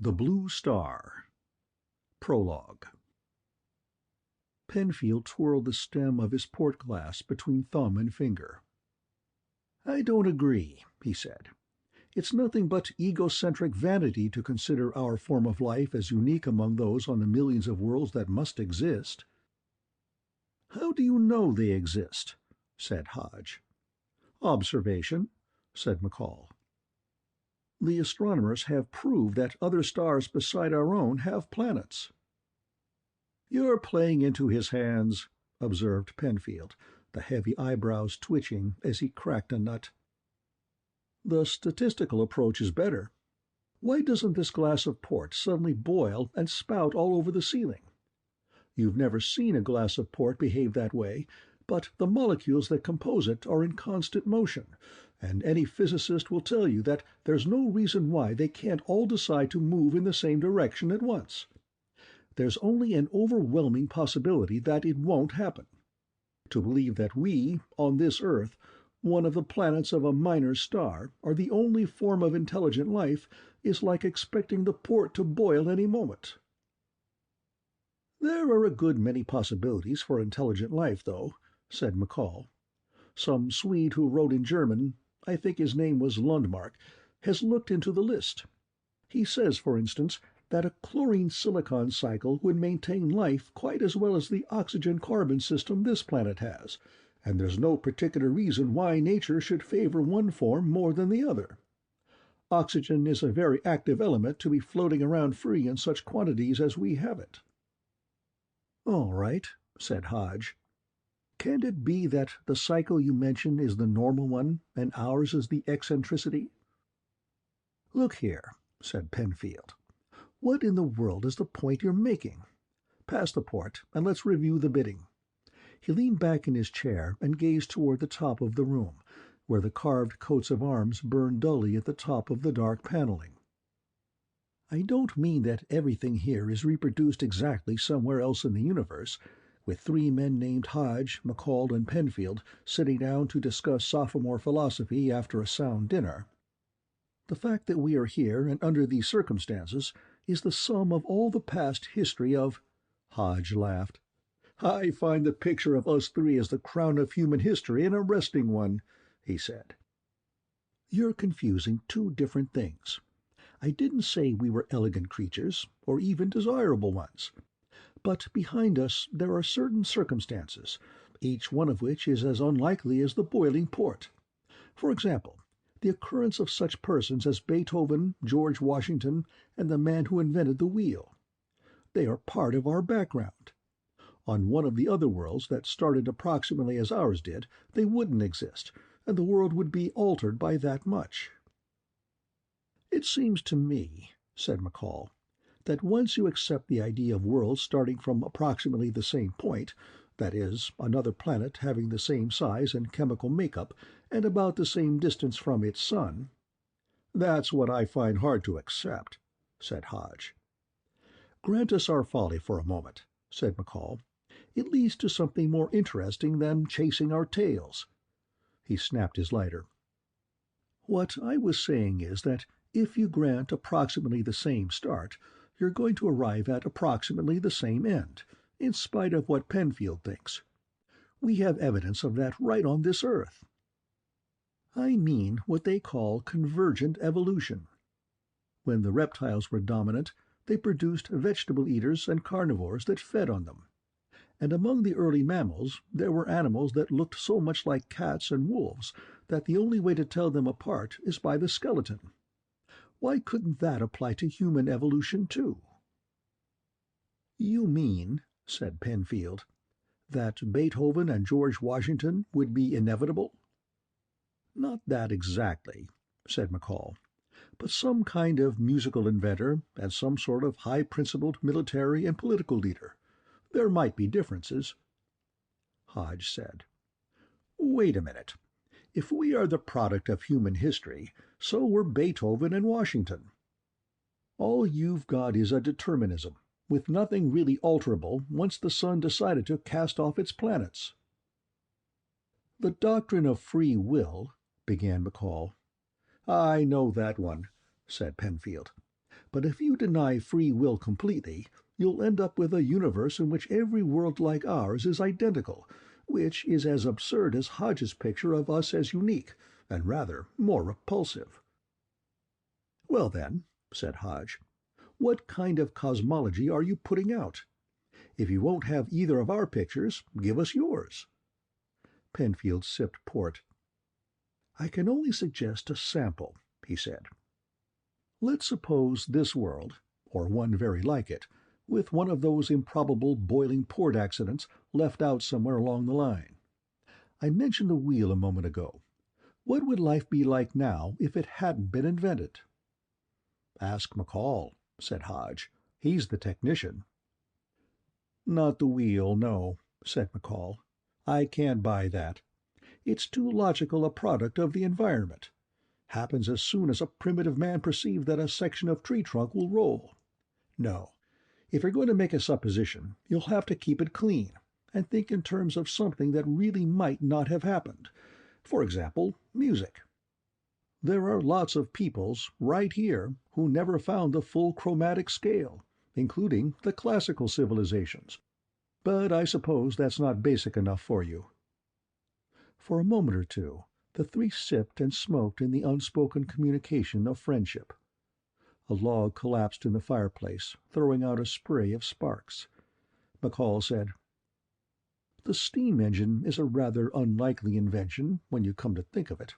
The Blue Star. Prologue. Penfield twirled the stem of his port glass between thumb and finger. "I don't agree," he said. "It's nothing but egocentric vanity to consider our form of life as unique among those on the millions of worlds that must exist." "How do you know they exist?" said Hodge. "Observation," said McCall. "The astronomers have proved that other stars beside our own have planets." "You're playing into his hands," observed Penfield, the heavy eyebrows twitching as he cracked a nut. "The statistical approach is better. Why doesn't this glass of port suddenly boil and spout all over the ceiling? You've never seen a glass of port behave that way, but the molecules that compose it are in constant motion, and any physicist will tell you that there's no reason why they can't all decide to move in the same direction at once. There's only an overwhelming possibility that it won't happen. To believe that we, on this Earth, one of the planets of a minor star, are the only form of intelligent life is like expecting the port to boil any moment." "There are a good many possibilities for intelligent life, though," said McCall. "Some Swede who wrote in German, I think his name was Lundmark, has looked into the list. He says, for instance, that a chlorine-silicon cycle would maintain life quite as well as the oxygen-carbon system this planet has, and there's no particular reason why nature should favor one form more than the other. Oxygen is a very active element to be floating around free in such quantities as we have it." "All right," said Hodge. "Can it be that the cycle you mention is the normal one, and ours is the eccentricity?" "Look here," said Penfield. "What in the world is the point you're making? Pass the port, and let's review the bidding." He leaned back in his chair and gazed toward the top of the room, where the carved coats of arms burned dully at the top of the dark paneling. "I don't mean that everything here is reproduced exactly somewhere else in the universe, with three men named Hodge, McCall, and Penfield sitting down to discuss sophomore philosophy after a sound dinner. The fact that we are here and under these circumstances is the sum of all the past history of—" Hodge laughed. "I find the picture of us three as the crown of human history an arresting one," he said. "You're confusing two different things. I didn't say we were elegant creatures, or even desirable ones. But behind us there are certain circumstances, each one of which is as unlikely as the boiling port. For example, the occurrence of such persons as Beethoven, George Washington, and the man who invented the wheel. They are part of our background. On one of the other worlds that started approximately as ours did, they wouldn't exist, and the world would be altered by that much." "It seems to me," said McCall, "that once you accept the idea of worlds starting from approximately the same point, that is, another planet having the same size and chemical makeup and about the same distance from its sun—" "That's what I find hard to accept," said Hodge. "Grant us our folly for a moment," said McCall. "It leads to something more interesting than chasing our tails." He snapped his lighter. "What I was saying is that if you grant approximately the same start, you're going to arrive at approximately the same end, in spite of what Penfield thinks. We have evidence of that right on this Earth. I mean what they call convergent evolution. When the reptiles were dominant, they produced vegetable eaters and carnivores that fed on them. And among the early mammals there were animals that looked so much like cats and wolves that the only way to tell them apart is by the skeleton. Why couldn't that apply to human evolution too?" "You mean," said Penfield, "that Beethoven and George Washington would be inevitable?" "Not that exactly," said McCall, "but some kind of musical inventor and some sort of high-principled military and political leader. There might be differences." Hodge said, "Wait a minute. If we are the product of human history, so were Beethoven and Washington. All you've got is a determinism, with nothing really alterable once the sun decided to cast off its planets." "The doctrine of free will," began McCall. "I know that one," said Penfield. But if you deny free will completely, you'll end up with a universe in which every world like ours is identical, which is as absurd as Hodge's picture of us as unique, and rather more repulsive." "Well then," said Hodge, "what kind of cosmology are you putting out? If you won't have either of our pictures, give us yours." Penfield sipped port. "I can only suggest a sample," he said. "Let's suppose this world, or one very like it, with one of those improbable boiling port accidents left out somewhere along the line. I mentioned the wheel a moment ago. What would life be like now if it hadn't been invented?" "Ask McCall," said Hodge. "He's the technician." "Not the wheel, no," said McCall. "I can't buy that. It's too logical a product of the environment. Happens as soon as a primitive man perceived that a section of tree trunk will roll. No. If you're going to make a supposition, you'll have to keep it clean, and think in terms of something that really might not have happened. For example, music. There are lots of peoples, right here, who never found the full chromatic scale, including the classical civilizations. But I suppose that's not basic enough for you." For a moment or two, the three sipped and smoked in the unspoken communication of friendship. A log collapsed in the fireplace, throwing out a spray of sparks. McCall said, "The steam engine is a rather unlikely invention, when you come to think of it.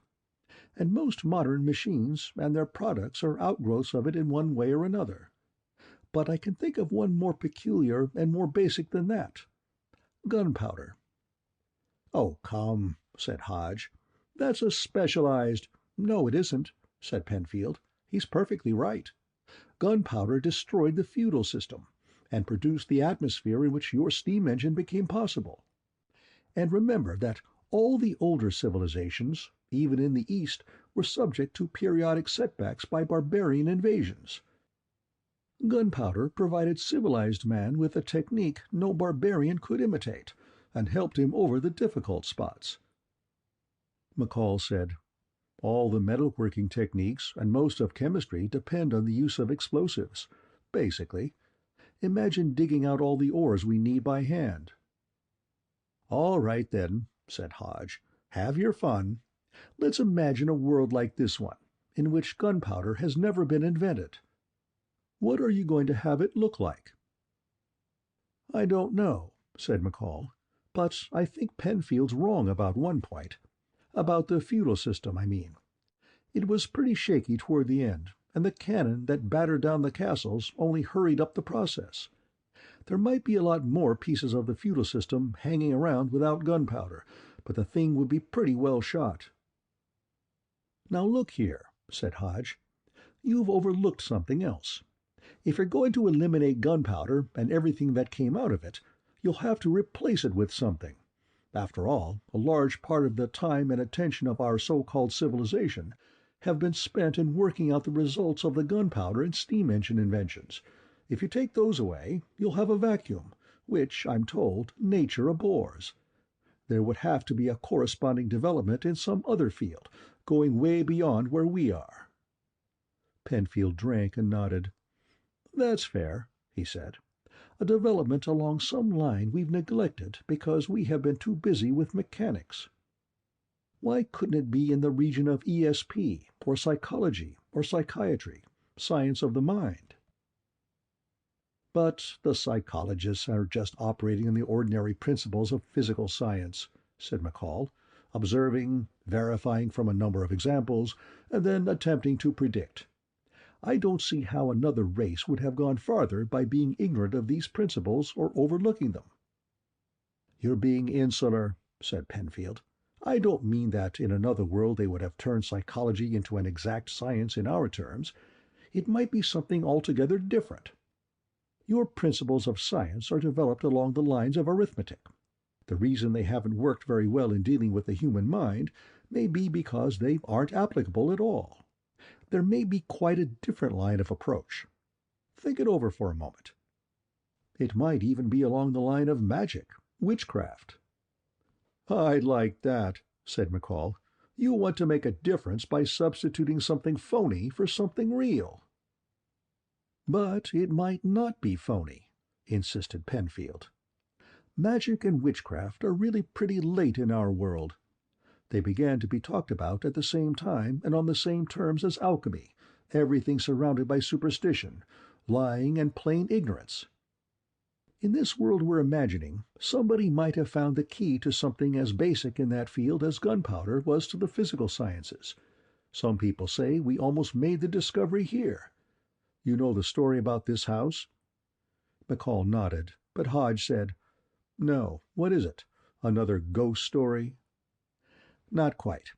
And most modern machines and their products are outgrowths of it in one way or another. But I can think of one more peculiar and more basic than that. Gunpowder." "Oh, come," said Hodge. "That's a specialized—" "No, it isn't," said Penfield. "He's perfectly right. Gunpowder destroyed the feudal system, and produced the atmosphere in which your steam engine became possible. And remember that all the older civilizations, even in the East, were subject to periodic setbacks by barbarian invasions. Gunpowder provided civilized man with a technique no barbarian could imitate, and helped him over the difficult spots." McCall said, "All the metalworking techniques and most of chemistry depend on the use of explosives, basically. Imagine digging out all the ores we need by hand." "All right, then," said Hodge. "Have your fun. Let's imagine a world like this one, in which gunpowder has never been invented. What are you going to have it look like?" "I don't know," said McCall, "but I think Penfield's wrong about one point. About the feudal system, I mean. It was pretty shaky toward the end, and the cannon that battered down the castles only hurried up the process. There might be a lot more pieces of the feudal system hanging around without gunpowder, but the thing would be pretty well shot." "Now look here," said Hodge. "You've overlooked something else. If you're going to eliminate gunpowder and everything that came out of it, you'll have to replace it with something. After all, a large part of the time and attention of our so-called civilization have been spent in working out the results of the gunpowder and steam engine inventions. If you take those away, you'll have a vacuum, which, I'm told, nature abhors. There would have to be a corresponding development in some other field, going way beyond where we are." Penfield drank and nodded. "That's fair," he said. "A development along some line we've neglected because we have been too busy with mechanics. Why couldn't it be in the region of ESP, or psychology, or psychiatry, science of the mind?" "But the psychologists are just operating on the ordinary principles of physical science," said McCall, "observing, verifying from a number of examples, and then attempting to predict. I don't see how another race would have gone farther by being ignorant of these principles or overlooking them." "You're being insular," said Penfield. "I don't mean that in another world they would have turned psychology into an exact science in our terms. It might be something altogether different. Your principles of science are developed along the lines of arithmetic. The reason they haven't worked very well in dealing with the human mind may be because they aren't applicable at all. There may be quite a different line of approach. Think it over for a moment. It might even be along the line of magic, witchcraft." "I like that," said McCall. "You want to make a difference by substituting something phony for something real." But it might not be phony, insisted Penfield. Magic and witchcraft are really pretty late in our world. They began to be talked about at the same time and on the same terms as alchemy, everything surrounded by superstition, lying, and plain ignorance. In this world we're imagining, somebody might have found the key to something as basic in that field as gunpowder was to the physical sciences. Some people say we almost made the discovery here. You know the story about this house?" McCall nodded, but Hodge said, "No, what is it? Another ghost story?" "Not quite.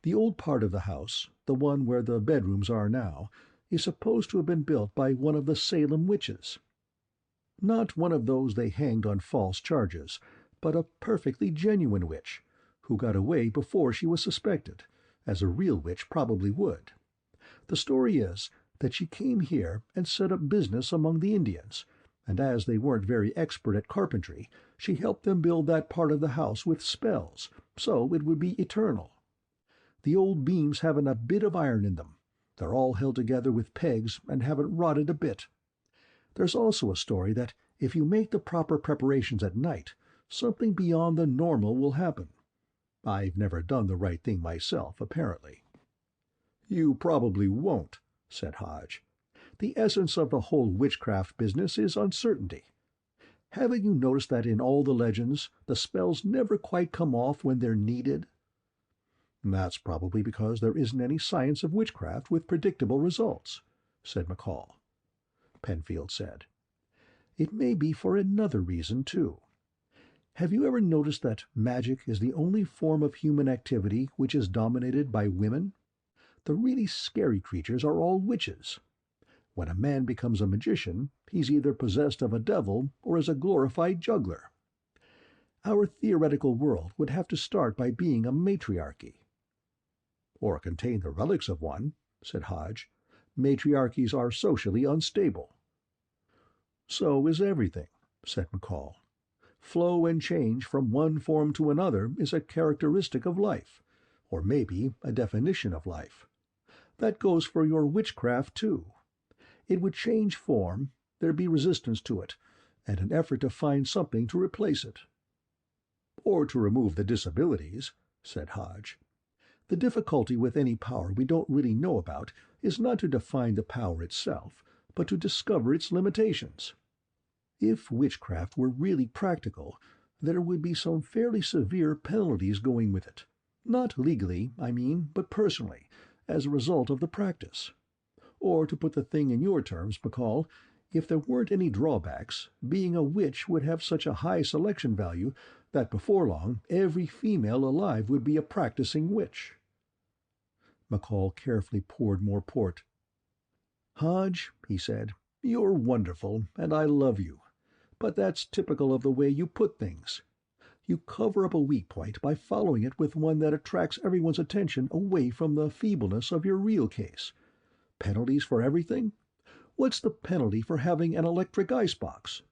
The old part of the house, the one where the bedrooms are now, is supposed to have been built by one of the Salem witches. Not one of those they hanged on false charges, but a perfectly genuine witch, who got away before she was suspected, as a real witch probably would. The story is that she came here and set up business among the Indians, and as they weren't very expert at carpentry, she helped them build that part of the house with spells, so it would be eternal. The old beams haven't a bit of iron in them. They're all held together with pegs and haven't rotted a bit. There's also a story that if you make the proper preparations at night, something beyond the normal will happen. I've never done the right thing myself, apparently." "You probably won't," said Hodge. "The essence of the whole witchcraft business is uncertainty. Haven't you noticed that in all the legends the spells never quite come off when they're needed?" "That's probably because there isn't any science of witchcraft with predictable results," said McCall. Penfield said, "It may be for another reason, too. Have you ever noticed that magic is the only form of human activity which is dominated by women? The really scary creatures are all witches. When a man becomes a magician, he's either possessed of a devil or is a glorified juggler. Our theoretical world would have to start by being a matriarchy." "Or contain the relics of one," said Hodge. "Matriarchies are socially unstable." "So is everything," said McCall. "Flow and change from one form to another is a characteristic of life, or maybe a definition of life. That goes for your witchcraft, too. It would change form, there'd be resistance to it, and an effort to find something to replace it." "Or to remove the disabilities," said Hodge. "The difficulty with any power we don't really know about is not to define the power itself, but to discover its limitations. If witchcraft were really practical, there would be some fairly severe penalties going with it. Not legally, I mean, but personally, as a result of the practice. Or, to put the thing in your terms, McCall, if there weren't any drawbacks, being a witch would have such a high selection value that before long every female alive would be a practicing witch." McCall carefully poured more port. "Hodge," he said, "you're wonderful, and I love you. But that's typical of the way you put things. You cover up a weak point by following it with one that attracts everyone's attention away from the feebleness of your real case. Penalties for everything? What's the penalty for having an electric icebox?"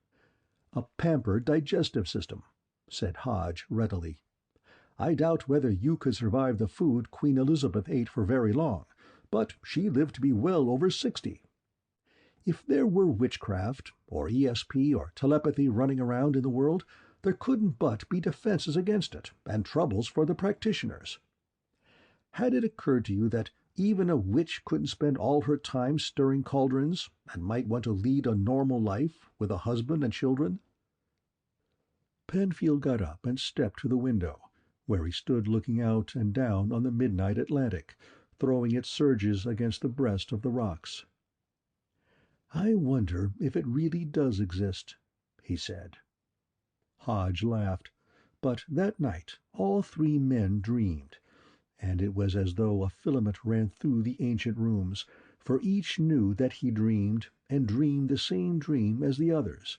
"A pampered digestive system," said Hodge readily. "I doubt whether you could survive the food Queen Elizabeth ate for very long, but she lived to be well over 60. If there were witchcraft, or ESP, or telepathy running around in the world, there couldn't but be defenses against it, and troubles for the practitioners. Had it occurred to you that even a witch couldn't spend all her time stirring cauldrons, and might want to lead a normal life, with a husband and children?" Penfield got up and stepped to the window, where he stood looking out and down on the midnight Atlantic, throwing its surges against the breast of the rocks. "I wonder if it really does exist," he said. Hodge laughed, but that night all three men dreamed, and it was as though a filament ran through the ancient rooms, for each knew that he dreamed, and dreamed the same dream as the others,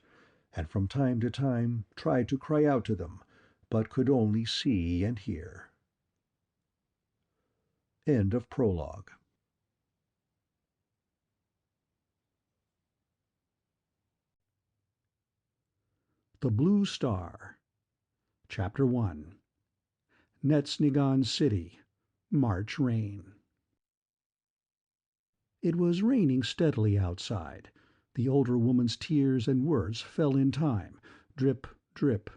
and from time to time tried to cry out to them, but could only see and hear. End of prologue. The Blue Star. Chapter 1. Netznegon City. March Rain. It was raining steadily outside, The older woman's tears and words fell in time, drip, drip.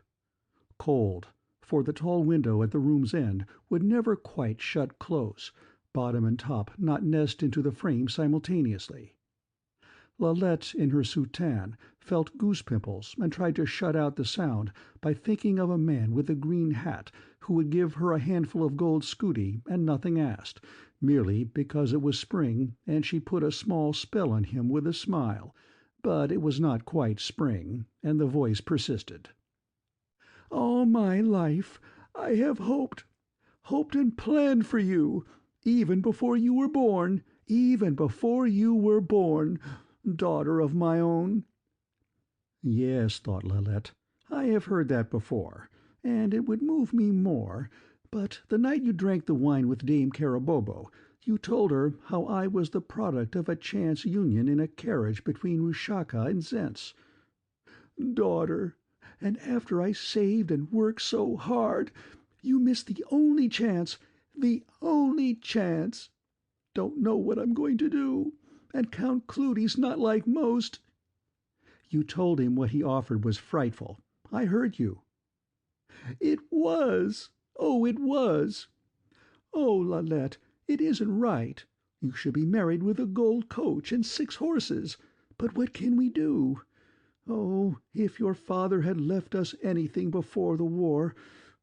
Cold, for the tall window at the room's end would never quite shut close, bottom and top not nest into the frame simultaneously. Lalette, in her soutane, felt goose-pimples and tried to shut out the sound by thinking of a man with a green hat who would give her a handful of gold scudi and nothing asked, merely because it was spring and she put a small spell on him with a smile. But it was not quite spring, and the voice persisted. "All my life I have hoped and planned for you, even before you were born, daughter of my own." Yes, thought Lalette, I have heard that before, and it would move me more, but the night you drank the wine with Dame Carabobo, you told her how I was the product of a chance union in a carriage between Rushaka and Zentz. Daughter, and after I saved and worked so hard, you missed the only chance, Don't know what I'm going to do, and Count Cleudi's not like most. You told him what he offered was frightful. I heard you. It was. Oh, it was. Oh, Lalette, it isn't right. You should be married with a gold coach and 6 horses. But what can we do? Oh, if your father had left us anything before the war,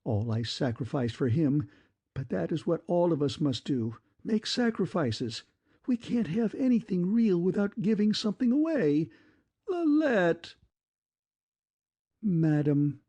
all I sacrificed for him, but that is what all of us must do, make sacrifices. We can't have anything real without giving something away. Lalette! Madam,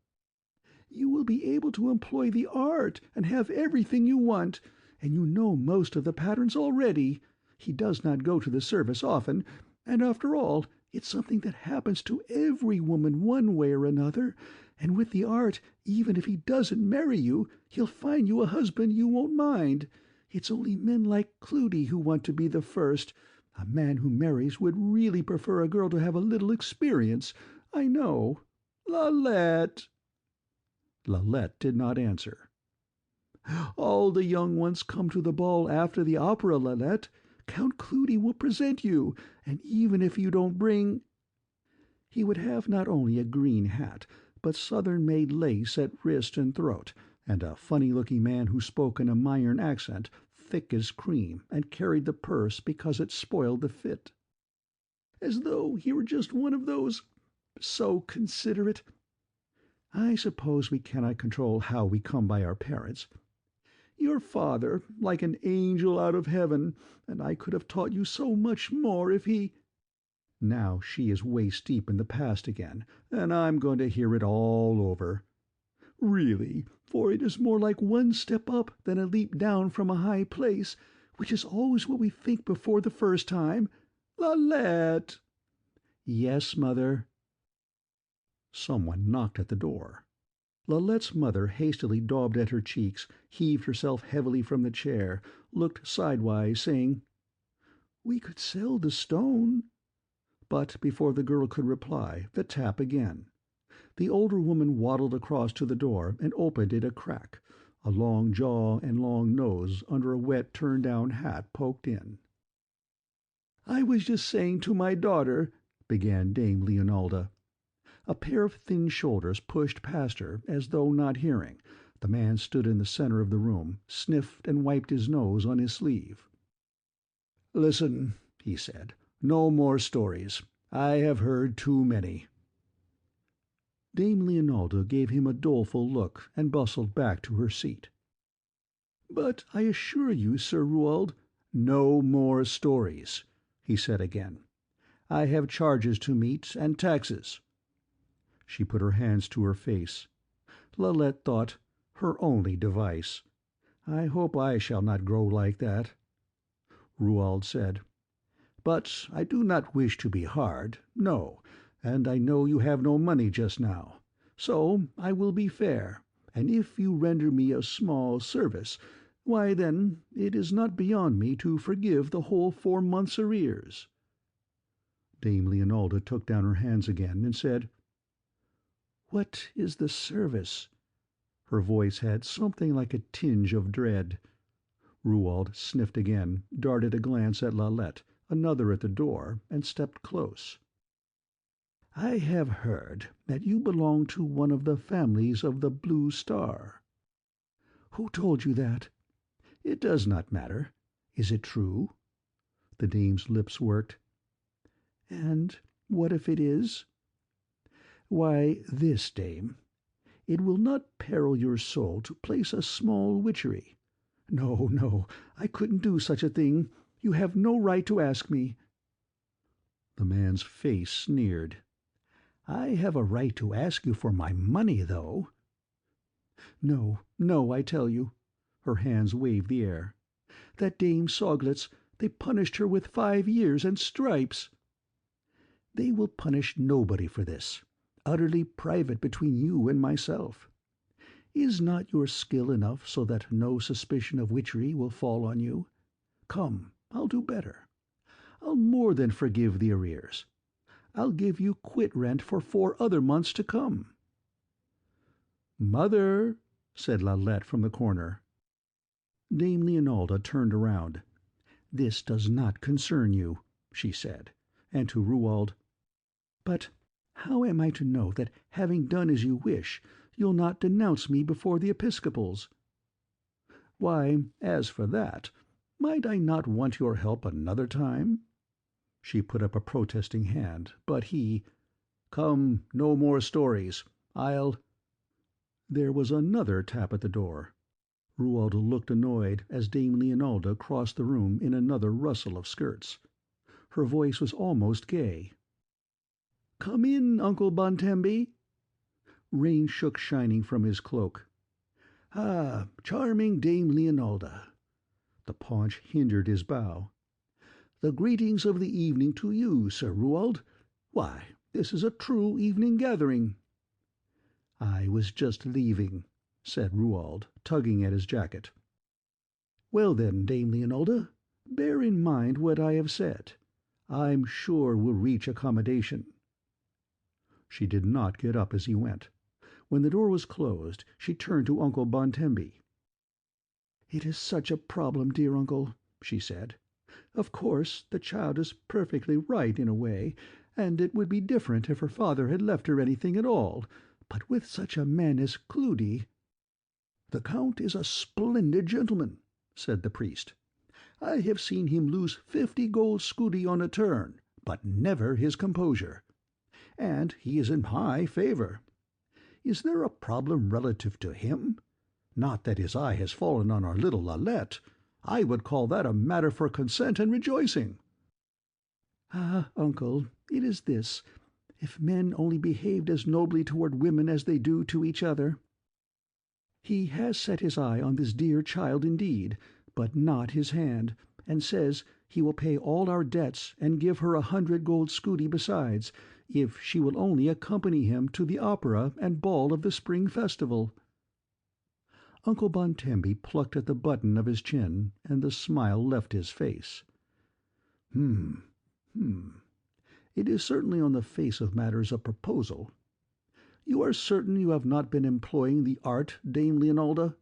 you will be able to employ the art and have everything you want, and you know most of the patterns already. He does not go to the service often, and after all, it's something that happens to every woman one way or another, and with the art, even if he doesn't marry you, he'll find you a husband you won't mind. It's only men like Cleudi who want to be the first. A man who marries would really prefer a girl to have a little experience. I know. Lalette!" Lalette did not answer. "All the young ones come to the ball after the opera, Lalette. Count Cleudi will present you, and even if you don't bring—" He would have not only a green hat, but southern-made lace at wrist and throat, and a funny-looking man who spoke in a Mayan accent, thick as cream, and carried the purse because it spoiled the fit. As though he were just one of those. So considerate. I suppose we cannot control how we come by our parents. Your father, like an angel out of heaven, and I could have taught you so much more if he— Now she is waist-deep in the past again, and I'm going to hear it all over. Really, for it is more like one step up than a leap down from a high place, which is always what we think before the first time. Lalette!" "Yes, mother." Someone knocked at the door. Lalette's mother hastily daubed at her cheeks, heaved herself heavily from the chair, looked sidewise, saying, "We could sell the stone." But before the girl could reply, the tap again. The older woman waddled across to the door and opened it a crack. A long jaw and long nose under a wet turn-down hat poked in. "I was just saying to my daughter," began Dame Leonalda. A pair of thin shoulders pushed past her, as though not hearing. The man stood in the center of the room, sniffed and wiped his nose on his sleeve. "Listen," he said, "no more stories. I have heard too many." Dame Leonalda gave him a doleful look and bustled back to her seat. "But I assure you, Sir Ruald—" "No more stories," he said again. "I have charges to meet and taxes." She put her hands to her face. Lalette thought, her only device. "I hope I shall not grow like that." Ruald said, "But I do not wish to be hard, no, and I know you have no money just now. So I will be fair, and if you render me a small service, why then it is not beyond me to forgive the whole 4 months' arrears." Dame Leonalda took down her hands again and said, "What is the service?" Her voice had something like a tinge of dread. Ruald sniffed again, darted a glance at Lalette, another at the door, and stepped close. I have heard that you belong to one of the families of the Blue Star." "Who told you that?" "It does not matter. Is it true?" The dame's lips worked. "And what if it is?" "Why, this, dame. It will not peril your soul to place a small witchery—" "No, no, I couldn't do such a thing. You have no right to ask me." The man's face sneered. "I have a right to ask you for my money, though." "No, no, I tell you." Her hands waved the air. "That dame Soglitz, they punished her with 5 years and stripes." "They will punish nobody for this. Utterly private between you and myself. Is not your skill enough so that no suspicion of witchery will fall on you? Come, I'll do better. I'll more than forgive the arrears. I'll give you quit rent for 4 other months to come." "Mother," said Lalette from the corner. Dame Leonalda turned around. "This does not concern you," she said, and to Ruald, "But how am I to know that, having done as you wish, you'll not denounce me before the Episcopals?" "Why, as for that, might I not want your help another time?" She put up a protesting hand, but he— "Come, no more stories. I'll—" There was another tap at the door. Ruald looked annoyed as Dame Leonalda crossed the room in another rustle of skirts. Her voice was almost gay. "Come in, Uncle Bontembi." Rain shook shining from his cloak. "Ah, charming Dame Leonalda." The paunch hindered his bow. "The greetings of the evening to you, Sir Ruald. Why, this is a true evening gathering." "I was just leaving," said Ruald, tugging at his jacket. "Well then, Dame Leonalda, bear in mind what I have said. I'm sure we'll reach accommodation." She did not get up as he went. When the door was closed, she turned to Uncle Bontembi. "It is such a problem, dear uncle," she said. "Of course, the child is perfectly right in a way, and it would be different if her father had left her anything at all, but with such a man as Cleudi—" "The Count is a splendid gentleman," said the priest. "I have seen him lose 50 gold scudi on a turn, but never his composure. And he is in high favour. Is there a problem relative to him? Not that his eye has fallen on our little Lalette. I would call that a matter for consent and rejoicing." "Ah, uncle, it is this. If men only behaved as nobly toward women as they do to each other. He has set his eye on this dear child indeed, but not his hand, and says he will pay all our debts and give her 100 gold scudi besides, if she will only accompany him to the opera and ball of the spring festival." Uncle Bontembi plucked at the button of his chin, and the smile left his face. It is certainly on the face of matters a proposal. You are certain you have not been employing the art, Dame Leonalda?"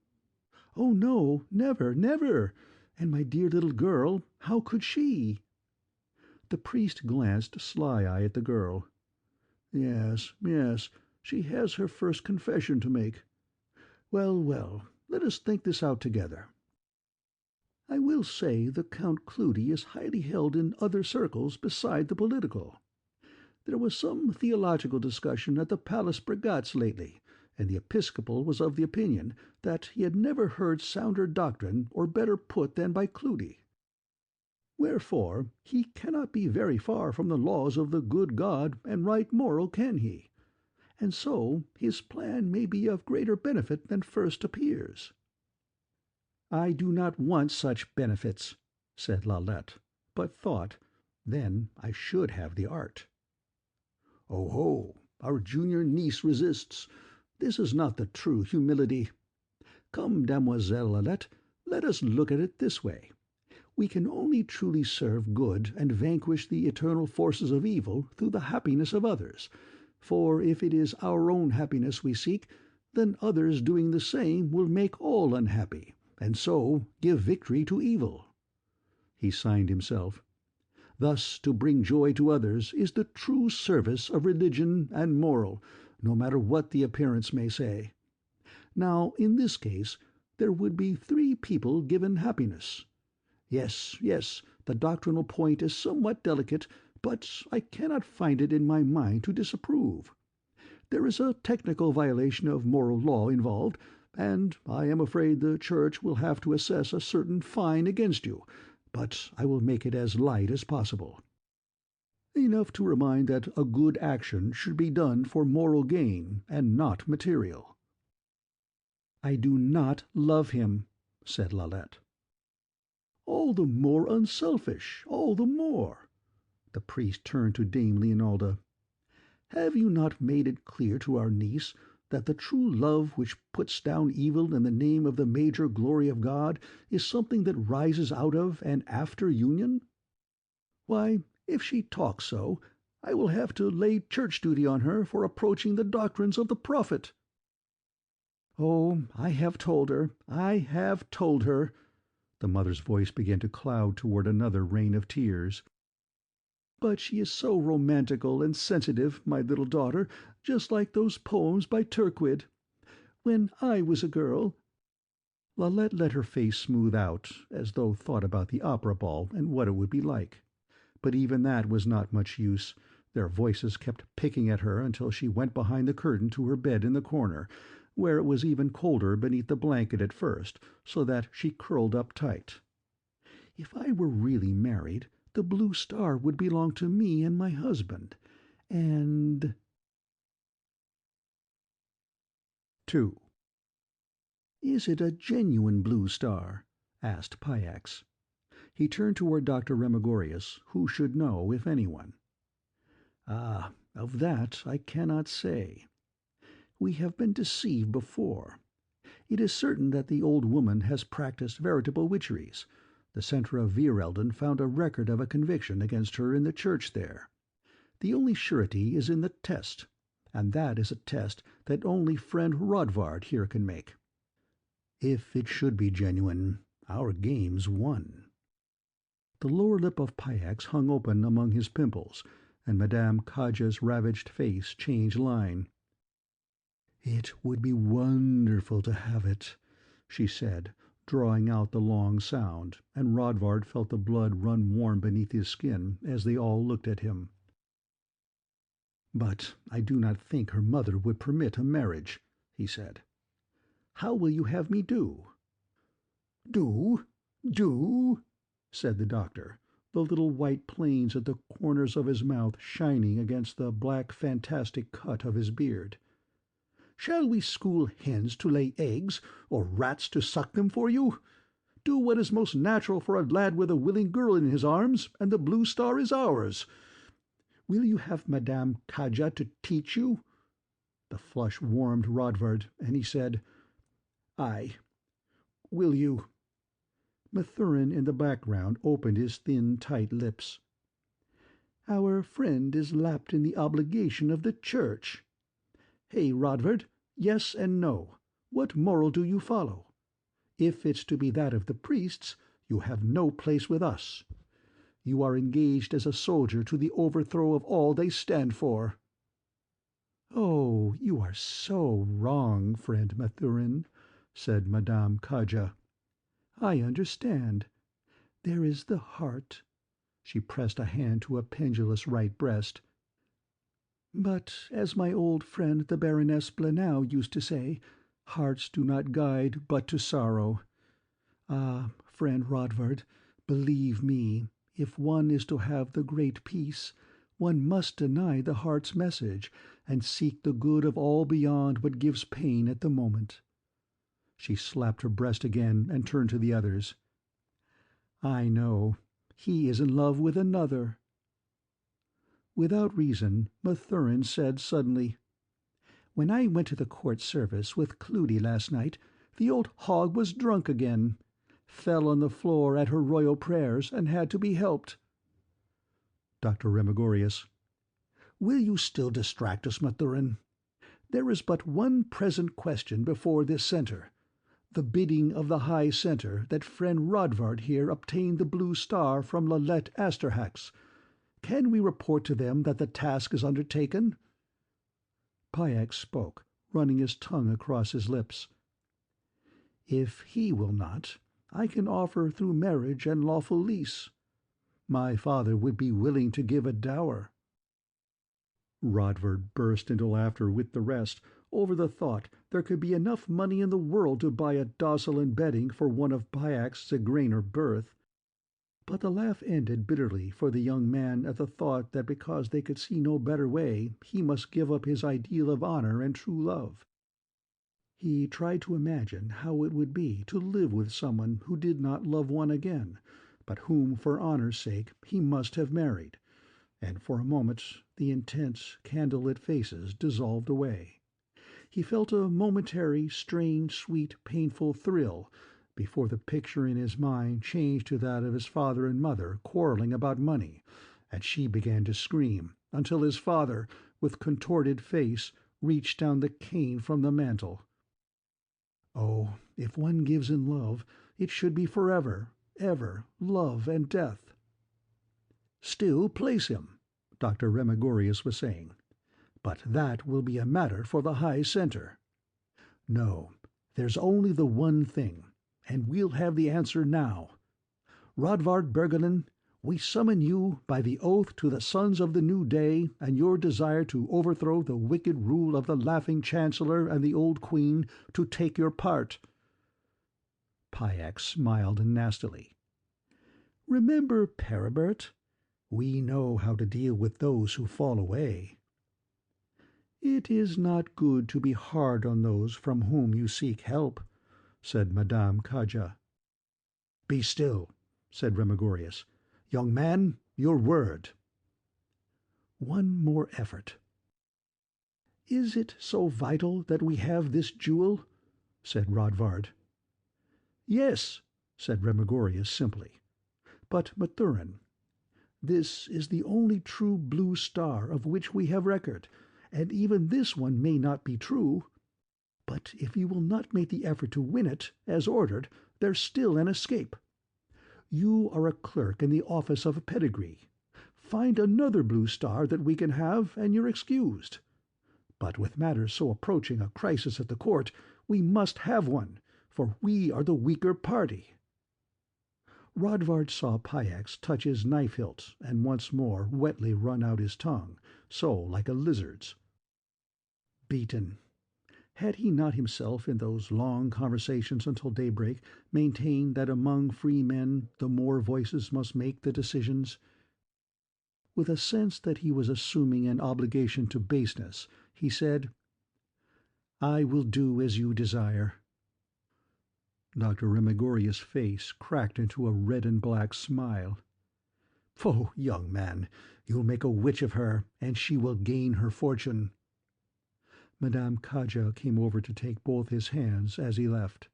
"Oh no, never, never. And my dear little girl, how could she?" The priest glanced sly-eye at the girl. Yes, yes, she has her first confession to make. Well, well, let us think this out together. I will say the Count Cleudi is highly held in other circles beside the political. There was some theological discussion at the Palace Brigats lately, and the Episcopal was of the opinion that he had never heard sounder doctrine or better put than by Cleudi. Wherefore he cannot be very far from the laws of the good God and right moral, can he? And so his plan may be of greater benefit than first appears." "I do not want such benefits," said Lalette, but thought, "then I should have the art." "Oh ho, our junior niece resists. This is not the true humility. Come, Mademoiselle Lalette, let us look at it this way. We can only truly serve good and vanquish the eternal forces of evil through the happiness of others, for if it is our own happiness we seek, then others doing the same will make all unhappy, and so give victory to evil." He signed himself. Thus to bring joy to others is the true service of religion and moral, no matter what the appearance may say. Now, in this case, there would be 3 people given happiness. Yes, yes, the doctrinal point is somewhat delicate, but I cannot find it in my mind to disapprove. There is a technical violation of moral law involved, and I am afraid the Church will have to assess a certain fine against you, but I will make it as light as possible. Enough to remind that a good action should be done for moral gain, and not material." "I do not love him," said Lalette. "All the more unselfish, all the more." The priest turned to Dame Leonalda. "Have you not made it clear to our niece that the true love which puts down evil in the name of the major glory of God is something that rises out of and after union? Why, if she talks so, I will have to lay church duty on her for approaching the doctrines of the prophet." "Oh, I have told her, I have told her." The mother's voice began to cloud toward another rain of tears. "But she is so romantical and sensitive, my little daughter, just like those poems by Turquid. When I was a girl—" Lalette let her face smooth out, as though thought about the opera ball and what it would be like. But even that was not much use. Their voices kept picking at her until she went behind the curtain to her bed in the corner, where it was even colder beneath the blanket at first, so that she curled up tight. "If I were really married, the blue star would belong to me and my husband, and—" 2. "Is it a genuine blue star?" asked Pyax. He turned toward Dr. Remigorius, who should know, if anyone. "Ah, of that I cannot say. We have been deceived before. It is certain that the old woman has practised veritable witcheries. The centre of Vierelden found a record of a conviction against her in the church there. The only surety is in the test, and that is a test that only friend Rodvard here can make. If it should be genuine, our game's won." The lower lip of Pyax hung open among his pimples, and Madame Kaja's ravaged face changed line. "It would be wonderful to have it," she said, drawing out the long sound, and Rodvard felt the blood run warm beneath his skin as they all looked at him. "But I do not think her mother would permit a marriage," he said. "How will you have me do?" "Do? Do?" said the doctor, the little white planes at the corners of his mouth shining against the black fantastic cut of his beard. "Shall we school hens to lay eggs, or rats to suck them for you? Do what is most natural for a lad with a willing girl in his arms, and the blue star is ours. Will you have Madame Kaja to teach you?" The flush warmed Rodvard, and he said, "Aye. Will you?" Mathurin in the background opened his thin, tight lips. "Our friend is lapped in the obligation of the Church. Hey, Rodvard, yes and no. What moral do you follow? If it's to be that of the priests, you have no place with us. You are engaged as a soldier to the overthrow of all they stand for." "Oh, you are so wrong, friend Mathurin," said Madame Kaja. "I understand. There is the heart." She pressed a hand to a pendulous right breast. "But, as my old friend the Baroness Blenau used to say, hearts do not guide but to sorrow. Ah, friend Rodvard, believe me, if one is to have the great peace, one must deny the heart's message, and seek the good of all beyond what gives pain at the moment." She slapped her breast again and turned to the others. "I know. He is in love with another." Without reason, Mathurin said suddenly, "When I went to the court service with Cleudi last night, the old hog was drunk again. Fell on the floor at her royal prayers and had to be helped." Dr. Remigorius: "Will you still distract us, Mathurin? There is but one present question before this centre. The bidding of the High Centre that friend Rodvard here obtained the blue star from Lalette Asterhax, Can we report to them that the task is undertaken?" Pyax spoke, running his tongue across his lips. "If he will not, I can offer through marriage and lawful lease. My father would be willing to give a dower." Rodvard burst into laughter with the rest, over the thought there could be enough money in the world to buy a docile embedding for one of Pyax's Zigraner birth. But the laugh ended bitterly for the young man at the thought that because they could see no better way, he must give up his ideal of honor and true love. He tried to imagine how it would be to live with someone who did not love one again, but whom for honor's sake he must have married, and for a moment the intense, candle-lit faces dissolved away. He felt a momentary, strange, sweet, painful thrill before the picture in his mind changed to that of his father and mother quarreling about money, and she began to scream, until his father, with contorted face, reached down the cane from the mantel. Oh, if one gives in love, it should be forever, ever, love and death. "Still place him," Dr. Remigorius was saying. "But that will be a matter for the High Centre. No, there's only the one thing, and we'll have the answer now. Rodvard Bergelin, we summon you by the oath to the sons of the new day and your desire to overthrow the wicked rule of the laughing Chancellor and the old Queen, to take your part." Pyax smiled nastily. "Remember, Peribert, we know how to deal with those who fall away." "It is not good to be hard on those from whom you seek help," said Madame Kaja. "Be still," said Remigorius. "Young man, your word." One more effort. "Is it so vital that we have this jewel?" said Rodvard. "Yes," said Remigorius simply. "But, Mathurin, this is the only true blue star of which we have record, and even this one may not be true. But if you will not make the effort to win it, as ordered, there's still an escape. You are a clerk in the office of a pedigree. Find another blue star that we can have, and you're excused. But with matters so approaching a crisis at the court, we must have one, for we are the weaker party." Rodvard saw Pyax touch his knife hilt and once more wetly run out his tongue, so like a lizard's. Beaten. Had he not himself, in those long conversations until daybreak, maintained that among free men the more voices must make the decisions? With a sense that he was assuming an obligation to baseness, he said, "I will do as you desire." Dr. Remigorius' face cracked into a red and black smile. "Oh, young man, you'll make a witch of her, and she will gain her fortune." Madame Kaja came over to take both his hands as he left.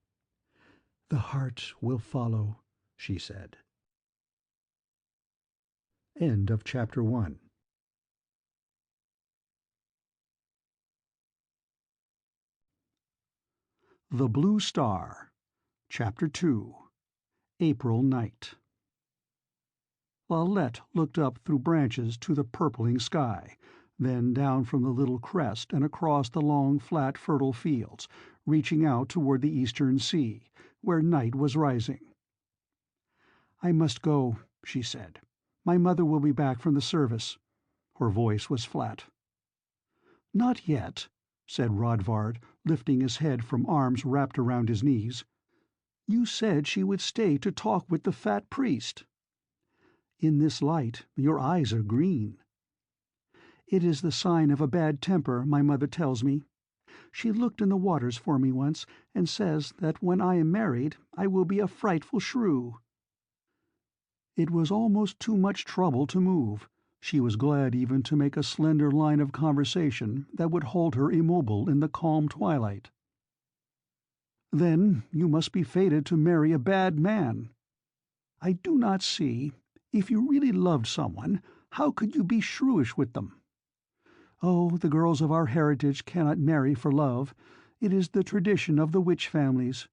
"The heart will follow," she said. End of Chapter 1. The Blue Star, Chapter 2. April Night. Lalette looked up through branches to the purpling sky, then down from the little crest and across the long, flat, fertile fields, reaching out toward the eastern sea, where night was rising. "I must go," she said. "My mother will be back from the service." Her voice was flat. "Not yet," said Rodvard, lifting his head from arms wrapped around his knees. "You said she would stay to talk with the fat priest." "In this light your eyes are green." "It is the sign of a bad temper, my mother tells me. She looked in the waters for me once, and says that when I am married I will be a frightful shrew." It was almost too much trouble to move. She was glad even to make a slender line of conversation that would hold her immobile in the calm twilight. "Then you must be fated to marry a bad man. I do not see. If you really loved someone, how could you be shrewish with them? Oh, the girls of our heritage cannot marry for love. It is the tradition of the witch families."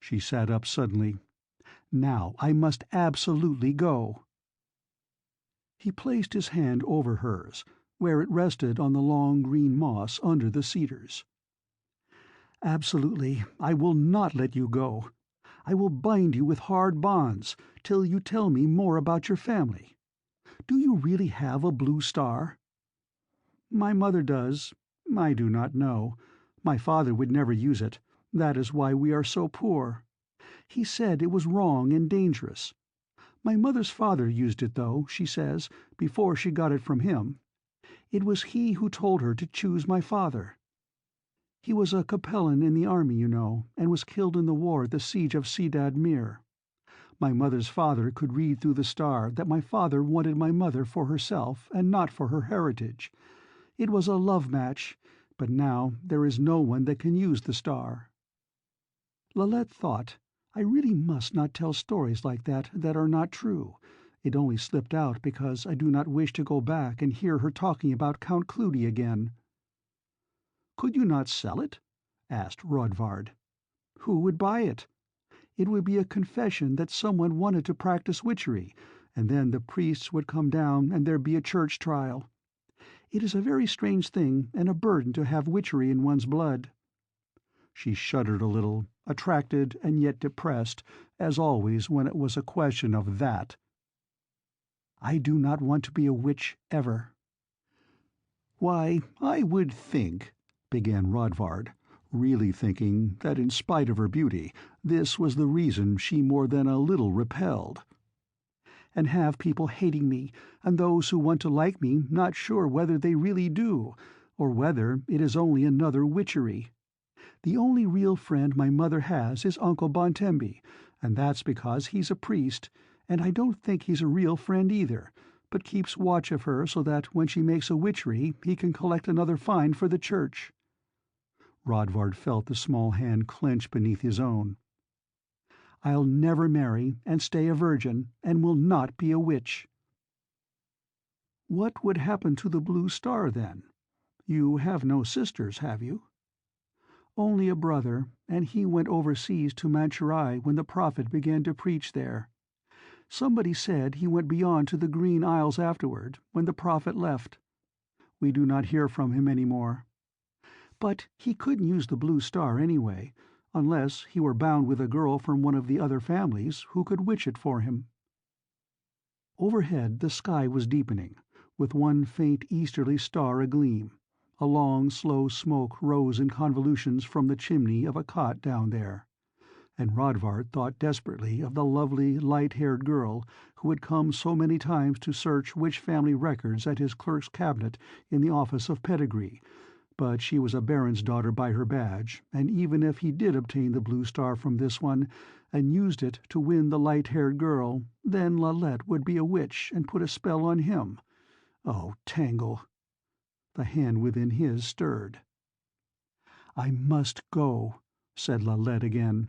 She sat up suddenly. "Now I must absolutely go." He placed his hand over hers, where it rested on the long green moss under the cedars. "Absolutely, I will not let you go. I will bind you with hard bonds till you tell me more about your family. Do you really have a blue star?" "My mother does. I do not know. My father would never use it. That is why we are so poor. He said it was wrong and dangerous. My mother's father used it, though, she says, before she got it from him. It was he who told her to choose my father. He was a capellan in the army, you know, and was killed in the war at the siege of Sedad Mir. My mother's father could read through the star that my father wanted my mother for herself and not for her heritage. It was a love match, but now there is no one that can use the star." Lalette thought, "I really must not tell stories like that are not true. It only slipped out because I do not wish to go back and hear her talking about Count Cleudi again." "Could you not sell it?" asked Rodvard. "Who would buy it? It would be a confession that someone wanted to practice witchery, and then the priests would come down and there'd be a church trial. It is a very strange thing and a burden to have witchery in one's blood." She shuddered a little, attracted and yet depressed, as always when it was a question of that. "I do not want to be a witch ever." "Why, I would think," began Rodvard, really thinking that in spite of her beauty, this was the reason she more than a little repelled. "And have people hating me, and those who want to like me not sure whether they really do, or whether it is only another witchery. The only real friend my mother has is Uncle Bontembi, and that's because he's a priest, and I don't think he's a real friend either, but keeps watch of her so that when she makes a witchery he can collect another fine for the church." Rodvard felt the small hand clench beneath his own. "I'll never marry, and stay a virgin, and will not be a witch." "What would happen to the blue star, then? You have no sisters, have you?" "Only a brother, and he went overseas to Manchurai when the prophet began to preach there. Somebody said he went beyond to the Green Isles afterward, when the prophet left. We do not hear from him any more. But he couldn't use the blue star anyway, unless he were bound with a girl from one of the other families who could witch it for him." Overhead the sky was deepening, with one faint easterly star agleam. A long, slow smoke rose in convolutions from the chimney of a cot down there, and Rodvard thought desperately of the lovely, light-haired girl who had come so many times to search witch family records at his clerk's cabinet in the office of pedigree, but she was a baron's daughter by her badge, and even if he did obtain the blue star from this one, and used it to win the light-haired girl, then Lalette would be a witch and put a spell on him. Oh, Tangle! The hand within his stirred. "I must go," said Lalette again.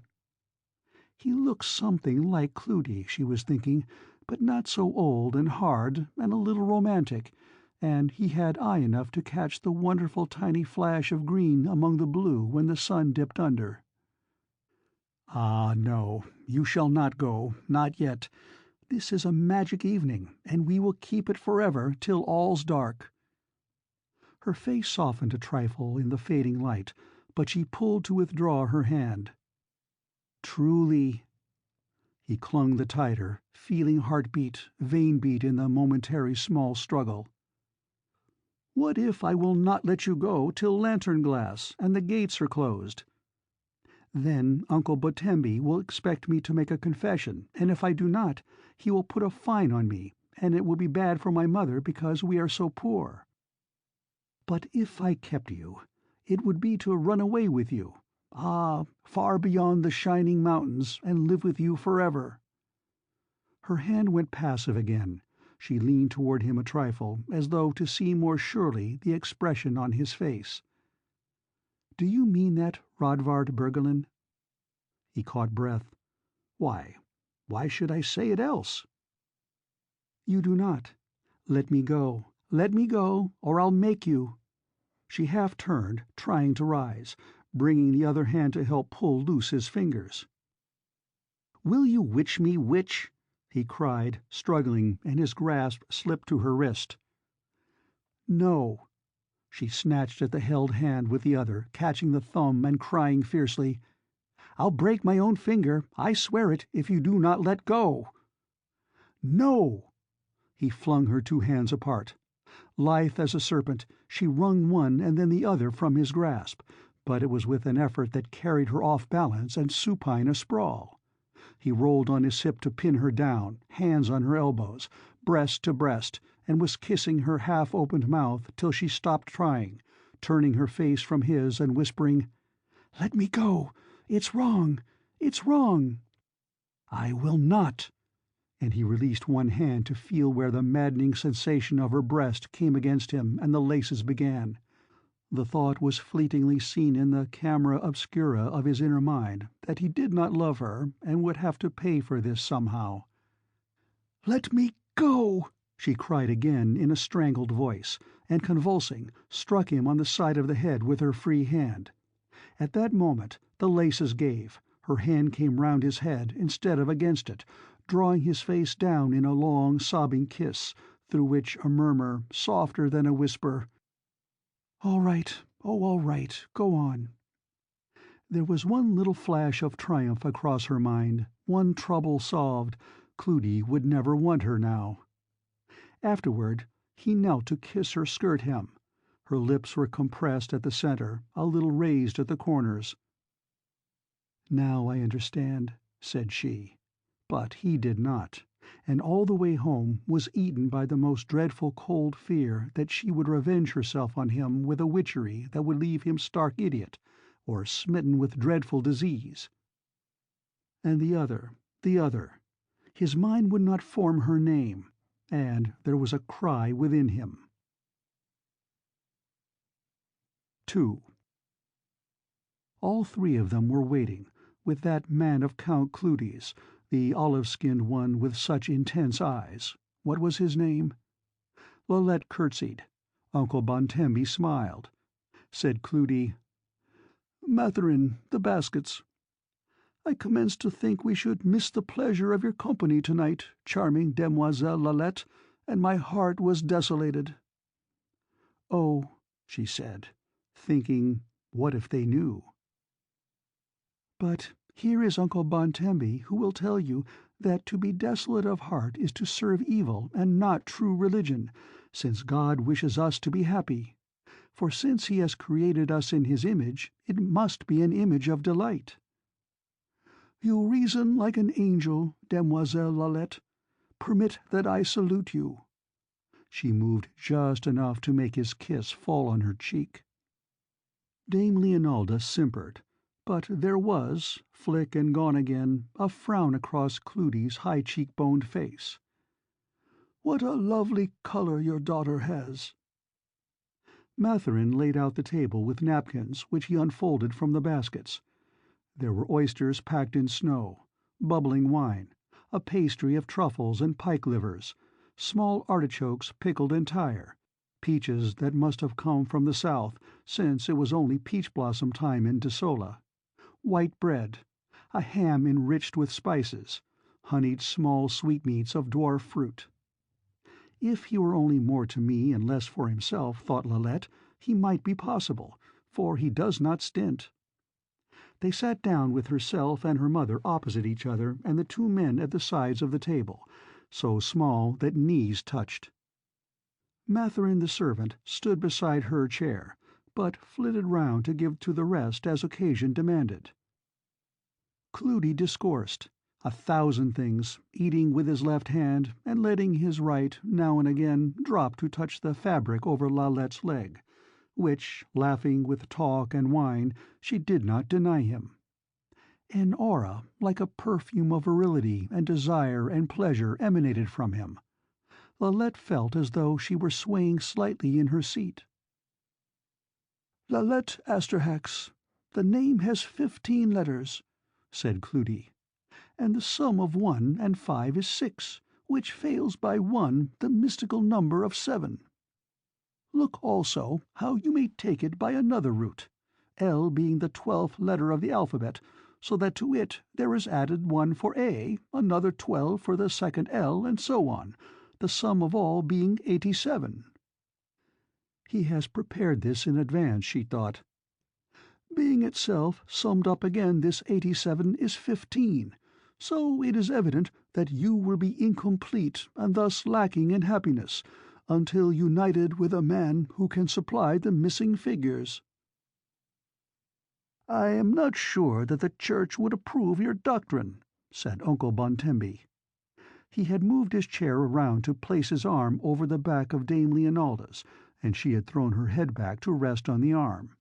He looked something like Cleudi, she was thinking, but not so old and hard and a little romantic, and he had eye enough to catch the wonderful tiny flash of green among the blue when the sun dipped under. "Ah, no, you shall not go, not yet. This is a magic evening, and we will keep it forever till all's dark." Her face softened a trifle in the fading light, but she pulled to withdraw her hand. "Truly." He clung the tighter, feeling heartbeat, vein beat in the momentary small struggle. "What if I will not let you go till lantern glass, and the gates are closed? Then Uncle Botembi will expect me to make a confession, and if I do not, he will put a fine on me, and it will be bad for my mother because we are so poor. But if I kept you, it would be to run away with you, far beyond the shining mountains, and live with you forever." Her hand went passive again. She leaned toward him a trifle, as though to see more surely the expression on his face. "Do you mean that, Rodvard Bergelin?" He caught breath. Why should I say it else?" "You do not. Let me go, or I'll make you." She half turned, trying to rise, bringing the other hand to help pull loose his fingers. "Will you witch me, witch?" he cried, struggling, and his grasp slipped to her wrist. "No." She snatched at the held hand with the other, catching the thumb and crying fiercely, "I'll break my own finger, I swear it, if you do not let go." "No!" He flung her two hands apart. Lithe as a serpent, she wrung one and then the other from his grasp, but it was with an effort that carried her off balance and supine asprawl. He rolled on his hip to pin her down, hands on her elbows, breast to breast, and was kissing her half-opened mouth till she stopped trying, turning her face from his and whispering, "Let me go! It's wrong! It's wrong!" "I will not!" And he released one hand to feel where the maddening sensation of her breast came against him and the laces began. The thought was fleetingly seen in the camera obscura of his inner mind that he did not love her and would have to pay for this somehow. "Let me go!" she cried again in a strangled voice, and convulsing, struck him on the side of the head with her free hand. At that moment the laces gave, her hand came round his head instead of against it, drawing his face down in a long, sobbing kiss, through which a murmur, softer than a whisper, "All right, oh, all right, go on." There was one little flash of triumph across her mind, one trouble solved. Cleudi would never want her now. Afterward, he knelt to kiss her skirt hem. Her lips were compressed at the center, a little raised at the corners. "Now I understand," said she. But he did not, and all the way home was eaten by the most dreadful cold fear that she would revenge herself on him with a witchery that would leave him stark idiot, or smitten with dreadful disease. And the other, his mind would not form her name, and there was a cry within him. 2. All three of them were waiting, with that man of Count Cleudi's, the olive-skinned one with such intense eyes. What was his name? Lalette curtsied. Uncle Bontempi smiled. Said Cleudi, "Mathurin, the baskets. I commenced to think we should miss the pleasure of your company tonight, charming Demoiselle Lalette, and my heart was desolated." "Oh," she said, thinking, what if they knew? "But here is Uncle Bontempi, who will tell you that to be desolate of heart is to serve evil and not true religion, since God wishes us to be happy. For since he has created us in his image, it must be an image of delight." "You reason like an angel, Demoiselle Lalette. Permit that I salute you." She moved just enough to make his kiss fall on her cheek. Dame Leonalda simpered, but there was, flick and gone again, a frown across Cleudi's high cheek-boned face. "What a lovely color your daughter has." Mathurin laid out the table with napkins, which he unfolded from the baskets. There were oysters packed in snow, bubbling wine, a pastry of truffles and pike livers, small artichokes pickled entire, peaches that must have come from the south, since it was only peach blossom time in Desola, white bread, a ham enriched with spices, honeyed small sweetmeats of dwarf fruit. If he were only more to me and less for himself, thought Lalette, he might be possible, for he does not stint. They sat down with herself and her mother opposite each other and the two men at the sides of the table, so small that knees touched. Mathurin the servant stood beside her chair, but flitted round to give to the rest as occasion demanded. Cleudi discoursed, 1,000 things, eating with his left hand and letting his right now and again drop to touch the fabric over Lalette's leg, which, laughing with talk and wine, she did not deny him. An aura like a perfume of virility and desire and pleasure emanated from him. Lalette felt as though she were swaying slightly in her seat. "Lalette Asterhax, the name has 15 letters," said Cleudi, "and the sum of 1 and 5 is 6, which fails by 1 the mystical number of 7. Look also how you may take it by another route, L being the 12th letter of the alphabet, so that to it there is added 1 for A, another 12 for the second L, and so on, the sum of all being 87. He has prepared this in advance, she thought. Being itself summed up again, this 87 is 15, so it is evident that you will be incomplete and thus lacking in happiness, until united with a man who can supply the missing figures. "I am not sure that the Church would approve your doctrine," said Uncle Bontembi. He had moved his chair around to place his arm over the back of Dame Leonalda's, and she had thrown her head back to rest on the arm.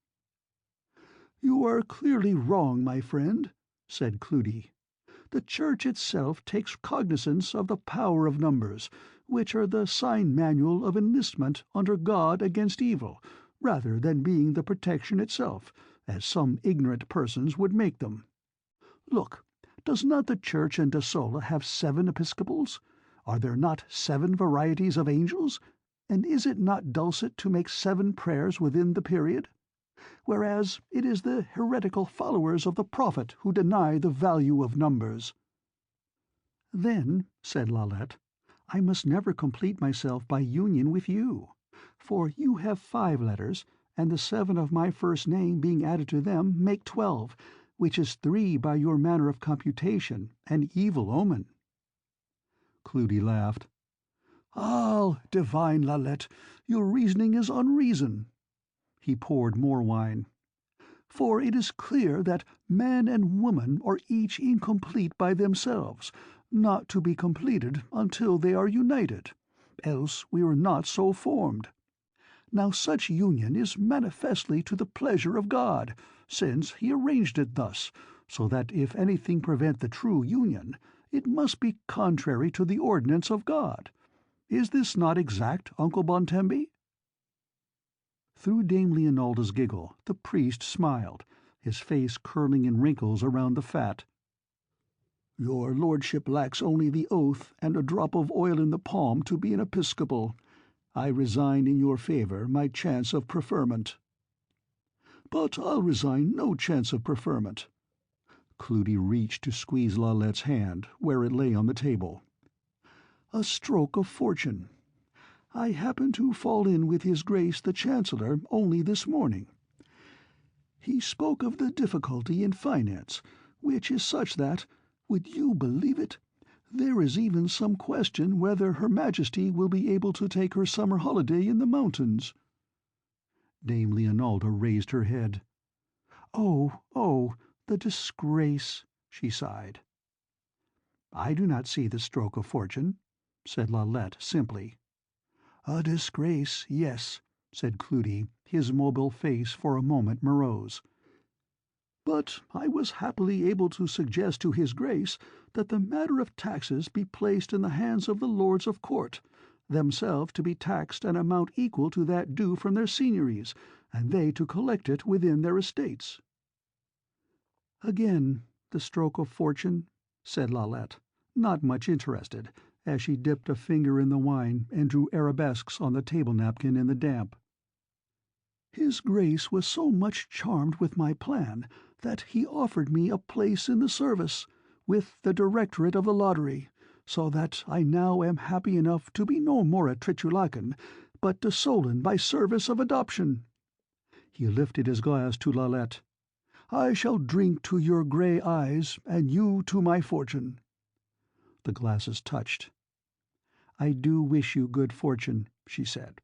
"You are clearly wrong, my friend," said Cleudi. "The Church itself takes cognizance of the power of numbers, which are the sign manual of enlistment under God against evil, rather than being the protection itself, as some ignorant persons would make them. Look, does not the Church in Desola have 7 episcopals? Are there not 7 varieties of angels? And is it not dulcet to make 7 prayers within the period? Whereas it is the heretical followers of the prophet who deny the value of numbers." "Then," said Lalette, "I must never complete myself by union with you, for you have 5 letters, and the 7 of my first name being added to them make 12, which is 3 by your manner of computation, an evil omen." Cleudi laughed. "Ah, divine Lalette, your reasoning is unreason." He poured more wine. "For it is clear that man and woman are each incomplete by themselves, not to be completed until they are united, else we were not so formed. Now such union is manifestly to the pleasure of God, since he arranged it thus, so that if anything prevent the true union, it must be contrary to the ordinance of God. Is this not exact, Uncle Bontembi?" Through Dame Leonalda's giggle the priest smiled, his face curling in wrinkles around the fat. "Your lordship lacks only the oath and a drop of oil in the palm to be an episcopal. I resign in your favor my chance of preferment." "But I'll resign no chance of preferment." Cleudi reached to squeeze Lalette's hand, where it lay on the table. "A stroke of fortune. I happened to fall in with His Grace the Chancellor only this morning. He spoke of the difficulty in finance, which is such that, would you believe it, there is even some question whether Her Majesty will be able to take her summer holiday in the mountains." Dame Leonalda raised her head. "Oh, oh, the disgrace!" she sighed. "I do not see the stroke of fortune," said Lalette simply. "A disgrace, yes," said Cleudi, his mobile face for a moment morose. "But I was happily able to suggest to His Grace that the matter of taxes be placed in the hands of the Lords of Court, themselves to be taxed an amount equal to that due from their seigneuries, and they to collect it within their estates." "Again the stroke of fortune," said Lalette, not much interested, as she dipped a finger in the wine and drew arabesques on the table-napkin in the damp. "His Grace was so much charmed with my plan that he offered me a place in the service, with the directorate of the lottery, so that I now am happy enough to be no more a Tritulacan, but Desolan by service of adoption." He lifted his glass to Lalette. "I shall drink to your grey eyes, and you to my fortune." The glasses touched. "I do wish you good fortune," she said.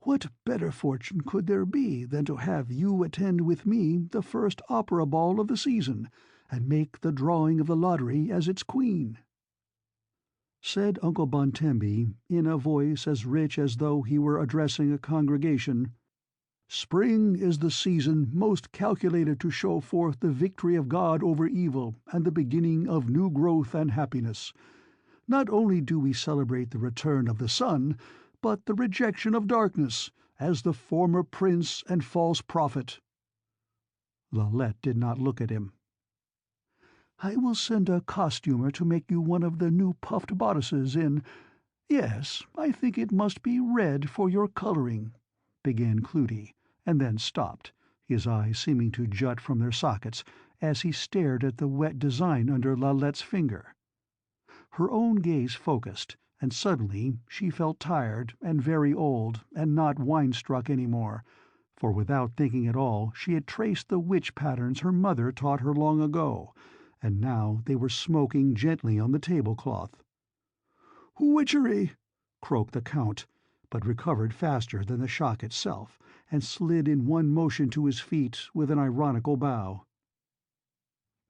"What better fortune could there be than to have you attend with me the first opera ball of the season, and make the drawing of the lottery as its queen?" Said Uncle Bontembi, in a voice as rich as though he were addressing a congregation, "Spring is the season most calculated to show forth the victory of God over evil and the beginning of new growth and happiness. Not only do we celebrate the return of the sun, but the rejection of darkness, as the former prince and false prophet." Lalette did not look at him. "I will send a costumer to make you one of the new puffed bodices in—yes, I think it must be red for your coloring," began Cleudi, and then stopped, his eyes seeming to jut from their sockets, as he stared at the wet design under Lalette's finger. Her own gaze focused, and suddenly she felt tired and very old and not wine-struck any more, for without thinking at all she had traced the witch patterns her mother taught her long ago, and now they were smoking gently on the tablecloth. "Witchery!" croaked the Count, but recovered faster than the shock itself, and slid in one motion to his feet with an ironical bow.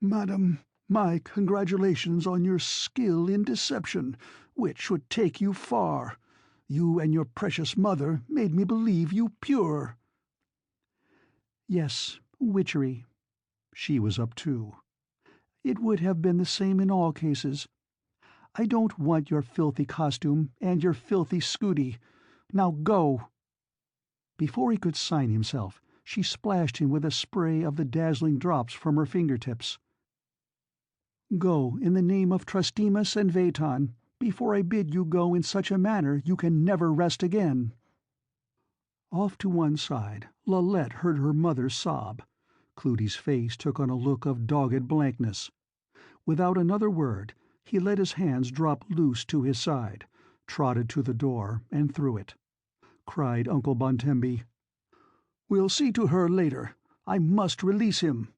"Madam, my congratulations on your skill in deception, which would take you far. You and your precious mother made me believe you pure." "Yes, witchery." She was up too. "It would have been the same in all cases. I don't want your filthy costume and your filthy scudi. Now go!" Before he could sign himself, she splashed him with a spray of the dazzling drops from her fingertips. "Go in the name of Trustimus and Veton, before I bid you go in such a manner you can never rest again." Off to one side, Lalette heard her mother sob. Cleudi's face took on a look of dogged blankness. Without another word, he let his hands drop loose to his side, trotted to the door, and through it. Cried Uncle Bontembi, "We'll see to her later. I must release him,"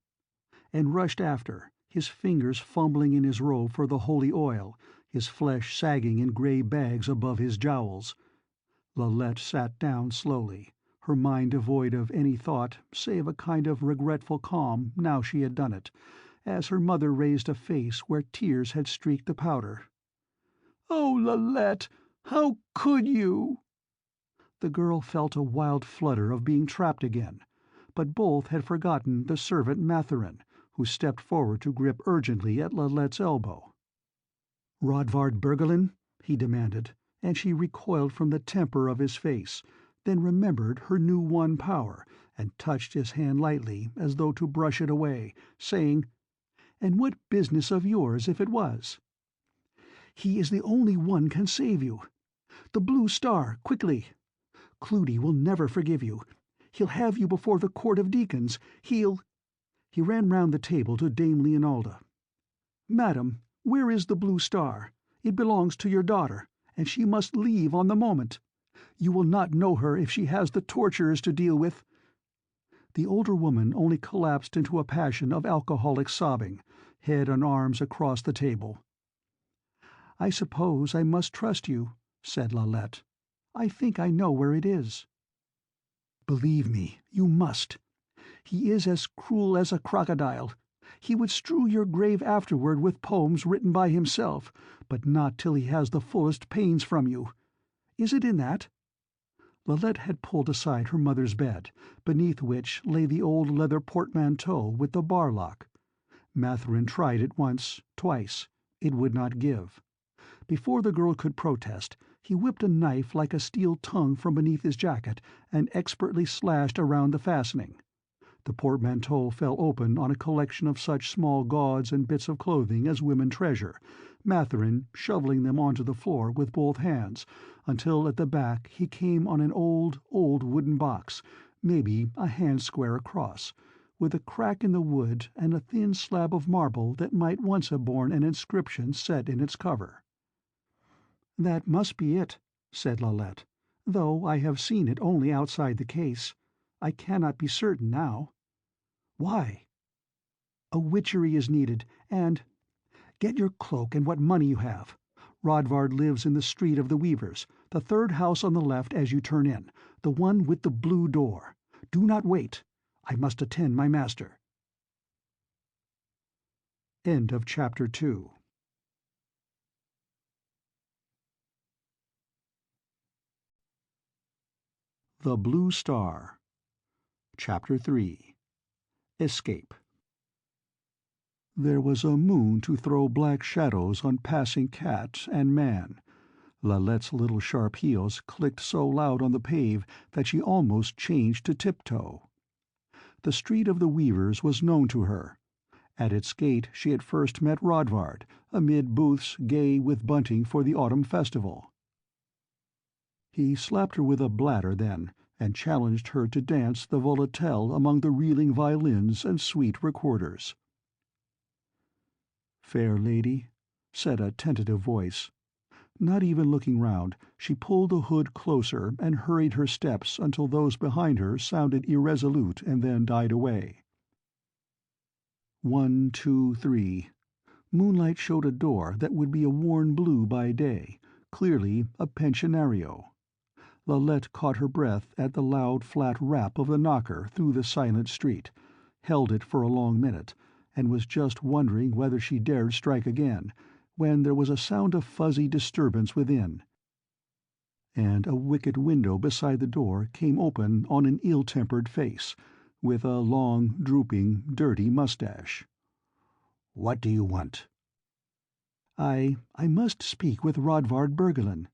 and rushed after, his fingers fumbling in his robe for the holy oil, his flesh sagging in grey bags above his jowls. Lalette sat down slowly, her mind devoid of any thought save a kind of regretful calm now she had done it, as her mother raised a face where tears had streaked the powder. "Oh, Lalette, how could you?" The girl felt a wild flutter of being trapped again, but both had forgotten the servant Mathurin, who stepped forward to grip urgently at Lalette's elbow. "Rodvard Bergelin?" he demanded, and she recoiled from the temper of his face, then remembered her new-won power, and touched his hand lightly as though to brush it away, saying, "And what business of yours if it was?" "He is the only one can save you. The blue star, quickly! Cleudi will never forgive you. He'll have you before the Court of Deacons. He'll—" He ran round the table to Dame Leonalda. "Madam, where is the blue star? It belongs to your daughter, and she must leave on the moment. You will not know her if she has the torturers to deal with." The older woman only collapsed into a passion of alcoholic sobbing, head and arms across the table. "I suppose I must trust you," said Lalette. "I think I know where it is." "Believe me, you must. He is as cruel as a crocodile. He would strew your grave afterward with poems written by himself, but not till he has the fullest pains from you. Is it in that?" Lalette had pulled aside her mother's bed, beneath which lay the old leather portmanteau with the bar lock. Mathurin tried it once, twice. It would not give. Before the girl could protest, he whipped a knife like a steel tongue from beneath his jacket and expertly slashed around the fastening. The portmanteau fell open on a collection of such small gauds and bits of clothing as women treasure, Mathurin shoveling them onto the floor with both hands, until at the back he came on an old wooden box, maybe a hand square across, with a crack in the wood and a thin slab of marble that might once have borne an inscription set in its cover. "That must be it," said Lalette, "though I have seen it only outside the case. I cannot be certain now." "Why?" "A witchery is needed, and— Get your cloak and what money you have. Rodvard lives in the Street of the Weavers, the third house on the left as you turn in, the one with the blue door. Do not wait. I must attend my master." End of Chapter 2. The Blue Star. Chapter 3. Escape. There was a moon to throw black shadows on passing cat and man. Lalette's little sharp heels clicked so loud on the pave that she almost changed to tiptoe. The Street of the Weavers was known to her. At its gate she had first met Rodvard, amid booths gay with bunting for the autumn festival. He slapped her with a bladder then, and challenged her to dance the volatile among the reeling violins and sweet recorders. "Fair lady," said a tentative voice. Not even looking round, she pulled the hood closer and hurried her steps until those behind her sounded irresolute and then died away. 1, 2, 3. Moonlight showed a door that would be a worn blue by day, clearly a pensionario. Lalette caught her breath at the loud flat rap of the knocker through the silent street, held it for a long minute, and was just wondering whether she dared strike again, when there was a sound of fuzzy disturbance within, and a wicket window beside the door came open on an ill-tempered face, with a long, drooping, dirty mustache. "What do you want?" I must speak with Rodvard Bergelin."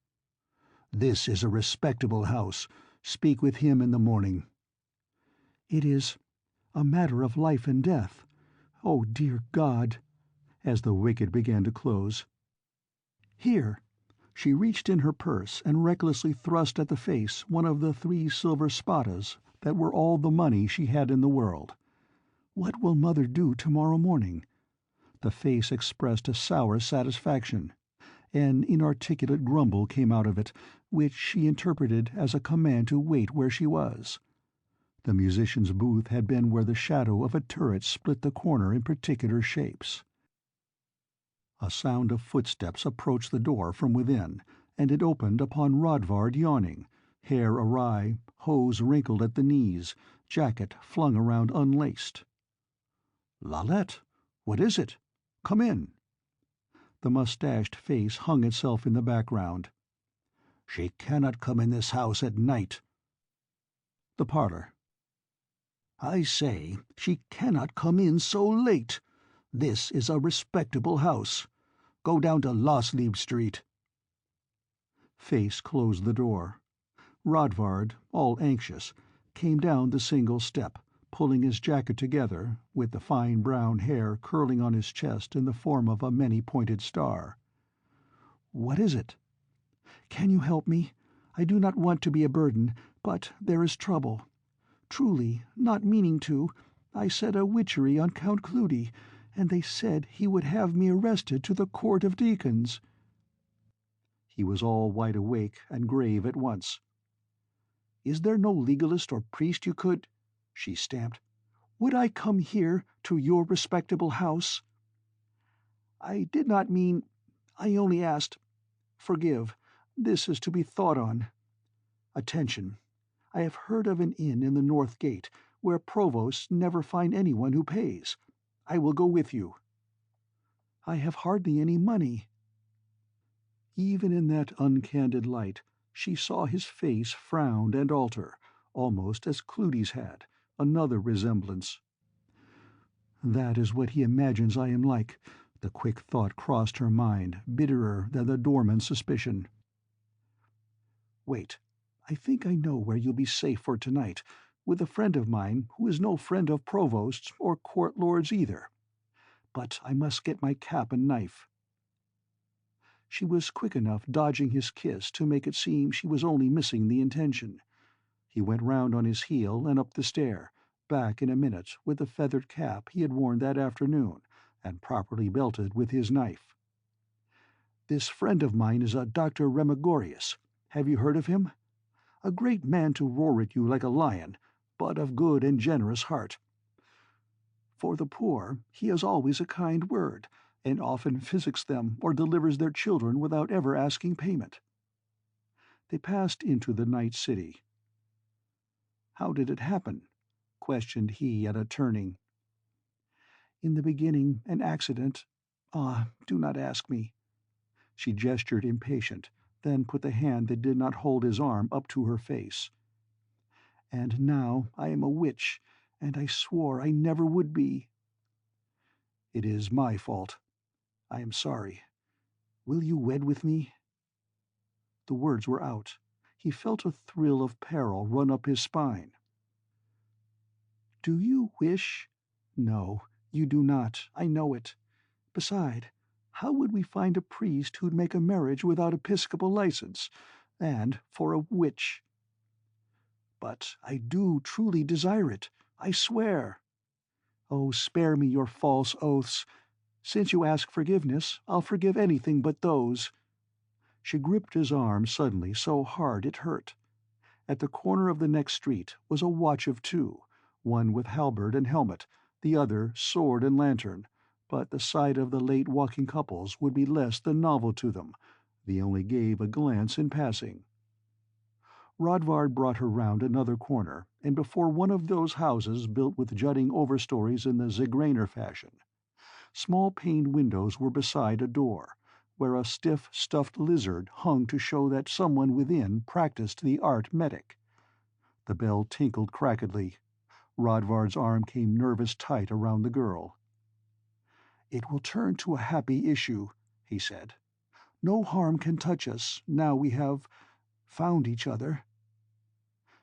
"This is a respectable house. Speak with him in the morning." "It is a matter of life and death. Oh, dear God!" as the wicket began to close. "Here." She reached in her purse and recklessly thrust at the face one of the 3 silver spadas that were all the money she had in the world. "What will Mother do tomorrow morning?" The face expressed a sour satisfaction. An inarticulate grumble came out of it, which she interpreted as a command to wait where she was. The musician's booth had been where the shadow of a turret split the corner in particular shapes. A sound of footsteps approached the door from within, and it opened upon Rodvard yawning, hair awry, hose wrinkled at the knees, jacket flung around unlaced. "Lalette, what is it? Come in." The mustached face hung itself in the background. "She cannot come in this house at night." The parlor. "I say, she cannot come in so late. This is a respectable house. Go down to Loslebe Street." Face closed the door. Rodvard, all anxious, came down the single step, pulling his jacket together, with the fine brown hair curling on his chest in the form of a many-pointed star. "What is it?" "Can you help me? I do not want to be a burden, but there is trouble. Truly, not meaning to, I said a witchery on Count Cleudi, and they said he would have me arrested to the Court of Deacons." He was all wide awake and grave at once. "Is there no legalist or priest you could—" She stamped. "Would I come here, to your respectable house?" "I did not mean— I only asked— Forgive, this is to be thought on. Attention. I have heard of an inn in the North Gate, where provosts never find anyone who pays. I will go with you." "I have hardly any money." Even in that uncandid light, she saw his face frown and alter, almost as Cleudi's had, another resemblance. "That is what he imagines I am like," the quick thought crossed her mind, bitterer than the dormant suspicion. "Wait. I think I know where you'll be safe for tonight, with a friend of mine who is no friend of provosts or court lords either. But I must get my cap and knife." She was quick enough dodging his kiss to make it seem she was only missing the intention. He went round on his heel and up the stair, back in a minute with the feathered cap he had worn that afternoon, and properly belted with his knife. "This friend of mine is a Dr. Remigorius. Have you heard of him? A great man to roar at you like a lion, but of good and generous heart. For the poor he has always a kind word, and often physics them or delivers their children without ever asking payment." They passed into the night city. "How did it happen?" questioned he at a turning. "In the beginning, an accident. Ah, do not ask me." She gestured impatient, then put the hand that did not hold his arm up to her face. "And now I am a witch, and I swore I never would be." "It is my fault. I am sorry. Will you wed with me?" The words were out. He felt a thrill of peril run up his spine. "Do you wish—" "No, you do not. I know it. Beside, how would we find a priest who'd make a marriage without episcopal license, and for a witch?" "But I do truly desire it. I swear." "Oh, spare me your false oaths. Since you ask forgiveness, I'll forgive anything but those." She gripped his arm suddenly so hard it hurt. At the corner of the next street was a watch of two, one with halberd and helmet, the other sword and lantern, but the sight of the late walking couples would be less than novel to them. They only gave a glance in passing. Rodvard brought her round another corner, and before one of those houses built with jutting overstories in the Zigraner fashion. Small paned windows were beside a door, where a stiff stuffed lizard hung to show that someone within practiced the art medic. The bell tinkled crackedly. Rodvard's arm came nervous tight around the girl. "It will turn to a happy issue," he said. "No harm can touch us, now we have found each other."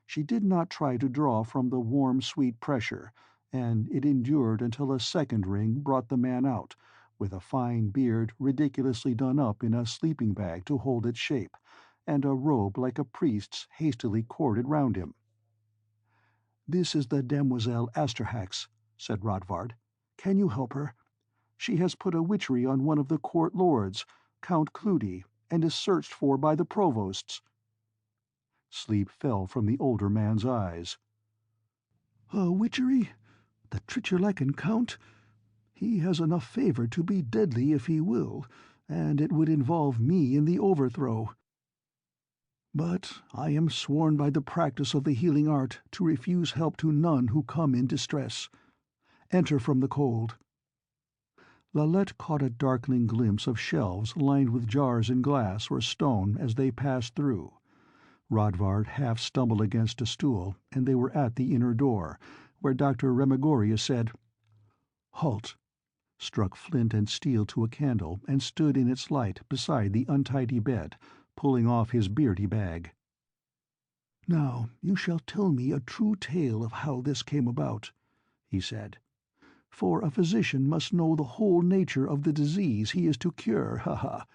She did not try to draw from the warm, sweet pressure, and it endured until a second ring brought the man out, with a fine beard ridiculously done up in a sleeping bag to hold its shape, and a robe like a priest's hastily corded round him. "This is the Demoiselle Asterhax," said Rodvard. "Can you help her? She has put a witchery on one of the court lords, Count Cleudi, and is searched for by the provosts." Sleep fell from the older man's eyes. "A witchery? The Trichurlecan Count? He has enough favor to be deadly if he will, and it would involve me in the overthrow. But I am sworn by the practice of the healing art to refuse help to none who come in distress. Enter from the cold." Lalette caught a darkling glimpse of shelves lined with jars and glass or stone as they passed through. Rodvard half stumbled against a stool, and they were at the inner door, where Dr. Remigorius said, "Halt," struck flint and steel to a candle, and stood in its light beside the untidy bed, pulling off his beardy bag. "Now you shall tell me a true tale of how this came about," he said. "For a physician must know the whole nature of the disease he is to cure, ha!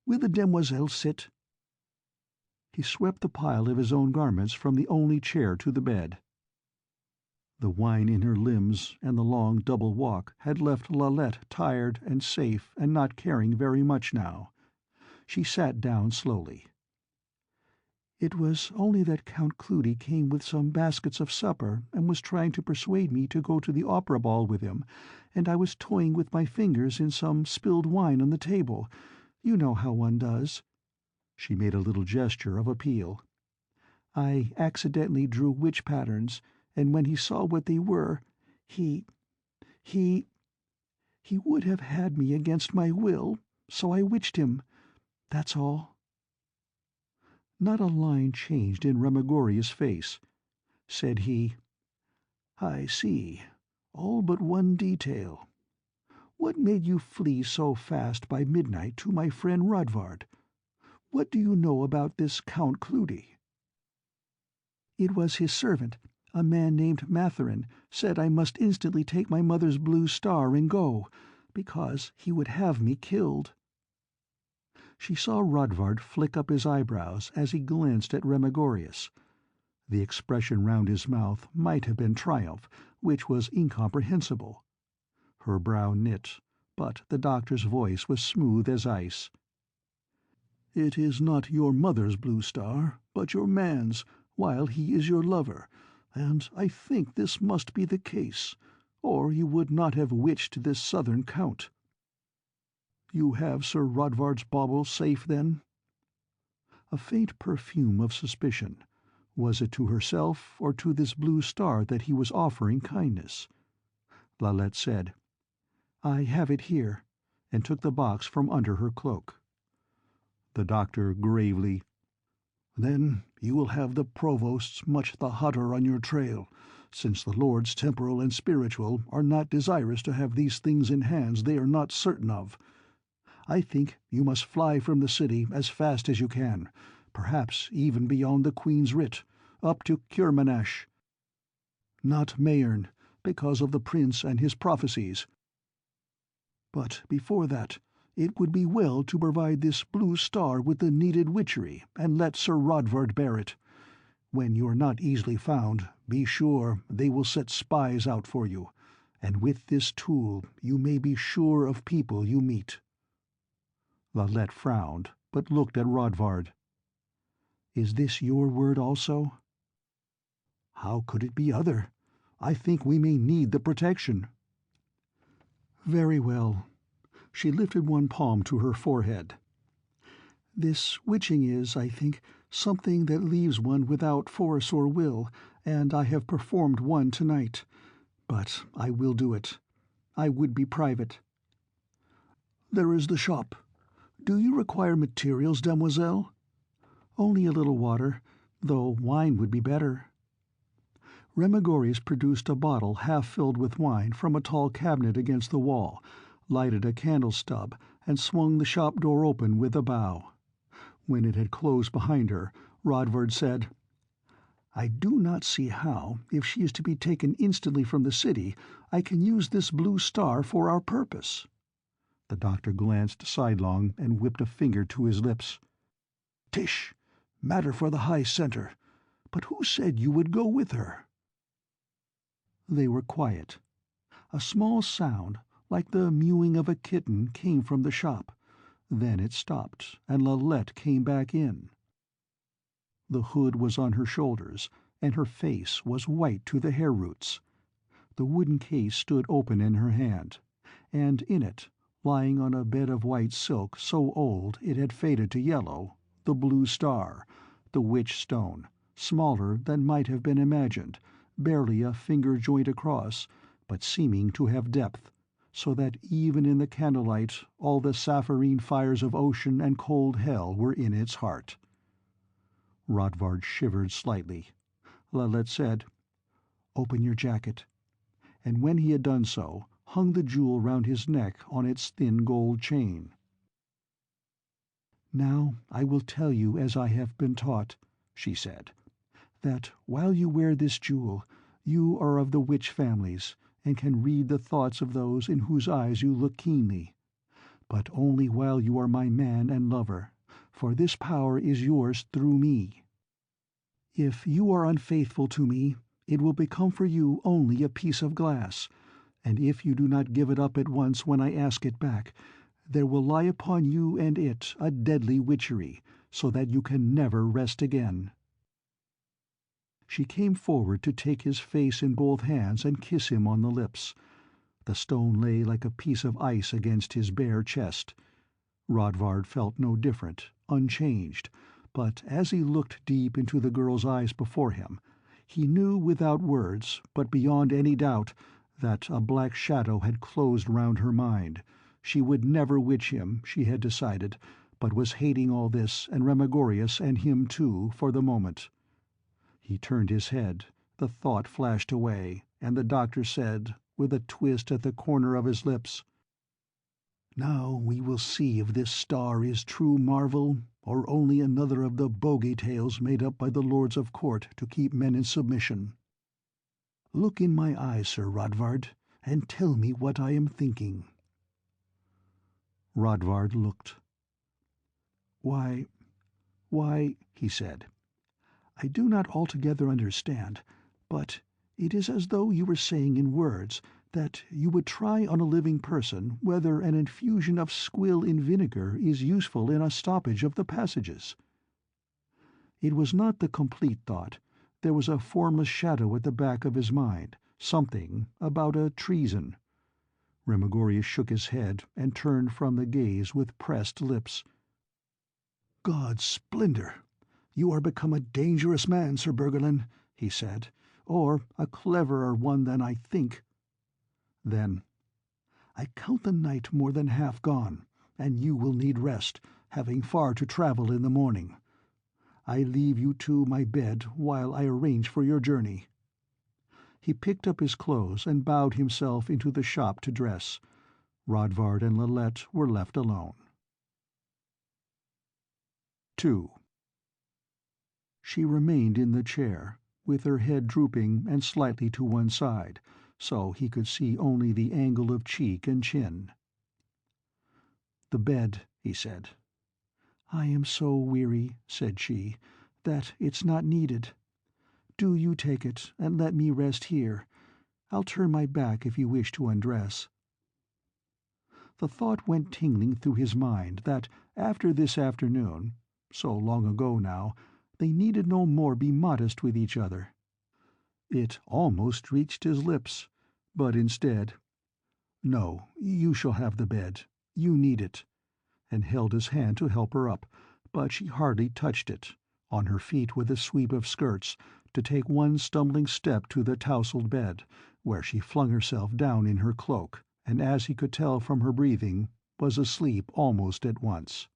Will the demoiselle sit?" He swept the pile of his own garments from the only chair to the bed. The wine in her limbs and the long double walk had left Lalette tired and safe and not caring very much now. She sat down slowly. "It was only that Count Cleudi came with some baskets of supper and was trying to persuade me to go to the opera ball with him, and I was toying with my fingers in some spilled wine on the table. You know how one does." She made a little gesture of appeal. "I accidentally drew witch patterns, and when he saw what they were, he would have had me against my will, so I witched him. That's all." Not a line changed in Remigorius' face. Said he, "I see. All but one detail. What made you flee so fast by midnight to my friend Rodvard? What do you know about this Count Cleudi?" "It was his servant, a man named Matherin, said I must instantly take my mother's blue star and go, because he would have me killed." She saw Rodvard flick up his eyebrows as he glanced at Remigorius. The expression round his mouth might have been triumph, which was incomprehensible. Her brow knit, but the doctor's voice was smooth as ice. "It is not your mother's blue star, but your man's, while he is your lover, and I think this must be the case, or you would not have witched this southern count. You have Sir Rodvard's bauble safe, then?" A faint perfume of suspicion. Was it to herself or to this blue star that he was offering kindness? Lalette said, "I have it here," and took the box from under her cloak. The doctor gravely, "Then you will have the provosts much the hotter on your trail, since the lords temporal and spiritual are not desirous to have these things in hands they are not certain of. I think you must fly from the city as fast as you can, perhaps even beyond the Queen's writ, up to Kurmanash. Not Mayern, because of the prince and his prophecies. But before that, it would be well to provide this blue star with the needed witchery, and let Sir Rodvard bear it. When you are not easily found, be sure they will set spies out for you, and with this tool you may be sure of people you meet." Lalette frowned, but looked at Rodvard. "Is this your word also?" "How could it be other? I think we may need the protection." "Very well." She lifted one palm to her forehead. "This witching is, I think, something that leaves one without force or will, and I have performed one tonight. But I will do it. I would be private." "There is the shop. Do you require materials, demoiselle?" "Only a little water, though wine would be better." Remigorius produced a bottle half filled with wine from a tall cabinet against the wall, lighted a candle stub, and swung the shop door open with a bow. When it had closed behind her, Rodvard said, "I do not see how, if she is to be taken instantly from the city, I can use this blue star for our purpose." The doctor glanced sidelong and whipped a finger to his lips. "Tish! Matter for the High Center. But who said you would go with her?" They were quiet. A small sound, like the mewing of a kitten, came from the shop. Then it stopped, and Lalette came back in. The hood was on her shoulders, and her face was white to the hair roots. The wooden case stood open in her hand, and in it, lying on a bed of white silk so old it had faded to yellow, the blue star, the witch stone, smaller than might have been imagined, barely a finger-joint across, but seeming to have depth, so that even in the candlelight all the sapphirine fires of ocean and cold hell were in its heart. Rodvard shivered slightly. Lalette said, "Open your jacket," and when he had done so, hung the jewel round his neck on its thin gold chain. "Now I will tell you as I have been taught," she said, "that while you wear this jewel, you are of the witch families, and can read the thoughts of those in whose eyes you look keenly. But only while you are my man and lover, for this power is yours through me. If you are unfaithful to me, it will become for you only a piece of glass, and if you do not give it up at once when I ask it back, there will lie upon you and it a deadly witchery, so that you can never rest again." She came forward to take his face in both hands and kiss him on the lips. The stone lay like a piece of ice against his bare chest. Rodvard felt no different, unchanged, but as he looked deep into the girl's eyes before him, he knew without words, but beyond any doubt, that a black shadow had closed round her mind. She would never witch him, she had decided, but was hating all this, and Remigorius and him too, for the moment. He turned his head, the thought flashed away, and the doctor said, with a twist at the corner of his lips, "Now we will see if this star is true marvel, or only another of the bogey tales made up by the lords of court to keep men in submission. Look in my eyes, Sir Rodvard, and tell me what I am thinking." Rodvard looked. Why, he said, "I do not altogether understand, but it is as though you were saying in words that you would try on a living person whether an infusion of squill in vinegar is useful in a stoppage of the passages." It was not the complete thought. There was a formless shadow at the back of his mind, something about a treason. Remigorius shook his head and turned from the gaze with pressed lips. "God's splendor! You are become a dangerous man, Sir Bergelin," he said, "or a cleverer one than I think." Then, "I count the night more than half gone, and you will need rest, having far to travel in the morning. I leave you to my bed while I arrange for your journey." He picked up his clothes and bowed himself into the shop to dress. Rodvard and Lalette were left alone. 2. She remained in the chair, with her head drooping and slightly to one side, so he could see only the angle of cheek and chin. "The bed," he said. "I am so weary," said she, "that it's not needed. Do you take it, and let me rest here. I'll turn my back if you wish to undress." The thought went tingling through his mind that, after this afternoon, so long ago now, they needed no more be modest with each other. It almost reached his lips, but instead, "No, you shall have the bed. You need it," and held his hand to help her up, but she hardly touched it, on her feet with a sweep of skirts, to take one stumbling step to the tousled bed, where she flung herself down in her cloak, and, as he could tell from her breathing, was asleep almost at once.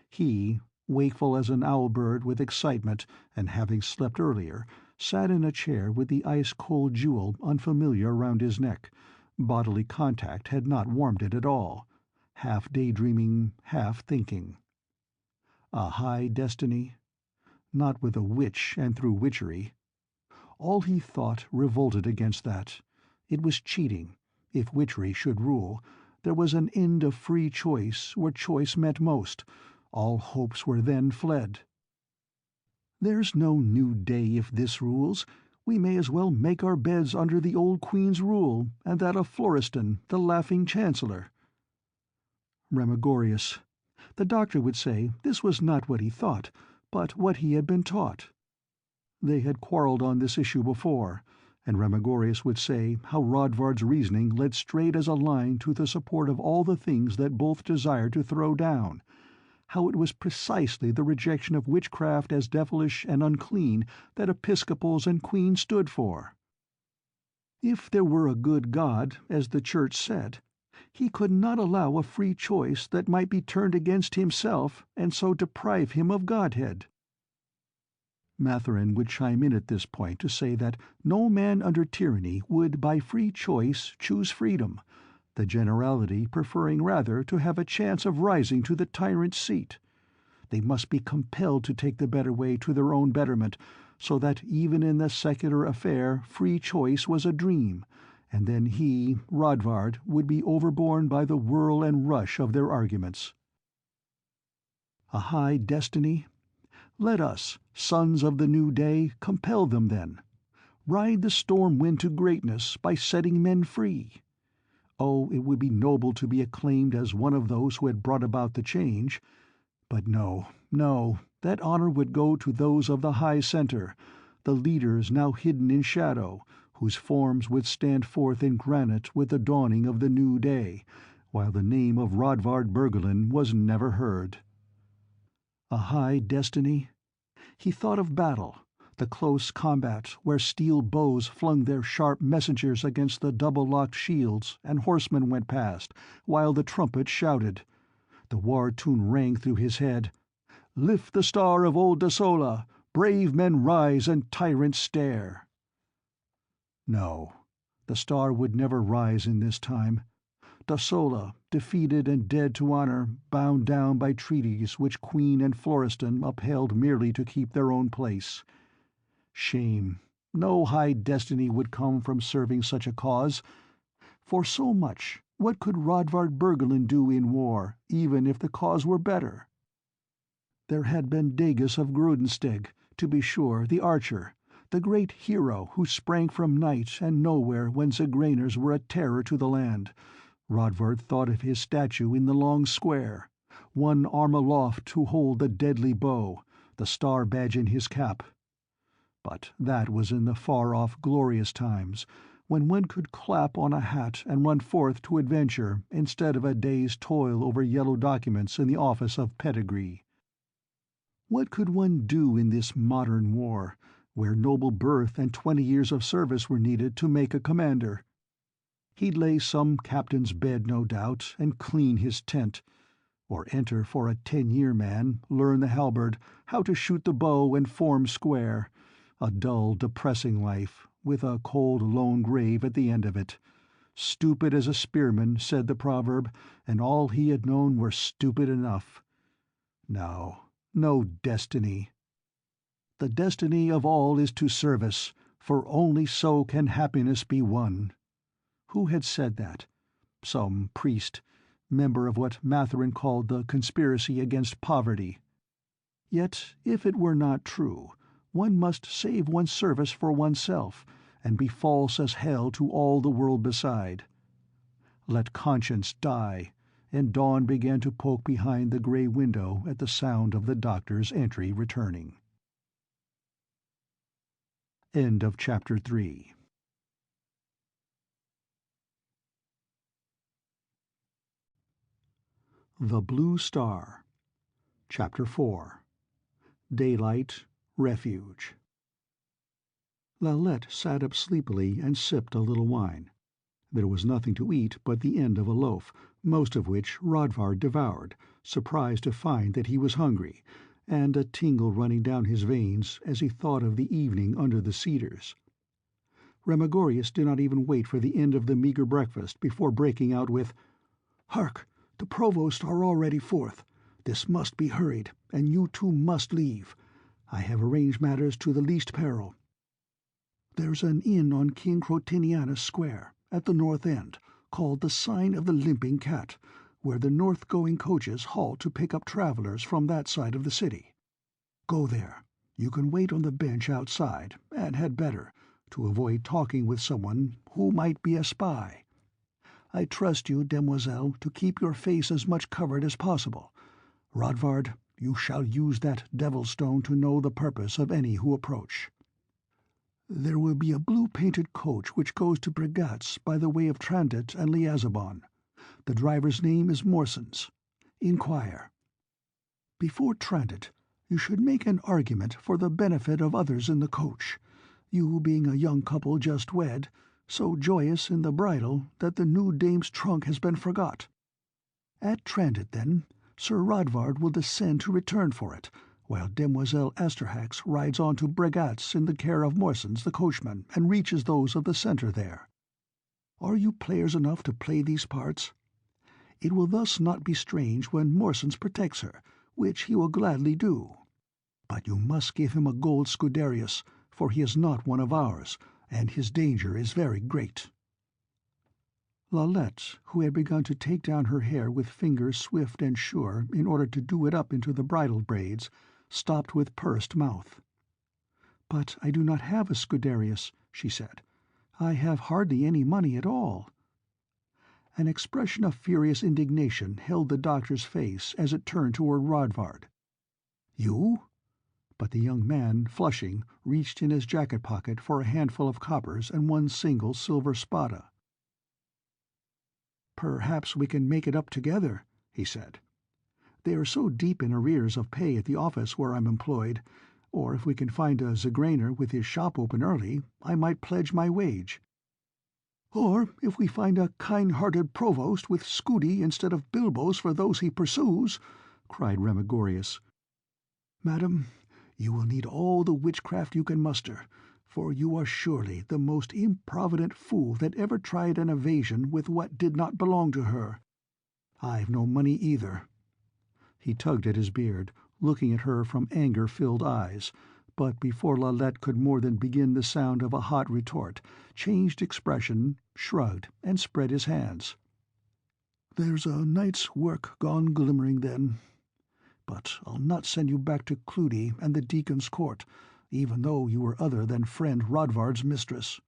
He, wakeful as an owl-bird with excitement and having slept earlier, sat in a chair with the ice-cold jewel unfamiliar round his neck. Bodily contact had not warmed it at all, half daydreaming, half thinking. A high destiny? Not with a witch and through witchery. All he thought revolted against that. It was cheating. If witchery should rule, there was an end of free choice where choice meant most. All hopes were then fled. "There's no new day if this rules. We may as well make our beds under the old Queen's rule, and that of Florestan, the laughing chancellor." Remigorius. The doctor would say this was not what he thought, but what he had been taught. They had quarrelled on this issue before, and Remigorius would say how Rodvard's reasoning led straight as a line to the support of all the things that both desired to throw down, how it was precisely the rejection of witchcraft as devilish and unclean that episcopals and queens stood for. If there were a good God, as the Church said, he could not allow a free choice that might be turned against himself and so deprive him of Godhead. Matherin would chime in at this point to say that no man under tyranny would by free choice choose freedom, the generality preferring rather to have a chance of rising to the tyrant's seat. They must be compelled to take the better way to their own betterment, so that even in the secular affair free choice was a dream, and then he, Rodvard, would be overborne by the whirl and rush of their arguments. A high destiny? Let us, sons of the new day, compel them then. Ride the storm wind to greatness by setting men free. Oh, it would be noble to be acclaimed as one of those who had brought about the change. But no, no, that honor would go to those of the high center, the leaders now hidden in shadow, whose forms would stand forth in granite with the dawning of the new day, while the name of Rodvard Bergelin was never heard. A high destiny? He thought of battle, the close combat where steel bows flung their sharp messengers against the double-locked shields and horsemen went past, while the trumpet shouted. The war tune rang through his head. "Lift the star of old Dasola! Brave men rise and tyrants stare!" No, the star would never rise in this time. Dasola, defeated and dead to honor, bound down by treaties which Queen and Florestan upheld merely to keep their own place. Shame! No high destiny would come from serving such a cause. For so much, what could Rodvard Bergelin do in war, even if the cause were better? There had been Dagus of Grudensteg, to be sure, the archer, the great hero who sprang from night and nowhere when Zigraners were a terror to the land. Rodvard thought of his statue in the long square, one arm aloft to hold the deadly bow, the star badge in his cap. But that was in the far-off glorious times, when one could clap on a hat and run forth to adventure instead of a day's toil over yellow documents in the office of pedigree. What could one do in this modern war, where noble birth and 20 years of service were needed to make a commander? He'd lay some captain's bed, no doubt, and clean his tent, or enter for a 10-year man, learn the halberd, how to shoot the bow and form square, a dull, depressing life, with a cold, lone grave at the end of it. Stupid as a spearman, said the proverb, and all he had known were stupid enough. No, no destiny. The destiny of all is to service, for only so can happiness be won. Who had said that? Some priest, member of what Matherin called the conspiracy against poverty. Yet, if it were not true, one must save one's service for oneself, and be false as hell to all the world beside. Let conscience die, and dawn began to poke behind the grey window at the sound of the doctor's entry returning. End of Chapter 3. The Blue Star. Chapter 4. Daylight, Refuge. Lalette sat up sleepily and sipped a little wine. There was nothing to eat but the end of a loaf, most of which Rodvard devoured, surprised to find that he was hungry, and a tingle running down his veins as he thought of the evening under the cedars. Remigorius did not even wait for the end of the meagre breakfast before breaking out with, "Hark! The provosts are already forth. This must be hurried, and you two must leave. I have arranged matters to the least peril. There's an inn on King Crotinianus Square, at the north end, called the Sign of the Limping Cat, where the north-going coaches halt to pick up travelers from that side of the city. Go there. You can wait on the bench outside, and had better, to avoid talking with someone who might be a spy. I trust you, demoiselle, to keep your face as much covered as possible. Rodvard, you shall use that devil-stone to know the purpose of any who approach. There will be a blue-painted coach which goes to Bregatz by the way of Trandet and Liazabon. The driver's name is Morsens. Inquire. Before Trandet, you should make an argument for the benefit of others in the coach, you being a young couple just wed, so joyous in the bridal that the new dame's trunk has been forgot. At Trandet, then, Sir Rodvard will descend to return for it, while Demoiselle Asterhax rides on to Bregatz in the care of Morsens the coachman, and reaches those of the centre there. Are you players enough to play these parts? It will thus not be strange when Morsens protects her, which he will gladly do. But you must give him a gold scuderius, for he is not one of ours, and his danger is very great." Lalette, who had begun to take down her hair with fingers swift and sure in order to do it up into the bridal braids, stopped with pursed mouth. "But I do not have a scuderius," she said. "I have hardly any money at all." An expression of furious indignation held the doctor's face as it turned toward Rodvard. "You?" But the young man, flushing, reached in his jacket pocket for a handful of coppers and one single silver spada. "Perhaps we can make it up together," he said. "They are so deep in arrears of pay at the office where I'm employed, or if we can find a Zigraner with his shop open early, I might pledge my wage. Or if we find a kind-hearted provost with scudi instead of bilbos for those he pursues," cried Remigorius. "Madam, you will need all the witchcraft you can muster, for you are surely the most improvident fool that ever tried an evasion with what did not belong to her. I've no money either." He tugged at his beard, looking at her from anger-filled eyes, but before Lalette could more than begin the sound of a hot retort, changed expression, shrugged, and spread his hands. "There's a night's work gone glimmering, then. But I'll not send you back to Cleudi and the deacon's court, even though you were other than friend Rodvard's mistress."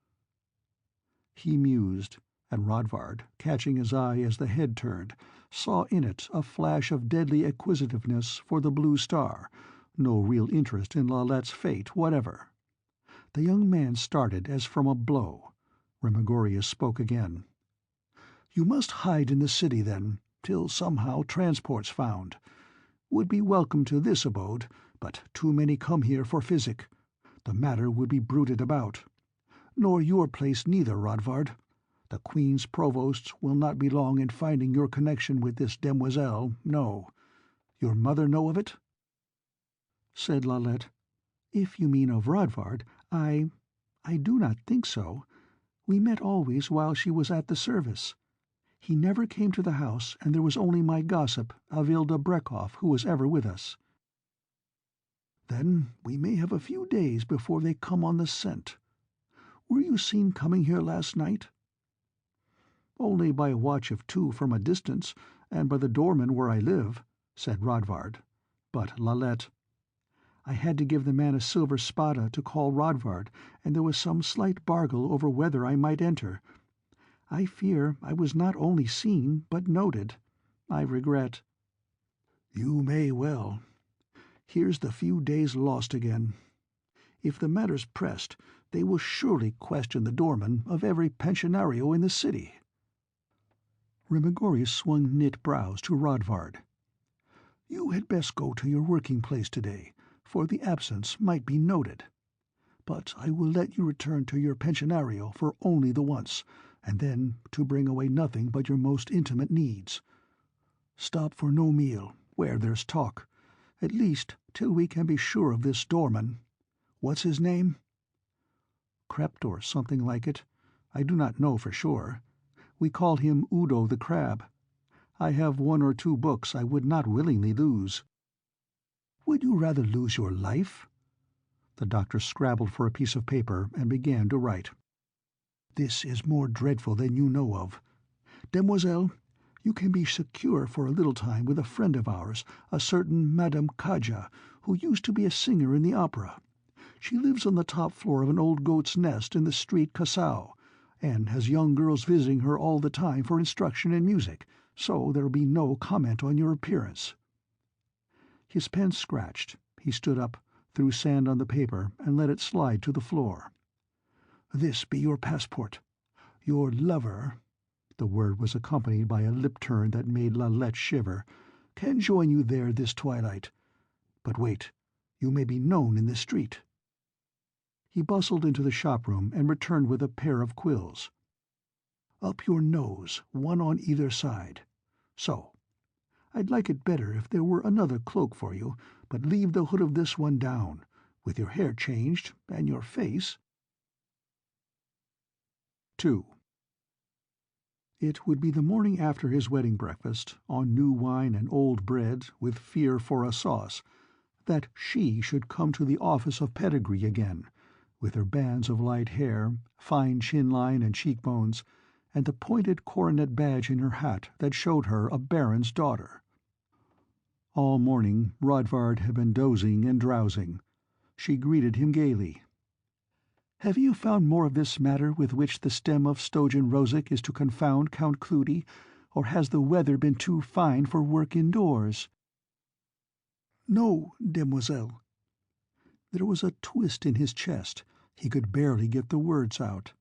He mused, and Rodvard, catching his eye as the head turned, saw in it a flash of deadly acquisitiveness for the Blue Star, no real interest in Lalette's fate whatever. The young man started as from a blow. Remigorius spoke again. "You must hide in the city, then, till somehow transport's found. Would be welcome to this abode, but too many come here for physic. The matter would be bruited about. Nor your place neither, Rodvard. The Queen's provosts will not be long in finding your connection with this demoiselle, no. Your mother know of it?" Said Lalette, "If you mean of Rodvard, I do not think so. We met always while she was at the service. He never came to the house, and there was only my gossip, Avilda Breckhoff, who was ever with us." "Then we may have a few days before they come on the scent. Were you seen coming here last night?" "Only by a watch of 2 from a distance, and by the doorman where I live," said Rodvard. But Lalette, I had to give the man a silver spada to call Rodvard, and there was some slight bargle over whether I might enter. I fear I was not only seen, but noted. I regret." "You may well. Here's the few days lost again. If the matter's pressed, they will surely question the doorman of every pensionario in the city." Remigorius swung knit brows to Rodvard. "You had best go to your working place today, for the absence might be noted. But I will let you return to your pensionario for only the once, and then to bring away nothing but your most intimate needs. Stop for no meal, where there's talk, at least till we can be sure of this doorman. What's his name?" "Krept, or something like it. I do not know for sure. We call him Udo the Crab. I have 1 or 2 books I would not willingly lose." "Would you rather lose your life?" The doctor scrabbled for a piece of paper and began to write. "This is more dreadful than you know of. Demoiselle, you can be secure for a little time with a friend of ours, a certain Madame Kaja, who used to be a singer in the opera. She lives on the top floor of an old goat's nest in the street Cassau, and has young girls visiting her all the time for instruction in music, so there'll be no comment on your appearance." His pen scratched. He stood up, threw sand on the paper, and let it slide to the floor. "This be your passport. Your lover," the word was accompanied by a lip turn that made Lalette shiver, "can join you there this twilight. But wait, you may be known in the street." He bustled into the shop-room and returned with a pair of quills. "Up your nose, 1 on either side. So. I'd like it better if there were another cloak for you, but leave the hood of this one down, with your hair changed, and your face—" 2. It would be the morning after his wedding breakfast, on new wine and old bread, with fear for a sauce, that she should come to the office of pedigree again, with her bands of light hair, fine chin-line and cheekbones, and the pointed coronet badge in her hat that showed her a baron's daughter. All morning Rodvard had been dozing and drowsing. She greeted him gaily. "Have you found more of this matter with which the stem of Stygian Rosic is to confound Count Cleudi, or has the weather been too fine for work indoors?" "No, demoiselle." There was a twist in his chest. He could barely get the words out.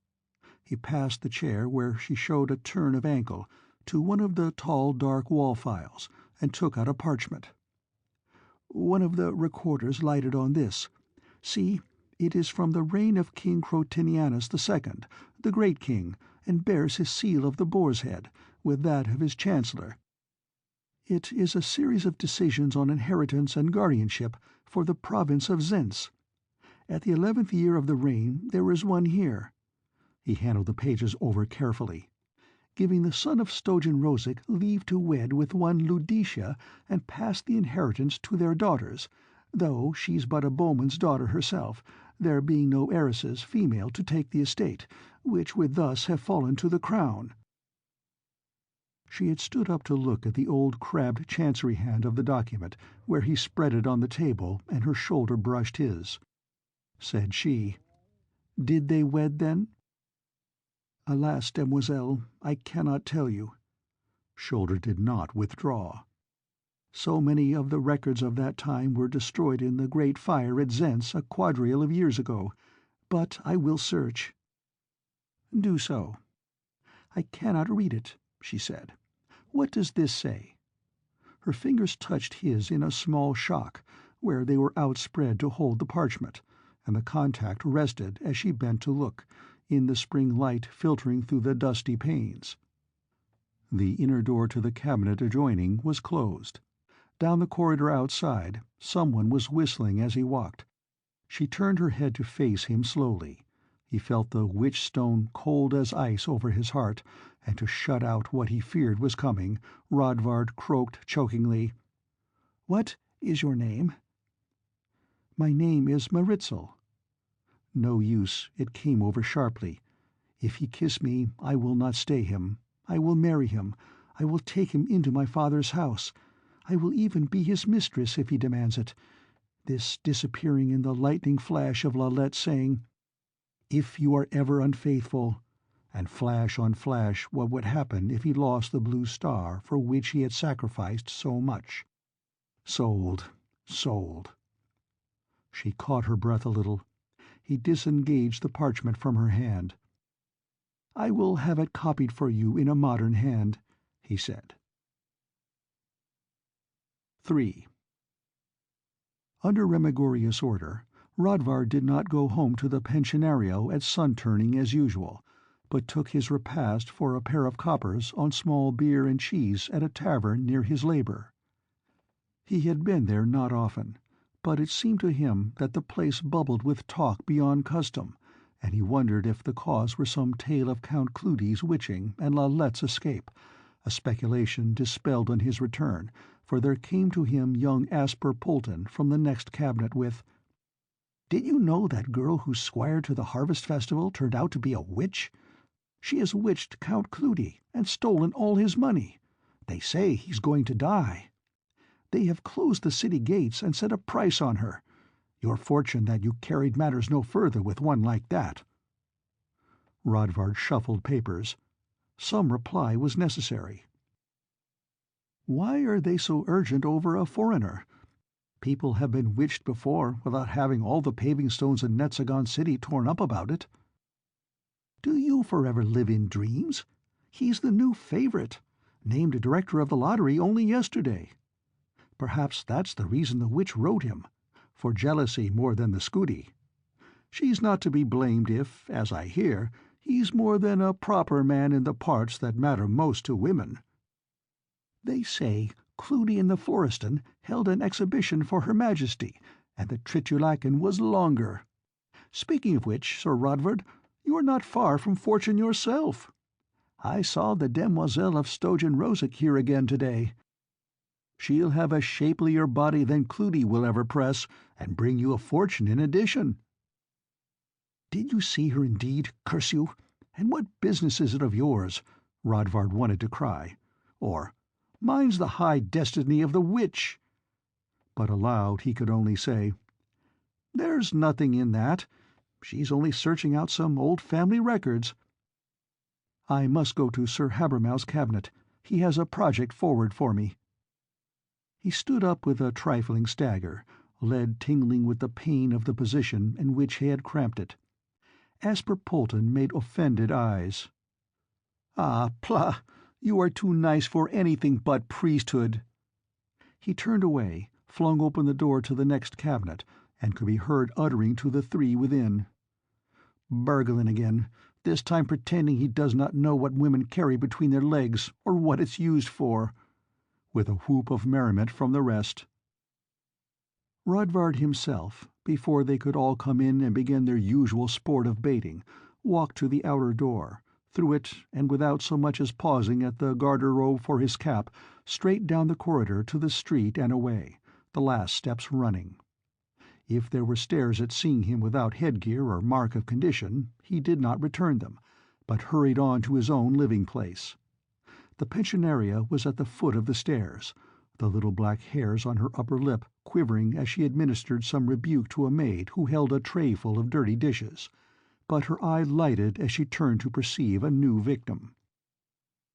He passed the chair where she showed a turn of ankle to one of the tall dark wall files, and took out a parchment. "One of the recorders lighted on this. See, it is from the reign of King Crotinianus II, the great king, and bears his seal of the boar's head, with that of his chancellor. It is a series of decisions on inheritance and guardianship for the province of Zents. At the 11th year of the reign there is one here." He handled the pages over carefully. "Giving the son of Stygian Rosic leave to wed with one Ludicia and pass the inheritance to their daughters, though she's but a bowman's daughter herself, there being no heiresses female to take the estate, which would thus have fallen to the crown." She had stood up to look at the old crabbed chancery hand of the document, where he spread it on the table, and her shoulder brushed his. Said she, "Did they wed then?" "Alas, demoiselle, I cannot tell you." Shoulder did not withdraw. "So many of the records of that time were destroyed in the great fire at Zents a quadrille of years ago, but I will search." "Do so." "I cannot read it," she said. "What does this say?" Her fingers touched his in a small shock, where they were outspread to hold the parchment, and the contact rested as she bent to look, in the spring light filtering through the dusty panes. The inner door to the cabinet adjoining was closed. Down the corridor outside, someone was whistling as he walked. She turned her head to face him slowly. He felt the witch-stone cold as ice over his heart, and to shut out what he feared was coming, Rodvard croaked chokingly, "What is your name?" "My name is Maritzel." No use, it came over sharply. "If he kiss me, I will not stay him. I will marry him. I will take him into my father's house. I will even be his mistress if he demands it. this disappearing in the lightning flash of Lalette saying, "If you are ever unfaithful," and flash on flash what would happen if he lost the blue star for which he had sacrificed so much. Sold, sold. She caught her breath a little. He disengaged the parchment from her hand. "I will have it copied for you in a modern hand," he said. 3. Under Remigorius' order, Rodvard did not go home to the pensionario at sun-turning as usual, but took his repast for a pair of coppers on small beer and cheese at a tavern near his labour. He had been there not often, but it seemed to him that the place bubbled with talk beyond custom, and he wondered if the cause were some tale of Count Cleudi's witching and Lalette's escape, a speculation dispelled on his return, for there came to him young Asper Polton from the next cabinet with, "Did you know that girl who squired to the harvest festival turned out to be a witch? She has witched Count Cleudi and stolen all his money. They say he's going to die. They have closed the city gates and set a price on her. Your fortune that you carried matters no further with one like that." Rodvard shuffled papers. Some reply was necessary. Why are they so urgent over a foreigner? People have been witched before without having all the paving stones in Netznegon city torn up about it. Do you forever live in dreams? He's the new favorite, named a director of the lottery only yesterday. Perhaps that's the reason the witch wrote him, for jealousy more than the Scudi. She's not to be blamed if, as I hear, he's more than a proper man in the parts that matter most to women. They say Cleudi and the Florestan held an exhibition for Her Majesty, and the Tritulacan was longer. Speaking of which, Sir Rodvard, you are not far from fortune yourself. I saw the Demoiselle of Stojan Rosic here again today. She'll have a shapelier body than Cleudi will ever press, and bring you a fortune in addition. Did you see her indeed, curse you? And what business is it of yours? Rodvard wanted to cry. Or, mine's the high destiny of the witch. But aloud he could only say, There's nothing in that. She's only searching out some old family records. I must go to Sir Habermau's cabinet. He has a project forward for me. He stood up with a trifling stagger, lead tingling with the pain of the position in which he had cramped it. Asper Polton made offended eyes. "Ah, plah! You are too nice for anything but priesthood." He turned away, flung open the door to the next cabinet, and could be heard uttering to the three within, "Bergelin again, this time pretending he does not know what women carry between their legs, or what it's used for," with a whoop of merriment from the rest. Rodvard himself, before they could all come in and begin their usual sport of baiting, walked to the outer door, through it, and without so much as pausing at the garde-robe for his cap, straight down the corridor to the street and away, the last steps running. If there were stares at seeing him without headgear or mark of condition, he did not return them, but hurried on to his own living place. The pensionaria was at the foot of the stairs, the little black hairs on her upper lip quivering as she administered some rebuke to a maid who held a tray full of dirty dishes, but her eye lighted as she turned to perceive a new victim.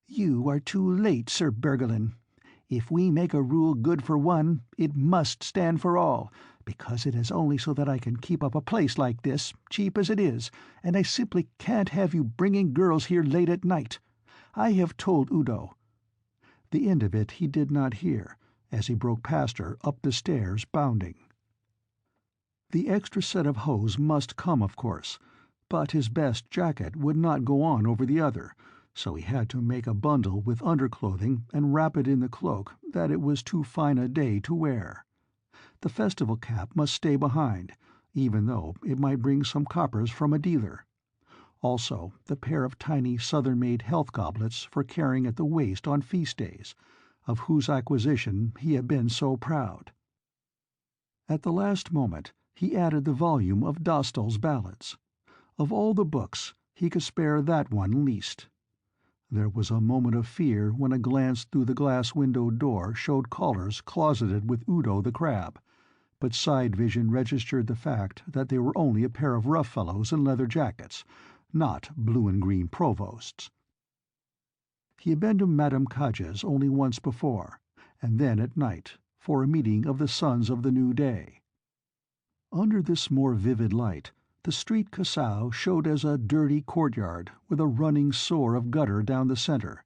"You are too late, Sir Bergelin. If we make a rule good for one, it must stand for all, because it is only so that I can keep up a place like this, cheap as it is, and I simply can't have you bringing girls here late at night. I have told Udo." The end of it he did not hear, as he broke past her up the stairs, bounding. The extra set of hose must come, of course, but his best jacket would not go on over the other, so he had to make a bundle with underclothing and wrap it in the cloak that it was too fine a day to wear. The festival cap must stay behind, even though it might bring some coppers from a dealer. Also the pair of tiny southern-made health goblets for carrying at the waist on feast days, of whose acquisition he had been so proud. At the last moment he added the volume of Dostal's ballads. Of all the books, he could spare that one least. There was a moment of fear when a glance through the glass-windowed door showed callers closeted with Udo the crab, but side vision registered the fact that they were only a pair of rough fellows in leather jackets, not blue and green provosts. He had been to Madame Kaja's only once before, and then at night, for a meeting of the Sons of the New Day. Under this more vivid light, the street Cassau showed as a dirty courtyard with a running sore of gutter down the center.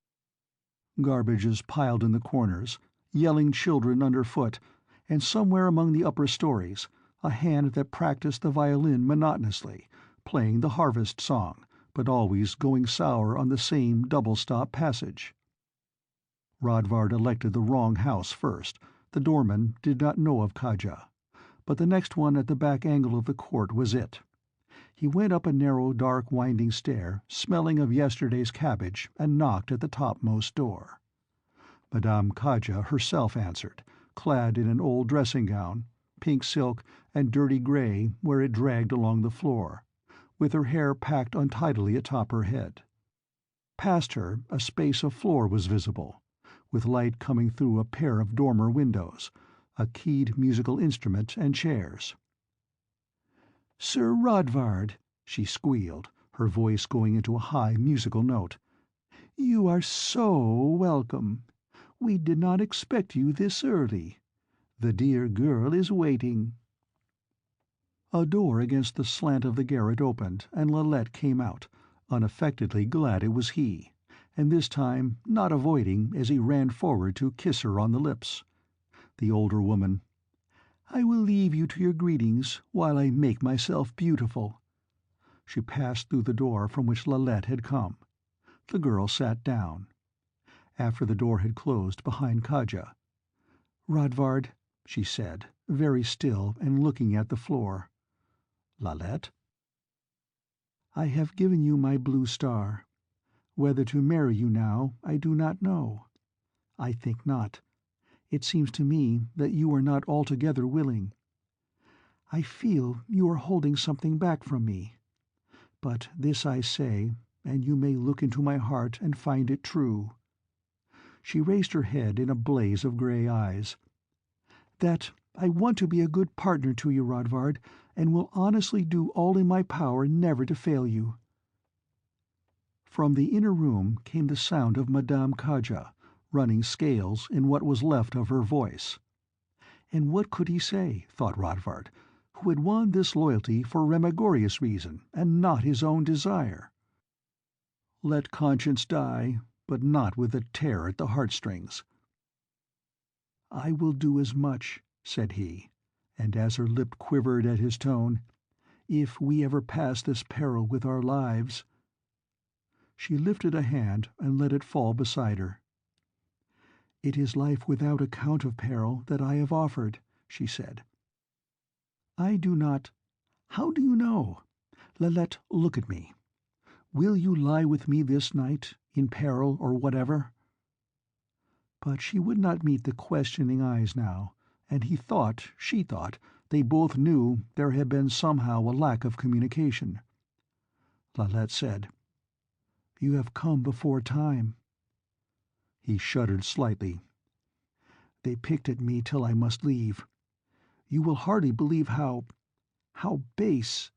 Garbages piled in the corners, yelling children underfoot, and somewhere among the upper stories, a hand that practiced the violin monotonously, playing the harvest song, but always going sour on the same double-stop passage. Rodvard elected the wrong house first. The doorman did not know of Kaja, but the next one at the back angle of the court was it. He went up a narrow, dark, winding stair, smelling of yesterday's cabbage, and knocked at the topmost door. Madame Kaja herself answered, clad in an old dressing-gown, pink silk and dirty grey where it dragged along the floor, with her hair packed untidily atop her head. Past her a space of floor was visible, with light coming through a pair of dormer windows, a keyed musical instrument and chairs. "Sir Rodvard," she squealed, her voice going into a high musical note, "you are so welcome. We did not expect you this early. The dear girl is waiting." A door against the slant of the garret opened, and Lalette came out, unaffectedly glad it was he, and this time not avoiding as he ran forward to kiss her on the lips. The older woman: "I will leave you to your greetings while I make myself beautiful." She passed through the door from which Lalette had come. The girl sat down. After the door had closed behind Kaja, "Rodvard," she said, very still and looking at the floor. "Lalette?" "I have given you my blue star. Whether to marry you now, I do not know. I think not. It seems to me that you are not altogether willing. I feel you are holding something back from me. But this I say, and you may look into my heart and find it true." She raised her head in a blaze of grey eyes. "That I want to be a good partner to you, Rodvard, and will honestly do all in my power never to fail you." From the inner room came the sound of Madame Kaja, running scales in what was left of her voice. And what could he say, thought Rodvard, who had won this loyalty for Remigorius' reason, and not his own desire? Let conscience die, but not with a tear at the heartstrings. "I will do as much," said he, and as her lip quivered at his tone, "if we ever pass this peril with our lives." She lifted a hand and let it fall beside her. "It is life without account of peril that I have offered," she said. "I do not— How do you know? Lalette, look at me. Will you lie with me this night, in peril or whatever?" But she would not meet the questioning eyes now, and she thought, they both knew there had been somehow a lack of communication. Lalette said, "You have come before time." He shuddered slightly. "They picked at me till I must leave. You will hardly believe how base—"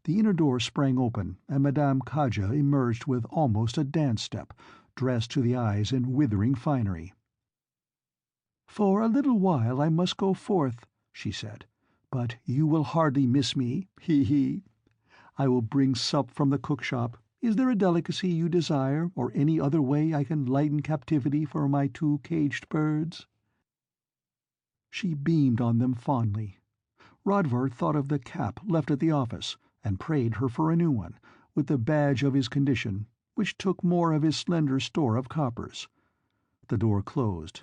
The inner door sprang open, and Madame Kaja emerged with almost a dance step, dressed to the eyes in withering finery. "For a little while I must go forth," she said, "but you will hardly miss me, he. I will bring sup from the cook-shop. Is there a delicacy you desire, or any other way I can lighten captivity for my 2 caged birds?" She beamed on them fondly. Rodvard thought of the cap left at the office, and prayed her for a new one, with the badge of his condition, which took more of his slender store of coppers. The door closed,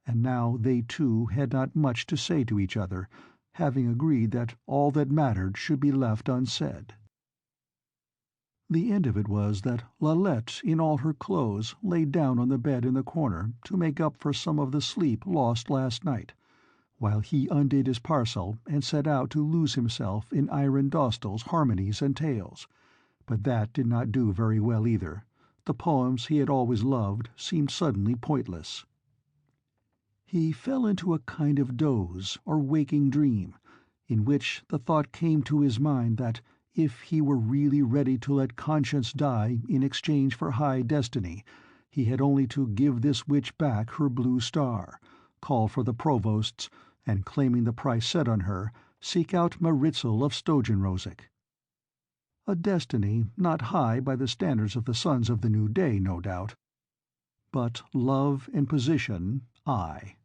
and now they two had not much to say to each other, having agreed that all that mattered should be left unsaid. The end of it was that Lalette, in all her clothes, lay down on the bed in the corner to make up for some of the sleep lost last night, while he undid his parcel and set out to lose himself in Iron Dostal's harmonies and tales, but that did not do very well either. The poems he had always loved seemed suddenly pointless. He fell into a kind of doze or waking dream, in which the thought came to his mind that if he were really ready to let conscience die in exchange for high destiny, he had only to give this witch back her blue star, call for the provosts, and, claiming the price set on her, seek out Maritzel of Stojenrosic. A destiny not high by the standards of the sons of the new day, no doubt. But love and position, aye.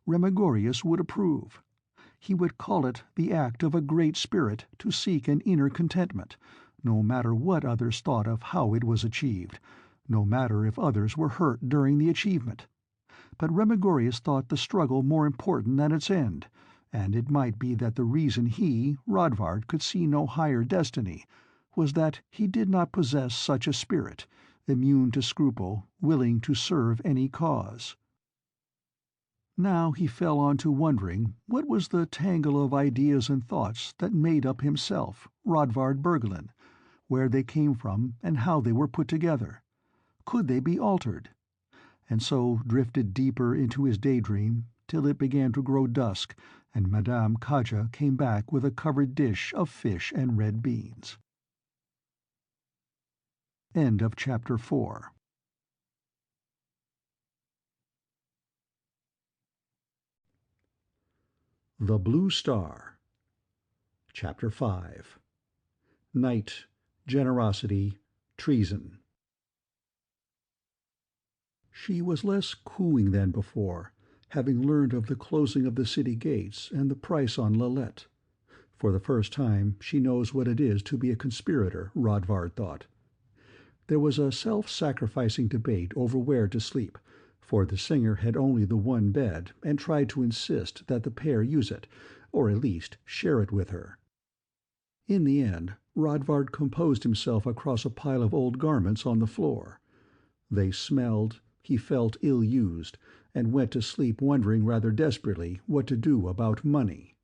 Remigorius would approve. He would call it the act of a great spirit to seek an inner contentment, no matter what others thought of how it was achieved, no matter if others were hurt during the achievement. But Remigorius thought the struggle more important than its end, and it might be that the reason he, Rodvard, could see no higher destiny was that he did not possess such a spirit, immune to scruple, willing to serve any cause. Now he fell on to wondering what was the tangle of ideas and thoughts that made up himself, Rodvard Bergelin, where they came from and how they were put together. Could they be altered? And so drifted deeper into his daydream till it began to grow dusk, and Madame Kaja came back with a covered dish of fish and red beans. End of Chapter 4. The Blue Star. Chapter 5. Night, Generosity, Treason. She was less cooing than before, having learned of the closing of the city gates and the price on Lalette. For the first time she knows what it is to be a conspirator, Rodvard thought. There was a self-sacrificing debate over where to sleep, for the singer had only the one bed, and tried to insist that the pair use it, or at least share it with her. In the end, Rodvard composed himself across a pile of old garments on the floor. They smelled, he felt ill-used, and went to sleep wondering rather desperately what to do about money.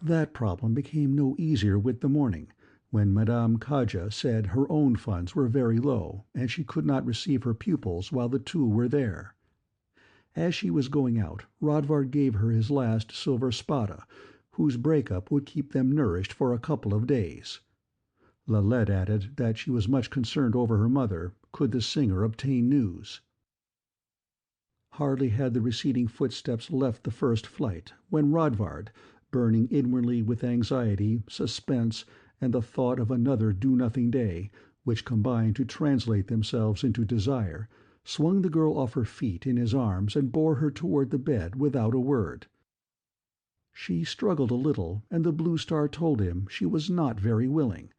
That problem became no easier with the morning, when Madame Kaja said her own funds were very low, and she could not receive her pupils while the two were there. As she was going out, Rodvard gave her his last silver spada, whose break-up would keep them nourished for a couple of days. Lalette added that she was much concerned over her mother, could the singer obtain news. Hardly had the receding footsteps left the first flight, when Rodvard, burning inwardly with anxiety, suspense, and the thought of another do-nothing day, which combined to translate themselves into desire, swung the girl off her feet in his arms and bore her toward the bed without a word. She struggled a little, and the blue star told him she was not very willing,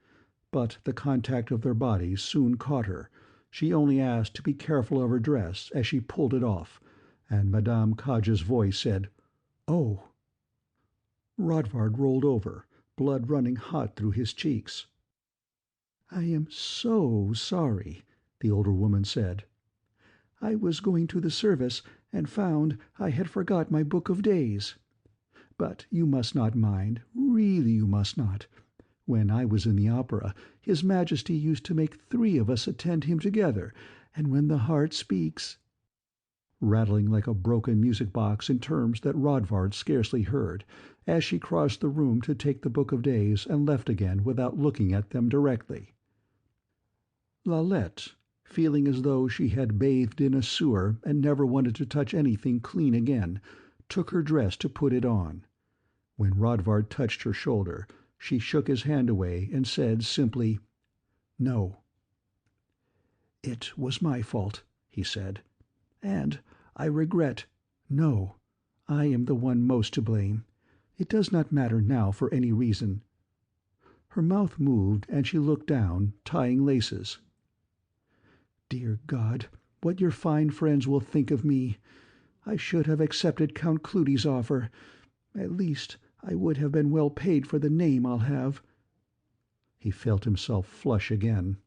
but the contact of their bodies soon caught her. She only asked to be careful of her dress as she pulled it off, and Madame Kaja's voice said, "Oh." Rodvard rolled over, blood running hot through his cheeks. "I am so sorry," the older woman said. "I was going to the service and found I had forgot my book of days. But you must not mind, really you must not. When I was in the opera, His Majesty used to make 3 of us attend him together, and when the heart speaks—" rattling like a broken music-box in terms that Rodvard scarcely heard, as she crossed the room to take the Book of Days and left again without looking at them directly. Lalette, feeling as though she had bathed in a sewer and never wanted to touch anything clean again, took her dress to put it on. When Rodvard touched her shoulder, she shook his hand away and said simply, "No." "It was my fault," he said, "and I regret. No, I am the one most to blame. It does not matter now for any reason." Her mouth moved, and she looked down, tying laces. "Dear God, what your fine friends will think of me! I should have accepted Count Cleudi's offer. At least I would have been well paid for the name I'll have." He felt himself flush again.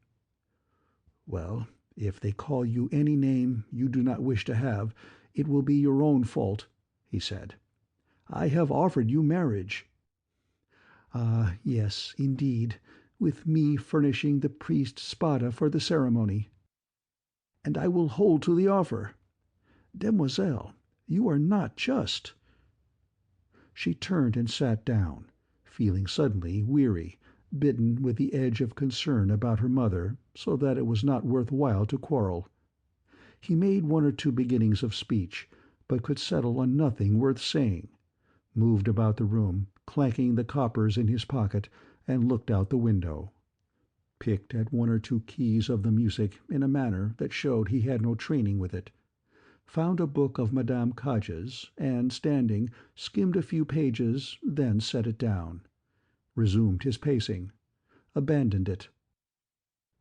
"Well, if they call you any name you do not wish to have, it will be your own fault," he said. "I have offered you marriage." "Ah, yes, indeed, with me furnishing the priest's spada for the ceremony." "And I will hold to the offer. Demoiselle, You are not just." She turned and sat down, feeling suddenly weary, bitten with the edge of concern about her mother, so that it was not worth while to quarrel. He made one or two beginnings of speech, but could settle on nothing worth saying, moved about the room, clanking the coppers in his pocket, and looked out the window, picked at one or two keys of the music in a manner that showed he had no training with it, found a book of Madame Cage's, and, standing, skimmed a few pages, then set it down, resumed his pacing, abandoned it,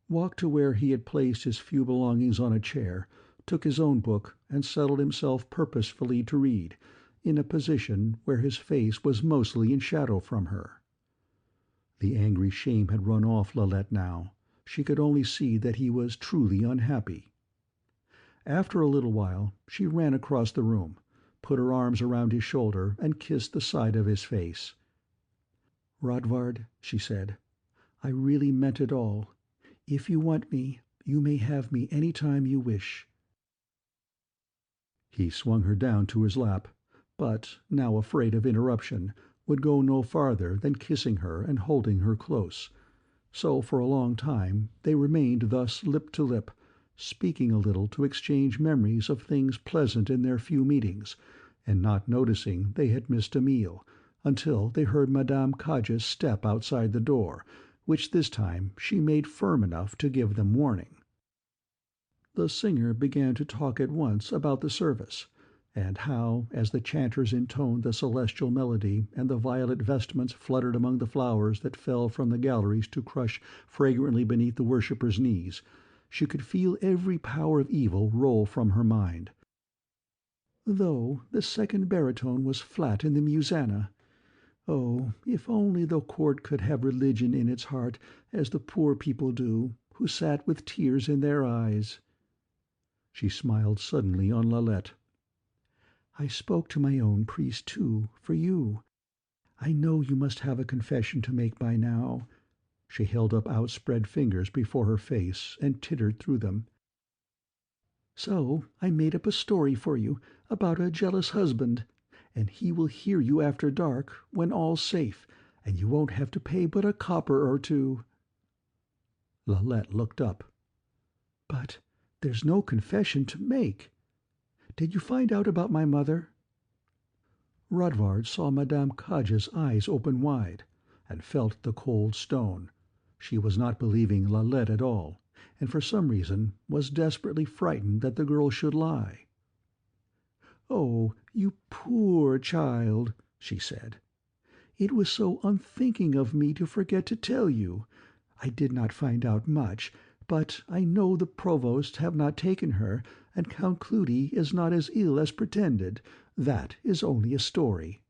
walked to where he had placed his few belongings on a chair, took his own book, and settled himself purposefully to read, in a position where his face was mostly in shadow from her. The angry shame had run off Lalette now. She could only see that he was truly unhappy. After a little while she ran across the room, put her arms around his shoulder, and kissed the side of his face. "Rodvard," she said, "I really meant it all. If you want me, you may have me any time you wish." He swung her down to his lap, but, now afraid of interruption, would go no farther than kissing her and holding her close. So for a long time they remained thus lip to lip, speaking a little to exchange memories of things pleasant in their few meetings, and not noticing they had missed a meal, until they heard Madame Cage's step outside the door, which this time she made firm enough to give them warning. The singer began to talk at once about the service, and how, as the chanters intoned the celestial melody and the violet vestments fluttered among the flowers that fell from the galleries to crush fragrantly beneath the worshippers' knees, she could feel every power of evil roll from her mind. Though the second baritone was flat in the musanna. Oh, if only the court could have religion in its heart, as the poor people do, who sat with tears in their eyes. She smiled suddenly on Lalette. "I spoke to my own priest, too, for you. I know you must have a confession to make by now." She held up outspread fingers before her face and tittered through them. "So I made up a story for you about a jealous husband, and he will hear you after dark, when all's safe, and you won't have to pay but a copper or two." Lalette looked up. "But there's no confession to make. Did you find out about my mother?" Rodvard saw Madame Cage's eyes open wide, and felt the cold stone. She was not believing Lalette at all, and for some reason was desperately frightened that the girl should lie. "Oh, you poor child," she said. "It was so unthinking of me to forget to tell you. I did not find out much, but I know the provosts have not taken her, and Count Cleudi is not as ill as pretended. That is only a story."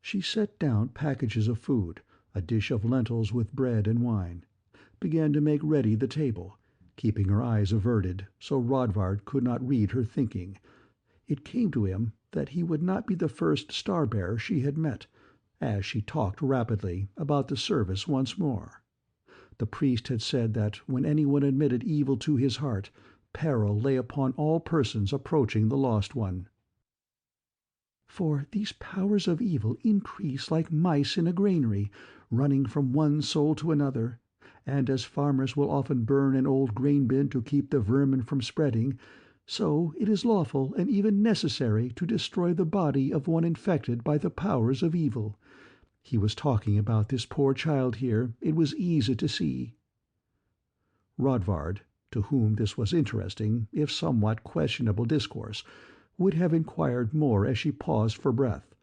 She set down packages of food, a dish of lentils with bread and wine, began to make ready the table, keeping her eyes averted so Rodvard could not read her thinking. It came to him that he would not be the first star-bearer she had met, as she talked rapidly about the service once more. The priest had said that when anyone admitted evil to his heart, peril lay upon all persons approaching the lost one. "For these powers of evil increase like mice in a granary, running from one soul to another, and as farmers will often burn an old grain-bin to keep the vermin from spreading, so it is lawful and even necessary to destroy the body of one infected by the powers of evil." He was talking about this poor child here, it was easy to see. Rodvard, to whom this was interesting, if somewhat questionable discourse, would have inquired more as she paused for breath,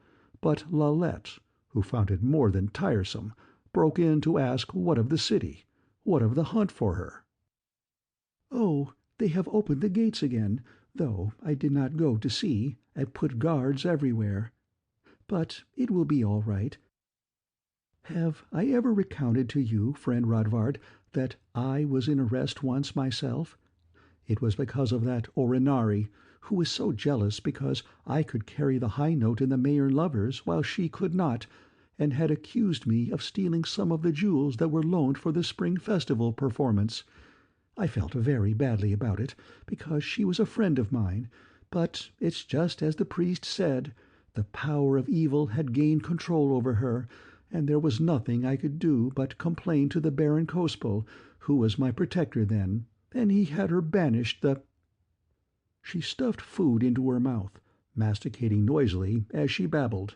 but Lalette, who found it more than tiresome, broke in to ask what of the city, what of the hunt for her. "Oh, they have opened the gates again, though I did not go to see, and put guards everywhere. But it will be all right. Have I ever recounted to you, friend Rodvard, that I was in arrest once myself? It was because of that Orinari, who was so jealous because I could carry the high note in the Mayer lovers while she could not, and had accused me of stealing some of the jewels that were loaned for the spring festival performance. I felt very badly about it, because she was a friend of mine, But it's just as the priest said. The power of evil had gained control over her, and there was nothing I could do but complain to the Baron Cospel, who was my protector then, and he had her banished the—" She stuffed food into her mouth, masticating noisily as she babbled.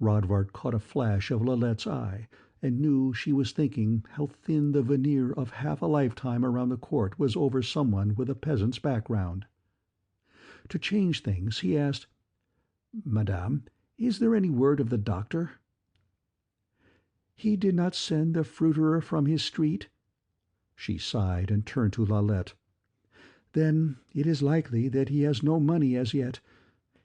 Rodvard caught a flash of Lalette's eye, and knew she was thinking how thin the veneer of half a lifetime around the court was over someone with a peasant's background. To change things, he asked, "Madame, is there any word of the doctor?" "He did not send the fruiterer from his street?" She sighed and turned to Lalette. "Then it is likely that he has no money as yet.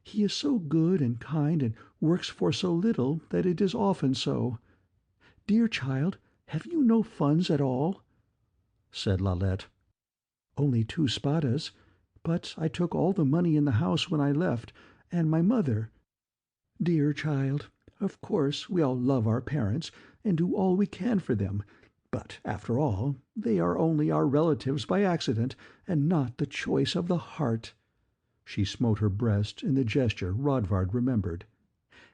He is so good and kind and works for so little that it is often so. Dear child, have you no funds at all?" Said Lalette. "Only 2 spadas, but I took all the money in the house when I left, and my mother—" "Dear child, of course we all love our parents and do all we can for them, but after all they are only our relatives by accident and not the choice of the heart." She smote her breast in the gesture Rodvard remembered.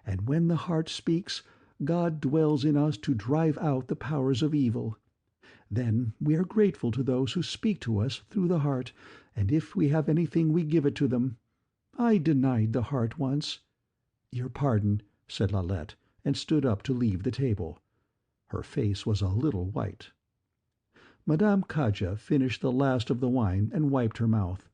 "And when the heart speaks, God dwells in us to drive out the powers of evil. Then we are grateful to those who speak to us through the heart, and if we have anything we give it to them. I denied the heart once." "Your pardon," said Lalette, and stood up to leave the table. Her face was a little white. Madame Kaja finished the last of the wine and wiped her mouth.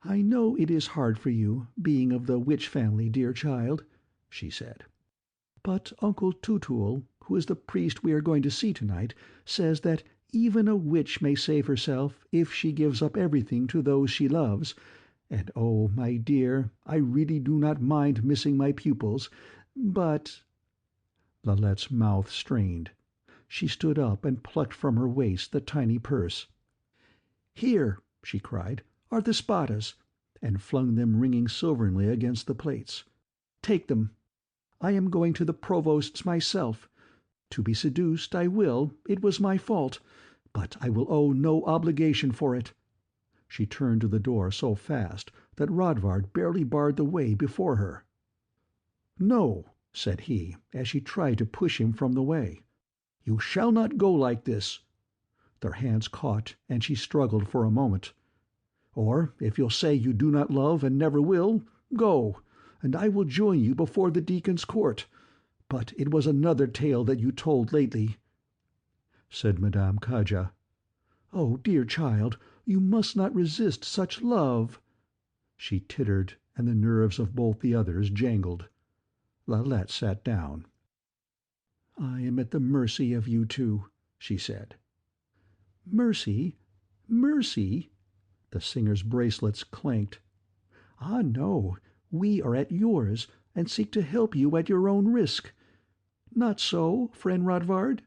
"I know it is hard for you, being of the witch family, dear child," she said. "But Uncle Tutul, who is the priest we are going to see tonight, says that even a witch may save herself if she gives up everything to those she loves. And oh, my dear, I really do not mind missing my pupils, but—" Lalette's mouth strained. She stood up and plucked from her waist the tiny purse. "Here," she cried, "are the spadas," and flung them ringing silveringly against the plates. "Take them. I am going to the provost's myself. To be seduced I will, it was my fault, but I will owe no obligation for it." She turned to the door so fast that Rodvard barely barred the way before her. "No," said he, as she tried to push him from the way. "You shall not go like this." Their hands caught, and she struggled for a moment. "Or, if you'll say you do not love and never will, go, and I will join you before the deacon's court. But it was another tale that you told lately," said Madame Kaja. "Oh, dear child, you must not resist such love." She tittered, and the nerves of both the others jangled. Lalette sat down. "I am at the mercy of you two," she said. "Mercy? Mercy?" The singer's bracelets clanked. "Ah, no, we are at yours, and seek to help you at your own risk. Not so, friend Rodvard?"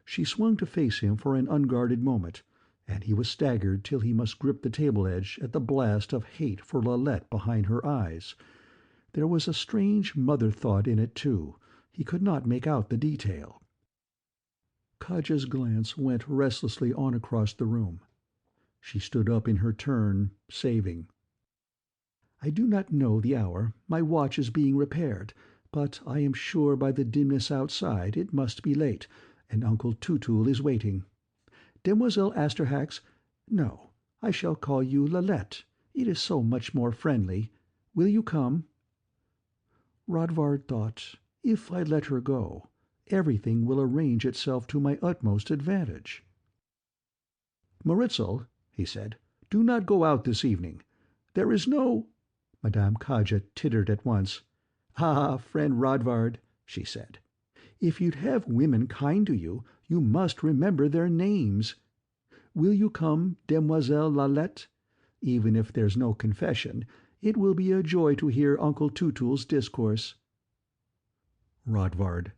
She swung to face him for an unguarded moment, and he was staggered till he must grip the table edge at the blast of hate for Lalette behind her eyes. There was a strange mother-thought in it, too. He could not make out the detail. Kaja's glance went restlessly on across the room. She stood up in her turn, saving. "I do not know the hour. My watch is being repaired, but I am sure by the dimness outside it must be late, and Uncle Tutul is waiting. Demoiselle Asterhax, no, I shall call you Lalette. It is so much more friendly. Will you come?" Rodvard thought, if I let her go, everything will arrange itself to my utmost advantage. "Maritzel," he said, "do not go out this evening. There is no—" Madame Kaja tittered at once. "Ah, friend Rodvard," she said, "if you'd have women kind to you, you must remember their names. Will you come, Demoiselle Lalette? Even if there's no confession, it will be a joy to hear Uncle Tutul's discourse." Rodvard.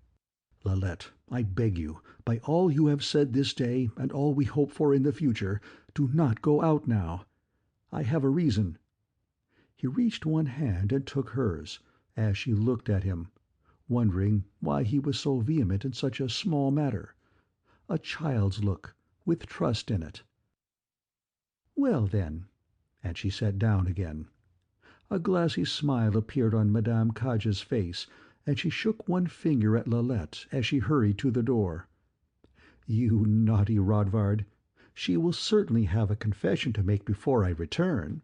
"Lalette, I beg you, by all you have said this day, and all we hope for in the future, do not go out now. I have a reason." He reached one hand and took hers, as she looked at him, wondering why he was so vehement in such a small matter. A child's look, with trust in it. "Well, then," and she sat down again. A glassy smile appeared on Madame Caja's face, and she shook one finger at Lalette as she hurried to the door. "You naughty Rodvard! She will certainly have a confession to make before I return,"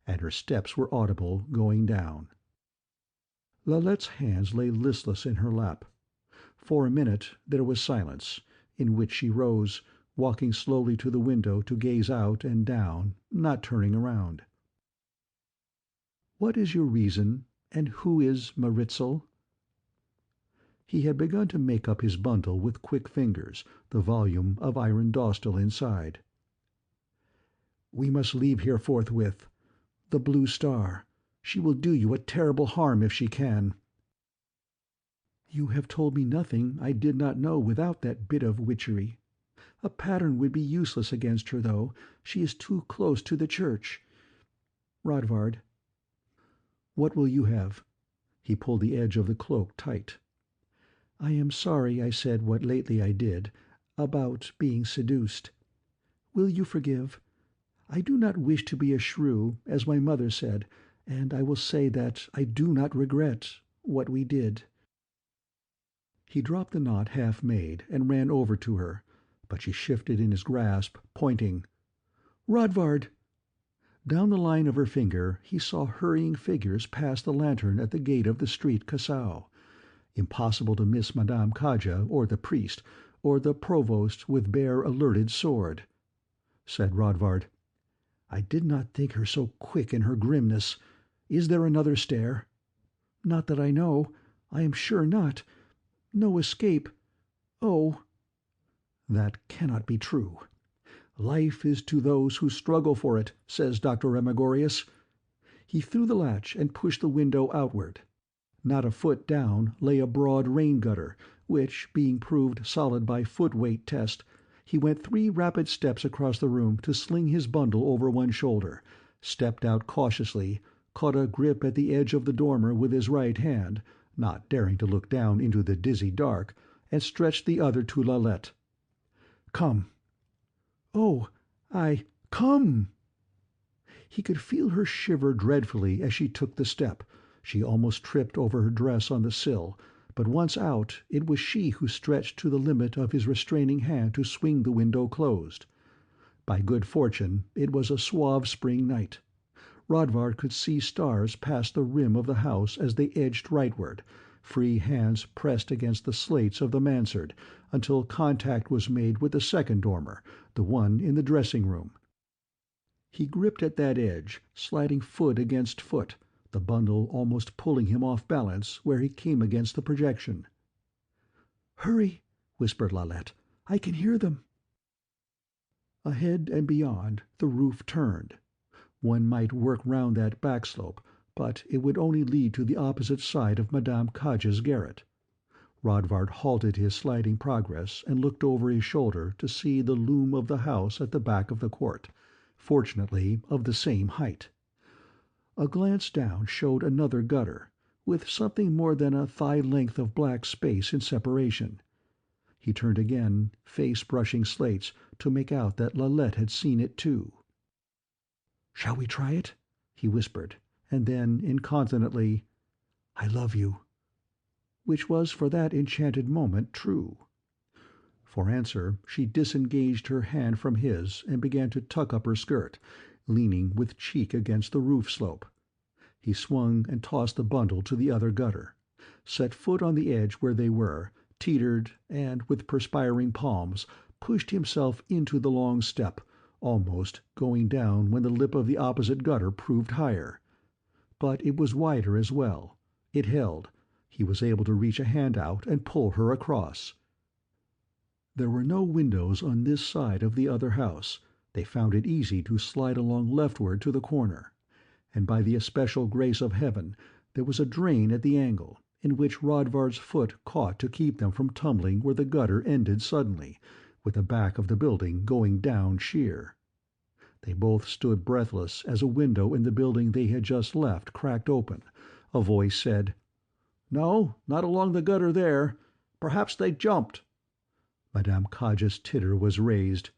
and her steps were audible going down. Lalette's hands lay listless in her lap. For a minute there was silence, in which she rose, walking slowly to the window to gaze out and down, not turning around. "What is your reason, and who is Maritzel?" He had begun to make up his bundle with quick fingers, the volume of Iron Dostal inside. "We must leave here forthwith. The Blue Star. She will do you a terrible harm if she can." "You have told me nothing I did not know without that bit of witchery. A pattern would be useless against her, though. She is too close to the church. Rodvard." "What will you have?" He pulled the edge of the cloak tight. "I am sorry I said what lately I did, about being seduced. Will you forgive? I do not wish to be a shrew, as my mother said, and I will say that I do not regret what we did." He dropped the knot half made and ran over to her, but she shifted in his grasp, pointing. "Rodvard!" Down the line of her finger he saw hurrying figures pass the lantern at the gate of the street Cassau. Impossible to miss Madame Caja, or the priest, or the provost with bare alerted sword. Said Rodvard, "I did not think her so quick in her grimness. Is there another stair?" "Not that I know. I am sure not. No escape. Oh!" "That cannot be true. Life is to those who struggle for it, says Dr. Remigorius." He threw the latch and pushed the window outward. Not a foot down lay a broad rain gutter, which, being proved solid by foot-weight test, he went 3 rapid steps across the room to sling his bundle over one shoulder, stepped out cautiously, caught a grip at the edge of the dormer with his right hand, not daring to look down into the dizzy dark, and stretched the other to Lalette. "Come." "Oh, come!" He could feel her shiver dreadfully as she took the step. She almost tripped over her dress on the sill, but once out it was she who stretched to the limit of his restraining hand to swing the window closed. By good fortune it was a suave spring night. Rodvard could see stars past the rim of the house as they edged rightward, free hands pressed against the slates of the mansard, until contact was made with the second dormer, the one in the dressing-room. He gripped at that edge, sliding foot against foot, the bundle almost pulling him off balance where he came against the projection. "Hurry," whispered Lalette. "I can hear them." Ahead and beyond, the roof turned. One might work round that back slope, but it would only lead to the opposite side of Madame Caja's garret. Rodvard halted his sliding progress and looked over his shoulder to see the loom of the house at the back of the court, fortunately of the same height. A glance down showed another gutter, with something more than a thigh-length of black space in separation. He turned again, face brushing slates, to make out that Lalette had seen it too. "Shall we try it?" he whispered, and then, incontinently, "I love you," which was for that enchanted moment true. For answer she disengaged her hand from his and began to tuck up her skirt, leaning with cheek against the roof slope. He swung and tossed the bundle to the other gutter, set foot on the edge where they were, teetered, and, with perspiring palms, pushed himself into the long step, almost going down when the lip of the opposite gutter proved higher. But it was wider as well. It held. He was able to reach a hand out and pull her across. There were no windows on this side of the other house. They found it easy to slide along leftward to the corner, and by the especial grace of heaven there was a drain at the angle, in which Rodvard's foot caught to keep them from tumbling where the gutter ended suddenly, with the back of the building going down sheer. They both stood breathless as a window in the building they had just left cracked open. A voice said, "No, not along the gutter there. Perhaps they jumped." Madame Caja's titter was raised.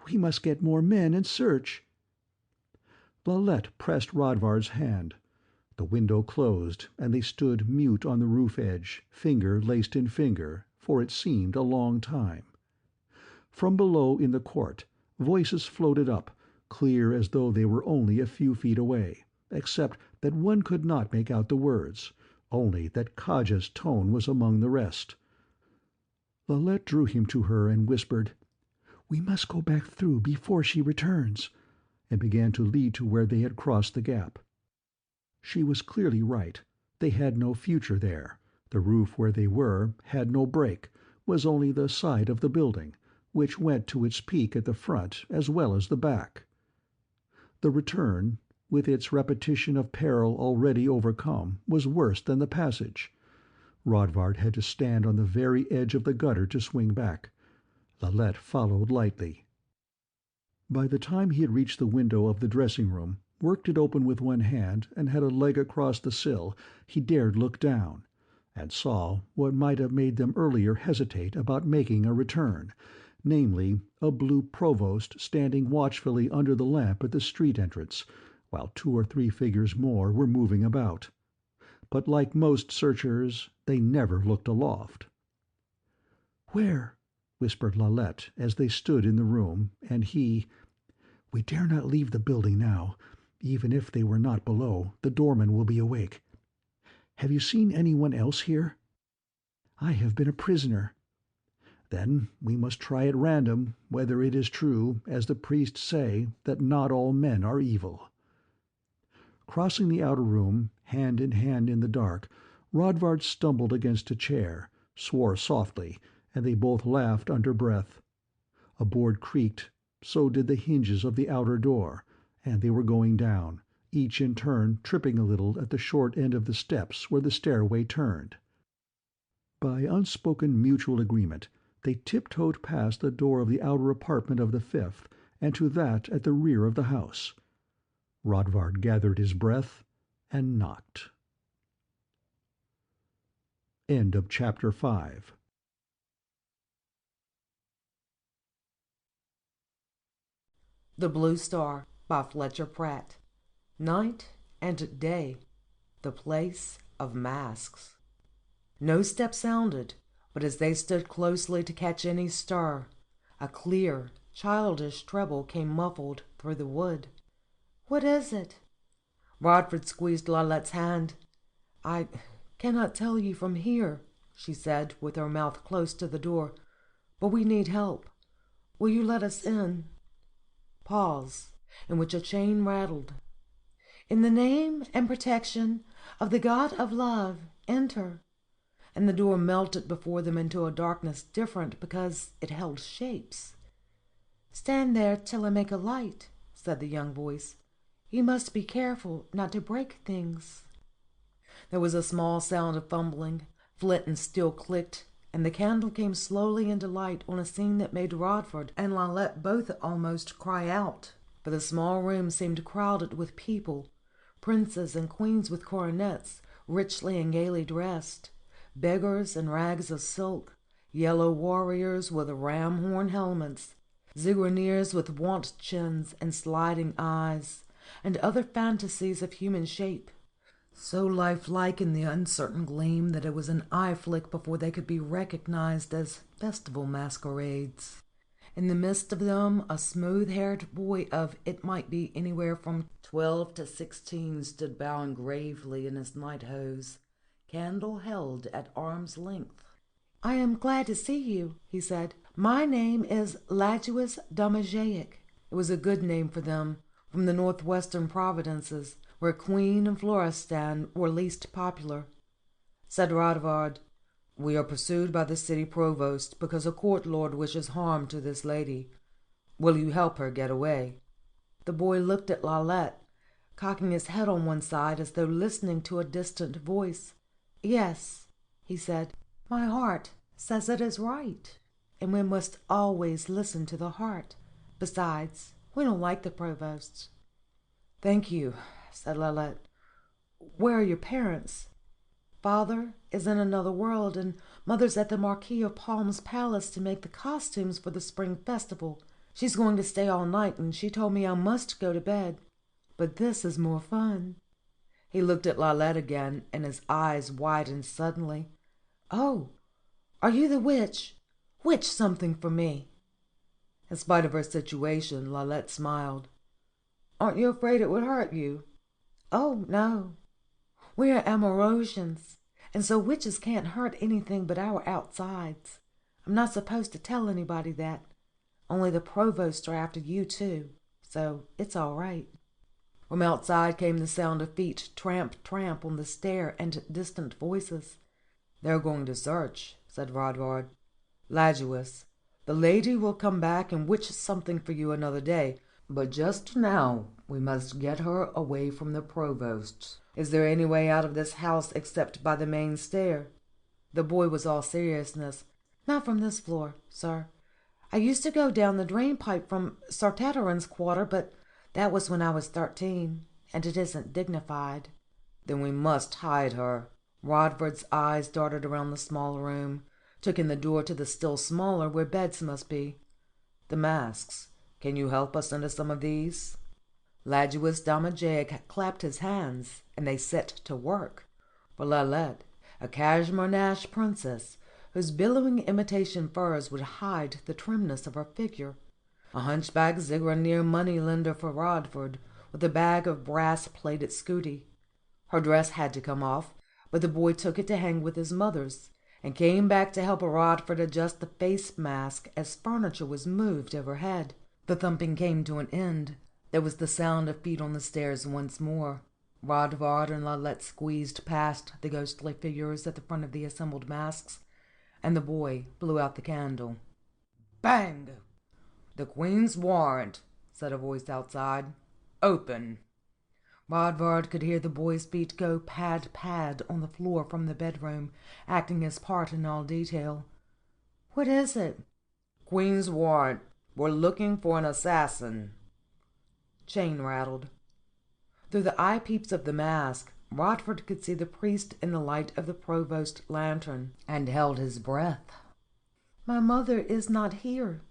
"We must get more men and search." Lalette pressed Rodvard's hand. The window closed, and they stood mute on the roof edge, finger laced in finger, for it seemed a long time. From below in the court, voices floated up, clear as though they were only a few feet away, except that one could not make out the words, only that Kaja's tone was among the rest. Lalette drew him to her and whispered, "We must go back through before she returns," and began to lead to where they had crossed the gap. She was clearly right. They had no future there. The roof where they were had no break, was only the side of the building, which went to its peak at the front as well as the back. The return, with its repetition of peril already overcome, was worse than the passage. Rodvard had to stand on the very edge of the gutter to swing back. Lalette followed lightly. By the time he had reached the window of the dressing-room, worked it open with one hand, and had a leg across the sill, he dared look down, and saw what might have made them earlier hesitate about making a return, namely, a blue provost standing watchfully under the lamp at the street entrance, while 2 or 3 figures more were moving about. But like most searchers, they never looked aloft. "Where?" whispered Lalette as they stood in the room, and he, "We dare not leave the building now. Even if they were not below, the doorman will be awake. Have you seen anyone else here?" "I have been a prisoner." "Then we must try at random whether it is true, as the priests say, that not all men are evil." Crossing the outer room, hand in hand in the dark, Rodvard stumbled against a chair, swore softly, and they both laughed under breath. A board creaked, so did the hinges of the outer door, and they were going down, each in turn tripping a little at the short end of the steps where the stairway turned. By unspoken mutual agreement, they tiptoed past the door of the outer apartment of the 5th, and to that at the rear of the house. Rodvard gathered his breath and knocked. End of chapter 5. The Blue Star by Fletcher Pratt. Night and day. The place of masks. No step sounded, but as they stood closely to catch any stir, a clear, childish treble came muffled through the wood. "What is it?" Rodvard squeezed Lalette's hand. "I cannot tell you from here," she said, with her mouth close to the door, "but we need help. Will you let us in?" Pause, in which a chain rattled. "In the name and protection of the God of love, enter." And the door melted before them into a darkness different because it held shapes. "Stand there till I make a light," said the young voice. "You must be careful not to break things." There was a small sound of fumbling. Flint and steel clicked, and the candle came slowly into light on a scene that made Rodvard and Lalette both almost cry out, for the small room seemed crowded with people, princes and queens with coronets, richly and gaily dressed, beggars in rags of silk, yellow warriors with ram-horn helmets, Zigraners with want chins and sliding eyes, and other fantasies of human shape, so lifelike in the uncertain gleam that it was an eye flick before they could be recognized as festival masquerades. In the midst of them a smooth-haired boy of, it might be, anywhere from 12 to 16 stood bowing gravely in his night hose, candle held at arm's length. "I am glad to see you," he said. "My name is Ladjuis Domagaic." It was a good name for them, from the northwestern provinces, where Queen and Florestan were least popular. Said Rodvard, "We are pursued by the city provost because a court lord wishes harm to this lady. Will you help her get away?" The boy looked at Lalette, cocking his head on one side as though listening to a distant voice. "Yes," he said, "my heart says it is right, and we must always listen to the heart. Besides, we don't like the provost." "Thank you," said Lalette. "Where are your parents?" "Father is in another world, and mother's at the Marquis of Palm's palace to make the costumes for the spring festival. She's going to stay all night, and she told me I must go to bed. but this is more fun." He looked at Lalette again, and his eyes widened suddenly. "Oh, are you the witch? Witch something for me." In spite of her situation, Lalette smiled. "Aren't you afraid it would hurt you?" "Oh, no. We are Amorosians, and so witches can't hurt anything but our outsides. I'm not supposed to tell anybody that. Only the provosts are after you, too, so it's all right." From outside came the sound of feet tramp, tramp on the stair and distant voices. "They're going to search," said Rodvard. "Laguis, the lady will come back and witch something for you another day, but just now we must get her away from the provosts. Is there any way out of this house except by the main stair?" The boy was all seriousness. "Not from this floor, sir. I used to go down the drain pipe from Sir Tatarin's quarter, but that was when I was 13, and it isn't dignified." "Then we must hide her." Rodvard's eyes darted around the small room, took in the door to the still smaller where beds must be. "The masks. Can you help us into some of these?" Laguis Damajeg clapped his hands, and they set to work. For Lalette, a Kazmerga princess, whose billowing imitation furs would hide the trimness of her figure, a hunchback Zigraner money-lender for Rodvard, with a bag of brass-plated scudi. Her dress had to come off, but the boy took it to hang with his mother's, and came back to help Rodvard adjust the face mask as furniture was moved overhead. The thumping came to an end. There was the sound of feet on the stairs once more. Rodvard and Lalette squeezed past the ghostly figures at the front of the assembled masks, and the boy blew out the candle. Bang! "The Queen's warrant," said a voice outside. "Open." Rodvard could hear the boy's feet go pad, pad on the floor from the bedroom, acting his part in all detail. "What is it?" "Queen's warrant. We're looking for an assassin." Chain rattled. Through the eye-peeps of the mask, Rodvard could see the priest in the light of the provost lantern, and held his breath. "My mother is not here."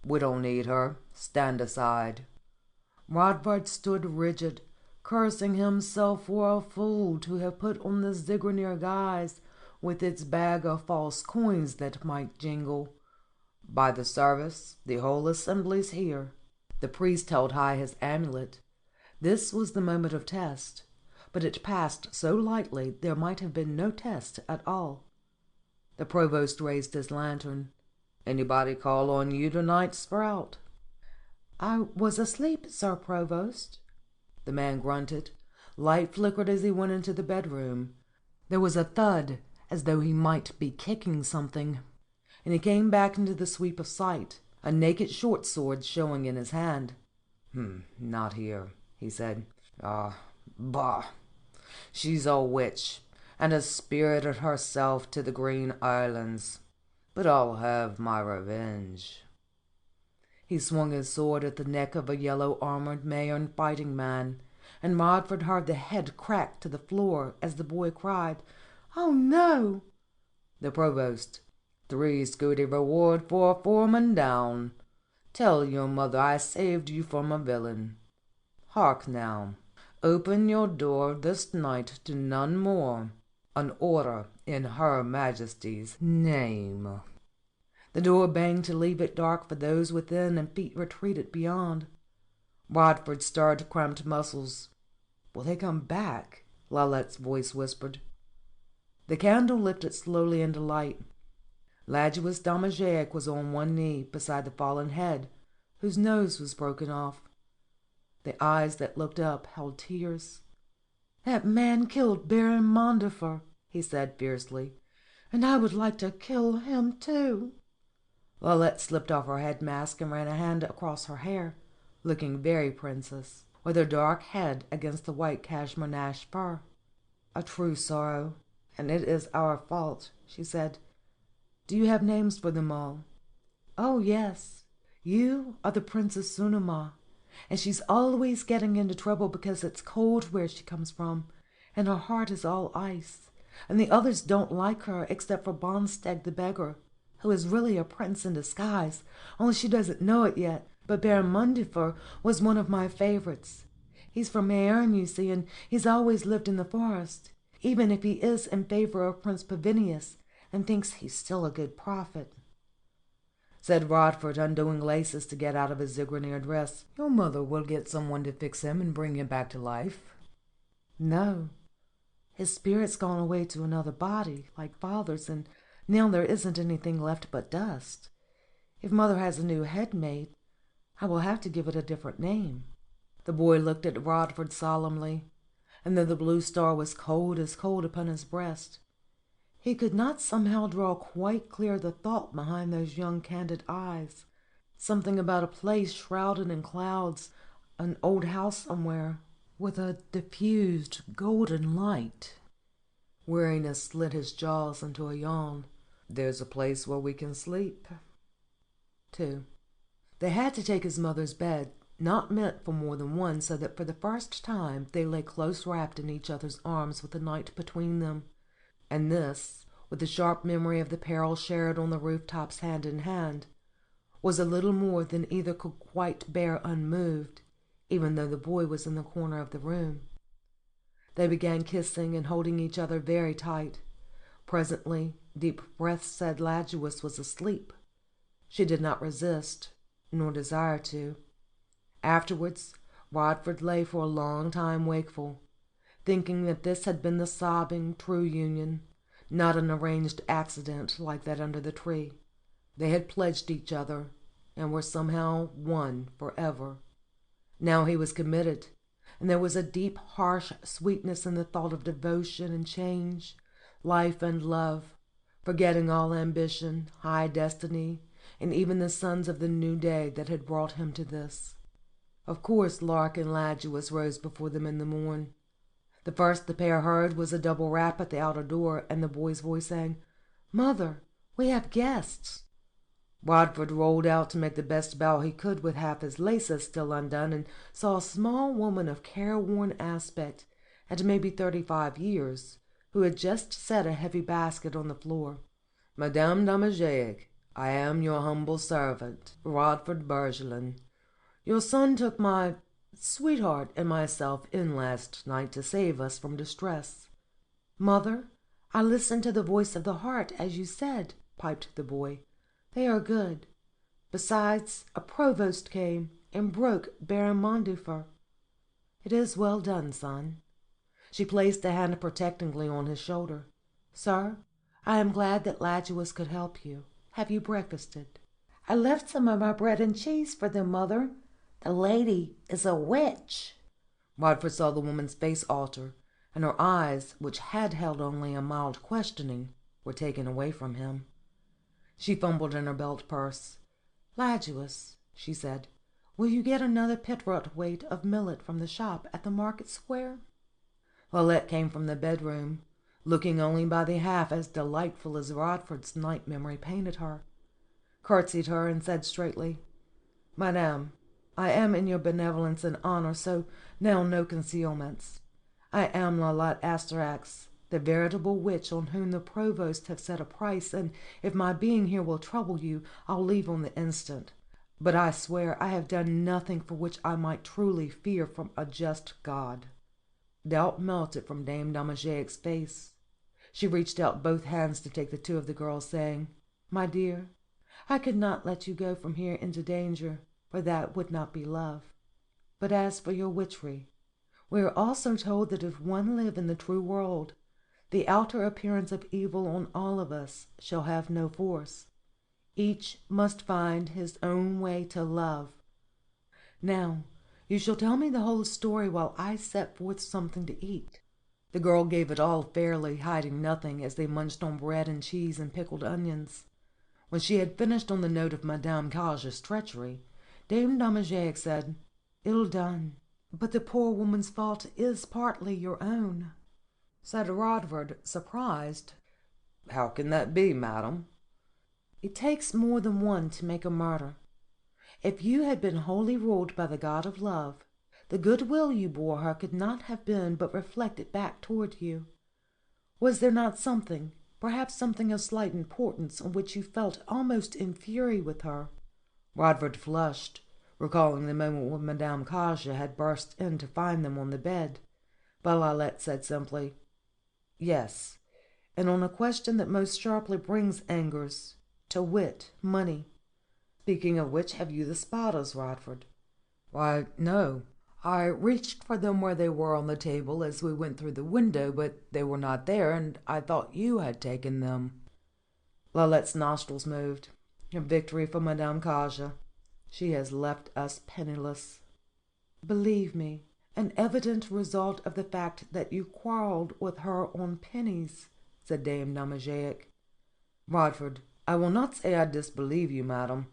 "We don't need her. Stand aside." Rodvard stood rigid, cursing himself for a fool to have put on the Zigraner guise, with its bag of false coins that might jingle. "By the service, the whole assembly's here." The priest held high his amulet. This was the moment of test, but it passed so lightly there might have been no test at all. The provost raised his lantern. "Anybody call on you tonight, Sprout?" "I was asleep, Sir Provost." The man grunted. Light flickered as he went into the bedroom. There was a thud, as though he might be kicking something, and he came back into the sweep of sight, a naked short sword showing in his hand. Not here," he said. Bah! She's a witch, and has spirited herself to the Green Islands. But I'll have my revenge." He swung his sword at the neck of a yellow-armored Mahern fighting man, and Rodvard heard the head crack to the floor as the boy cried, "Oh, no!" The provost. 3 scudi reward for a foreman down. Tell your mother I saved you from a villain. Hark now. Open your door this night to none more. An order in Her Majesty's name." The door banged to leave it dark for those within, and feet retreated beyond. Rodvard stirred cramped muscles. "Will they come back?" Lalette's voice whispered. The candle lifted slowly into light. Laguis Damajeg was on one knee beside the fallen head, whose nose was broken off. The eyes that looked up held tears. "That man killed Baron Mondefer," he said fiercely, "and I would like to kill him too." Lalette slipped off her head mask and ran a hand across her hair, looking very princess, with her dark head against the white Kazmerga fur. "A true sorrow, and it is our fault," she said. "Do you have names for them all?" "Oh, yes. You are the Princess Sunema, and she's always getting into trouble because it's cold where she comes from, and her heart is all ice, and the others don't like her except for Bonsteg the beggar, who is really a prince in disguise, only she doesn't know it yet. But Baron Mondefer was one of my favorites. He's from Erin, you see, and he's always lived in the forest, even if he is in favor of Prince Pavinius and thinks he's still a good prophet," said Rodvard, undoing laces to get out of his Zigraner dress. "Your mother will get someone to fix him and bring him back to life." "No. His spirit's gone away to another body, like father's, and now there isn't anything left but dust. If mother has a new head made, I will have to give it a different name." The boy looked at Rodvard solemnly, and though the blue star was cold as cold upon his breast, he could not somehow draw quite clear the thought behind those young candid eyes. Something about a place shrouded in clouds, an old house somewhere, with a diffused golden light. Weariness slid his jaws into a yawn. "There's a place where we can sleep." 2. They had to take his mother's bed, not meant for more than one, so that for the first time they lay close wrapped in each other's arms with the night between them. And this, with the sharp memory of the peril shared on the rooftops hand in hand, was a little more than either could quite bear unmoved, even though the boy was in the corner of the room. They began kissing and holding each other very tight. Presently, deep breaths said Ladjuis was asleep. She did not resist, nor desire to. Afterwards, Rodvard lay for a long time wakeful, thinking that this had been the sobbing, true union, not an arranged accident like that under the tree. They had pledged each other, and were somehow one forever. Now he was committed, and there was a deep, harsh sweetness in the thought of devotion and change, life and love, forgetting all ambition, high destiny, and even the sons of the new day that had brought him to this. Of course Lark and Ladjuis rose before them in the morn. The first the pair heard was a double rap at the outer door, and the boy's voice saying, "Mother, we have guests." Rodvard rolled out to make the best bow he could with half his laces still undone, and saw a small woman of careworn aspect, at maybe 35 years, who had just set a heavy basket on the floor. "Madame Damajaic, I am your humble servant, Rodvard Bergelin. Your son took my sweetheart and myself in last night to save us from distress." "Mother, I listened to the voice of the heart, as you said," piped the boy. "They are good. Besides, a provost came and broke Baron Mondufer. It is well done, son." She placed a hand protectingly on his shoulder. "Sir, I am glad that Ladjuis could help you. Have you breakfasted?" "I left some of my bread and cheese for them, mother. The lady is a witch." Rodvard saw the woman's face alter, and her eyes, which had held only a mild questioning, were taken away from him. She fumbled in her belt purse. "Ladjuis," she said, "will you get another pitrot weight of millet from the shop at the market square?" Lalette came from the bedroom, looking only by the half as delightful as Rodvard's night memory painted her, curtsied her, and said straightly, "Madame, I am in your benevolence and honour, so now no concealments. I am Lalette Asterhax, the veritable witch on whom the provost have set a price, and if my being here will trouble you, I'll leave on the instant. But I swear I have done nothing for which I might truly fear from a just God." Doubt melted from Dame Damajaic's face. She reached out both hands to take the two of the girls, saying, "My dear, I could not let you go from here into danger, for that would not be love. But as for your witchery, we are also told that if one live in the true world, the outer appearance of evil on all of us shall have no force. Each must find his own way to love. Now, you shall tell me the whole story while I set forth something to eat." The girl gave it all fairly, hiding nothing, as they munched on bread and cheese and pickled onions. When she had finished on the note of Madame Cage's treachery, Dame Damajaic said, "Ill done. But the poor woman's fault is partly your own," said Rodvard, surprised. "How can that be, madam?" "It takes more than one to make a murder. If you had been wholly ruled by the god of love, the goodwill you bore her could not have been but reflected back toward you. Was there not something, perhaps something of slight importance, on which you felt almost in fury with her?" Rodvard flushed, recalling the moment when Madame Caja had burst in to find them on the bed. But Lalette said simply, "Yes, and on a question that most sharply brings angers, to wit, money. Speaking of which, have you the spiders, Rodvard?" "Why, no. I reached for them where they were on the table as we went through the window, but they were not there, and I thought you had taken them." Lalette's nostrils moved. A victory for Madame Caja. She has left us penniless. "Believe me, an evident result of the fact that you quarrelled with her on pennies," said Dame Domagiac. "Rodvard, I will not say I disbelieve you, madam.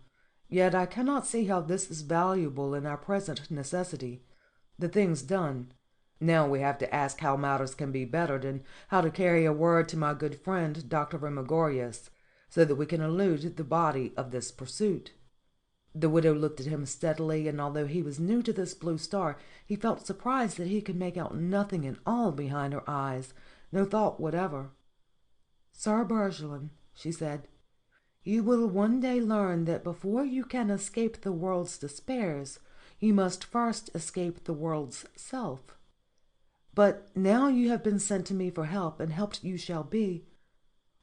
Yet I cannot see how this is valuable in our present necessity. The thing's done. Now we have to ask how matters can be bettered, and how to carry a word to my good friend, Dr. Remigorius, so that we can elude the body of this pursuit." The widow looked at him steadily, and although he was new to this blue star, he felt surprised that he could make out nothing at all behind her eyes, no thought whatever. "Sir Bergelin," she said, "you will one day learn that before you can escape the world's despairs, you must first escape the world's self. But now you have been sent to me for help, and helped you shall be.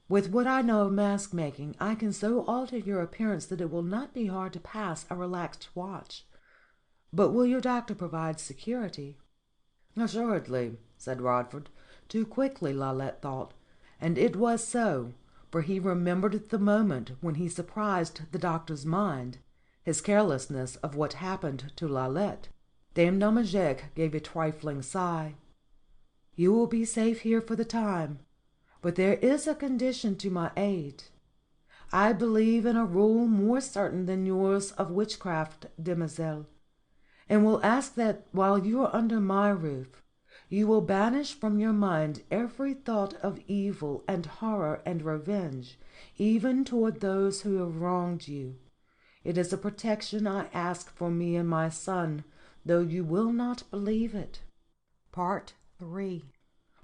With what I know of mask making, I can so alter your appearance that it will not be hard to pass a relaxed watch. But will your doctor provide security?" "Assuredly," said Rodvard. Too quickly, Lalette thought, and it was so, for he remembered the moment when he surprised the doctor's mind, his carelessness of what happened to Lalette. Dame Domagiac gave a trifling sigh. "You will be safe here for the time. But there is a condition to my aid. I believe in a rule more certain than yours of witchcraft, demoiselle, and will ask that, while you are under my roof, you will banish from your mind every thought of evil and horror and revenge, even toward those who have wronged you. It is a protection I ask for me and my son, though you will not believe it." Part 3.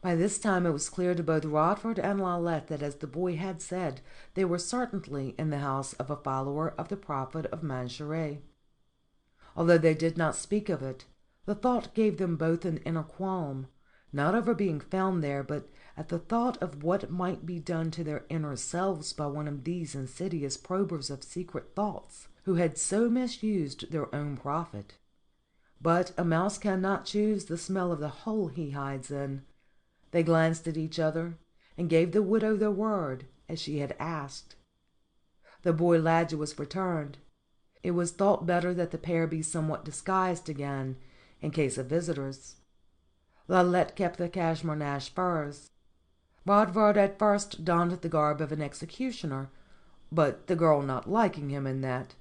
By this time it was clear to both Rodvard and Lalette that, as the boy had said, they were certainly in the house of a follower of the prophet of Mancheret. Although they did not speak of it, the thought gave them both an inner qualm, not over being found there, but at the thought of what might be done to their inner selves by one of these insidious probers of secret thoughts, who had so misused their own prophet. But a mouse cannot choose the smell of the hole he hides in. They glanced at each other, and gave the widow their word, as she had asked. The boy Ladjuis returned. It was thought better that the pair be somewhat disguised again, in case of visitors. Lalette kept the Kazmerga furs. Rodvard at first donned the garb of an executioner, but the girl not liking him in that,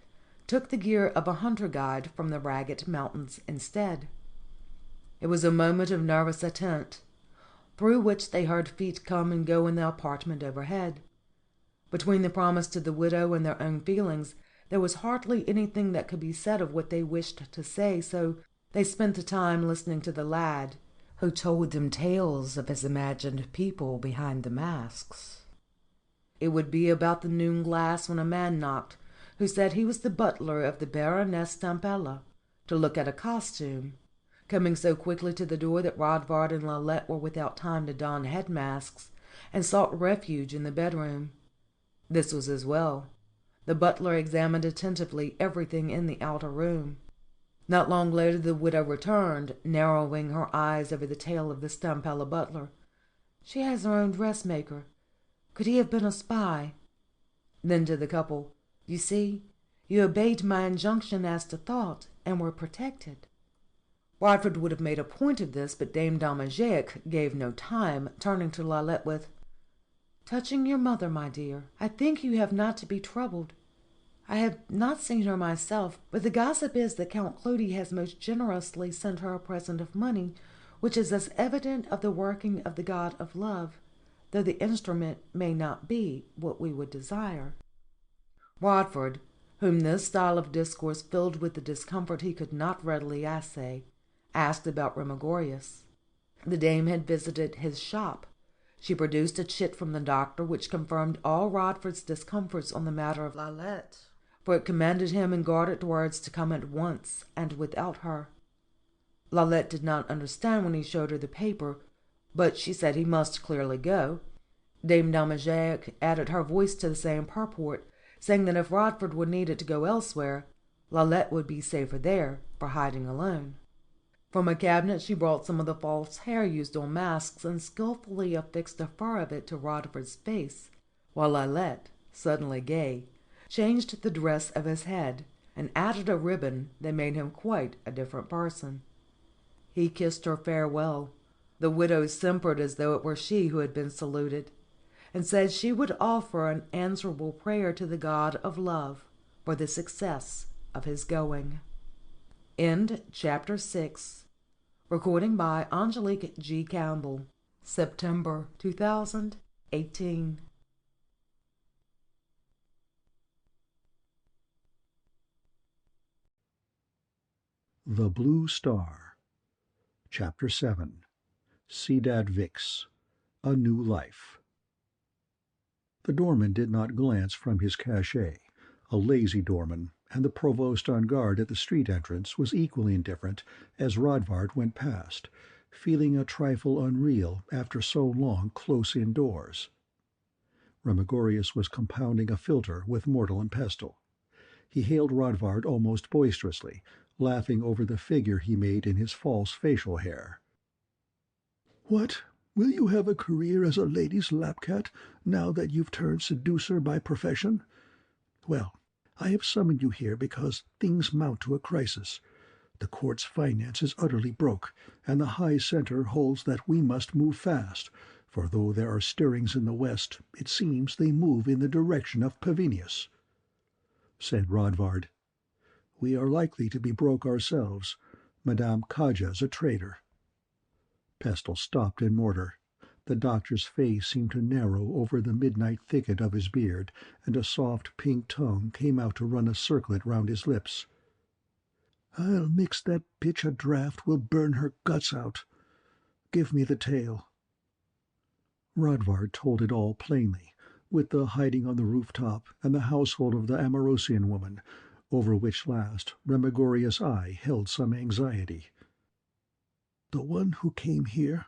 took the gear of a hunter-guide from the Ragged Mountains instead. It was a moment of nervous attente, through which they heard feet come and go in the apartment overhead. Between the promise to the widow and their own feelings, there was hardly anything that could be said of what they wished to say, so they spent the time listening to the lad, who told them tales of his imagined people behind the masks. It would be about the noon glass when a man knocked, who said he was the butler of the Baroness Stampella, to look at a costume, coming so quickly to the door that Rodvard and Lalette were without time to don head masks, and sought refuge in the bedroom. This was as well. The butler examined attentively everything in the outer room. Not long later the widow returned, narrowing her eyes over the tale of the Stampella butler. "She has her own dressmaker. Could he have been a spy?" Then to the couple, "You see, you obeyed my injunction as to thought, and were protected." Rodvard would have made a point of this, but Dame Domagiac gave no time, turning to Lalette with, "Touching your mother, my dear, I think you have not to be troubled. I have not seen her myself, but the gossip is that Count Cleudi has most generously sent her a present of money, which is as evident of the working of the god of love, though the instrument may not be what we would desire." Rodvard, whom this style of discourse filled with the discomfort he could not readily assay, asked about Remigorius. The dame had visited his shop. She produced a chit from the doctor which confirmed all Rodvard's discomforts on the matter of Lalette, for it commanded him in guarded words to come at once and without her. Lalette did not understand when he showed her the paper, but she said he must clearly go. Dame Damajek added her voice to the same purport, saying that if Rodvard were needed to go elsewhere, Lalette would be safer there for hiding alone. From a cabinet she brought some of the false hair used on masks and skilfully affixed a fur of it to Rodvard's face, while Lalette, suddenly gay, changed the dress of his head and added a ribbon that made him quite a different person. He kissed her farewell. The widow simpered as though it were she who had been saluted, and said she would offer an answerable prayer to the god of love for the success of his going. End chapter 6. Recording by Angelique G. Campbell. September 2018. The Blue Star. Chapter 7. Sedad Vix. A New Life. The doorman did not glance from his cachet, a lazy doorman, and the provost on guard at the street entrance was equally indifferent as Rodvard went past, feeling a trifle unreal after so long close indoors. Remigorius was compounding a filter with mortar and pestle. He hailed Rodvard almost boisterously, laughing over the figure he made in his false facial hair. "What? Will you have a career as a lady's lapcat, now that you've turned seducer by profession? Well, I have summoned you here because things mount to a crisis. The court's finances utterly broke, and the High Centre holds that we must move fast, for though there are stirrings in the west, it seems they move in the direction of Pavinius." Said Rodvard, "We are likely to be broke ourselves. Madame Kaja's a traitor." Pestle stopped in mortar. The doctor's face seemed to narrow over the midnight thicket of his beard, and a soft pink tongue came out to run a circlet round his lips. "I'll mix that bitch a draught will burn her guts out. Give me the tale." Rodvard told it all plainly, with the hiding on the rooftop and the household of the Amorosian woman, over which last Remigorius' eye held some anxiety. "The one who came here?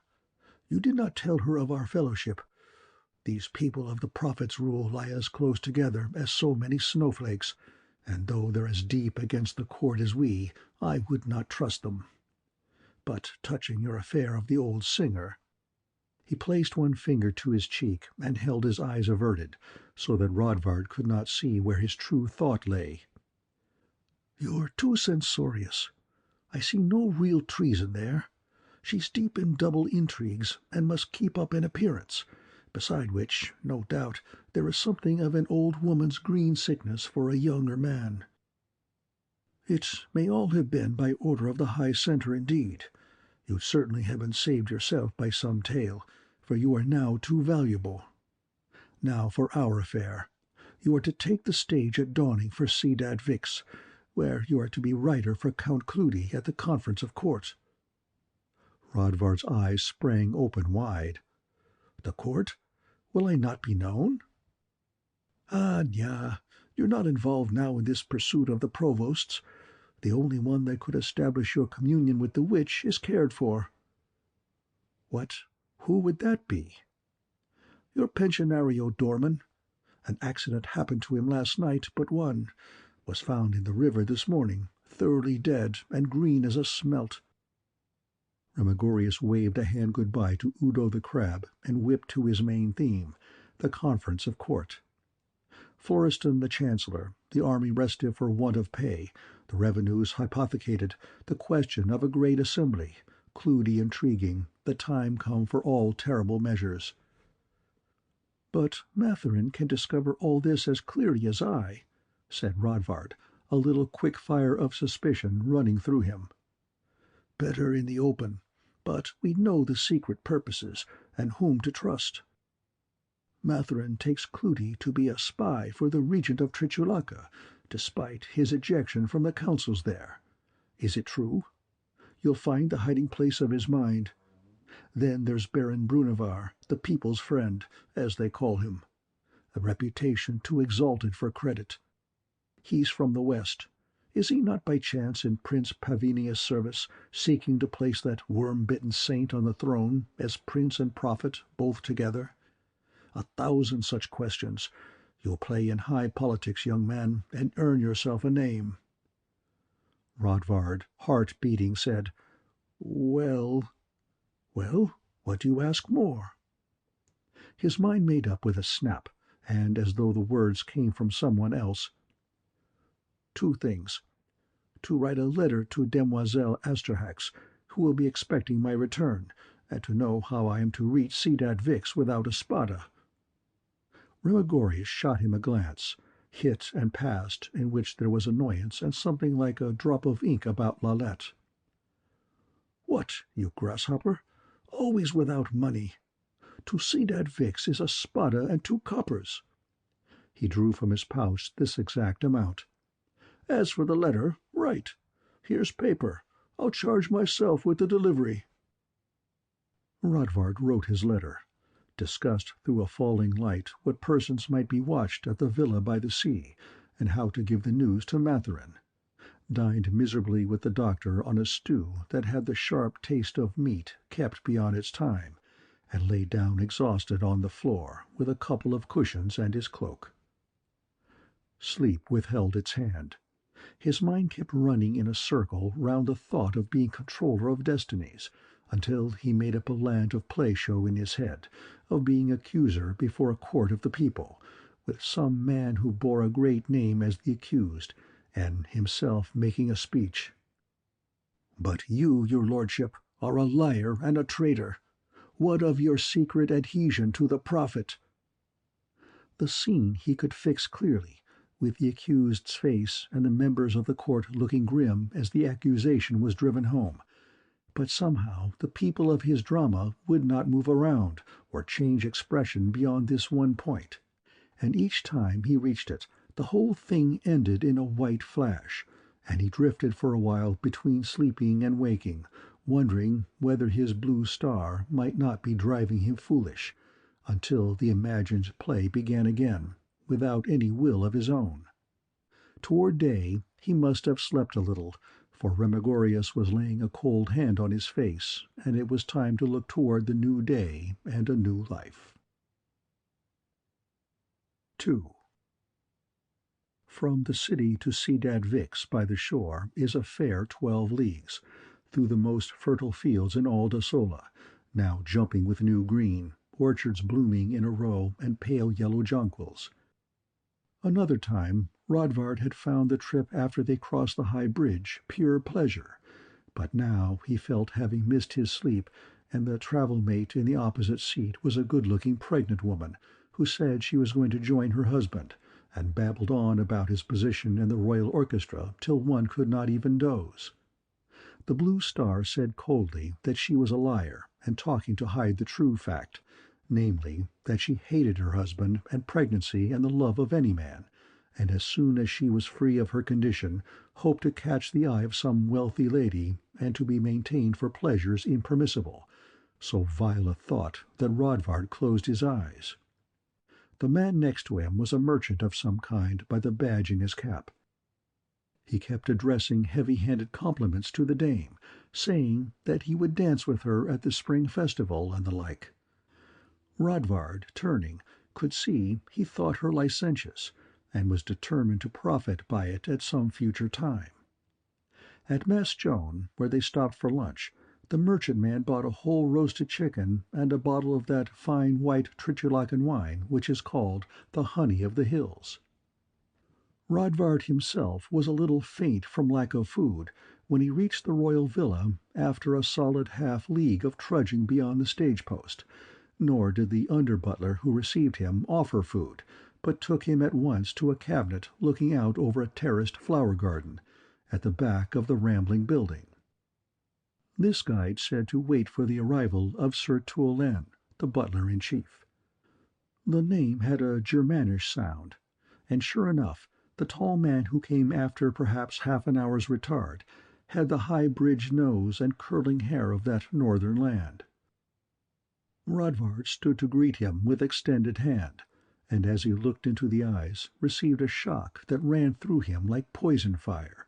You did not tell her of our fellowship. These people of the Prophet's rule lie as close together as so many snowflakes, and though they're as deep against the court as we, I would not trust them. But touching your affair of the old singer—" He placed one finger to his cheek and held his eyes averted, so that Rodvard could not see where his true thought lay. "You're too censorious. I see no real treason there. She's deep in double intrigues, and must keep up an appearance, beside which, no doubt, there is something of an old woman's green sickness for a younger man. It may all have been by order of the High Centre indeed. You'd certainly have been saved yourself by some tale, for you are now too valuable. Now for our affair. You are to take the stage at dawning for Sedad Vix, where you are to be writer for Count Cleudi at the Conference of Court." Rodvard's eyes sprang open wide. "The court? Will I not be known?" "Ah, yeah, you're not involved now in this pursuit of the provost's. The only one that could establish your communion with the witch is cared for." "What? Who would that be?" "Your pensionario doorman. An accident happened to him last night but one. Was found in the river this morning, thoroughly dead and green as a smelt." Remigorius waved a hand goodbye to Udo the Crab and whipped to his main theme, the Conference of Court. Florestan the Chancellor, the army restive for want of pay, the revenues hypothecated, the question of a great assembly, Cleudi intriguing, the time come for all terrible measures. "But Matherin can discover all this as clearly as I," said Rodvard, a little quick fire of suspicion running through him. "Better in the open, but we know the secret purposes and whom to trust. Matherin takes Cleudi to be a spy for the regent of Triculaca, despite his ejection from the councils there. Is it true? You'll find the hiding place of his mind. Then there's Baron Brunevar, the people's friend, as they call him. A reputation too exalted for credit. He's from the west. Is he not by chance in Prince Pavinius' service, seeking to place that worm-bitten saint on the throne, as prince and prophet both together? 1,000 such questions. You'll play in high politics, young man, and earn yourself a name." Rodvard, heart beating, said, "Well, well, what do you ask more?" His mind made up with a snap, and as though the words came from someone else. "2 things. To write a letter to Demoiselle Asterhax, who will be expecting my return, and to know how I am to reach Sedad Vix without a spada." Remigorius shot him a glance, hit and passed, in which there was annoyance and something like a drop of ink about Lalette. "What, you grasshopper? Always without money? To Sedad Vix is a spada and 2 coppers." He drew from his pouch this exact amount. "As for the letter, write. Here's paper. I'll charge myself with the delivery." Rodvard wrote his letter, discussed through a falling light what persons might be watched at the villa by the sea, and how to give the news to Matherin, dined miserably with the doctor on a stew that had the sharp taste of meat kept beyond its time, and lay down exhausted on the floor with a couple of cushions and his cloak. Sleep withheld its hand. His mind kept running in a circle round the thought of being controller of destinies, until he made up a land of play-show in his head, of being accuser before a court of the people, with some man who bore a great name as the accused, and himself making a speech. "But you, your lordship, are a liar and a traitor. What of your secret adhesion to the prophet?" The scene he could fix clearly, with the accused's face and the members of the court looking grim as the accusation was driven home. But somehow the people of his drama would not move around or change expression beyond this one point, and each time he reached it the whole thing ended in a white flash, and he drifted for a while between sleeping and waking, wondering whether his blue star might not be driving him foolish, until the imagined play began again, without any will of his own. Toward day he must have slept a little, for Remigorius was laying a cold hand on his face, and it was time to look toward the new day and a new life. 2. From the city to Sedad Vix by the shore is a fair 12 leagues, through the most fertile fields in all Dasola, now jumping with new green, orchards blooming in a row and pale yellow jonquils. Another time Rodvard had found the trip after they crossed the high bridge pure pleasure, but now he felt having missed his sleep, and the travel-mate in the opposite seat was a good-looking pregnant woman, who said she was going to join her husband, and babbled on about his position in the royal orchestra till one could not even doze. The blue star said coldly that she was a liar, and talking to hide the true fact, namely, that she hated her husband and pregnancy and the love of any man, and as soon as she was free of her condition, hoped to catch the eye of some wealthy lady, and to be maintained for pleasures impermissible, so vile a thought that Rodvard closed his eyes. The man next to him was a merchant of some kind by the badge in his cap. He kept addressing heavy-handed compliments to the dame, saying that he would dance with her at the spring festival and the like. Rodvard, turning, could see he thought her licentious, and was determined to profit by it at some future time. At Mess Joan, where they stopped for lunch, the merchantman bought a whole roasted chicken and a bottle of that fine white Tritulacan wine which is called the honey of the hills. Rodvard himself was a little faint from lack of food when he reached the royal villa after a solid half-league of trudging beyond the stage-post, nor did the under-butler who received him offer food, but took him at once to a cabinet looking out over a terraced flower-garden, at the back of the rambling building. This guide said to wait for the arrival of Sir Tuolen, the butler-in-chief. The name had a Germanish sound, and sure enough, the tall man who came after perhaps half an hour's retard had the high-bridged nose and curling hair of that northern land. Rodvard stood to greet him with extended hand, and as he looked into the eyes, received a shock that ran through him like poison fire,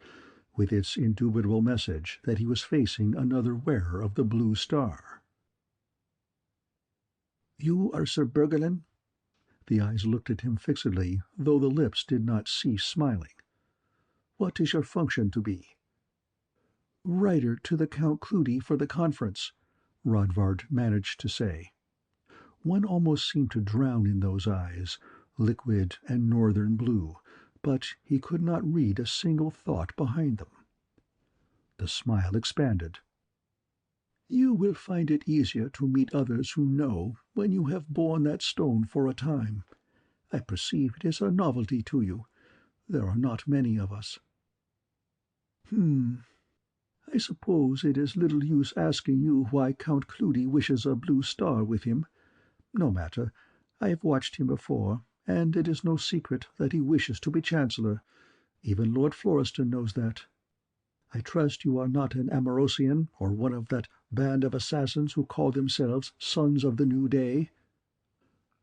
with its indubitable message that he was facing another wearer of the blue star. "You are Sir Bergelin?" The eyes looked at him fixedly, though the lips did not cease smiling. "What is your function to be?" "Writer to the Count Cleudi for the conference," Rodvard managed to say. One almost seemed to drown in those eyes, liquid and northern blue, but he could not read a single thought behind them. The smile expanded. "You will find it easier to meet others who know when you have borne that stone for a time. I perceive it is a novelty to you. There are not many of us." I suppose it is little use asking you why Count Cleudi wishes a blue star with him. No matter. I have watched him before, and it is no secret that he wishes to be Chancellor. Even Lord Florestan knows that. I trust you are not an Amorosian, or one of that band of assassins who call themselves Sons of the New Day?"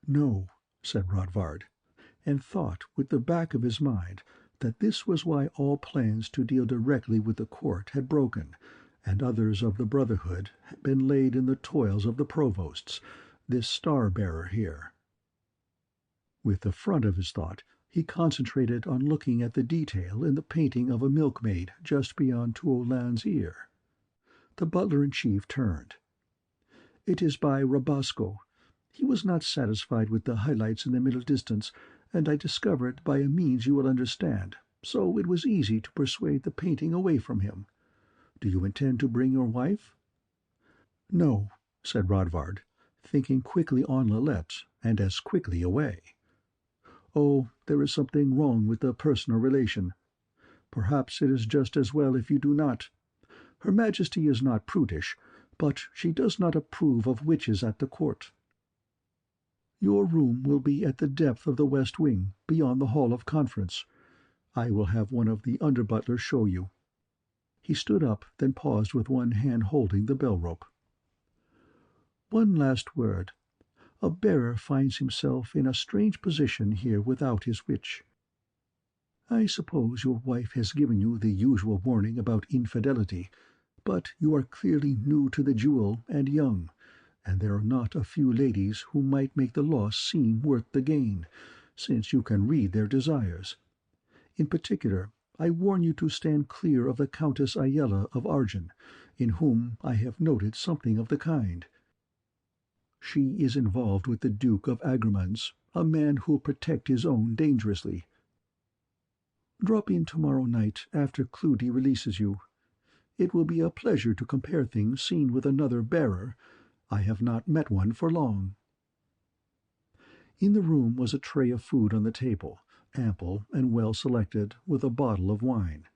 "No," said Rodvard, and thought with the back of his mind that this was why all plans to deal directly with the court had broken, and others of the Brotherhood had been laid in the toils of the provosts, this star-bearer here. With the front of his thought, he concentrated on looking at the detail in the painting of a milkmaid just beyond Tuolan's ear. The butler-in-chief turned. "It is by Rabasco. He was not satisfied with the highlights in the middle distance, and I discovered by a means you will understand, so it was easy to persuade the painting away from him. Do you intend to bring your wife?" "No," said Rodvard, thinking quickly on Lalette, and as quickly away. "Oh, there is something wrong with the personal relation. Perhaps it is just as well if you do not. Her Majesty is not prudish, but she does not approve of witches at the court. Your room will be at the depth of the west wing, beyond the hall of conference. I will have one of the under-butlers show you." He stood up, then paused with one hand holding the bell-rope. "One last word. A bearer finds himself in a strange position here without his witch. I suppose your wife has given you the usual warning about infidelity, but you are clearly new to the jewel and young, and there are not a few ladies who might make the loss seem worth the gain, since you can read their desires. In particular, I warn you to stand clear of the Countess Ayala of Argin, in whom I have noted something of the kind. She is involved with the Duke of Agramans, a man who will protect his own dangerously. Drop in tomorrow night after Cleudi releases you. It will be a pleasure to compare things seen with another bearer. I have not met one for long." In the room was a tray of food on the table, ample and well selected, with a bottle of wine.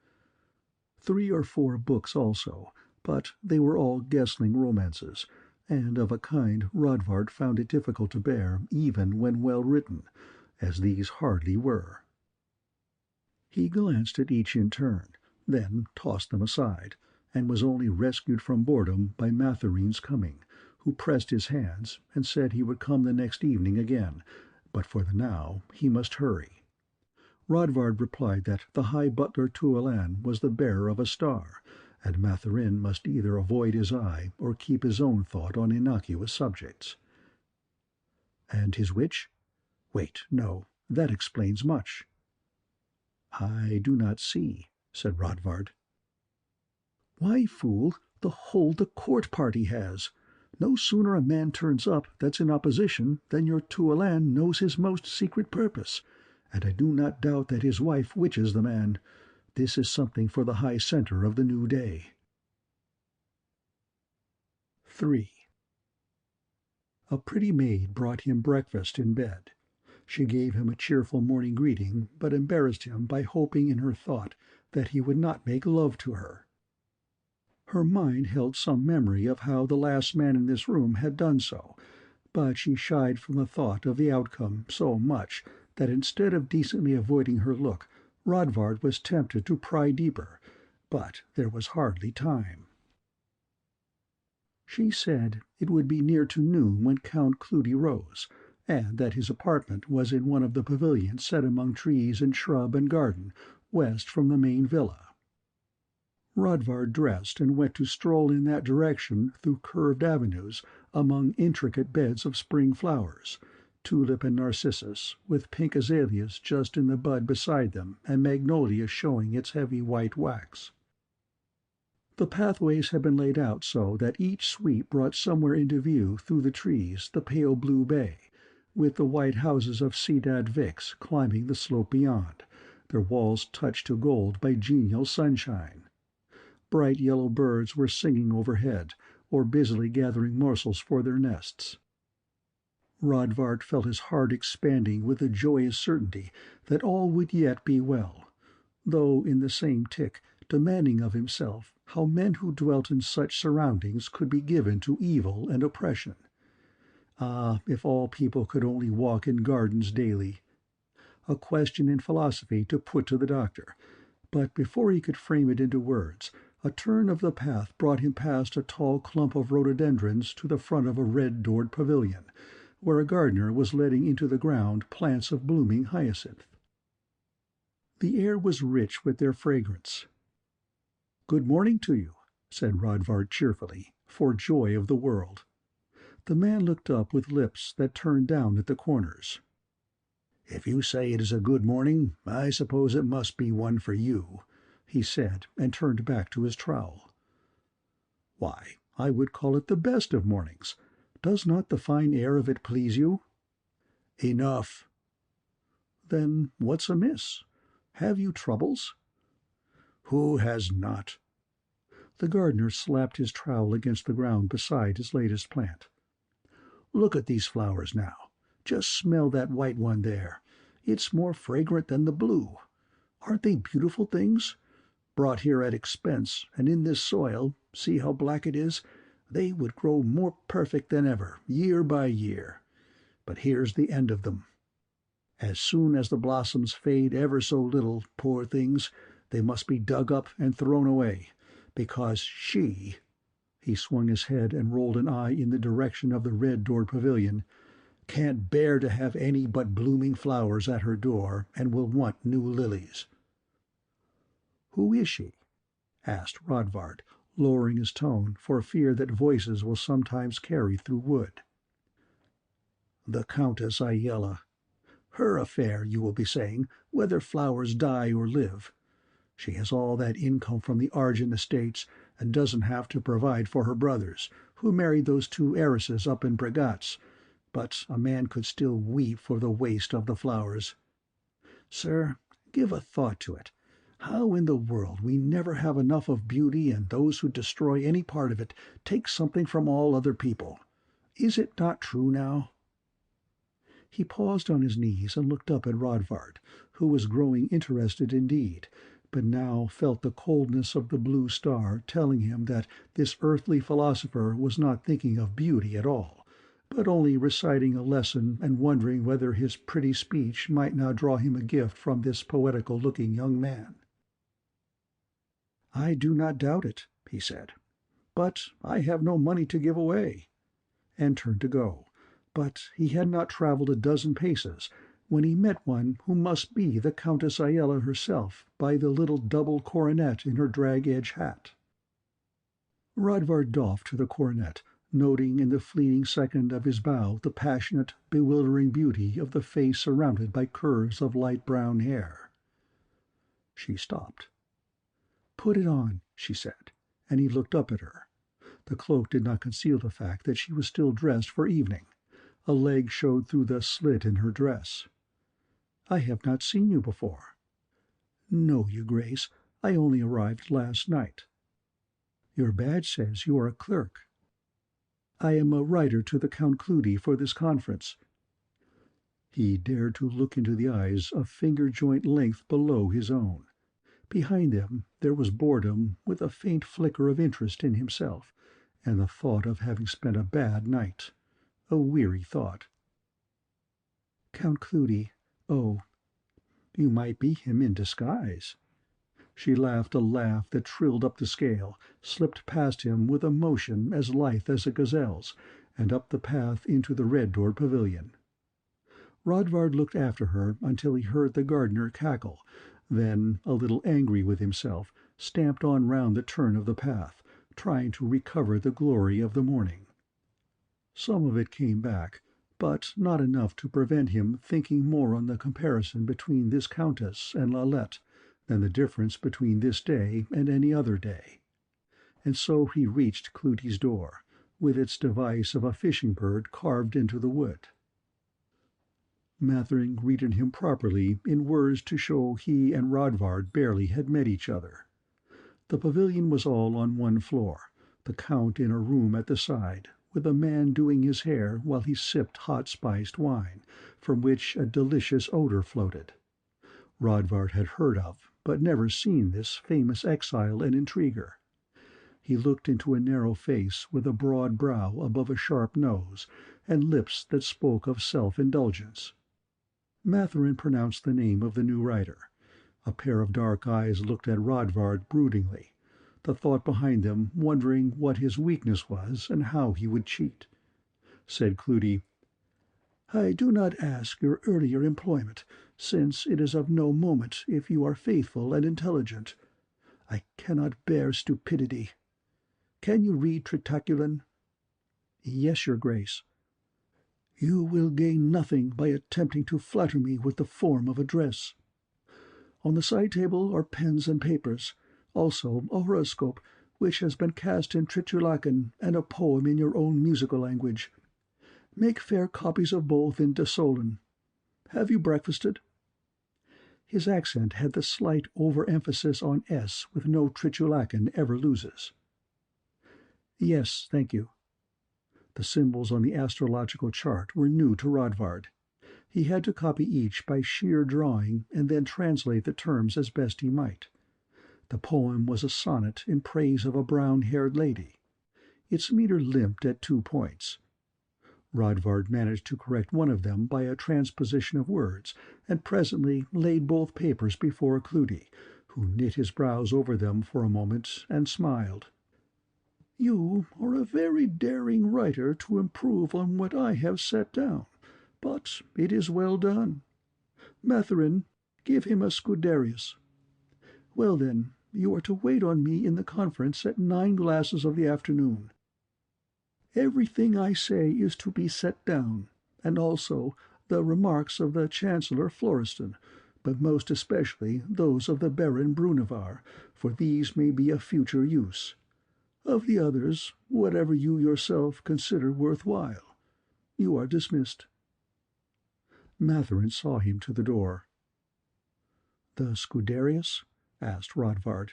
3 or 4 books also, but they were all Gessling romances, and of a kind Rodvard found it difficult to bear even when well written, as these hardly were. He glanced at each in turn, then tossed them aside, and was only rescued from boredom by Matherine's coming, who pressed his hands and said he would come the next evening again, but for the now he must hurry. Rodvard replied that the High Butler Tuolan was the bearer of a star, and Matherine must either avoid his eye or keep his own thought on innocuous subjects. And his witch? Wait, no, that explains much. "I do not see," said Rodvard. "Why, fool, the hold the court party has. No sooner a man turns up that's in opposition than your Tuolan knows his most secret purpose, and I do not doubt that his wife witches the man. This is something for the high centre of the new day." 3. A pretty maid brought him breakfast in bed. She gave him a cheerful morning greeting, but embarrassed him by hoping in her thought that he would not make love to her. Her mind held some memory of how the last man in this room had done so, but she shied from the thought of the outcome so much that instead of decently avoiding her look, Rodvard was tempted to pry deeper, but there was hardly time. She said it would be near to noon when Count Cleudi rose, and that his apartment was in one of the pavilions set among trees and shrub and garden, west from the main villa. Rodvard dressed and went to stroll in that direction through curved avenues among intricate beds of spring flowers, tulip and narcissus, with pink azaleas just in the bud beside them and magnolia showing its heavy white wax. The pathways had been laid out so that each sweep brought somewhere into view through the trees the pale blue bay, with the white houses of Sedad Vix climbing the slope beyond, their walls touched to gold by genial sunshine. Bright yellow birds were singing overhead, or busily gathering morsels for their nests. Rodvard felt his heart expanding with the joyous certainty that all would yet be well, though in the same tick demanding of himself how men who dwelt in such surroundings could be given to evil and oppression. Ah, if all people could only walk in gardens daily! A question in philosophy to put to the doctor, but before he could frame it into words, a turn of the path brought him past a tall clump of rhododendrons to the front of a red-doored pavilion, where a gardener was letting into the ground plants of blooming hyacinth. The air was rich with their fragrance. "Good morning to you," said Rodvard cheerfully, for joy of the world. The man looked up with lips that turned down at the corners. "If you say it is a good morning, I suppose it must be one for you," he said, and turned back to his trowel. "Why, I would call it the best of mornings. Does not the fine air of it please you?" "Enough." "Then what's amiss? Have you troubles?" "Who has not?" The gardener slapped his trowel against the ground beside his latest plant. "Look at these flowers now. Just smell that white one there. It's more fragrant than the blue. Aren't they beautiful things? Brought here at expense, and in this soil, see how black it is, they would grow more perfect than ever, year by year. But here's the end of them. As soon as the blossoms fade ever so little, poor things, they must be dug up and thrown away, because she—" he swung his head and rolled an eye in the direction of the red-doored pavilion, "can't bear to have any but blooming flowers at her door, and will want new lilies." "Who is she?" asked Rodvard, lowering his tone for fear that voices will sometimes carry through wood. "The Countess Ayala. Her affair, you will be saying, whether flowers die or live. She has all that income from the Argent estates, and doesn't have to provide for her brothers, who married those two heiresses up in Bregatz, but a man could still weep for the waste of the flowers. Sir, give a thought to it. How in the world we never have enough of beauty, and those who destroy any part of it take something from all other people. Is it not true now?" He paused on his knees and looked up at Rodvard, who was growing interested indeed, but now felt the coldness of the blue star telling him that this earthly philosopher was not thinking of beauty at all, but only reciting a lesson and wondering whether his pretty speech might now draw him a gift from this poetical-looking young man. "I do not doubt it," he said, "but I have no money to give away," and turned to go. But he had not travelled a dozen paces when he met one who must be the Countess Ayala herself by the little double coronet in her drag-edge hat. Rodvard doffed to the coronet, noting in the fleeting second of his bow the passionate, bewildering beauty of the face surrounded by curves of light brown hair. She stopped. "Put it on," she said, and he looked up at her. The cloak did not conceal the fact that she was still dressed for evening. A leg showed through the slit in her dress. "I have not seen you before." "No, your Grace, I only arrived last night." "Your badge says you are a clerk." "I am a writer to the Count Cleudi for this conference." He dared to look into the eyes a finger-joint length below his own. Behind them there was boredom with a faint flicker of interest in himself, and the thought of having spent a bad night. A weary thought. "Count Cleudi, oh, you might be him in disguise." She laughed a laugh that trilled up the scale, slipped past him with a motion as lithe as a gazelle's, and up the path into the red-doored pavilion. Rodvard looked after her until he heard the gardener cackle, then, a little angry with himself, stamped on round the turn of the path, trying to recover the glory of the morning. Some of it came back, but not enough to prevent him thinking more on the comparison between this countess and Lalette than the difference between this day and any other day. And so he reached Cleudi's door, with its device of a fishing bird carved into the wood. Mathering greeted him properly in words to show he and Rodvard barely had met each other. The pavilion was all on one floor, the Count in a room at the side, with a man doing his hair while he sipped hot spiced wine, from which a delicious odour floated. Rodvard had heard of, but never seen, this famous exile and intriguer. He looked into a narrow face with a broad brow above a sharp nose, and lips that spoke of self-indulgence. Matherin pronounced the name of the new writer. A pair of dark eyes looked at Rodvard broodingly, the thought behind them wondering what his weakness was and how he would cheat. Said Cleudi, "I do not ask your earlier employment, since it is of no moment if you are faithful and intelligent. I cannot bear stupidity. Can you read Tritaculin?" "Yes, your grace." "You will gain nothing by attempting to flatter me with the form of address. On the side table are pens and papers, also a horoscope, which has been cast in Tritulacan, and a poem in your own musical language. Make fair copies of both in Desolan. Have you breakfasted?" His accent had the slight over-emphasis on S with no Tritulacan ever loses. "Yes, thank you." The symbols on the astrological chart were new to Rodvard. He had to copy each by sheer drawing and then translate the terms as best he might. The poem was a sonnet in praise of a brown-haired lady. Its meter limped at 2 points. Rodvard managed to correct one of them by a transposition of words, and presently laid both papers before Cleudi, who knit his brows over them for a moment and smiled. "You are a very daring writer to improve on what I have set down, but it is well done. Matherin, give him a Scuderius. Well then, you are to wait on me in the conference at 9 glasses of the afternoon. Everything I say is to be set down, and also the remarks of the Chancellor Florestan, but most especially those of the Baron Brunevar, for these may be of future use. Of the others, whatever you yourself consider worthwhile. You are dismissed." Matherin saw him to the door. "The Scuderius?" asked Rodvard.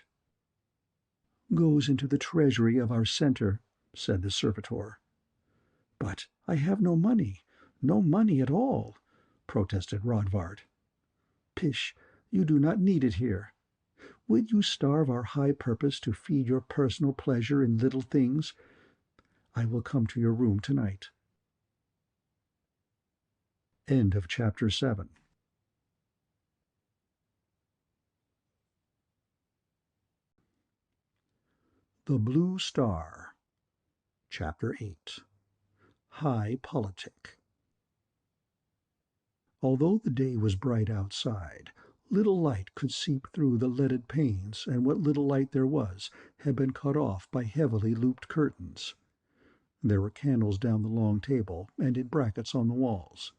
"Goes into the treasury of our centre," said the servitor. "But I have no money at all," protested Rodvard. "Pish, you do not need it here. Would you starve our high purpose to feed your personal pleasure in little things? I will come to your room tonight." End of Chapter 7. The Blue Star. Chapter 8. High Politic. Although the day was bright outside, little light could seep through the leaded panes, and what little light there was had been cut off by heavily looped curtains. There were candles down the long table and in brackets on the walls.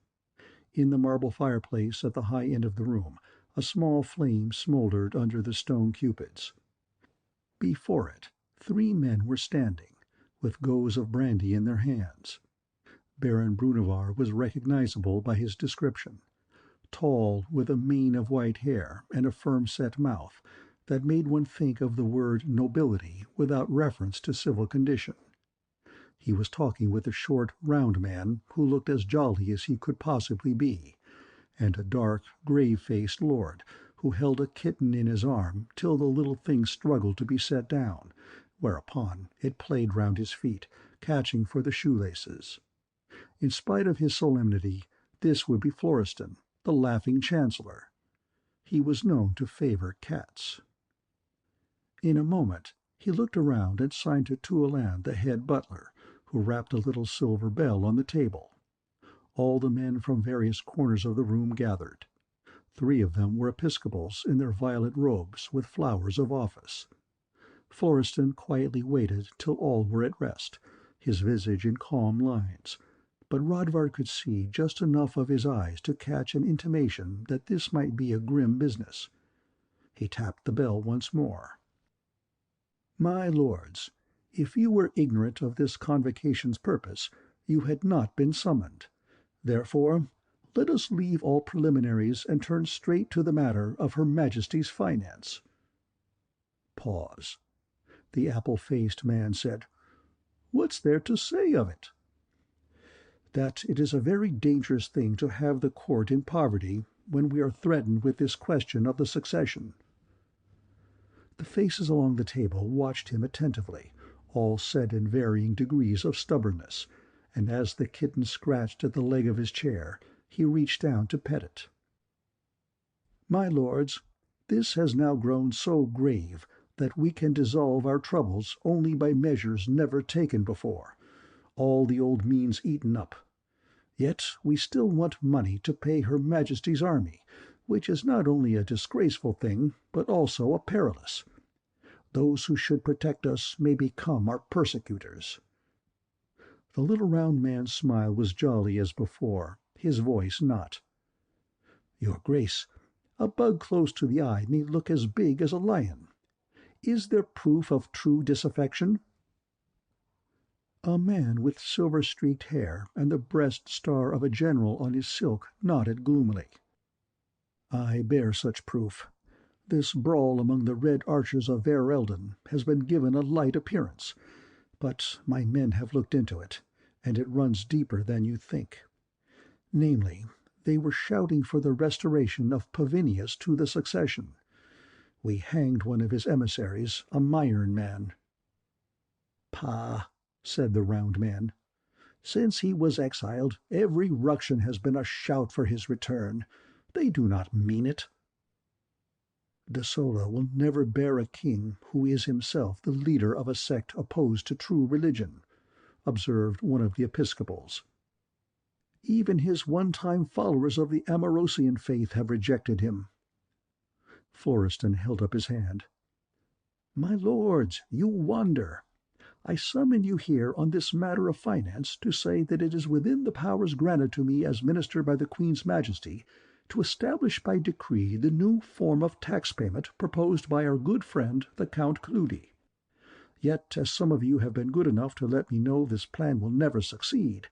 In the marble fireplace at the high end of the room a small flame smouldered under the stone cupids. Before it 3 men were standing, with goes of brandy in their hands. Baron Brunevar was recognizable by his description. Tall, with a mane of white hair and a firm-set mouth that made one think of the word nobility without reference to civil condition. He was talking with a short, round man who looked as jolly as he could possibly be, and a dark, grave-faced lord who held a kitten in his arm till the little thing struggled to be set down, whereupon it played round his feet, catching for the shoelaces. In spite of his solemnity, this would be Florestan, the laughing chancellor. He was known to favour cats. In a moment he looked around and signed to Tuolan, the head butler, who rapped a little silver bell on the table. All the men from various corners of the room gathered. 3 of them were Episcopals in their violet robes with flowers of office. Florestan quietly waited till all were at rest, his visage in calm lines, but Rodvard could see just enough of his eyes to catch an intimation that this might be a grim business. He tapped the bell once more. "My lords, if you were ignorant of this convocation's purpose, you had not been summoned. Therefore, let us leave all preliminaries and turn straight to the matter of Her Majesty's finance." Pause. The apple-faced man said, "What's there to say of it?" "That it is a very dangerous thing to have the court in poverty when we are threatened with this question of the succession." The faces along the table watched him attentively, all set in varying degrees of stubbornness, and as the kitten scratched at the leg of his chair, he reached down to pet it. "My lords, this has now grown so grave that we can dissolve our troubles only by measures never taken before, all the old means eaten up. Yet we still want money to pay Her Majesty's army, which is not only a disgraceful thing, but also a perilous. Those who should protect us may become our persecutors." The little round man's smile was jolly as before, his voice not. "Your Grace, a bug close to the eye may look as big as a lion. Is there proof of true disaffection?" A man with silver-streaked hair and the breast star of a general on his silk nodded gloomily. "I bear such proof. This brawl among the red archers of Eldon has been given a light appearance, but my men have looked into it, and it runs deeper than you think. Namely, they were shouting for the restoration of Pavinius to the succession. We hanged one of his emissaries, a Myron man." "Pah," said the round man. "Since he was exiled, every ruction has been a shout for his return. They do not mean it." "De Sola will never bear a king who is himself the leader of a sect opposed to true religion," observed one of the Episcopals. "Even his one-time followers of the Amorosian faith have rejected him." Florestan held up his hand. "My lords, you wander. I summon you here on this matter of finance to say that it is within the powers granted to me as minister by the Queen's Majesty to establish by decree the new form of tax payment proposed by our good friend the Count Cleudi. Yet, as some of you have been good enough to let me know this plan will never succeed,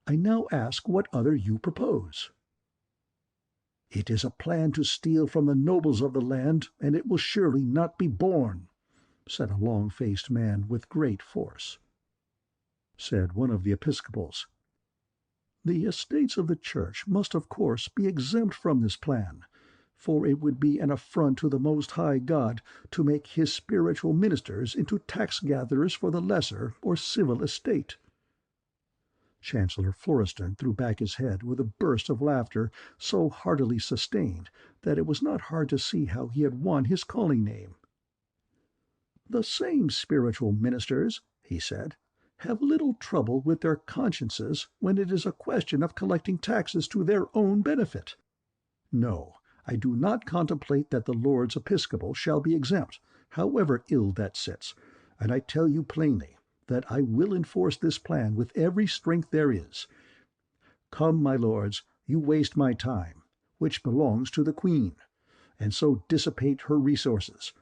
I now ask what other you propose." "It is a plan to steal from the nobles of the land, and it will surely not be borne," said a long-faced man with great force. Said one of the Episcopals, "The estates of the Church must of course be exempt from this plan, for it would be an affront to the Most High God to make his spiritual ministers into tax-gatherers for the lesser or civil estate." Chancellor Florestan threw back his head with a burst of laughter so heartily sustained that it was not hard to see how he had won his calling name. "The same spiritual ministers," he said, "have little trouble with their consciences when it is a question of collecting taxes to their own benefit. No, I do not contemplate that the Lords Episcopal shall be exempt, however ill that sits, and I tell you plainly that I will enforce this plan with every strength there is. Come, my lords, you waste my time, which belongs to the Queen, and so dissipate her resources.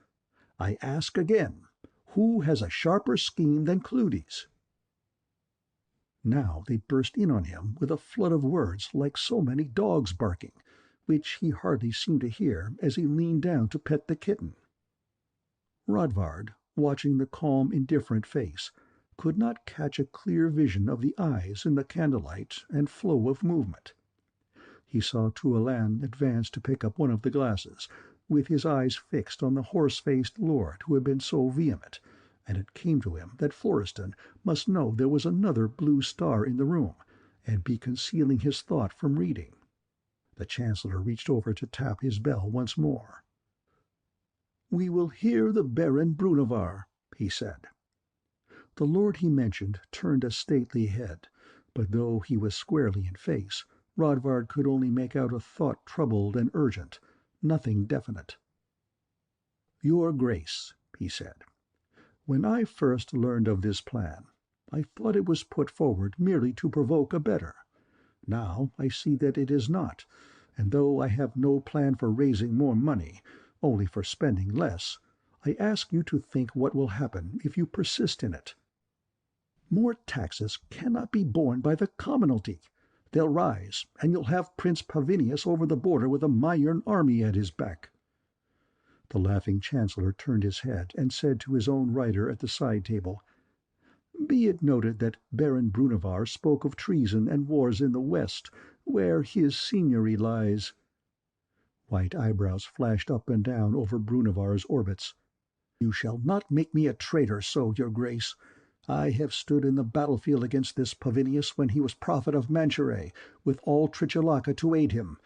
I ask again, who has a sharper scheme than Cleudi's?" Now they burst in on him with a flood of words like so many dogs barking, which he hardly seemed to hear as he leaned down to pet the kitten. Rodvard, watching the calm, indifferent face, could not catch a clear vision of the eyes in the candlelight and flow of movement. He saw Tualan advance to pick up one of the glasses, with his eyes fixed on the horse-faced lord who had been so vehement, and it came to him that Florestan must know there was another blue star in the room, and be concealing his thought from reading. The Chancellor reached over to tap his bell once more. "We will hear the Baron Brunevar," he said. The lord he mentioned turned a stately head, but though he was squarely in face, Rodvard could only make out a thought troubled and urgent, nothing definite. "Your Grace," he said, "when I first learned of this plan, I thought it was put forward merely to provoke a better. Now I see that it is not, and though I have no plan for raising more money, only for spending less, I ask you to think what will happen if you persist in it. More taxes cannot be borne by the commonalty. They'll rise, and you'll have Prince Pavinius over the border with a Myern army at his back." The laughing Chancellor turned his head and said to his own writer at the side table, "Be it noted that Baron Brunevar spoke of treason and wars in the west, where his seigneury lies." White eyebrows flashed up and down over Brunevar's orbits. "You shall not make me a traitor so, your Grace. I have stood in the battlefield against this Pavinius when he was prophet of Manchuray, with all Trichelaka to aid him,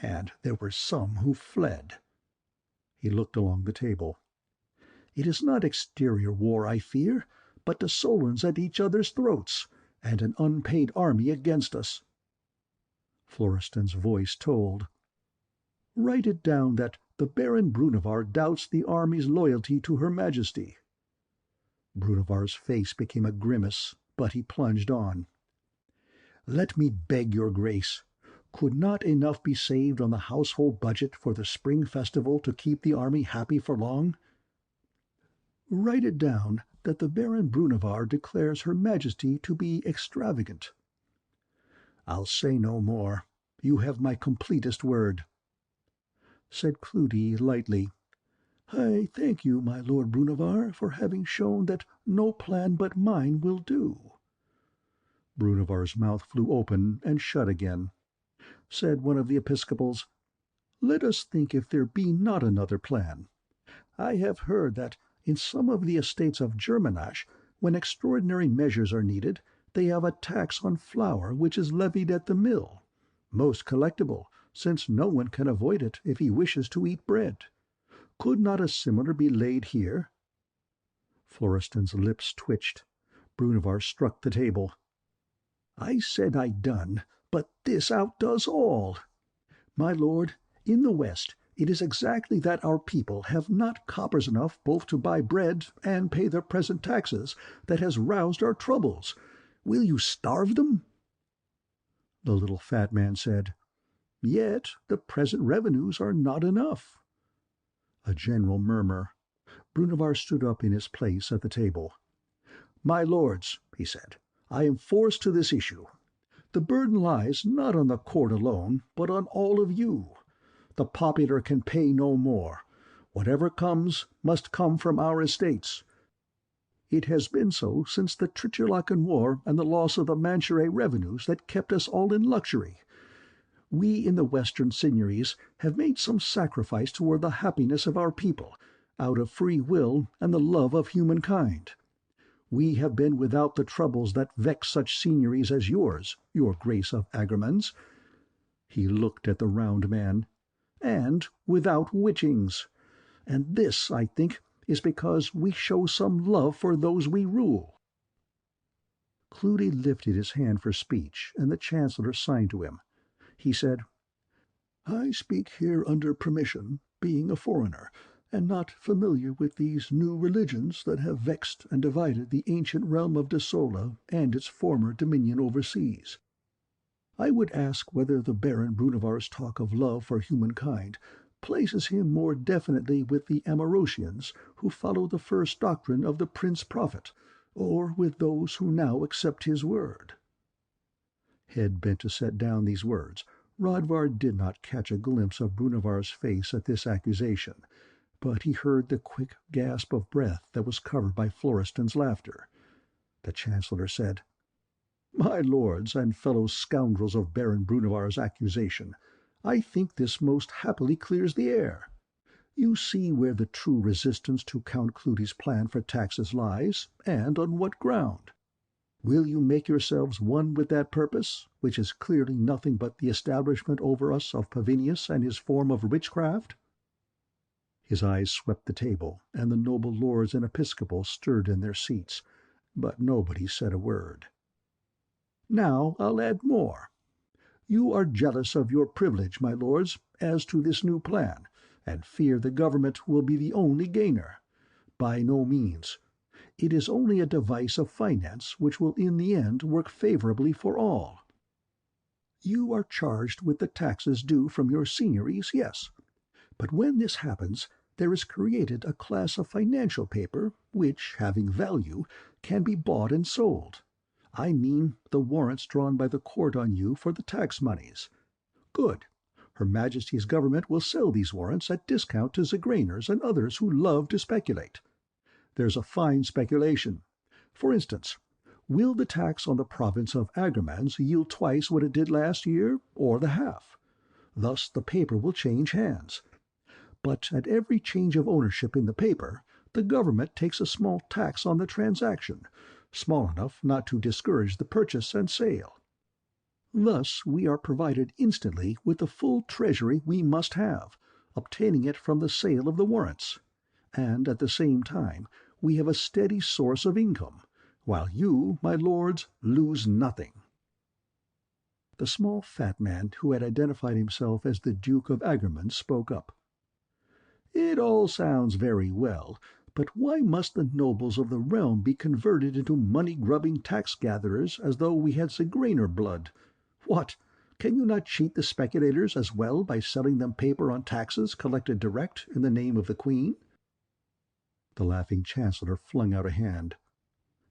and there were some who fled." He looked along the table. "It is not exterior war I fear, but the Solons at each other's throats, and an unpaid army against us." Florestan's voice told. "Write it down that the Baron Brunevar doubts the army's loyalty to Her Majesty." Brunevar's face became a grimace, but he plunged on. "Let me beg your Grace, could not enough be saved on the household budget for the spring festival to keep the army happy for long?" "Write it down that the Baron Brunevar declares Her Majesty to be extravagant." "I'll say no more. You have my completest word." Said Cleudi lightly, "I thank you, my Lord Brunevar, for having shown that no plan but mine will do." Brunevar's mouth flew open and shut again. Said one of the Episcopals, "Let us think if there be not another plan. I have heard that in some of the estates of Germanach, when extraordinary measures are needed, they have a tax on flour which is levied at the mill, most collectible, since no one can avoid it if he wishes to eat bread. Could not a similar be laid here?" Florestan's lips twitched. Brunevar struck the table. "I said I'd done, but this outdoes all. My lord, in the West it is exactly that our people have not coppers enough both to buy bread and pay their present taxes that has roused our troubles. Will you starve them?" The little fat man said, "Yet the present revenues are not enough." A general murmur. Brunevar stood up in his place at the table. "My lords," he said, "I am forced to this issue. The burden lies not on the court alone, but on all of you. The popular can pay no more. Whatever comes must come from our estates. It has been so since the Trichelakhan War and the loss of the Manchuray revenues that kept us all in luxury. We in the western seigneuries have made some sacrifice toward the happiness of our people, out of free will and the love of humankind. We have been without the troubles that vex such seigneuries as yours, your Grace of Agremens." He looked at the round man. "And without witchings. And this, I think, is because we show some love for those we rule." Cleudi lifted his hand for speech, and the Chancellor signed to him. He said, "I speak here under permission, being a foreigner, and not familiar with these new religions that have vexed and divided the ancient realm of Desola and its former dominion overseas. I would ask whether the Baron Brunevar's talk of love for humankind places him more definitely with the Amorosians, who follow the first doctrine of the Prince Prophet, or with those who now accept his word." Head bent to set down these words. Rodvard did not catch a glimpse of Brunevar's face at this accusation, but he heard the quick gasp of breath that was covered by Florestan's laughter. The Chancellor said, "My lords and fellow scoundrels of Baron Brunevar's accusation, I think this most happily clears the air. You see where the true resistance to Count Cleudi's plan for taxes lies, and on what ground. Will you make yourselves one with that purpose, which is clearly nothing but the establishment over us of Pavinius and his form of witchcraft?" His eyes swept the table, and the noble lords and episcopals stirred in their seats, but nobody said a word. Now I'll add more. You are jealous of your privilege, my lords, as to this new plan, and fear the government will be the only gainer. By no means. It is only a device of finance which will in the end work favorably for all. You are charged with the taxes due from your seigneuries, yes. But when this happens, there is created a class of financial paper which, having value, can be bought and sold. I mean the warrants drawn by the court on you for the tax moneys. Good. Her Majesty's government will sell these warrants at discount to Zigraners and others who love to speculate. There's a fine speculation. For instance, will the tax on the province of Agremans yield twice what it did last year, or the half? Thus the paper will change hands. But at every change of ownership in the paper, the government takes a small tax on the transaction, small enough not to discourage the purchase and sale. Thus we are provided instantly with the full treasury we must have, obtaining it from the sale of the warrants, and at the same time we have a steady source of income, while you, my lords, lose nothing." The small fat man who had identified himself as the Duke of Agremans spoke up. "It all sounds very well, but why must the nobles of the realm be converted into money-grubbing tax-gatherers as though we had Zigraner blood? What, can you not cheat the speculators as well by selling them paper on taxes collected direct in the name of the Queen?" The laughing Chancellor flung out a hand.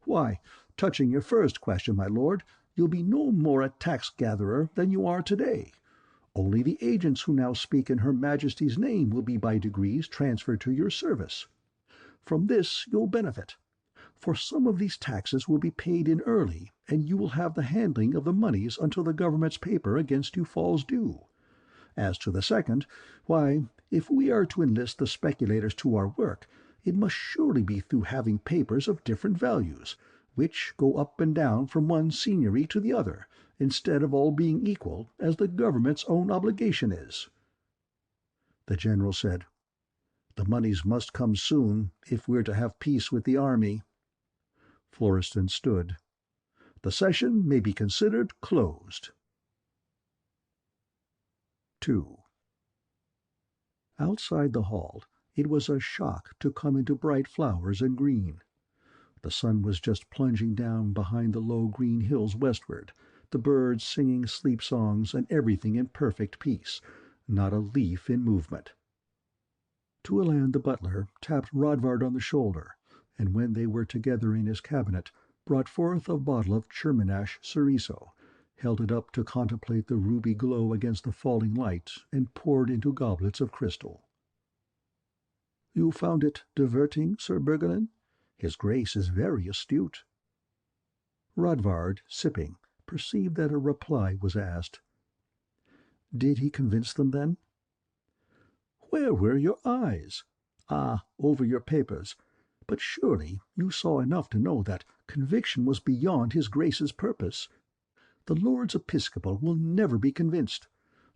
"Why, touching your first question, my lord, you'll be no more a tax-gatherer than you are today. Only the agents who now speak in Her Majesty's name will be by degrees transferred to your service. From this you'll benefit, for some of these taxes will be paid in early, and you will have the handling of the moneys until the government's paper against you falls due. As to the second, why, if we are to enlist the speculators to our work, it must surely be through having papers of different values, which go up and down from one seigneury to the other, instead of all being equal, as the government's own obligation is." The general said, "The moneys must come soon, if we're to have peace with the army." Florestan stood. "The session may be considered closed." 2. Outside the hall, it was a shock to come into bright flowers and green. The sun was just plunging down behind the low green hills westward, the birds singing sleep songs and everything in perfect peace, not a leaf in movement. Tualan the butler tapped Rodvard on the shoulder, and when they were together in his cabinet, brought forth a bottle of Cherminash Ceriso, held it up to contemplate the ruby glow against the falling light, and poured into goblets of crystal. "You found it diverting, Sir Bergelin? His Grace is very astute." Rodvard, sipping, perceived that a reply was asked. "Did he convince them, then?" "Where were your eyes? Ah, over your papers. But surely you saw enough to know that conviction was beyond his Grace's purpose. The Lords Episcopal will never be convinced.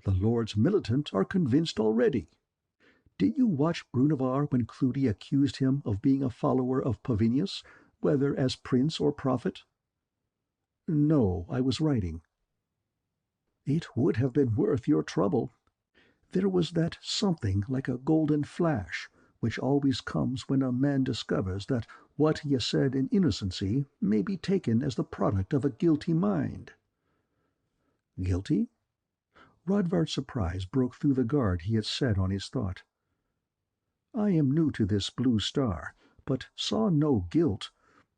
The Lords Militant are convinced already. Did you watch Brunevar when Cleudi accused him of being a follower of Pavinius, whether as prince or prophet?" "No, I was writing." "It would have been worth your trouble. There was that something like a golden flash, which always comes when a man discovers that what he has said in innocency may be taken as the product of a guilty mind." "Guilty?" Rodvard's surprise broke through the guard he had set on his thought. "I am new to this blue star, but saw no guilt,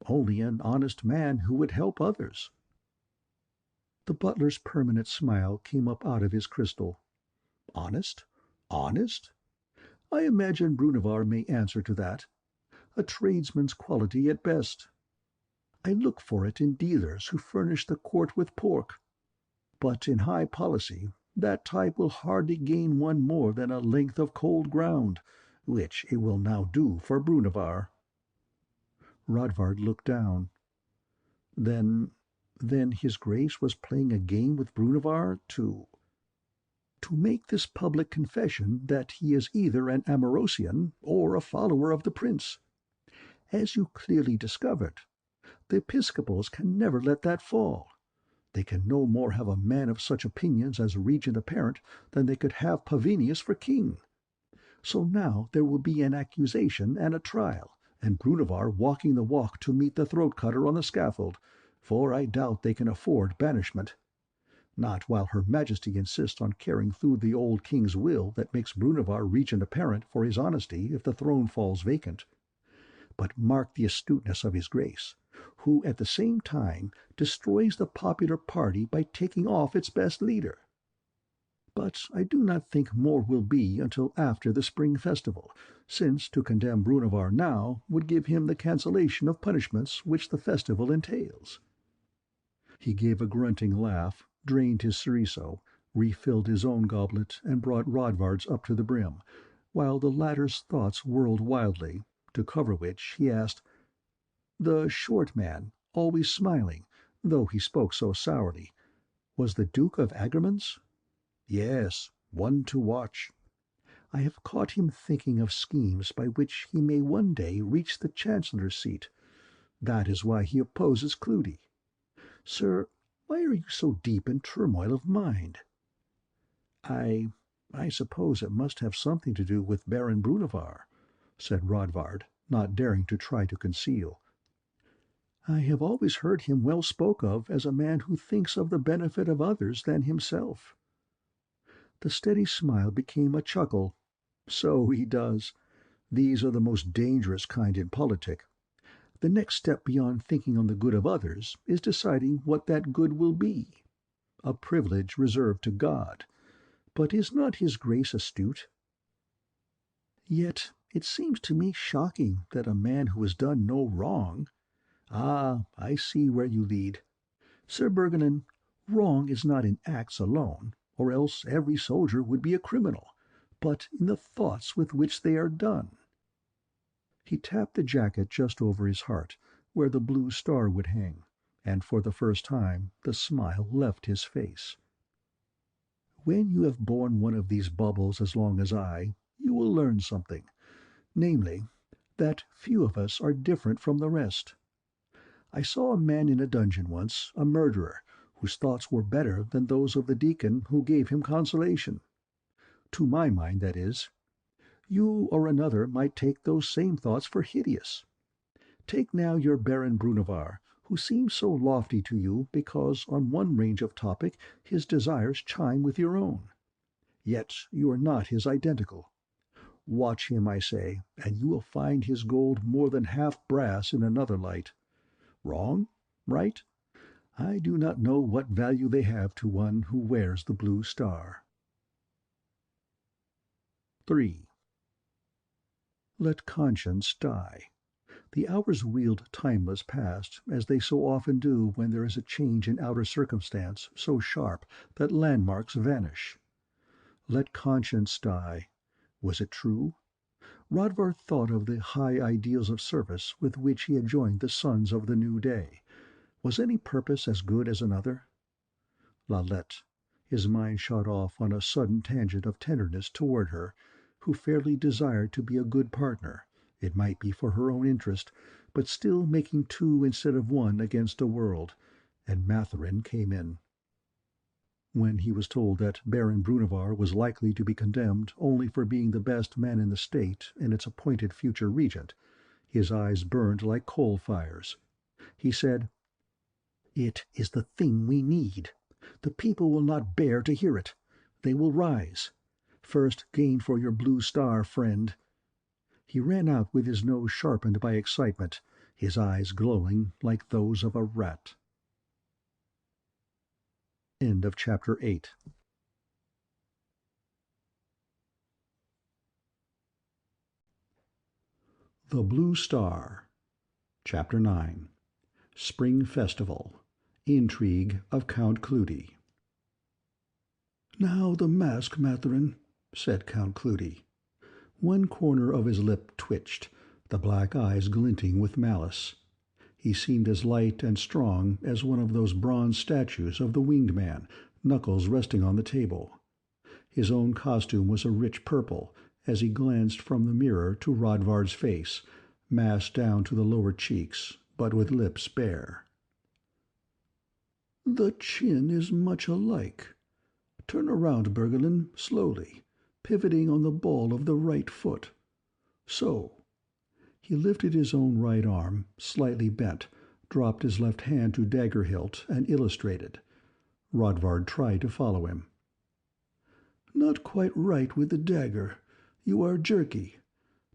only an honest man who would help others." The butler's permanent smile came up out of his crystal. "Honest? Honest? I imagine Brunevar may answer to that. A tradesman's quality at best. I look for it in dealers who furnish the court with pork. But in high policy that type will hardly gain one more than a length of cold ground, which it will now do for Brunevar." Rodvard looked down. Then his Grace was playing a game with Brunevar to make this public confession that he is either an Amorosian or a follower of the prince. As you clearly discovered, the Episcopals can never let that fall. They can no more have a man of such opinions as regent apparent than they could have Pavinius for king. So now there will be an accusation and a trial, and Brunevar walking the walk to meet the throat-cutter on the scaffold, for I doubt they can afford banishment. Not while Her Majesty insists on carrying through the old king's will that makes Brunevar regent apparent for his honesty if the throne falls vacant. But mark the astuteness of his grace, who at the same time destroys the popular party by taking off its best leader. But I do not think more will be until after the spring festival, since to condemn Brunevar now would give him the cancellation of punishments which the festival entails. He gave a grunting laugh, drained his cereso, refilled his own goblet, and brought Rodvard's up to the brim, while the latter's thoughts whirled wildly, to cover which he asked, "The short man, always smiling, though he spoke so sourly, was the Duke of Agramans?" "Yes, one to watch. I have caught him thinking of schemes by which he may one day reach the Chancellor's seat. That is why he opposes Cleudi. Sir, why are you so deep in turmoil of mind?" I suppose it must have something to do with Baron Brunevar," said Rodvard, not daring to try to conceal. "I have always heard him well spoke of as a man who thinks of the benefit of others than himself." The steady smile became a chuckle. "So he does. These are the most dangerous kind in politic. The next step beyond thinking on the good of others is deciding what that good will be. A privilege reserved to God. But is not his grace astute? Yet it seems to me shocking that a man who has done no wrong— Ah, I see where you lead. Sir Bergelin, wrong is not in acts alone, or else every soldier would be a criminal, but in the thoughts with which they are done." He tapped the jacket just over his heart, where the blue star would hang, and for the first time the smile left his face. "When you have borne one of these baubles as long as I, you will learn something, namely, that few of us are different from the rest. I saw a man in a dungeon once, a murderer, whose thoughts were better than those of the deacon who gave him consolation. To my mind, that is. You or another might take those same thoughts for hideous. Take now your Baron Brunevar, who seems so lofty to you because on one range of topic his desires chime with your own. Yet you are not his identical. Watch him, I say, and you will find his gold more than half brass in another light. Wrong? Right? I do not know what value they have to one who wears the blue star." 3. Let conscience die. The hours wheeled timeless past, as they so often do when there is a change in outer circumstance so sharp that landmarks vanish. Let conscience die. Was it true? Rodvard thought of the high ideals of service with which he had joined the Sons of the New Day. Was any purpose as good as another? Lalette. His mind shot off on a sudden tangent of tenderness toward her, who fairly desired to be a good partner, it might be for her own interest, but still making two instead of one against a world, and Matherin came in. When he was told that Baron Brunevar was likely to be condemned only for being the best man in the state and its appointed future regent, his eyes burned like coal fires. He said, "It is the thing we need. The people will not bear to hear it. They will rise. First gain for your blue star, friend." He ran out with his nose sharpened by excitement, his eyes glowing like those of a rat. End of Chapter 8. The Blue Star. Chapter 9. Spring Festival. Intrigue of Count Cleudi. "Now the mask, Matherin," said Count Cleudi. One corner of his lip twitched, the black eyes glinting with malice. He seemed as light and strong as one of those bronze statues of the Winged Man, knuckles resting on the table. His own costume was a rich purple, as he glanced from the mirror to Rodvard's face, masked down to the lower cheeks, but with lips bare. The chin is much alike. Turn around, Bergelin, slowly, pivoting on the ball of the right foot. So." He lifted his own right arm, slightly bent, dropped his left hand to dagger hilt, and illustrated. Rodvard tried to follow him. "Not quite right with the dagger. You are jerky.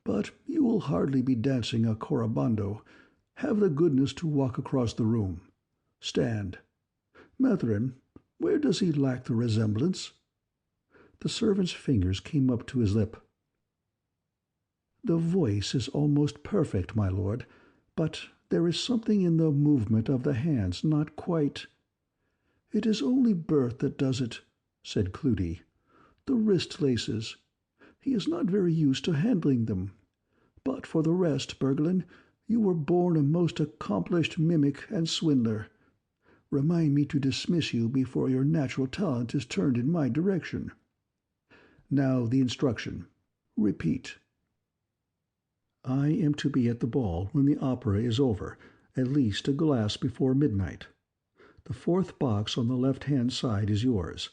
But you will hardly be dancing a corabando. Have the goodness to walk across the room. Stand. Matherin, where does he lack the resemblance?" The servant's fingers came up to his lip. "The voice is almost perfect, my lord, but there is something in the movement of the hands not quite—" "It is only birth that does it," said Cleudi. "The wrist laces. He is not very used to handling them. But for the rest, Bergelin, you were born a most accomplished mimic and swindler. Remind me to dismiss you before your natural talent is turned in my direction. Now the instruction. Repeat." "I am to be at the ball when the opera is over, at least a glass before midnight. The fourth box on the left-hand side is yours.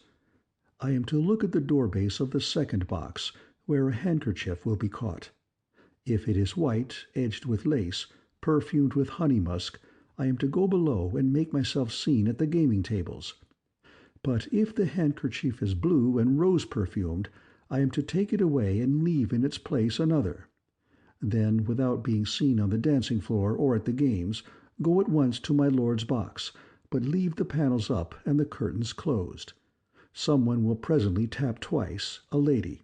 I am to look at the door-base of the second box, where a handkerchief will be caught. If it is white, edged with lace, perfumed with honey musk, I am to go below and make myself seen at the gaming tables. But if the handkerchief is blue and rose-perfumed, I am to take it away and leave in its place another. Then, without being seen on the dancing floor or at the games, go at once to my lord's box, but leave the panels up and the curtains closed. Someone will presently tap twice, a lady.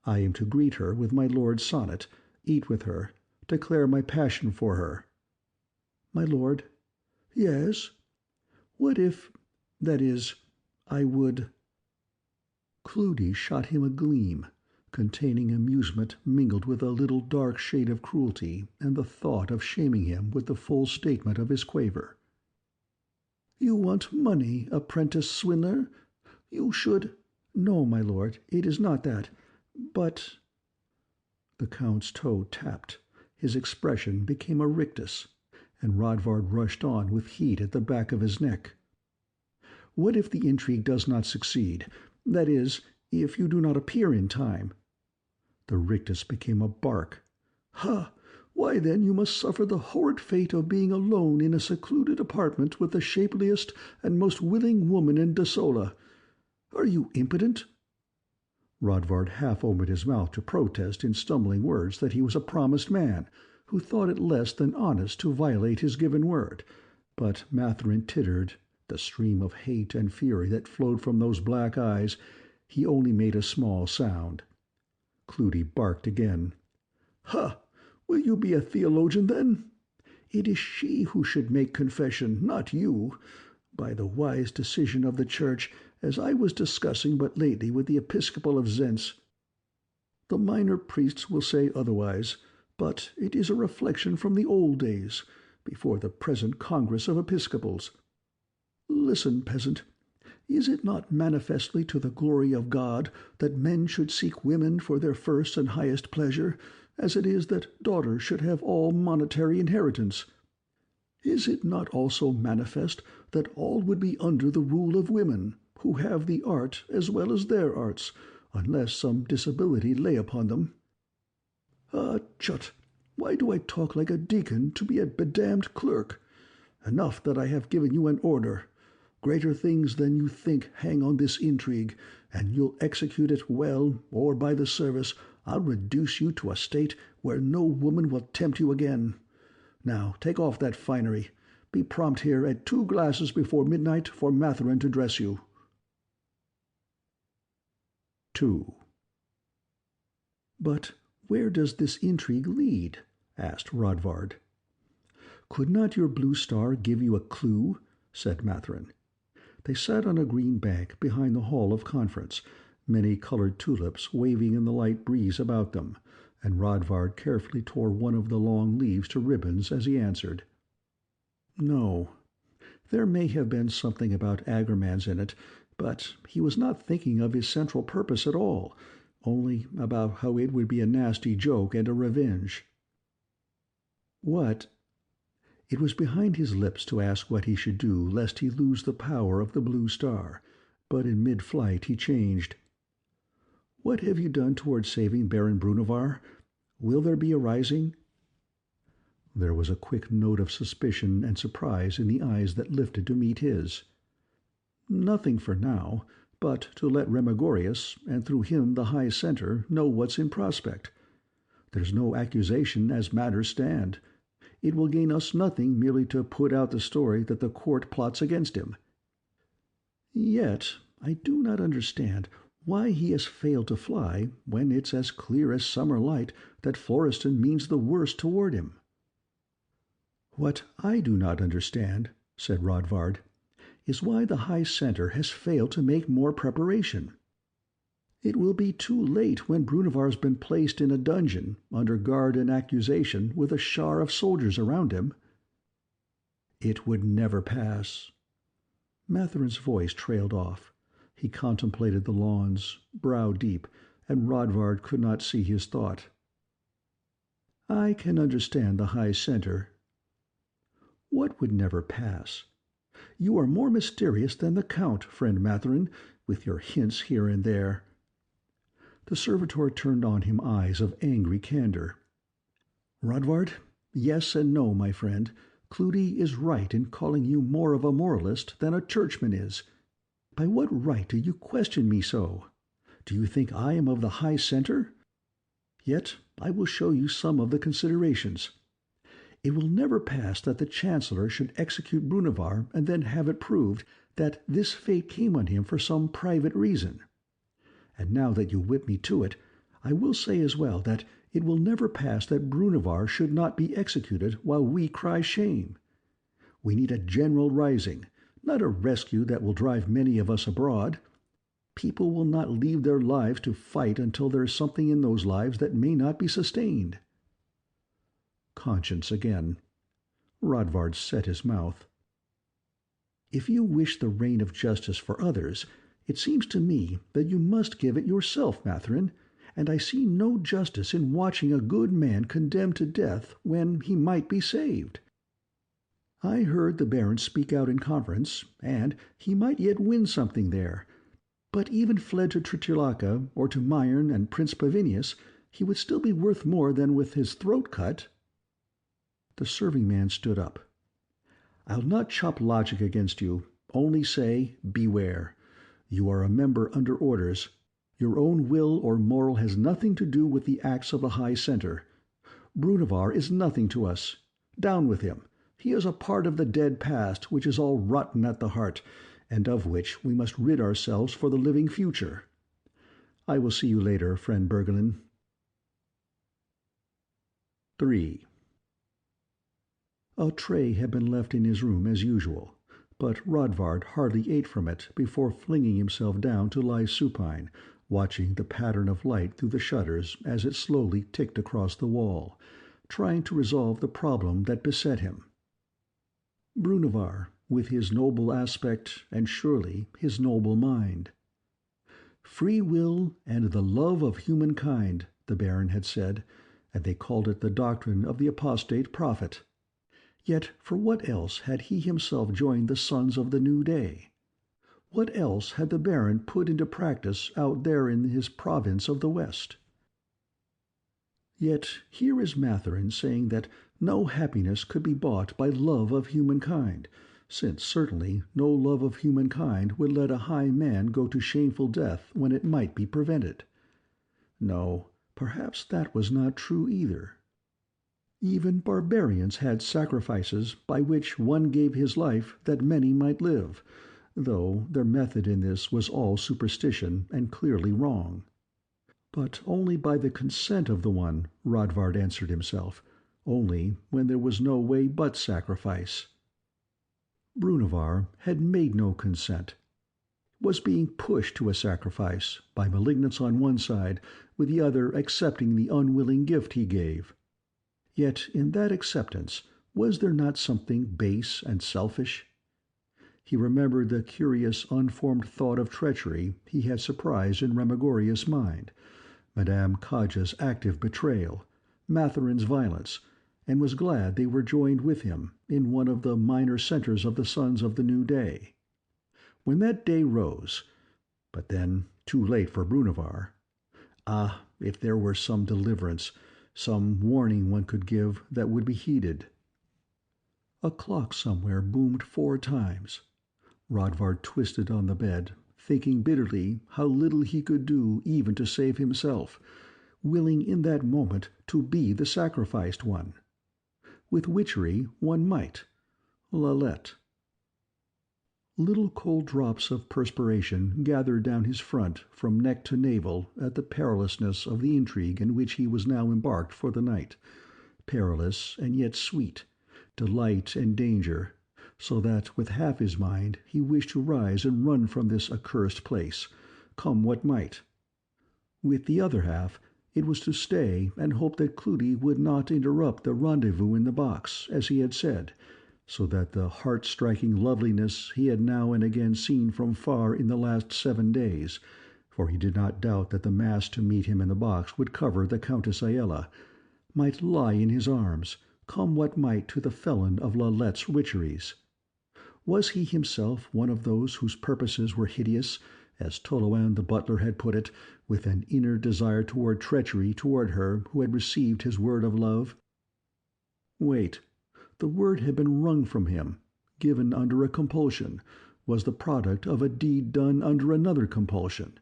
I am to greet her with my lord's sonnet, eat with her, declare my passion for her." "My lord." "Yes?" "What if, that is, I would—" Cleudi shot him a gleam, containing amusement mingled with a little dark shade of cruelty and the thought of shaming him with the full statement of his quaver. "You want money, apprentice swindler? You should—" "No, my lord, it is not that. But—" The Count's toe tapped, his expression became a rictus, and Rodvard rushed on with heat at the back of his neck. "What if the intrigue does not succeed? That is, if you do not appear in time?" The rictus became a bark. "Ha! Why, then you must suffer the horrid fate of being alone in a secluded apartment with the shapeliest and most willing woman in Desola. Are you impotent?" Rodvard half opened his mouth to protest in stumbling words that he was a promised man, who thought it less than honest to violate his given word, but Matherin tittered. The stream of hate and fury that flowed from those black eyes, he only made a small sound. Cleudi barked again. "Ha! Will you be a theologian, then? It is she who should make confession, not you, by the wise decision of the Church, as I was discussing but lately with the Episcopal of Zentz. The minor priests will say otherwise, but it is a reflection from the old days, before the present Congress of Episcopals. Listen, peasant. Is it not manifestly to the glory of God that men should seek women for their first and highest pleasure, as it is that daughters should have all monetary inheritance? Is it not also manifest that all would be under the rule of women, who have the art as well as their arts, unless some disability lay upon them? Ah, chut! Why do I talk like a deacon to be a bedamned clerk? Enough that I have given you an order. Greater things than you think hang on this intrigue, and you'll execute it well, or by the service I'll reduce you to a state where no woman will tempt you again. Now take off that finery. Be prompt here at 2 glasses before midnight for Matherin to dress you." 2. "But where does this intrigue lead?" asked Rodvard. "Could not your blue star give you a clue?" said Matherin. They sat on a green bank behind the hall of conference, many-coloured tulips waving in the light breeze about them, and Rodvard carefully tore one of the long leaves to ribbons as he answered. "No. There may have been something about agremens in it, but he was not thinking of his central purpose at all, only about how it would be a nasty joke and a revenge." "What?" It was behind his lips to ask what he should do lest he lose the power of the blue star, but in mid-flight he changed. "What have you done towards saving Baron Brunevar? Will there be a rising?" There was a quick note of suspicion and surprise in the eyes that lifted to meet his. "Nothing for now, but to let Remigorius, and through him the High Centre, know what's in prospect. There's no accusation as matters stand. It will gain us nothing merely to put out the story that the court plots against him. Yet I do not understand why he has failed to fly when it's as clear as summer light that Florestan means the worst toward him." "What I do not understand," said Rodvard, "is why the High Centre has failed to make more preparation. It will be too late when Brunevar's been placed in a dungeon, under guard and accusation, with a shower of soldiers around him." "It would never pass." Matherin's voice trailed off. He contemplated the lawns, brow deep, and Rodvard could not see his thought. "I can understand the High Centre." "What would never pass? You are more mysterious than the Count, friend Matherin, with your hints here and there." The servitor turned on him eyes of angry candor. "Rodvard, yes and no, my friend. Cleudi is right in calling you more of a moralist than a churchman is. By what right do you question me so? Do you think I am of the High Centre? Yet I will show you some of the considerations. It will never pass that the Chancellor should execute Brunevar and then have it proved that this fate came on him for some private reason. And now that you whip me to it, I will say as well that it will never pass that Brunevar should not be executed while we cry shame. We need a general rising, not a rescue that will drive many of us abroad. People will not leave their lives to fight until there is something in those lives that may not be sustained." Conscience again. Rodvard set his mouth. "If you wish the reign of justice for others, it seems to me that you must give it yourself, Matherin, and I see no justice in watching a good man condemned to death when he might be saved. I heard the Baron speak out in conference, and he might yet win something there. But even fled to Tritulaka or to Mayern and Prince Pavinius, he would still be worth more than with his throat cut." The serving man stood up. "I'll not chop logic against you, only say, beware. You are a member under orders. Your own will or moral has nothing to do with the acts of the High Centre. Brunevar is nothing to us. Down with him. He is a part of the dead past which is all rotten at the heart, and of which we must rid ourselves for the living future. I will see you later, friend Bergelin." 3. A tray had been left in his room as usual, but Rodvard hardly ate from it before flinging himself down to lie supine, watching the pattern of light through the shutters as it slowly ticked across the wall, trying to resolve the problem that beset him. Brunevar, with his noble aspect and surely his noble mind. Free will and the love of humankind, the Baron had said, and they called it the doctrine of the apostate prophet. Yet for what else had he himself joined the sons of the new day? What else had the Baron put into practice out there in his province of the West? Yet here is Matherin saying that no happiness could be bought by love of humankind, since certainly no love of humankind would let a high man go to shameful death when it might be prevented. No, perhaps that was not true either. Even barbarians had sacrifices by which one gave his life that many might live, though their method in this was all superstition and clearly wrong. But only by the consent of the one, Rodvard answered himself, only when there was no way but sacrifice. Brunevar had made no consent, was being pushed to a sacrifice, by malignants on one side, with the other accepting the unwilling gift he gave. Yet in that acceptance was there not something base and selfish? He remembered the curious unformed thought of treachery he had surprised in Remigorius' mind, Madame Kaja's active betrayal, Matherin's violence, and was glad they were joined with him in one of the minor centres of the sons of the new day. When that day rose, but then too late for Brunevar. Ah, if there were some deliverance, some warning one could give that would be heeded. A clock somewhere boomed 4 times. Rodvard twisted on the bed, thinking bitterly how little he could do even to save himself, willing in that moment to be the sacrificed one. With witchery one might. Lalette. Little cold drops of perspiration gathered down his front from neck to navel at the perilousness of the intrigue in which he was now embarked for the night. Perilous and yet sweet, delight and danger, so that with half his mind he wished to rise and run from this accursed place, come what might. With the other half it was to stay and hope that Cleudi would not interrupt the rendezvous in the box, as he had said, so that the heart-striking loveliness he had now and again seen from far in the last 7 days, for he did not doubt that the mass to meet him in the box would cover the Countess Aella, might lie in his arms, come what might to the felon of Lalette's witcheries. Was he himself one of those whose purposes were hideous, as Toloan the butler had put it, with an inner desire toward treachery toward her who had received his word of love? Wait. The word had been wrung from him, given under a compulsion, was the product of a deed done under another compulsion.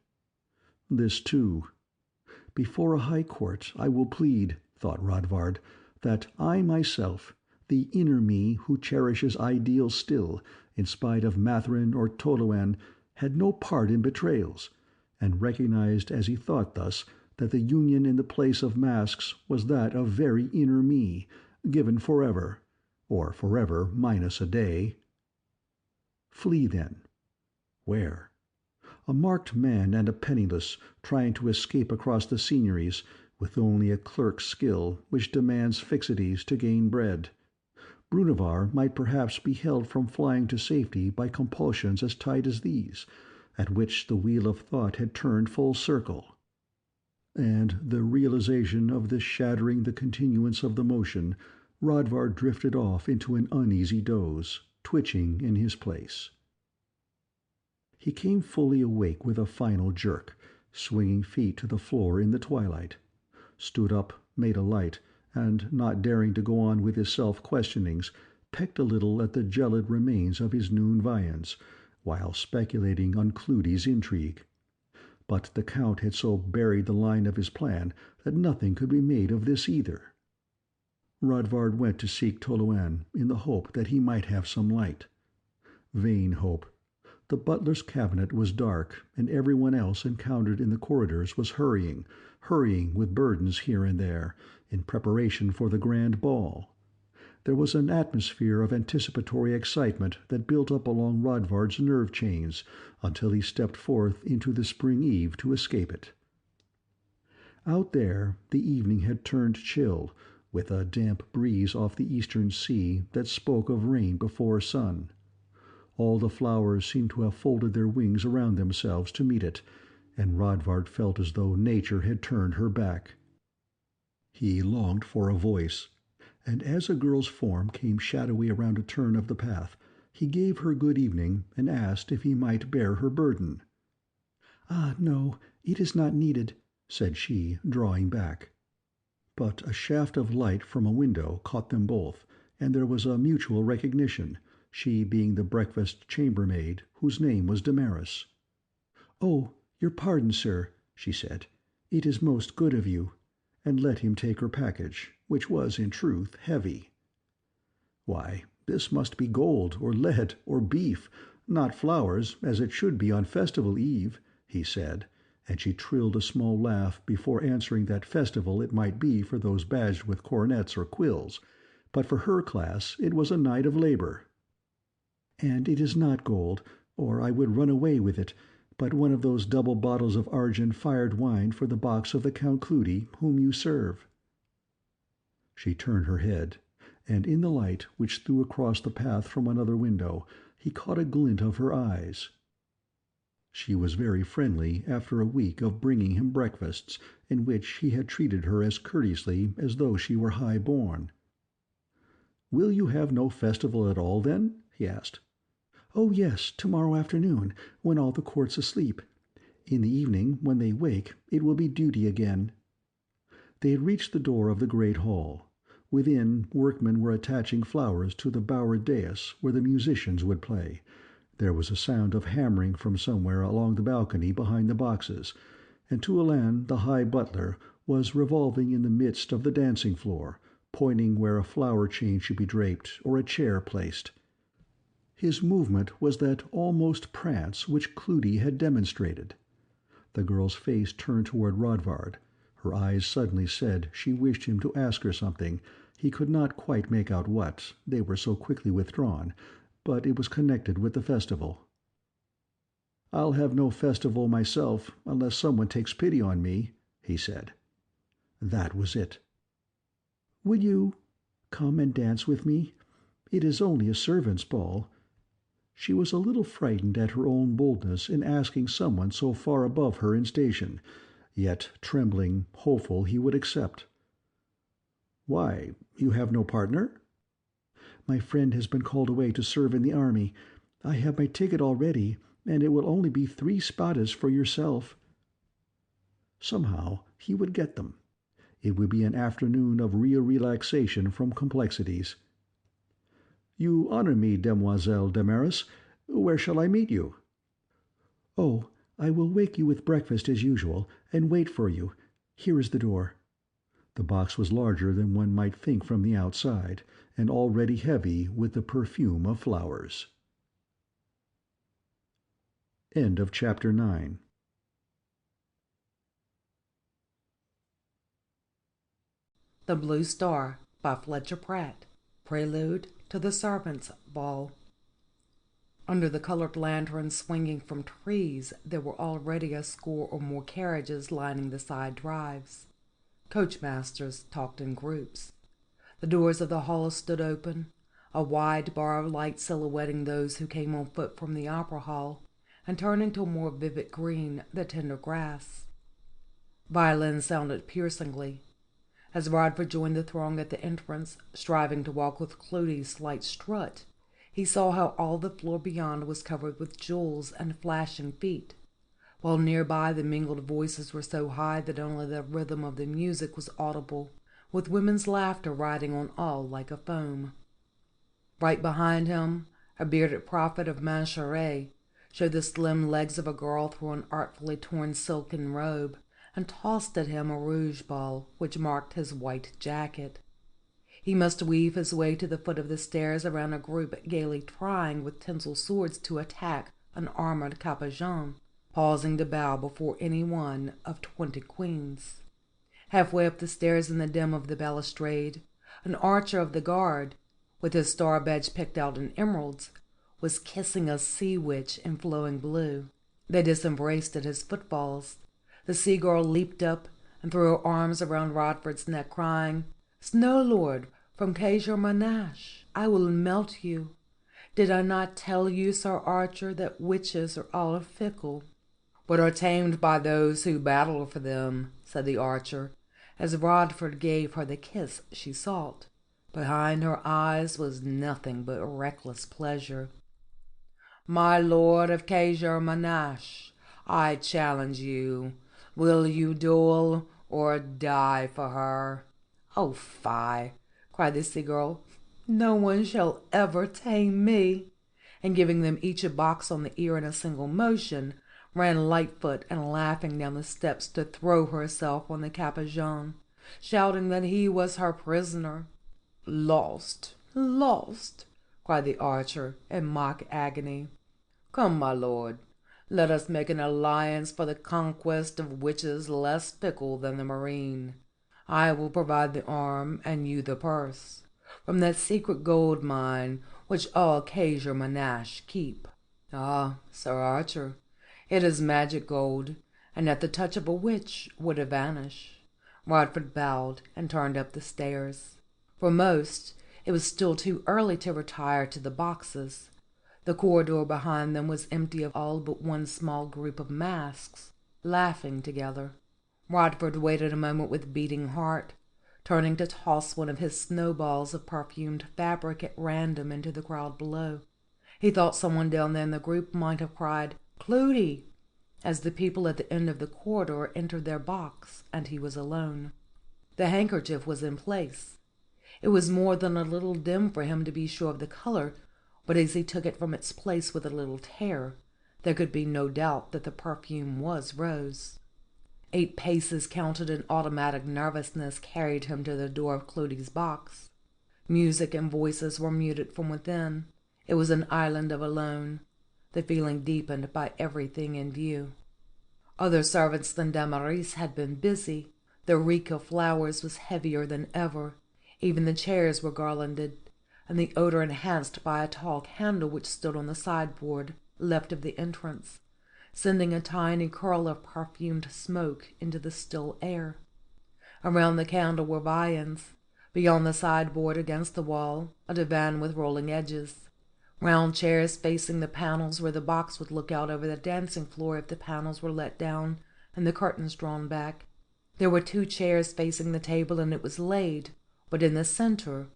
This too. Before a high court I will plead, thought Rodvard, that I myself, the inner me who cherishes ideals still, in spite of Matherin or Toloan, had no part in betrayals, and recognized as he thought thus that the union in the place of masks was that of very inner me, given forever, or forever minus a day. Flee then. Where? A marked man and a penniless, trying to escape across the seigneuries, with only a clerk's skill which demands fixities to gain bread. Brunevar might perhaps be held from flying to safety by compulsions as tight as these, at which the wheel of thought had turned full circle. And the realization of this shattering the continuance of the motion, Rodvard drifted off into an uneasy doze, twitching in his place. He came fully awake with a final jerk, swinging feet to the floor in the twilight, stood up, made a light, and, not daring to go on with his self-questionings, pecked a little at the gelid remains of his noon viands, while speculating on Cleudi's intrigue. But the Count had so buried the line of his plan that nothing could be made of this either. Rodvard went to seek Toloan in the hope that he might have some light. Vain hope. The butler's cabinet was dark, and everyone else encountered in the corridors was hurrying with burdens here and there, in preparation for the grand ball. There was an atmosphere of anticipatory excitement that built up along Rodvard's nerve chains until he stepped forth into the spring eve to escape it. Out there the evening had turned chill, with a damp breeze off the eastern sea that spoke of rain before sun. All the flowers seemed to have folded their wings around themselves to meet it, and Rodvard felt as though nature had turned her back. He longed for a voice, and as a girl's form came shadowy around a turn of the path, he gave her good evening and asked if he might bear her burden. "Ah, no, it is not needed," said she, drawing back. But a shaft of light from a window caught them both, and there was a mutual recognition, she being the breakfast chambermaid, whose name was Damaris. "Oh, your pardon, sir," she said. "It is most good of you," and let him take her package, which was, in truth, heavy. "Why, this must be gold, or lead, or beef, not flowers, as it should be on festival eve," he said, and she trilled a small laugh before answering that festival it might be for those badged with coronets or quills, but for her class it was a night of labor. "And it is not gold, or I would run away with it, but one of those double bottles of Argent-fired wine for the box of the Count Cleudi, whom you serve." She turned her head, and in the light which threw across the path from another window, he caught a glint of her eyes. She was very friendly after a week of bringing him breakfasts, in which he had treated her as courteously as though she were high-born. "Will you have no festival at all, then?" he asked. "Oh, yes, tomorrow afternoon, when all the court's asleep. In the evening, when they wake, it will be duty again." They had reached the door of the great hall. Within, workmen were attaching flowers to the bowered dais where the musicians would play. There was a sound of hammering from somewhere along the balcony behind the boxes, and Tuolan, the high butler, was revolving in the midst of the dancing floor, pointing where a flower chain should be draped or a chair placed. His movement was that almost prance which Cleudi had demonstrated. The girl's face turned toward Rodvard. Her eyes suddenly said she wished him to ask her something. He could not quite make out what, they were so quickly withdrawn, but it was connected with the festival. "I'll have no festival myself, unless someone takes pity on me," he said. That was it. "Will you come and dance with me? It is only a servants' ball." She was a little frightened at her own boldness in asking someone so far above her in station, yet trembling, hopeful he would accept. "Why, you have no partner?" "My friend has been called away to serve in the army. I have my ticket already, and it will only be 3 spades for yourself." Somehow he would get them. It would be an afternoon of real relaxation from complexities. "You honor me, Demoiselle Damaris. Where shall I meet you?" "Oh, I will wake you with breakfast as usual, and wait for you. Here is the door." The box was larger than one might think from the outside, and already heavy with the perfume of flowers. End of chapter 9. The Blue Star by Fletcher Pratt. Prelude to the Servants' Ball. Under the colored lanterns swinging from trees there were already a score or more carriages lining the side drives. Coachmasters talked in groups. The doors of the hall stood open, a wide bar of light silhouetting those who came on foot from the opera hall, and turning to a more vivid green the tender grass. Violins sounded piercingly. As Rodvard joined the throng at the entrance, striving to walk with Cleudi's slight strut, he saw how all the floor beyond was covered with jewels and flashing feet, while nearby the mingled voices were so high that only the rhythm of the music was audible, with women's laughter riding on all like a foam. Right behind him, a bearded prophet of Mancheret showed the slim legs of a girl through an artfully torn silken robe, and tossed at him a rouge ball which marked his white jacket. He must weave his way to the foot of the stairs around a group gaily trying with tinsel swords to attack an armored capuchin, pausing to bow before any one of 20 queens. Halfway up the stairs in the dim of the balustrade, an archer of the guard, with his star badge picked out in emeralds, was kissing a sea witch in flowing blue. They disembraced at his footfalls. The sea-girl leaped up and threw her arms around Rodvard's neck, crying, "Snow Lord from Kazmerga, I will melt you. Did I not tell you, Sir Archer, that witches are all fickle?" "But are tamed by those who battle for them," said the archer, as Rodvard gave her the kiss she sought. Behind her eyes was nothing but reckless pleasure. "My lord of Kazmerga, I challenge you. Will you duel or die for her?" "Oh, fie!" cried the sea-girl. "No one shall ever tame me!" And giving them each a box on the ear in a single motion, ran lightfoot and laughing down the steps to throw herself on the capuchin, shouting that he was her prisoner. "Lost! Lost!" cried the archer in mock agony. "Come, my lord, let us make an alliance for the conquest of witches less fickle than the marine. I will provide the arm and you the purse, from that secret gold mine which all Kazmerga keep. Ah, Sir Archer, it is magic gold, and at the touch of a witch would it vanish." Rodvard bowed and turned up the stairs. For most, it was still too early to retire to the boxes. The corridor behind them was empty of all but one small group of masks, laughing together. Rodvard waited a moment with beating heart, turning to toss one of his snowballs of perfumed fabric at random into the crowd below. He thought someone down there in the group might have cried, "Cleudi!" as the people at the end of the corridor entered their box, and he was alone. The handkerchief was in place. It was more than a little dim for him to be sure of the color, but as he took it from its place with a little tear, there could be no doubt that the perfume was rose. 8 paces counted in automatic nervousness carried him to the door of Cleudi's box. Music and voices were muted from within. It was an island of alone, the feeling deepened by everything in view. Other servants than Damaris had been busy. The reek of flowers was heavier than ever. Even the chairs were garlanded, and the odor enhanced by a tall candle which stood on the sideboard left of the entrance, sending a tiny curl of perfumed smoke into the still air. Around the candle were viands. Beyond the sideboard against the wall, a divan with rolling edges. Round chairs facing the panels where the box would look out over the dancing floor if the panels were let down and the curtains drawn back. There were 2 chairs facing the table, and it was laid, but in the center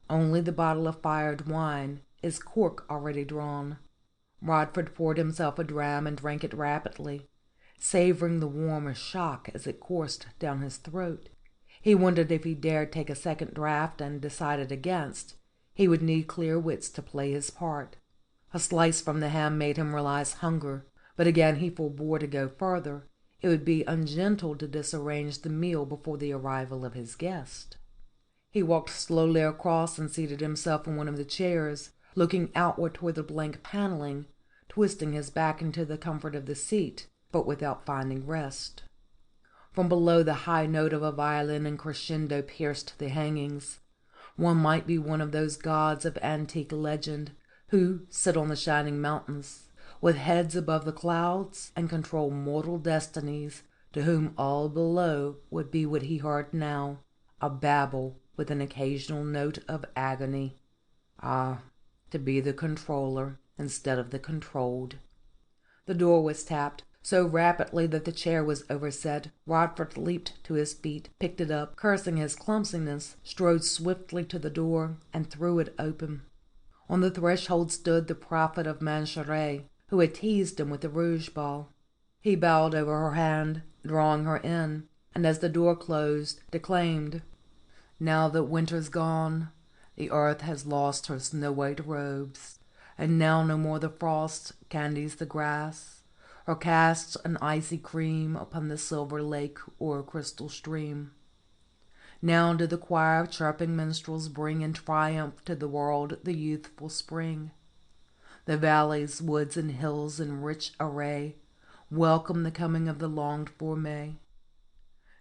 only the bottle of fired wine, its cork already drawn. Rodvard poured himself a dram and drank it rapidly, savoring the warm shock as it coursed down his throat. He wondered if he dared take a second draught, and decided against. He would need clear wits to play his part. A slice from the ham made him realize hunger, but again he forbore to go further. It would be ungentle to disarrange the meal before the arrival of his guest. He walked slowly across and seated himself in one of the chairs, looking outward toward the blank paneling, twisting his back into the comfort of the seat, but without finding rest. From below, the high note of a violin in crescendo pierced the hangings. One might be one of those gods of antique legend who sit on the shining mountains, with heads above the clouds, and control mortal destinies, to whom all below would be what he heard now, a babble with an occasional note of agony. Ah, to be the controller instead of the controlled. The door was tapped so rapidly that the chair was overset. Rodvard leaped to his feet, picked it up, cursing his clumsiness, strode swiftly to the door, and threw it open. On the threshold stood the prophet of Mancheret, who had teased him with the rouge ball. He bowed over her hand, drawing her in, and as the door closed, declaimed, "Now that winter's gone, the earth has lost her snow-white robes, and now no more the frost candies the grass, or casts an icy cream upon the silver lake or crystal stream. Now do the choir of chirping minstrels bring in triumph to the world the youthful spring. The valleys, woods, and hills in rich array welcome the coming of the longed-for May.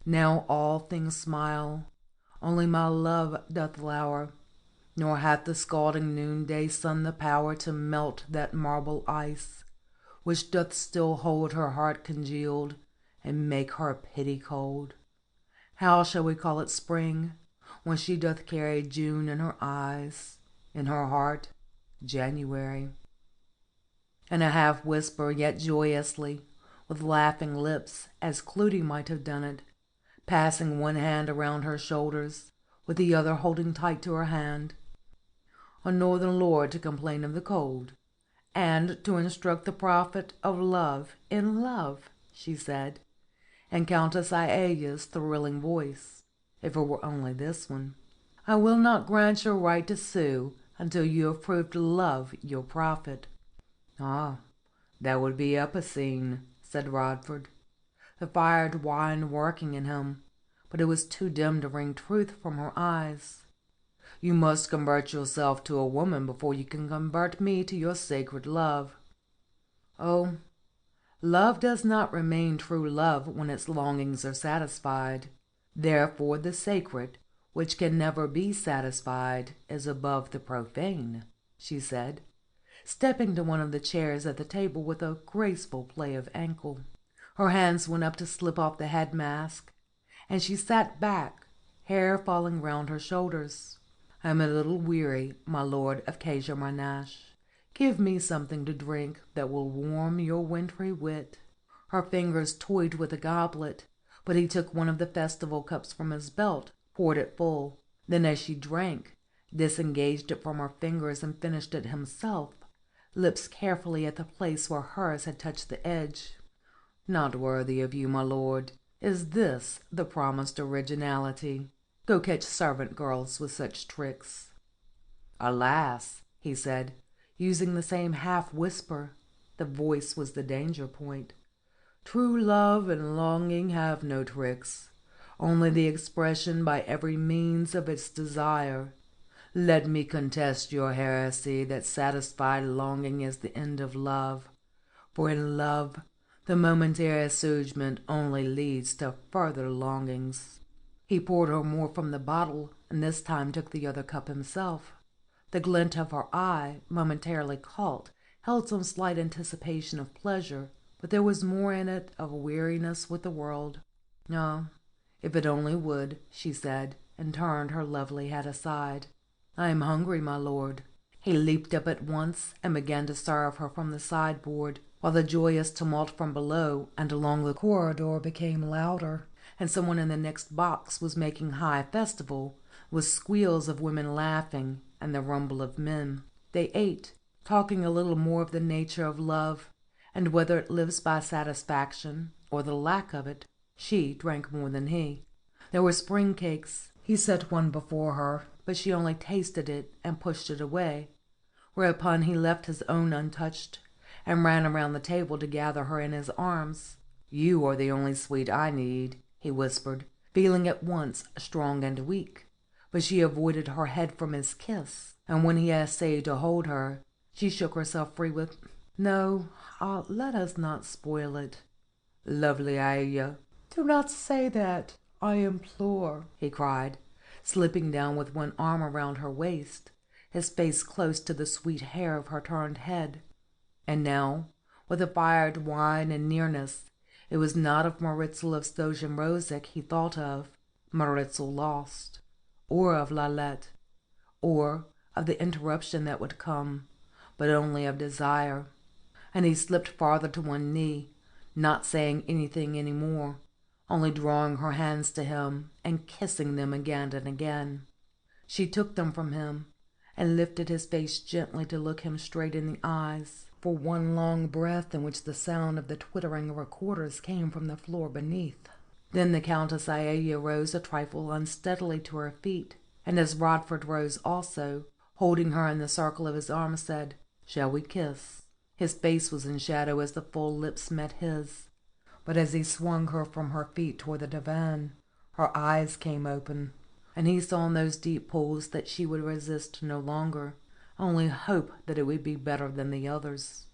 Now all things smile, only my love doth lower, nor hath the scalding noonday sun the power to melt that marble ice, which doth still hold her heart congealed, and make her pity cold. How shall we call it spring, when she doth carry June in her eyes, in her heart January?" In a half whisper, yet joyously, with laughing lips, as Cleudi might have done it, passing one hand around her shoulders, with the other holding tight to her hand. "A northern lord to complain of the cold, and to instruct the prophet of love in love," she said, in Countess Iaya's thrilling voice, if it were only this one. "I will not grant your right to sue until you have proved to love your prophet." "Ah, that would be epicene," said Rodvard, the fired wine working in him, but it was too dim to wring truth from her eyes. "You must convert yourself to a woman before you can convert me to your sacred love." "Oh, love does not remain true love when its longings are satisfied. Therefore the sacred, which can never be satisfied, is above the profane," she said, stepping to one of the chairs at the table with a graceful play of ankle. Her hands went up to slip off the head mask, and she sat back, hair falling round her shoulders. "I am a little weary, my lord of Kazmerga. Give me something to drink that will warm your wintry wit." Her fingers toyed with a goblet, but he took one of the festival cups from his belt, poured it full. Then as she drank, disengaged it from her fingers and finished it himself, lips carefully at the place where hers had touched the edge. "Not worthy of you, my lord. Is this the promised originality? Go catch servant girls with such tricks." "Alas," he said, using the same half-whisper. The voice was the danger point. "True love and longing have no tricks, only the expression by every means of its desire. Let me contest your heresy that satisfied longing is the end of love, for in love the momentary assuagement only leads to further longings." He poured her more from the bottle, and this time took the other cup himself. The glint of her eye, momentarily caught, held some slight anticipation of pleasure, but there was more in it of weariness with the world. "Ah, if it only would," she said, and turned her lovely head aside. "I am hungry, my lord." He leaped up at once and began to serve her from the sideboard, while the joyous tumult from below and along the corridor became louder, and someone in the next box was making high festival, with squeals of women laughing and the rumble of men. They ate, talking a little more of the nature of love, and whether it lives by satisfaction or the lack of it. She drank more than he. There were spring cakes. He set one before her, but she only tasted it and pushed it away, whereupon he left his own untouched and ran around the table to gather her in his arms. "You are the only sweet I need," he whispered, feeling at once strong and weak. But she avoided her head from his kiss, and when he essayed to hold her, she shook herself free with, "No, let us not spoil it." "Lovely Aia." "Do not say that, I implore," he cried, slipping down with one arm around her waist, his face close to the sweet hair of her turned head. And now, with the fired wine and nearness, it was not of Maritzel of Stojanrosek he thought of, Maritzel lost, or of Lalette, or of the interruption that would come, but only of desire. And he slipped farther to one knee, not saying anything any more, only drawing her hands to him and kissing them again and again. She took them from him and lifted his face gently to look him straight in the eyes, for one long breath in which the sound of the twittering recorders came from the floor beneath. Then the Countess Aia rose a trifle unsteadily to her feet, and as Rodvard rose also, holding her in the circle of his arm, said, "Shall we kiss?" His face was in shadow as the full lips met his, but as he swung her from her feet toward the divan, her eyes came open, and he saw in those deep pools that she would resist no longer, only hope that it would be better than the others.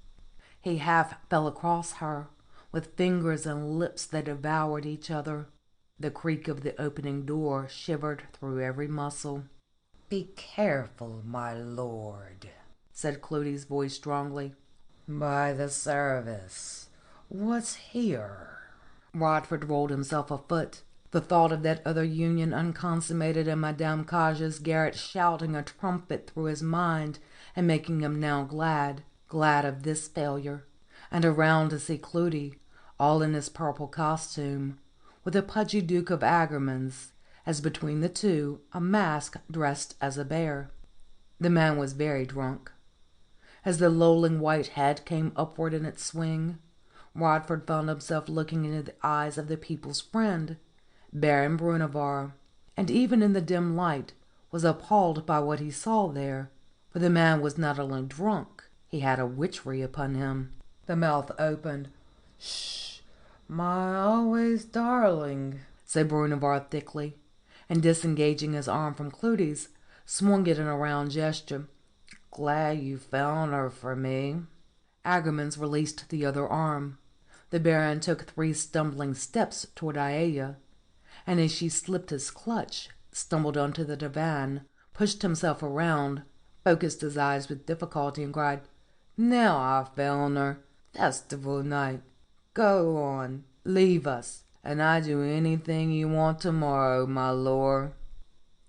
He half fell across her, with fingers and lips that devoured each other. The creak of the opening door shivered through every muscle. "Be careful, my lord," said Cleudi's voice strongly. "By the service, what's here?" Rodvard rolled himself a foot. The thought of that other union unconsummated and Madame Caja's garret shouting a trumpet through his mind and making him now glad of this failure, and around to see Cleudi, all in his purple costume, with the pudgy Duke of Agermans, as between the two a mask dressed as a bear. The man was very drunk. As the lolling white head came upward in its swing, Rodvard found himself looking into the eyes of the people's friend, Baron Brunevar, and even in the dim light was appalled by what he saw there, for the man was not only drunk, he had a witchery upon him. The mouth opened. "Shh, my always darling," said Brunevar thickly, and disengaging his arm from Cleudi's, swung it in a round gesture. "Glad you found her for me." Agermans released the other arm. The Baron took 3 stumbling steps toward Aia, and as she slipped his clutch, stumbled onto the divan, pushed himself around, focused his eyes with difficulty, and cried, "Now I found her. Festival night. Go on, leave us, and I do anything you want tomorrow, my lord."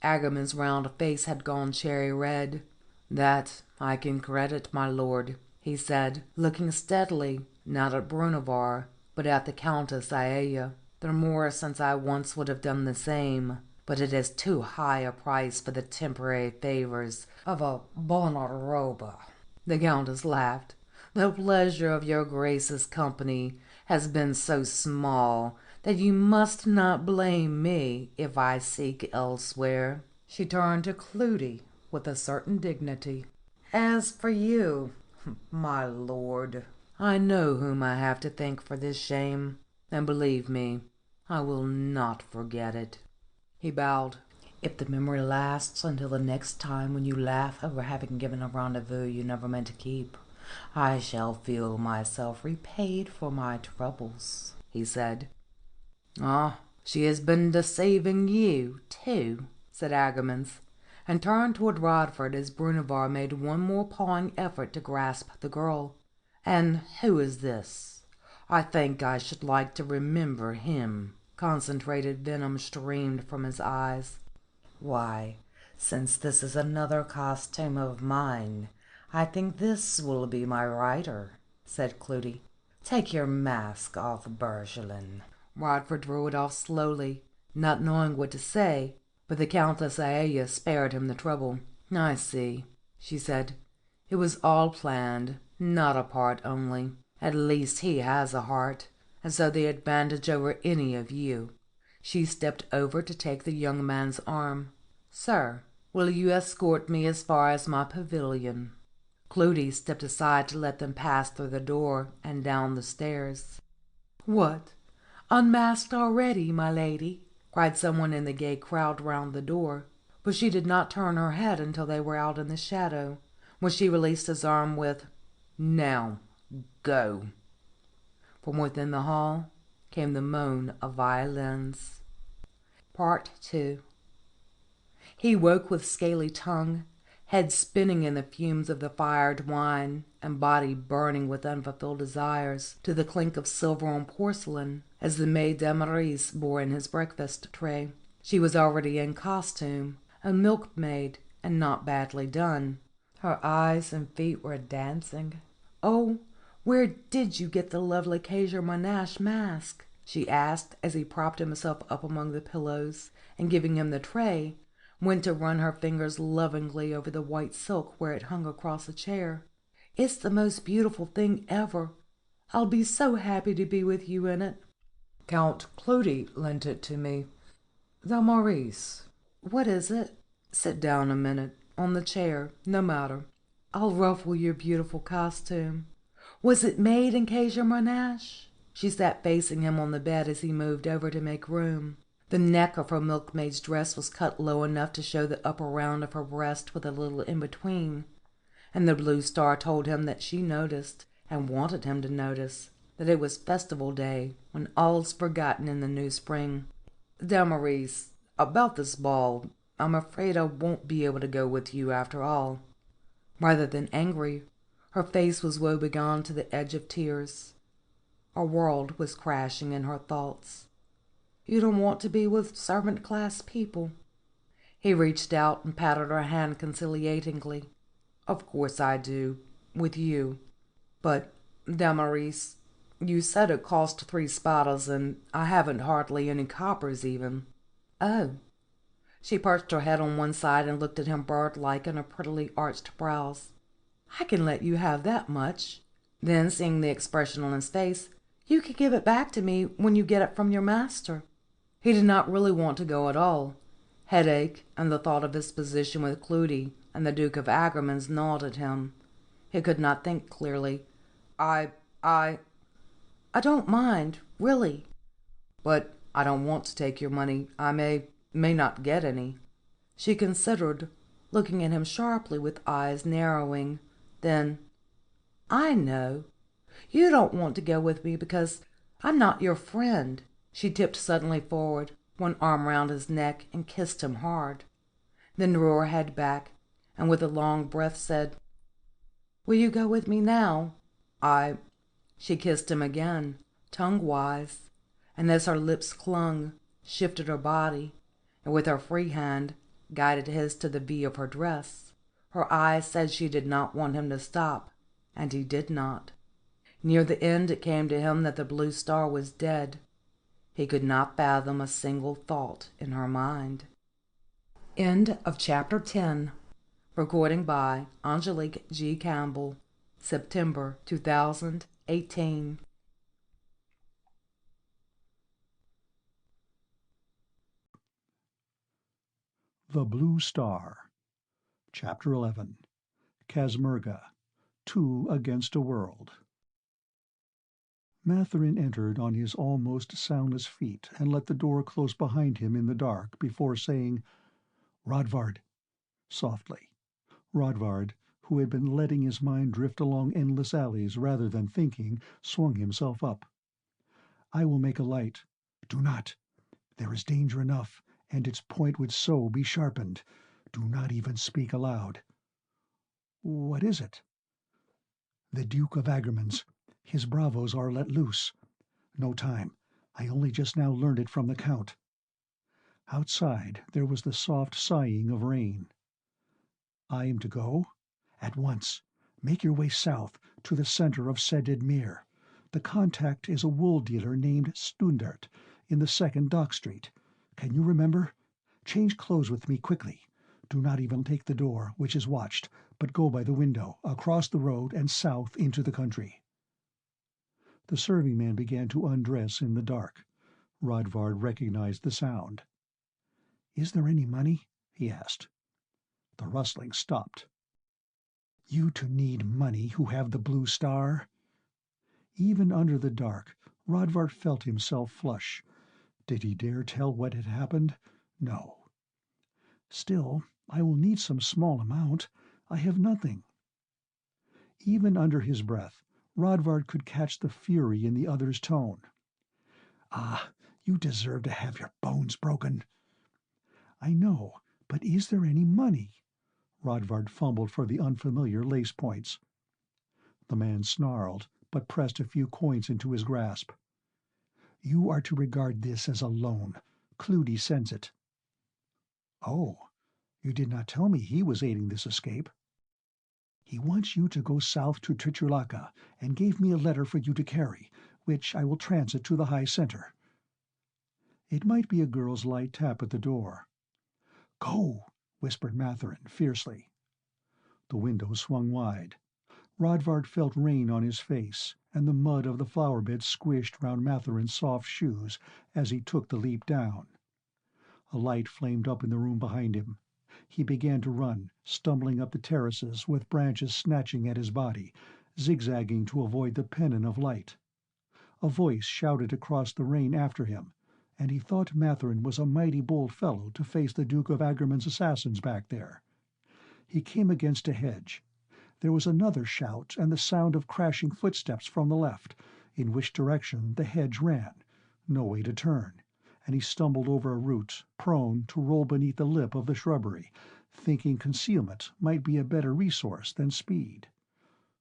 Agerman's round face had gone cherry red. "That I can credit, my lord," he said, looking steadily, not at Brunevar, but at the Countess Aia. "The more since I once would have done the same, but it is too high a price for the temporary favours of a bona roba." The Countess laughed. "The pleasure of your Grace's company has been so small that you must not blame me if I seek elsewhere." She turned to Cleudi with a certain dignity. "As for you, my lord, I know whom I have to thank for this shame, and believe me, I will not forget it." He bowed. "If the memory lasts until the next time when you laugh over having given a rendezvous you never meant to keep, I shall feel myself repaid for my troubles," he said. "Ah, she has been deceiving you, too," said Agamemnon, and turned toward Rodvard as Brunevar made one more pawing effort to grasp the girl. "And who is this? I think I should like to remember him." Concentrated venom streamed from his eyes. "Why, since this is another costume of mine, I think this will be my rider," said Cleudi. "Take your mask off, Bergelin." Rodvard drew it off slowly, not knowing what to say, but the Countess Aelia spared him the trouble. "I see," she said. "It was all planned, not a part only. At least he has a heart, and so the advantage over any of you." She stepped over to take the young man's arm. "Sir, will you escort me as far as my pavilion?" Cleudi stepped aside to let them pass through the door and down the stairs. "What, unmasked already, my lady?" cried someone in the gay crowd round the door, but she did not turn her head until they were out in the shadow, when she released his arm with, "Now, go." From within the hall came the moan of violins. Part 2. He woke with scaly tongue, head spinning in the fumes of the fired wine, and body burning with unfulfilled desires, to the clink of silver on porcelain, as the maid Damaris bore in his breakfast tray. She was already in costume, a milkmaid, and not badly done. Her eyes and feet were dancing. "Oh, where did you get the lovely Kazmerga mask?" she asked, as he propped himself up among the pillows, and giving him the tray, went to run her fingers lovingly over the white silk where it hung across a chair. "It's the most beautiful thing ever. I'll be so happy to be with you in it." "Count Cleudi lent it to me. Damaris." "What is it?" "Sit down a minute, on the chair, no matter. I'll ruffle your beautiful costume. Was it made in Kazmerga?" She sat facing him on the bed as he moved over to make room. The neck of her milkmaid's dress was cut low enough to show the upper round of her breast with a little in between, and the blue star told him that she noticed, and wanted him to notice, that it was festival day when all's forgotten in the new spring. "Damaris, about this ball, I'm afraid I won't be able to go with you after all." Rather than angry, her face was woebegone to the edge of tears. A world was crashing in her thoughts. "You don't want to be with servant-class people?" He reached out and patted her hand conciliatingly. "Of course I do, with you. But, Damaris, you said it cost 3 spadas, and I haven't hardly any coppers even." "Oh." She perched her head on one side and looked at him bird-like in her prettily arched brows. "I can let you have that much." Then, seeing the expression on his face, "You can give it back to me when you get it from your master." He did not really want to go at all. Headache and the thought of his position with Cleudi and the Duke of Agermans gnawed at him. He could not think clearly. I don't mind, really." "But I don't want to take your money. I may not get any." She considered, looking at him sharply with eyes narrowing. Then, "I know. You don't want to go with me because I'm not your friend." She tipped suddenly forward, one arm round his neck, and kissed him hard. Then drew her head back, and with a long breath said, "Will you go with me now?" She kissed him again, tongue-wise, and as her lips clung, shifted her body, and with her free hand guided his to the V of her dress. Her eyes said she did not want him to stop, and he did not. Near the end it came to him that the blue star was dead. He could not fathom a single thought in her mind. End of Chapter 10. Recording by Angelique G. Campbell. September 2018. The Blue Star. Chapter 11. Kazmerga. Two Against a World. Matherin entered on his almost soundless feet and let the door close behind him in the dark before saying, "Rodvard," softly. Rodvard, who had been letting his mind drift along endless alleys rather than thinking, swung himself up. "I will make a light." "Do not. There is danger enough, and its point would so be sharpened. Do not even speak aloud." "What is it?" "The Duke of Agerman's. His bravos are let loose. No time. I only just now learned it from the Count." Outside there was the soft sighing of rain. "I am to go?" "At once. Make your way south, to the center of Sedad. The contact is a wool dealer named Stundert, in the 2nd Dock Street. Can you remember? Change clothes with me quickly. Do not even take the door, which is watched, but go by the window, across the road and south into the country." The serving man began to undress in the dark. Rodvard recognized the sound. "Is there any money?" he asked. The rustling stopped. "You to need money who have the Blue Star?" Even under the dark, Rodvard felt himself flush. Did he dare tell what had happened? No. "Still, I will need some small amount. I have nothing." Even under his breath, Rodvard could catch the fury in the other's tone. "Ah, you deserve to have your bones broken." "I know, but is there any money?" Rodvard fumbled for the unfamiliar lace points. The man snarled, but pressed a few coins into his grasp. "You are to regard this as a loan. Cleudi sends it." "Oh, you did not tell me he was aiding this escape." "He wants you to go south to Triculaca, and gave me a letter for you to carry, which I will transit to the High Center." It might be a girl's light tap at the door. "Go!" whispered Matherin fiercely. The window swung wide. Rodvard felt rain on his face, and the mud of the flower bed squished round Matherin's soft shoes as he took the leap down. A light flamed up in the room behind him. He began to run, stumbling up the terraces with branches snatching at his body, zigzagging to avoid the pennon of light. A voice shouted across the rain after him, and he thought Matherin was a mighty bold fellow to face the Duke of Agerman's assassins back there. He came against a hedge. There was another shout and the sound of crashing footsteps from the left, in which direction the hedge ran. No way to turn, and he stumbled over a root, prone to roll beneath the lip of the shrubbery, thinking concealment might be a better resource than speed.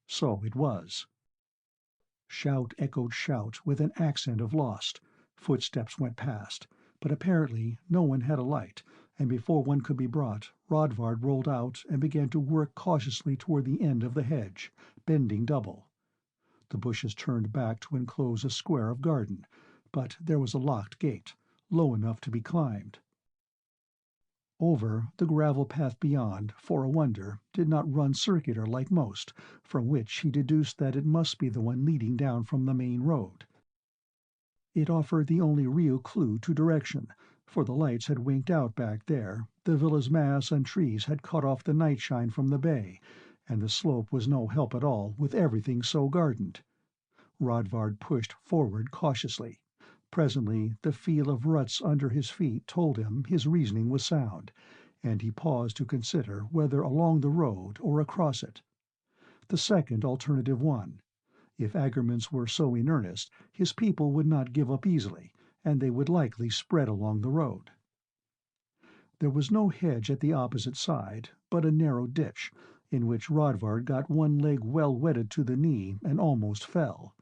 So it was. Shout echoed shout with an accent of lost. Footsteps went past, but apparently no one had a light, and before one could be brought, Rodvard rolled out and began to work cautiously toward the end of the hedge, bending double. The bushes turned back to enclose a square of garden, but there was a locked gate, low enough to be climbed. Over, the gravel path beyond, for a wonder, did not run circular like most, from which he deduced that it must be the one leading down from the main road. It offered the only real clue to direction, for the lights had winked out back there, the villa's masts and trees had cut off the night shine from the bay, and the slope was no help at all with everything so gardened. Rodvard pushed forward cautiously. Presently the feel of ruts under his feet told him his reasoning was sound, and he paused to consider whether along the road or across it. The second alternative won. If Agermans were so in earnest, his people would not give up easily, and they would likely spread along the road. There was no hedge at the opposite side, but a narrow ditch, in which Rodvard got one leg well wetted to the knee and almost fell.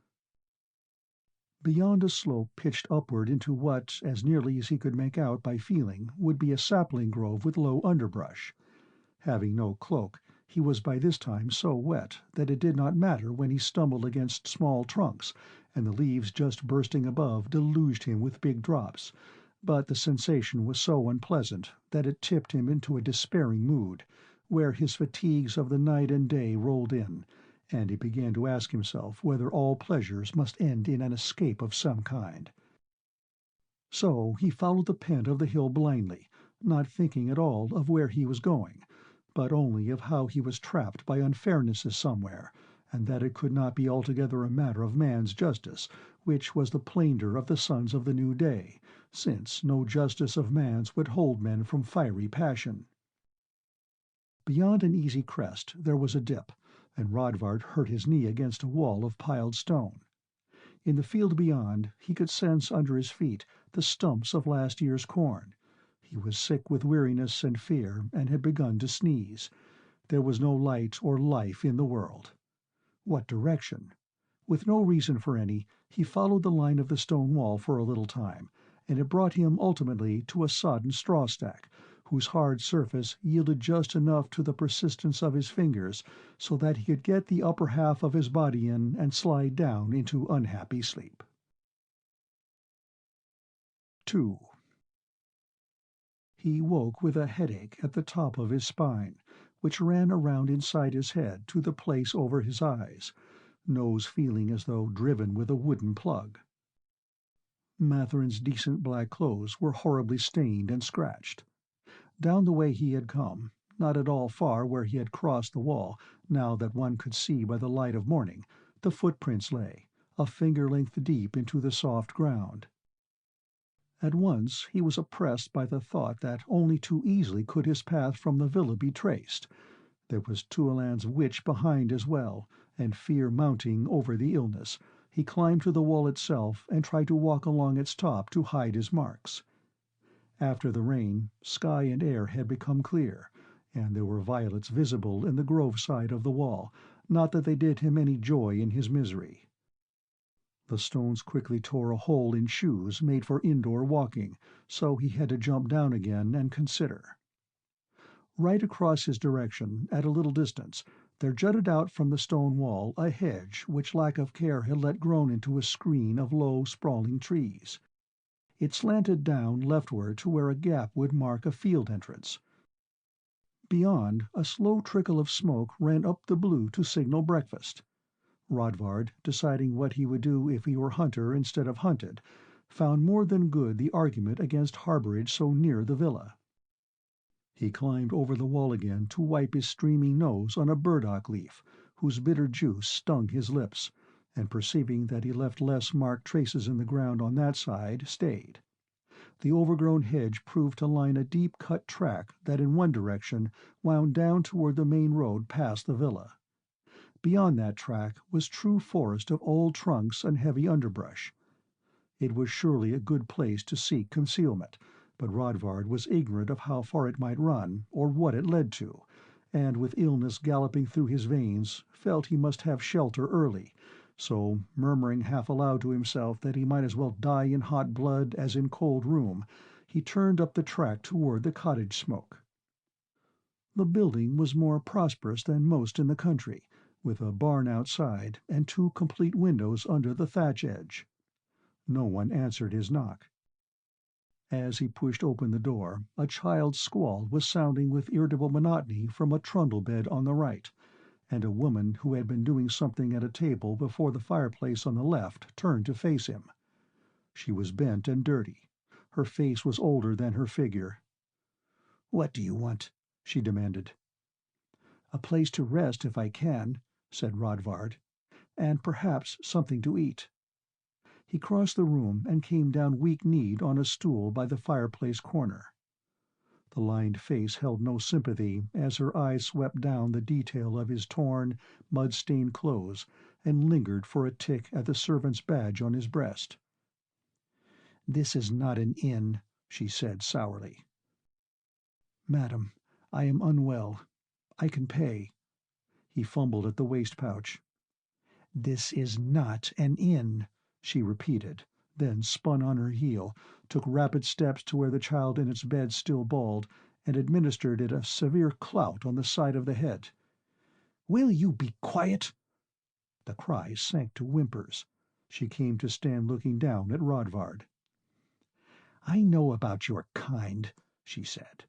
Beyond a slope pitched upward into what, as nearly as he could make out by feeling, would be a sapling grove with low underbrush. Having no cloak, he was by this time so wet that it did not matter when he stumbled against small trunks, and the leaves just bursting above deluged him with big drops, but the sensation was so unpleasant that it tipped him into a despairing mood, where his fatigues of the night and day rolled in, and he began to ask himself whether all pleasures must end in an escape of some kind. So he followed the pent of the hill blindly, not thinking at all of where he was going, but only of how he was trapped by unfairnesses somewhere, and that it could not be altogether a matter of man's justice, which was the plainder of the sons of the new day, since no justice of man's would hold men from fiery passion. Beyond an easy crest there was a dip, and Rodvard hurt his knee against a wall of piled stone. In the field beyond he could sense under his feet the stumps of last year's corn. He was sick with weariness and fear, and had begun to sneeze. There was no light or life in the world. What direction? With no reason for any, he followed the line of the stone wall for a little time, and it brought him ultimately to a sodden straw stack, whose hard surface yielded just enough to the persistence of his fingers so that he could get the upper half of his body in and slide down into unhappy sleep. 2. He woke with a headache at the top of his spine, which ran around inside his head to the place over his eyes, nose feeling as though driven with a wooden plug. Matherin's decent black clothes were horribly stained and scratched. Down the way he had come, not at all far where he had crossed the wall, now that one could see by the light of morning, the footprints lay, a finger-length deep into the soft ground. At once he was oppressed by the thought that only too easily could his path from the villa be traced. There was Tuolan's witch behind as well, and fear mounting over the illness, he climbed to the wall itself and tried to walk along its top to hide his marks. After the rain, sky and air had become clear, and there were violets visible in the grove side of the wall, not that they did him any joy in his misery. The stones quickly tore a hole in shoes made for indoor walking, so he had to jump down again and consider. Right across his direction, at a little distance, there jutted out from the stone wall a hedge which lack of care had let grow into a screen of low, sprawling trees. It slanted down leftward to where a gap would mark a field entrance. Beyond, a slow trickle of smoke ran up the blue to signal breakfast. Rodvard, deciding what he would do if he were hunter instead of hunted, found more than good the argument against harborage so near the villa. He climbed over the wall again to wipe his streaming nose on a burdock leaf, whose bitter juice stung his lips, and perceiving that he left less marked traces in the ground on that side, stayed. The overgrown hedge proved to line a deep-cut track that in one direction wound down toward the main road past the villa. Beyond that track was true forest of old trunks and heavy underbrush. It was surely a good place to seek concealment, but Rodvard was ignorant of how far it might run, or what it led to, and with illness galloping through his veins, felt he must have shelter early, so, murmuring half aloud to himself that he might as well die in hot blood as in cold room, he turned up the track toward the cottage smoke. The building was more prosperous than most in the country, with a barn outside and 2 complete windows under the thatch edge. No one answered his knock. As he pushed open the door, a child's squall was sounding with irritable monotony from a trundle bed on the right, and a woman who had been doing something at a table before the fireplace on the left turned to face him. She was bent and dirty. Her face was older than her figure. "What do you want?" she demanded. "A place to rest if I can," said Rodvard, "and perhaps something to eat." He crossed the room and came down weak-kneed on a stool by the fireplace corner. The lined face held no sympathy as her eyes swept down the detail of his torn, mud-stained clothes and lingered for a tick at the servant's badge on his breast. "This is not an inn," she said sourly. "Madam, I am unwell. I can pay." He fumbled at the waist-pouch. "This is not an inn," she repeated, then spun on her heel, took rapid steps to where the child in its bed still bawled, and administered it a severe clout on the side of the head. "Will you be quiet?" The cry sank to whimpers. She came to stand looking down at Rodvard. "I know about your kind," she said.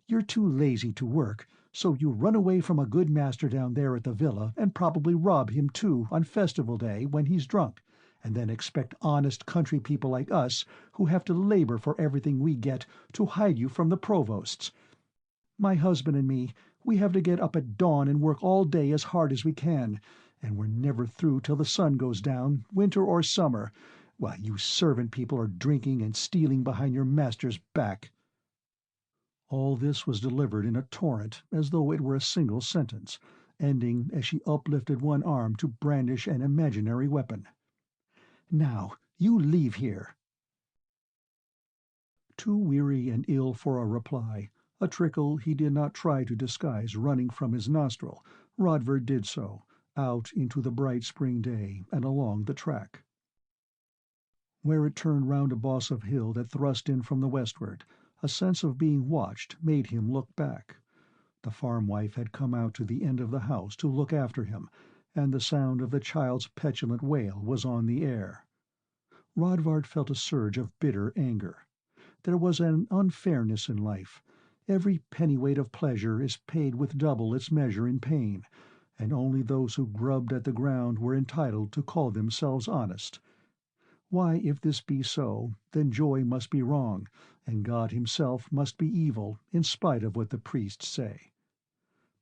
"You're too lazy to work, so you run away from a good master down there at the villa, and probably rob him too on festival day when he's drunk, and then expect honest country people like us, who have to labor for everything we get, to hide you from the provosts. My husband and me, we have to get up at dawn and work all day as hard as we can, and we're never through till the sun goes down, winter or summer, while you servant people are drinking and stealing behind your master's back." All this was delivered in a torrent, as though it were a single sentence, ending as she uplifted one arm to brandish an imaginary weapon. "Now, you leave here." Too weary and ill for a reply, a trickle he did not try to disguise running from his nostril, Rodvard did so, out into the bright spring day and along the track. Where it turned round a boss of hill that thrust in from the westward, a sense of being watched made him look back. The farm wife had come out to the end of the house to look after him, and the sound of the child's petulant wail was on the air. Rodvard felt a surge of bitter anger. There was an unfairness in life. Every pennyweight of pleasure is paid with double its measure in pain, and only those who grubbed at the ground were entitled to call themselves honest. Why, if this be so, then joy must be wrong, and God himself must be evil, in spite of what the priests say.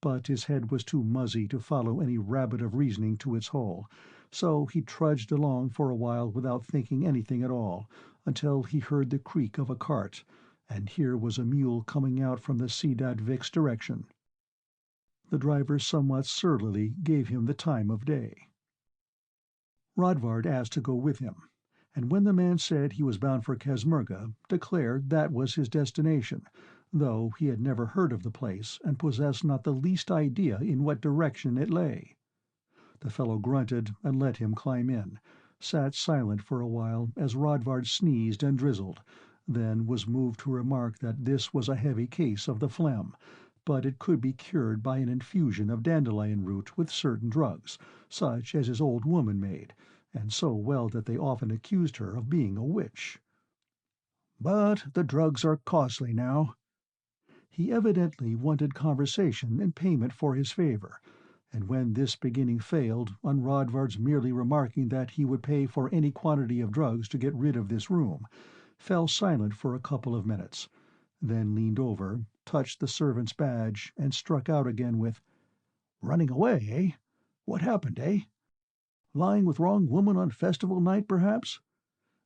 But his head was too muzzy to follow any rabbit of reasoning to its hole, so he trudged along for a while without thinking anything at all, until he heard the creak of a cart, and here was a mule coming out from the Sedad Vix direction. The driver somewhat surlily gave him the time of day. Rodvard asked to go with him, and when the man said he was bound for Kazmerga, declared that was his destination, though he had never heard of the place and possessed not the least idea in what direction it lay. The fellow grunted and let him climb in, sat silent for a while as Rodvard sneezed and drizzled, then was moved to remark that this was a heavy case of the phlegm, but it could be cured by an infusion of dandelion root with certain drugs, such as his old woman made, and so well that they often accused her of being a witch. "But the drugs are costly now." He evidently wanted conversation in payment for his favor, and when this beginning failed, on Rodvard's merely remarking that he would pay for any quantity of drugs to get rid of this room, fell silent for a couple of minutes, then leaned over, touched the servant's badge, and struck out again with, "Running away, eh? What happened, eh? Lying with wrong woman on festival night, perhaps?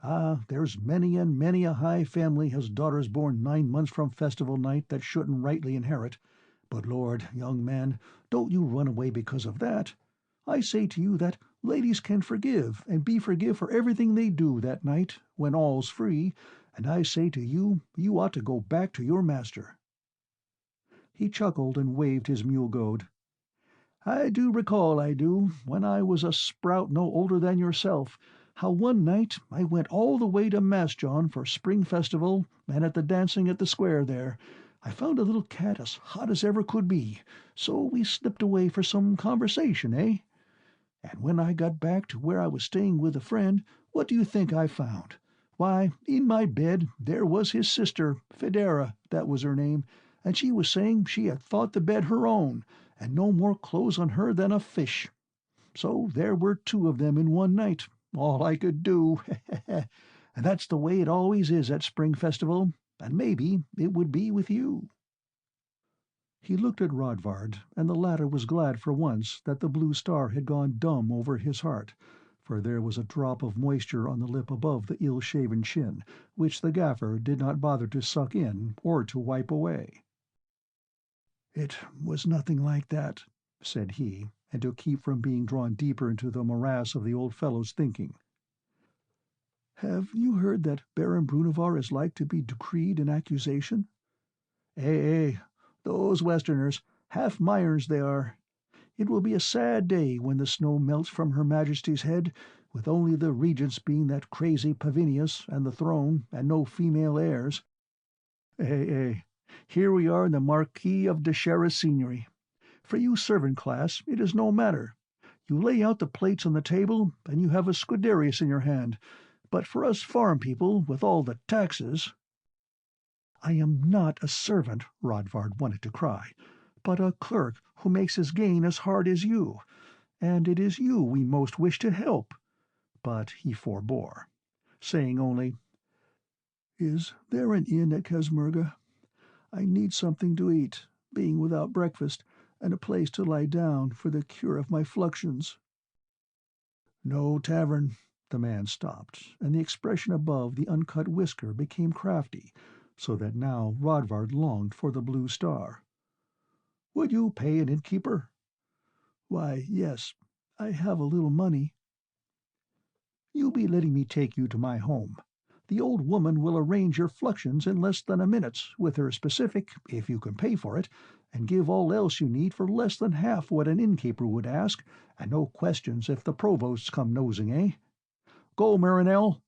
Ah, there's many and many a high family has daughters born 9 months from festival night that shouldn't rightly inherit. But Lord, young man, don't you run away because of that. I say to you that ladies can forgive and be forgive for everything they do that night, when all's free, and I say to you, you ought to go back to your master." He chuckled and waved his mule-goad. "I do recall, I do, when I was a sprout no older than yourself, how one night I went all the way to Massjohn for spring festival, and at the dancing at the square there, I found a little cat as hot as ever could be, so we slipped away for some conversation, eh? And when I got back to where I was staying with a friend, what do you think I found? Why, in my bed there was his sister, Federa, that was her name, and she was saying she had thought the bed her own, and no more clothes on her than a fish. So there were 2 of them in one night, all I could do. And that's the way it always is at spring festival, and maybe it would be with you." He looked at Rodvard, and the latter was glad for once that the blue star had gone dumb over his heart, for there was a drop of moisture on the lip above the ill-shaven chin, which the gaffer did not bother to suck in or to wipe away. "It was nothing like that," said he, and to keep from being drawn deeper into the morass of the old fellow's thinking. "Have you heard that Baron Brunevar is like to be decreed in accusation?" "Eh, those Westerners, half-Mayerns they are. It will be a sad day when the snow melts from Her Majesty's head, with only the regents being that crazy Pavinius and the throne, and no female heirs. Here we are in the Marquis of de Shera's seigneury. For you servant class it is no matter. You lay out the plates on the table, and you have a Scuderius in your hand. But for us farm people, with all the taxes—" "I am not a servant," Rodvard wanted to cry, "but a clerk who makes his gain as hard as you, and it is you we most wish to help." But he forbore, saying only, "Is there an inn at Kazmerga? I need something to eat, being without breakfast, and a place to lie down for the cure of my fluxions." "No tavern." The man stopped, and the expression above the uncut whisker became crafty, so that now Rodvard longed for the blue star. "Would you pay an innkeeper?" "Why, yes, I have a little money." "You be letting me take you to my home. The old woman will arrange your fluxions in less than a minute, with her specific, if you can pay for it, and give all else you need for less than half what an innkeeper would ask, and no questions if the provosts come nosing, eh? Go, Marinell!"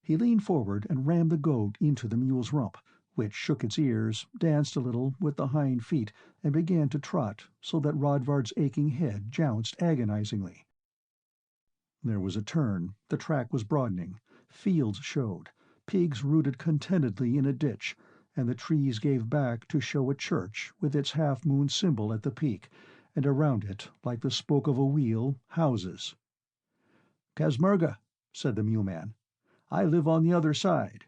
He leaned forward and rammed the goat into the mule's rump, which shook its ears, danced a little with the hind feet, and began to trot, so that Rodvard's aching head jounced agonizingly. There was a turn, the track was broadening, fields showed, pigs rooted contentedly in a ditch, and the trees gave back to show a church with its half-moon symbol at the peak, and around it, like the spoke of a wheel, houses. "Kazmerga," said the muleman. "I live on the other side."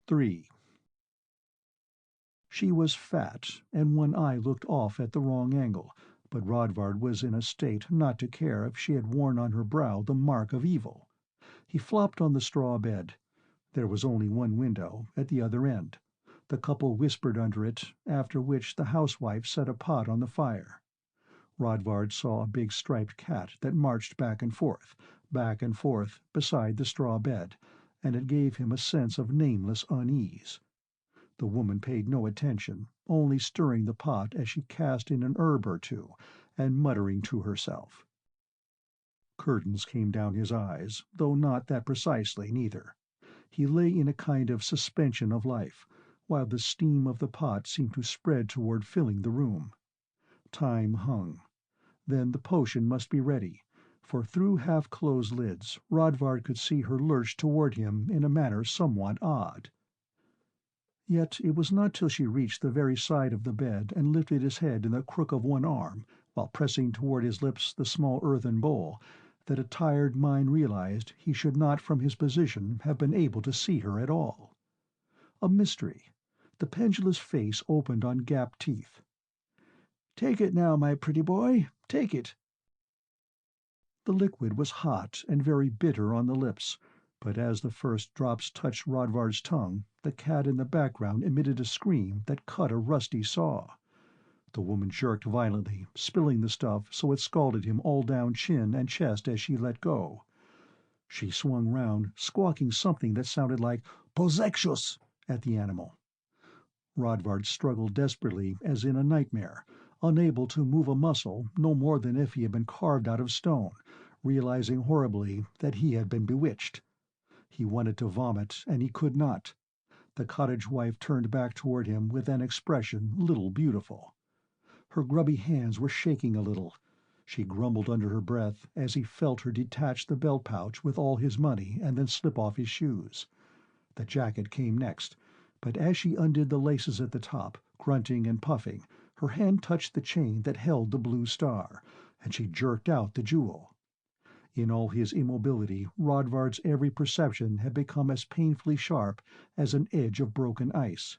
3. She was fat, and one eye looked off at the wrong angle, but Rodvard was in a state not to care if she had worn on her brow the mark of evil. He flopped on the straw bed. There was only one window, at the other end. The couple whispered under it, after which the housewife set a pot on the fire. Rodvard saw a big striped cat that marched back and forth, beside the straw bed, and it gave him a sense of nameless unease. The woman paid no attention, only stirring the pot as she cast in an herb or two, and muttering to herself. Curtains came down his eyes, though not that precisely, neither. He lay in a kind of suspension of life, while the steam of the pot seemed to spread toward filling the room. Time hung. Then the potion must be ready, for through half-closed lids Rodvard could see her lurch toward him in a manner somewhat odd. Yet it was not till she reached the very side of the bed and lifted his head in the crook of one arm, while pressing toward his lips the small earthen bowl, that a tired mind realized he should not from his position have been able to see her at all. A mystery. The pendulous face opened on gapped teeth. "Take it now, my pretty boy, take it." The liquid was hot and very bitter on the lips, but as the first drops touched Rodvard's tongue, the cat in the background emitted a scream that cut a rusty saw. The woman jerked violently, spilling the stuff so it scalded him all down chin and chest as she let go. She swung round, squawking something that sounded like "Posexus" at the animal. Rodvard struggled desperately as in a nightmare, unable to move a muscle no more than if he had been carved out of stone, realizing horribly that he had been bewitched. He wanted to vomit, and he could not. The cottage wife turned back toward him with an expression little beautiful. Her grubby hands were shaking a little. She grumbled under her breath as he felt her detach the belt pouch with all his money and then slip off his shoes. The jacket came next, but as she undid the laces at the top, grunting and puffing, her hand touched the chain that held the blue star, and she jerked out the jewel. In all his immobility Rodvard's every perception had become as painfully sharp as an edge of broken ice.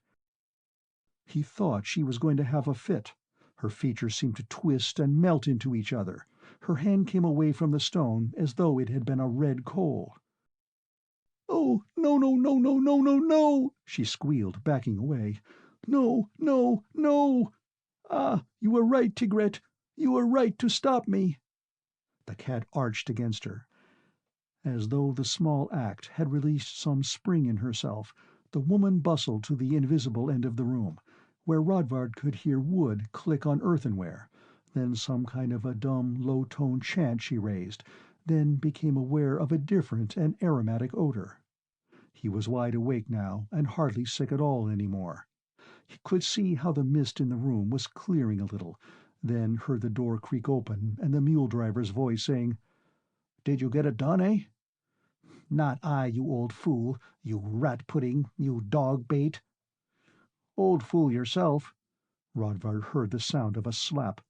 He thought she was going to have a fit. Her features seemed to twist and melt into each other. Her hand came away from the stone as though it had been a red coal. "Oh, no, no, no, no, no, no, no!" she squealed, backing away. "No, no, no! Ah, you were right, Tigret. You were right to stop me." The cat arched against her. As though the small act had released some spring in herself, the woman bustled to the invisible end of the room, where Rodvard could hear wood click on earthenware, then some kind of a dumb, low-toned chant she raised, then became aware of a different and aromatic odor. He was wide awake now, and hardly sick at all any more. He could see how the mist in the room was clearing a little, then heard the door creak open and the mule-driver's voice saying, "Did you get it done, eh?" Not I, you old fool, you rat-pudding, you dog-bait." "Old fool yourself." Rodvard heard the sound of a slap.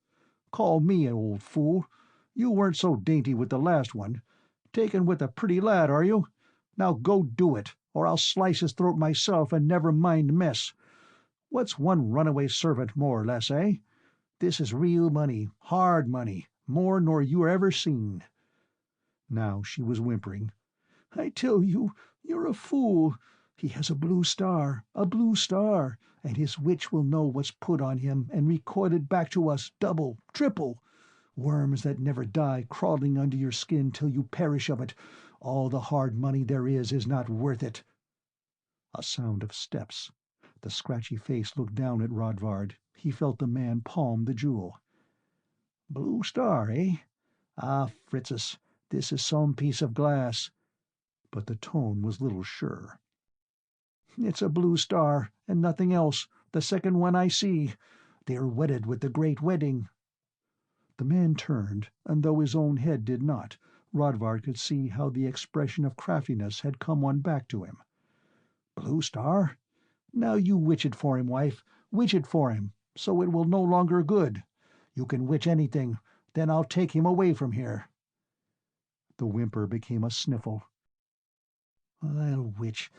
"Call me an old fool. You weren't so dainty with the last one. Taken with a pretty lad, are you? Now go do it, or I'll slice his throat myself and never mind mess. What's one runaway servant more or less, eh? This is real money, hard money, more nor you ever seen." Now she was whimpering. "I tell you, you're a fool. He has a blue star, and his witch will know what's put on him and recoil it back to us double, triple. Worms that never die crawling under your skin till you perish of it. All the hard money there is not worth it." A sound of steps. The scratchy face looked down at Rodvard. He felt the man palm the jewel. "Blue star, eh? Ah, Fritzes, this is some piece of glass." But the tone was little sure. "It's a blue star, and nothing else, the second one I see. They're wedded with the great wedding." The man turned, and though his own head did not, Rodvard could see how the expression of craftiness had come one back to him. "Blue star? Now you witch it for him, wife, witch it for him, so it will no longer good. You can witch anything, then I'll take him away from here." The whimper became a sniffle. I'll witch,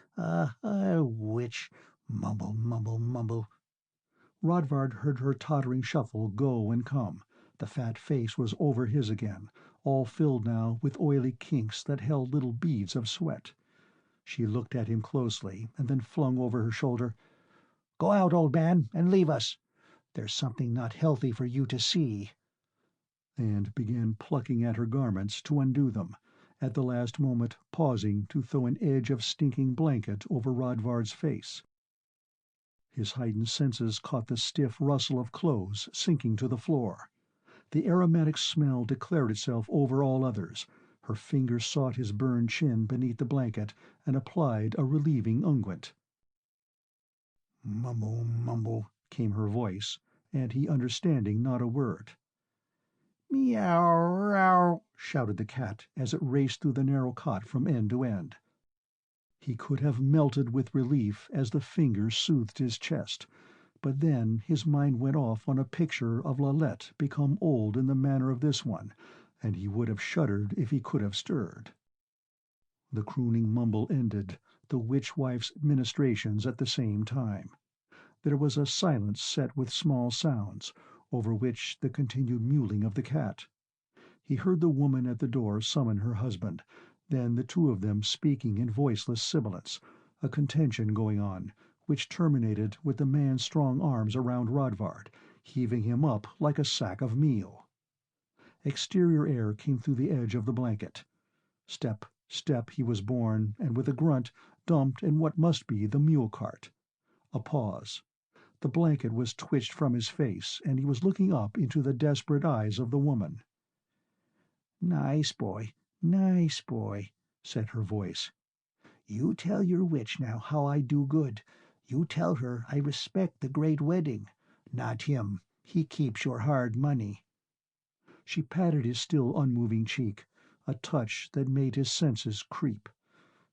mumble, mumble, mumble." Rodvard heard her tottering shuffle go and come. The fat face was over his again, all filled now with oily kinks that held little beads of sweat. She looked at him closely, and then flung over her shoulder, "Go out, old man, and leave us. There's something not healthy for you to see," and began plucking at her garments to undo them, at the last moment pausing to throw an edge of stinking blanket over Rodvard's face. His heightened senses caught the stiff rustle of clothes sinking to the floor. The aromatic smell declared itself over all others. Her fingers sought his burned chin beneath the blanket and applied a relieving unguent. "Mumble, mumble," came her voice, and he understanding not a word. "Meow, meow," shouted the cat as it raced through the narrow cot from end to end. He could have melted with relief as the fingers soothed his chest, but then his mind went off on a picture of Lalette become old in the manner of this one, and he would have shuddered if he could have stirred. The crooning mumble ended, the witch-wife's ministrations at the same time. There was a silence set with small sounds, over which the continued mewling of the cat. He heard the woman at the door summon her husband, then the two of them speaking in voiceless sibilance, a contention going on, which terminated with the man's strong arms around Rodvard, heaving him up like a sack of meal. Exterior air came through the edge of the blanket. Step, step he was borne, and with a grunt dumped in what must be the mule-cart. A pause. The blanket was twitched from his face, and he was looking up into the desperate eyes of the woman. Nice boy, said her voice. "You tell your witch now how I do good. You tell her I respect the great wedding. Not him. He keeps your hard money." She patted his still unmoving cheek, a touch that made his senses creep,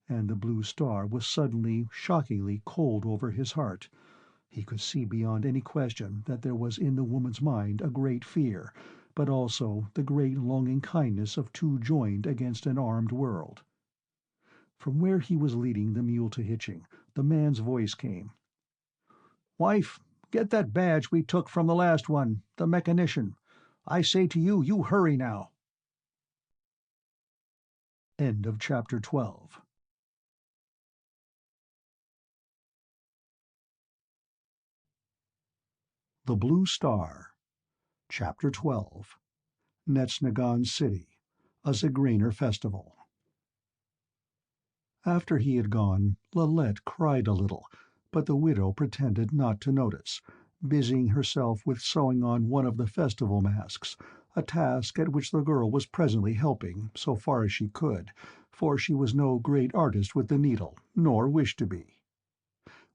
and the blue star was suddenly, shockingly cold over his heart. He could see beyond any question that there was in the woman's mind a great fear, but also the great longing kindness of two joined against an armed world. From where he was leading the mule to hitching, the man's voice came. "Wife, get that badge we took from the last one, the mechanician. I say to you, you hurry now." End of chapter 12. The Blue Star. Chapter 12. Netznegon City, a Zigraner festival. After he had gone, Lalette cried a little, but the widow pretended not to notice, busying herself with sewing on one of the festival masks, a task at which the girl was presently helping, so far as she could, for she was no great artist with the needle, nor wished to be.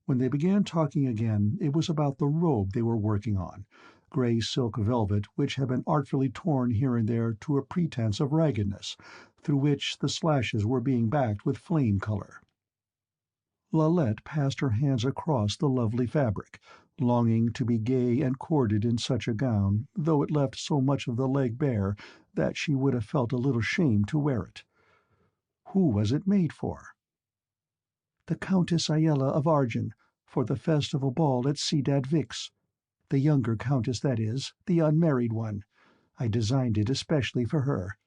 When they began talking again, it was about the robe they were working on, grey silk velvet which had been artfully torn here and there to a pretense of raggedness, through which the slashes were being backed with flame color. Lalette passed her hands across the lovely fabric, longing to be gay and corded in such a gown, though it left so much of the leg bare that she would have felt a little shame to wear it. Who was it made for? The Countess Ayala of Argin, for the festival ball at Sedad Vix. The younger countess, that is, the unmarried one. I designed it especially for her.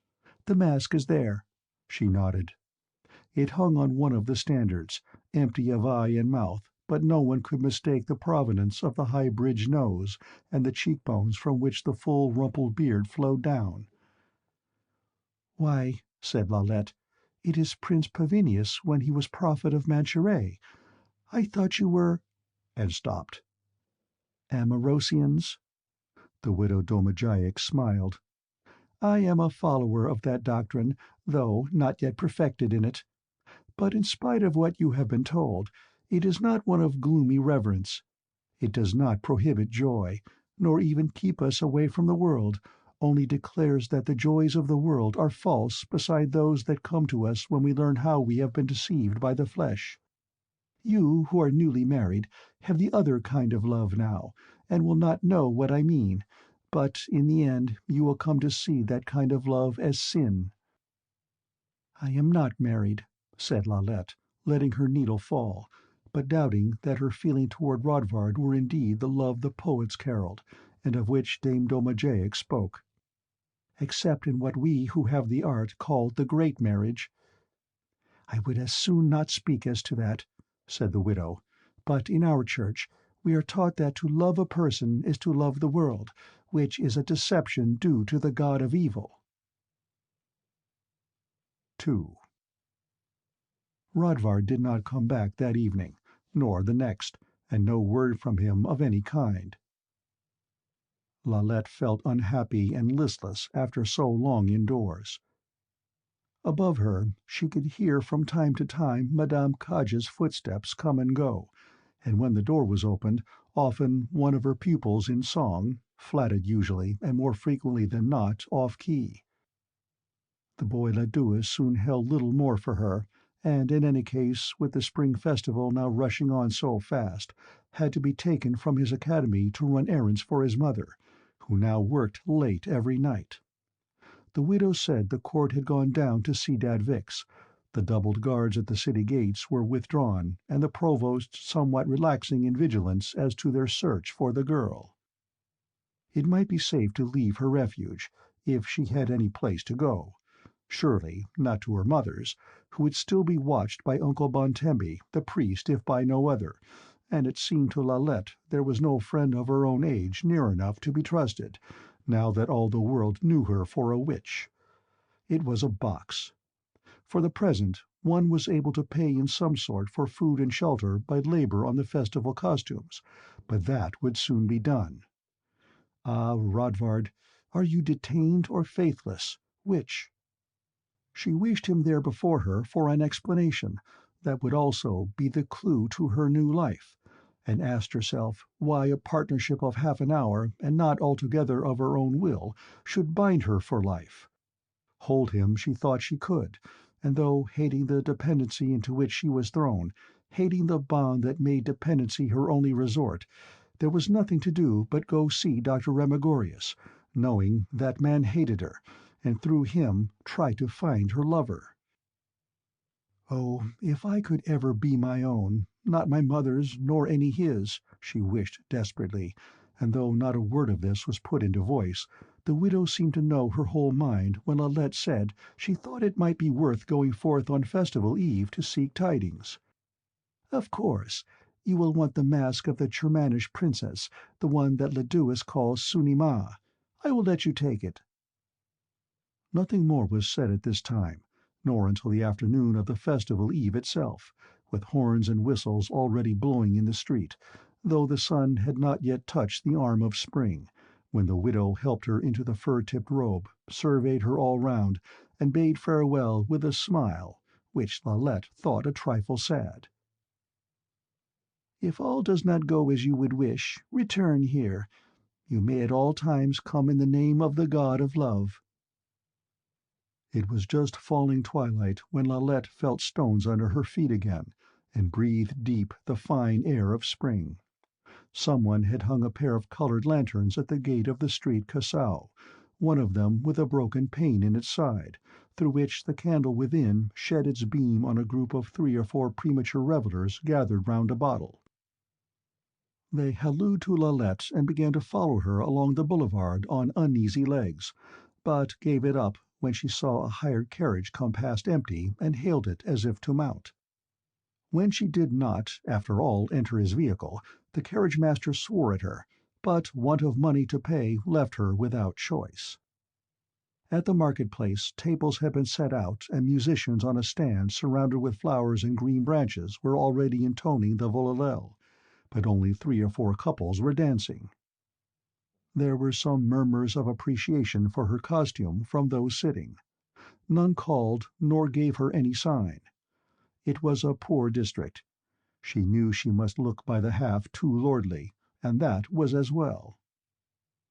The mask is there." She nodded. It hung on one of the standards, empty of eye and mouth, but no one could mistake the provenance of the high-bridged nose and the cheekbones from which the full rumpled beard flowed down. "Why," said Lalette, "it is Prince Pavinius when he was prophet of Manchuria. I thought you were—" and stopped. "Amarosians?" The widow Domagiac smiled. "I am a follower of that doctrine, though not yet perfected in it. But in spite of what you have been told, it is not one of gloomy reverence. It does not prohibit joy, nor even keep us away from the world, only declares that the joys of the world are false beside those that come to us when we learn how we have been deceived by the flesh. You, who are newly married, have the other kind of love now, and will not know what I mean, but in the end you will come to see that kind of love as sin." "I am not married," said Lalette, letting her needle fall, but doubting that her feeling toward Rodvard were indeed the love the poets carolled, and of which Dame Domagiac spoke. "Except in what we who have the art call the great marriage." "I would as soon not speak as to that," said the widow, "but in our church we are taught that to love a person is to love the world, which is a deception due to the god of evil." 2. Rodvard did not come back that evening, nor the next, and no word from him of any kind. Lalette felt unhappy and listless after so long indoors. Above her she could hear from time to time Madame Kaja's footsteps come and go, and when the door was opened, often one of her pupils in song, flatted usually, and more frequently than not off-key. The boy Ladouis soon held little more for her, and in any case, with the spring festival now rushing on so fast, had to be taken from his academy to run errands for his mother, who now worked late every night. The widow said the court had gone down to Sedad Vix, the doubled guards at the city gates were withdrawn, and the provost somewhat relaxing in vigilance as to their search for the girl. It might be safe to leave her refuge, if she had any place to go. Surely not to her mother's, who would still be watched by Uncle Bontempi, the priest, if by no other, and it seemed to Lalette there was no friend of her own age near enough to be trusted, now that all the world knew her for a witch. It was a box. For the present, one was able to pay in some sort for food and shelter by labor on the festival costumes, but that would soon be done. Ah, Rodvard, are you detained or faithless? Which? She wished him there before her for an explanation that would also be the clue to her new life, and asked herself why a partnership of half an hour, and not altogether of her own will, should bind her for life. Hold him she thought she could, and though hating the dependency into which she was thrown, hating the bond that made dependency her only resort, there was nothing to do but go see Dr. Remigorius, knowing that man hated her, and through him try to find her lover. "Oh, if I could ever be my own, not my mother's nor any his," she wished desperately, and though not a word of this was put into voice, the widow seemed to know her whole mind when Lalette said she thought it might be worth going forth on festival eve to seek tidings. "Of course, you will want the mask of the Germanish princess, the one that Ladouis calls Sunima. I will let you take it." Nothing more was said at this time, nor until the afternoon of the festival eve itself, with horns and whistles already blowing in the street, though the sun had not yet touched the arm of spring, when the widow helped her into the fur-tipped robe, surveyed her all round, and bade farewell with a smile, which Lalette thought a trifle sad. "If all does not go as you would wish, return here. You may at all times come in the name of the god of love." It was just falling twilight when Lalette felt stones under her feet again, and breathed deep the fine air of spring. Someone had hung a pair of colored lanterns at the gate of the street Cassau, one of them with a broken pane in its side, through which the candle within shed its beam on a group of 3 or 4 premature revellers gathered round a bottle. They hallooed to Lalette and began to follow her along the boulevard on uneasy legs, but gave it up when she saw a hired carriage come past empty and hailed it as if to mount. When she did not, after all, enter his vehicle, the carriage-master swore at her, but want of money to pay left her without choice. At the market-place tables had been set out, and musicians on a stand surrounded with flowers and green branches were already intoning the Vololel, but only 3 or 4 couples were dancing. There were some murmurs of appreciation for her costume from those sitting. None called nor gave her any sign. It was a poor district. She knew she must look by the half too lordly, and that was as well.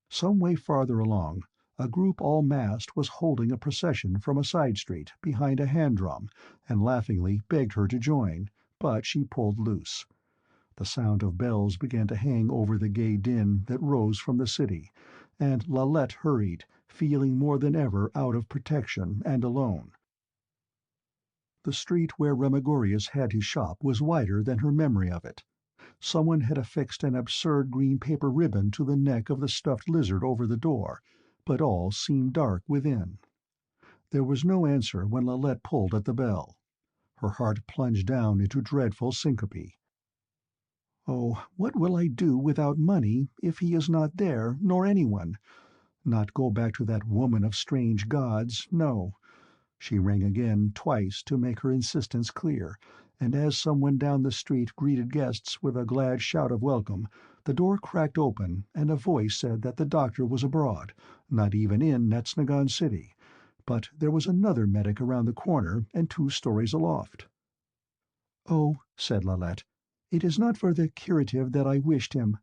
Some way farther along, a group all masked was holding a procession from a side street behind a hand-drum, and laughingly begged her to join, but she pulled loose. The sound of bells began to hang over the gay din that rose from the city, and Lalette hurried, feeling more than ever out of protection and alone. The street where Remigorius had his shop was wider than her memory of it. Someone had affixed an absurd green paper ribbon to the neck of the stuffed lizard over the door, but all seemed dark within. There was no answer when Lalette pulled at the bell. Her heart plunged down into dreadful syncope. "Oh, what will I do without money if he is not there, nor anyone? Not go back to that woman of strange gods, no." She rang again, twice, to make her insistence clear, and as someone down the street greeted guests with a glad shout of welcome, the door cracked open, and a voice said that the doctor was abroad, not even in Netznegon city, but there was another medic around the corner and 2 stories aloft. "Oh," said Lalette, "it is not for the curative that I wished him.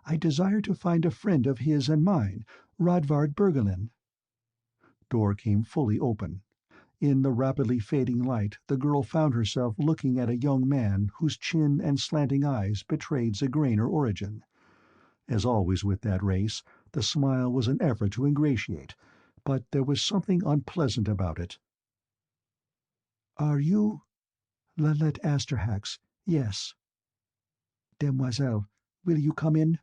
I desire to find a friend of his and mine, Rodvard Bergelin." Door came fully open. In the rapidly fading light the girl found herself looking at a young man whose chin and slanting eyes betrayed Zigraner origin. As always with that race, the smile was an effort to ingratiate, but there was something unpleasant about it. "Are you—" "Lalette Asterhax, yes." "Demoiselle, will you come in?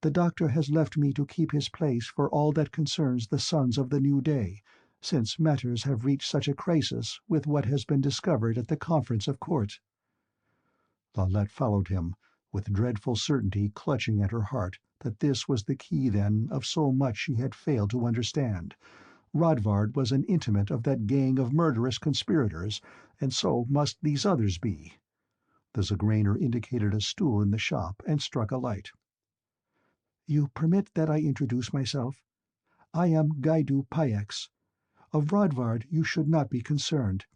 The doctor has left me to keep his place for all that concerns the sons of the new day, since matters have reached such a crisis with what has been discovered at the conference of court." Lalette followed him, with dreadful certainty clutching at her heart that this was the key, then, of so much she had failed to understand. Rodvard was an intimate of that gang of murderous conspirators, and so must these others be. The Zigraner indicated a stool in the shop and struck a light. "You permit that I introduce myself? I am Gaidu Payax. Of Rodvard you should not be concerned.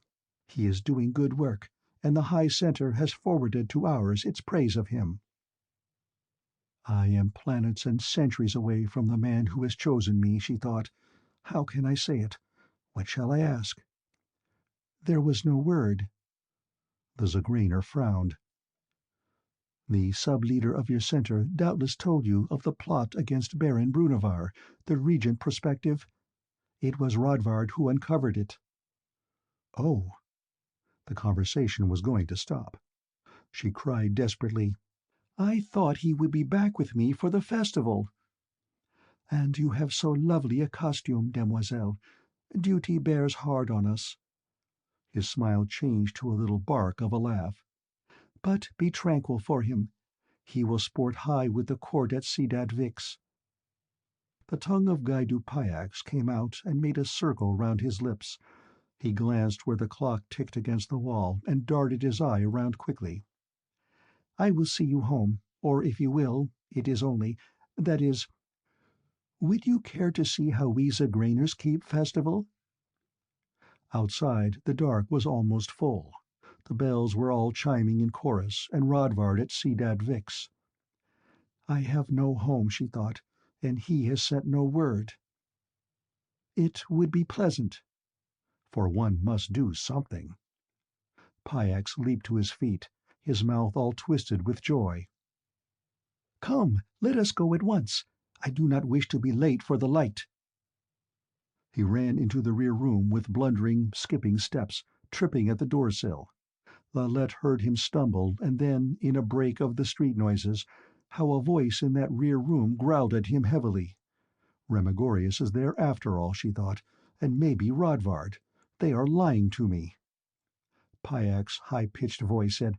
He is doing good work, and the High Center has forwarded to ours its praise of him." "I am planets and centuries away from the man who has chosen me," she thought. "How can I say it? What shall I ask?" "There was no word." The Zigraner frowned. "The sub-leader of your center doubtless told you of the plot against Baron Brunevar, the regent prospective? It was Rodvard who uncovered it." "Oh." The conversation was going to stop. She cried desperately, "I thought he would be back with me for the festival." "And you have so lovely a costume, demoiselle. Duty bears hard on us." His smile changed to a little bark of a laugh. "But be tranquil for him. He will sport high with the court at Sedad Vix." The tongue of Gaidu Payax came out and made a circle round his lips. He glanced where the clock ticked against the wall and darted his eye around quickly. "I will see you home, or if you will, it is only, that is, would you care to see how we Zigraners keep festival?" Outside, the dark was almost full. The bells were all chiming in chorus, and Rodvard at Sedad Vix. "I have no home," she thought, and he has sent no word. It would be pleasant. For one must do something. Payax leaped to his feet, his mouth all twisted with joy. Come, let us go at once. I do not wish to be late for the light. He ran into the rear room with blundering, skipping steps, tripping at the door-sill. Lalette heard him stumble, and then, in a break of the street noises, how a voice in that rear room growled at him heavily. Remigorius is there after all, she thought, and maybe Rodvard. They are lying to me. Payax's high-pitched voice said,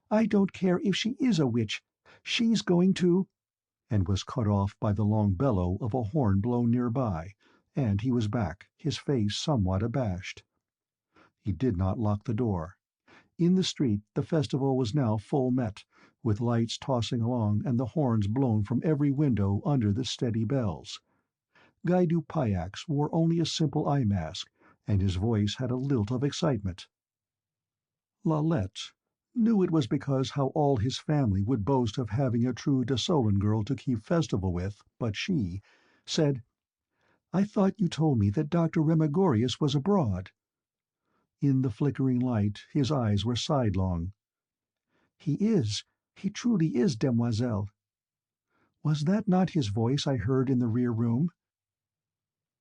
I don't care if she is a witch. She's going to... and was cut off by the long bellow of a horn blown nearby, and he was back, his face somewhat abashed. He did not lock the door. In the street the festival was now full met, with lights tossing along and the horns blown from every window under the steady bells. Gaidu Payax wore only a simple eye mask, and his voice had a lilt of excitement. Lalette knew it was because how all his family would boast of having a true Desolan girl to keep festival with, but she said, I thought you told me that Dr. Remigorius was abroad. In the flickering light his eyes were sidelong. He is. He truly is, demoiselle. Was that not his voice I heard in the rear room?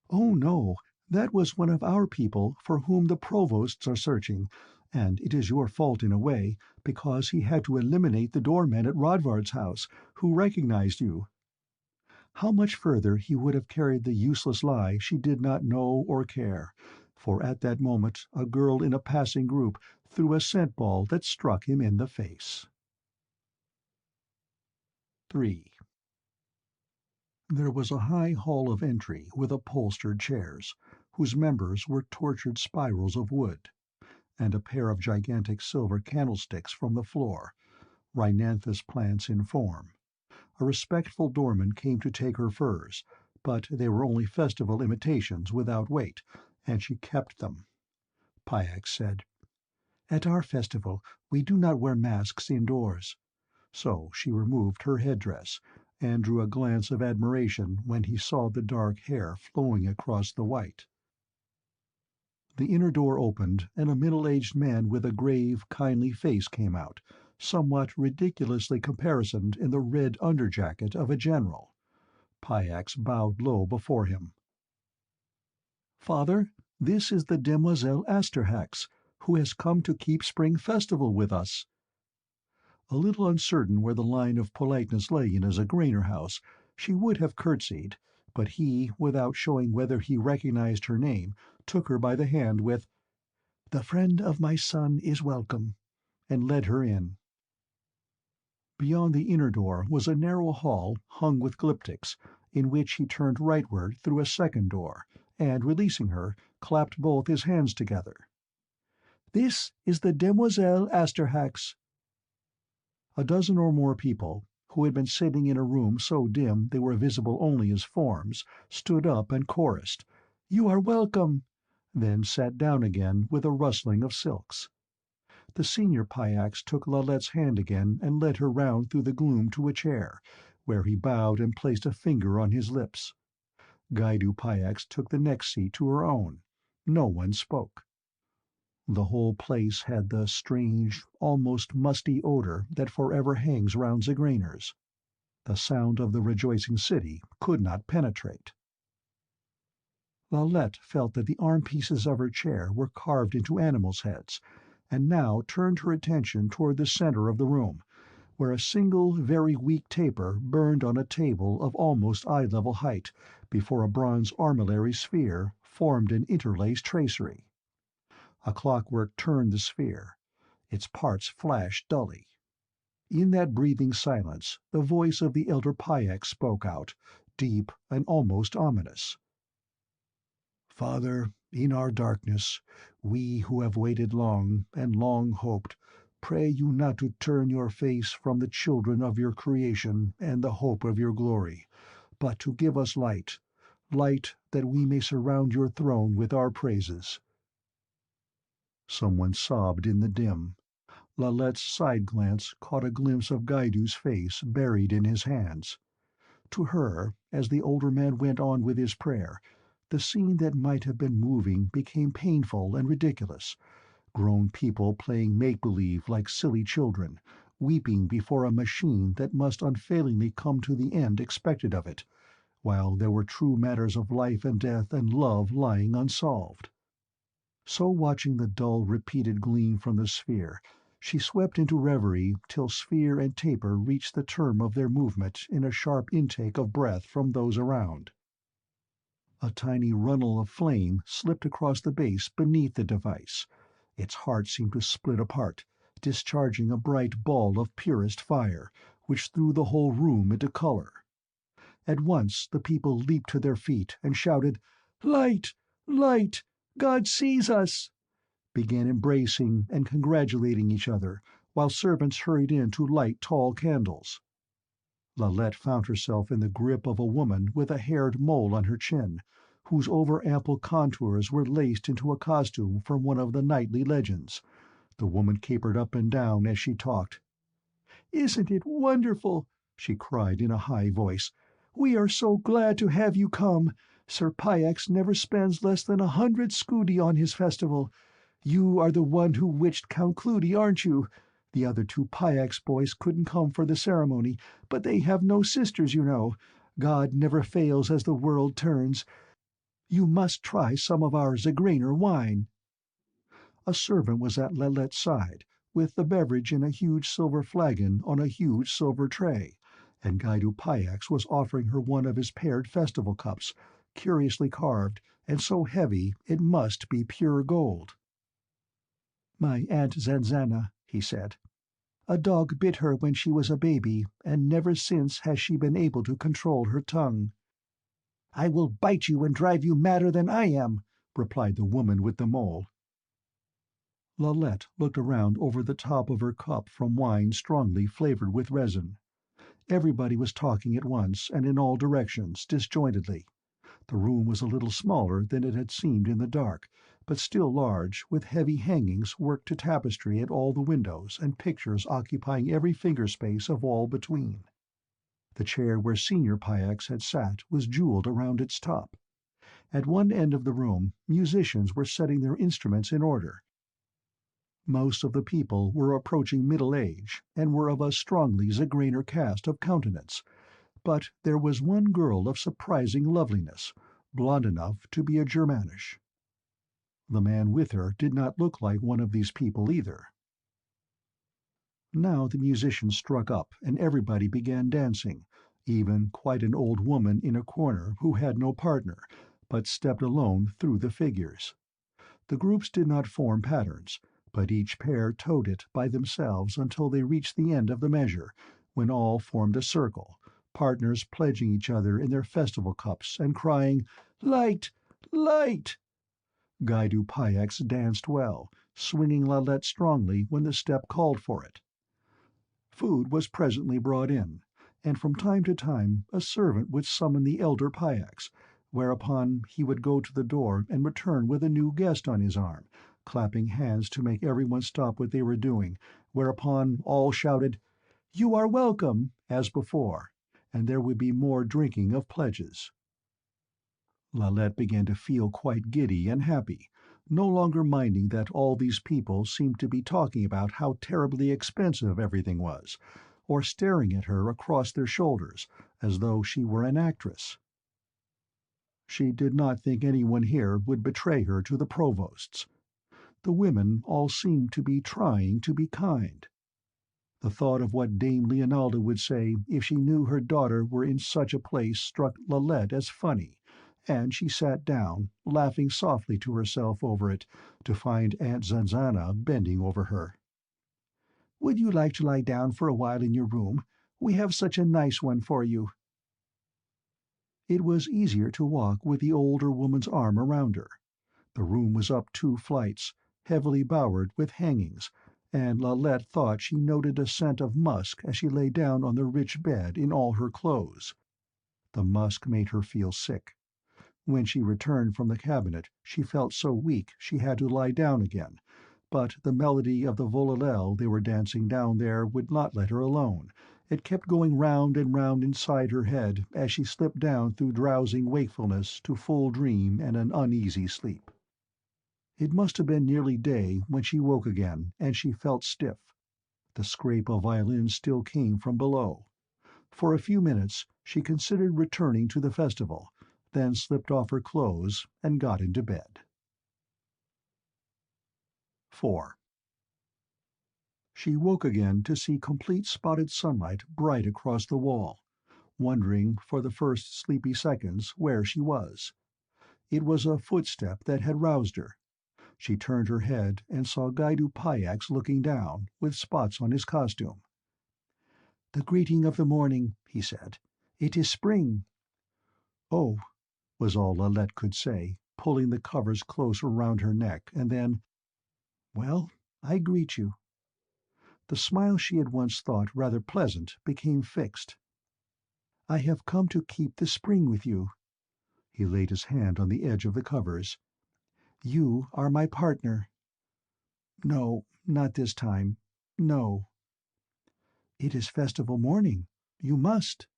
Oh, no, that was one of our people for whom the provosts are searching, and it is your fault in a way, because he had to eliminate the doorman at Rodvard's house, who recognized you. How much further he would have carried the useless lie she did not know or care, for at that moment a girl in a passing group threw a scent ball that struck him in the face. 3. There was a high hall of entry with upholstered chairs, whose members were tortured spirals of wood, and a pair of gigantic silver candlesticks from the floor, rhinanthus plants in form. A respectful doorman came to take her furs, but they were only festival imitations without weight, and she kept them. Payax said, At our festival we do not wear masks indoors. So she removed her headdress, and drew a glance of admiration when he saw the dark hair flowing across the white. The inner door opened, and a middle-aged man with a grave, kindly face came out, somewhat ridiculously caparisoned in the red underjacket of a general. Payax bowed low before him. Father, this is the Demoiselle Asterhax, who has come to keep spring festival with us. A little uncertain where the line of politeness lay in a Zigraner house, she would have curtsied, but he, without showing whether he recognized her name, took her by the hand with, The friend of my son is welcome, and led her in. Beyond the inner door was a narrow hall hung with glyptics, in which he turned rightward through a second door, and, releasing her, clapped both his hands together. This is the Demoiselle Asterhax. A dozen or more people, who had been sitting in a room so dim they were visible only as forms, stood up and chorused, You are welcome, then sat down again with a rustling of silks. The senior Payax took Lalette's hand again and led her round through the gloom to a chair, where he bowed and placed a finger on his lips. Gaidu Payax took the next seat to her own. No one spoke. The whole place had the strange, almost musty odor that forever hangs round Zigraners. The sound of the rejoicing city could not penetrate. Lalette felt that the arm-pieces of her chair were carved into animals' heads, and now turned her attention toward the center of the room, where a single very weak taper burned on a table of almost eye-level height before a bronze armillary sphere formed an interlaced tracery. A clockwork turned the sphere. Its parts flashed dully. In that breathing silence the voice of the elder Payax spoke out, deep and almost ominous. Father, in our darkness, we who have waited long and long hoped, pray you not to turn your face from the children of your creation and the hope of your glory, but to give us light, light that we may surround your throne with our praises. Someone sobbed in the dim. Lalette's side glance caught a glimpse of Gaidu's face buried in his hands. To her, as the older man went on with his prayer, the scene that might have been moving became painful and ridiculous. Grown people playing make-believe like silly children, weeping before a machine that must unfailingly come to the end expected of it, while there were true matters of life and death and love lying unsolved. So, watching the dull repeated gleam from the sphere, she swept into reverie till sphere and taper reached the term of their movement in a sharp intake of breath from those around. A tiny runnel of flame slipped across the base beneath the device. Its heart seemed to split apart, discharging a bright ball of purest fire, which threw the whole room into color. At once the people leaped to their feet and shouted, "Light! Light! God sees us!" began embracing and congratulating each other, while servants hurried in to light tall candles. Lalette found herself in the grip of a woman with a haired mole on her chin, whose over-ample contours were laced into a costume from one of the knightly legends. The woman capered up and down as she talked. "Isn't it wonderful?" she cried in a high voice. "We are so glad to have you come. Sir Pyax never spends less than 100 scudi on his festival. You are the one who witched Count Cleudi, aren't you? The other 2 Pyax boys couldn't come for the ceremony, but they have no sisters, you know. God never fails as the world turns. You must try some of our Zigraner wine." A servant was at Lalette's side, with the beverage in a huge silver flagon on a huge silver tray, and Gaidu Pyax was offering her one of his paired festival cups, curiously carved, and so heavy it must be pure gold. "My Aunt Zanzana," he said. "A dog bit her when she was a baby, and never since has she been able to control her tongue." "I will bite you and drive you madder than I am," replied the woman with the mole. Lalette looked around over the top of her cup from wine strongly flavored with resin. Everybody was talking at once and in all directions, disjointedly. The room was a little smaller than it had seemed in the dark, but still large, with heavy hangings worked to tapestry at all the windows and pictures occupying every finger-space of wall between. The chair where Senior Pyax had sat was jeweled around its top. At one end of the room, musicians were setting their instruments in order. Most of the people were approaching middle age, and were of a strongly Zigraner cast of countenance, but there was one girl of surprising loveliness, blonde enough to be a Germanish. The man with her did not look like one of these people either. Now the musicians struck up, and everybody began dancing, even quite an old woman in a corner who had no partner, but stepped alone through the figures. The groups did not form patterns, but each pair towed it by themselves until they reached the end of the measure, when all formed a circle, partners pledging each other in their festival cups and crying, "Light! Light!" Gaidu Pyax danced well, swinging Lalette strongly when the step called for it. Food was presently brought in, and from time to time a servant would summon the elder Pyax, whereupon he would go to the door and return with a new guest on his arm, clapping hands to make everyone stop what they were doing, whereupon all shouted, "You are welcome," as before, and there would be more drinking of pledges. Lalette began to feel quite giddy and happy, no longer minding that all these people seemed to be talking about how terribly expensive everything was, or staring at her across their shoulders, as though she were an actress. She did not think anyone here would betray her to the provosts. The women all seemed to be trying to be kind. The thought of what Dame Leonalda would say if she knew her daughter were in such a place struck Lalette as funny, and she sat down, laughing softly to herself over it, to find Aunt Zanzana bending over her. "Would you like to lie down for a while in your room? We have such a nice one for you." It was easier to walk with the older woman's arm around her. The room was up 2 flights, heavily bowered with hangings, and Lalette thought she noted a scent of musk as she lay down on the rich bed in all her clothes. The musk made her feel sick. When she returned from the cabinet she felt so weak she had to lie down again, but the melody of the volalel they were dancing down there would not let her alone, It kept going round and round inside her head as she slipped down through drowsing wakefulness to full dream and an uneasy sleep. It must have been nearly day when she woke again, and she felt stiff. The scrape of violins still came from below. For a few minutes she considered returning to the festival, then slipped off her clothes and got into bed. 4. She woke again to see complete spotted sunlight bright across the wall, wondering for the first sleepy seconds where she was. It was a footstep that had roused her. She turned her head and saw Gaidu Payax looking down, with spots on his costume. "The greeting of the morning," he said. "It is spring." "Oh," was all Lalette could say, pulling the covers closer round her neck, and then, "Well, I greet you." The smile she had once thought rather pleasant became fixed. "I have come to keep the spring with you." He laid his hand on the edge of the covers. "You are my partner." "No, not this time. No." "It is festival morning. You must."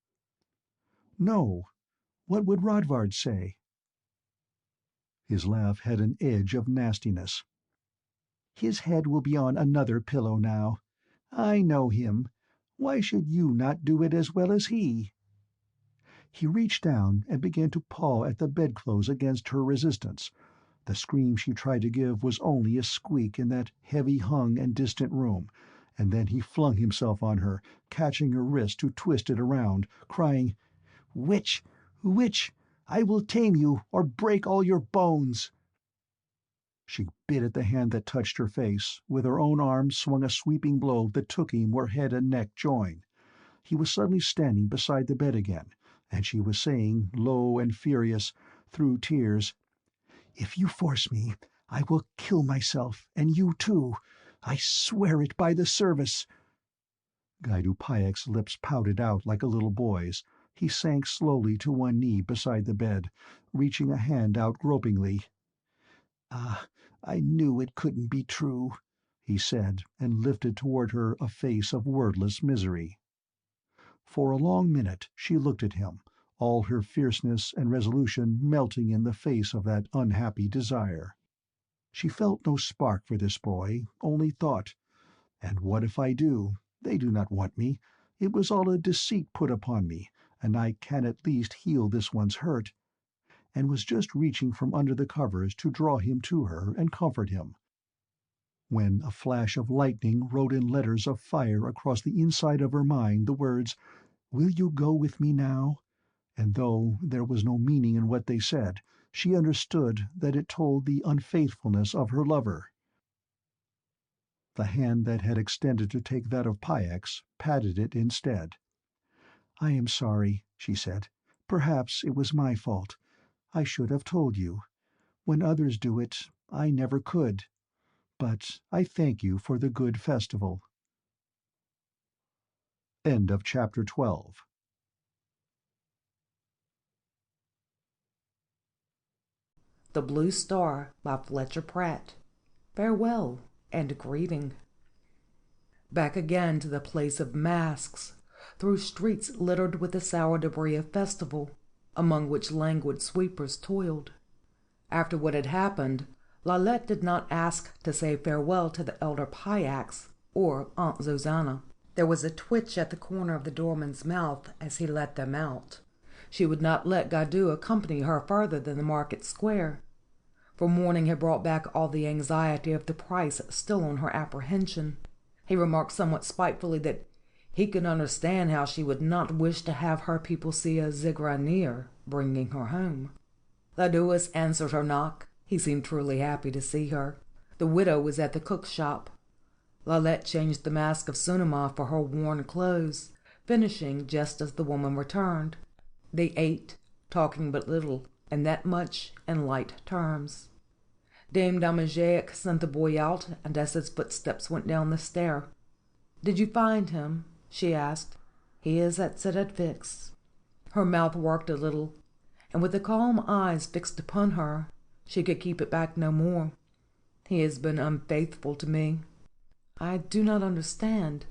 "No. What would Rodvard say?" His laugh had an edge of nastiness. "His head will be on another pillow now. I know him. Why should you not do it as well as he?" He reached down and began to paw at the bedclothes against her resistance. The scream she tried to give was only a squeak in that heavy-hung and distant room, and then he flung himself on her, catching her wrist to twist it around, crying, "Witch! Witch! I will tame you, or break all your bones!" She bit at the hand that touched her face. With her own arm swung a sweeping blow that took him where head and neck join. He was suddenly standing beside the bed again, and she was saying, low and furious, through tears, "If you force me, I will kill myself, and you too. I swear it by the service." Gaidu Payak's lips pouted out like a little boy's. He sank slowly to one knee beside the bed, reaching a hand out gropingly. "Ah, I knew it couldn't be true," he said, and lifted toward her a face of wordless misery. For a long minute she looked at him, all her fierceness and resolution melting in the face of that unhappy desire. She felt no spark for this boy, only thought, "And what if I do? They do not want me. It was all a deceit put upon me, and I can at least heal this one's hurt," and was just reaching from under the covers to draw him to her and comfort him, when a flash of lightning wrote in letters of fire across the inside of her mind the words, "Will you go with me now?" And though there was no meaning in what they said, she understood that it told the unfaithfulness of her lover. The hand that had extended to take that of Payax patted it instead. "I am sorry," she said. "Perhaps it was my fault. I should have told you. When others do it, I never could. But I thank you for the good festival." End of chapter 12. The Blue Star by Fletcher Pratt. Farewell and greeting. Back again to the place of masks, through streets littered with the sour debris of festival, among which languid sweepers toiled. After what had happened, Lalette did not ask to say farewell to the elder Payax or Aunt Zozana. There was a twitch at the corner of the doorman's mouth as he let them out. She would not let Gaidu accompany her further than the market square, for morning had brought back all the anxiety of the price still on her apprehension. He remarked somewhat spitefully that he could understand how she would not wish to have her people see a Zigraner bringing her home. Ladouis answered her knock. He seemed truly happy to see her. The widow was at the cook's shop. Lalette changed the mask of Sunema for her worn clothes, finishing just as the woman returned. They ate, talking but little, and that much in light terms. Dame Damajaic sent the boy out, and as his footsteps went down the stair, "Did you find him?" she asked. "He is at Sedad Vix." Her mouth worked a little, and with the calm eyes fixed upon her, she could keep it back no more. "He has been unfaithful to me." "I do not understand.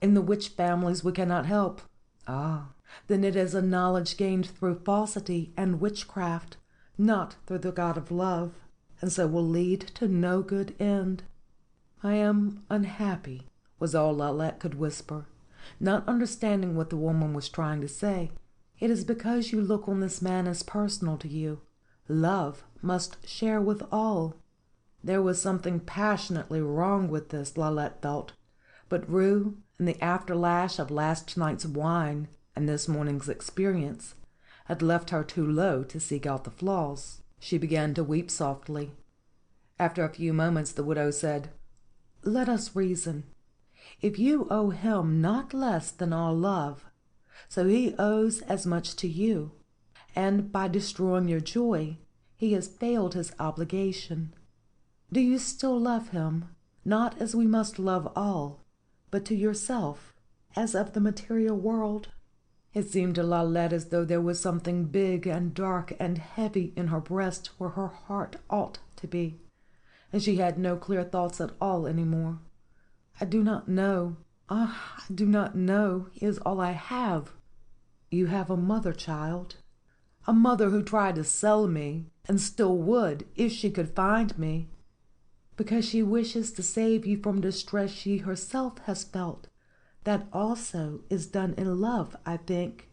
in the witch families we cannot help. Ah, then it is a knowledge gained through falsity and witchcraft, not through the God of love, and so will lead to no good end. I am unhappy, was all Lalette could whisper, not understanding what the woman was trying to say. It is because you look on this man as personal to you. Love must share with all. There was something passionately wrong with this, Lalette felt, but rue and the afterlash of last night's wine and this morning's experience had left her too low to seek out the flaws. She began to weep softly. After a few moments the widow said, "Let us reason. If you owe him not less than all love, so he owes as much to you, and by destroying your joy he has failed his obligation. Do you still love him, not as we must love all, but to yourself, as of the material world?" It seemed to Lalette as though there was something big and dark and heavy in her breast where her heart ought to be, and she had no clear thoughts at all any more. "I do not know. Ah, I do not know. He is all I have." "You have a mother, child. A mother who tried to sell me, and still would, if she could find me, because she wishes to save you from distress she herself has felt. That also is done in love, I think."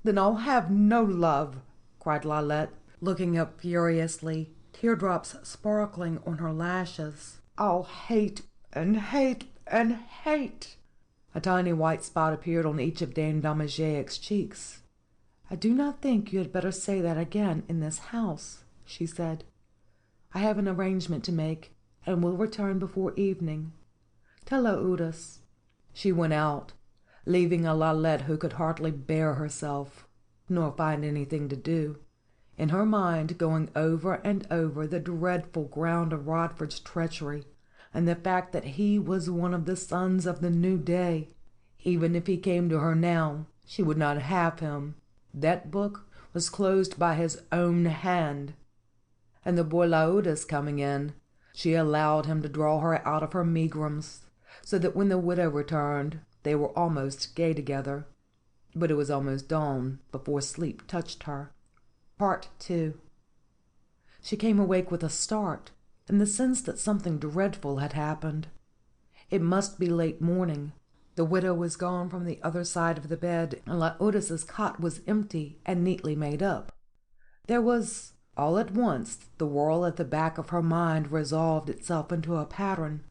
"Then I'll have no love," cried Lalette, looking up furiously, teardrops sparkling on her lashes. "I'll hate and hate and hate." A tiny white spot appeared on each of Dame Domageac's cheeks. "I do not think you had better say that again in this house," she said. "I have an arrangement to make, and will return before evening. Tell Laodice." She went out, leaving a Lalette who could hardly bear herself, nor find anything to do, in her mind going over and over the dreadful ground of Rodvard's treachery, and the fact that he was one of the sons of the new day. Even if he came to her now, she would not have him. That book was closed by his own hand. And the boy Laodice coming in, she allowed him to draw her out of her megrims, so that when the widow returned, they were almost gay together. But it was almost dawn before sleep touched her. II. She came awake with a start, and the sense that something dreadful had happened. It must be late morning. The widow was gone from the other side of the bed, and Laodice's cot was empty and neatly made up. There was, all at once, the whirl at the back of her mind resolved itself into a pattern.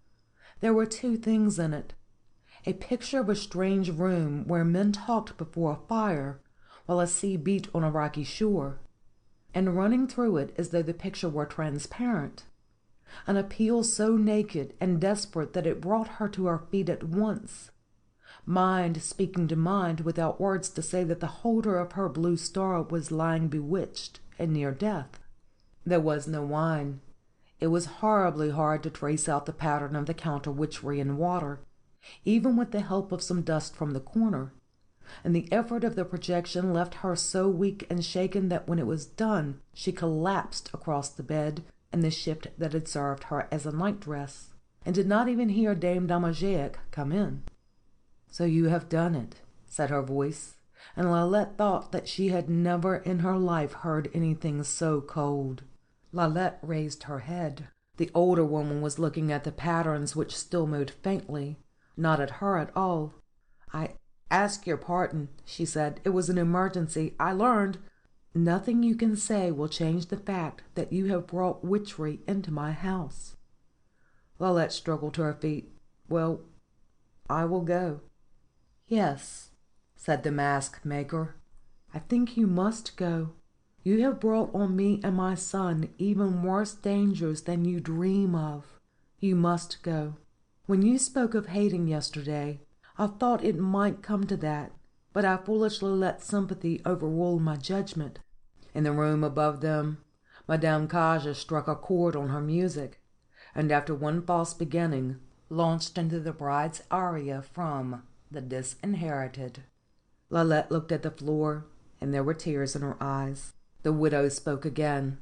There were two things in it: a picture of a strange room where men talked before a fire while a sea beat on a rocky shore, and running through it as though the picture were transparent, an appeal so naked and desperate that it brought her to her feet at once, mind speaking to mind without words to say that the holder of her blue star was lying bewitched and near death. There was no wine. It was horribly hard to trace out the pattern of the counter-witchery in water, even with the help of some dust from the corner, and the effort of the projection left her so weak and shaken that when it was done she collapsed across the bed and the shift that had served her as a night-dress, and did not even hear Dame Domageac come in. "So you have done it," said her voice, and Lalette thought that she had never in her life heard anything so cold. Lalette raised her head. The older woman was looking at the patterns which still moved faintly, not at her at all. "I ask your pardon," she said. "It was an emergency. I learned—" "Nothing you can say will change the fact that you have brought witchery into my house." Lalette struggled to her feet. "Well, I will go." "Yes," said the mask maker. "I think you must go. You have brought on me and my son even worse dangers than you dream of. You must go. When you spoke of hating yesterday, I thought it might come to that, but I foolishly let sympathy overrule my judgment." In the room above them, Madame Caja struck a chord on her music, and after one false beginning, launched into the bride's aria from The Disinherited. Lalette looked at the floor, and there were tears in her eyes. The widow spoke again.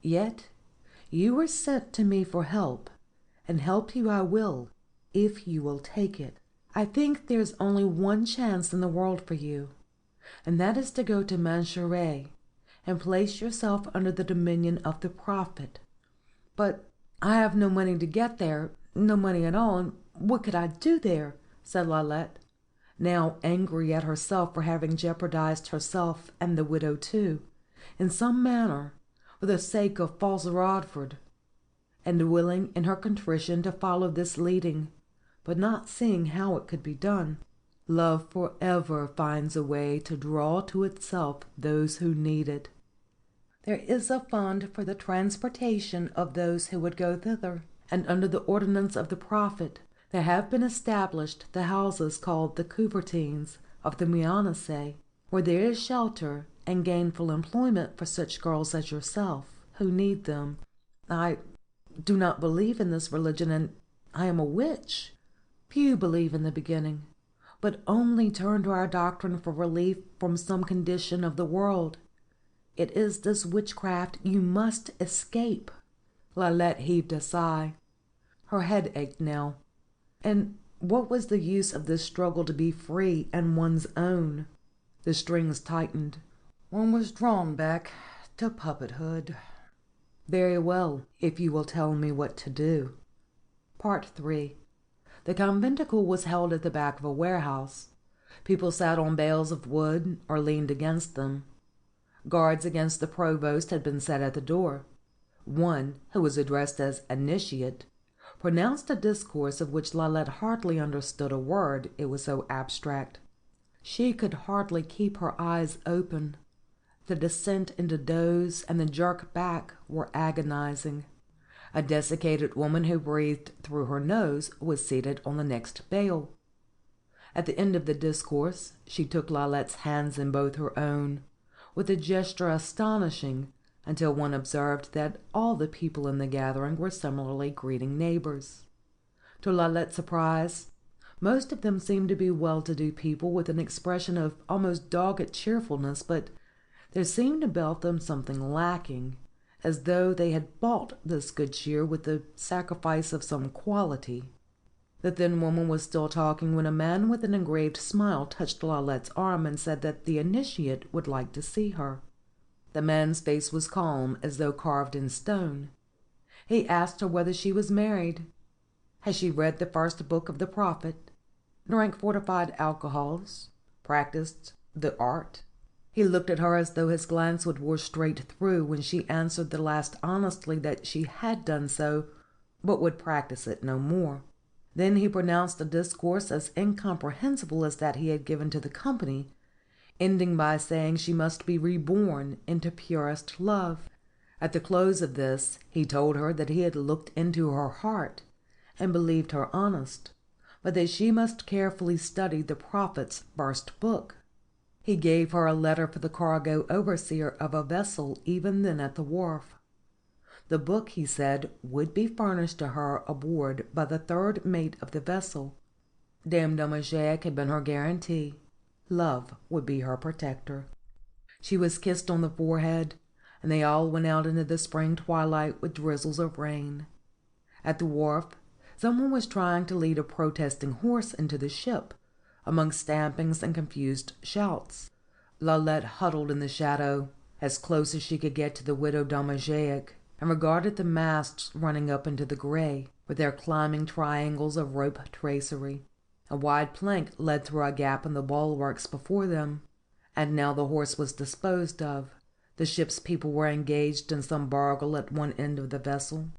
"Yet you were sent to me for help, and help you I will, if you will take it. I think there's only one chance in the world for you, and that is to go to Mancheret and place yourself under the dominion of the prophet. But I have no money to get there, no money at all, and what could I do there? Said Lalette, now angry at herself for having jeopardized herself and the widow too, in some manner, for the sake of false Rodvard, and willing in her contrition to follow this leading, but not seeing how it could be done. Love forever finds a way to draw to itself those who need it. There is a fund for the transportation of those who would go thither, and under the ordinance of the prophet there have been established the houses called the Couvertines of the Mianese, where there is shelter and gainful employment for such girls as yourself, who need them. I do not believe in this religion, and I am a witch. Few believe in the beginning, but only turn to our doctrine for relief from some condition of the world. It is this witchcraft you must escape. Lalette heaved a sigh. Her head ached now. And what was the use of this struggle to be free and one's own? The strings tightened. One was drawn back to puppethood. Very well, if you will tell me what to do. Part 3. The conventicle was held at the back of a warehouse. People sat on bales of wood or leaned against them. Guards against the provost had been set at the door. One, who was addressed as initiate, pronounced a discourse of which Lalette hardly understood a word, it was so abstract. She could hardly keep her eyes open. The descent into doze and the jerk back were agonizing. A desiccated woman who breathed through her nose was seated on the next bale. At the end of the discourse she took Lalette's hands in both her own, with a gesture astonishing, until one observed that all the people in the gathering were similarly greeting neighbors. To Lalette's surprise, most of them seemed to be well-to-do people with an expression of almost dogged cheerfulness, but there seemed about them something lacking, as though they had bought this good cheer with the sacrifice of some quality. The thin woman was still talking when a man with an engraved smile touched Lalette's arm and said that the initiate would like to see her. The man's face was calm, as though carved in stone. He asked her whether she was married. Had she read the first book of the prophet, drank fortified alcohols, practiced the art? He looked at her as though his glance would bore straight through when she answered the last honestly that she had done so, but would practice it no more. Then he pronounced a discourse as incomprehensible as that he had given to the company, ending by saying she must be reborn into purest love. At the close of this he told her that he had looked into her heart and believed her honest, but that she must carefully study the prophet's first book. He gave her a letter for the cargo overseer of a vessel even then at the wharf. The book, he said, would be furnished to her aboard by the third mate of the vessel. Dame Domageac had been her guarantee. Love would be her protector. She was kissed on the forehead, and they all went out into the spring twilight with drizzles of rain. At the wharf, someone was trying to lead a protesting horse into the ship, among stampings and confused shouts. Lalette huddled in the shadow, as close as she could get to the widow Domageac, and regarded the masts running up into the grey, with their climbing triangles of rope tracery. A wide plank led through a gap in the bulwarks before them, and now the horse was disposed of. The ship's people were engaged in some bargle at one end of the vessel.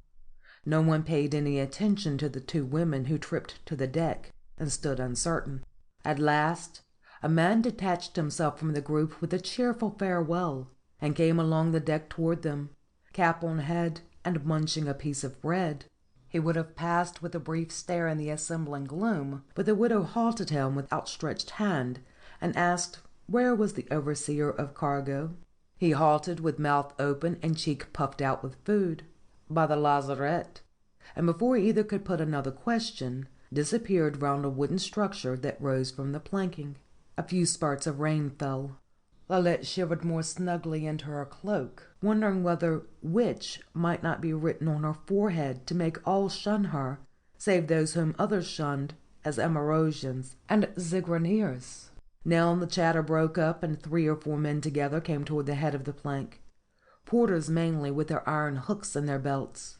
No one paid any attention to the two women who tripped to the deck and stood uncertain. At last, a man detached himself from the group with a cheerful farewell, and came along the deck toward them, cap on head and munching a piece of bread. He would have passed with a brief stare in the assembling gloom, but the widow halted him with outstretched hand, and asked where was the overseer of cargo. He halted with mouth open and cheek puffed out with food. By the lazarette, and before either could put another question, disappeared round a wooden structure that rose from the planking. A few spurts of rain fell. Lalette shivered more snugly into her cloak, wondering whether "witch" might not be written on her forehead to make all shun her, save those whom others shunned, as Emerosians and Zigraners. Now the chatter broke up, and 3 or 4 men together came toward the head of the plank, porters mainly with their iron hooks in their belts.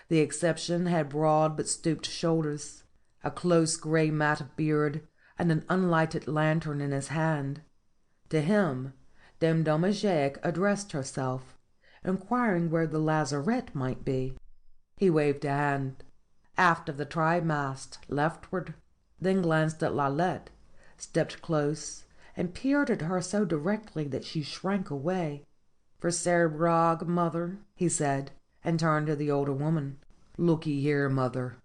The exception had broad but stooped shoulders, a close grey mat of beard, and an unlighted lantern in his hand. To him Dame Domageac addressed herself, inquiring where the lazarette might be. He waved a hand. Aft of the try-mast, leftward, then glanced at Lalette, stepped close, and peered at her so directly that she shrank away. "For Cerbrog, mother," he said, and turned to the older woman. "Look'ee here, mother.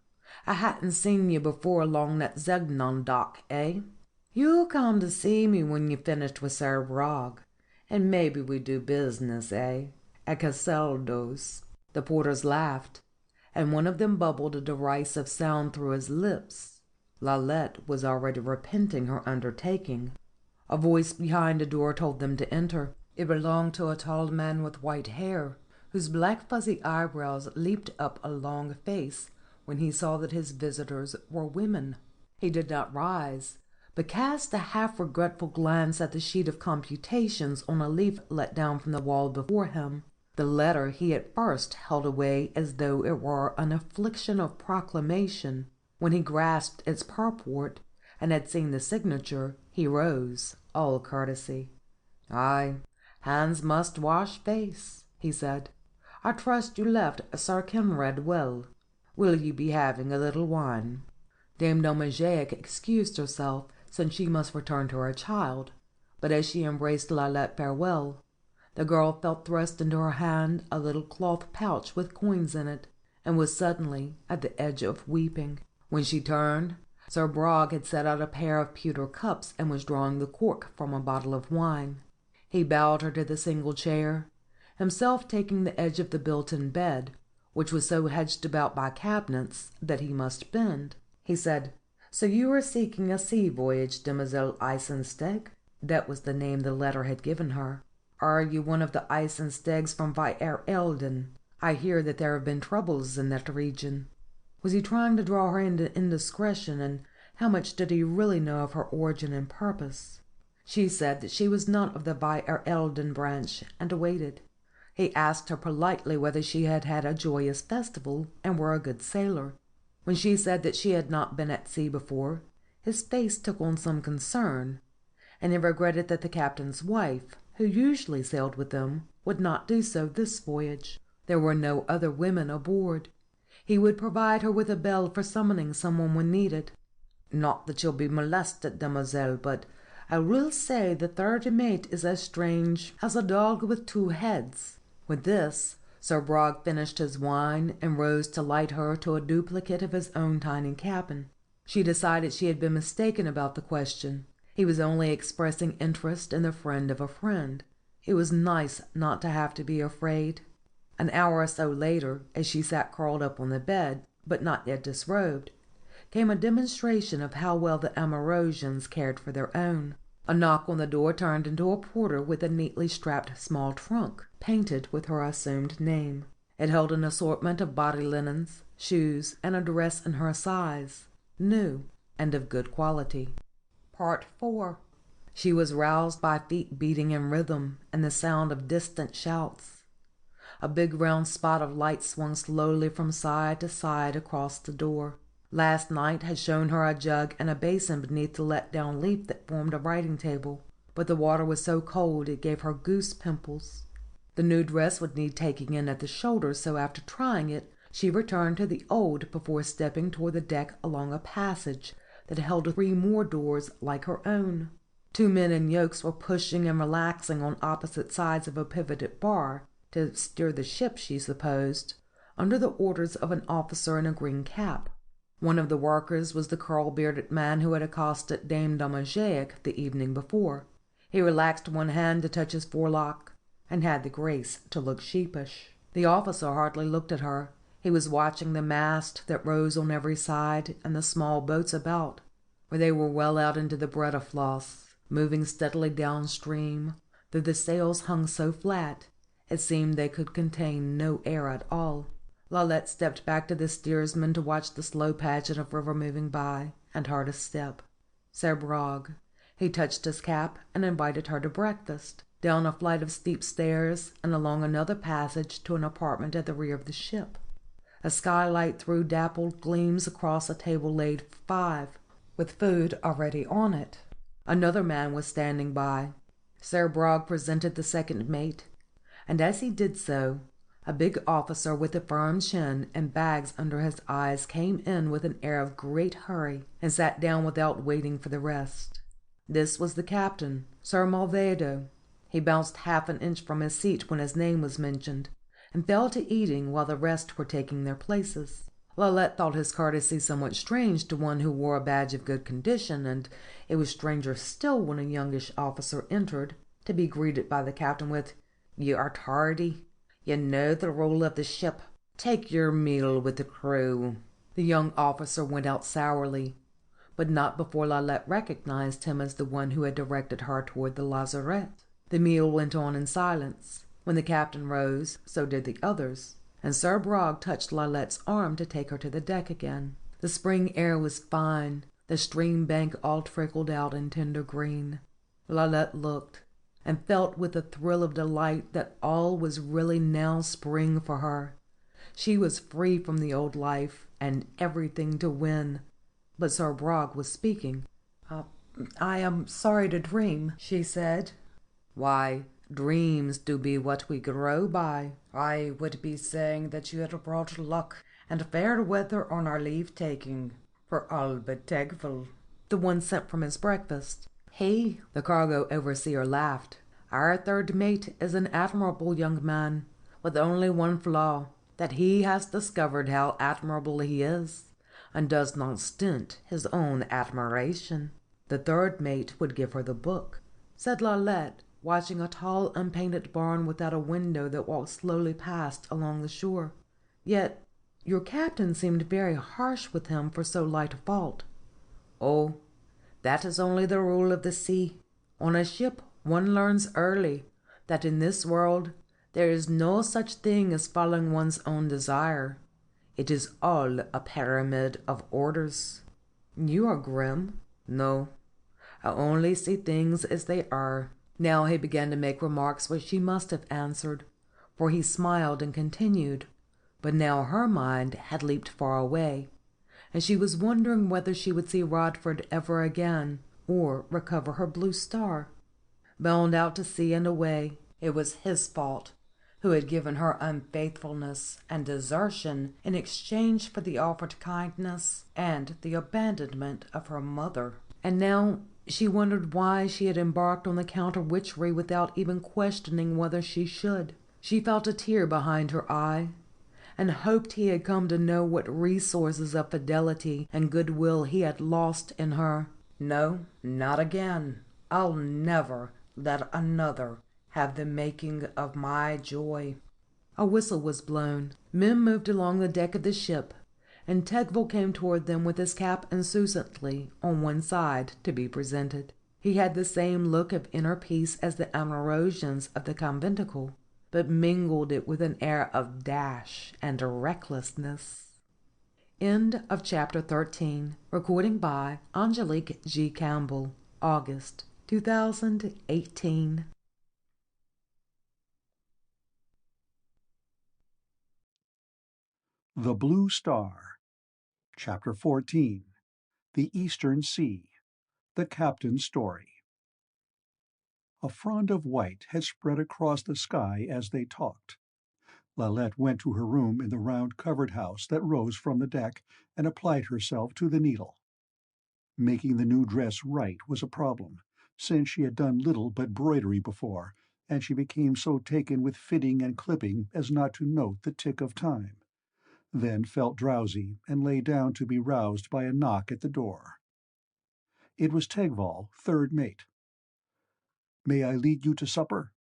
I hadn't seen you before along Netznegon dock, eh? You come to see me when you finished with Cerbrog, and maybe we do business, eh? At Caseldo's." The porters laughed, and one of them bubbled a derisive sound through his lips. Lalette was already repenting her undertaking. A voice behind a door told them to enter. It belonged to a tall man with white hair, whose black fuzzy eyebrows leaped up a long face when he saw that his visitors were women. He did not rise, but cast a half-regretful glance at the sheet of computations on a leaf let down from the wall before him. The letter he at first held away as though it were an affliction of proclamation. When he grasped its purport, and had seen the signature, he rose, all courtesy. "Aye, hands must wash face," he said. "I trust you left Sir Kinred well. Will you be having a little wine?" Dame Domageac excused herself, since she must return to her child, but as she embraced Lalette farewell, the girl felt thrust into her hand a little cloth pouch with coins in it, and was suddenly at the edge of weeping. When she turned, Sir Brog had set out a pair of pewter cups and was drawing the cork from a bottle of wine. He bowed her to the single chair, himself taking the edge of the built-in bed, which was so hedged about by cabinets that he must bend. He said, "So you are seeking a sea voyage, Demoiselle Eisensteg?" That was the name the letter had given her. "Are you one of the Eisenstegs from Elden? I hear that there have been troubles in that region." Was he trying to draw her into indiscretion, and how much did he really know of her origin and purpose? She said that she was not of the Elden branch, and waited. He asked her politely whether she had had a joyous festival and were a good sailor. When she said that she had not been at sea before, his face took on some concern, and he regretted that the captain's wife, who usually sailed with them, would not do so this voyage. There were no other women aboard. He would provide her with a bell for summoning someone when needed. "Not that you'll be molested, demoiselle, but I will say the third mate is as strange as a dog with 2 heads." With this, Sir Brog finished his wine and rose to light her to a duplicate of his own tiny cabin. She decided she had been mistaken about the question. He was only expressing interest in the friend of a friend. It was nice not to have to be afraid. An hour or so later, as she sat curled up on the bed, but not yet disrobed, came a demonstration of how well the Emerosians cared for their own. A knock on the door turned into a porter with a neatly strapped small trunk, painted with her assumed name. It held an assortment of body linens, shoes, and a dress in her size, new and of good quality. Part 4. She was roused by feet beating in rhythm and the sound of distant shouts. A big round spot of light swung slowly from side to side across the door. Last night had shown her a jug and a basin beneath the let-down leaf that formed a writing table, but the water was so cold it gave her goose pimples. The new dress would need taking in at the shoulders, so after trying it, she returned to the old before stepping toward the deck along a passage that held 3 more doors like her own. 2 men in yokes were pushing and relaxing on opposite sides of a pivoted bar, to steer the ship, she supposed, under the orders of an officer in a green cap. One of the workers was the curl-bearded man who had accosted Dame Domageac the evening before. He relaxed one hand to touch his forelock, and had the grace to look sheepish. The officer hardly looked at her. He was watching the mast that rose on every side and the small boats about, for they were well out into the Bredafloss, moving steadily downstream, though the sails hung so flat it seemed they could contain no air at all. Lalette stepped back to the steersman to watch the slow pageant of river moving by, and heard a step. Serbrog. He touched his cap and invited her to breakfast, down a flight of steep stairs and along another passage to an apartment at the rear of the ship. A skylight threw dappled gleams across a table laid for 5, with food already on it. Another man was standing by. Serbrog presented the second mate, and as he did so, a big officer with a firm chin and bags under his eyes came in with an air of great hurry and sat down without waiting for the rest. This was the captain, Sir Malvedo. He bounced half an inch from his seat when his name was mentioned, and fell to eating while the rest were taking their places. Lalette thought his courtesy somewhat strange to one who wore a badge of good condition, and it was stranger still when a youngish officer entered, to be greeted by the captain with, "You are tardy. You know the rule of the ship. Take your meal with the crew." The young officer went out sourly, but not before Lalette recognized him as the one who had directed her toward the lazarette. The meal went on in silence. When the captain rose, so did the others, and Serbrog touched Lalette's arm to take her to the deck again. The spring air was fine, the stream bank all trickled out in tender green. Lalette looked, and felt with a thrill of delight that all was really now spring for her. She was free from the old life, and everything to win. But Serbrog was speaking. "I am sorry to dream," she said. "Why, dreams do be what we grow by. I would be saying that you had brought luck and fair weather on our leave-taking, for all but Tegvel," the one sent from his breakfast. He, the cargo overseer, laughed. "Our third mate is an admirable young man, with only one flaw, that he has discovered how admirable he is, and does not stint his own admiration." "The third mate would give her the book," said Lalette, watching a tall unpainted barn without a window that walked slowly past along the shore. "Yet your captain seemed very harsh with him for so light a fault." "Oh, that is only the rule of the sea. On a ship one learns early that in this world there is no such thing as following one's own desire. It is all a pyramid of orders." "You are grim." "No, I only see things as they are." Now he began to make remarks which she must have answered, for he smiled and continued, but now her mind had leaped far away, and she was wondering whether she would see Rodvard ever again, or recover her blue star. Bound out to sea and away, it was his fault, who had given her unfaithfulness and desertion in exchange for the offered kindness and the abandonment of her mother. And now she wondered why she had embarked on the counter-witchery without even questioning whether she should. She felt a tear behind her eye, and hoped he had come to know what resources of fidelity and goodwill he had lost in her. "No, not again. I'll never let another have the making of my joy." A whistle was blown. Men moved along the deck of the ship, and Tegvel came toward them with his cap insouciantly on one side to be presented. He had the same look of inner peace as the Amorosians of the conventicle, but mingled it with an air of dash and recklessness. End of chapter 13. Recording by Angelique G. Campbell. August 2018. The Blue Star. Chapter 14. The Eastern Sea. The Captain's Story. A frond of white had spread across the sky as they talked. Lalette went to her room in the round covered house that rose from the deck and applied herself to the needle. Making the new dress right was a problem, since she had done little but broidery before, and she became so taken with fitting and clipping as not to note the tick of time, then felt drowsy and lay down to be roused by a knock at the door. It was Tegvel, third mate. "May I lead you to supper?"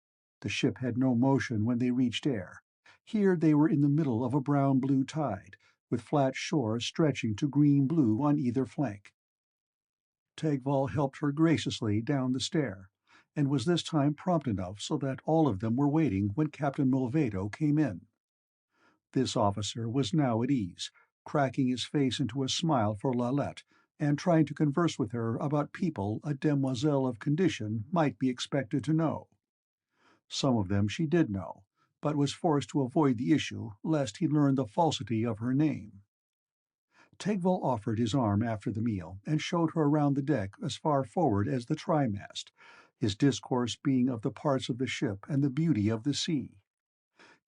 The ship had no motion when they reached air. Here they were in the middle of a brown-blue tide, with flat shores stretching to green-blue on either flank. Tegvel helped her graciously down the stair, and was this time prompt enough so that all of them were waiting when Captain Mulvedo came in. This officer was now at ease, cracking his face into a smile for Lalette, and trying to converse with her about people a demoiselle of condition might be expected to know. Some of them she did know, but was forced to avoid the issue lest he learn the falsity of her name. Tegvall offered his arm after the meal and showed her around the deck as far forward as the try-mast, his discourse being of the parts of the ship and the beauty of the sea.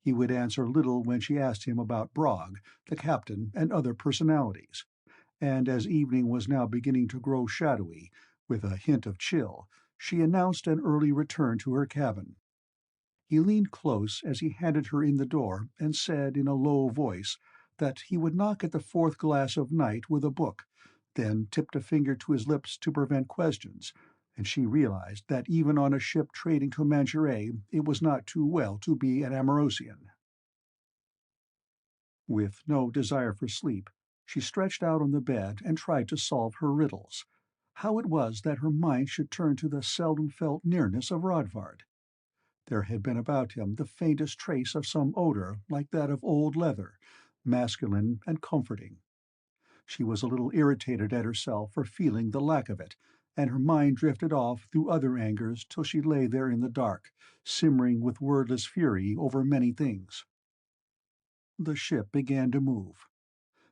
He would answer little when she asked him about Brog, the captain, and other personalities, and as evening was now beginning to grow shadowy, with a hint of chill, she announced an early return to her cabin. He leaned close as he handed her in the door and said in a low voice that he would knock at the fourth glass of night with a book, then tipped a finger to his lips to prevent questions, and she realized that even on a ship trading to Manchuria it was not too well to be an Amorosian. With no desire for sleep, she stretched out on the bed and tried to solve her riddles. How it was that her mind should turn to the seldom felt nearness of Rodvard. There had been about him the faintest trace of some odor like that of old leather, masculine and comforting. She was a little irritated at herself for feeling the lack of it, and her mind drifted off through other angers till she lay there in the dark, simmering with wordless fury over many things. The ship began to move.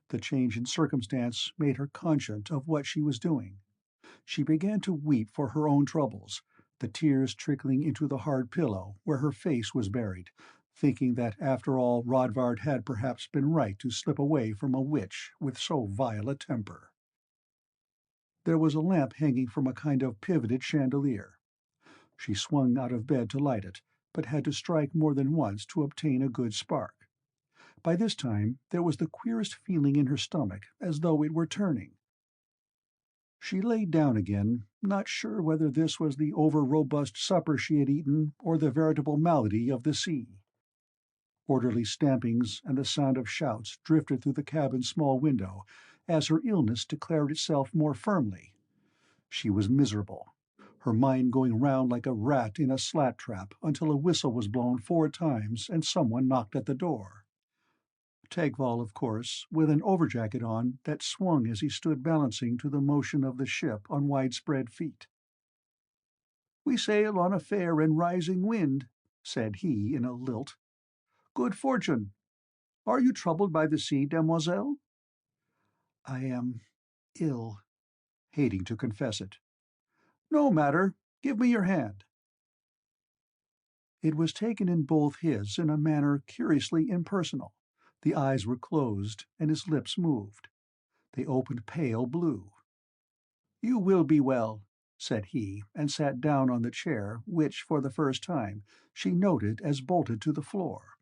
The change in circumstance made her conscious of what she was doing. She began to weep for her own troubles, the tears trickling into the hard pillow where her face was buried, thinking that after all Rodvard had perhaps been right to slip away from a witch with so vile a temper. There was a lamp hanging from a kind of pivoted chandelier. She swung out of bed to light it, but had to strike more than once to obtain a good spark. By this time there was the queerest feeling in her stomach, as though it were turning. She lay down again, not sure whether this was the over-robust supper she had eaten or the veritable malady of the sea. Orderly stampings and the sound of shouts drifted through the cabin's small window as her illness declared itself more firmly. She was miserable, her mind going round like a rat in a slat trap until a whistle was blown 4 times and someone knocked at the door. Tegvall, of course, with an overjacket on that swung as he stood balancing to the motion of the ship on widespread feet. "We sail on a fair and rising wind," said he in a lilt. "Good fortune. Are you troubled by the sea, demoiselle?" "I am ill," hating to confess it. "No matter. Give me your hand." It was taken in both his in a manner curiously impersonal. The eyes were closed, and his lips moved. They opened pale blue. "You will be well," said he, and sat down on the chair which, for the first time, she noted as bolted to the floor.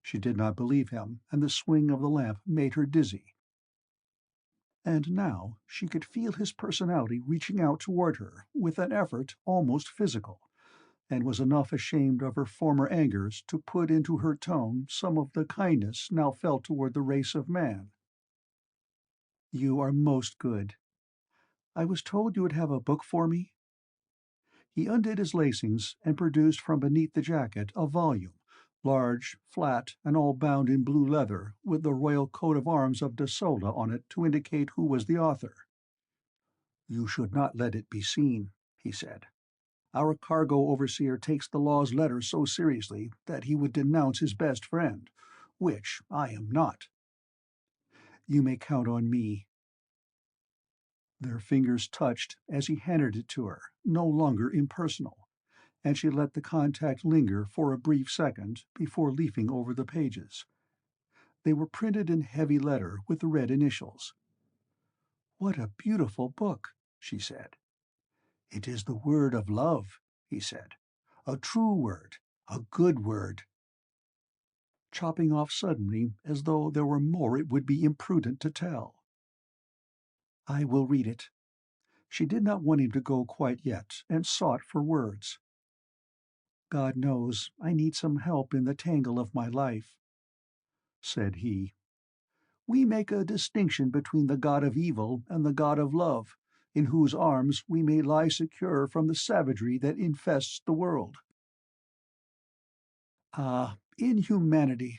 She did not believe him, and the swing of the lamp made her dizzy. And now she could feel his personality reaching out toward her with an effort almost physical, and was enough ashamed of her former angers to put into her tone some of the kindness now felt toward the race of man. "You are most good. I was told you would have a book for me." He undid his lacings and produced from beneath the jacket a volume, large, flat, and all bound in blue leather, with the royal coat of arms of Desola on it to indicate who was the author. "You should not let it be seen," he said. "Our cargo overseer takes the law's letter so seriously that he would denounce his best friend, which I am not." "You may count on me." Their fingers touched as he handed it to her, no longer impersonal, and she let the contact linger for a brief second before leafing over the pages. They were printed in heavy letter with the red initials. "What a beautiful book," she said. "It is the word of love," he said. "A true word, a good word." Chopping off suddenly as though there were more it would be imprudent to tell. "I will read it." She did not want him to go quite yet, and sought for words. "God knows I need some help in the tangle of my life," said he. "We make a distinction between the god of evil and the god of love, in whose arms we may lie secure from the savagery that infests the world. Ah, inhumanity!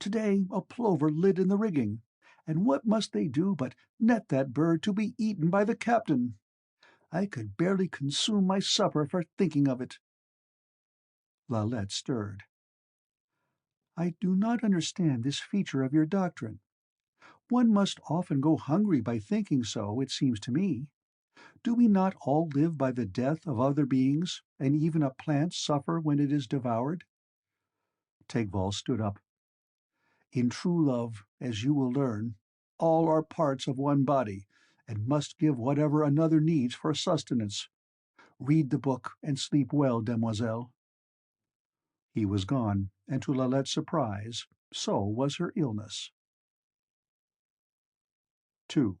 Today a plover lit in the rigging, and what must they do but net that bird to be eaten by the captain? I could barely consume my supper for thinking of it." Lalette stirred. "I do not understand this feature of your doctrine. One must often go hungry by thinking so, it seems to me. Do we not all live by the death of other beings, and even a plant suffer when it is devoured?" Tegval stood up. "In true love, as you will learn, all are parts of one body, and must give whatever another needs for sustenance. Read the book and sleep well, demoiselle." He was gone, and to Lalette's surprise, so was her illness. 2.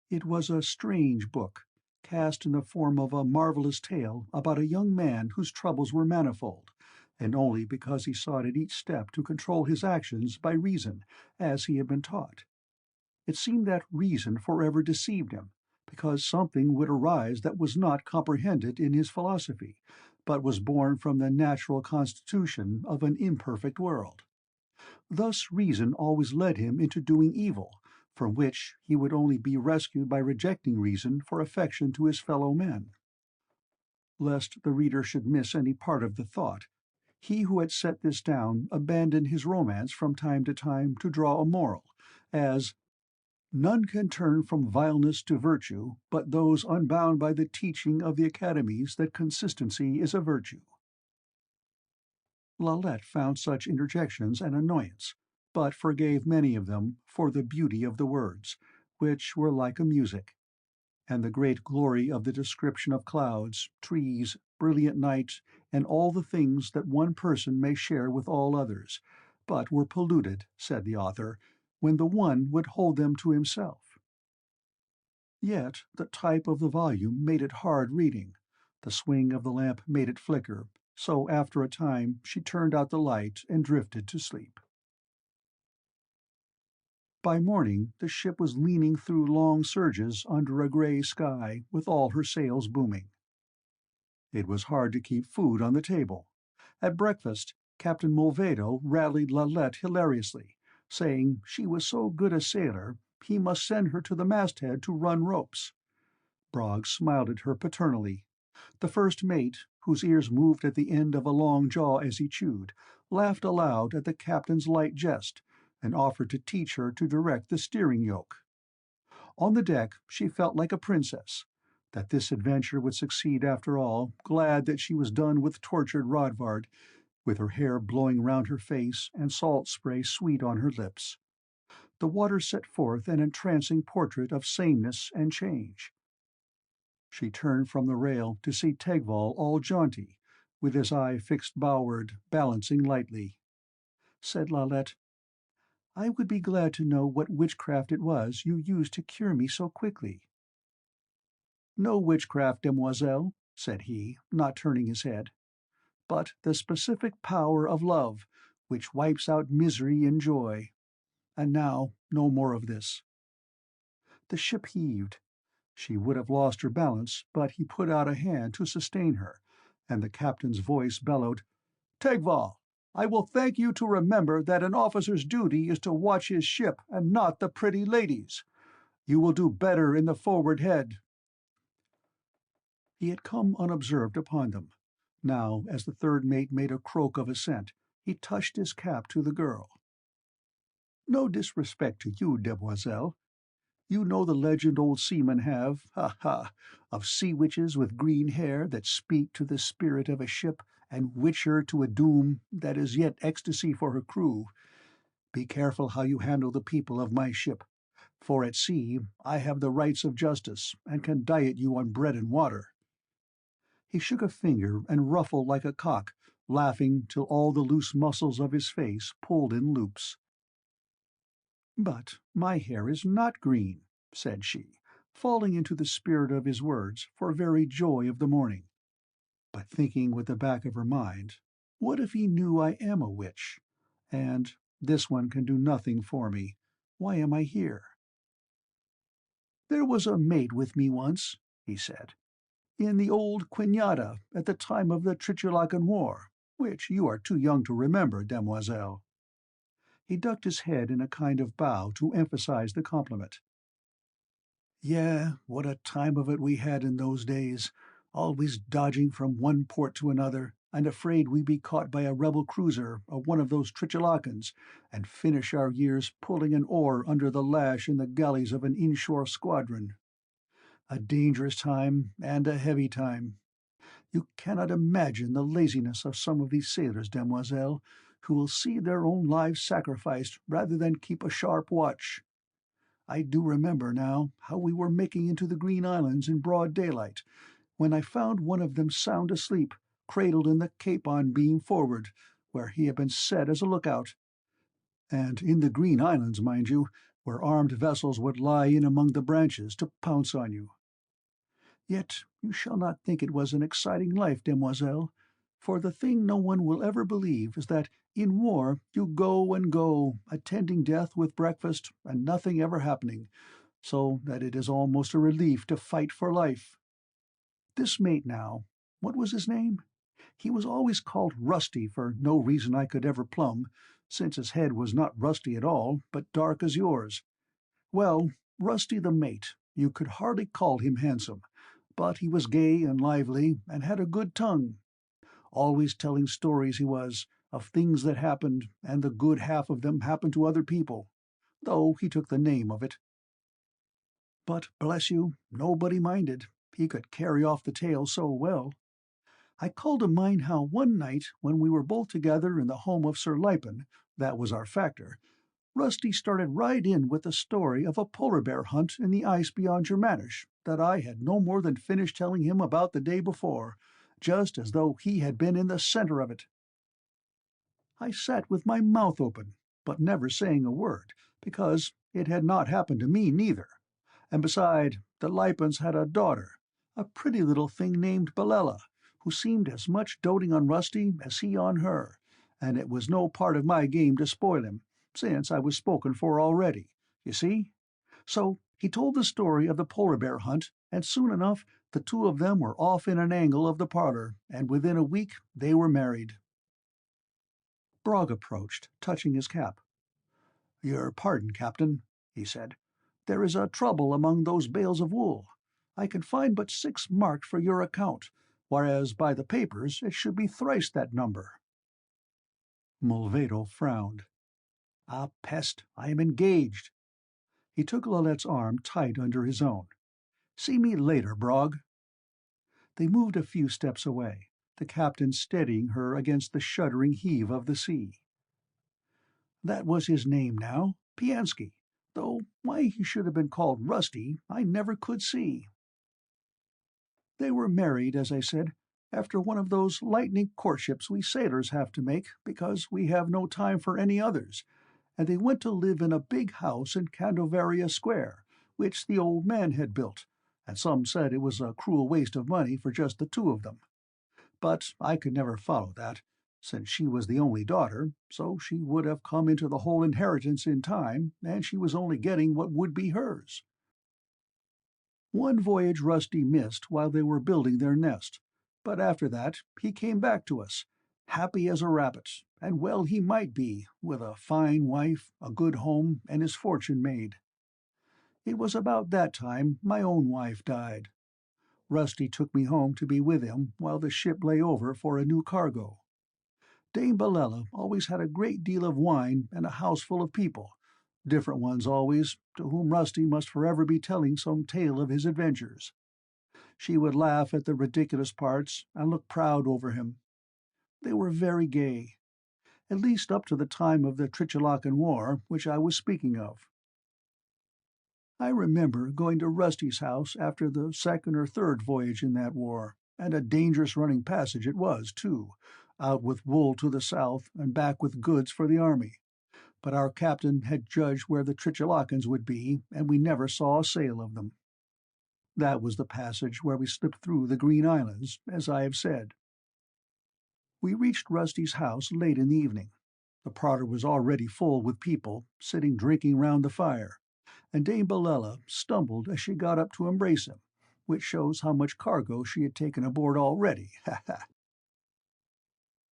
It was a strange book, cast in the form of a marvelous tale about a young man whose troubles were manifold, and only because he sought at each step to control his actions by reason, as he had been taught. It seemed that reason forever deceived him, because something would arise that was not comprehended in his philosophy, but was born from the natural constitution of an imperfect world. Thus reason always led him into doing evil, from which he would only be rescued by rejecting reason for affection to his fellow men. Lest the reader should miss any part of the thought, he who had set this down abandoned his romance from time to time to draw a moral, as "None can turn from vileness to virtue but those unbound by the teaching of the academies that consistency is a virtue." Lalette found such interjections an annoyance, but forgave many of them for the beauty of the words, which were like a music, and the great glory of the description of clouds, trees, brilliant night, and all the things that one person may share with all others, but were polluted, said the author, when the one would hold them to himself. Yet the type of the volume made it hard reading. The swing of the lamp made it flicker, so after a time she turned out the light and drifted to sleep. By morning the ship was leaning through long surges under a grey sky, with all her sails booming. It was hard to keep food on the table. At breakfast, Captain Mulvedo rallied Lalette hilariously, saying she was so good a sailor he must send her to the masthead to run ropes. Brogg smiled at her paternally. The first mate, whose ears moved at the end of a long jaw as he chewed, laughed aloud at the captain's light jest, and offered to teach her to direct the steering yoke. On the deck she felt like a princess, that this adventure would succeed after all, glad that she was done with tortured Rodvard, with her hair blowing round her face and salt spray sweet on her lips. The water set forth an entrancing portrait of sameness and change. She turned from the rail to see Tegval all jaunty, with his eye fixed bowward, balancing lightly. Said Lalette, "I would be glad to know what witchcraft it was you used to cure me so quickly." "No witchcraft, demoiselle," said he, not turning his head, "but the specific power of love, which wipes out misery in joy. And now no more of this." The ship heaved. She would have lost her balance, but he put out a hand to sustain her, and the captain's voice bellowed, "Tegval, I will thank you to remember that an officer's duty is to watch his ship and not the pretty ladies. You will do better in the forward head." He had come unobserved upon them. Now, as the third mate made a croak of assent, he touched his cap to the girl. "No disrespect to you, demoiselle. You know the legend old seamen have, ha, of sea witches with green hair that speak to the spirit of a ship and witch her to a doom that is yet ecstasy for her crew. Be careful how you handle the people of my ship, for at sea I have the rights of justice and can diet you on bread and water." He shook a finger and ruffled like a cock, laughing till all the loose muscles of his face pulled in loops. "But my hair is not green," said she, falling into the spirit of his words for very joy of the morning, but thinking with the back of her mind, what if he knew I am a witch? And this one can do nothing for me. Why am I here? "There was a mate with me once," he said, "in the old Quinata at the time of the Tritulacan War, which you are too young to remember, demoiselle." He ducked his head in a kind of bow to emphasize the compliment. "Yeah, what a time of it we had in those days, always dodging from one port to another, and afraid we'd be caught by a rebel cruiser or one of those Trichelakans, and finish our years pulling an oar under the lash in the galleys of an inshore squadron. A dangerous time and a heavy time. You cannot imagine the laziness of some of these sailors, demoiselle, who will see their own lives sacrificed rather than keep a sharp watch. I do remember now how we were making into the Green Islands in broad daylight, when I found one of them sound asleep, cradled in the capon beam forward, where he had been set as a lookout. And in the Green Islands, mind you, where armed vessels would lie in among the branches to pounce on you. Yet you shall not think it was an exciting life, demoiselle, for the thing no one will ever believe is that in war you go and go, attending death with breakfast and nothing ever happening, so that it is almost a relief to fight for life. This mate now, what was his name? He was always called Rusty for no reason I could ever plumb, since his head was not rusty at all, but dark as yours. Well, Rusty the mate, you could hardly call him handsome, but he was gay and lively, and had a good tongue. Always telling stories he was, of things that happened, and the good half of them happened to other people, though he took the name of it. But, bless you, nobody minded. He could carry off the tale so well. I called to mind how one night, when we were both together in the home of Sir Lipen, that was our factor, Rusty started right in with the story of a polar bear hunt in the ice beyond Germanisch that I had no more than finished telling him about the day before, just as though he had been in the center of it. I sat with my mouth open, but never saying a word, because it had not happened to me neither. And beside, the Lipens had a daughter, a pretty little thing named Bellella, who seemed as much doting on Rusty as he on her, and it was no part of my game to spoil him, since I was spoken for already, you see? So he told the story of the polar bear hunt, and soon enough the two of them were off in an angle of the parlor, and within a week they were married. Brog approached, touching his cap. "Your pardon, Captain," he said. "There is a trouble among those bales of wool. I can find but 6 marked for your account, whereas by the papers it should be thrice that number." Mulvedo frowned. "Ah, pest, I am engaged." He took Lalette's arm tight under his own. "See me later, Brog." They moved a few steps away, the captain steadying her against the shuddering heave of the sea. That was his name now, Piansky, though why he should have been called Rusty I never could see. They were married, as I said, after one of those lightning courtships we sailors have to make because we have no time for any others, and they went to live in a big house in Candovaria Square, which the old man had built, and some said it was a cruel waste of money for just the two of them. But I could never follow that, since she was the only daughter, so she would have come into the whole inheritance in time, and she was only getting what would be hers. One voyage Rusty missed while they were building their nest, but after that he came back to us, happy as a rabbit, and well he might be, with a fine wife, a good home, and his fortune made. It was about that time my own wife died. Rusty took me home to be with him while the ship lay over for a new cargo. Dame Bellella always had a great deal of wine and a house full of people, different ones always, to whom Rusty must forever be telling some tale of his adventures. She would laugh at the ridiculous parts and look proud over him. They were very gay, at least up to the time of the Trichelakan War, which I was speaking of. I remember going to Rusty's house after the 2nd or 3rd voyage in that war, and a dangerous running passage it was, too, out with wool to the south and back with goods for the army. But our captain had judged where the Trichelakans would be, and we never saw a sail of them. That was the passage where we slipped through the Green Islands, as I have said. We reached Rusty's house late in the evening. The parlor was already full with people, sitting drinking round the fire, and Dame Bellella stumbled as she got up to embrace him, which shows how much cargo she had taken aboard already, ha!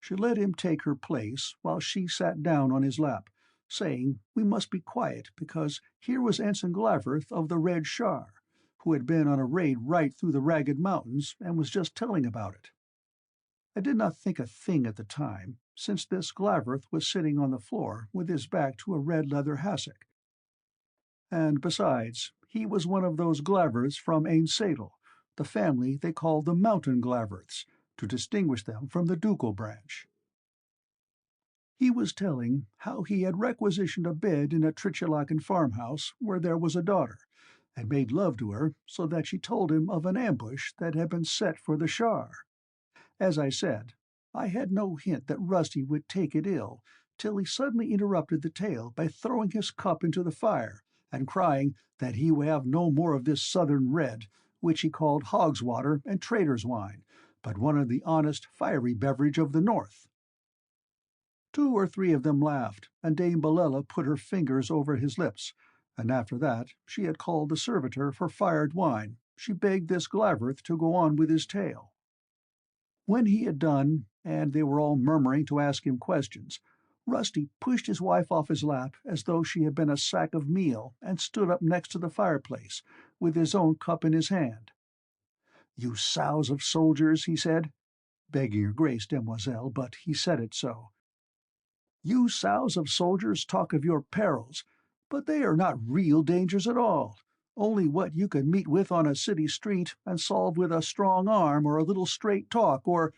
She let him take her place while she sat down on his lap, saying we must be quiet because here was Ensign Glaverth of the Red Shar, who had been on a raid right through the Ragged Mountains and was just telling about it. I did not think a thing at the time, since this Glaverth was sitting on the floor with his back to a red leather hassock. And besides, he was one of those Glaverths from Sedole, the family they called the Mountain Glaverths, to distinguish them from the ducal branch. He was telling how he had requisitioned a bed in a Trichelachan farmhouse where there was a daughter, and made love to her so that she told him of an ambush that had been set for the Shar. As I said, I had no hint that Rusty would take it ill, till he suddenly interrupted the tale by throwing his cup into the fire, and crying that he would have no more of this southern red, which he called hog's water and trader's wine, but one of the honest fiery beverage of the north. 2 or 3 of them laughed, and Dame Bellella put her fingers over his lips, and after that she had called the servitor for fired wine. She begged this Glaverth to go on with his tale. When he had done, and they were all murmuring to ask him questions, Rusty pushed his wife off his lap as though she had been a sack of meal, and stood up next to the fireplace, with his own cup in his hand. "You sows of soldiers," he said, begging your grace, demoiselle, but he said it so. "You sows of soldiers talk of your perils, but they are not real dangers at all, only what you can meet with on a city street and solve with a strong arm or a little straight talk, or—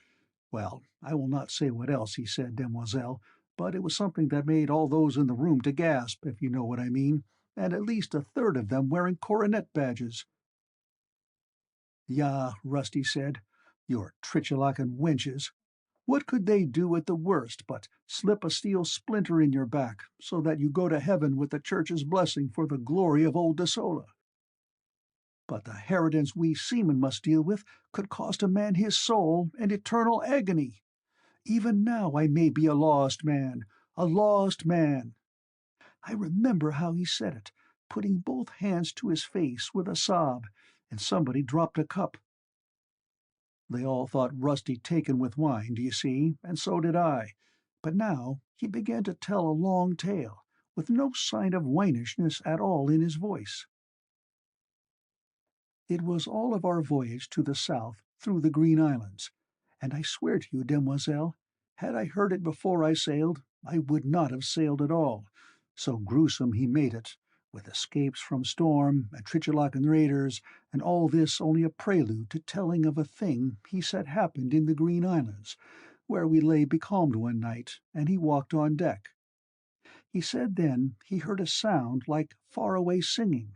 well, I will not say what else he said, demoiselle, but it was something that made all those in the room to gasp, if you know what I mean, and at least a third of them wearing coronet badges." "Yah," Rusty said, "your Trichelachan wenches. What could they do at the worst but slip a steel splinter in your back, so that you go to heaven with the Church's blessing for the glory of old Desola? But the harridans we seamen must deal with could cost a man his soul and eternal agony. Even now I may be a lost man, a lost man." I remember how he said it, putting both hands to his face with a sob, and somebody dropped a cup. They all thought Rusty taken with wine, do you see, and so did I, but now he began to tell a long tale, with no sign of winishness at all in his voice. It was all of our voyage to the south through the Green Islands, and I swear to you, demoiselle, had I heard it before I sailed, I would not have sailed at all, so gruesome he made it, with escapes from storm and Trichelachan raiders, and all this only a prelude to telling of a thing he said happened in the Green Islands, where we lay becalmed one night, and he walked on deck. He said then he heard a sound like far-away singing,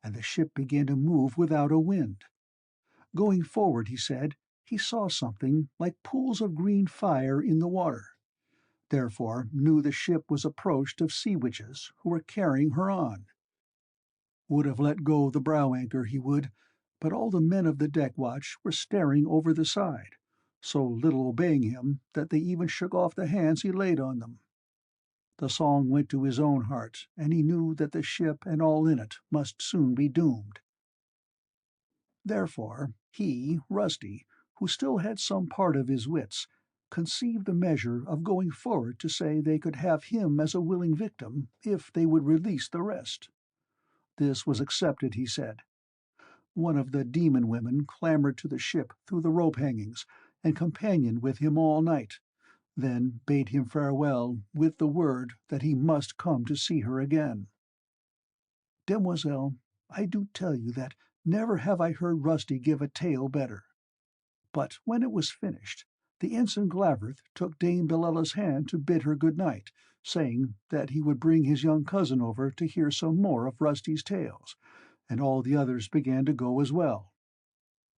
and the ship began to move without a wind. Going forward, he said, he saw something like pools of green fire in the water, therefore knew the ship was approached of sea witches who were carrying her on. Would have let go the brow anchor, he would, but all the men of the deck watch were staring over the side, so little obeying him that they even shook off the hands he laid on them. The song went to his own heart, and he knew that the ship and all in it must soon be doomed. Therefore he, Rusty, who still had some part of his wits, conceived the measure of going forward to say they could have him as a willing victim if they would release the rest. This was accepted, he said. One of the demon women clambered to the ship through the rope hangings, and companioned with him all night, then bade him farewell with the word that he must come to see her again. Demoiselle, I do tell you that never have I heard Rusty give a tale better. But when it was finished, the Ensign Glaverth took Dame Bellella's hand to bid her good night, saying that he would bring his young cousin over to hear some more of Rusty's tales, and all the others began to go as well.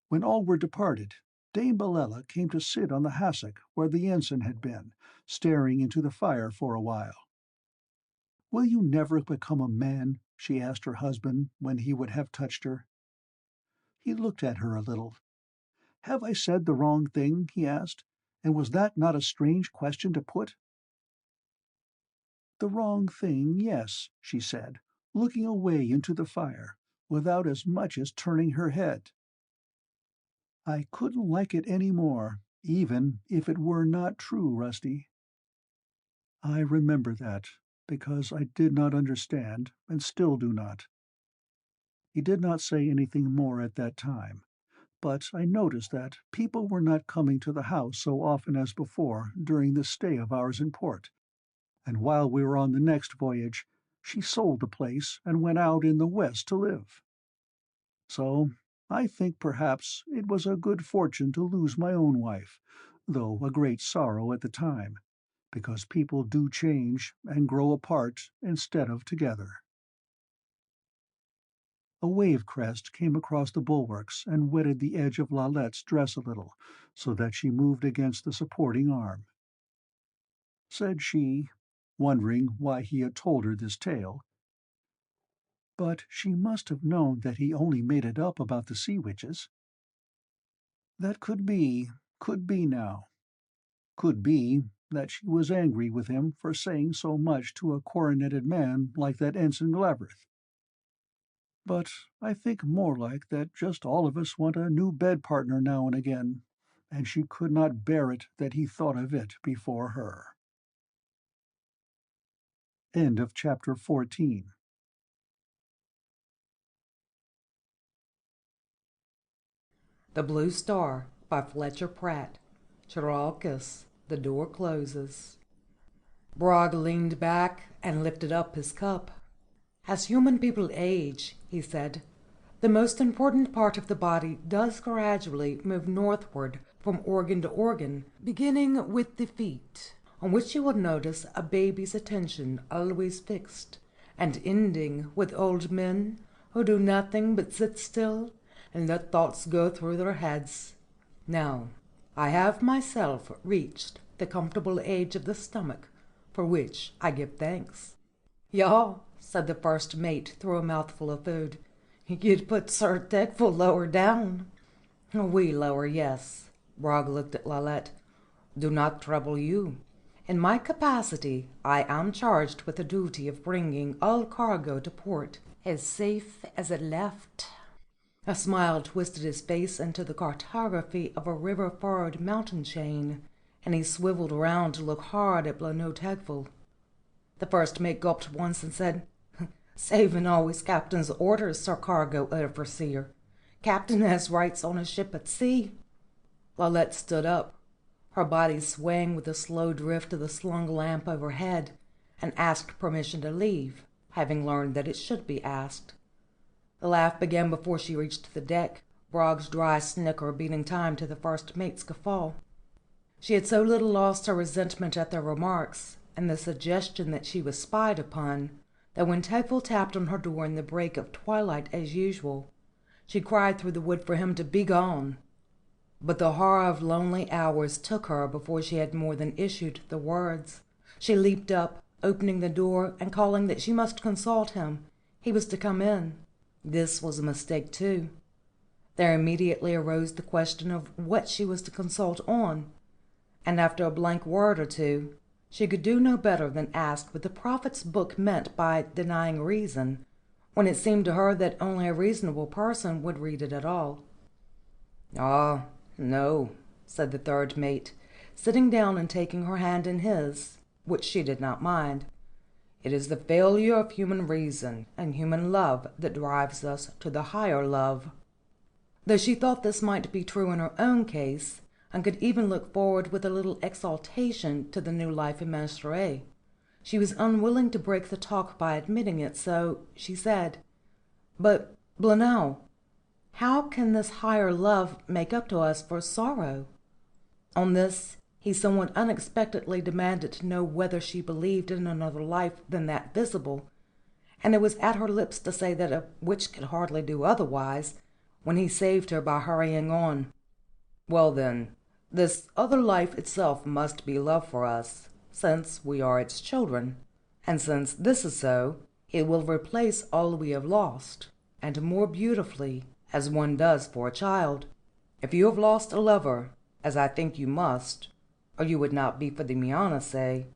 When all were departed, Dame Bellella came to sit on the hassock where the ensign had been, staring into the fire for a while. "Will you never become a man?" she asked her husband when he would have touched her. He looked at her a little. "Have I said the wrong thing?" he asked, "and was that not a strange question to put?" "The wrong thing, yes," she said, looking away into the fire, without as much as turning her head. "I couldn't like it any more, even if it were not true, Rusty." "I remember that," because I did not understand, and still do not. He did not say anything more at that time, but I noticed that people were not coming to the house so often as before during the stay of ours in port, and while we were on the next voyage, she sold the place and went out in the west to live. So I think perhaps it was a good fortune to lose my own wife, though a great sorrow at the time, because people do change and grow apart instead of together. A wave crest came across the bulwarks and wetted the edge of Lalette's dress a little, so that she moved against the supporting arm. Said she, wondering why he had told her this tale, "But she must have known that he only made it up about the sea witches." That could be now. Could be that she was angry with him for saying so much to a coroneted man like that Ensign Glabrith. But I think more like that just all of us want a new bed-partner now and again, and she could not bear it that he thought of it before her. End of chapter 14. The Blue Star by Fletcher Pratt. Charalkis. The door closes. Brog leaned back and lifted up his cup. As human people age, he said, the most important part of the body does gradually move northward from organ to organ, beginning with the feet, on which you will notice a baby's attention always fixed, and ending with old men who do nothing but sit still and let thoughts go through their heads. Now, I have myself reached the comfortable age of the stomach, for which I give thanks. "Yaw," said the first mate through a mouthful of food. "You'd put Sir Degful lower down." "We lower, yes." Brog looked at Lalette. "Do not trouble you. In my capacity I am charged with the duty of bringing all cargo to port as safe as it left." A smile twisted his face into the cartography of a river-furrowed mountain chain, and he swiveled round to look hard at Blenot Tegful. The first mate gulped once and said, "Saving always captain's orders, Sir Cargo Overseer. Captain has rights on a ship at sea." Lalette stood up, her body swaying with the slow drift of the slung lamp overhead, and asked permission to leave, having learned that it should be asked. The laugh began before she reached the deck, Brog's dry snicker beating time to the first mate's guffaw. She had so little lost her resentment at their remarks, and the suggestion that she was spied upon, that when Tegful tapped on her door in the break of twilight as usual, she cried through the wood for him to be gone. But the horror of lonely hours took her before she had more than issued the words. She leaped up, opening the door and calling that she must consult him. He was to come in. This was a mistake too. There immediately arose the question of what she was to consult on, and after a blank word or two, she could do no better than ask what the prophet's book meant by denying reason, when it seemed to her that only a reasonable person would read it at all. "Ah, no," said the third mate, sitting down and taking her hand in his, which she did not mind. "It is the failure of human reason and human love that drives us to the higher love." Though she thought this might be true in her own case, and could even look forward with a little exultation to the new life in Manchester, she was unwilling to break the talk by admitting it, so she said, "But, Blenot, how can this higher love make up to us for sorrow?" On this, he somewhat unexpectedly demanded to know whether she believed in another life than that visible, and it was at her lips to say that a witch could hardly do otherwise, when he saved her by hurrying on. "Well, then, this other life itself must be love for us, since we are its children, and since this is so, it will replace all we have lost, and more beautifully, as one does for a child. If you have lost a lover, as I think you must, or you would not be for the Mianase,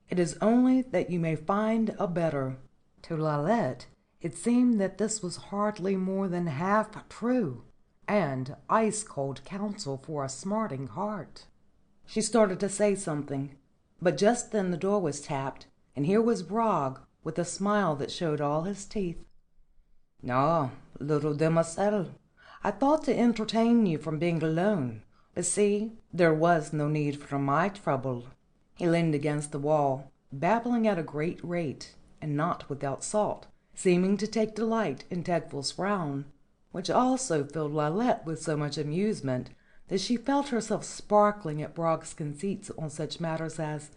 it is only that you may find a better." To Lalette it seemed that this was hardly more than half true, and ice-cold counsel for a smarting heart. She started to say something, but just then the door was tapped, and here was Brog with a smile that showed all his teeth. "Ah, little demoiselle, I thought to entertain you from being alone, but see, there was no need for my trouble." He leaned against the wall, babbling at a great rate, and not without salt, seeming to take delight in Tedful's frown, which also filled Lalette with so much amusement that she felt herself sparkling at Brog's conceits on such matters as,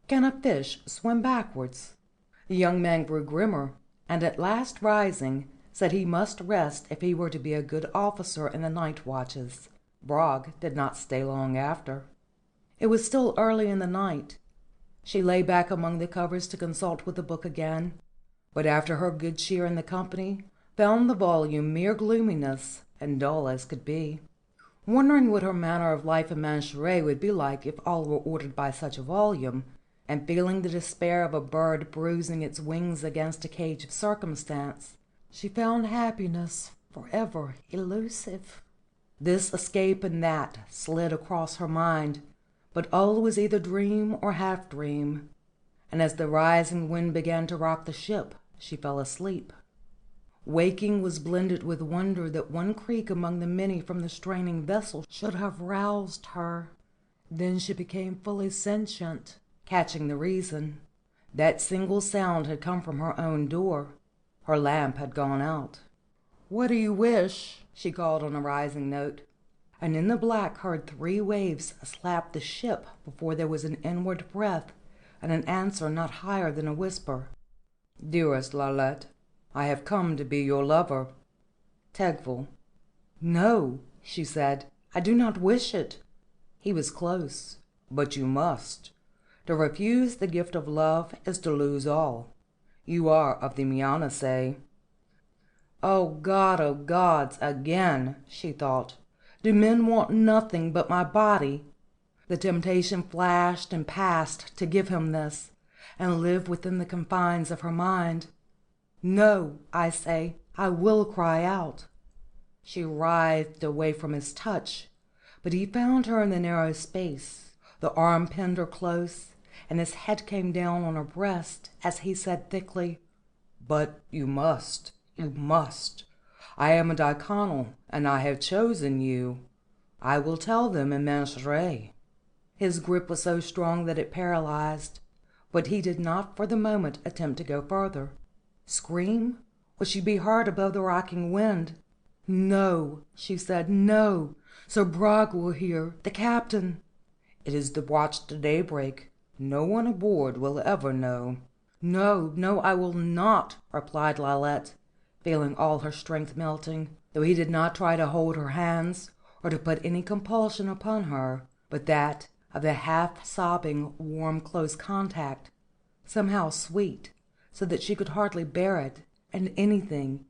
"Can a fish swim backwards?" The young man grew grimmer, and at last rising, said he must rest if he were to be a good officer in the night watches. Brog did not stay long after. It was still early in the night. She lay back among the covers to consult with the book again, but after her good cheer in the company, found the volume mere gloominess and dull as could be. Wondering what her manner of life in Mancheret would be like if all were ordered by such a volume, and feeling the despair of a bird bruising its wings against a cage of circumstance, she found happiness forever elusive. This escape and that slid across her mind, but all was either dream or half-dream, and as the rising wind began to rock the ship, she fell asleep. Waking was blended with wonder that one creak among the many from the straining vessel should have roused her. Then she became fully sentient, catching the reason. That single sound had come from her own door. Her lamp had gone out. "What do you wish?" she called on a rising note, and in the black heard 3 waves slap the ship before there was an inward breath and an answer not higher than a whisper. "Dearest Lalette, I have come to be your lover." Tedful. "No," she said, "I do not wish it." He was close. "But you must. To refuse the gift of love is to lose all. You are of the Mianase." Oh, gods, again, she thought. Do men want nothing but my body? The temptation flashed and passed to give him this, and live within the confines of her mind. "No," I say, "I will cry out." She writhed away from his touch, but he found her in the narrow space. The arm pinned her close, and his head came down on her breast as he said thickly, "But you must. I am a diaconal, and I have chosen you. I will tell them in Mancheret." His grip was so strong that it paralyzed, but he did not for the moment attempt to go further. Scream? Would she be heard above the rocking wind? "No," she said, "no. Sir Brog will hear, the captain." "It is the watch to daybreak. No one aboard will ever know." No, I will not," replied Lalette, feeling all her strength melting, though he did not try to hold her hands or to put any compulsion upon her, but that of the half-sobbing, warm, close contact, somehow sweet, so that she could hardly bear it, and anything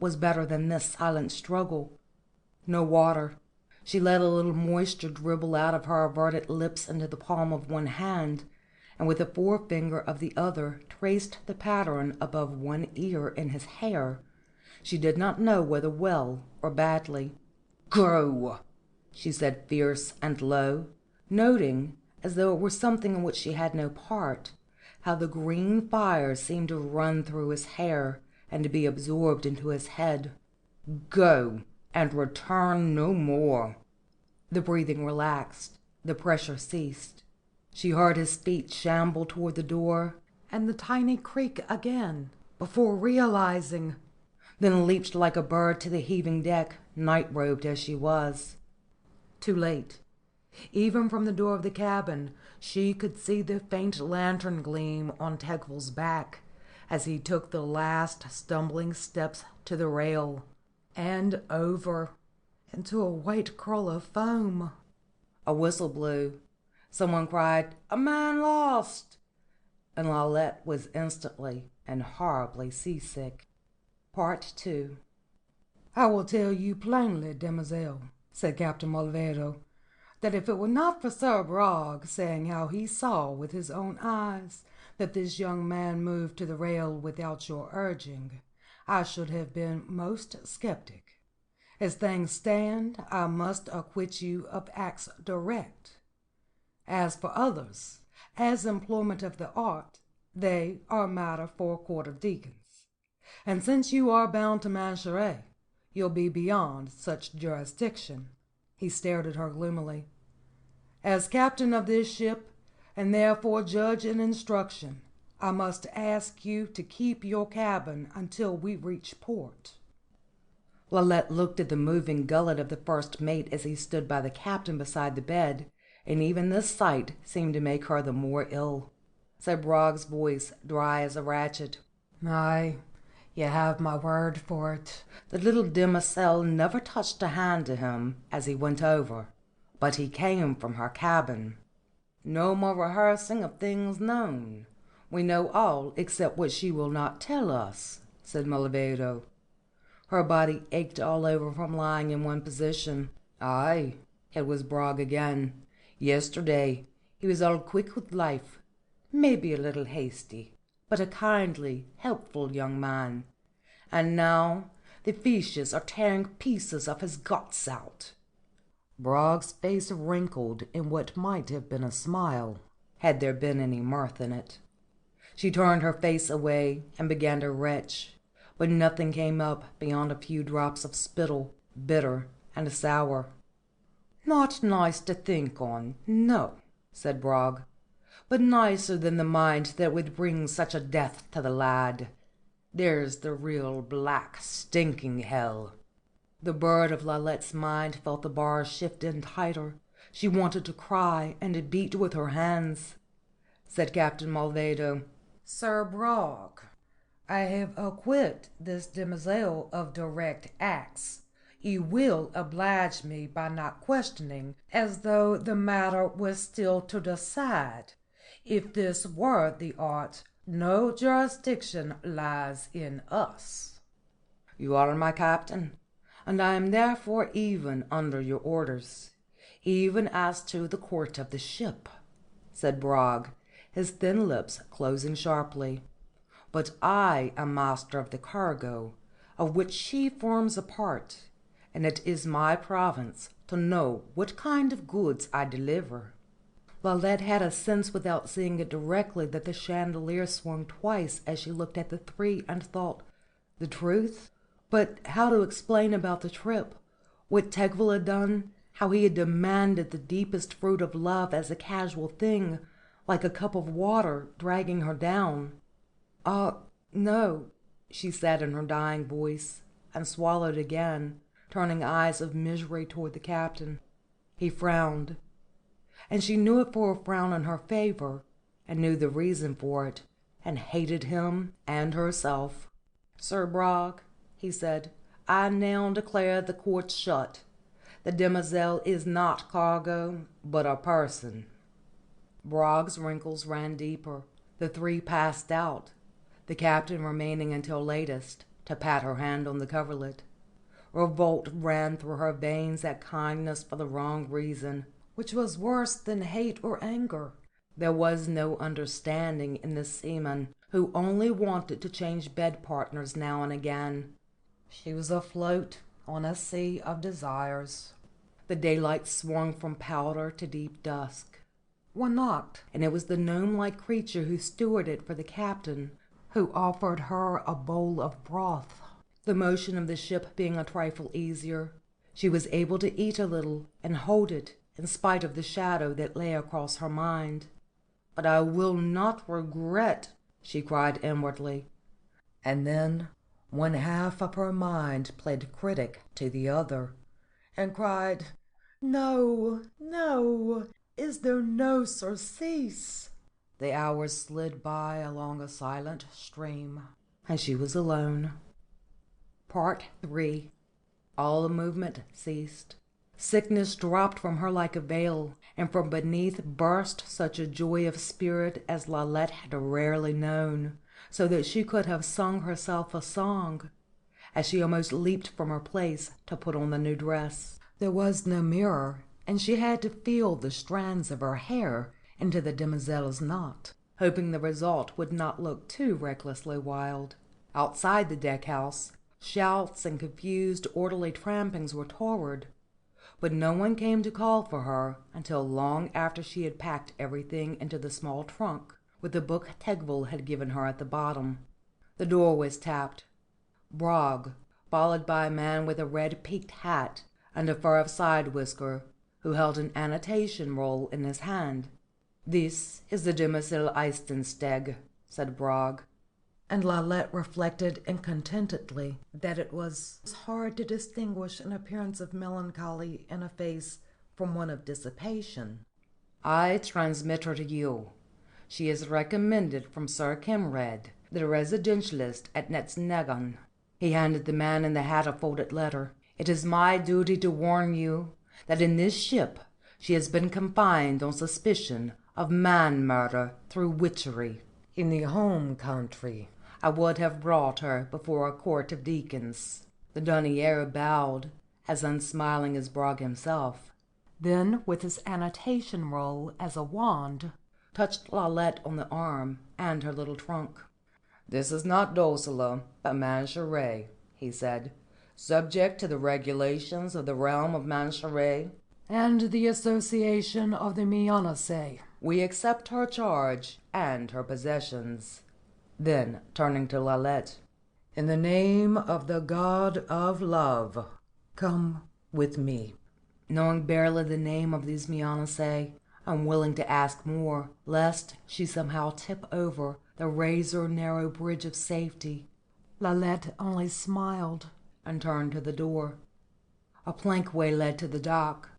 was better than this silent struggle. No water. She let a little moisture dribble out of her averted lips into the palm of one hand, and with the forefinger of the other traced the pattern above one ear in his hair, she did not know whether well or badly. "Go!" she said fierce and low, noting, as though it were something in which she had no part, how the green fire seemed to run through his hair and to be absorbed into his head. "Go, and return no more." The breathing relaxed, the pressure ceased. She heard his feet shamble toward the door, and the tiny creak again, before realizing, then leaped like a bird to the heaving deck, night-robed as she was. Too late. Even from the door of the cabin she could see the faint lantern gleam on Tedful's back as he took the last stumbling steps to the rail, and over into a white curl of foam. A whistle blew. Someone cried, "A man lost!" and Lalette was instantly and horribly seasick. II. "I will tell you plainly, demoiselle," said Captain Malvedo, "that if it were not for Sir Brog saying how he saw with his own eyes that this young man moved to the rail without your urging, I should have been most sceptic. As things stand, I must acquit you of acts direct. As for others, as employment of the art, They are matter for a court of deacons. And since you are bound to Mancheret, you'll be beyond such jurisdiction." He stared at her gloomily. "As captain of this ship, and therefore judge in instruction, I must ask you to keep your cabin until we reach port." Lalette looked at the moving gullet of the first mate as he stood by the captain beside the bed, and even this sight seemed to make her the more ill. Said Brogg's voice, dry as a ratchet. "Aye, you have my word for it." The little demoiselle never touched a hand to him as he went over, but he came from her cabin. "No more rehearsing of things known. We know all except what she will not tell us," said Malavedo. Her body ached all over from lying in one position. "Aye," it was Brog again. "Yesterday he was all quick with life, maybe a little hasty, but a kindly, helpful young man. And now the fishes are tearing pieces of his guts out." Brogg's face wrinkled in what might have been a smile, had there been any mirth in it. She turned her face away and began to retch, but nothing came up beyond a few drops of spittle, bitter and sour. "Not nice to think on, no," said Brog, "but nicer than the mind that would bring such a death to the lad. There's the real black, stinking hell." The bird of Lalette's mind felt the bars shift in tighter. She wanted to cry and beat with her hands. Said Captain Malvedo, "Sir Brog, I have acquitted this demoiselle of direct acts. You will oblige me by not questioning, as though the matter was still to decide. If this were the art, no jurisdiction lies in us." "You are my captain, and I am therefore even under your orders, even as to the court of the ship," said Brog, his thin lips closing sharply. "But I am master of the cargo, of which she forms a part, and it is my province to know what kind of goods I deliver." Lalette had a sense without seeing it directly that the chandelier swung twice as she looked at the three and thought, the truth? But how to explain about the trip, what Tegvil had done, how he had demanded the deepest fruit of love as a casual thing, like a cup of water, dragging her down. No," she said in her dying voice, and swallowed again, turning eyes of misery toward the captain. He frowned, and she knew it for a frown in her favor, and knew the reason for it, and hated him and herself. "Sir Brog," he said, "I now declare the court shut. The demoiselle is not cargo, but a person." Brog's wrinkles ran deeper. The three passed out, the captain remaining until latest, to pat her hand on the coverlet. Revolt ran through her veins at kindness for the wrong reason, which was worse than hate or anger. There was no understanding in the seaman, who only wanted to change bed partners now and again. She was afloat on a sea of desires. The daylight swung from powder to deep dusk. One knocked, and it was the gnome-like creature who stewarded for the captain, who offered her a bowl of broth. The motion of the ship being a trifle easier, she was able to eat a little and hold it in spite of the shadow that lay across her mind. "But I will not regret," she cried inwardly. And then one half of her mind played critic to the other, and cried, "No, no! Is there no surcease?" The hours slid by along a silent stream, and she was alone. Part 3. All movement ceased. Sickness dropped from her like a veil, and from beneath burst such a joy of spirit as Lalette had rarely known, so that she could have sung herself a song, as she almost leaped from her place to put on the new dress. There was no mirror, and she had to feel the strands of her hair into the demoiselle's knot, hoping the result would not look too recklessly wild. Outside the deck-house, shouts and confused orderly trampings were toward, but no one came to call for her until long after she had packed everything into the small trunk with the book Tegvil had given her at the bottom. The door was tapped. Brog, followed by a man with a red peaked hat and a fur of side-whisker, who held an annotation roll in his hand. "This is the demoiselle Eistensteg," said Brog, and Lalette reflected incontentedly that it was hard to distinguish an appearance of melancholy in a face from one of dissipation. "I transmit her to you. She is recommended from Sir Kimred, the residentialist at Netznegon." He handed the man in the hat a folded letter. "It is my duty to warn you that in this ship she has been confined on suspicion of man-murder through witchery. In the home country I would have brought her before a court of deacons." The denier bowed, as unsmiling as Brog himself. Then, with his annotation roll as a wand, touched Lalette on the arm and her little trunk. "This is not Dosela, but Mancheray," he said, "subject to the regulations of the realm of Mancheray and the association of the Mianase." "We accept her charge and her possessions." Then, turning to Lalette, "In the name of the god of love, come with me." Knowing barely the name of these Mianase, unwilling to ask more, lest she somehow tip over the razor-narrow bridge of safety, Lalette only smiled and turned to the door. A plankway led to the dock.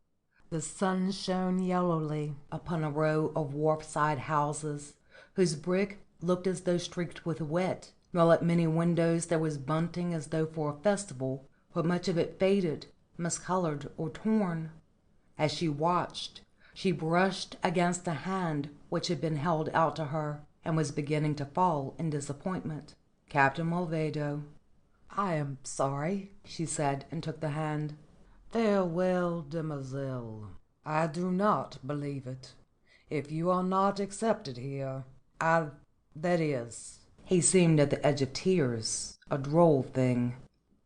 The sun shone yellowly upon a row of wharf-side houses, whose brick looked as though streaked with wet, while at many windows there was bunting as though for a festival, but much of it faded, miscoloured, or torn. As she watched, she brushed against a hand which had been held out to her, and was beginning to fall in disappointment. "Captain Mulvado." "I am sorry," she said, and took the hand. "Farewell, demoiselle. I do not believe it. If you are not accepted here, that is." He seemed at the edge of tears, a droll thing.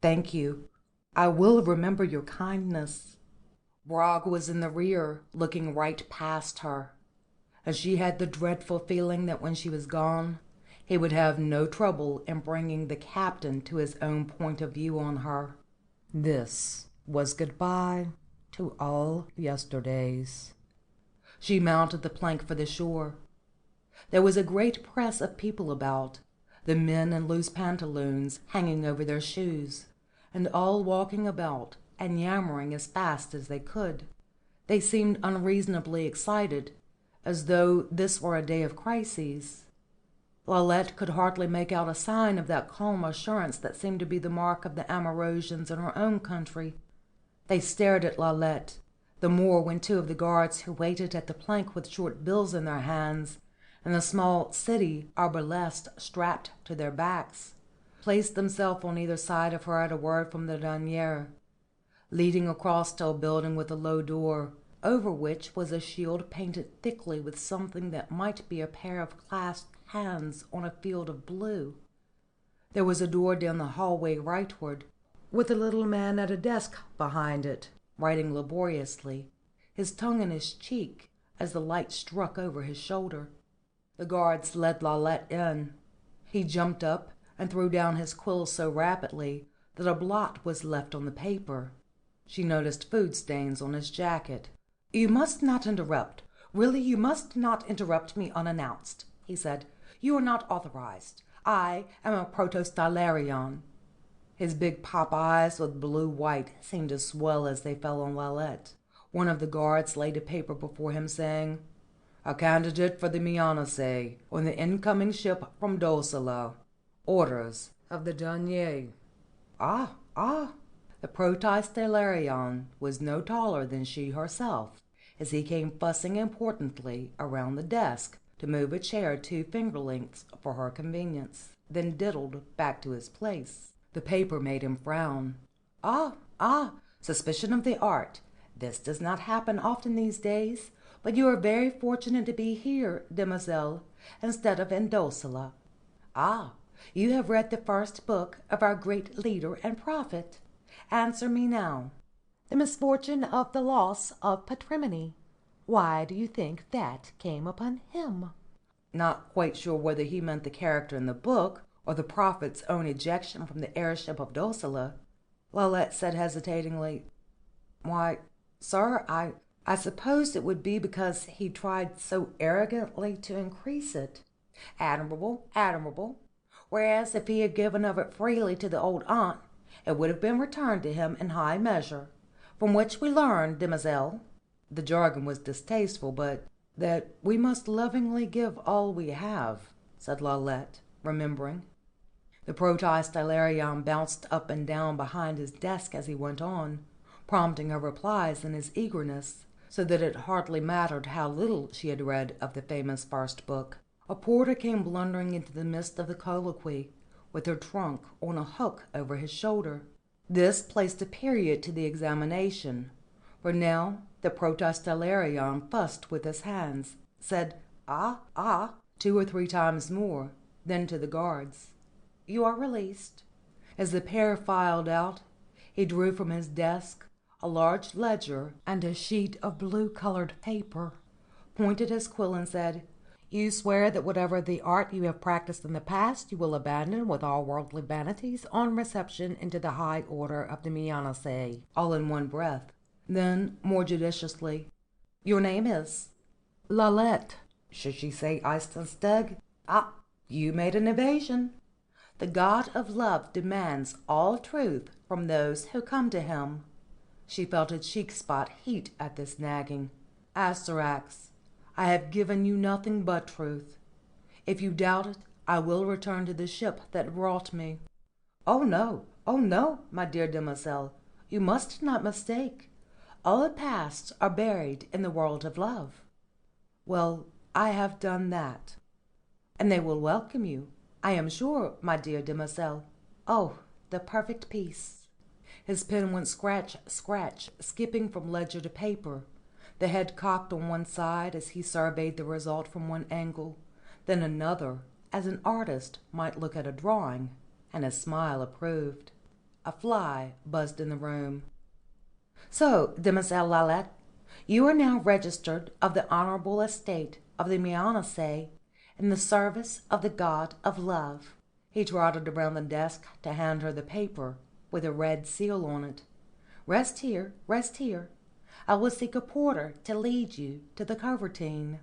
"Thank you. I will remember your kindness." Brog was in the rear, looking right past her, and she had the dreadful feeling that when she was gone he would have no trouble in bringing the captain to his own point of view on her. This was good-bye to all yesterdays. She mounted the plank for the shore. There was a great press of people about, the men in loose pantaloons hanging over their shoes, and all walking about and yammering as fast as they could. They seemed unreasonably excited, as though this were a day of crises. Lalette could hardly make out a sign of that calm assurance that seemed to be the mark of the Amorosians in her own country. They stared at Lalette, the more when two of the guards who waited at the plank with short bills in their hands, and the small city arbalest strapped to their backs, placed themselves on either side of her at a word from the denier, leading across to a building with a low door, over which was a shield painted thickly with something that might be a pair of clasped hands on a field of blue. There was a door down the hallway rightward, with a little man at a desk behind it, writing laboriously, his tongue in his cheek as the light struck over his shoulder. The guards led Lalette in. He jumped up and threw down his quill so rapidly that a blot was left on the paper. She noticed food stains on his jacket. "You must not interrupt. Really, you must not interrupt me unannounced," he said. "You are not authorized. I am a protostylarion." His big pop eyes with blue-white seemed to swell as they fell on Lalette. One of the guards laid a paper before him, saying, "A candidate for the Mianase on the incoming ship from Dosela. Orders of the denier." Ah! The protostylarion was no taller than she herself, as he came fussing importantly around the desk to move a chair 2 finger-lengths for her convenience, then diddled back to his place. The paper made him frown. Ah! Suspicion of the art. This does not happen often these days, but you are very fortunate to be here, demoiselle, instead of in Dosela. Ah! You have read the first book of our great leader and prophet. Answer me now. The misfortune of the loss of patrimony. Why do you think that came upon him?" Not quite sure whether he meant the character in the book or the prophet's own ejection from the airship of Dulcilla, Lalette said hesitatingly, "Why, sir, I suppose it would be because he tried so arrogantly to increase it." "Admirable, admirable. Whereas if he had given of it freely to the old aunt, it would have been returned to him in high measure. From which we learn, demoiselle," the jargon was distasteful, but "that we must lovingly give all we have," said Lalette, remembering. The protostylarion bounced up and down behind his desk as he went on, prompting her replies in his eagerness, so that it hardly mattered how little she had read of the famous first book. A porter came blundering into the midst of the colloquy, with her trunk on a hook over his shoulder. This placed a period to the examination, for now the protostylarion fussed with his hands, said "Ah, ah," 2 or 3 times more, then to the guards, "You are released." As the pair filed out, he drew from his desk a large ledger and a sheet of blue-colored paper, pointed his quill and said, "You swear that whatever the art you have practiced in the past you will abandon with all worldly vanities on reception into the high order of the Mianacea," all in one breath. Then, more judiciously, "Your name is—" "Lalette." "Should she say Eistensteg?" "Ah, you made an evasion. The god of love demands all truth from those who come to him." She felt her cheek spot heat at this nagging. "Asterhax, I have given you nothing but truth. If you doubt it, I will return to the ship that brought me." "Oh no, my dear demoiselle, you must not mistake. All pasts are buried in the world of love." "Well, I have done that." "And they will welcome you, I am sure, my dear demoiselle. Oh, the perfect peace!" His pen went scratch, scratch, skipping from ledger to paper, the head cocked on one side as he surveyed the result from one angle, then another, as an artist might look at a drawing, and his smile approved. A fly buzzed in the room. "So, demoiselle Lalette, you are now registered of the honorable estate of the Mianacea in the service of the god of love." He trotted around the desk to hand her the paper, with a red seal on it. "Rest here, rest here. I will seek a porter to lead you to the covertine."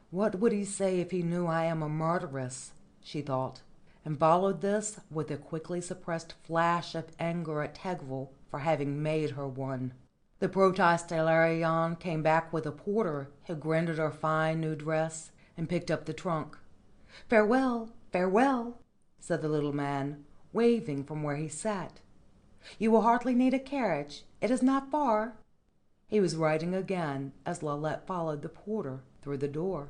"What would he say if he knew I am a murderess?" she thought, and followed this with a quickly suppressed flash of anger at Tegvil for having made her one. The protostylarion came back with a porter who grinned at her fine new dress and picked up the trunk. "Farewell, farewell," said the little man, waving from where he sat. "You will hardly need a carriage. It is not far." He was writing again as Lalette followed the porter through the door.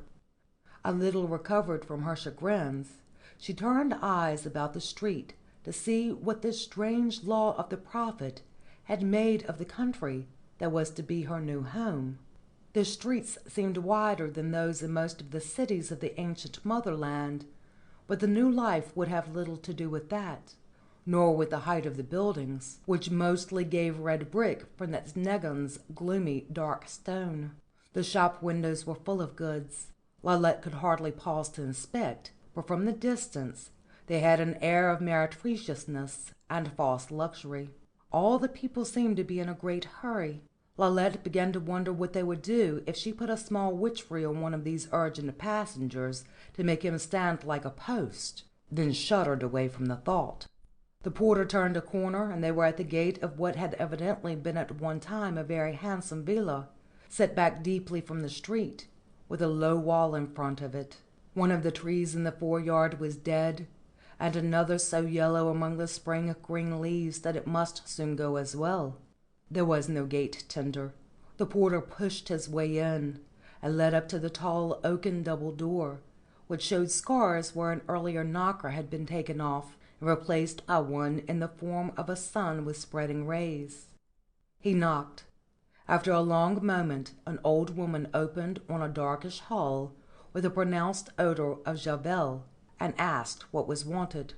A little recovered from her chagrins, she turned eyes about the street to see what this strange law of the prophet had made of the country that was to be her new home. The streets seemed wider than those in most of the cities of the ancient motherland, but the new life would have little to do with that, nor with the height of the buildings, which mostly gave red brick for Netznegon's gloomy dark stone. The shop windows were full of goods. Lalette could hardly pause to inspect, for from the distance they had an air of meretriciousness and false luxury. All the people seemed to be in a great hurry. Lalette began to wonder what they would do if she put a small witchery on one of these urgent passengers to make him stand like a post, then shuddered away from the thought. The porter turned a corner, and they were at the gate of what had evidently been at one time a very handsome villa, set back deeply from the street, with a low wall in front of it. One of the trees in the foreyard was dead, and another so yellow among the spring green leaves that it must soon go as well. There was no gate tender. The porter pushed his way in, and led up to the tall oaken double door, which showed scars where an earlier knocker had been taken off and replaced by one in the form of a sun with spreading rays. He knocked. After a long moment an old woman opened on a darkish hall with a pronounced odor of javel, and asked what was wanted.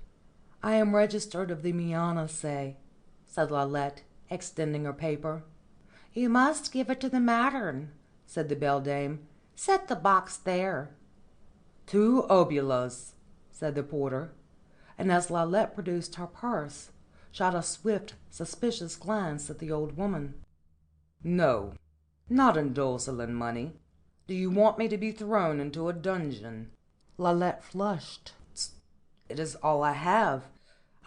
"I am registered of the Mianacea," said Lalette, extending her paper. "You must give it to the matron," said the beldame. "Set the box there." 2 obulas, said the porter, and as Lalette produced her purse, shot a swift, suspicious glance at the old woman. No, not in Dulcelin money. Do you want me to be thrown into a dungeon? Lalette flushed. It is all I have.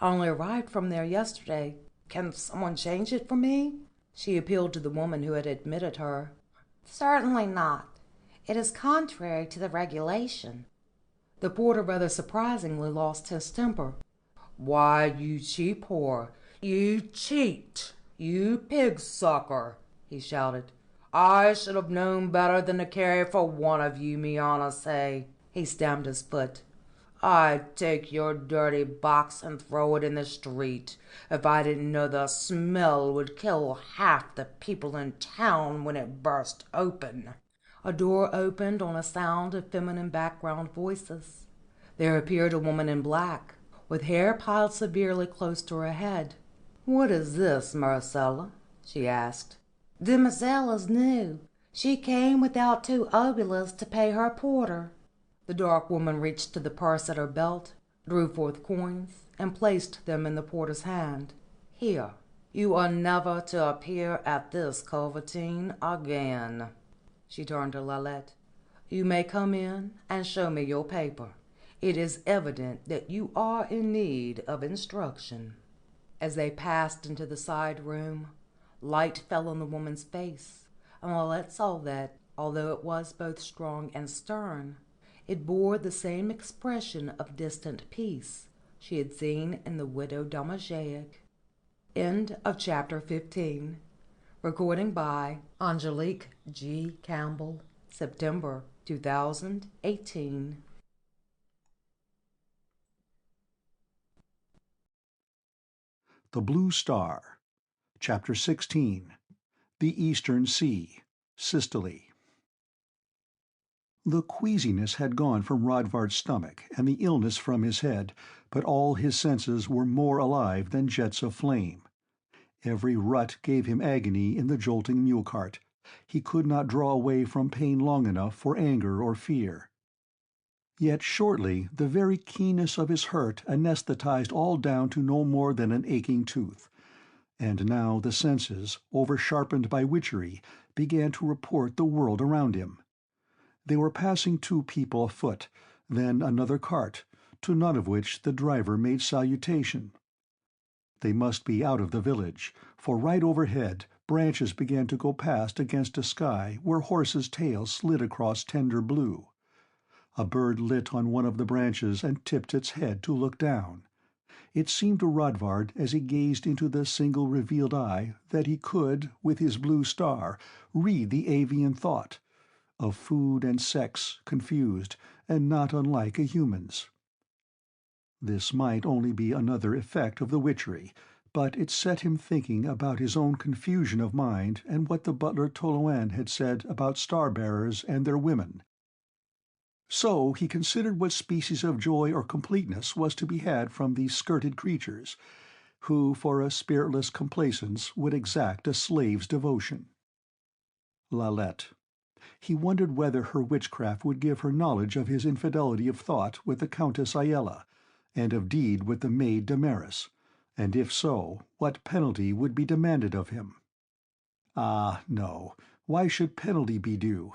I only arrived from there yesterday. Can someone change it for me? She appealed to the woman who had admitted her. Certainly not. It is contrary to the regulation. The porter rather surprisingly lost his temper. Why, you cheap whore, you cheat, you pig-sucker, he shouted. I should have known better than to care for one of you, me honor say. He stamped his foot. I'd take your dirty box and throw it in the street if I didn't know the smell would kill half the people in town when it burst open. A door opened on a sound of feminine background voices. There appeared a woman in black, with hair piled severely close to her head. What is this, Marcella? She asked. Demoiselle is new. She came without 2 obulas to pay her porter. The dark woman reached to the purse at her belt, drew forth coins, and placed them in the porter's hand. Here, you are never to appear at this culvertine again. She turned to Lalette. You may come in and show me your paper. It is evident that you are in need of instruction. As they passed into the side room, light fell on the woman's face, and Lalette saw that, although it was both strong and stern, it bore the same expression of distant peace she had seen in the widow Domagaic. End of chapter 15. Recording by Angelique G. Campbell, September 2018. The Blue Star, Chapter 16, The Eastern Sea, Systole. The queasiness had gone from Rodvard's stomach and the illness from his head, but all his senses were more alive than jets of flame. Every rut gave him agony in the jolting mule cart. He could not draw away from pain long enough for anger or fear. Yet shortly the very keenness of his hurt anesthetized all down to no more than an aching tooth. And now the senses, over-sharpened by witchery, began to report the world around him. They were passing 2 people afoot, then another cart, to none of which the driver made salutation. They must be out of the village, for right overhead branches began to go past against a sky where horses' tails slid across tender blue. A bird lit on one of the branches and tipped its head to look down. It seemed to Rodvard, as he gazed into the single revealed eye, that he could, with his blue star, read the avian thought, of food and sex, confused, and not unlike a human's. This might only be another effect of the witchery, but it set him thinking about his own confusion of mind and what the butler Toloan had said about star-bearers and their women. So he considered what species of joy or completeness was to be had from these skirted creatures, who for a spiritless complaisance would exact a slave's devotion. Lalette. He wondered whether her witchcraft would give her knowledge of his infidelity of thought with the Countess Ayala, and of deed with the maid Damaris, and if so, what penalty would be demanded of him. Ah, no, why should penalty be due?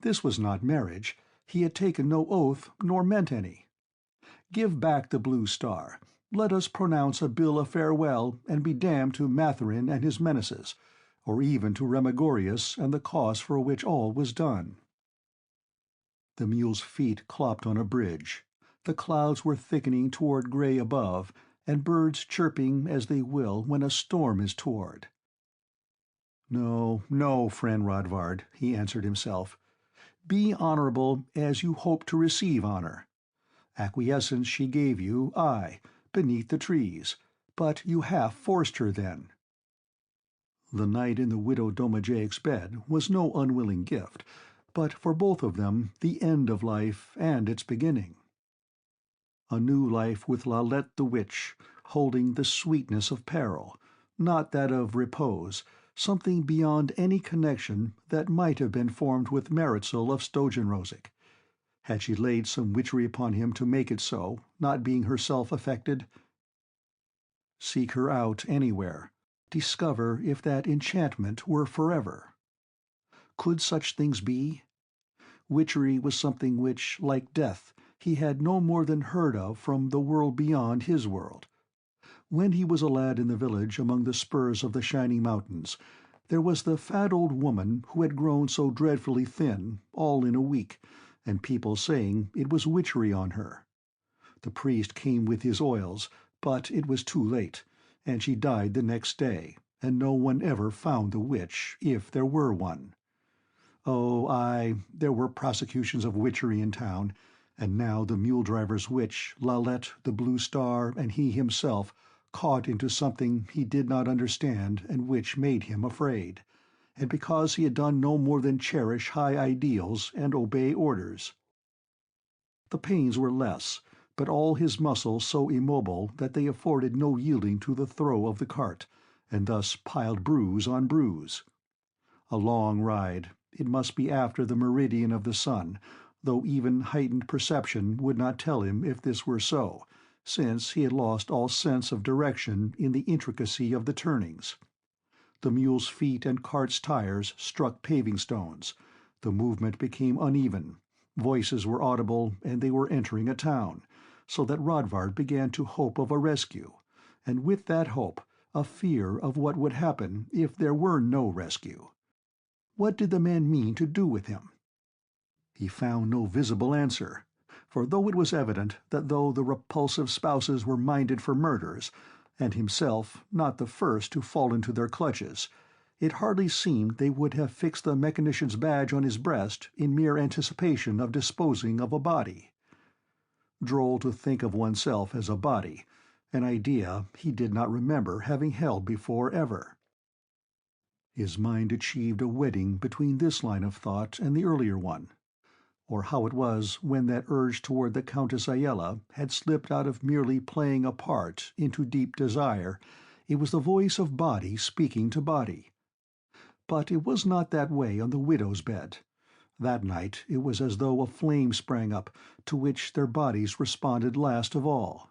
This was not marriage. He had taken no oath, nor meant any. Give back the blue star. Let us pronounce a bill of farewell, and be damned to Matherin and his menaces, or even to Remigorius and the cause for which all was done. The mule's feet clopped on a bridge. The clouds were thickening toward grey above, and birds chirping as they will when a storm is toward. No, no, friend Rodvard, he answered himself. Be honorable as you hope to receive honor. Acquiescence she gave you, aye, beneath the trees, but you half forced her then. The night in the widow Domageic's bed was no unwilling gift, but for both of them the end of life and its beginning. A new life with Lalette the witch, holding the sweetness of peril, not that of repose, something beyond any connection that might have been formed with Maritzel of Stojanrosic. Had she laid some witchery upon him to make it so, not being herself affected? Seek her out anywhere. Discover if that enchantment were forever. Could such things be? Witchery was something which, like death, he had no more than heard of from the world beyond his world. When he was a lad in the village among the spurs of the shining mountains, there was the fat old woman who had grown so dreadfully thin, all in a week, and people saying it was witchery on her. The priest came with his oils, but it was too late, and she died the next day, and no one ever found the witch, if there were one. Oh, aye, there were prosecutions of witchery in town, and now the mule-driver's witch, Lalette, the Blue Star, and he himself caught into something he did not understand and which made him afraid, and because he had done no more than cherish high ideals and obey orders. The pains were less, but all his muscles so immobile that they afforded no yielding to the throw of the cart, and thus piled bruise on bruise. A long ride. It must be after the meridian of the sun, though even heightened perception would not tell him if this were so, since he had lost all sense of direction in the intricacy of the turnings. The mule's feet and cart's tires struck paving stones. The movement became uneven. Voices were audible, and they were entering a town, so that Rodvard began to hope of a rescue, and with that hope a fear of what would happen if there were no rescue. What did the man mean to do with him? He found no visible answer, for though it was evident that though the repulsive spouses were minded for murders, and himself not the first to fall into their clutches, it hardly seemed they would have fixed the mechanician's badge on his breast in mere anticipation of disposing of a body. Droll to think of oneself as a body, an idea he did not remember having held before ever. His mind achieved a wedding between this line of thought and the earlier one, or how it was when that urge toward the Countess Ayala had slipped out of merely playing a part into deep desire. It was the voice of body speaking to body. But it was not that way on the widow's bed. That night it was as though a flame sprang up, to which their bodies responded last of all.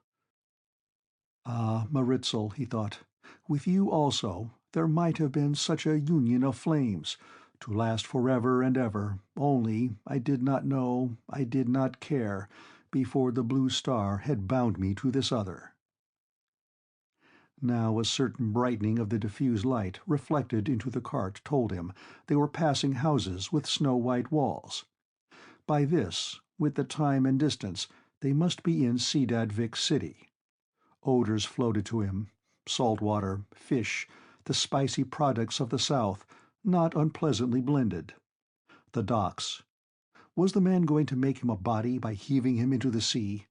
Ah, Maritzel, he thought, with you also there might have been such a union of flames, to last forever and ever, only I did not know, I did not care, before the Blue Star had bound me to this other. Now a certain brightening of the diffused light reflected into the cart told him they were passing houses with snow-white walls. By this, with the time and distance, they must be in Sedad Vix city. Odors floated to him, salt water, fish, the spicy products of the south, not unpleasantly blended. The docks. Was the man going to make him a body by heaving him into the sea?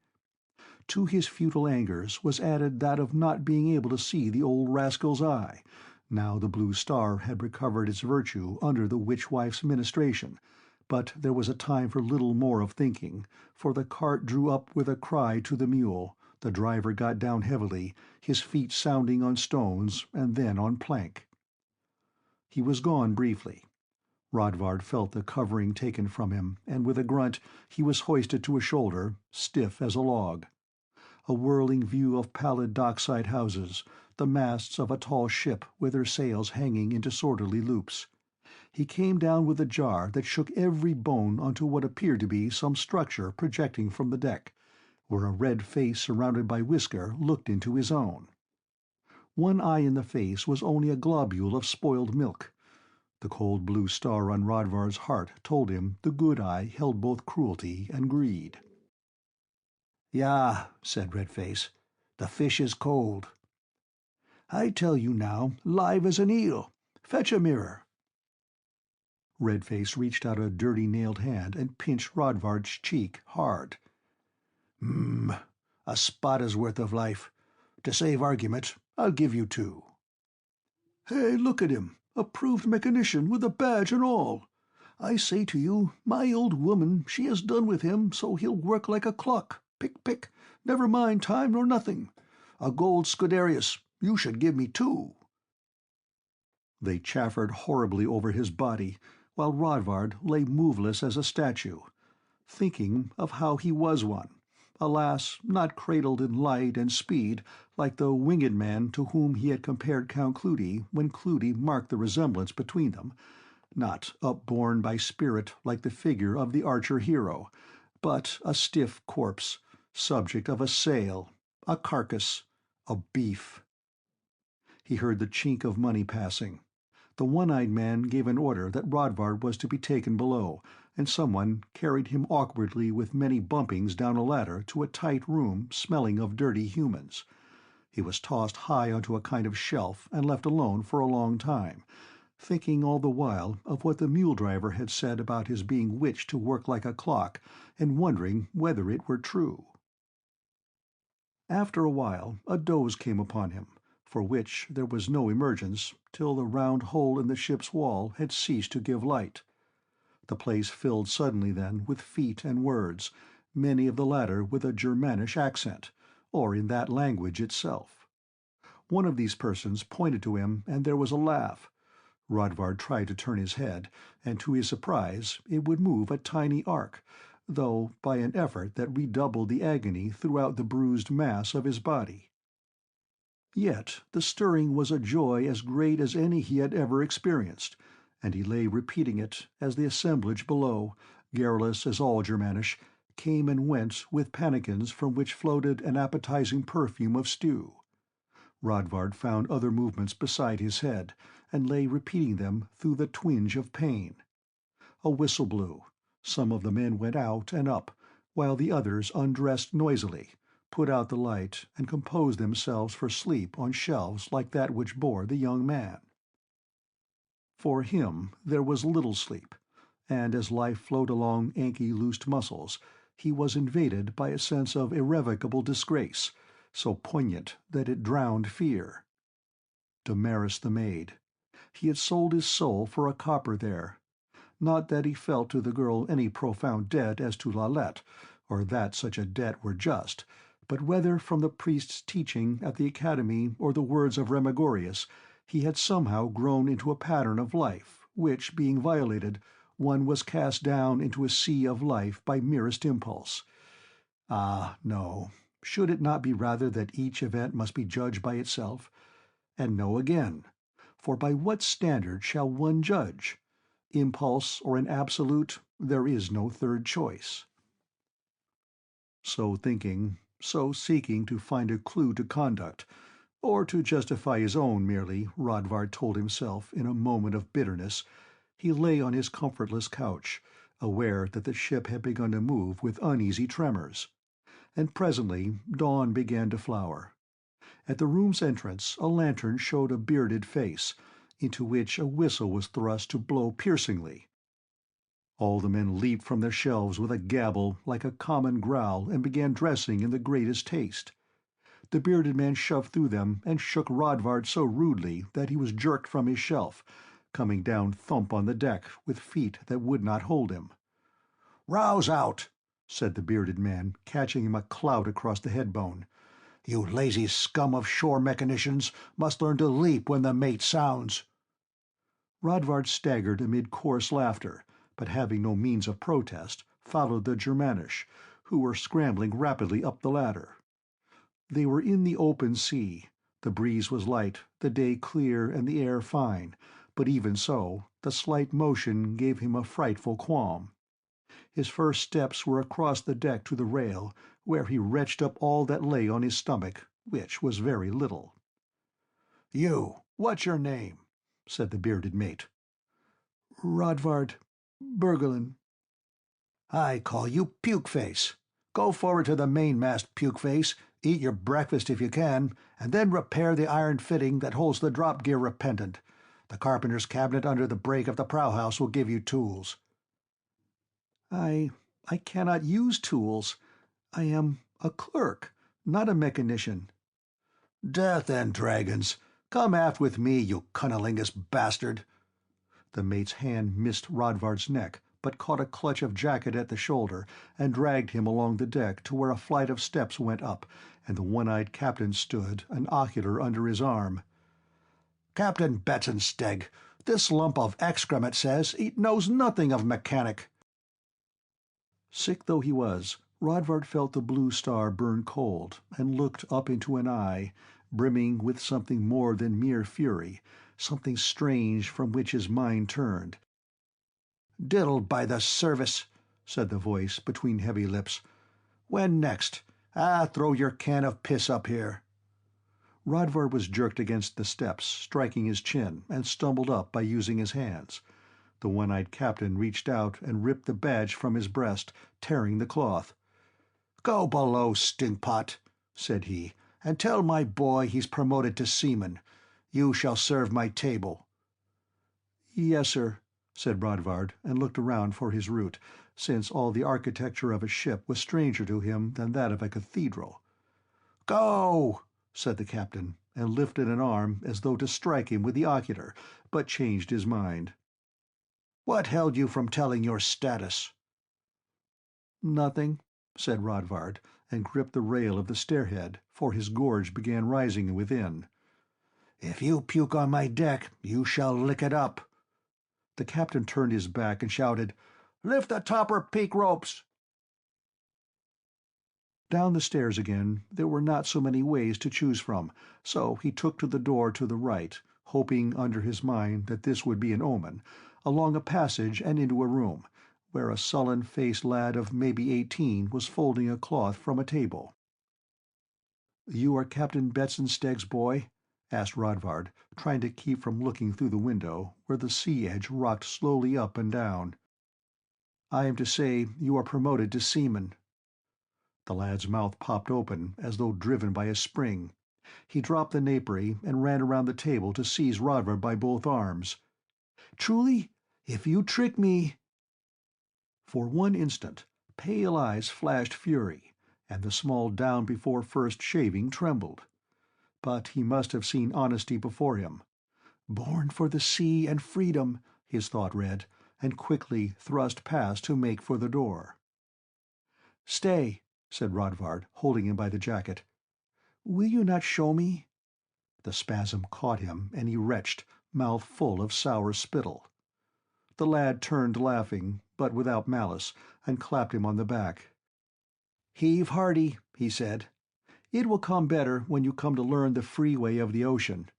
To his futile angers was added that of not being able to see the old rascal's eye, now the Blue Star had recovered its virtue under the witch-wife's ministration, but there was a time for little more of thinking, for the cart drew up with a cry to the mule, the driver got down heavily, his feet sounding on stones and then on plank. He was gone briefly. Rodvard felt the covering taken from him, and with a grunt he was hoisted to a shoulder, stiff as a log. A whirling view of pallid dockside houses, the masts of a tall ship with her sails hanging in disorderly loops. He came down with a jar that shook every bone onto what appeared to be some structure projecting from the deck, where a red face surrounded by whisker looked into his own. One eye in the face was only a globule of spoiled milk. The cold blue star on Rodvard's heart told him the good eye held both cruelty and greed. "Yeah," said Redface, "the fish is cold." "I tell you now, live as an eel. Fetch a mirror." Redface reached out a dirty nailed hand and pinched Rodvard's cheek hard. A spada's worth of life. To save argument, I'll give you 2. "Hey, look at him, a proved mechanician with a badge and all. I say to you, my old woman, she has done with him, so he'll work like a clock. Pick, pick, never mind time nor nothing. A gold Scuderius, you should give me 2. They chaffered horribly over his body, while Rodvard lay moveless as a statue. thinking of how he was one, alas, not cradled in light and speed like the winged man to whom he had compared Count Cleudi when Cleudi marked the resemblance between them, not upborne by spirit like the figure of the archer hero, but a stiff corpse, subject of a sail, a carcass, a beef. He heard the chink of money passing. The one-eyed man gave an order that Rodvard was to be taken below, and someone carried him awkwardly with many bumpings down a ladder to a tight room smelling of dirty humans. He was tossed high onto a kind of shelf and left alone for a long time, thinking all the while of what the mule driver had said about his being witched to work like a clock, and wondering whether it were true. After a while a doze came upon him, for which there was no emergence till the round hole in the ship's wall had ceased to give light. The place filled suddenly then with feet and words, many of the latter with a Germanish accent, or in that language itself. One of these persons pointed to him, and there was a laugh. Rodvard tried to turn his head, and to his surprise it would move a tiny arc, though by an effort that redoubled the agony throughout the bruised mass of his body. Yet the stirring was a joy as great as any he had ever experienced, and he lay repeating it as the assemblage below, garrulous as all Germanish, came and went with pannikins from which floated an appetizing perfume of stew. Rodvard found other movements beside his head, and lay repeating them through the twinge of pain. A whistle blew. Some of the men went out and up, while the others undressed noisily, put out the light, and composed themselves for sleep on shelves like that which bore the young man. For him there was little sleep, and as life flowed along ankylosed muscles, he was invaded by a sense of irrevocable disgrace, so poignant that it drowned fear. Damaris the maid. He had sold his soul for a copper there. Not that he felt to the girl any profound debt as to Lalette, or that such a debt were just, but whether from the priest's teaching at the academy or the words of Remigorius, he had somehow grown into a pattern of life, which, being violated, one was cast down into a sea of life by merest impulse. Ah, no, should it not be rather that each event must be judged by itself? And no again, for by what standard shall one judge? Impulse or an absolute, there is no third choice. So thinking, so seeking to find a clue to conduct, or to justify his own merely, Rodvard told himself in a moment of bitterness, he lay on his comfortless couch, aware that the ship had begun to move with uneasy tremors. And presently dawn began to flower. At the room's entrance a lantern showed a bearded face, into which a whistle was thrust to blow piercingly. All the men leaped from their shelves with a gabble like a common growl and began dressing in the greatest haste. The bearded man shoved through them and shook Rodvard so rudely that he was jerked from his shelf, coming down thump on the deck with feet that would not hold him. "Rouse out!" said the bearded man, catching him a clout across the head-bone. "You lazy scum of shore mechanicians must learn to leap when the mate sounds." Rodvard staggered amid coarse laughter, but having no means of protest, followed the Germanish, who were scrambling rapidly up the ladder. They were in the open sea. The breeze was light, the day clear and the air fine, but even so, the slight motion gave him a frightful qualm. His first steps were across the deck to the rail, where he retched up all that lay on his stomach, which was very little. "You, what's your name?" said the bearded mate. "Rodvard Bergelin." "I call you Puke-Face. Go forward to the mainmast, Puke-Face, eat your breakfast if you can, and then repair the iron fitting that holds the drop gear rependant. The carpenter's cabinet under the break of the prow-house will give you tools." I cannot use tools. I am a clerk, not a mechanician." "Death and dragons! Come aft with me, you cunnilingus bastard!" The mate's hand missed Rodvard's neck, but caught a clutch of jacket at the shoulder, and dragged him along the deck to where a flight of steps went up, and the one-eyed captain stood, an ocular under his arm. "Captain Betzensteg, this lump of excrement says he knows nothing of mechanic." Sick though he was, Rodvard felt the blue star burn cold, and looked up into an eye, brimming with something more than mere fury, something strange from which his mind turned. "Diddled by the service," said the voice between heavy lips. "When next? Throw your can of piss up here." Rodvard was jerked against the steps, striking his chin, and stumbled up by using his hands. The one-eyed captain reached out and ripped the badge from his breast, tearing the cloth. "Go below, stinkpot," said he, "and tell my boy he's promoted to seaman. You shall serve my table." "Yes, sir," said Rodvard, and looked around for his route, since all the architecture of a ship was stranger to him than that of a cathedral. "Go!" said the captain, and lifted an arm as though to strike him with the ocular, but changed his mind. "What held you from telling your status?" "Nothing," said Rodvard, and gripped the rail of the stairhead, for his gorge began rising within. "If you puke on my deck, you shall lick it up." The captain turned his back and shouted, "Lift the topper peak ropes!" Down the stairs again, there were not so many ways to choose from, so he took to the door to the right, hoping under his mind that this would be an omen, along a passage and into a room, where a sullen-faced lad of maybe 18 was folding a cloth from a table. "You are Captain Betzenstegg's boy?" asked Rodvard, trying to keep from looking through the window, where the sea edge rocked slowly up and down. "I am to say you are promoted to seaman." The lad's mouth popped open, as though driven by a spring. He dropped the napery and ran around the table to seize Rodvard by both arms. "Truly? If you trick me—" For one instant, pale eyes flashed fury, and the small down before first shaving trembled. But he must have seen honesty before him. "Born for the sea and freedom," his thought read, and quickly thrust past to make for the door. "Stay," said Rodvard, holding him by the jacket. "Will you not show me?" The spasm caught him, and he retched, mouth full of sour spittle. The lad turned laughing, but without malice, and clapped him on the back. "Heave hearty," he said. "It will come better when you come to learn the freeway of the ocean.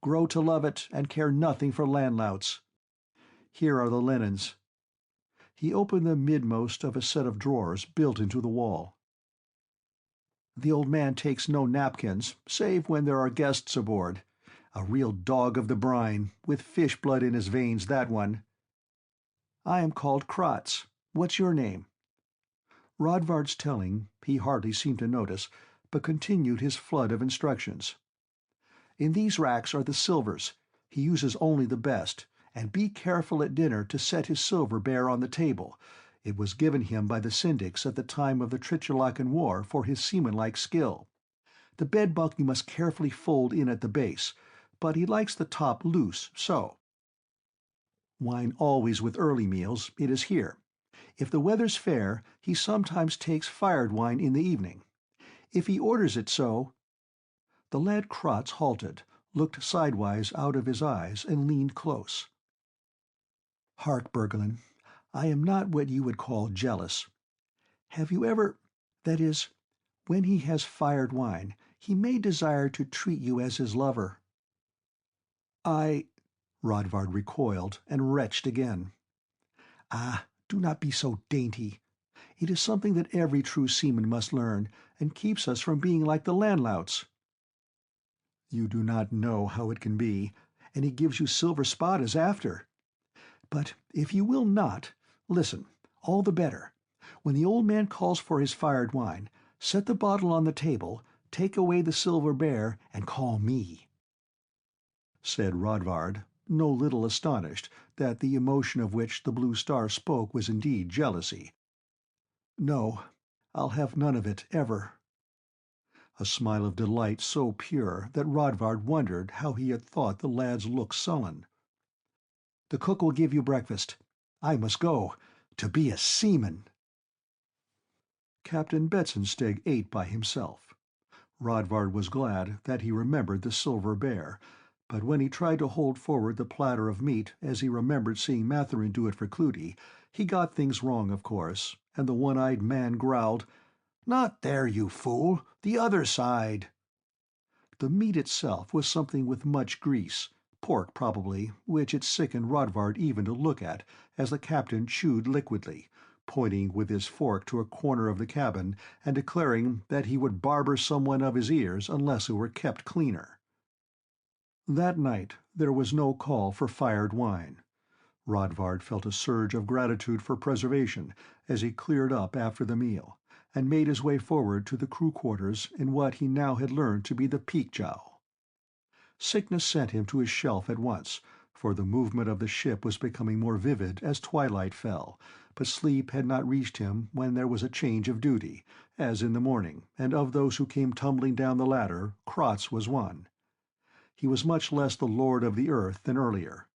Grow to love it and care nothing for landlouts. Here are the linens." He opened the midmost of a set of drawers built into the wall. "The old man takes no napkins, save when there are guests aboard. A real dog of the brine, with fish blood in his veins, that one. I am called Kratz. What's your name?" Rodvard's telling, he hardly seemed to notice, but continued his flood of instructions. "In these racks are the silvers. He uses only the best, and be careful at dinner to set his silver bare on the table. It was given him by the syndics at the time of the Trichelacan War for his seamanlike skill. The bedbunk you must carefully fold in at the base, but he likes the top loose, so. Wine always with early meals, it is here. If the weather's fair, he sometimes takes fired wine in the evening. If he orders it so—" The lad Kratz halted, looked sidewise out of his eyes, and leaned close. "Hark, Bergelin, I am not what you would call jealous. Have you ever—that is, when he has fired wine, he may desire to treat you as his lover." Rodvard recoiled, and retched again. Do not be so dainty. It is something that every true seaman must learn, and keeps us from being like the landlouts." "You do not know how it can be, and he gives you silver spadas after. But if you will not, listen, all the better. When the old man calls for his fired wine, set the bottle on the table, take away the silver bear, and call me," said Rodvard, no little astonished that the emotion of which the blue star spoke was indeed jealousy. "No, I'll have none of it, ever." A smile of delight so pure that Rodvard wondered how he had thought the lad's look sullen. "The cook will give you breakfast. I must go, to be a seaman." Captain Betzensteg ate by himself. Rodvard was glad that he remembered the silver bear, But when he tried to hold forward the platter of meat, as he remembered seeing Matherin do it for Cleudi, he got things wrong, of course, and the one-eyed man growled, "Not there, you fool! The other side!" The meat itself was something with much grease, pork probably, which it sickened Rodvard even to look at, as the captain chewed liquidly, pointing with his fork to a corner of the cabin and declaring that he would barber someone of his ears unless it were kept cleaner. That night there was no call for fired wine. Rodvard felt a surge of gratitude for preservation as he cleared up after the meal, and made his way forward to the crew quarters in what he now had learned to be the peak-jowl. Sickness sent him to his shelf at once, for the movement of the ship was becoming more vivid as twilight fell, but sleep had not reached him when there was a change of duty, as in the morning, and of those who came tumbling down the ladder, Kratz was one. He was much less the lord of the earth than earlier.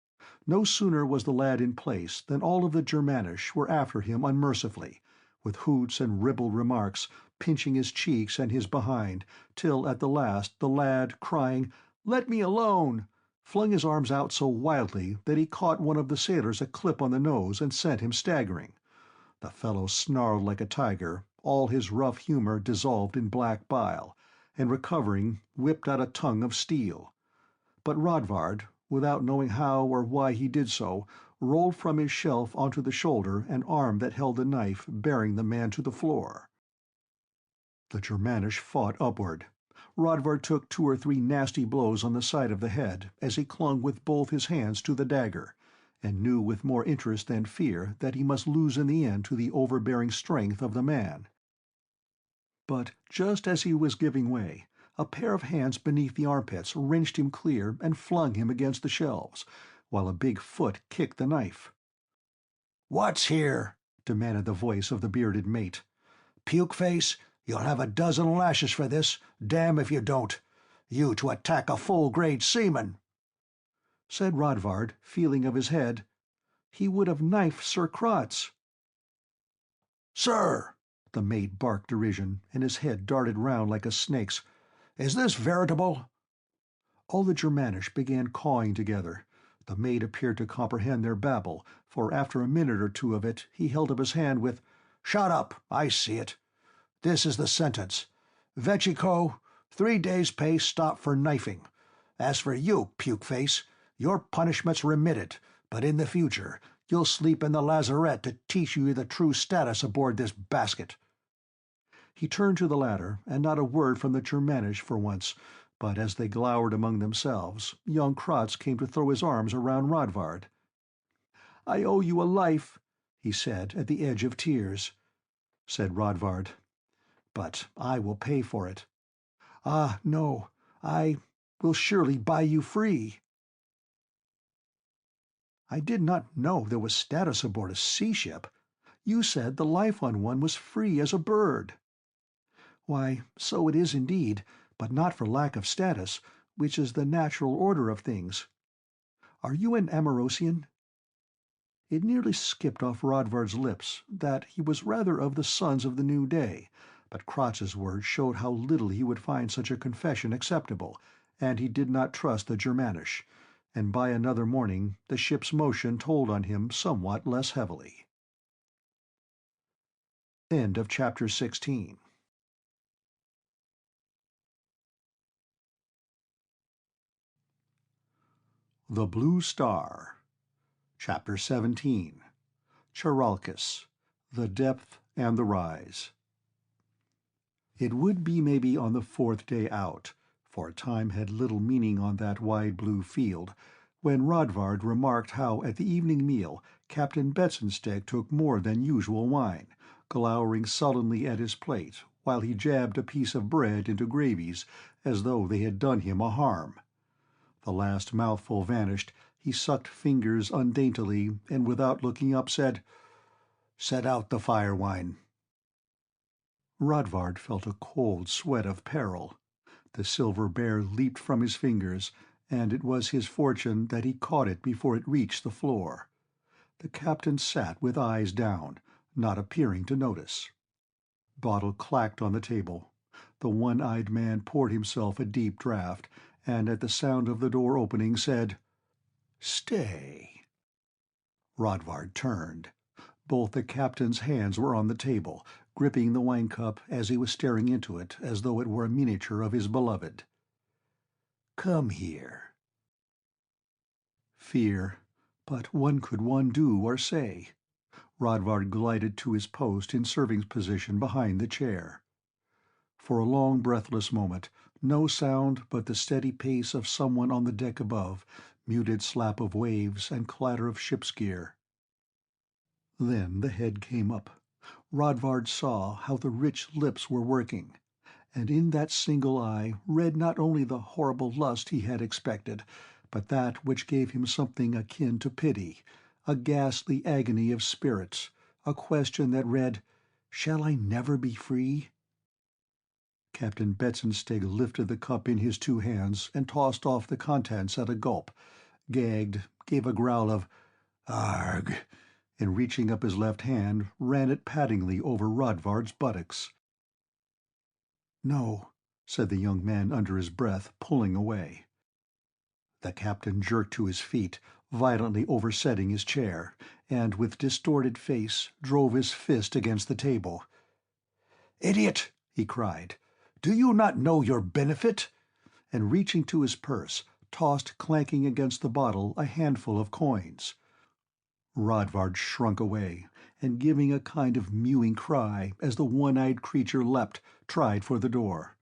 No sooner was the lad in place than all of the Germanish were after him unmercifully, with hoots and ribald remarks, pinching his cheeks and his behind, till at the last the lad, crying, "Let me alone!" flung his arms out so wildly that he caught one of the sailors a clip on the nose and sent him staggering. The fellow snarled like a tiger, all his rough humor dissolved in black bile, and recovering, whipped out a tongue of steel. But Rodvard, without knowing how or why he did so, rolled from his shelf onto the shoulder an arm that held the knife, bearing the man to the floor. The Germanish fought upward. Rodvard took 2 or 3 nasty blows on the side of the head as he clung with both his hands to the dagger, and knew with more interest than fear that he must lose in the end to the overbearing strength of the man. But just as he was giving way, a pair of hands beneath the armpits wrenched him clear and flung him against the shelves, while a big foot kicked the knife. "What's here?" demanded the voice of the bearded mate. "Puke-face, you'll have a dozen lashes for this, damn if you don't. You to attack a full-grade seaman!" Said Rodvard, feeling of his head, "He would have knifed Sir Kratz." "Sir!" the mate barked derision, and his head darted round like a snake's. "Is this veritable?" All the Germanish began cawing together. The mate appeared to comprehend their babble, for after a minute or two of it he held up his hand with, "Shut up, I see it. This is the sentence. Vechiko, 3 days' pay stop for knifing. As for you, Puke-face, your punishment's remitted, but in the future you'll sleep in the lazarette to teach you the true status aboard this basket." He turned to the ladder, and not a word from the Germanish for once, but as they glowered among themselves, young Kratz came to throw his arms around Rodvard. "I owe you a life," he said, at the edge of tears. Said Rodvard, "But I will pay for it." "Ah, no, I will surely buy you free." "I did not know there was status aboard a sea-ship. You said the life on one was free as a bird." "Why, so it is indeed, but not for lack of status, which is the natural order of things. Are you an Amorosian?" It nearly skipped off Rodvard's lips that he was rather of the sons of the new day, but Kratz's words showed how little he would find such a confession acceptable, and he did not trust the Germanish, and by another morning the ship's motion told on him somewhat less heavily. End of chapter 16. The Blue Star. Chapter 17. Charalkis. The Depth and the Rise. It would be maybe on the 4th day out, for time had little meaning on that wide blue field, when Rodvard remarked how at the evening meal Captain Betzensteg took more than usual wine, glowering sullenly at his plate while he jabbed a piece of bread into gravies as though they had done him a harm. The last mouthful vanished, he sucked fingers undaintily, and without looking up said, "Set out the fire-wine." Rodvard felt a cold sweat of peril. The silver bear leaped from his fingers, and it was his fortune that he caught it before it reached the floor. The captain sat with eyes down, not appearing to notice. Bottle clacked on the table. The one-eyed man poured himself a deep draught, and at the sound of the door opening said, "Stay." Rodvard turned. Both the captain's hands were on the table, gripping the wine cup as he was staring into it as though it were a miniature of his beloved. "Come here." Fear. But what could one do or say? Rodvard glided to his post in serving position behind the chair. For a long breathless moment, no sound but the steady pace of someone on the deck above, muted slap of waves and clatter of ship's gear. Then the head came up. Rodvard saw how the rich lips were working, and in that single eye read not only the horrible lust he had expected, but that which gave him something akin to pity, a ghastly agony of spirits, a question that read, "Shall I never be free?" Captain Betzensteg lifted the cup in his two hands and tossed off the contents at a gulp, gagged, gave a growl of "Arg," and reaching up his left hand, ran it pattingly over Rodvard's buttocks. "No," said the young man under his breath, pulling away. The captain jerked to his feet, violently oversetting his chair, and with distorted face drove his fist against the table. "Idiot!" he cried. "Do you not know your benefit?" And reaching to his purse, tossed clanking against the bottle a handful of coins. Rodvard shrunk away, and giving a kind of mewing cry as the one-eyed creature leapt, tried for the door.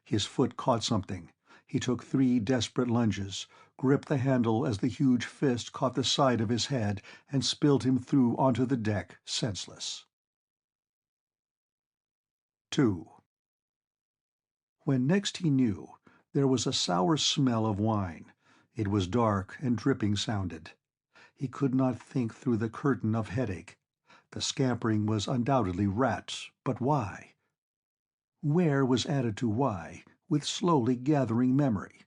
His foot caught something. He took 3 desperate lunges, gripped the handle as the huge fist caught the side of his head and spilled him through onto the deck, senseless. 2. When next he knew, there was a sour smell of wine. It was dark, and dripping sounded. He could not think through the curtain of headache. The scampering was undoubtedly rats, but why? Where was added to why, with slowly gathering memory.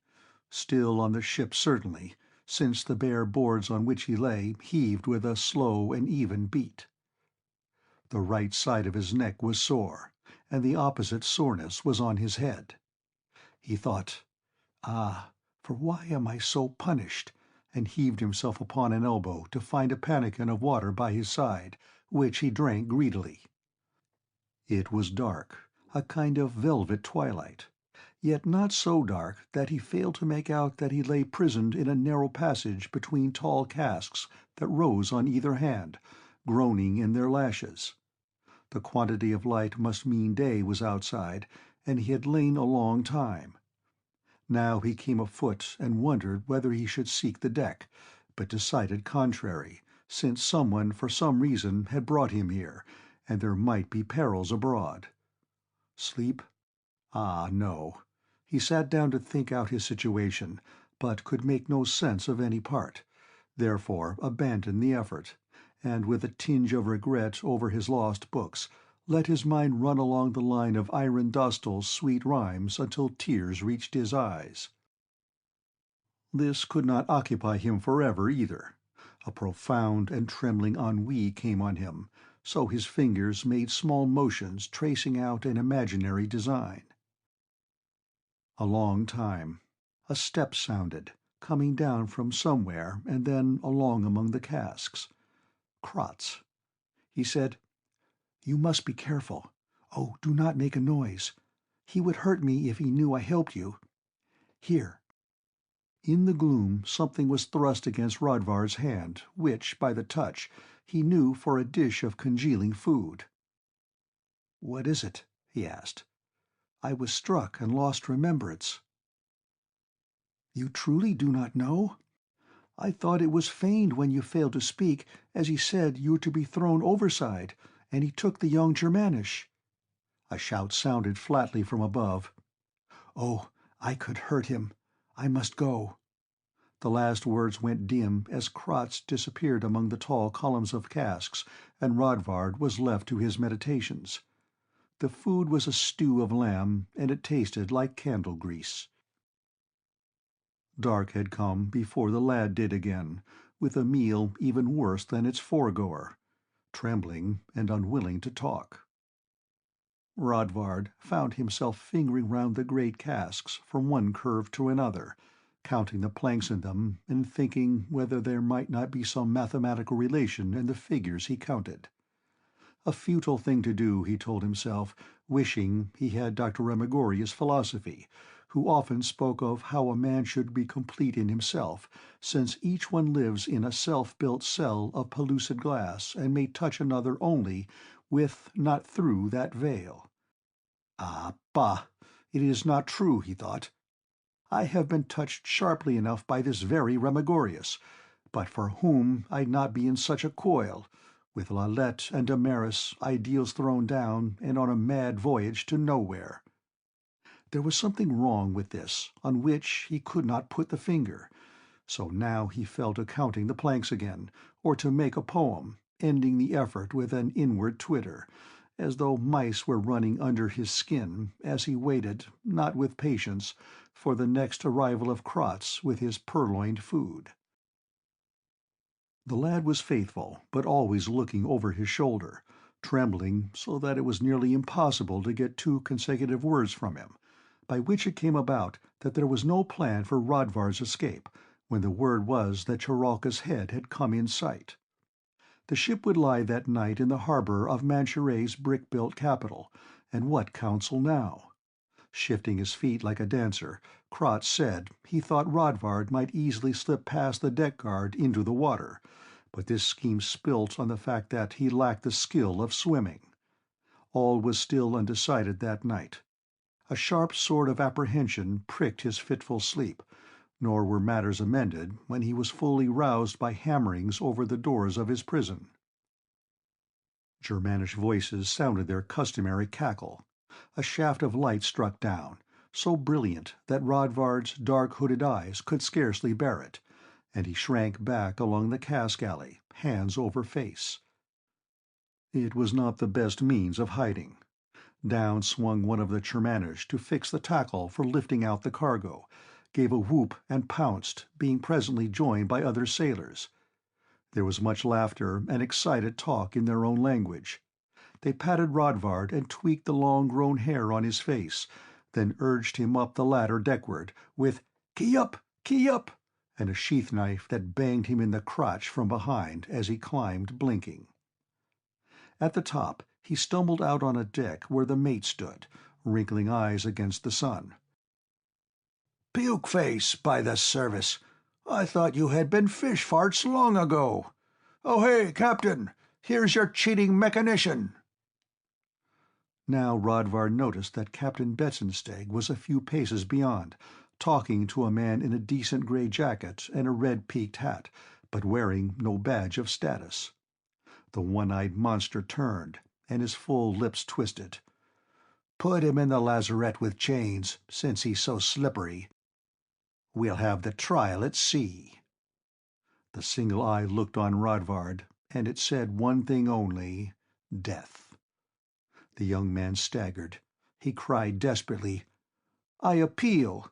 Still on the ship certainly, since the bare boards on which he lay heaved with a slow and even beat. The right side of his neck was sore, and the opposite soreness was on his head. He thought, for why am I so punished? And heaved himself upon an elbow to find a pannikin of water by his side, which he drank greedily. It was dark, a kind of velvet twilight, yet not so dark that he failed to make out that he lay prisoned in a narrow passage between tall casks that rose on either hand, groaning in their lashes. The quantity of light must mean day was outside, and he had lain a long time. Now he came afoot and wondered whether he should seek the deck, but decided contrary, since someone for some reason had brought him here, and there might be perils abroad. Sleep? No. He sat down to think out his situation, but could make no sense of any part, therefore abandoned the effort, and with a tinge of regret over his lost books, let his mind run along the line of Iron Dostal's sweet rhymes until tears reached his eyes. This could not occupy him forever either. A profound and trembling ennui came on him, so his fingers made small motions tracing out an imaginary design. A long time. A step sounded, coming down from somewhere and then along among the casks. Kratz. He said, "You must be careful. Oh, do not make a noise. He would hurt me if he knew I helped you. Here." In the gloom something was thrust against Rodvard's hand, which, by the touch, he knew for a dish of congealing food. "What is it?" he asked. "I was struck and lost remembrance." "You truly do not know? I thought it was feigned when you failed to speak, as he said you were to be thrown overside, and he took the young Germanish." A shout sounded flatly from above. "Oh, I could hurt him. I must go." The last words went dim as Kratz disappeared among the tall columns of casks, and Rodvard was left to his meditations. The food was a stew of lamb, and it tasted like candle grease. Dark had come before the lad did again, with a meal even worse than its foregoer, trembling and unwilling to talk. Rodvard found himself fingering round the great casks from one curve to another, counting the planks in them and thinking whether there might not be some mathematical relation in the figures he counted. A futile thing to do, he told himself, wishing he had Dr. Remigorius's philosophy, who often spoke of how a man should be complete in himself, since each one lives in a self-built cell of pellucid glass and may touch another only with, not through, that veil. Ah, bah! It is not true, he thought. I have been touched sharply enough by this very Remigorius, but for whom I'd not be in such a coil, with Lalette and Damaris ideals thrown down and on a mad voyage to nowhere. There was something wrong with this, on which he could not put the finger, so now he fell to counting the planks again, or to make a poem, ending the effort with an inward twitter, as though mice were running under his skin as he waited, not with patience, for the next arrival of Krotz with his purloined food. The lad was faithful, but always looking over his shoulder, trembling so that it was nearly impossible to get 2 consecutive words from him, by which it came about that there was no plan for Rodvard's escape, when the word was that Charalkis' head had come in sight. The ship would lie that night in the harbor of Manchure's brick-built capital, and what counsel now? Shifting his feet like a dancer, Krotz said he thought Rodvard might easily slip past the deck guard into the water, but this scheme spilt on the fact that he lacked the skill of swimming. All was still undecided that night. A sharp sword of apprehension pricked his fitful sleep, nor were matters amended when he was fully roused by hammerings over the doors of his prison. Germanish voices sounded their customary cackle. A shaft of light struck down, so brilliant that Rodvard's dark hooded eyes could scarcely bear it, and he shrank back along the cask alley, hands over face. It was not the best means of hiding. Down swung one of the Germanish to fix the tackle for lifting out the cargo, gave a whoop and pounced, being presently joined by other sailors. There was much laughter and excited talk in their own language. They patted Rodvard and tweaked the long-grown hair on his face, then urged him up the ladder deckward, with "Key up! Key up!" and a sheath-knife that banged him in the crotch from behind as he climbed, blinking. At the top, he stumbled out on a deck where the mate stood, wrinkling eyes against the sun. "Puke-face, by the service! I thought you had been fish-farts long ago. Oh, hey, Captain! Here's your cheating mechanician!" Now Rodvard noticed that Captain Betzensteg was a few paces beyond, talking to a man in a decent grey jacket and a red-peaked hat, but wearing no badge of status. The one-eyed monster turned, and his full lips twisted. "Put him in the lazarette with chains, since he's so slippery. We'll have the trial at sea." The single eye looked on Rodvard, and it said one thing only: death. The young man staggered. He cried desperately, "I appeal."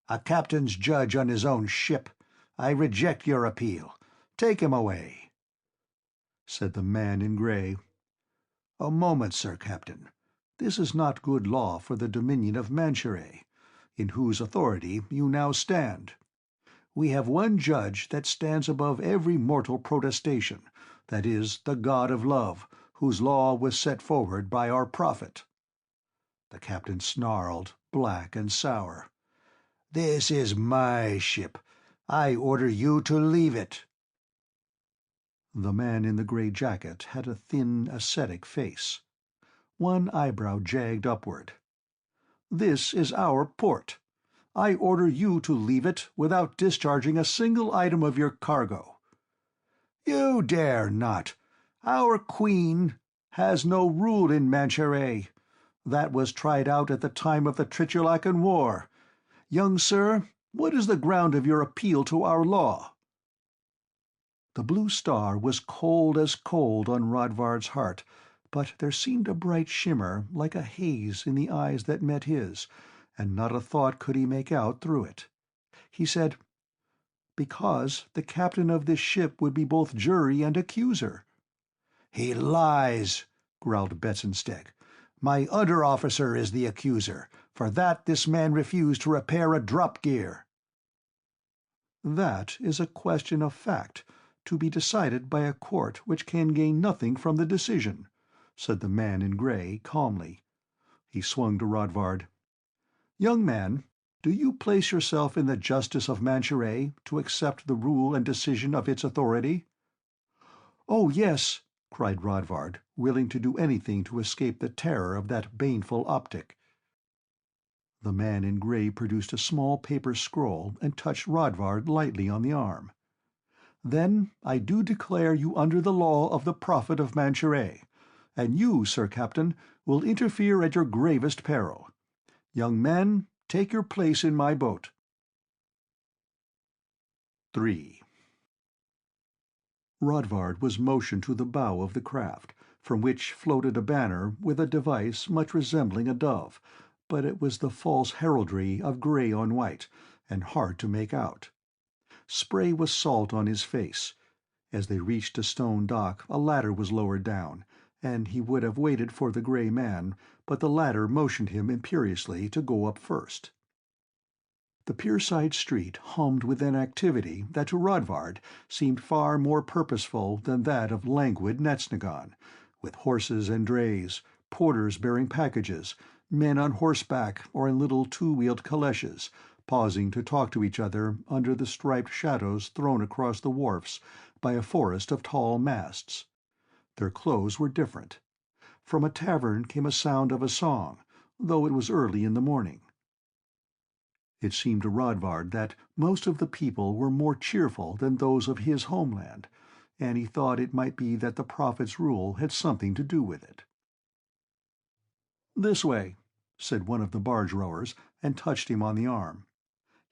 "A captain's judge on his own ship. I reject your appeal. Take him away," said the man in grey. "A moment, Sir Captain. This is not good law for the Dominion of Manchuria, in whose authority you now stand. We have one judge that stands above every mortal protestation, that is, the God of Love, whose law was set forward by our prophet." The captain snarled, black and sour. "This is my ship. I order you to leave it." The man in the grey jacket had a thin, ascetic face. One eyebrow jagged upward. "This is our port. I order you to leave it without discharging a single item of your cargo." "You dare not! Our queen has no rule in Manchuria. That was tried out at the time of the Trichulacan War. Young sir, what is the ground of your appeal to our law?" The blue star was cold as cold on Rodvard's heart, but there seemed a bright shimmer like a haze in the eyes that met his, and not a thought could he make out through it. He said, "Because the captain of this ship would be both jury and accuser." "He lies," growled Betzensteg. My under-officer is the accuser. For that this man refused to repair a drop gear." "That is a question of fact, to be decided by a court which can gain nothing from the decision," said the man in grey calmly. He swung to Rodvard. "Young man, do you place yourself in the justice of Manchuret to accept the rule and decision of its authority?" "Oh, yes," cried Rodvard, willing to do anything to escape the terror of that baneful optic. The man in grey produced a small paper scroll and touched Rodvard lightly on the arm. "Then I do declare you under the law of the Prophet of Manchuret, and you, Sir Captain, will interfere at your gravest peril. Young men, take your place in my boat." 3. Rodvard was motioned to the bow of the craft, from which floated a banner with a device much resembling a dove, but it was the false heraldry of grey on white, and hard to make out. Spray was salt on his face. As they reached a stone dock, a ladder was lowered down, and he would have waited for the grey man, but the latter motioned him imperiously to go up first. The pierside street hummed with an activity that to Rodvard seemed far more purposeful than that of languid Netznegon, with horses and drays, porters bearing packages, men on horseback or in little two-wheeled calèches, pausing to talk to each other under the striped shadows thrown across the wharfs by a forest of tall masts. Their clothes were different. From a tavern came a sound of a song, though it was early in the morning. It seemed to Rodvard that most of the people were more cheerful than those of his homeland, and he thought it might be that the Prophet's rule had something to do with it. "This way," said one of the barge-rowers, and touched him on the arm.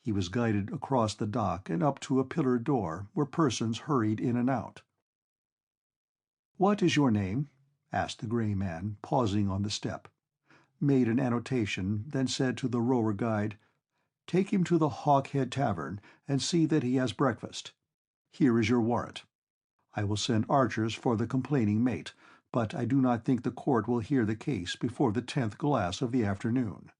He was guided across the dock and up to a pillared door where persons hurried in and out. "What is your name?" asked the grey man, pausing on the step. Made an annotation, then said to the rower guide, "Take him to the Hawkhead Tavern, and see that he has breakfast. Here is your warrant. I will send archers for the complaining mate, but I do not think the court will hear the case before the 10th glass of the afternoon."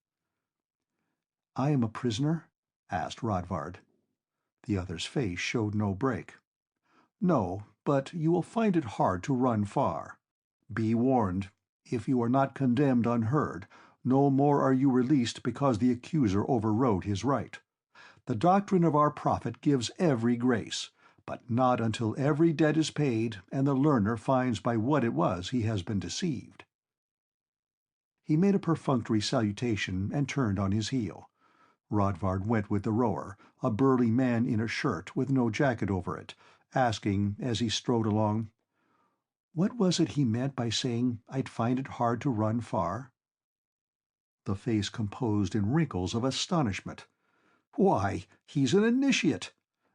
"I am a prisoner?" asked Rodvard. The other's face showed no break. "No, but you will find it hard to run far. Be warned, if you are not condemned unheard, no more are you released because the accuser overrode his right. The doctrine of our prophet gives every grace, but not until every debt is paid and the learner finds by what it was he has been deceived." He made a perfunctory salutation and turned on his heel. Rodvard went with the rower, a burly man in a shirt with no jacket over it, asking, as he strode along, "What was it he meant by saying I'd find it hard to run far?" The face composed in wrinkles of astonishment. "Why, he's an initiate.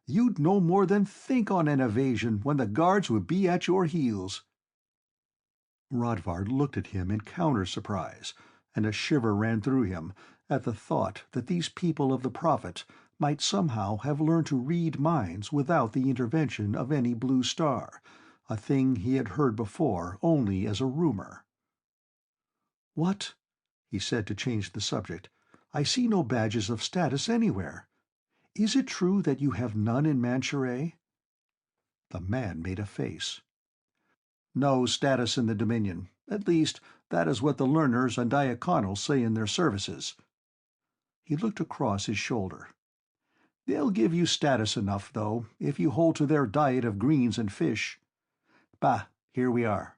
You'd no more than think on an evasion when the guards would be at your heels." Rodvard looked at him in counter-surprise, and a shiver ran through him at the thought that these people of the Prophet might somehow have learned to read minds without the intervention of any blue star, a thing he had heard before only as a rumor. "What?" he said to change the subject. "I see no badges of status anywhere. Is it true that you have none in Manchuret?" The man made a face. "No status in the Dominion. At least, that is what the learners and diaconals say in their services." He looked across his shoulder. "They'll give you status enough, though, if you hold to their diet of greens and fish. Bah, here we are."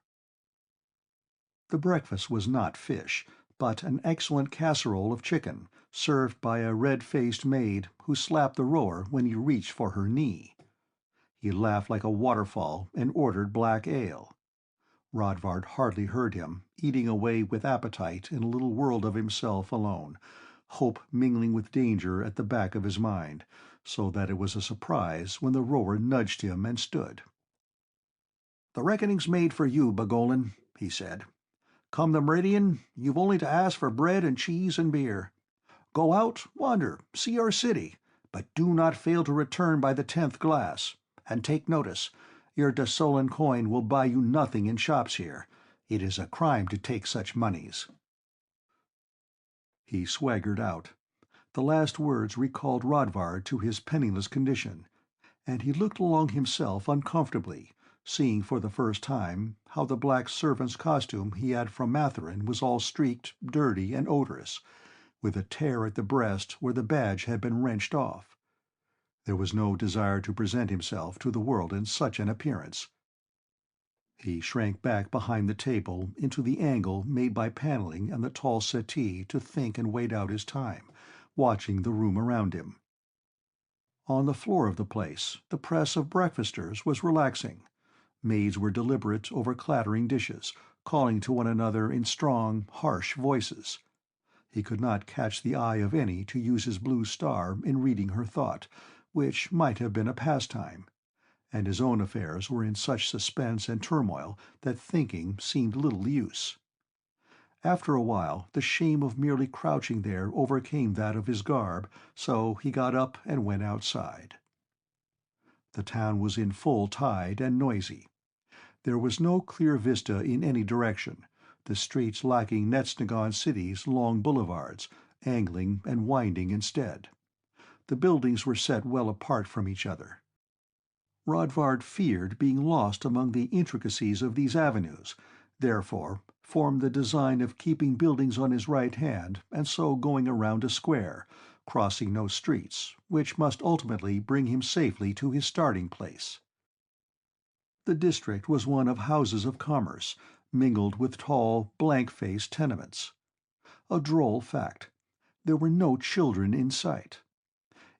The breakfast was not fish, but an excellent casserole of chicken, served by a red-faced maid who slapped the rower when he reached for her knee. He laughed like a waterfall and ordered black ale. Rodvard hardly heard him, eating away with appetite in a little world of himself alone, hope mingling with danger at the back of his mind, so that it was a surprise when the rower nudged him and stood. "The reckoning's made for you, Bergelin," he said. "Come the meridian, you've only to ask for bread and cheese and beer. Go out, wander, see our city, but do not fail to return by the 10th glass. And take notice, your Desolan coin will buy you nothing in shops here. It is a crime to take such moneys." He swaggered out. The last words recalled Rodvard to his penniless condition, and he looked along himself uncomfortably, seeing for the first time how the black servant's costume he had from Matherin was all streaked, dirty, and odorous, with a tear at the breast where the badge had been wrenched off. There was no desire to present himself to the world in such an appearance. He shrank back behind the table into the angle made by paneling and the tall settee to think and wait out his time, watching the room around him. On the floor of the place, the press of breakfasters was relaxing. Maids were deliberate over clattering dishes, calling to one another in strong, harsh voices. He could not catch the eye of any to use his blue star in reading her thought, which might have been a pastime, and his own affairs were in such suspense and turmoil that thinking seemed little use. After a while, the shame of merely crouching there overcame that of his garb, so he got up and went outside. The town was in full tide and noisy. There was no clear vista in any direction, the streets lacking Netznegon City's long boulevards, angling and winding instead. The buildings were set well apart from each other. Rodvard feared being lost among the intricacies of these avenues, therefore formed the design of keeping buildings on his right hand and so going around a square, crossing no streets, which must ultimately bring him safely to his starting place. The district was one of houses of commerce, mingled with tall, blank-faced tenements. A droll fact: there were no children in sight.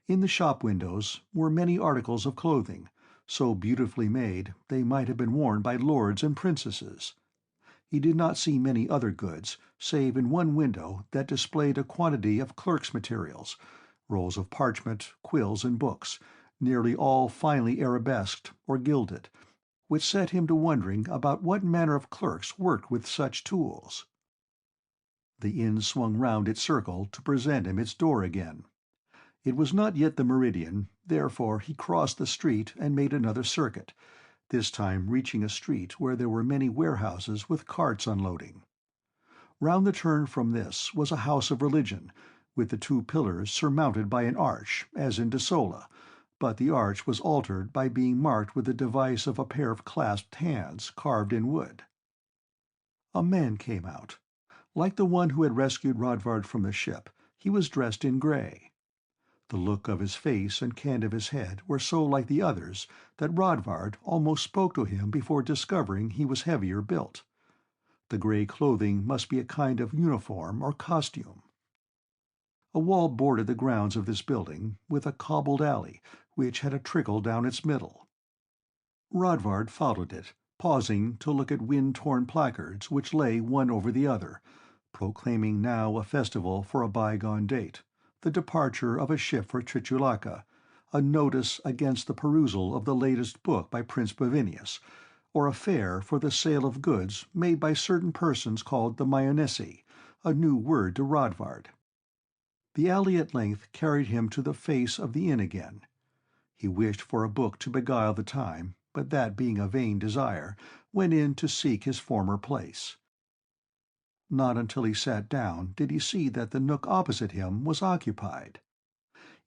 In the shop windows were many articles of clothing, so beautifully made they might have been worn by lords and princesses. He did not see many other goods, save in one window that displayed a quantity of clerk's materials, rolls of parchment, quills, and books, nearly all finely arabesqued or gilded, which set him to wondering about what manner of clerks worked with such tools. The inn swung round its circle to present him its door again. It was not yet the meridian, therefore he crossed the street and made another circuit, this time reaching a street where there were many warehouses with carts unloading. Round the turn from this was a house of religion, with the two pillars surmounted by an arch, as in Desola, but the arch was altered by being marked with the device of a pair of clasped hands carved in wood. A man came out. Like the one who had rescued Rodvard from the ship, he was dressed in grey. The look of his face and cant of his head were so like the others that Rodvard almost spoke to him before discovering he was heavier built. The grey clothing must be a kind of uniform or costume. A wall bordered the grounds of this building, with a cobbled alley, which had a trickle down its middle. Rodvard followed it, pausing to look at wind-torn placards which lay one over the other, proclaiming now a festival for a bygone date, the departure of a ship for Tritulaka, a notice against the perusal of the latest book by Prince Bavinius, or a fair for the sale of goods made by certain persons called the Mayonnaise, a new word to Rodvard. The alley at length carried him to the face of the inn again. He wished for a book to beguile the time, but that being a vain desire, went in to seek his former place. Not until he sat down did he see that the nook opposite him was occupied.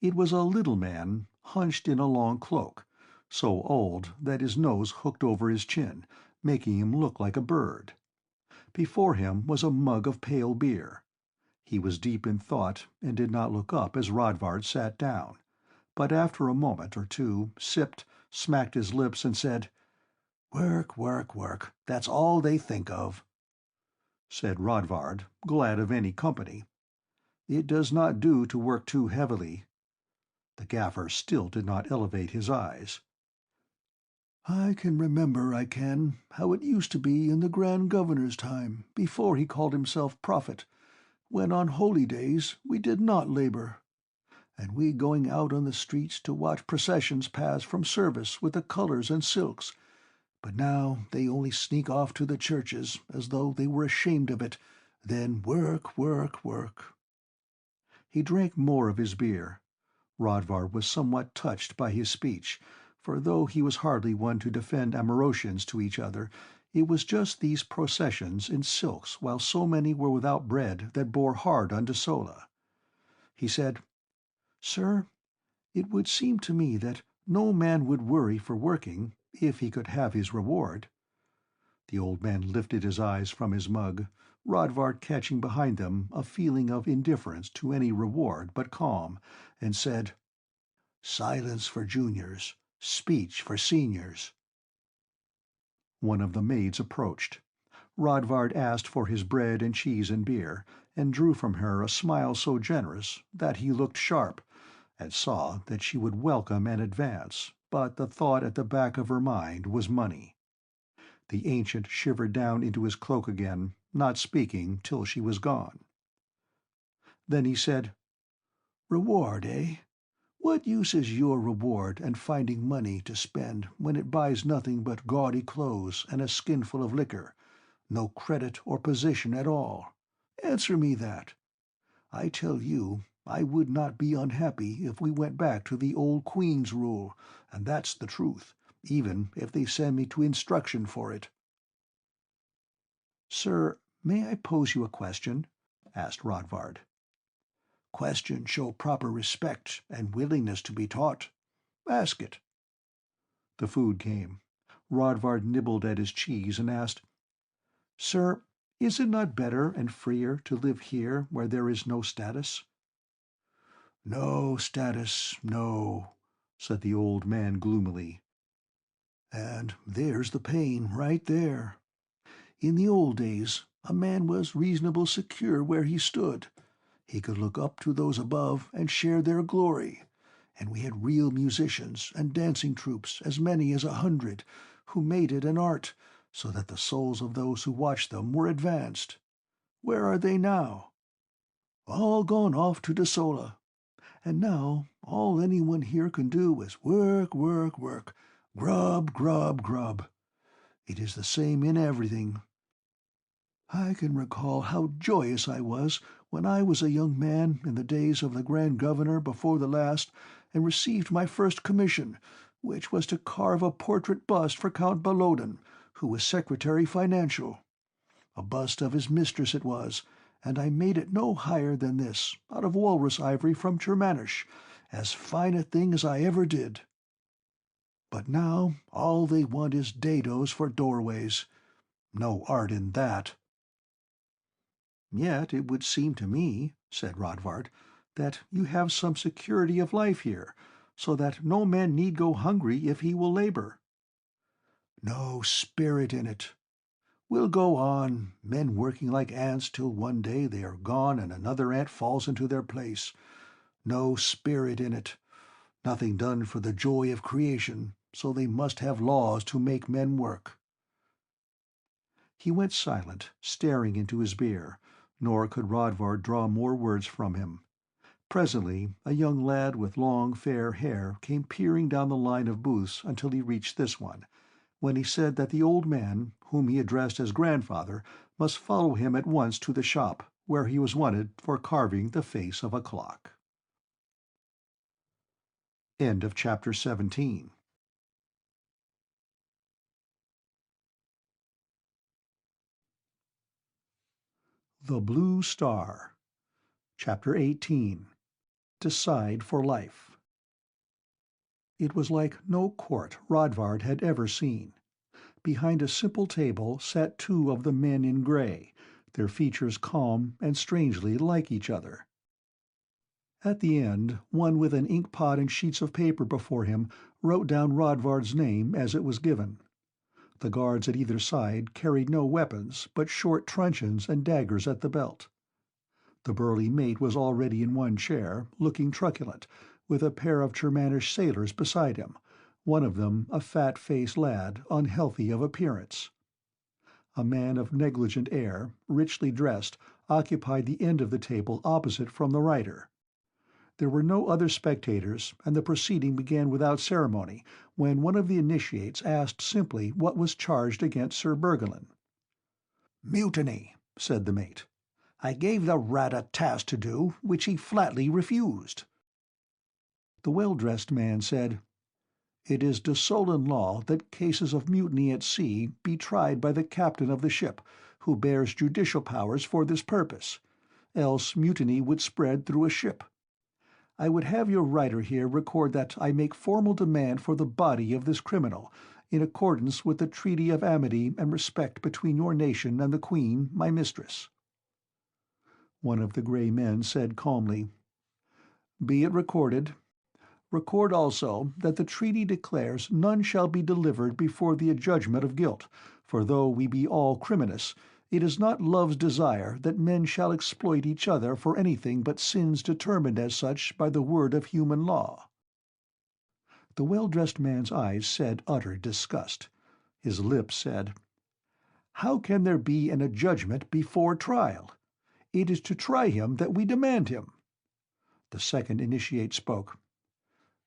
It was a little man, hunched in a long cloak, so old that his nose hooked over his chin, making him look like a bird. Before him was a mug of pale beer. He was deep in thought and did not look up as Rodvard sat down, but after a moment or two sipped, smacked his lips, and said, "Work, work, work, that's all they think of," said Rodvard, glad of any company. "It does not do to work too heavily." The gaffer still did not elevate his eyes. "I can remember, I can, how it used to be in the Grand Governor's time, before he called himself prophet, when on holy days we did not labor, and we going out on the streets to watch processions pass from service with the colors and silks. But now they only sneak off to the churches, as though they were ashamed of it, then work, work, work." He drank more of his beer. Rodvard was somewhat touched by his speech, for though he was hardly one to defend Amorosians to each other, It was just these processions in silks while so many were without bread that bore hard on Desola. He said, "Sir, it would seem to me that no man would worry for working if he could have his reward." The old man lifted his eyes from his mug, Rodvard catching behind them a feeling of indifference to any reward but calm, and said, "Silence for juniors, speech for seniors." One of the maids approached. Rodvard asked for his bread and cheese and beer, and drew from her a smile so generous that he looked sharp, and saw that she would welcome an advance, but the thought at the back of her mind was money. The ancient shivered down into his cloak again, not speaking till she was gone. Then he said, "Reward, eh? What use is your reward and finding money to spend when it buys nothing but gaudy clothes and a skinful of liquor, no credit or position at all? Answer me that. I tell you, I would not be unhappy if we went back to the old Queen's rule, and that's the truth, even if they send me to instruction for it." "Sir, may I pose you a question?" asked Rodvard. "Questions show proper respect and willingness to be taught. Ask it." The food came. Rodvard nibbled at his cheese and asked, "Sir, is it not better and freer to live here where there is no status?" "No status, no," said the old man gloomily. "And there's the pain right there. In the old days, a man was reasonable secure where he stood. He could look up to those above and share their glory, and we had real musicians and dancing troupes, as many as 100, who made it an art, so that the souls of those who watched them were advanced. Where are they now? All gone off to Desola. And now all anyone here can do is work, work, work, grub, grub, grub. It is the same in everything. I can recall how joyous I was when I was a young man in the days of the Grand Governor before the last, and received my first commission, which was to carve a portrait bust for Count Balodin, who was Secretary Financial. A bust of his mistress it was, and I made it no higher than this, out of walrus ivory from Germanish, as fine a thing as I ever did. But now all they want is dados for doorways. No art in that." "Yet it would seem to me," said Rodvard, "that you have some security of life here, so that no man need go hungry if he will labor." "No spirit in it. We'll go on, men working like ants till one day they are gone and another ant falls into their place. No spirit in it. Nothing done for the joy of creation, so they must have laws to make men work." He went silent, staring into his beer, nor could Rodvard draw more words from him. Presently a young lad with long fair hair came peering down the line of booths until he reached this one, when he said that the old man, whom he addressed as grandfather, must follow him at once to the shop, where he was wanted for carving the face of a clock. End of chapter 17. The Blue Star. Chapter 18. Decide for Life. It was like no court Rodvard had ever seen. Behind a simple table sat two of the men in grey, their features calm and strangely like each other. At the end, one with an ink-pot and sheets of paper before him wrote down Rodvard's name as it was given. The guards at either side carried no weapons but short truncheons and daggers at the belt. The burly mate was already in one chair, looking truculent, with a pair of Germanish sailors beside him, one of them a fat-faced lad, unhealthy of appearance. A man of negligent air, richly dressed, occupied the end of the table opposite from the writer. There were no other spectators, and the proceeding began without ceremony, when one of the initiates asked simply what was charged against Sir Bergelin. "Mutiny," said the mate. "I gave the rat a task to do, which he flatly refused." The well-dressed man said, It is Desolan law that cases of mutiny at sea be tried by the captain of the ship, who bears judicial powers for this purpose, else mutiny would spread through a ship. I would have your writer here record that I make formal demand for the body of this criminal, in accordance with the treaty of amity and respect between your nation and the Queen, my mistress." One of the grey men said calmly, "Be it recorded. Record also that the treaty declares none shall be delivered before the adjudgment of guilt, for though we be all criminous, it is not love's desire that men shall exploit each other for anything but sins determined as such by the word of human law." The well-dressed man's eyes said utter disgust. His lips said, "How can there be an adjudgment before trial? It is to try him that we demand him." The second initiate spoke.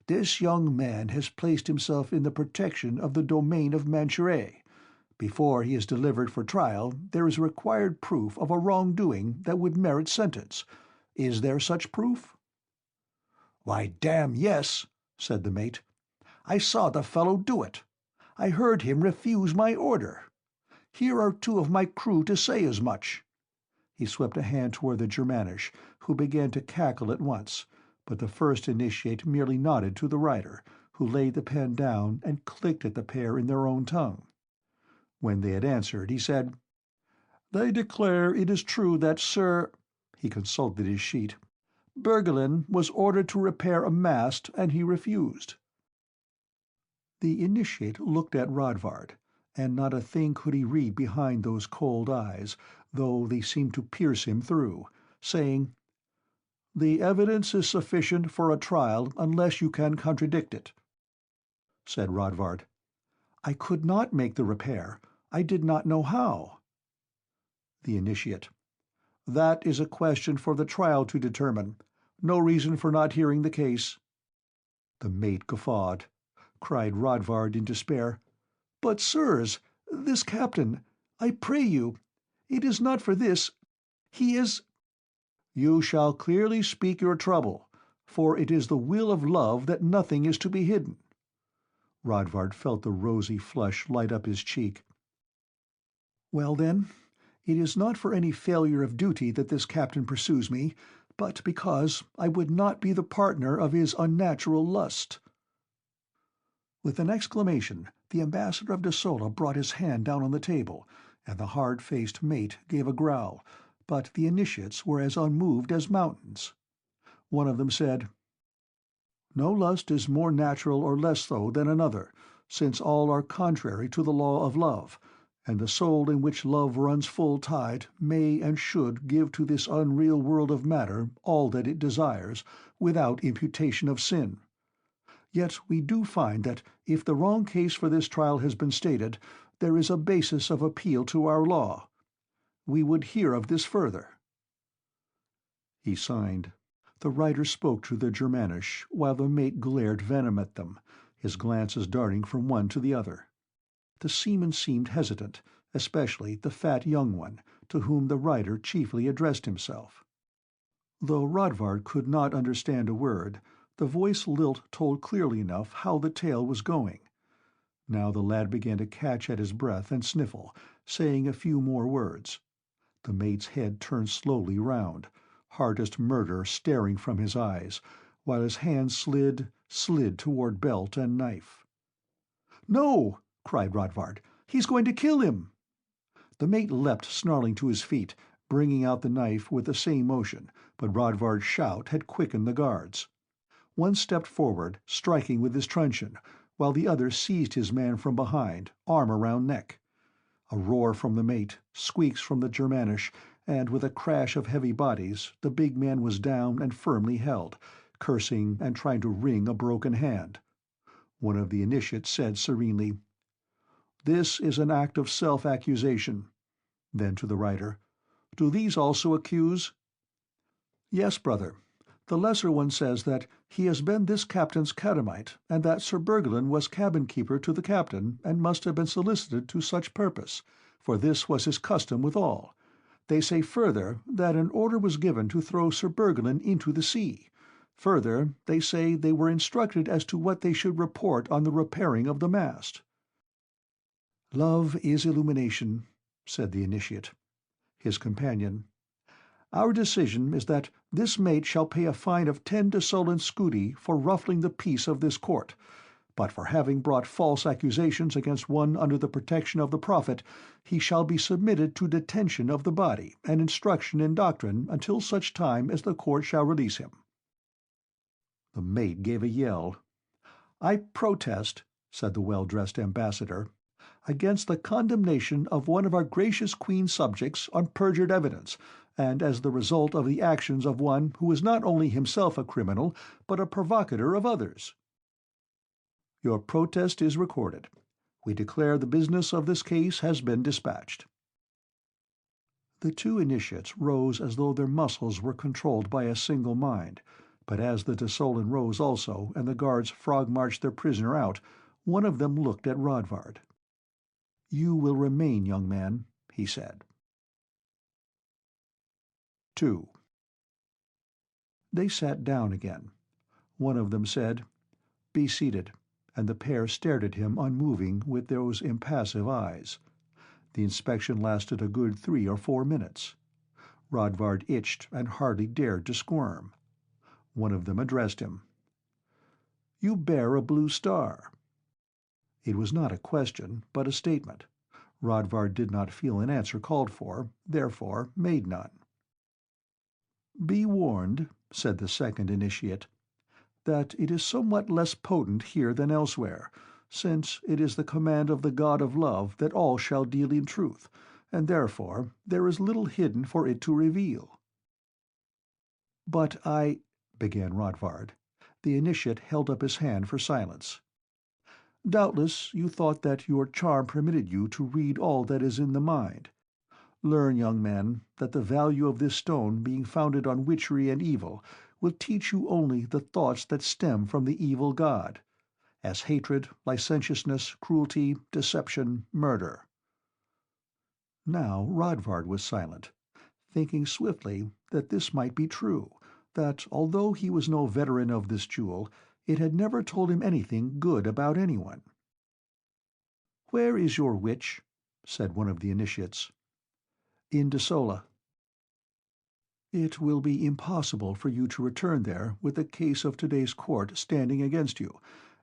"This young man has placed himself in the protection of the domain of Manchuret. Before he is delivered for trial, there is required proof of a wrongdoing that would merit sentence. Is there such proof?" "Why, damn, yes," said the mate. "I saw the fellow do it. I heard him refuse my order. Here are two of my crew to say as much." He swept a hand toward the Germanish, who began to cackle at once, but the first initiate merely nodded to the writer, who laid the pen down and clicked at the pair in their own tongue. When they had answered, he said, "They declare it is true that Sir—" he consulted his sheet, "Bergelin was ordered to repair a mast, and he refused." The initiate looked at Rodvard, and not a thing could he read behind those cold eyes, though they seemed to pierce him through, saying, "The evidence is sufficient for a trial unless you can contradict it." Said Rodvard, "I could not make the repair. I did not know how." The initiate, "That is a question for the trial to determine. No reason for not hearing the case." The mate guffawed. Cried Rodvard in despair, "But, sirs, this captain, I pray you, it is not for this. He is—" "You shall clearly speak your trouble, for it is the will of love that nothing is to be hidden." Rodvard felt the rosy flush light up his cheek. "Well, then, it is not for any failure of duty that this captain pursues me, but because I would not be the partner of his unnatural lust." With an exclamation, the ambassador of Desola brought his hand down on the table, and the hard-faced mate gave a growl, but the initiates were as unmoved as mountains. One of them said, "No lust is more natural or less so than another, since all are contrary to the law of love, and the soul in which love runs full tide may and should give to this unreal world of matter all that it desires, without imputation of sin. Yet we do find that if the wrong case for this trial has been stated, there is a basis of appeal to our law. We would hear of this further." He signed. The writer spoke to the Germanish, while the mate glared venom at them, his glances darting from one to the other. The seaman seemed hesitant, especially the fat young one, to whom the writer chiefly addressed himself. Though Rodvard could not understand a word, the voice lilt told clearly enough how the tale was going. Now the lad began to catch at his breath and sniffle, saying a few more words. The mate's head turned slowly round, hardest murder staring from his eyes, while his hand slid toward belt and knife. "No!" cried Rodvard. "He's going to kill him!" The mate leapt snarling to his feet, bringing out the knife with the same motion, but Rodvard's shout had quickened the guards. One stepped forward, striking with his truncheon, while the other seized his man from behind, arm around neck. A roar from the mate, squeaks from the Germanish, and with a crash of heavy bodies, the big man was down and firmly held, cursing and trying to wring a broken hand. One of the initiates said serenely, "This is an act of self-accusation." Then to the writer, "Do these also accuse?" "Yes, brother. The lesser one says that he has been this captain's catamite, and that Sir Bergelin was cabin-keeper to the captain, and must have been solicited to such purpose, for this was his custom with all. They say further that an order was given to throw Sir Bergelin into the sea. Further, they say they were instructed as to what they should report on the repairing of the mast." "Love is illumination," said the initiate. His companion: "Our decision is that this mate shall pay a fine of 10 desolent scudi for ruffling the peace of this court, but for having brought false accusations against one under the protection of the Prophet, he shall be submitted to detention of the body and instruction in doctrine until such time as the court shall release him." The mate gave a yell. "I protest," said the well-dressed ambassador, "against the condemnation of one of our gracious Queen's subjects on perjured evidence, and as the result of the actions of one who is not only himself a criminal, but a provocateur of others." "Your protest is recorded. We declare the business of this case has been dispatched." The two initiates rose as though their muscles were controlled by a single mind, but as the Desolan rose also and the guards frog-marched their prisoner out, one of them looked at Rodvard. "You will remain, young man," he said. 2. They sat down again. One of them said, "Be seated," and the pair stared at him unmoving with those impassive eyes. The inspection lasted a good 3 or 4 minutes. Rodvard itched and hardly dared to squirm. One of them addressed him. "You bear a blue star." It was not a question, but a statement. Rodvard did not feel an answer called for, therefore made none. "Be warned," said the second initiate, "that it is somewhat less potent here than elsewhere, since it is the command of the god of love that all shall deal in truth, and therefore there is little hidden for it to reveal." "But I—" began Rodvard. The initiate held up his hand for silence. "Doubtless you thought that your charm permitted you to read all that is in the mind. Learn, young man, that the value of this stone, being founded on witchery and evil, will teach you only the thoughts that stem from the evil god, as hatred, licentiousness, cruelty, deception, murder." Now Rodvard was silent, thinking swiftly that this might be true, that although he was no veteran of this jewel, it had never told him anything good about anyone. "Where is your witch?" said one of the initiates. "In Desola." "It will be impossible for you to return there with the case of today's court standing against you,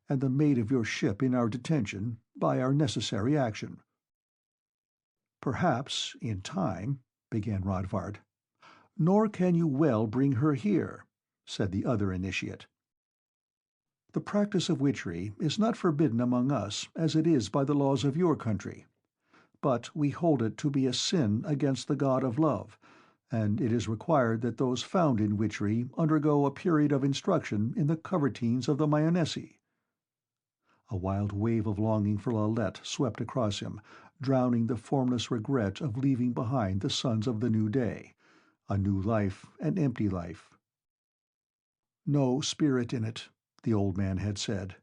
and the mate of your ship in our detention, by our necessary action." "Perhaps, in time—" began Rodvard. "Nor can you well bring her here," said the other initiate. "The practice of witchery is not forbidden among us as it is by the laws of your country. But we hold it to be a sin against the god of love, and it is required that those found in witchery undergo a period of instruction in the covertines of the Mayonnaise." A wild wave of longing for Lalette swept across him, drowning the formless regret of leaving behind the sons of the new day, a new life, an empty life. "No spirit in it," the old man had said.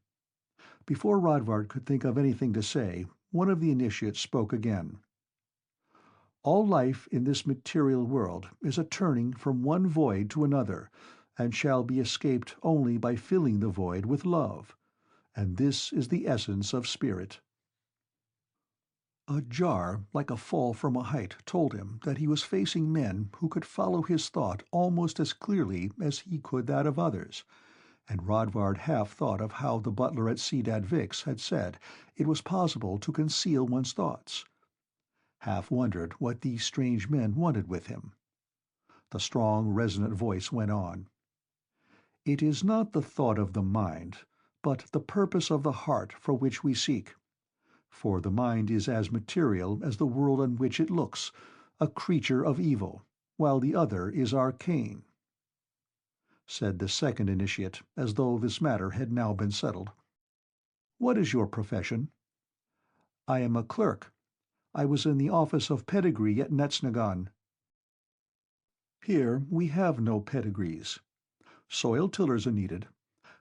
Before Rodvard could think of anything to say, one of the initiates spoke again. "All life in this material world is a turning from one void to another, and shall be escaped only by filling the void with love, and this is the essence of spirit." A jar, like a fall from a height, told him that he was facing men who could follow his thought almost as clearly as he could that of others, and Rodvard half thought of how the butler at Sedad Vix had said it was possible to conceal one's thoughts, half wondered what these strange men wanted with him. The strong, resonant voice went on. "It is not the thought of the mind, but the purpose of the heart for which we seek. For the mind is as material as the world on which it looks, a creature of evil, while the other is arcane." Said the second initiate, as though this matter had now been settled. "What is your profession?" "I am a clerk. I was in the office of pedigree at Netznegon." "Here we have no pedigrees. Soil tillers are needed,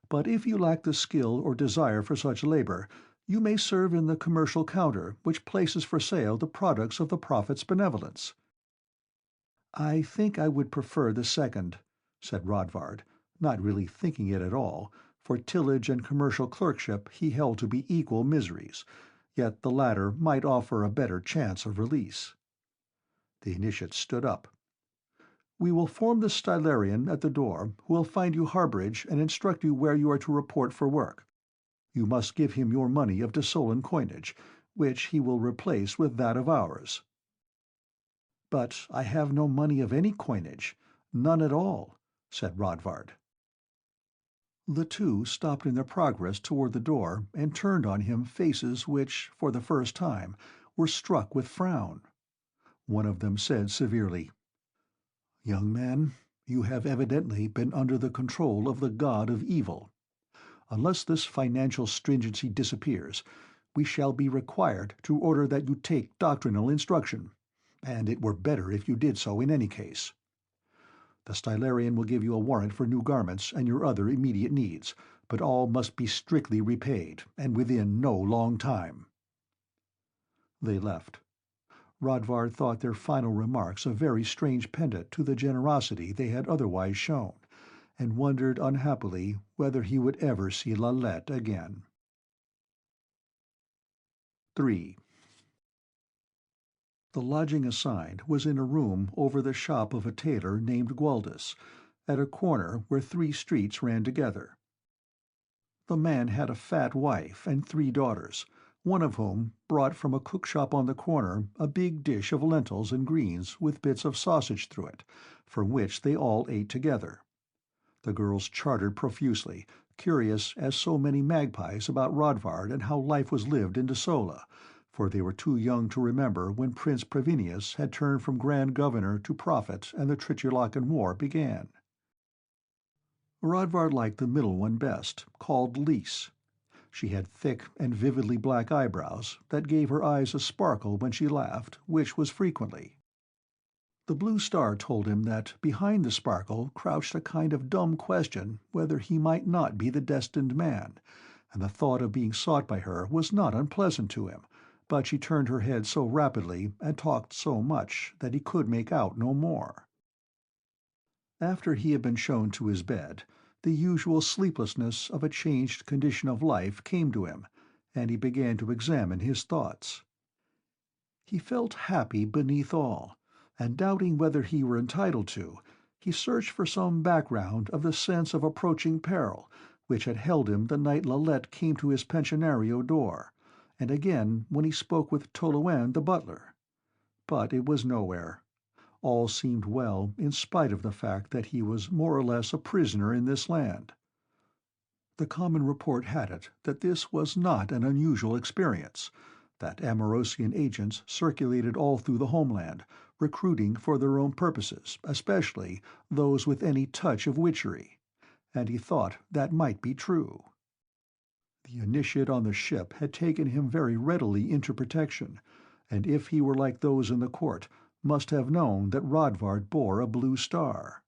but if you lack the skill or desire for such labor, you may serve in the commercial counter which places for sale the products of the Prophet's benevolence." "I think I would prefer the second," said Rodvard, not really thinking it at all, for tillage and commercial clerkship he held to be equal miseries, yet the latter might offer a better chance of release. The initiate stood up. "We will form the Stylarian at the door, who will find you harborage and instruct you where you are to report for work. You must give him your money of Desolan coinage, which he will replace with that of ours." "But I have no money of any coinage, none at all," said Rodvard. The two stopped in their progress toward the door and turned on him faces which, for the first time, were struck with frown. One of them said severely, "Young man, you have evidently been under the control of the god of evil. Unless this financial stringency disappears, we shall be required to order that you take doctrinal instruction, and it were better if you did so in any case. The Stylarian will give you a warrant for new garments and your other immediate needs, but all must be strictly repaid, and within no long time." They left. Rodvard thought their final remarks a very strange pendant to the generosity they had otherwise shown, and wondered unhappily whether he would ever see Lalette again. 3. The lodging assigned was in a room over the shop of a tailor named Gualdus, at a corner where 3 streets ran together. The man had a fat wife and 3 daughters, one of whom brought from a cook-shop on the corner a big dish of lentils and greens with bits of sausage through it, from which they all ate together. The girls chattered profusely, curious as so many magpies about Rodvard and how life was lived in Desola, for they were too young to remember when Prince Previnius had turned from Grand Governor to Prophet and the Tritulacan War began. Rodvard liked the middle one best, called Lys. She had thick and vividly black eyebrows that gave her eyes a sparkle when she laughed, which was frequently. The blue star told him that behind the sparkle crouched a kind of dumb question whether he might not be the destined man, and the thought of being sought by her was not unpleasant to him, but she turned her head so rapidly and talked so much that he could make out no more. After he had been shown to his bed, the usual sleeplessness of a changed condition of life came to him, and he began to examine his thoughts. He felt happy beneath all, and doubting whether he were entitled to, he searched for some background of the sense of approaching peril which had held him the night Lalette came to his pensionario door, and again when he spoke with Tolouen the butler. But it was nowhere. All seemed well in spite of the fact that he was more or less a prisoner in this land. The common report had it that this was not an unusual experience, that Amorosian agents circulated all through the homeland, recruiting for their own purposes, especially those with any touch of witchery, and he thought that might be true. The initiate on the ship had taken him very readily into protection, and if he were like those in the court, must have known that Rodvard bore a blue star.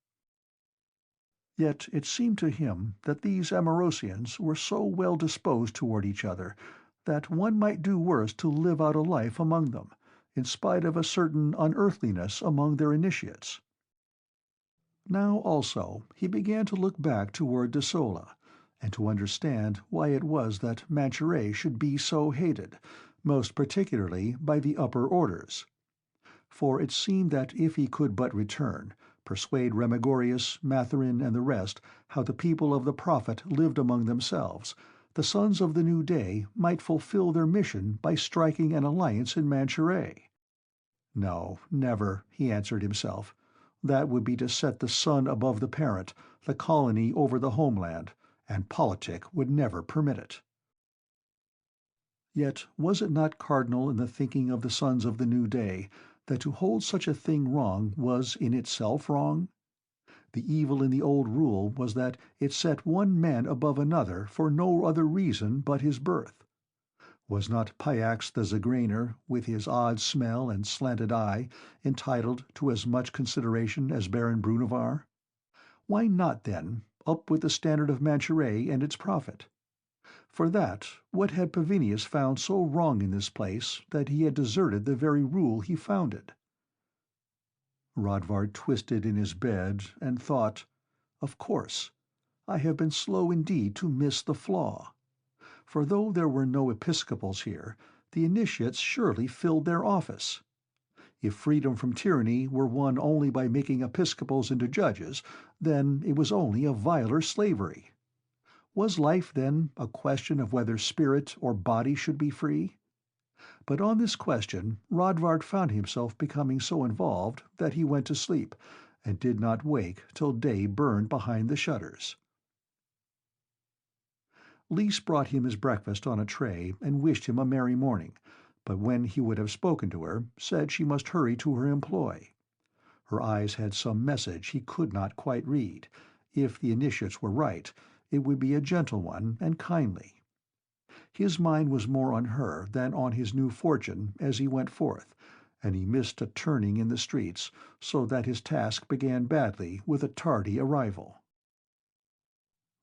Yet it seemed to him that these Amorosians were so well disposed toward each other that one might do worse to live out a life among them, in spite of a certain unearthliness among their initiates. Now also he began to look back toward Desola, and to understand why it was that Manchuret should be so hated, most particularly by the upper orders. For it seemed that if he could but return, persuade Remigorius, Matherin, and the rest how the people of the Prophet lived among themselves, the Sons of the New Day might fulfill their mission by striking an alliance in Manchuret. No, never, he answered himself. That would be to set the son above the parent, the colony over the homeland, and Politic would never permit it. Yet was it not cardinal in the thinking of the Sons of the New Day that to hold such a thing wrong was in itself wrong? The evil in the old rule was that it set one man above another for no other reason but his birth. Was not Pyax the Zigraner, with his odd smell and slanted eye, entitled to as much consideration as Baron Brunevar? Why not, then, up with the standard of Manchuret and its prophet? For that, what had Pavinius found so wrong in this place that he had deserted the very rule he founded? Rodvard twisted in his bed and thought, of course. I have been slow indeed to miss the flaw. For though there were no episcopals here, the initiates surely filled their office. If freedom from tyranny were won only by making episcopals into judges, then it was only a viler slavery. Was life, then, a question of whether spirit or body should be free? But on this question Rodvard found himself becoming so involved that he went to sleep, and did not wake till day burned behind the shutters. Lise brought him his breakfast on a tray and wished him a merry morning, but when he would have spoken to her, said she must hurry to her employ. Her eyes had some message he could not quite read. If the initiates were right, it would be a gentle one and kindly. His mind was more on her than on his new fortune as he went forth, and he missed a turning in the streets, so that his task began badly with a tardy arrival.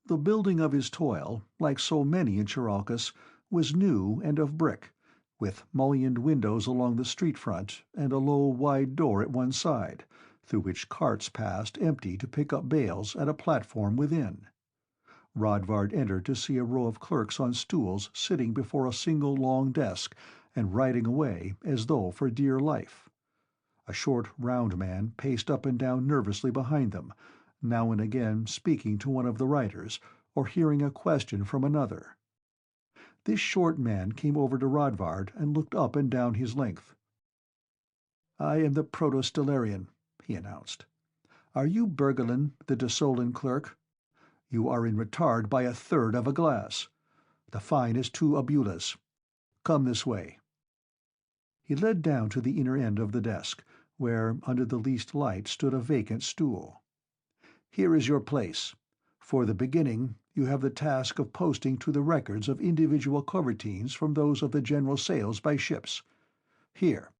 The building of his toil, like so many in Charalkis, was new and of brick, with mullioned windows along the street front and a low, wide door at one side, through which carts passed empty to pick up bales at a platform within. Rodvard entered to see a row of clerks on stools sitting before a single long desk and writing away as though for dear life. A short, round man paced up and down nervously behind them, now and again speaking to one of the writers, or hearing a question from another. This short man came over to Rodvard and looked up and down his length. "I am the proto-stellarian," he announced. "Are you Bergelin, the Desolan clerk? You are in retard by 1/3 of a glass. The fine is 2 abulas. Come this way." He led down to the inner end of the desk, where under the least light stood a vacant stool. "Here is your place. For the beginning, you have the task of posting to the records of individual covertines from those of the general sales by ships. Here.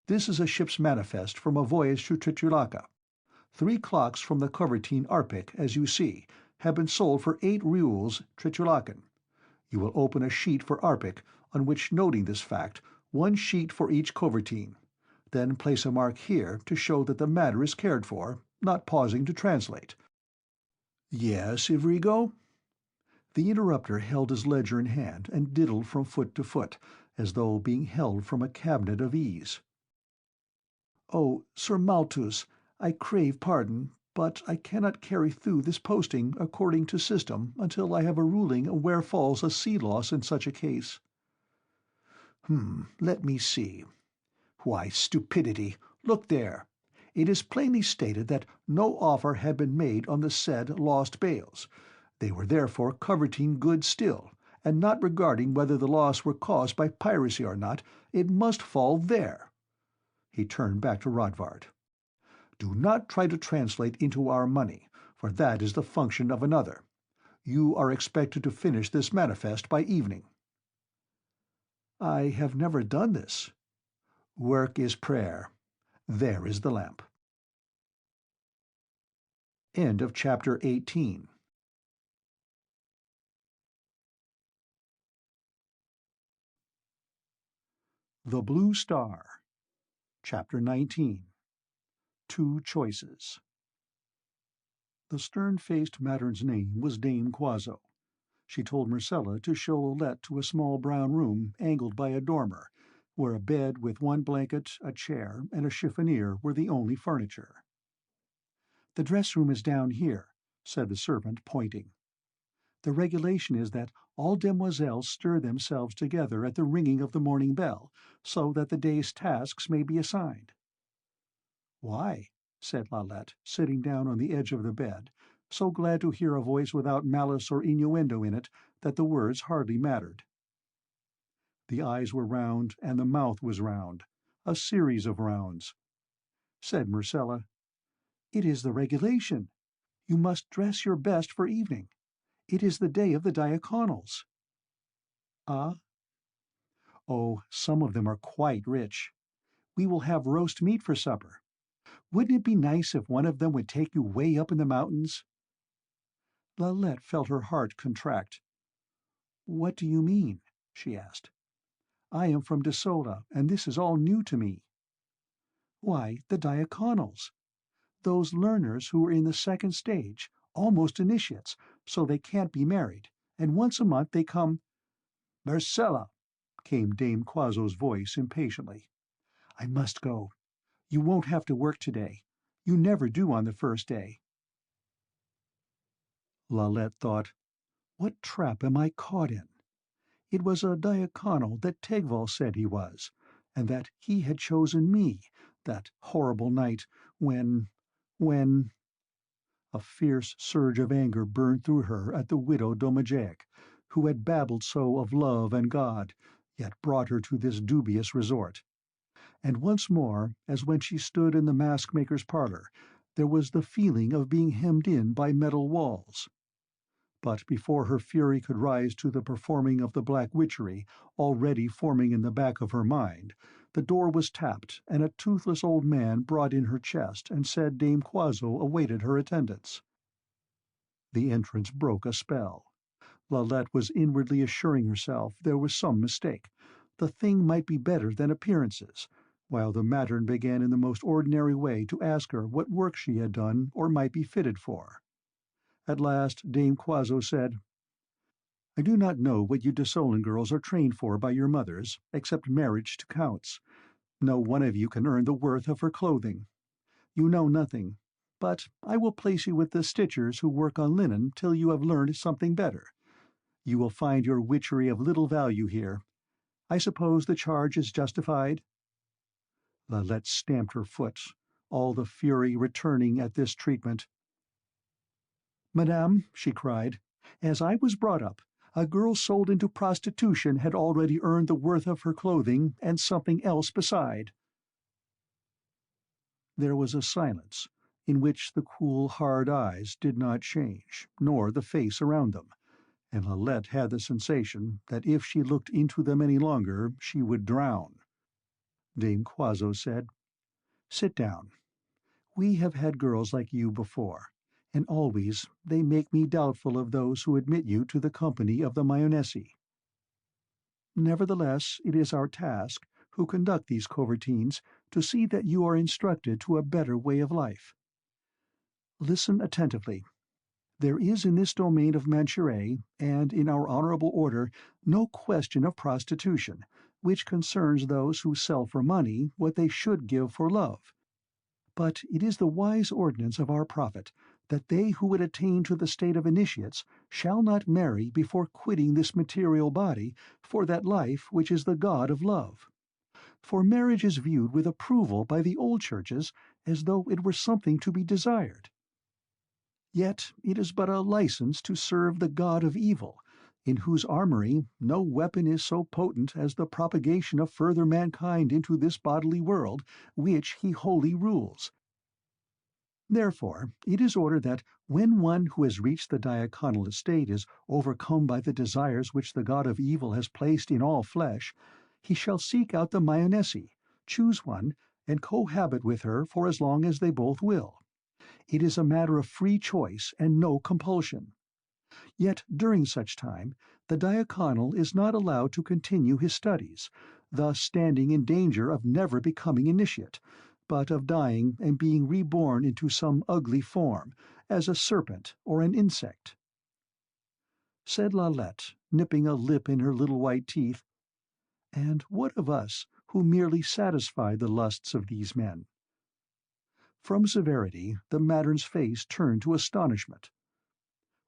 This is a ship's manifest from a voyage to Tritulaka. 3 clocks from the covertine Arpic, as you see, have been sold for 8 reuls Tritulakan. You will open a sheet for Arpic, on which, noting this fact, 1 sheet for each covertine. Then place a mark here to show that the matter is cared for, not pausing to translate." "Yes, Ivrigo?" The interrupter held his ledger in hand and diddled from foot to foot, as though being held from a cabinet of ease. "Oh, Sir Malthus, I crave pardon, but I cannot carry through this posting according to system until I have a ruling where falls a sea loss in such a case." Let me see. Why, stupidity! Look there! It is plainly stated that no offer had been made on the said lost bales. They were therefore covertine goods still, and not regarding whether the loss were caused by piracy or not, it must fall there. He turned back to Rodvard. "Do not try to translate into our money, for that is the function of another. You are expected to finish this manifest by evening." "I have never done this." "Work is prayer. There is the lamp." End of chapter 18. The Blue Star. Chapter 19. 2 Choices. The stern-faced matron's name was Dame Quaso. She told Marcella to show Lalette to a small brown room angled by a dormer, where a bed with 1 blanket, a chair, and a chiffonier were the only furniture. "The dress-room is down here," said the servant, pointing. "The regulation is that all demoiselles stir themselves together at the ringing of the morning bell, so that the day's tasks may be assigned." "Why?" said Lalette, sitting down on the edge of the bed, so glad to hear a voice without malice or innuendo in it that the words hardly mattered. The eyes were round and the mouth was round, a series of rounds. Said Marcella, "It is the regulation. You must dress your best for evening. It is the day of the diaconals." "Ah?" "Oh, some of them are quite rich. We will have roast meat for supper. Wouldn't it be nice if one of them would take you way up in the mountains?" Lalette felt her heart contract. "What do you mean?" she asked. "I am from Desola, and this is all new to me." "Why, the diaconals. Those learners who are in the second stage, almost initiates, so they can't be married, and once a month they come—" "Marcella," came Dame Quasso's voice impatiently. "I must go. You won't have to work today. You never do on the first day." Lalette thought, "What trap am I caught in?" It was a diaconal that Tegval said he was, and that he had chosen me, that horrible night, when— A fierce surge of anger burned through her at the widow Domagaic, who had babbled so of love and God, yet brought her to this dubious resort. And once more, as when she stood in the mask-maker's parlour, there was the feeling of being hemmed in by metal walls. But before her fury could rise to the performing of the black witchery already forming in the back of her mind, the door was tapped, and a toothless old man brought in her chest and said Dame Quasso awaited her attendance. The entrance broke a spell. Lalette was inwardly assuring herself there was some mistake. The thing might be better than appearances, while the matron began in the most ordinary way to ask her what work she had done or might be fitted for. At last Dame Quasso said, "I do not know what you Desolin girls are trained for by your mothers, except marriage to counts. No one of you can earn the worth of her clothing. You know nothing, but I will place you with the stitchers who work on linen till you have learned something better. You will find your witchery of little value here. I suppose the charge is justified?" Lalette stamped her foot, all the fury returning at this treatment. "Madame," she cried, "as I was brought up, a girl sold into prostitution had already earned the worth of her clothing and something else beside." There was a silence, in which the cool, hard eyes did not change, nor the face around them, and Lalette had the sensation that if she looked into them any longer she would drown. Dame Quasso said, "Sit down. We have had girls like you before, and always they make me doubtful of those who admit you to the company of the Mayonnaise. Nevertheless, it is our task, who conduct these covertines, to see that you are instructed to a better way of life. Listen attentively. There is in this domain of Manchuria, and in our honorable order, no question of prostitution, which concerns those who sell for money what they should give for love. But it is the wise ordinance of our prophet that they who would attain to the state of initiates shall not marry before quitting this material body for that life which is the god of love. For marriage is viewed with approval by the old churches as though it were something to be desired. Yet it is but a license to serve the god of evil, in whose armory no weapon is so potent as the propagation of further mankind into this bodily world, which he wholly rules. Therefore, it is ordered that when one who has reached the diaconal estate is overcome by the desires which the god of evil has placed in all flesh, he shall seek out the Mayonnaise, choose one, and cohabit with her for as long as they both will. It is a matter of free choice and no compulsion. Yet during such time the diaconal is not allowed to continue his studies, thus standing in danger of never becoming initiate, but of dying and being reborn into some ugly form, as a serpent or an insect." Said Lalette, nipping a lip in her little white teeth, "And what of us, who merely satisfy the lusts of these men?" From severity the matron's face turned to astonishment.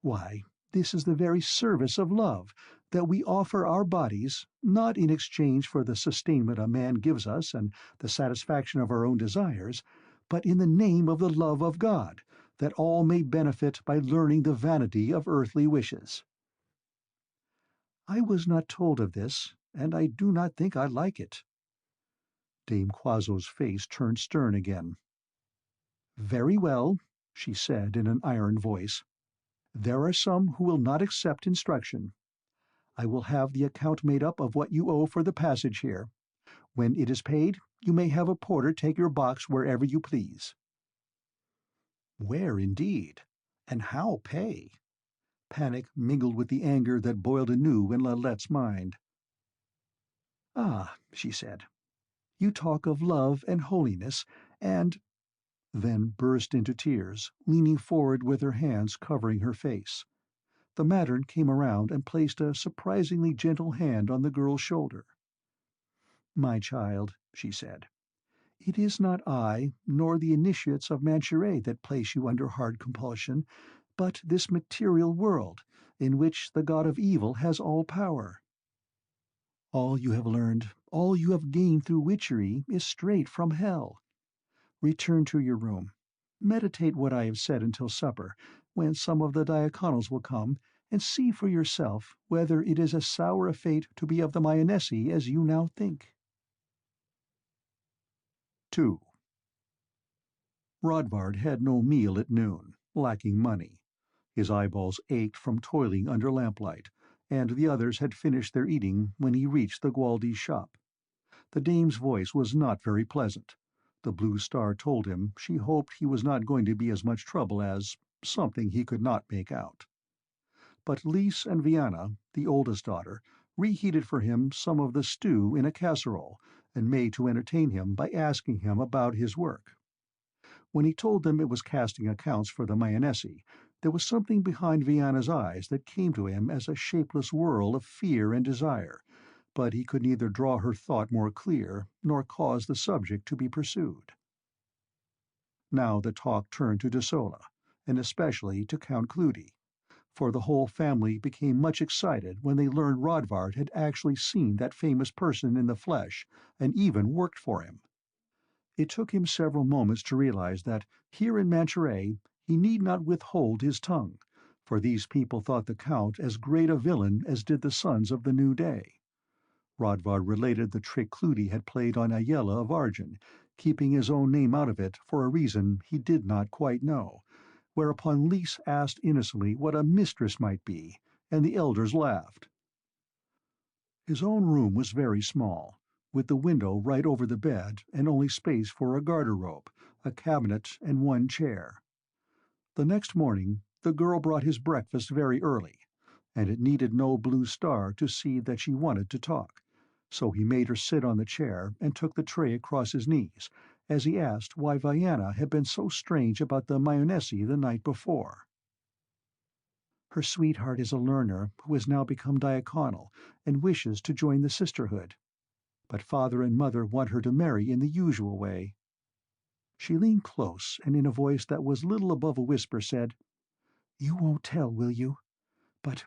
"Why, this is the very service of love, that we offer our bodies, not in exchange for the sustainment a man gives us and the satisfaction of our own desires, but in the name of the love of God, that all may benefit by learning the vanity of earthly wishes." "I was not told of this, and I do not think I like it." Dame Quasso's face turned stern again. "Very well," she said in an iron voice. "There are some who will not accept instruction. I will have the account made up of what you owe for the passage here. When it is paid, you may have a porter take your box wherever you please." Where indeed? And how pay? Panic mingled with the anger that boiled anew in Lalette's mind. "Ah," she said, "you talk of love and holiness, and—" then burst into tears, leaning forward with her hands covering her face. The matron came around and placed a surprisingly gentle hand on the girl's shoulder. "My child," she said, "it is not I, nor the initiates of Manchuria that place you under hard compulsion, but this material world, in which the god of evil has all power. All you have learned, all you have gained through witchery, is straight from hell. Return to your room. Meditate what I have said until supper, when some of the diaconals will come, and see for yourself whether it is as sour a fate to be of the Mayonnaise as you now think." 2. Rodvard had no meal at noon, lacking money. His eyeballs ached from toiling under lamplight, and the others had finished their eating when he reached the Gualdi's shop. The dame's voice was not very pleasant. The blue star told him she hoped he was not going to be as much trouble as something he could not make out. But Lise and Vienna, the oldest daughter, reheated for him some of the stew in a casserole, and made to entertain him by asking him about his work. When he told them it was casting accounts for the Mayonnaise, there was something behind Vienna's eyes that came to him as a shapeless whirl of fear and desire, but he could neither draw her thought more clear nor cause the subject to be pursued. Now the talk turned to Systola, and especially to Count Cleudi, for the whole family became much excited when they learned Rodvard had actually seen that famous person in the flesh, and even worked for him. It took him several moments to realize that here in Manchuria he need not withhold his tongue, for these people thought the Count as great a villain as did the sons of the new day. Rodvard related the trick Cleudi had played on Ayala of Argin, keeping his own name out of it for a reason he did not quite know, whereupon Lise asked innocently what a mistress might be, and the elders laughed. His own room was very small, with the window right over the bed and only space for a garderobe, a cabinet, and one chair. The next morning the girl brought his breakfast very early, and it needed no blue star to see that she wanted to talk, so he made her sit on the chair and took the tray across his knees, as he asked why Vienna had been so strange about the Mayonnaise the night before. "Her sweetheart is a learner who has now become diaconal and wishes to join the sisterhood. But father and mother want her to marry in the usual way." She leaned close and in a voice that was little above a whisper said, "You won't tell, will you? But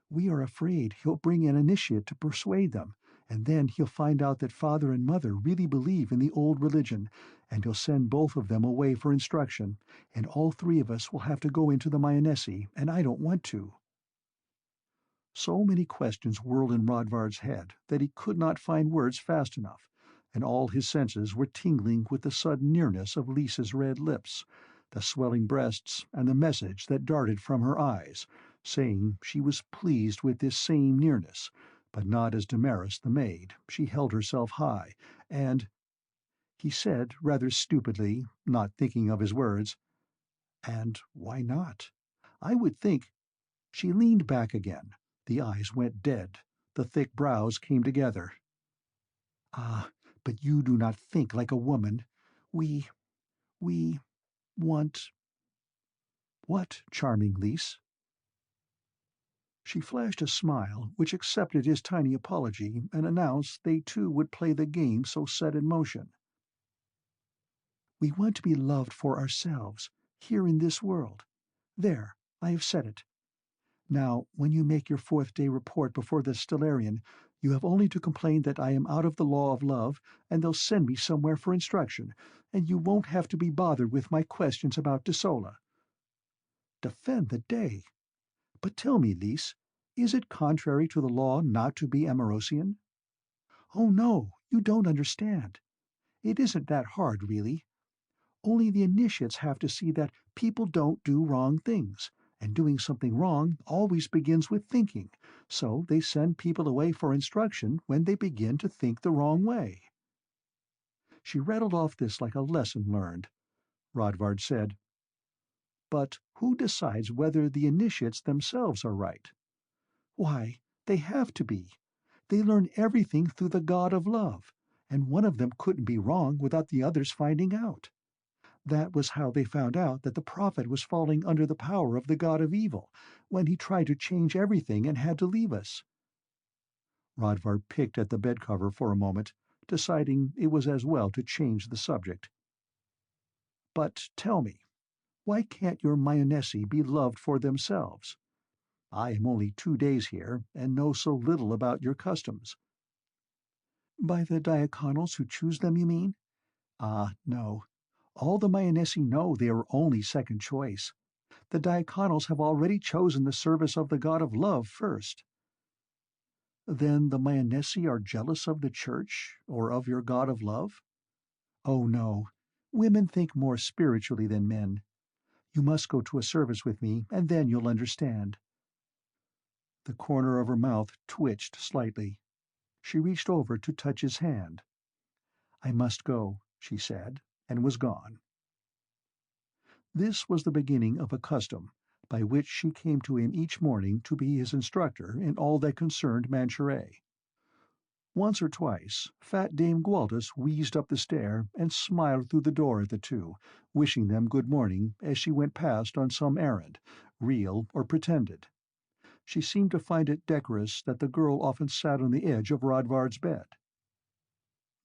we are afraid he'll bring an initiate to persuade them, and then he'll find out that father and mother really believe in the old religion, and he'll send both of them away for instruction, and all three of us will have to go into the Mayonnaise, and I don't want to." So many questions whirled in Rodvard's head that he could not find words fast enough, and all his senses were tingling with the sudden nearness of Lisa's red lips, the swelling breasts, and the message that darted from her eyes, saying she was pleased with this same nearness, but not as Damaris the maid. She held herself high, and he said rather stupidly, not thinking of his words, "And why not? I would think—" She leaned back again. The eyes went dead. The thick brows came together. "Ah, but you do not think like a woman. We want—" "What, charming Lise?" She flashed a smile which accepted his tiny apology and announced they too would play the game so set in motion. "We want to be loved for ourselves, here in this world. There, I have said it. Now, when you make your fourth-day report before the Stellarian, you have only to complain that I am out of the law of love, and they'll send me somewhere for instruction, and you won't have to be bothered with my questions about Systola." Defend the day! But tell me, Lise, is it contrary to the law not to be Amorosian? "Oh no, you don't understand. It isn't that hard, really. Only the initiates have to see that people don't do wrong things, and doing something wrong always begins with thinking, so they send people away for instruction when they begin to think the wrong way." She rattled off this like a lesson learned. Rodvard said, "But who decides whether the initiates themselves are right?" "Why, they have to be. They learn everything through the god of love, and one of them couldn't be wrong without the others finding out. That was how they found out that the prophet was falling under the power of the god of evil, when he tried to change everything and had to leave us." Rodvard picked at the bedcover for a moment, deciding it was as well to change the subject. "But tell me, why can't your Mayonnaise be loved for themselves? I am only 2 days here, and know so little about your customs." "By the diaconals who choose them, you mean? Ah, no. All the Mayonnaise know they are only second choice. The diaconals have already chosen the service of the god of love first." "Then the Mayonnaise are jealous of the church, or of your god of love?" "Oh, no. Women think more spiritually than men. You must go to a service with me, and then you'll understand." The corner of her mouth twitched slightly. She reached over to touch his hand. "I must go," she said, and was gone. This was the beginning of a custom, by which she came to him each morning to be his instructor in all that concerned Manchuret. Once or twice fat Dame Gwaltus wheezed up the stair and smiled through the door at the two, wishing them good morning as she went past on some errand, real or pretended. She seemed to find it decorous that the girl often sat on the edge of Rodvard's bed.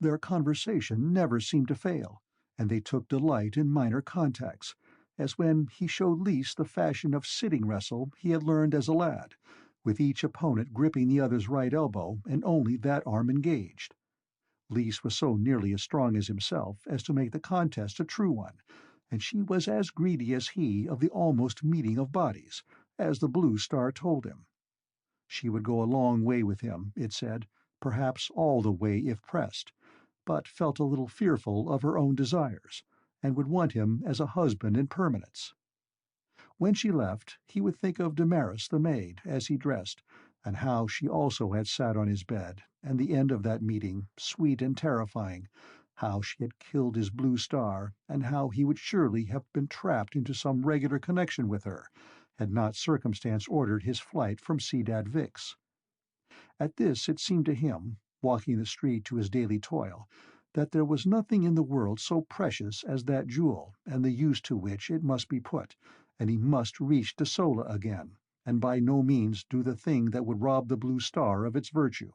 Their conversation never seemed to fail, and they took delight in minor contacts, as when he showed Lys the fashion of sitting wrestle he had learned as a lad, with each opponent gripping the other's right elbow and only that arm engaged. Lys was so nearly as strong as himself as to make the contest a true one, and she was as greedy as he of the almost meeting of bodies, as the Blue Star told him. She would go a long way with him, it said, perhaps all the way if pressed, but felt a little fearful of her own desires, and would want him as a husband in permanence. When she left, he would think of Damaris the maid as he dressed, and how she also had sat on his bed, and the end of that meeting, sweet and terrifying, how she had killed his Blue Star, and how he would surely have been trapped into some regular connection with her, had not circumstance ordered his flight from Sedad Vix. At this it seemed to him, walking the street to his daily toil, that there was nothing in the world so precious as that jewel and the use to which it must be put, and he must reach Desola again, and by no means do the thing that would rob the Blue Star of its virtue.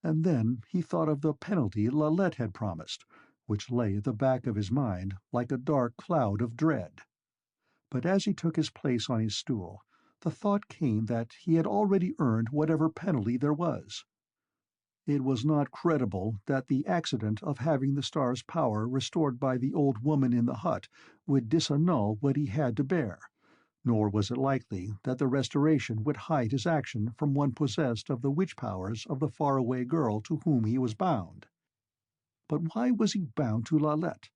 And then he thought of the penalty Lalette had promised, which lay at the back of his mind like a dark cloud of dread. But as he took his place on his stool, the thought came that he had already earned whatever penalty there was. It was not credible that the accident of having the star's power restored by the old woman in the hut would disannul what he had to bear, nor was it likely that the restoration would hide his action from one possessed of the witch powers of the faraway girl to whom he was bound. But why was he bound to Lalette?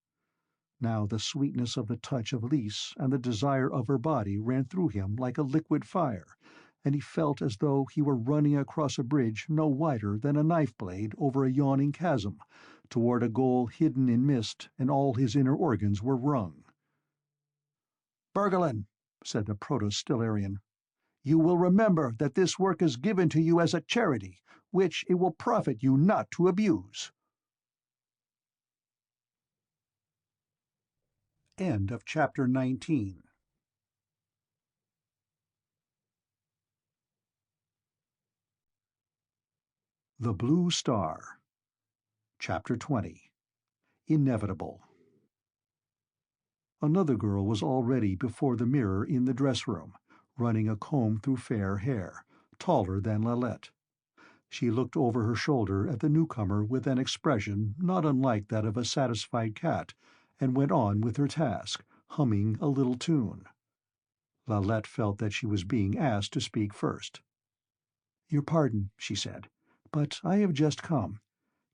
Now the sweetness of the touch of Lys and the desire of her body ran through him like a liquid fire, and he felt as though he were running across a bridge no wider than a knife-blade over a yawning chasm, toward a goal hidden in mist, and all his inner organs were wrung. "Bergelin," said the Proto-Stellarian, "you will remember that this work is given to you as a charity, which it will profit you not to abuse." End of Chapter 19. The Blue Star. Chapter 20. Inevitable. Another girl was already before the mirror in the dress-room, running a comb through fair hair, taller than Lalette. She looked over her shoulder at the newcomer with an expression not unlike that of a satisfied cat, and went on with her task, humming a little tune. Lalette felt that she was being asked to speak first. "Your pardon," she said, "but I have just come.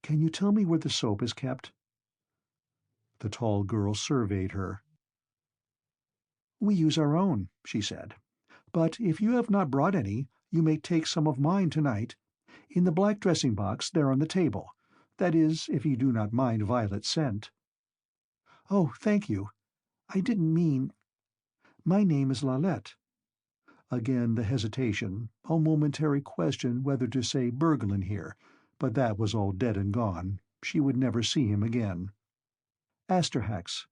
Can you tell me where the soap is kept?" The tall girl surveyed her. "We use our own," she said. "But if you have not brought any, you may take some of mine tonight. In the black dressing-box there on the table. That is, if you do not mind violet scent." "Oh, thank you. I didn't mean— My name is Lalette." Again the hesitation, a momentary question whether to say Bergelin here, but that was all dead and gone. She would never see him again. "Asterhax."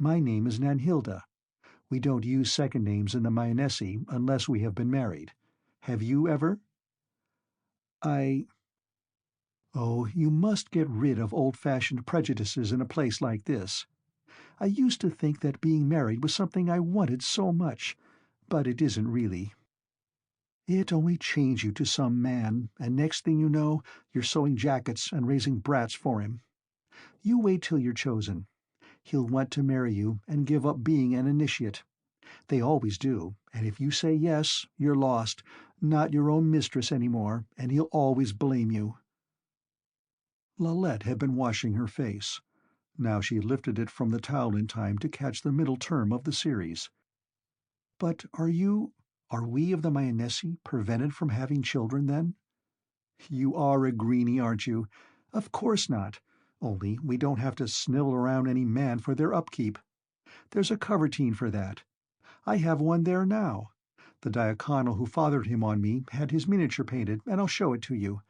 My name is Nanhilda. We don't use second names in the Mayonnaise unless we have been married. Have you ever? I... Oh, you must get rid of old-fashioned prejudices in a place like this. I used to think that being married was something I wanted so much, but it isn't really. It only chains you to some man, and next thing you know, you're sewing jackets and raising brats for him. You wait till you're chosen. He'll want to marry you and give up being an initiate. They always do, and if you say yes, you're lost, not your own mistress anymore, and he'll always blame you. Lalette had been washing her face. Now she lifted it from the towel in time to catch the middle term of the series. But are we of the Mayonnaise prevented from having children, then? You are a greenie, aren't you? Of course not. Only we don't have to snivel around any man for their upkeep. There's a covertine for that. I have one there now. The diaconal who fathered him on me had his miniature painted, and I'll show it to you.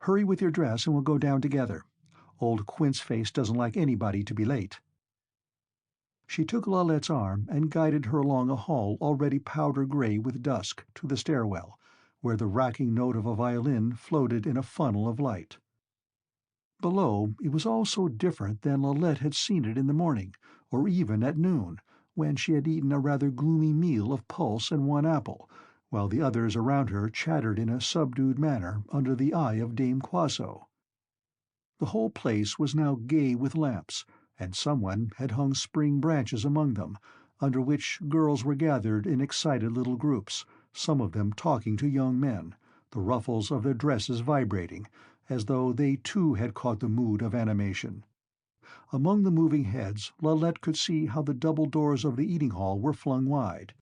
Hurry with your dress and we'll go down together. Old Quince-Face doesn't like anybody to be late. She took Lalette's arm and guided her along a hall already powder-gray with dusk to the stairwell, where the racking note of a violin floated in a funnel of light. Below, it was all so different than Lalette had seen it in the morning, or even at noon, when she had eaten a rather gloomy meal of pulse and one apple, while the others around her chattered in a subdued manner under the eye of Dame Quaso. The whole place was now gay with lamps, and someone had hung spring branches among them, under which girls were gathered in excited little groups, some of them talking to young men, the ruffles of their dresses vibrating, as though they too had caught the mood of animation. Among the moving heads, Lalette could see how the double doors of the eating-hall were flung wide.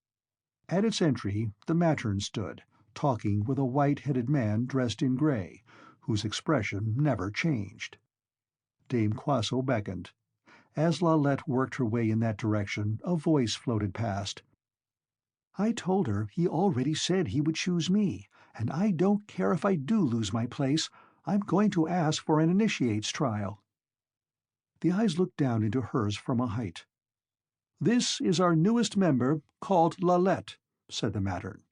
At its entry the matron stood, talking with a white-headed man dressed in grey, whose expression never changed. Dame Quaso beckoned. As Lalette worked her way in that direction, a voice floated past. "I told her he already said he would choose me, and I don't care if I do lose my place. I'm going to ask for an initiate's trial." The eyes looked down into hers from a height. "This is our newest member, called Lalette," said the matron.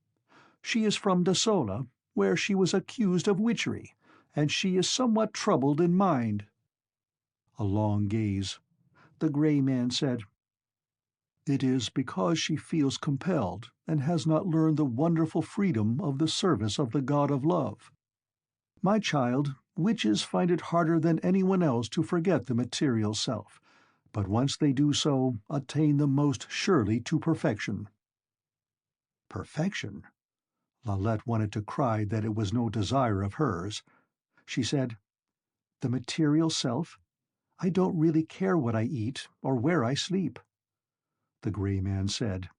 "She is from Dasola, where she was accused of witchery, and she is somewhat troubled in mind." A long gaze. The grey man said, "It is because she feels compelled, and has not learned the wonderful freedom of the service of the god of love. My child, witches find it harder than anyone else to forget the material self, but once they do so, attain the most surely to perfection." Perfection? Lalette wanted to cry that it was no desire of hers. She said, "The material self? I don't really care what I eat or where I sleep." The grey man said,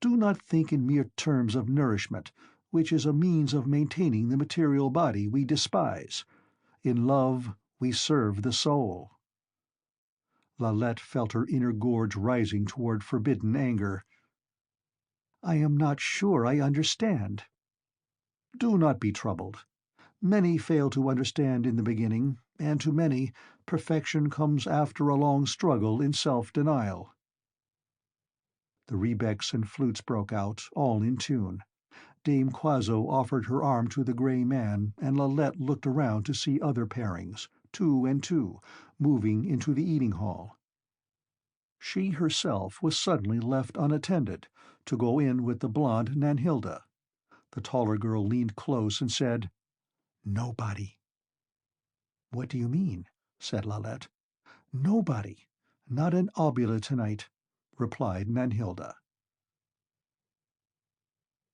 "Do not think in mere terms of nourishment, which is a means of maintaining the material body we despise. In love we serve the soul." Lalette felt her inner gorge rising toward forbidden anger. "I am not sure I understand." "Do not be troubled. Many fail to understand in the beginning, and to many perfection comes after a long struggle in self-denial." The rebecks and flutes broke out, all in tune. Dame Quaso offered her arm to the grey man, and Lalette looked around to see other pairings, two and two, moving into the eating-hall. She herself was suddenly left unattended, to go in with the blonde Nanhilda. The taller girl leaned close and said, "Nobody." "What do you mean?" said Lalette. "Nobody. Not an obula tonight," replied Nanhilda.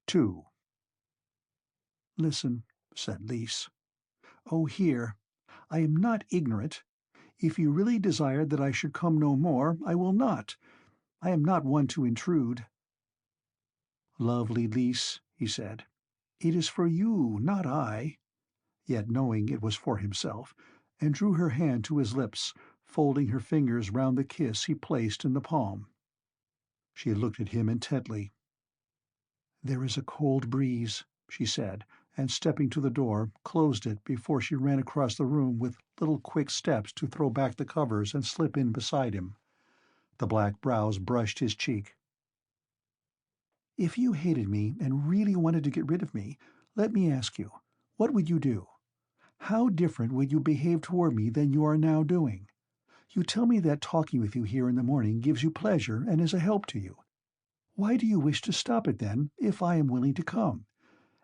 2. "Listen," said Lys. "Oh, here. I am not ignorant. If you really desire that I should come no more, I will not. I am not one to intrude." "Lovely Lys," he said, "it is for you, not I," yet knowing it was for himself, and drew her hand to his lips, folding her fingers round the kiss he placed in the palm. She looked at him intently. "There is a cold breeze," she said, and stepping to the door, closed it before she ran across the room with little quick steps to throw back the covers and slip in beside him. The black brows brushed his cheek. "If you hated me and really wanted to get rid of me, let me ask you, what would you do? How different would you behave toward me than you are now doing? You tell me that talking with you here in the morning gives you pleasure and is a help to you. Why do you wish to stop it, then, if I am willing to come?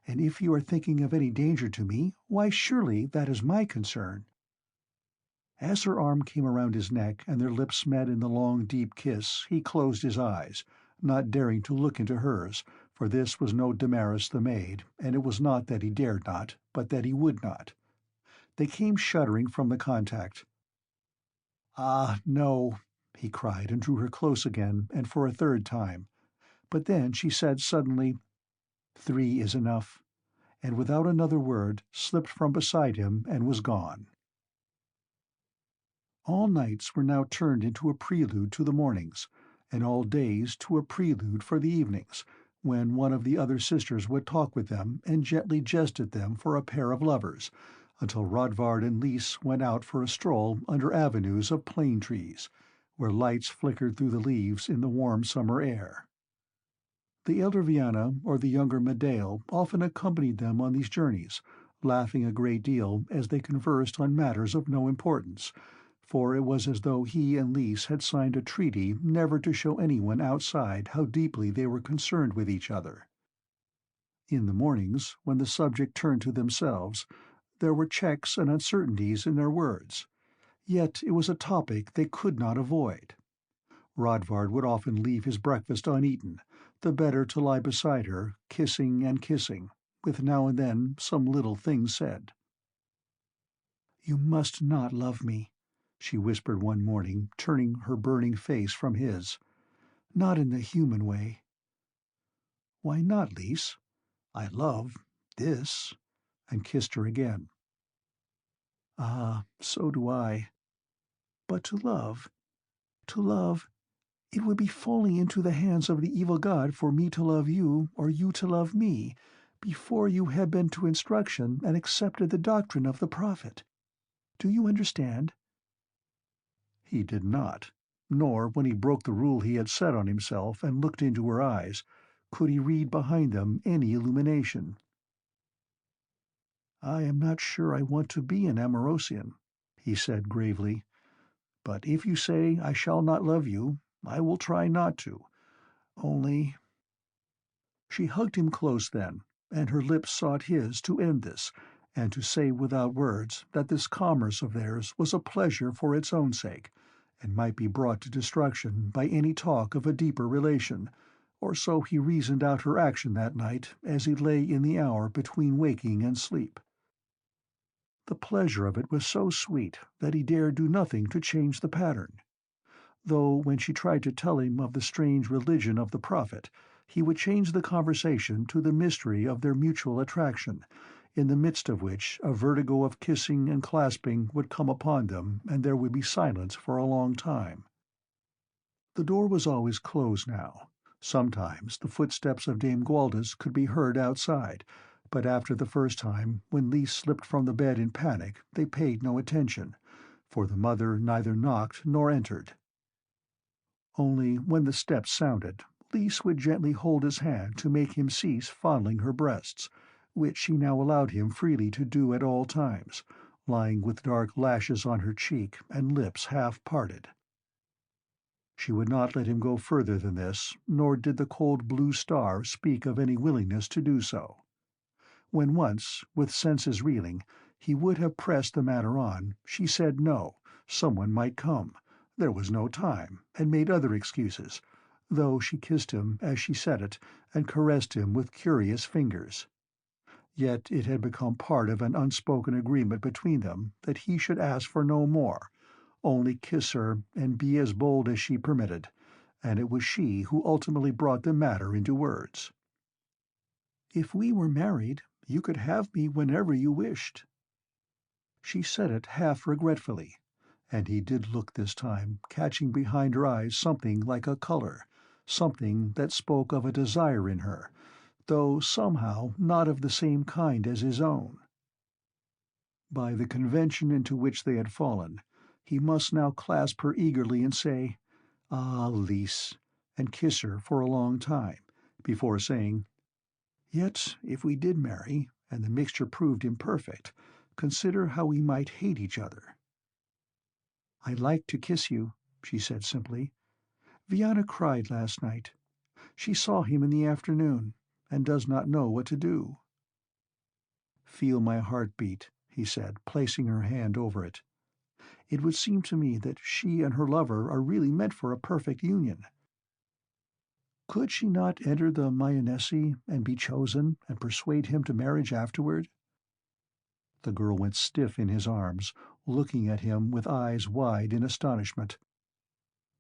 And if you are thinking of any danger to me, why surely that is my concern." As her arm came around his neck and their lips met in the long, deep kiss, he closed his eyes, not daring to look into hers, for this was no Damaris the maid, and it was not that he dared not, but that he would not. They came shuddering from the contact. "Ah, no," he cried, and drew her close again, and for a third time. But then she said suddenly, "3 is enough," and without another word slipped from beside him and was gone. All nights were now turned into a prelude to the mornings, and all days to a prelude for the evenings, when one of the other sisters would talk with them and gently jest at them for a pair of lovers, until Rodvard and Lys went out for a stroll under avenues of plane trees, where lights flickered through the leaves in the warm summer air. The elder Viana or the younger Medale often accompanied them on these journeys, laughing a great deal as they conversed on matters of no importance, for it was as though he and Lys had signed a treaty never to show anyone outside how deeply they were concerned with each other. In the mornings, when the subject turned to themselves, there were checks and uncertainties in their words, yet it was a topic they could not avoid. Rodvard would often leave his breakfast uneaten, the better to lie beside her, kissing and kissing, with now and then some little thing said. "You must not love me," she whispered one morning, turning her burning face from his. "Not in the human way." "Why not, Lys? I love this," and kissed her again. "Ah, so do I. But to love, it would be falling into the hands of the evil god for me to love you or you to love me, before you have been to instruction and accepted the doctrine of the prophet. Do you understand?" He did not, nor when he broke the rule he had set on himself and looked into her eyes, could he read behind them any illumination. "I am not sure I want to be an Amorosian," he said gravely. "But if you say I shall not love you, I will try not to. Only—" She hugged him close then, and her lips sought his to end this, and to say without words that this commerce of theirs was a pleasure for its own sake, and might be brought to destruction by any talk of a deeper relation, or so he reasoned out her action that night as he lay in the hour between waking and sleep. The pleasure of it was so sweet that he dared do nothing to change the pattern. Though when she tried to tell him of the strange religion of the prophet, he would change the conversation to the mystery of their mutual attraction, in the midst of which a vertigo of kissing and clasping would come upon them, and there would be silence for a long time. The door was always closed now. Sometimes the footsteps of Dame Gwaldus could be heard outside, but after the first time, when Lys slipped from the bed in panic, they paid no attention, for the mother neither knocked nor entered. Only when the steps sounded, Lys would gently hold his hand to make him cease fondling her breasts, which she now allowed him freely to do at all times, lying with dark lashes on her cheek and lips half parted. She would not let him go further than this, nor did the cold blue star speak of any willingness to do so. When once, with senses reeling, he would have pressed the matter on, she said no, someone might come, there was no time, and made other excuses, though she kissed him as she said it, and caressed him with curious fingers. Yet it had become part of an unspoken agreement between them that he should ask for no more, only kiss her and be as bold as she permitted, and it was she who ultimately brought the matter into words. "If we were married, you could have me whenever you wished." She said it half regretfully, and he did look this time, catching behind her eyes something like a color, something that spoke of a desire in her, though somehow not of the same kind as his own. By the convention into which they had fallen, he must now clasp her eagerly and say, "Ah, Lise," and kiss her for a long time, before saying, "Yet, if we did marry, and the mixture proved imperfect, consider how we might hate each other." "I like to kiss you," she said simply. "Viana cried last night. She saw him in the afternoon, and does not know what to do." "Feel my heart beat," he said, placing her hand over it. "It would seem to me that she and her lover are really meant for a perfect union. Could she not enter the Mayonnaise and be chosen, and persuade him to marriage afterward?" The girl went stiff in his arms, looking at him with eyes wide in astonishment.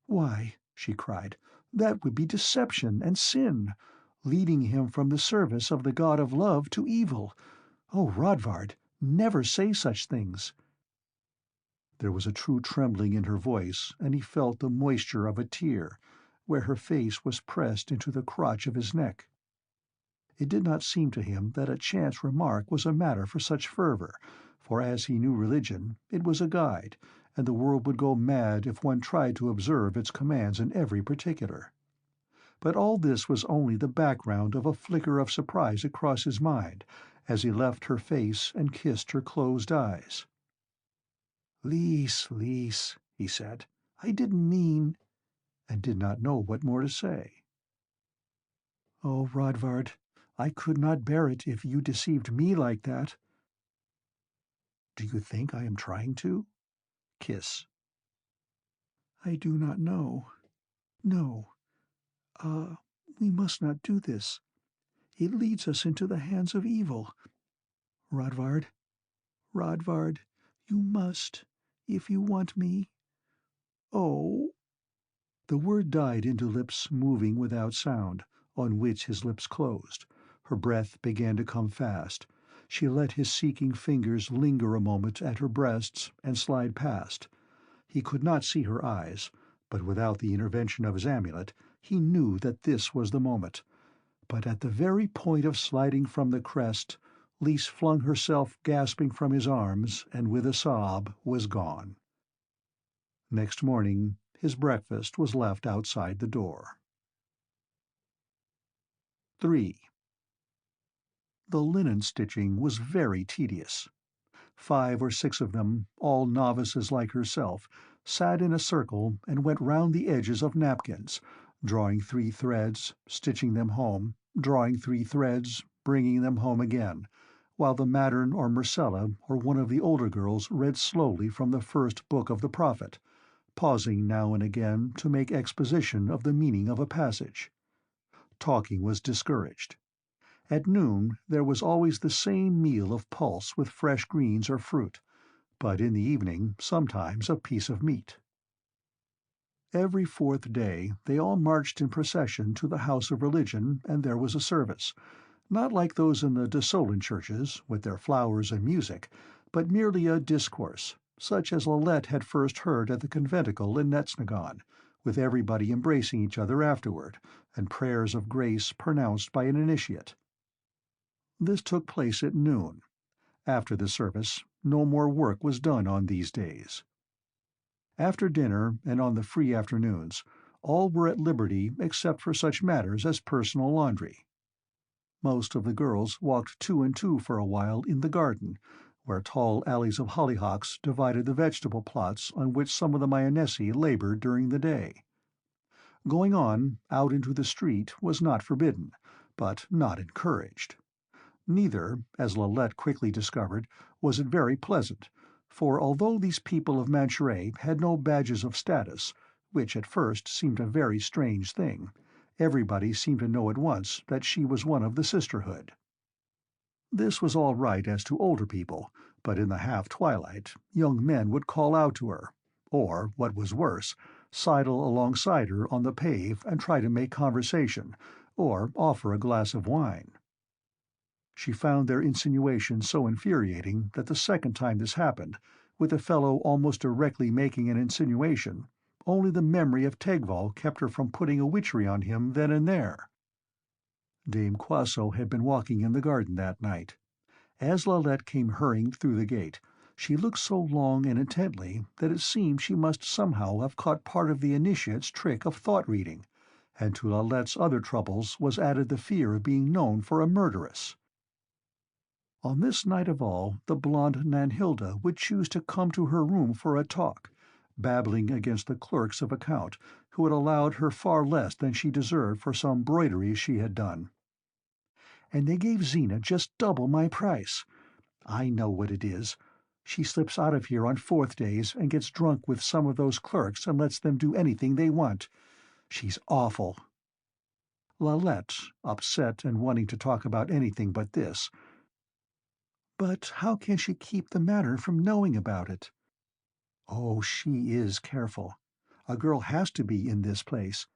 "Why," she cried, "that would be deception and sin, leading him from the service of the god of love to evil. Oh, Rodvard, never say such things." There was a true trembling in her voice, and he felt the moisture of a tear, where her face was pressed into the crotch of his neck. It did not seem to him that a chance remark was a matter for such fervor, for as he knew religion, it was a guide, and the world would go mad if one tried to observe its commands in every particular. But all this was only the background of a flicker of surprise across his mind, as he left her face and kissed her closed eyes. "Lise, Lise," he said, "I didn't mean—" and did not know what more to say. "Oh, Rodvard, I could not bear it if you deceived me like that." "Do you think I am trying to?" Kiss. "I do not know. No. We must not do this. It leads us into the hands of evil. Rodvard, Rodvard, you must, if you want me. Oh." The word died into lips moving without sound, on which his lips closed. Her breath began to come fast. She let his seeking fingers linger a moment at her breasts and slide past. He could not see her eyes, but without the intervention of his amulet, he knew that this was the moment. But at the very point of sliding from the crest, Lise flung herself gasping from his arms, and with a sob was gone. Next morning his breakfast was left outside the door. 3. The linen stitching was very tedious. 5 or 6 of them, all novices like herself, sat in a circle and went round the edges of napkins, drawing 3 threads, stitching them home, drawing 3 threads, bringing them home again, while the Mattern or Marcella or one of the older girls read slowly from the first book of the prophet, pausing now and again to make exposition of the meaning of a passage. Talking was discouraged. At noon there was always the same meal of pulse with fresh greens or fruit, but in the evening sometimes a piece of meat. Every 4th day they all marched in procession to the house of religion, and there was a service, not like those in the Desolent churches, with their flowers and music, but merely a discourse, such as Lalette had first heard at the conventicle in Netznegon, with everybody embracing each other afterward, and prayers of grace pronounced by an initiate. This took place at noon. After the service, no more work was done on these days. After dinner, and on the free afternoons, all were at liberty except for such matters as personal laundry. Most of the girls walked 2 and 2 for a while in the garden, where tall alleys of hollyhocks divided the vegetable plots on which some of the Mayonnaise labored during the day. Going on, out into the street, was not forbidden, but not encouraged. Neither, as Lalette quickly discovered, was it very pleasant, for although these people of Manchuria had no badges of status, which at first seemed a very strange thing, everybody seemed to know at once that she was one of the sisterhood. This was all right as to older people, but in the half-twilight young men would call out to her, or, what was worse, sidle alongside her on the pave and try to make conversation, or offer a glass of wine. She found their insinuations so infuriating that the second time this happened, with a fellow almost directly making an insinuation, only the memory of Tegval kept her from putting a witchery on him then and there. Dame Quasso had been walking in the garden that night. As Lalette came hurrying through the gate, She looked so long and intently that it seemed she must somehow have caught part of the initiate's trick of thought-reading, and to Lalette's other troubles was added the fear of being known for a murderess. On this night of all, the blonde Nanhilda would choose to come to her room for a talk, babbling against the clerks of account, who had allowed her far less than she deserved for some broideries she had done. "And they gave Zena just double my price. I know what it is. She slips out of here on fourth days and gets drunk with some of those clerks and lets them do anything they want. She's awful." Lalette, upset and wanting to talk about anything but this. But how can she keep the Manor from knowing about it? Oh, she is careful. A girl has to be in this place.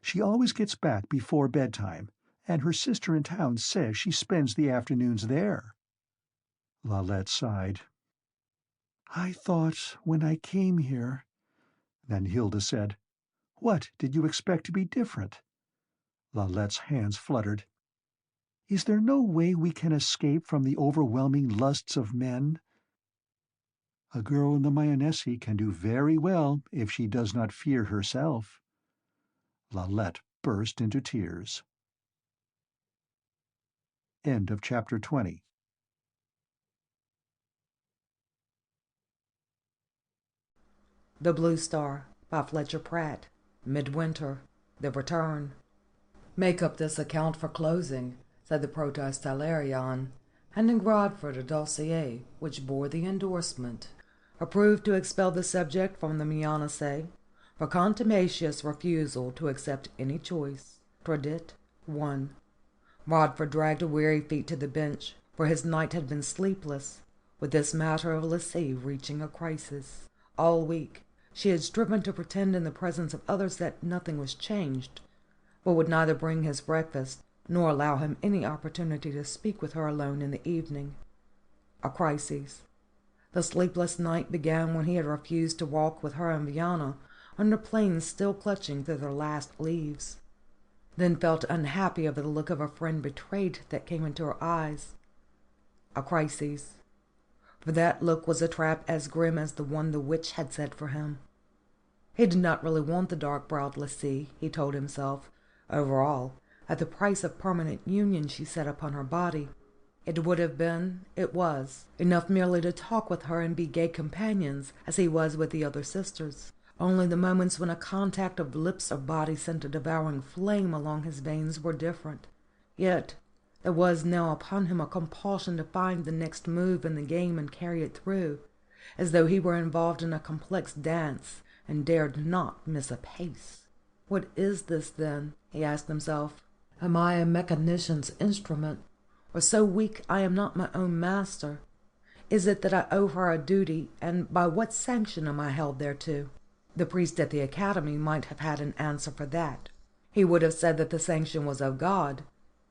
She always gets back before bedtime, and her sister in town says she spends the afternoons there. Lalette sighed. "I thought when I came here—" Then Hilda said, "What did you expect to be different?" Lalette's hands fluttered. "Is there no way we can escape from the overwhelming lusts of men?" "A girl in the Mayonnaise can do very well if she does not fear herself." Lalette burst into tears. End of chapter 20. The Blue Star by Fletcher Pratt. Midwinter. The Return. "Make up this account for closing," said the protagonists, handing Rodvard a dossier which bore the endorsement, "Approved to expel the subject from the Mayonnaise for contumacious refusal to accept any choice. Tradit 1." Rodvard dragged weary feet to the bench, for his night had been sleepless, with this matter of Lassie reaching a crisis. All week she had striven to pretend in the presence of others that nothing was changed, but would neither bring his breakfast nor allow him any opportunity to speak with her alone in the evening. A crisis. The sleepless night began when he had refused to walk with her and Vienna under planes still clutching through their last leaves, then felt unhappy over the look of a friend betrayed that came into her eyes. A crisis. For that look was a trap as grim as the one the witch had set for him. He did not really want the dark-browed Lassie, he told himself, over all, at the price of permanent union she set upon her body. It would have been, it was, enough merely to talk with her and be gay companions, as he was with the other sisters. Only the moments when a contact of lips or body sent a devouring flame along his veins were different. Yet there was now upon him a compulsion to find the next move in the game and carry it through, as though he were involved in a complex dance and dared not miss a pace. What is this, then? He asked himself. Am I a mechanician's instrument, or so weak I am not my own master? Is it that I owe her a duty, and by what sanction am I held thereto? The priest at the academy might have had an answer for that. He would have said that the sanction was of God,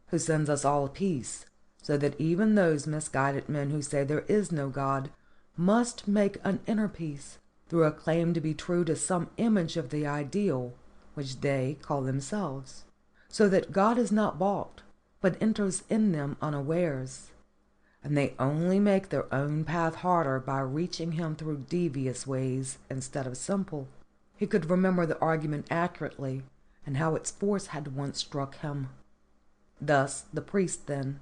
who sends us all peace, so that even those misguided men who say there is no God must make an inner peace through a claim to be true to some image of the ideal which they call themselves, so that God is not bought, but enters in them unawares, and they only make their own path harder by reaching him through devious ways instead of simple. He could remember the argument accurately, and how its force had once struck him. Thus the priest, then.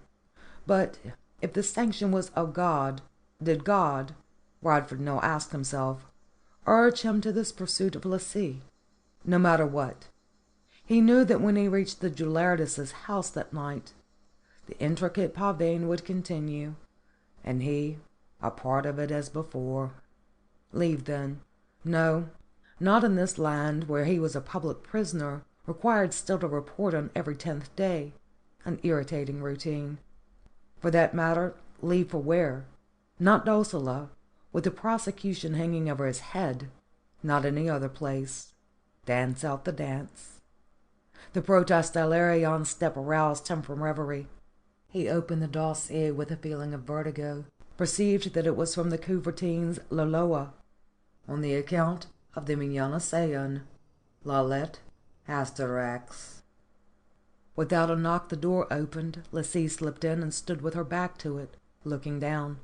But if the sanction was of God, did God, Rodvard now asked himself, urge him to this pursuit of Lassie, no matter what? He knew that when he reached the Julardis' house that night, the intricate pavane would continue, and he a part of it as before. Leave, then? No, not in this land where he was a public prisoner, required still to report on every 10th day, an irritating routine. For that matter, leave for where? Not Dosala, with the prosecution hanging over his head, not any other place. Dance out the dance. The protagonists' step aroused him from reverie. He opened the dossier with a feeling of vertigo, perceived that it was from the Couvertines' Loloa, on the account of the Mayonnaise, Lalette Asterhax. Without a knock the door opened, Lassie slipped in and stood with her back to it, looking down.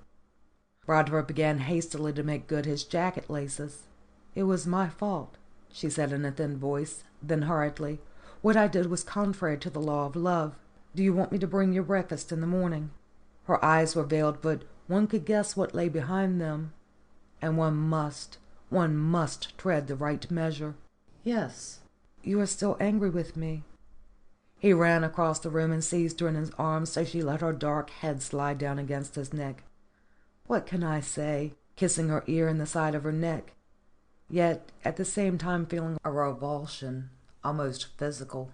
Rodvard began hastily to make good his jacket laces. "It was my fault," she said in a thin voice, then hurriedly, "what I did was contrary to the law of love. Do you want me to bring your breakfast in the morning?" Her eyes were veiled, but one could guess what lay behind them. And one must tread the right measure. "Yes." "You are still angry with me?" He ran across the room and seized her in his arms, so she let her dark head slide down against his neck. "What can I say?" kissing her ear and the side of her neck, yet at the same time feeling a revulsion, almost physical.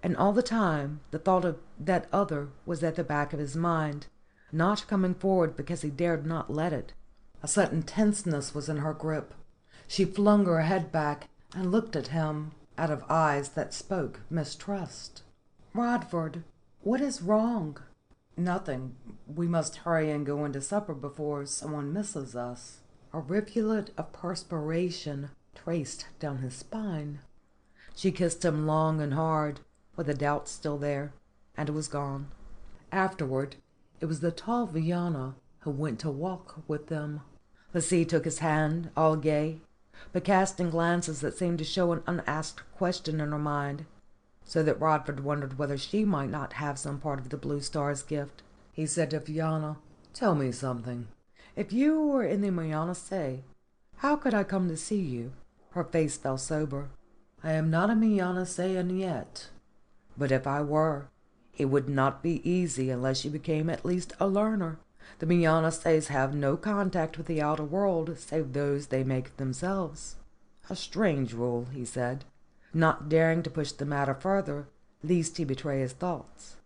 And all the time the thought of that other was at the back of his mind, not coming forward because he dared not let it. A sudden tenseness was in her grip. She flung her head back and looked at him out of eyes that spoke mistrust. "Rodvard, what is wrong?" "Nothing. We must hurry and go into supper before someone misses us." A rivulet of perspiration traced down his spine. She kissed him long and hard, with the doubt still there, and was gone. Afterward, it was the tall Viana who went to walk with them. Lassie took his hand, all gay, but casting glances that seemed to show an unasked question in her mind, so that Rodvard wondered whether she might not have some part of the Blue Star's gift. He said to Viana, "Tell me something. If you were in the Mianase, how could I come to see you?" Her face fell sober. "I am not a Mianasean yet, but if I were, it would not be easy unless you became at least a learner. The Mianases have no contact with the outer world save those they make themselves." "A strange rule," he said, not daring to push the matter further, lest he betray his thoughts.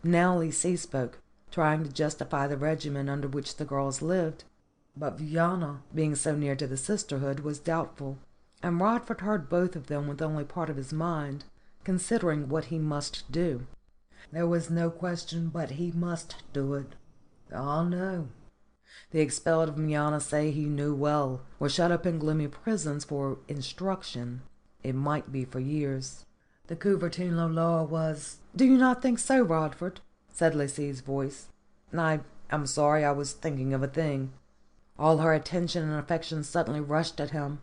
Now Lassie spoke, trying to justify the regimen under which the girls lived. But Viana, being so near to the sisterhood, was doubtful, and Rodvard heard both of them with only part of his mind, considering what he must do. There was no question but he must do it. Ah, no. The expelled of Mianase, he knew well, were shut up in gloomy prisons for instruction. It might be for years. The Couvertine Loloa was— "Do you not think so, Rodvard?" said Lassie's voice. "I am sorry, I was thinking of a thing." All her attention and affection suddenly rushed at him.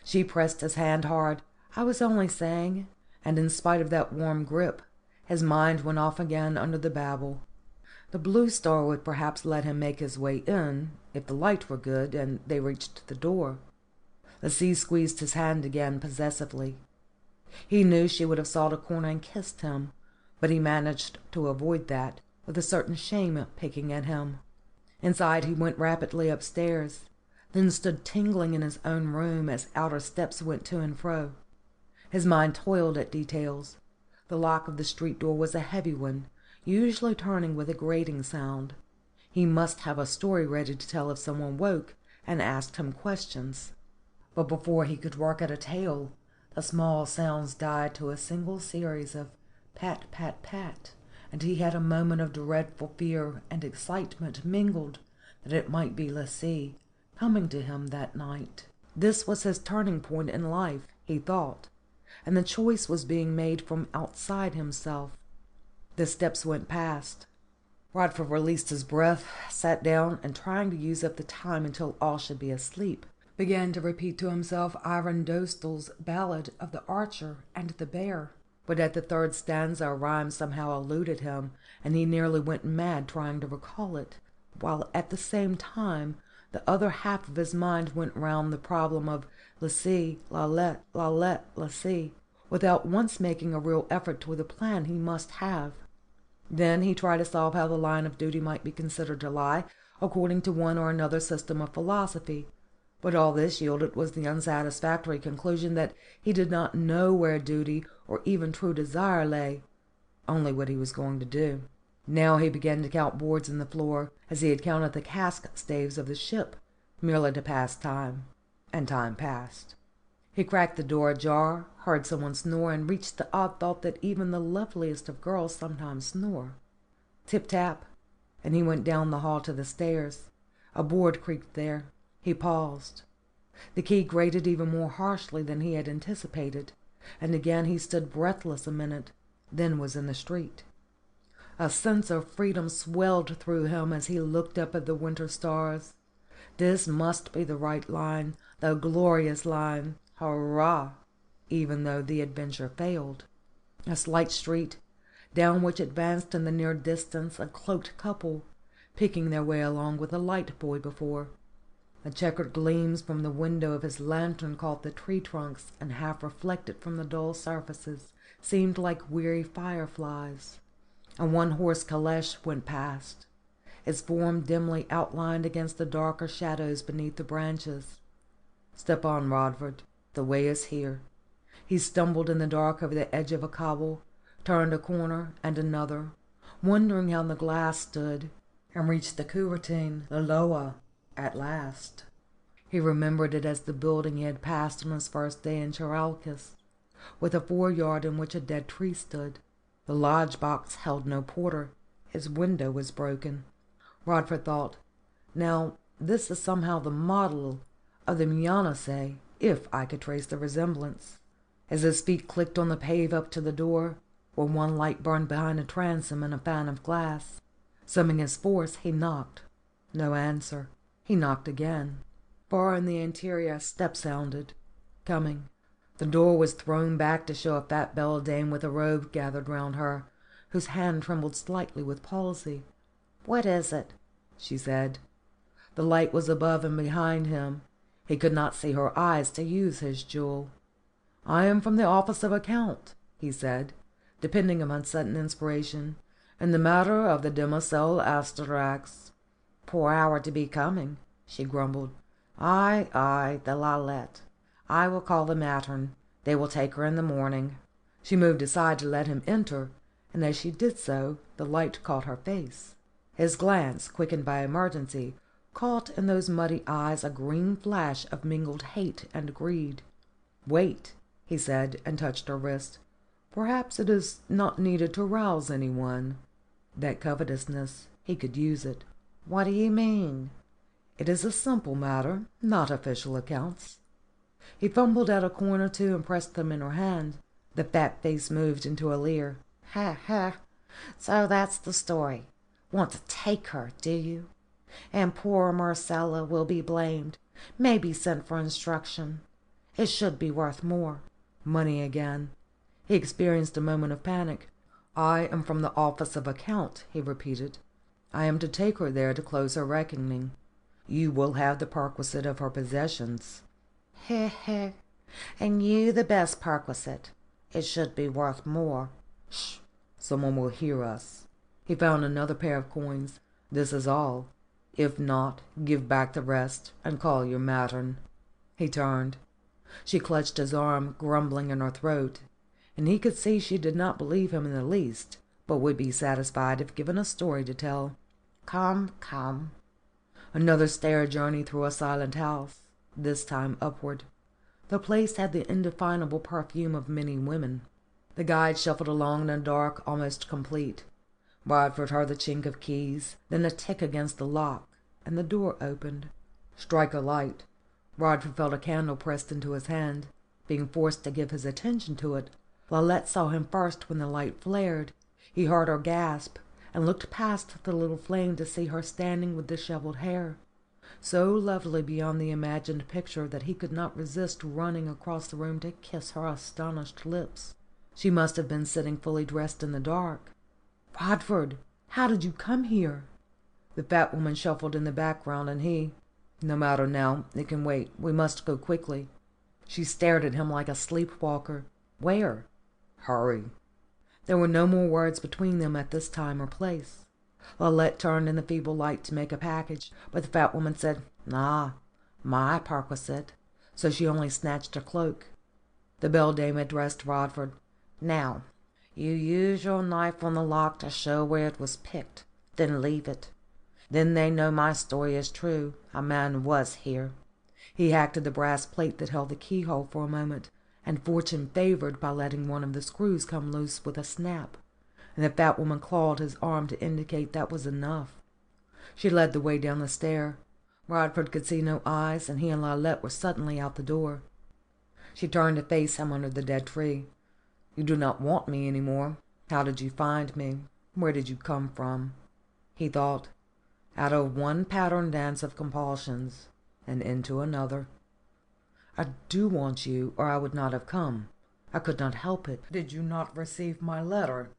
She pressed his hand hard. "I was only saying," and in spite of that warm grip, his mind went off again under the babble. The Blue Star would perhaps let him make his way in, if the light were good, and they reached the door. Lassie squeezed his hand again possessively. He knew she would have sought a corner and kissed him, but he managed to avoid that, with a certain shame picking at him. Inside he went rapidly upstairs, then stood tingling in his own room as outer steps went to and fro. His mind toiled at details. The lock of the street door was a heavy one, usually turning with a grating sound. He must have a story ready to tell if someone woke and asked him questions. But before he could work at a tale, the small sounds died to a single series of pat, pat, pat, and he had a moment of dreadful fear and excitement mingled that it might be Lassie coming to him that night. This was his turning point in life, he thought, and the choice was being made from outside himself. The steps went past. Rodvard released his breath, sat down, and trying to use up the time until all should be asleep, began to repeat to himself Arundostel's ballad of the archer and the bear. But at the third stanza a rhyme somehow eluded him, and he nearly went mad trying to recall it, while at the same time the other half of his mind went round the problem of Lassie, Lalette, Lalette, Lassie, without once making a real effort toward the plan he must have. Then he tried to solve how the line of duty might be considered to lie, according to one or another system of philosophy, but all this yielded was the unsatisfactory conclusion that he did not know where duty or even true desire lay, only what he was going to do. Now he began to count boards in the floor, as he had counted the cask staves of the ship, merely to pass time, and time passed. He cracked the door ajar, heard someone snore, and reached the odd thought that even the loveliest of girls sometimes snore. Tip-tap, and he went down the hall to the stairs. A board creaked there. He paused. The key grated even more harshly than he had anticipated, and again he stood breathless a minute, then was in the street. A sense of freedom swelled through him as he looked up at the winter stars. This must be the right line, the glorious line. Hurrah! Even though the adventure failed. A slight street, down which advanced in the near distance a cloaked couple, picking their way along with a light boy before. The checkered gleams from the window of his lantern caught the tree trunks and half reflected from the dull surfaces seemed like weary fireflies. A one-horse caleche went past, its form dimly outlined against the darker shadows beneath the branches. "Step on, Rodvard. The way is here." He stumbled in the dark over the edge of a cobble, turned a corner and another, wondering how the glass stood, and reached the Curetin, the Loa, at last. He remembered it as the building he had passed on his first day in Charalkis, with a foreyard in which a dead tree stood. The lodge box held no porter. His window was broken. Rodvard thought, now this is somehow the model of the Mianase, if I could trace the resemblance. As his feet clicked on the pave up to the door, where one light burned behind a transom and a fan of glass, summoning his force, he knocked. No answer. He knocked again. Far in the interior a step sounded. Coming. The door was thrown back to show a fat beldame with a robe gathered round her, whose hand trembled slightly with palsy. "What is it?" she said. The light was above and behind him. He could not see her eyes to use his jewel. "I am from the office of account," he said, depending upon sudden inspiration, "in the matter of the demoiselle Asterhax." "Poor hour to be coming," she grumbled. "Ay, the Lalette. I will call the matron. They will take her in the morning." She moved aside to let him enter, and as she did so, the light caught her face. His glance, quickened by emergency, caught in those muddy eyes a green flash of mingled hate and greed. "Wait," he said, and touched her wrist. "Perhaps it is not needed to rouse anyone." That covetousness, he could use it. "What do you mean?" "It is a simple matter, not official accounts." He fumbled out a coin or two and pressed them in her hand. The fat face moved into a leer. "Ha, ha! So that's the story. Want to take her, do you? And poor Marcella will be blamed, maybe sent for instruction. It should be worth more." Money again. He experienced a moment of panic. "I am from the office of account," he repeated. "I am to take her there to close her reckoning. You will have the perquisite of her possessions." "Heh, heh! And you the best perquisite. It should be worth more." "Sh! Someone will hear us." He found another pair of coins. "This is all. If not, give back the rest, and call your matron." He turned. She clutched his arm, grumbling in her throat, and he could see she did not believe him in the least, but would be satisfied if given a story to tell. "Come, come." Another stair journey through a silent house, this time upward. The place had the indefinable perfume of many women. The guide shuffled along in the dark, almost complete. Rodvard heard the chink of keys, then a tick against the lock, and the door opened. "Strike a light." Rodvard felt a candle pressed into his hand. Being forced to give his attention to it, Lalette saw him first when the light flared. He heard her gasp, and looked past the little flame to see her standing with dishevelled hair, so lovely beyond the imagined picture that he could not resist running across the room to kiss her astonished lips. She must have been sitting fully dressed in the dark. "Rodvard, how did you come here?" The fat woman shuffled in the background, and he— "No matter now. It can wait. We must go quickly." She stared at him like a sleepwalker. "Where?" "Hurry." There were no more words between them at this time or place. Lalette turned in the feeble light to make a package, but the fat woman said, "Ah, my perquisite," so she only snatched her cloak. The beldame addressed Rodvard. "Now, you use your knife on the lock to show where it was picked, then leave it. Then they know my story is true. A man was here." He hacked at the brass plate that held the keyhole for a moment, and fortune favored by letting one of the screws come loose with a snap, and the fat woman clawed his arm to indicate that was enough. She led the way down the stair. Rodvard could see no eyes, and he and Lalette were suddenly out the door. She turned to face him under the dead tree. "You do not want me any more. How did you find me?" Where did you come from? He thought, out of one pattern dance of compulsions and into another. I do want you, or I would not have come. I could not help it. Did you not receive my letter?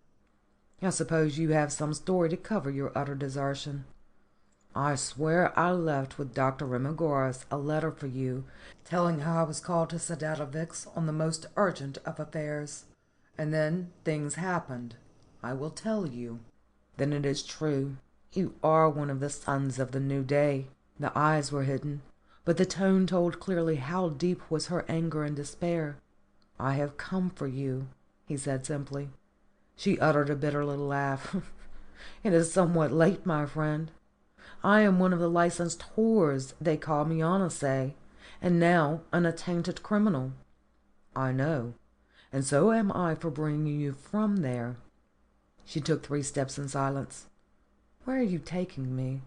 I suppose you have some story to cover your utter desertion. I swear I left with Dr. Remigoras a letter for you, telling how I was called to Sedad Vix on the most urgent of affairs. And then things happened. I will tell you. Then it is true. You are one of the sons of the new day. The eyes were hidden, but the tone told clearly how deep was her anger and despair. I have come for you, he said simply. She uttered a bitter little laugh. It is somewhat late, my friend. I am one of the licensed whores they call me honestly, and now an attainted criminal. I know, and so am I for bringing you from there. She took 3 steps in silence. Where are you taking me?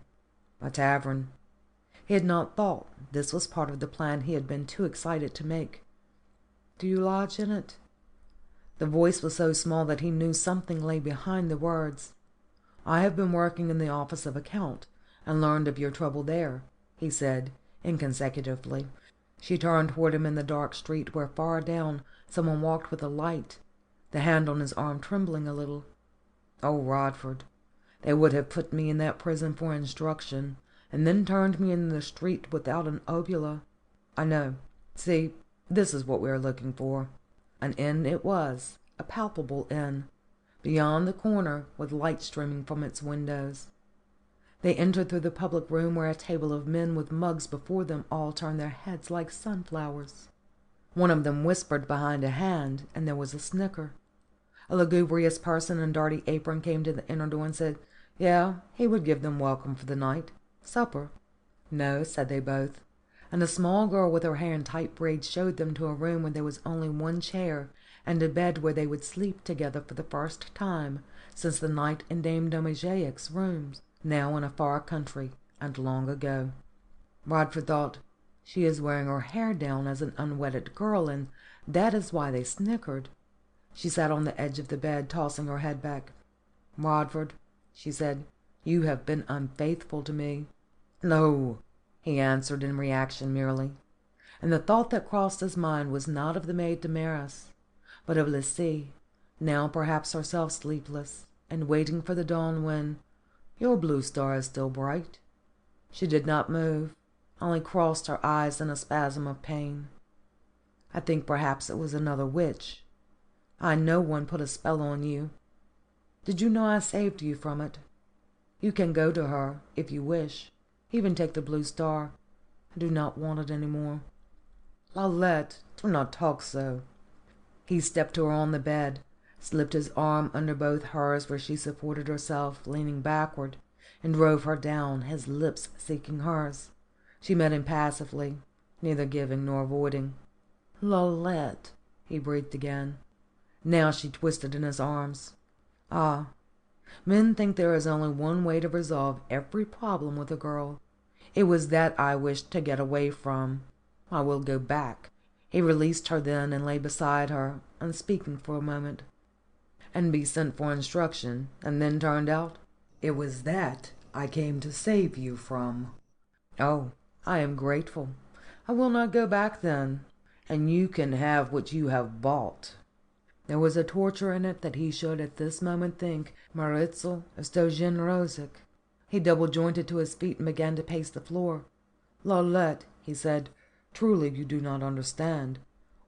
A tavern. He had not thought this was part of the plan he had been too excited to make. Do you lodge in it? The voice was so small that he knew something lay behind the words. I have been working in the office of account, and learned of your trouble there, he said, inconsecutively. She turned toward him in the dark street where far down someone walked with a light, the hand on his arm trembling a little. Oh, Rodvard, they would have put me in that prison for instruction, and then turned me in the street without an obula. I know. See, this is what we are looking for. An inn it was, a palpable inn, beyond the corner with light streaming from its windows. They entered through the public room where a table of men with mugs before them all turned their heads like sunflowers. One of them whispered behind a hand, and there was a snicker. A lugubrious person in dirty apron came to the inner door and said, yeah, he would give them welcome for the night. Supper. No, said they both, and a small girl with her hair in tight braids showed them to a room where there was only one chair and a bed where they would sleep together for the first time since the night in Dame Domijaic's rooms, now in a far country and long ago. Rodvard thought, she is wearing her hair down as an unwedded girl, and that is why they snickered. She sat on the edge of the bed, tossing her head back. Rodvard, she said, you have been unfaithful to me. No, he answered in reaction merely, and the thought that crossed his mind was not of the maid Damaris, but of Lissie, now perhaps herself sleepless, and waiting for the dawn when, your blue star is still bright. She did not move, only crossed her eyes in a spasm of pain. I think perhaps it was another witch. I know one put a spell on you. Did you know I saved you from it? You can go to her, if you wish. Even take the blue star. I do not want it any more. Lalette, do not talk so. He stepped to her on the bed, slipped his arm under both hers where she supported herself, leaning backward, and drove her down, his lips seeking hers. She met him passively, neither giving nor avoiding. Lalette, he breathed again. Now she twisted in his arms. Ah, men think there is only one way to resolve every problem with a girl. It was that I wished to get away from. I will go back. He released her then and lay beside her, unspeaking for a moment. And be sent for instruction, and then turned out, it was that I came to save you from. Oh, I am grateful. I will not go back then, and you can have what you have bought. There was a torture in it that he should at this moment think Maritzel is so generosic. He double-jointed to his feet and began to pace the floor. Lalette, he said, truly you do not understand.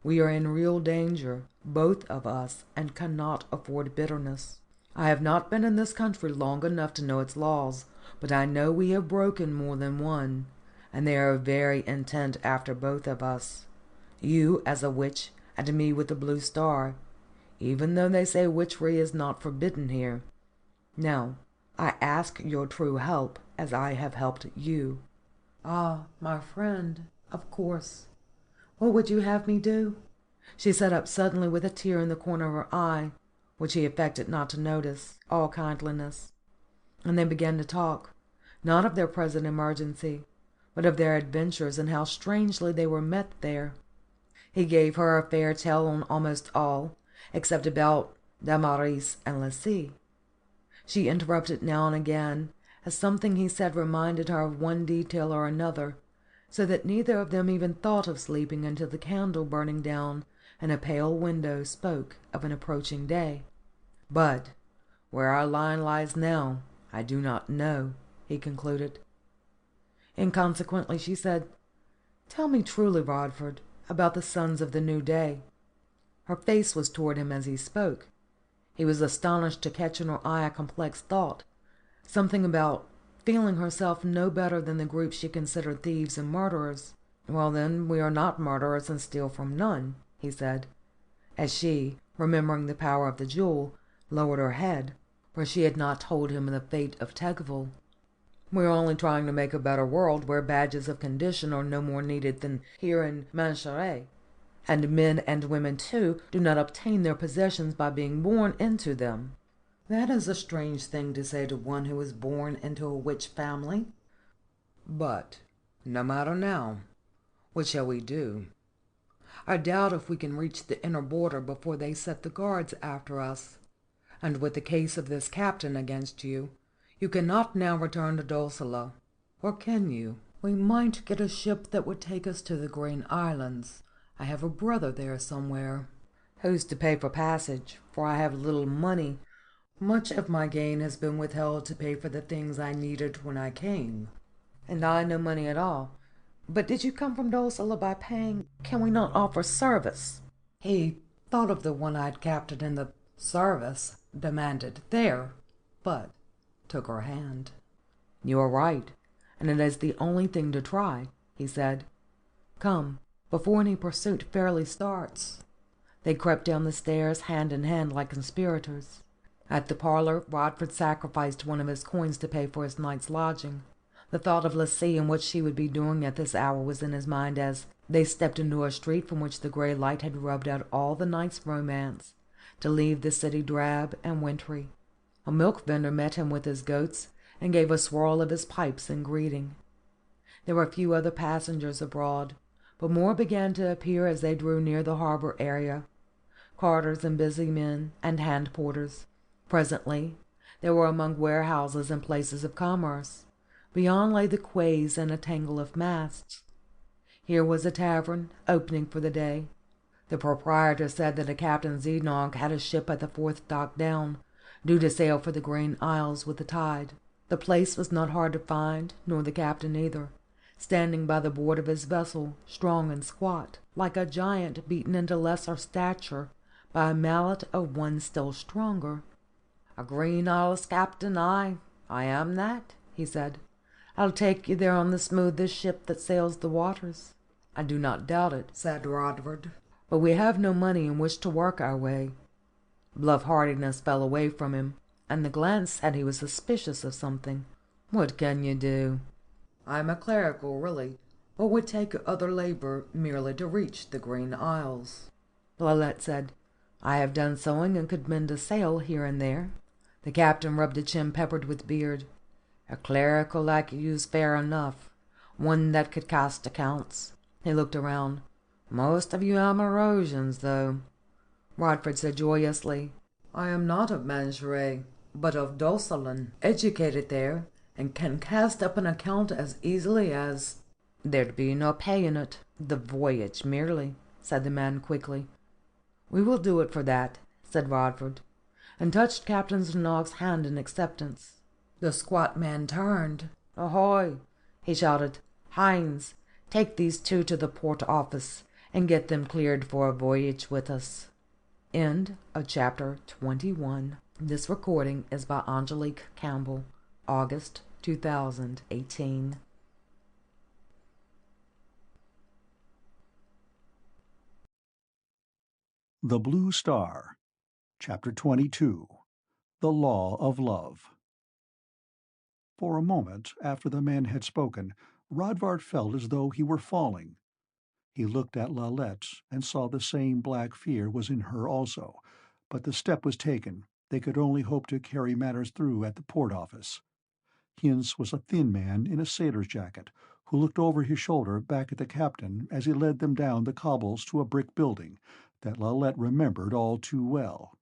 We are in real danger, both of us, and cannot afford bitterness. I have not been in this country long enough to know its laws, but I know we have broken more than one, and they are very intent after both of us. You as a witch, and me with the blue star, even though they say witchery is not forbidden here. Now, I ask your true help, as I have helped you. Ah, my friend, of course. What would you have me do? She sat up suddenly with a tear in the corner of her eye, which he affected not to notice, all kindliness. And they began to talk, not of their present emergency, but of their adventures and how strangely they were met there. He gave her a fair tale on almost all, except about Damaris and Lissie. She interrupted now and again, as something he said reminded her of one detail or another, so that neither of them even thought of sleeping until the candle burning down in a pale window spoke of an approaching day. "But where our line lies now, I do not know," he concluded. Inconsequently she said, "Tell me truly, Rodvard, about the sons of the new day." Her face was toward him as he spoke. He was astonished to catch in her eye a complex thought, something about feeling herself no better than the group she considered thieves and murderers. "Well, then, we are not murderers and steal from none," he said, as she, remembering the power of the jewel, lowered her head, for she had not told him the fate of Tegvil. "We are only trying to make a better world where badges of condition are no more needed than here in Mancheret. And men and women, too, do not obtain their possessions by being born into them." "That is a strange thing to say to one who is born into a witch family. But no matter now. What shall we do? I doubt if we can reach the inner border before they set the guards after us. And with the case of this captain against you, you cannot now return to Dulcela. Or can you? We might get a ship that would take us to the Green Islands. I have a brother there somewhere." "Who's to pay for passage? For I have little money. Much of my gain has been withheld to pay for the things I needed when I came." "And I no money at all. But did you come from Dulcela by paying? Can we not offer service?" He thought of the one-eyed captain in the service demanded there, but took her hand. "You are right, and it is the only thing to try," he said. "Come, before any pursuit fairly starts." They crept down the stairs hand in hand like conspirators. At the parlor, Rodvard sacrificed one of his coins to pay for his night's lodging. The thought of Lassie and what she would be doing at this hour was in his mind as they stepped into a street from which the grey light had rubbed out all the night's romance, to leave the city drab and wintry. A milk vendor met him with his goats, and gave a swirl of his pipes in greeting. There were few other passengers abroad, but more began to appear as they drew near the harbour area. Carters and busy men, and hand porters. Presently they were among warehouses and places of commerce. Beyond lay the quays and a tangle of masts. Here was a tavern, opening for the day. The proprietor said that a Captain Zigraner had a ship at the fourth dock down, due to sail for the Green Isles with the tide. The place was not hard to find, nor the captain either, standing by the board of his vessel, strong and squat, like a giant beaten into lesser stature by a mallet of one still stronger. "A Green Isles captain, I am that," he said. "I'll take you there on the smoothest ship that sails the waters." "I do not doubt it," said Rodvard, "but we have no money in which to work our way." Bluff-heartedness fell away from him, and the glance said he was suspicious of something. "What can you do?" "I am a clerical, really, but would take other labour merely to reach the Green Isles." Lalette said, "I have done sewing and could mend a sail here and there." The captain rubbed a chin peppered with beard. "A clerical like you's fair enough, one that could cast accounts." He looked around. "Most of you Amarosians, though." Rodvard said joyously, "I am not of Mancheret, but of Dulcelan, educated there, and can cast up an account as easily as—" "There'd be no pay in it, the voyage merely," said the man quickly. "We will do it for that," said Rodvard, and touched Captain Znog's hand in acceptance. The squat man turned. "Ahoy!" he shouted. "Hines, take these two to the port office, and get them cleared for a voyage with us." End of chapter 21. This recording is by Angelique Campbell, August 2018. The Blue Star, Chapter 22. The Law of Love. For a moment after the men had spoken, Rodvard felt as though he were falling. He looked at Lalette and saw the same black fear was in her also, but the step was taken. They could only hope to carry matters through at the port office. Hinz was a thin man in a sailor's jacket, who looked over his shoulder back at the captain as he led them down the cobbles to a brick building that Lalette remembered all too well.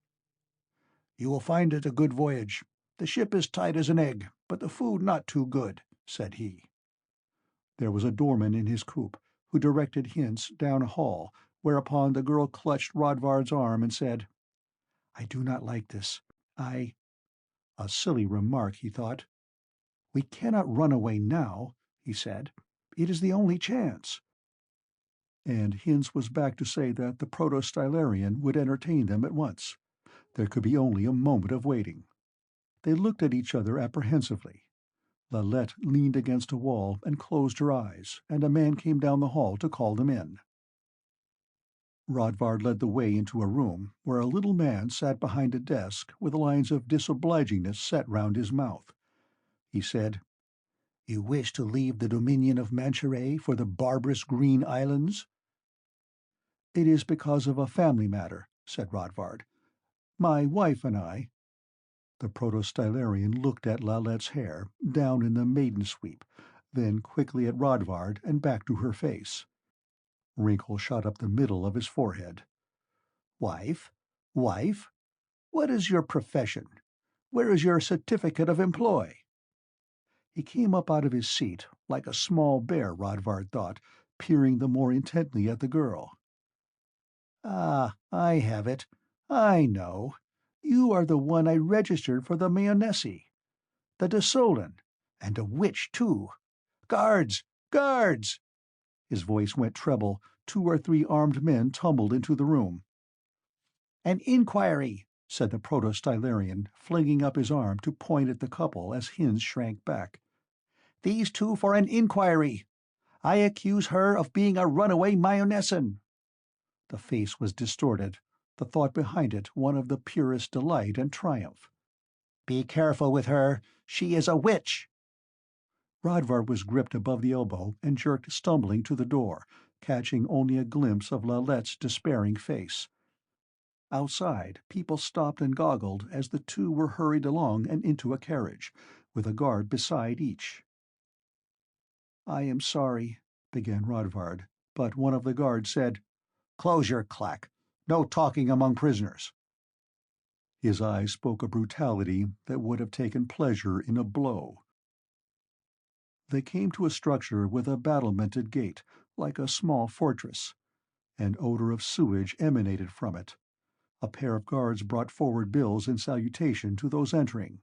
"You will find it a good voyage. "The ship is tight as an egg, but the food not too good," said he. There was a doorman in his coop, who directed hints down a hall, whereupon the girl clutched Rodvard's arm and said, "I do not like this. I—" A silly remark, he thought. "We cannot run away now," he said. "It is the only chance." And Hinz was back to say that the proto-Stylarian would entertain them at once. There could be only a moment of waiting. They looked at each other apprehensively. Lalette leaned against a wall and closed her eyes, and a man came down the hall to call them in. Rodvard led the way into a room where a little man sat behind a desk with lines of disobligingness set round his mouth. He said, "You wish to leave the dominion of Manchuret for the barbarous Green Islands?" "It is because of a family matter," said Rodvard. "My wife and I—" The proto-Stylarian looked at Lalette's hair, down in the maiden sweep, then quickly at Rodvard and back to her face. Wrinkle shot up the middle of his forehead. "Wife? Wife? What is your profession? Where is your certificate of employ?" He came up out of his seat, like a small bear, Rodvard thought, peering the more intently at the girl. "Ah, I have it. I know. You are the one I registered for the Mayonnaise. The Desolin. And a witch, too. Guards! Guards!" His voice went treble. 2 or 3 armed men tumbled into the room. "An inquiry," said the proto-Stylarian, flinging up his arm to point at the couple as Hinz shrank back. "These 2 for an inquiry. I accuse her of being a runaway Mayonnaise." The face was distorted, the thought behind it one of the purest delight and triumph. "Be careful with her. She is a witch." Rodvard was gripped above the elbow and jerked stumbling to the door, catching only a glimpse of Lalette's despairing face. Outside, people stopped and goggled as the 2 were hurried along and into a carriage, with a guard beside each. "I am sorry," began Rodvard, but one of the guards said, "Close your clack. No talking among prisoners." His eyes spoke a brutality that would have taken pleasure in a blow. They came to a structure with a battlemented gate, like a small fortress. An odor of sewage emanated from it. A pair of guards brought forward bills in salutation to those entering.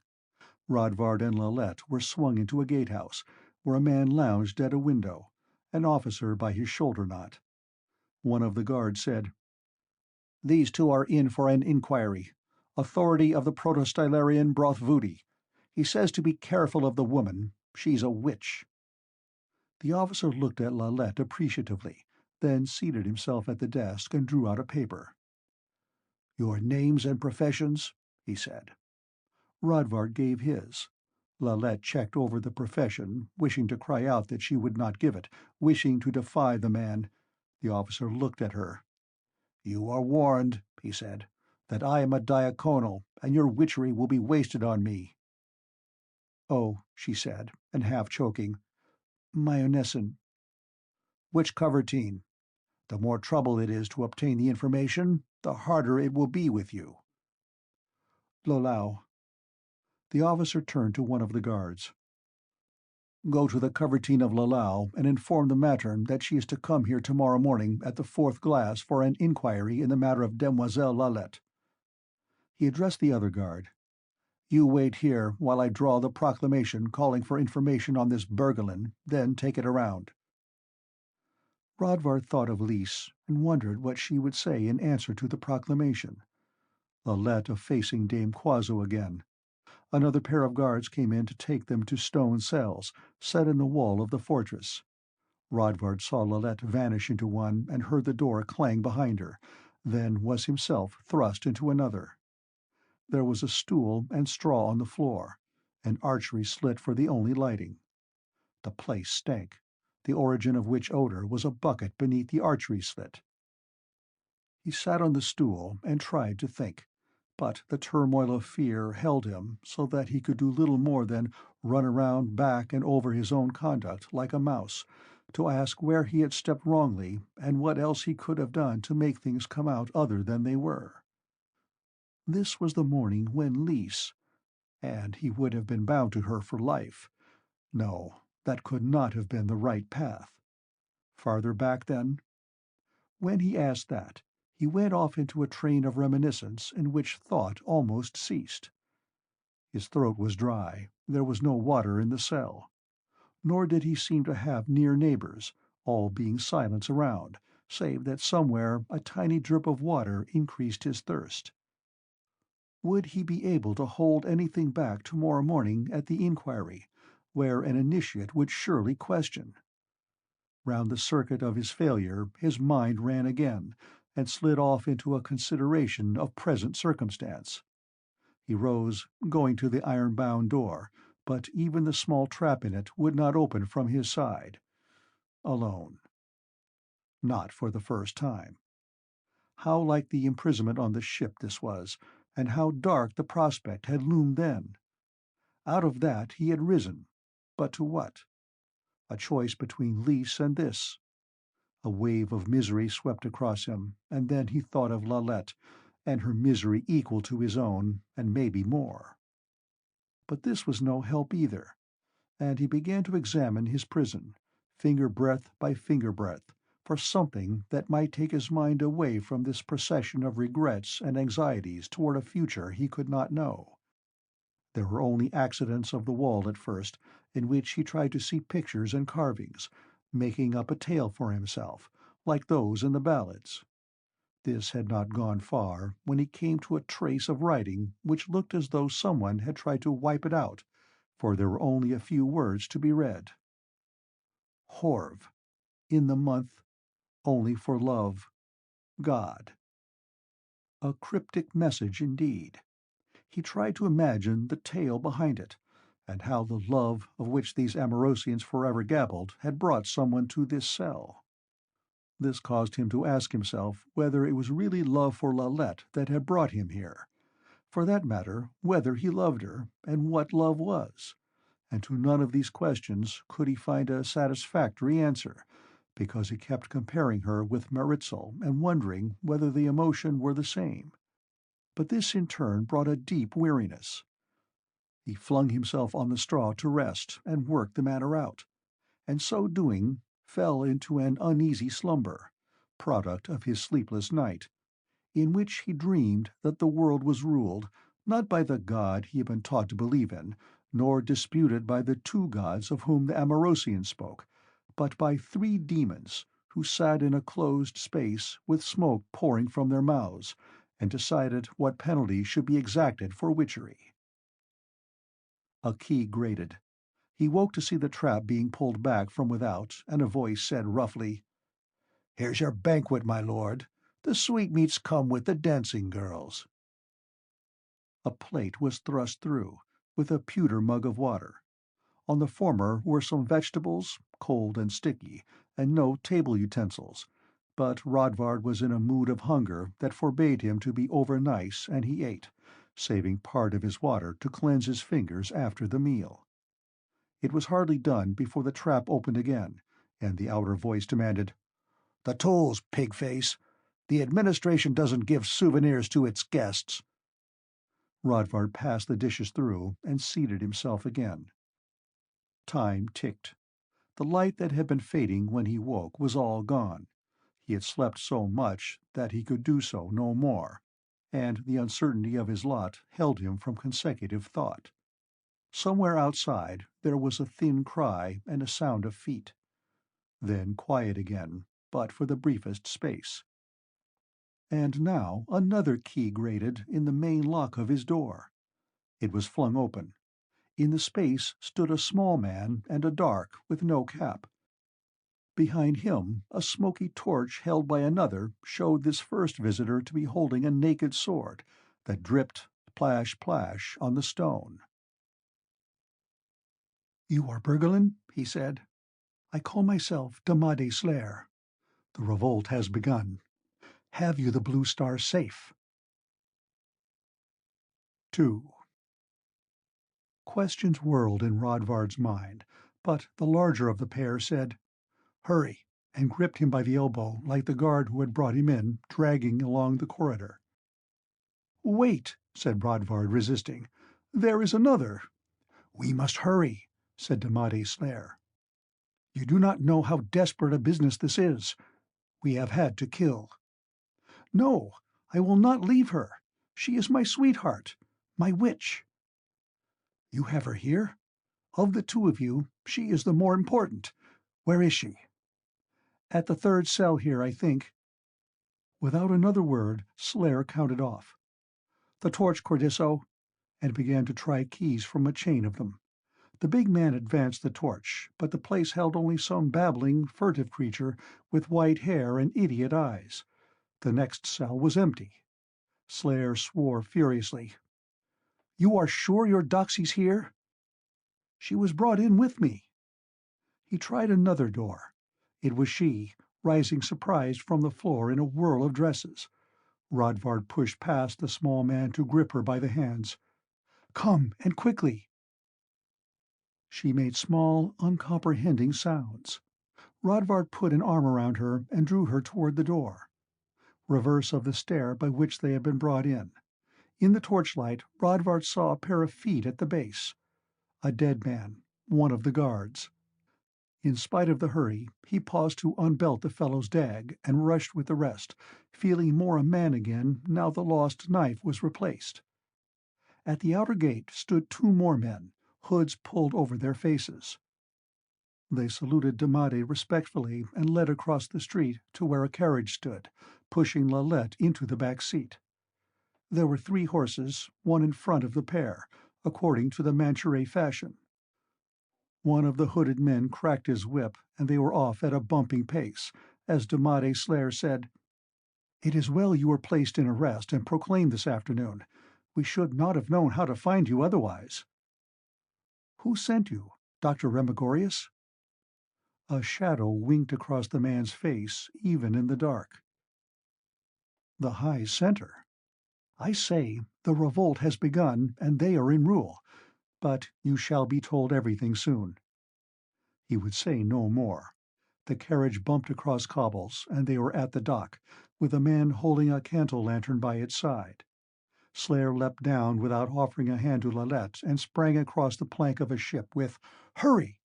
Rodvard and Lalette were swung into a gatehouse, where a man lounged at a window, an officer by his shoulder-knot. One of the guards said, "These 2 are in for an inquiry. Authority of the proto-Stylarian Brothvudi. He says to be careful of the woman. She's a witch." The officer looked at Lalette appreciatively, then seated himself at the desk and drew out a paper. "Your names and professions?" he said. Rodvard gave his. Lalette checked over the profession, wishing to cry out that she would not give it, wishing to defy the man. The officer looked at her. "You are warned," he said, "that I am a diaconal, and your witchery will be wasted on me." "Oh," she said, and half choking, "Mayonnaise." "Which covertine? The more trouble it is to obtain the information, the harder it will be with you." "Lolau." The officer turned to one of the guards. "Go to the covertine of Lolau and inform the matron that she is to come here tomorrow morning at the 4th glass for an inquiry in the matter of Demoiselle Lalette." He addressed the other guard. "You wait here while I draw the proclamation calling for information on this Bergelin, then take it around." Rodvard thought of Lys, and wondered what she would say in answer to the proclamation. Lalette facing Dame Quaso again. Another pair of guards came in to take them to stone cells, set in the wall of the fortress. Rodvard saw Lalette vanish into one and heard the door clang behind her, then was himself thrust into another. There was a stool and straw on the floor, an archery slit for the only lighting. The place stank, the origin of which odor was a bucket beneath the archery slit. He sat on the stool and tried to think, but the turmoil of fear held him so that he could do little more than run around back and over his own conduct like a mouse, to ask where he had stepped wrongly and what else he could have done to make things come out other than they were. This was the morning when Lys— and he would have been bound to her for life. No, that could not have been the right path. Farther back, then? When he asked that, he went off into a train of reminiscence in which thought almost ceased. His throat was dry, there was no water in the cell. Nor did he seem to have near neighbors, all being silence around, save that somewhere a tiny drip of water increased his thirst. Would he be able to hold anything back tomorrow morning at the inquiry, where an initiate would surely question? Round the circuit of his failure his mind ran again, and slid off into a consideration of present circumstance. He rose, going to the iron-bound door, but even the small trap in it would not open from his side. Alone. Not for the first time. How like the imprisonment on the ship this was, and how dark the prospect had loomed then. Out of that he had risen, but to what? A choice between lease and this. A wave of misery swept across him, and then he thought of Lalette, and her misery equal to his own, and maybe more. But this was no help either, and he began to examine his prison, finger-breadth by finger-breadth, for something that might take his mind away from this procession of regrets and anxieties toward a future he could not know. There were only accidents of the wall at first, in which he tried to see pictures and carvings, making up a tale for himself, like those in the ballads. This had not gone far when he came to a trace of writing which looked as though someone had tried to wipe it out, for there were only a few words to be read. Horv. In the month. Only for love. God. A cryptic message indeed. He tried to imagine the tale behind it, and how the love of which these Amorosians forever gabbled had brought someone to this cell. This caused him to ask himself whether it was really love for Lalette that had brought him here, for that matter whether he loved her, and what love was, and to none of these questions could he find a satisfactory answer, because he kept comparing her with Maritzel and wondering whether the emotion were the same. But this in turn brought a deep weariness. He flung himself on the straw to rest and work the matter out, and so doing fell into an uneasy slumber, product of his sleepless night, in which he dreamed that the world was ruled not by the God he had been taught to believe in, nor disputed by the two gods of whom the Amorosians spoke, but by three demons who sat in a closed space with smoke pouring from their mouths, and decided what penalty should be exacted for witchery. A key grated. He woke to see the trap being pulled back from without, and a voice said roughly, "Here's your banquet, my lord. The sweetmeats come with the dancing girls." A plate was thrust through, with a pewter mug of water. On the former were some vegetables, cold and sticky, and no table utensils, but Rodvard was in a mood of hunger that forbade him to be over-nice, and he ate, saving part of his water to cleanse his fingers after the meal. It was hardly done before the trap opened again, and the outer voice demanded, "The tools, pig-face. The administration doesn't give souvenirs to its guests." Rodvard passed the dishes through and seated himself again. Time ticked. The light that had been fading when he woke was all gone. He had slept so much that he could do so no more, and the uncertainty of his lot held him from consecutive thought. Somewhere outside there was a thin cry and a sound of feet. Then quiet again, but for the briefest space. And now another key grated in the main lock of his door. It was flung open. In the space stood a small man and a dark, with no cap. Behind him a smoky torch held by another showed this first visitor to be holding a naked sword that dripped, plash-plash, on the stone. "You are Bergelin?" he said. "I call myself Damade Slayer. The revolt has begun. Have you the Blue Star safe?" 2. Questions whirled in Rodvard's mind, but the larger of the pair said, "Hurry," and gripped him by the elbow like the guard who had brought him in, dragging along the corridor. "Wait," said Rodvard, resisting. There is another." "We must hurry," said Damade Slayer. "You do not know how desperate a business this is. We have had to kill." "No, I will not leave her. She is my sweetheart, my witch." "You have her here? Of the two of you, she is the more important. Where is she?" "At the third cell here, I think." Without another word, Slayer counted off. "The torch, Cordisso," and began to try keys from a chain of them. The big man advanced the torch, but the place held only some babbling, furtive creature with white hair and idiot eyes. The next cell was empty. Slayer swore furiously. "You are sure your doxy's here?" "She was brought in with me." He tried another door. It was she, rising surprised from the floor in a whirl of dresses. Rodvard pushed past the small man to grip her by the hands. "Come, and quickly." She made small, uncomprehending sounds. Rodvard put an arm around her and drew her toward the door. Reverse of the stair by which they had been brought in. In the torchlight, Rodvard saw a pair of feet at the base. A dead man, one of the guards. In spite of the hurry, he paused to unbelt the fellow's dag and rushed with the rest, feeling more a man again now the lost knife was replaced. At the outer gate stood two more men, hoods pulled over their faces. They saluted Damade respectfully and led across the street to where a carriage stood, pushing Lalette into the back seat. There were 3 horses, one in front of the pair, according to the Manchuret fashion. One of the hooded men cracked his whip, and they were off at a bumping pace, as Damade Slayer said, "It is well you were placed in arrest and proclaimed this afternoon. We should not have known how to find you otherwise." "Who sent you? Dr. Remigorius?" A shadow winked across the man's face, even in the dark. "The High Center. I say, the revolt has begun, and they are in rule. But you shall be told everything soon." He would say no more. The carriage bumped across cobbles, and they were at the dock, with a man holding a candle-lantern by its side. Slayer leapt down without offering a hand to Lalette and sprang across the plank of a ship with, "Hurry!"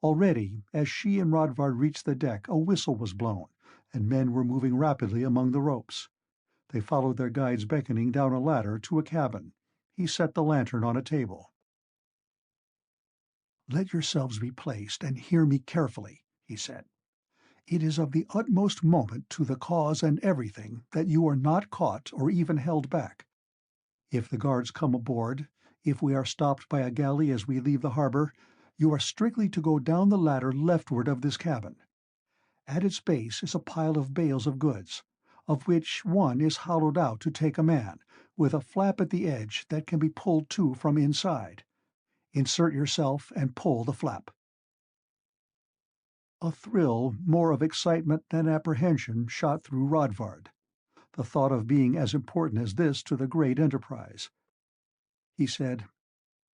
Already, as she and Rodvard reached the deck, a whistle was blown, and men were moving rapidly among the ropes. They followed their guide's beckoning down a ladder to a cabin. He set the lantern on a table. "Let yourselves be placed, and hear me carefully," he said. "It is of the utmost moment to the cause and everything that you are not caught or even held back. If the guards come aboard, if we are stopped by a galley as we leave the harbor, you are strictly to go down the ladder leftward of this cabin. At its base is a pile of bales of goods, of which one is hollowed out to take a man, with a flap at the edge that can be pulled to from inside. Insert yourself and pull the flap." A thrill more of excitement than apprehension shot through Rodvard. The thought of being as important as this to the great enterprise. He said,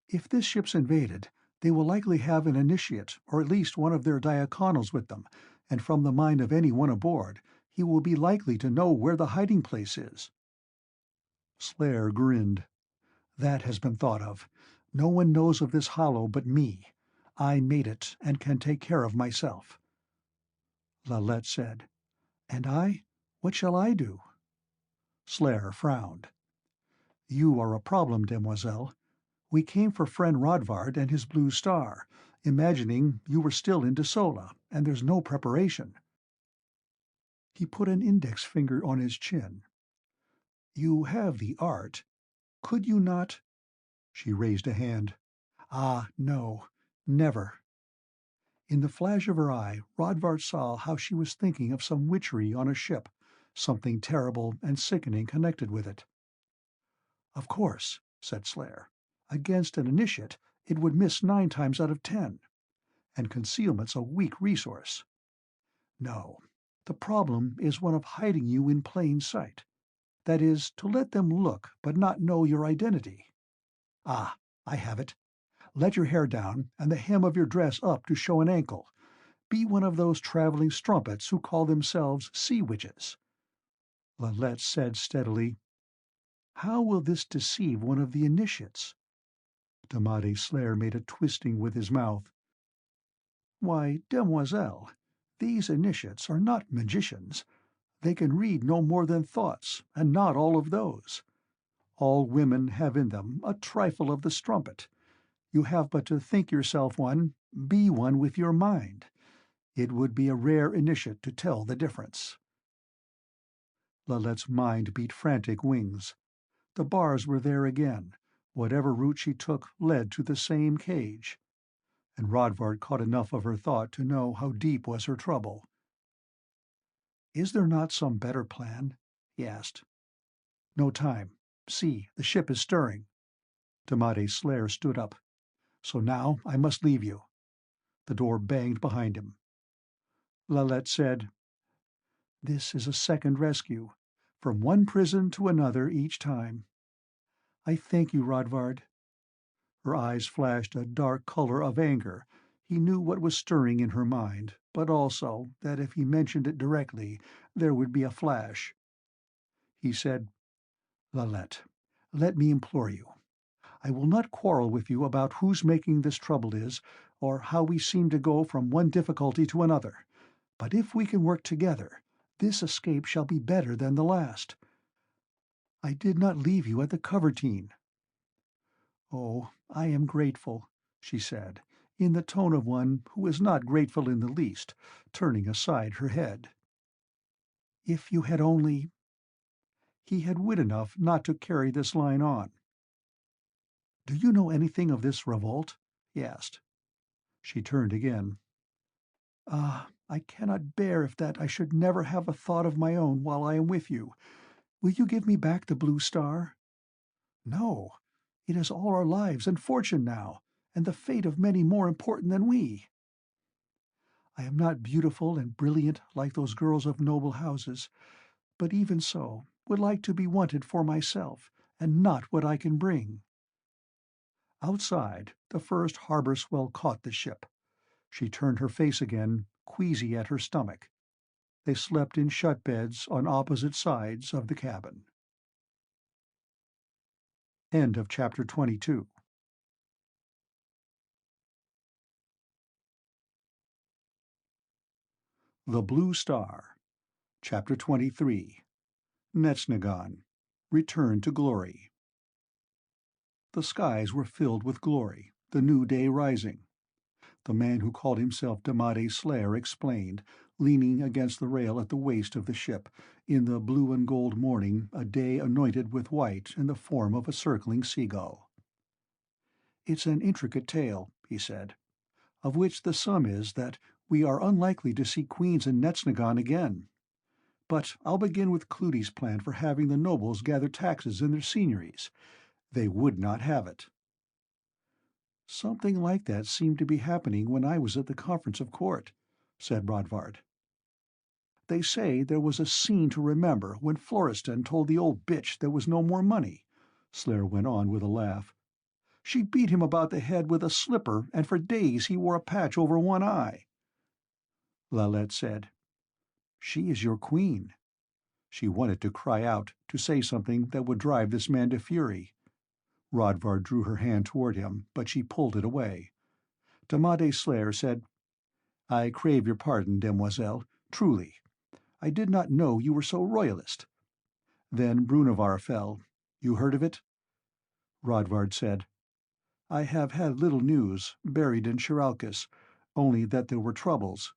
"If this ship's invaded, they will likely have an initiate, or at least one of their diaconals with them, and from the mind of any one aboard, he will be likely to know where the hiding place is." Slayer grinned. "That has been thought of. No one knows of this hollow but me. I made it and can take care of myself." Lalette said, "And I? What shall I do?" Slayer frowned. "You are a problem, demoiselle. We came for friend Rodvard and his blue star, imagining you were still in Desola, and there's no preparation." He put an index finger on his chin. "You have the art. Could you not—" She raised a hand. "Ah, no, never." In the flash of her eye, Rodvard saw how she was thinking of some witchery on a ship, something terrible and sickening connected with it. "Of course," said Slayer. "Against an initiate, it would miss 9 times out of 10. And concealment's a weak resource. No, the problem is one of hiding you in plain sight. That is, to let them look but not know your identity. Ah, I have it. Let your hair down and the hem of your dress up to show an ankle. Be one of those traveling strumpets who call themselves sea witches." Lalette said steadily, "How will this deceive one of the initiates? Damade Slayer made a twisting with his mouth. "Why, demoiselle, these initiates are not magicians. They can read no more than thoughts, and not all of those. All women have in them a trifle of the strumpet. You have but to think yourself one, be one with your mind. It would be a rare initiate to tell the difference." Lalette's mind beat frantic wings. The bars were there again. Whatever route she took led to the same cage. And Rodvard caught enough of her thought to know how deep was her trouble. "Is there not some better plan?" he asked. "No time. See, the ship is stirring." Damade Slayer stood up. "So now I must leave you." The door banged behind him. Lalette said, "This is a second rescue, from one prison to another each time. I thank you, Rodvard." Her eyes flashed a dark color of anger. He knew what was stirring in her mind, but also that if he mentioned it directly, there would be a flash. He said, "Lalette, let me implore you. I will not quarrel with you about whose making this trouble is, or how we seem to go from one difficulty to another. But if we can work together, this escape shall be better than the last. I did not leave you at the Covertine." "Oh, I am grateful," she said, in the tone of one who is not grateful in the least, turning aside her head. "If you had only—" He had wit enough not to carry this line on. "Do you know anything of this revolt?" he asked. She turned again. "Ah, I cannot bear if that I should never have a thought of my own while I am with you. Will you give me back the blue star?" "No. It is all our lives and fortune now, and the fate of many more important than we." "I am not beautiful and brilliant like those girls of noble houses, but even so would like to be wanted for myself, and not what I can bring." Outside, the first harbor swell caught the ship. She turned her face again, queasy at her stomach. They slept in shut beds on opposite sides of the cabin. End of chapter 22. The Blue Star. Chapter 23. Netznegon. Return to Glory. The skies were filled with glory, the new day rising. The man who called himself Damade Slayer explained, leaning against the rail at the waist of the ship, in the blue and gold morning, a day anointed with white in the form of a circling seagull. "It's an intricate tale," he said, "of which the sum is that we are unlikely to see queens in Netznegon again. But I'll begin with Cleudi's plan for having the nobles gather taxes in their seigneuries. They would not have it." "Something like that seemed to be happening when I was at the conference of court," said Rodvard. "They say there was a scene to remember when Florestan told the old bitch there was no more money," Slayer went on with a laugh. "She beat him about the head with a slipper, and for days he wore a patch over one eye." Lalette said, "She is your queen." She wanted to cry out, to say something that would drive this man to fury. Rodvard drew her hand toward him, but she pulled it away. Damade Slayer said, "I crave your pardon, demoiselle, truly. I did not know you were so royalist." Then Brunavar fell. You heard of it? Rodvard said, "I have had little news, buried in Charalkis, only that there were troubles."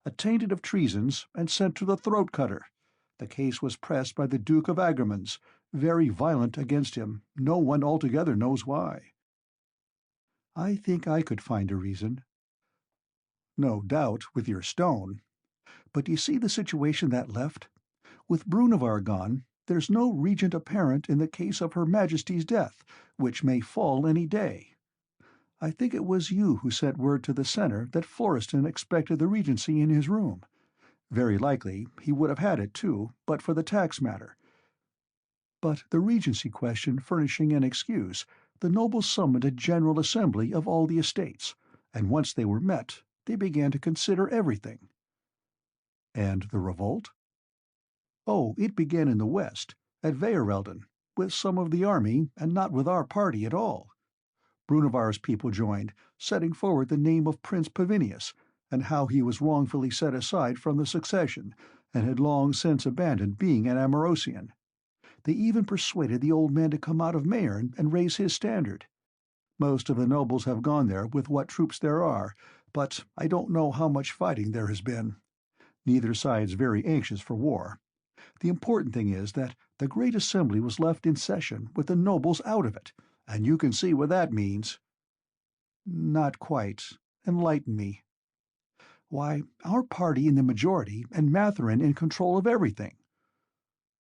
"Attainted of treasons, and sent to the throat-cutter. The case was pressed by the Duke of Agramans, very violent against him, no one altogether knows why." "I think I could find a reason." "No doubt, with your stone. But you see the situation that left? With Brunavar gone, there's no regent apparent in the case of Her Majesty's death, which may fall any day. I think it was you who sent word to the centre that Florestan expected the regency in his room. Very likely he would have had it too, but for the tax matter. But the regency question furnishing an excuse, the nobles summoned a general assembly of all the estates, and once they were met, they began to consider everything." "And the revolt?" "Oh, it began in the west, at Veyrelden, with some of the army, and not with our party at all. Brunavar's people joined, setting forward the name of Prince Pavinius, and how he was wrongfully set aside from the succession, and had long since abandoned being an Amorosian. They even persuaded the old man to come out of Mayern and raise his standard. Most of the nobles have gone there with what troops there are, but I don't know how much fighting there has been. Neither side's very anxious for war. The important thing is that the Great Assembly was left in session with the nobles out of it, and you can see what that means." "Not quite. Enlighten me." "Why, our party in the majority, and Matherin in control of everything."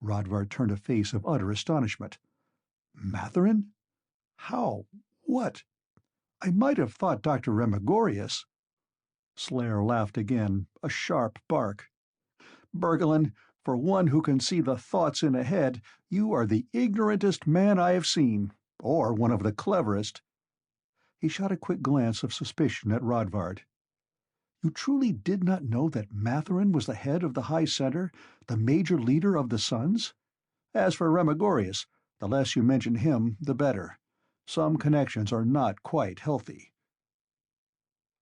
Rodvard turned a face of utter astonishment. "Matherin? How? What? I might have thought Dr. Remigorius—" Slayer laughed again, a sharp bark. "Bergelin, for one who can see the thoughts in a head, you are the ignorantest man I have seen, or one of the cleverest." He shot a quick glance of suspicion at Rodvard. "You truly did not know that Matherin was the head of the High Center, the major leader of the Sons? As for Remigorius, the less you mention him, the better. Some connections are not quite healthy."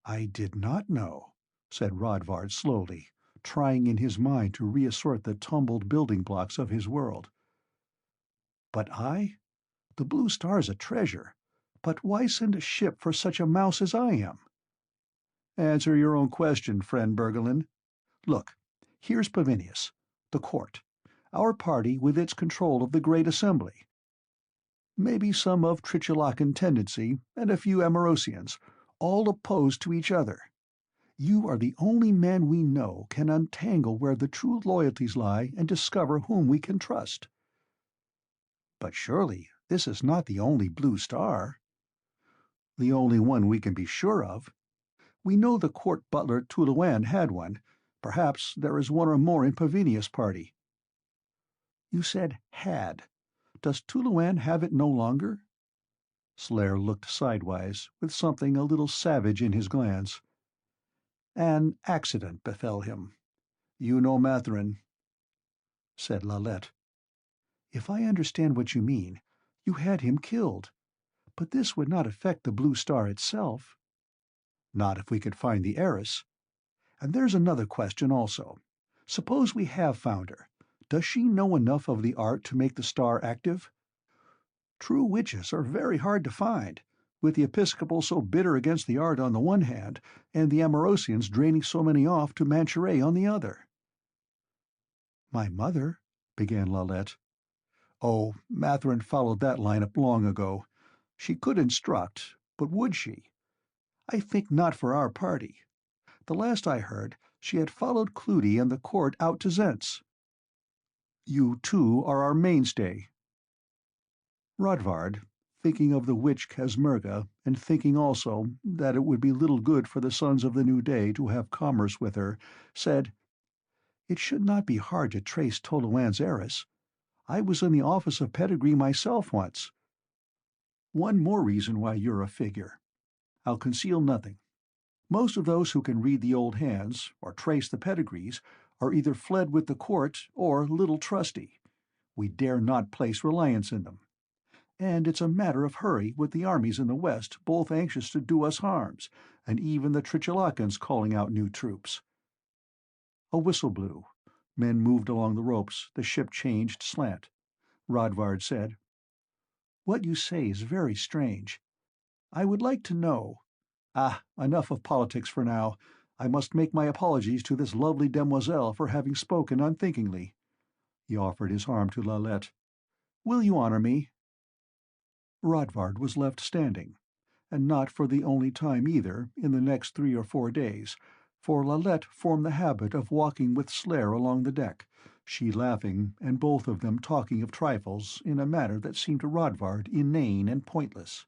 "I did not know," said Rodvard slowly, trying in his mind to reassort the tumbled building blocks of his world. "But the Blue Star's a treasure, but why send a ship for such a mouse as I am?" "Answer your own question, friend Bergelin. Look, here's Pavinius, the court, our party with its control of the Great Assembly. Maybe some of Trichelacan tendency, and a few Amorosians, all opposed to each other. You are the only man we know can untangle where the true loyalties lie and discover whom we can trust." "But surely this is not the only Blue Star." "The only one we can be sure of. We know the court butler Tuluan had one. Perhaps there is one or more in Pavinius' party." "You said 'had.' Does Tuluan have it no longer?" Slayer looked sidewise, with something a little savage in his glance. "An accident befell him. You know Matherin," said Lalette. "If I understand what you mean, you had him killed. But this would not affect the Blue Star itself." "Not if we could find the heiress. And there's another question also. Suppose we have found her. Does she know enough of the art to make the star active? True witches are very hard to find, with the Episcopal so bitter against the art on the one hand, and the Amorosians draining so many off to Manchuria on the other." "My mother—" began Lalette. "Oh, Matherin followed that line up long ago. She could instruct, but would she? I think not for our party. The last I heard, she had followed Cleudi and the court out to Zentz." "You, too, are our mainstay." Rodvard, thinking of the witch Kazmerga, and thinking also that it would be little good for the Sons of the New Day to have commerce with her, said, "It should not be hard to trace Tuluan's heiress. I was in the office of pedigree myself once. One more reason why you're a figure. I'll conceal nothing. Most of those who can read the old hands, or trace the pedigrees, are either fled with the court or little trusty. We dare not place reliance in them. And it's a matter of hurry with the armies in the west both anxious to do us harms, and even the Trichelacans calling out new troops." A whistle blew. Men moved along the ropes, the ship changed slant. Rodvard said, "What you say is very strange. I would like to know— enough of politics for now. I must make my apologies to this lovely demoiselle for having spoken unthinkingly." He offered his arm to Lalette. "Will you honor me?" Rodvard was left standing, and not for the only time either in the next 3 or 4 days, for Lalette formed the habit of walking with Slayer along the deck, she laughing and both of them talking of trifles in a manner that seemed to Rodvard inane and pointless.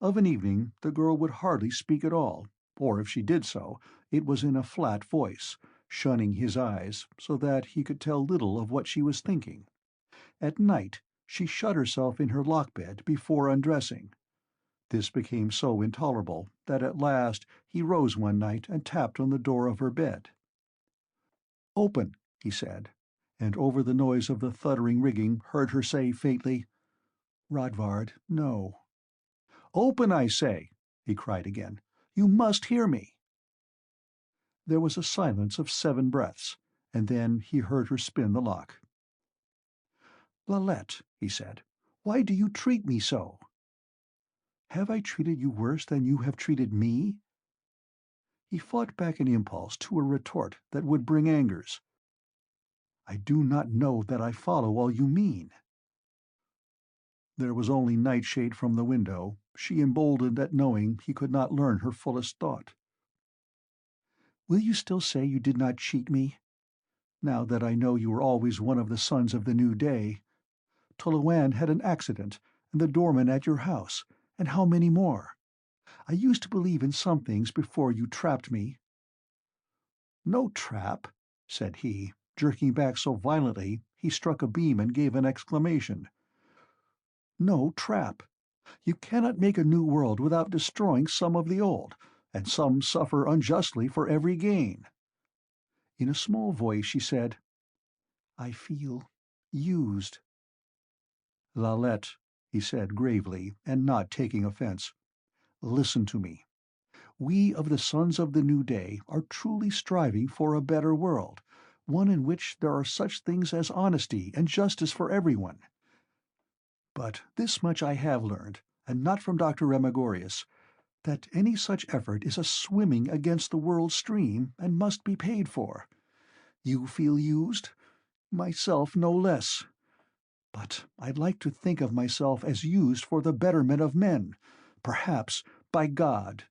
Of an evening the girl would hardly speak at all, or if she did so, it was in a flat voice, shunning his eyes, so that he could tell little of what she was thinking. At night she shut herself in her lock-bed before undressing. This became so intolerable that at last he rose one night and tapped on the door of her bed. "Open," he said, and over the noise of the thudding rigging heard her say faintly, "Rodvard, no." "Open, I say!" he cried again. "You must hear me!" There was a silence of 7 breaths, and then he heard her spin the lock. "Lalette," he said, "why do you treat me so?" "Have I treated you worse than you have treated me?" He fought back an impulse to a retort that would bring angers. "I do not know that I follow all you mean." There was only nightshade from the window, she emboldened at knowing he could not learn her fullest thought. "Will you still say you did not cheat me? Now that I know you were always one of the sons of the new day. Toloan had an accident, and the doorman at your house, and how many more? I used to believe in some things before you trapped me." "No trap," said he, jerking back so violently he struck a beam and gave an exclamation. "No trap. You cannot make a new world without destroying some of the old, and some suffer unjustly for every gain." In a small voice she said, "I feel used." "Lalette," he said gravely, and not taking offense, "listen to me. We of the Sons of the New Day are truly striving for a better world, one in which there are such things as honesty and justice for everyone. But this much I have learned, and not from Dr. Remigorius, that any such effort is a swimming against the world's stream and must be paid for. You feel used? Myself no less. But I'd like to think of myself as used for the betterment of men, perhaps by God."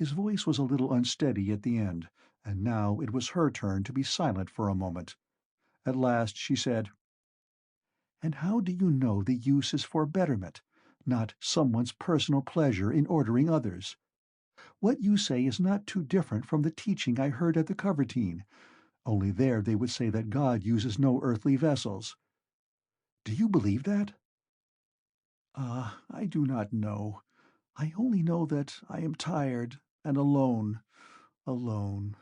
His voice was a little unsteady at the end, and now it was her turn to be silent for a moment. At last she said, "And how do you know the use is for betterment, not someone's personal pleasure in ordering others? What you say is not too different from the teaching I heard at the Covertine, only there they would say that God uses no earthly vessels. Do you believe that?" "Ah, I do not know. I only know that I am tired and alone, alone."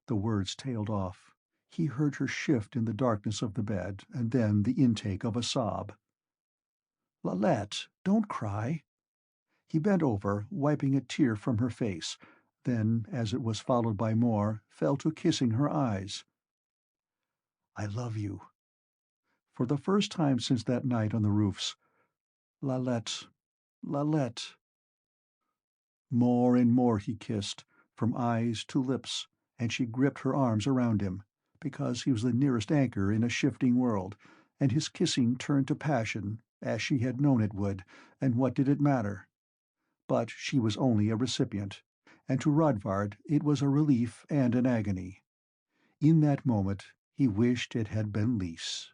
The words tailed off. He heard her shift in the darkness of the bed, and then the intake of a sob. "Lalette, don't cry." He bent over, wiping a tear from her face, then, as it was followed by more, fell to kissing her eyes. "I love you." For the first time since that night on the roofs. "Lalette, Lalette." More and more he kissed, from eyes to lips, and she gripped her arms around him, because he was the nearest anchor in a shifting world, and his kissing turned to passion, as she had known it would, and what did it matter? But she was only a recipient, and to Rodvard it was a relief and an agony. In that moment he wished it had been Lys.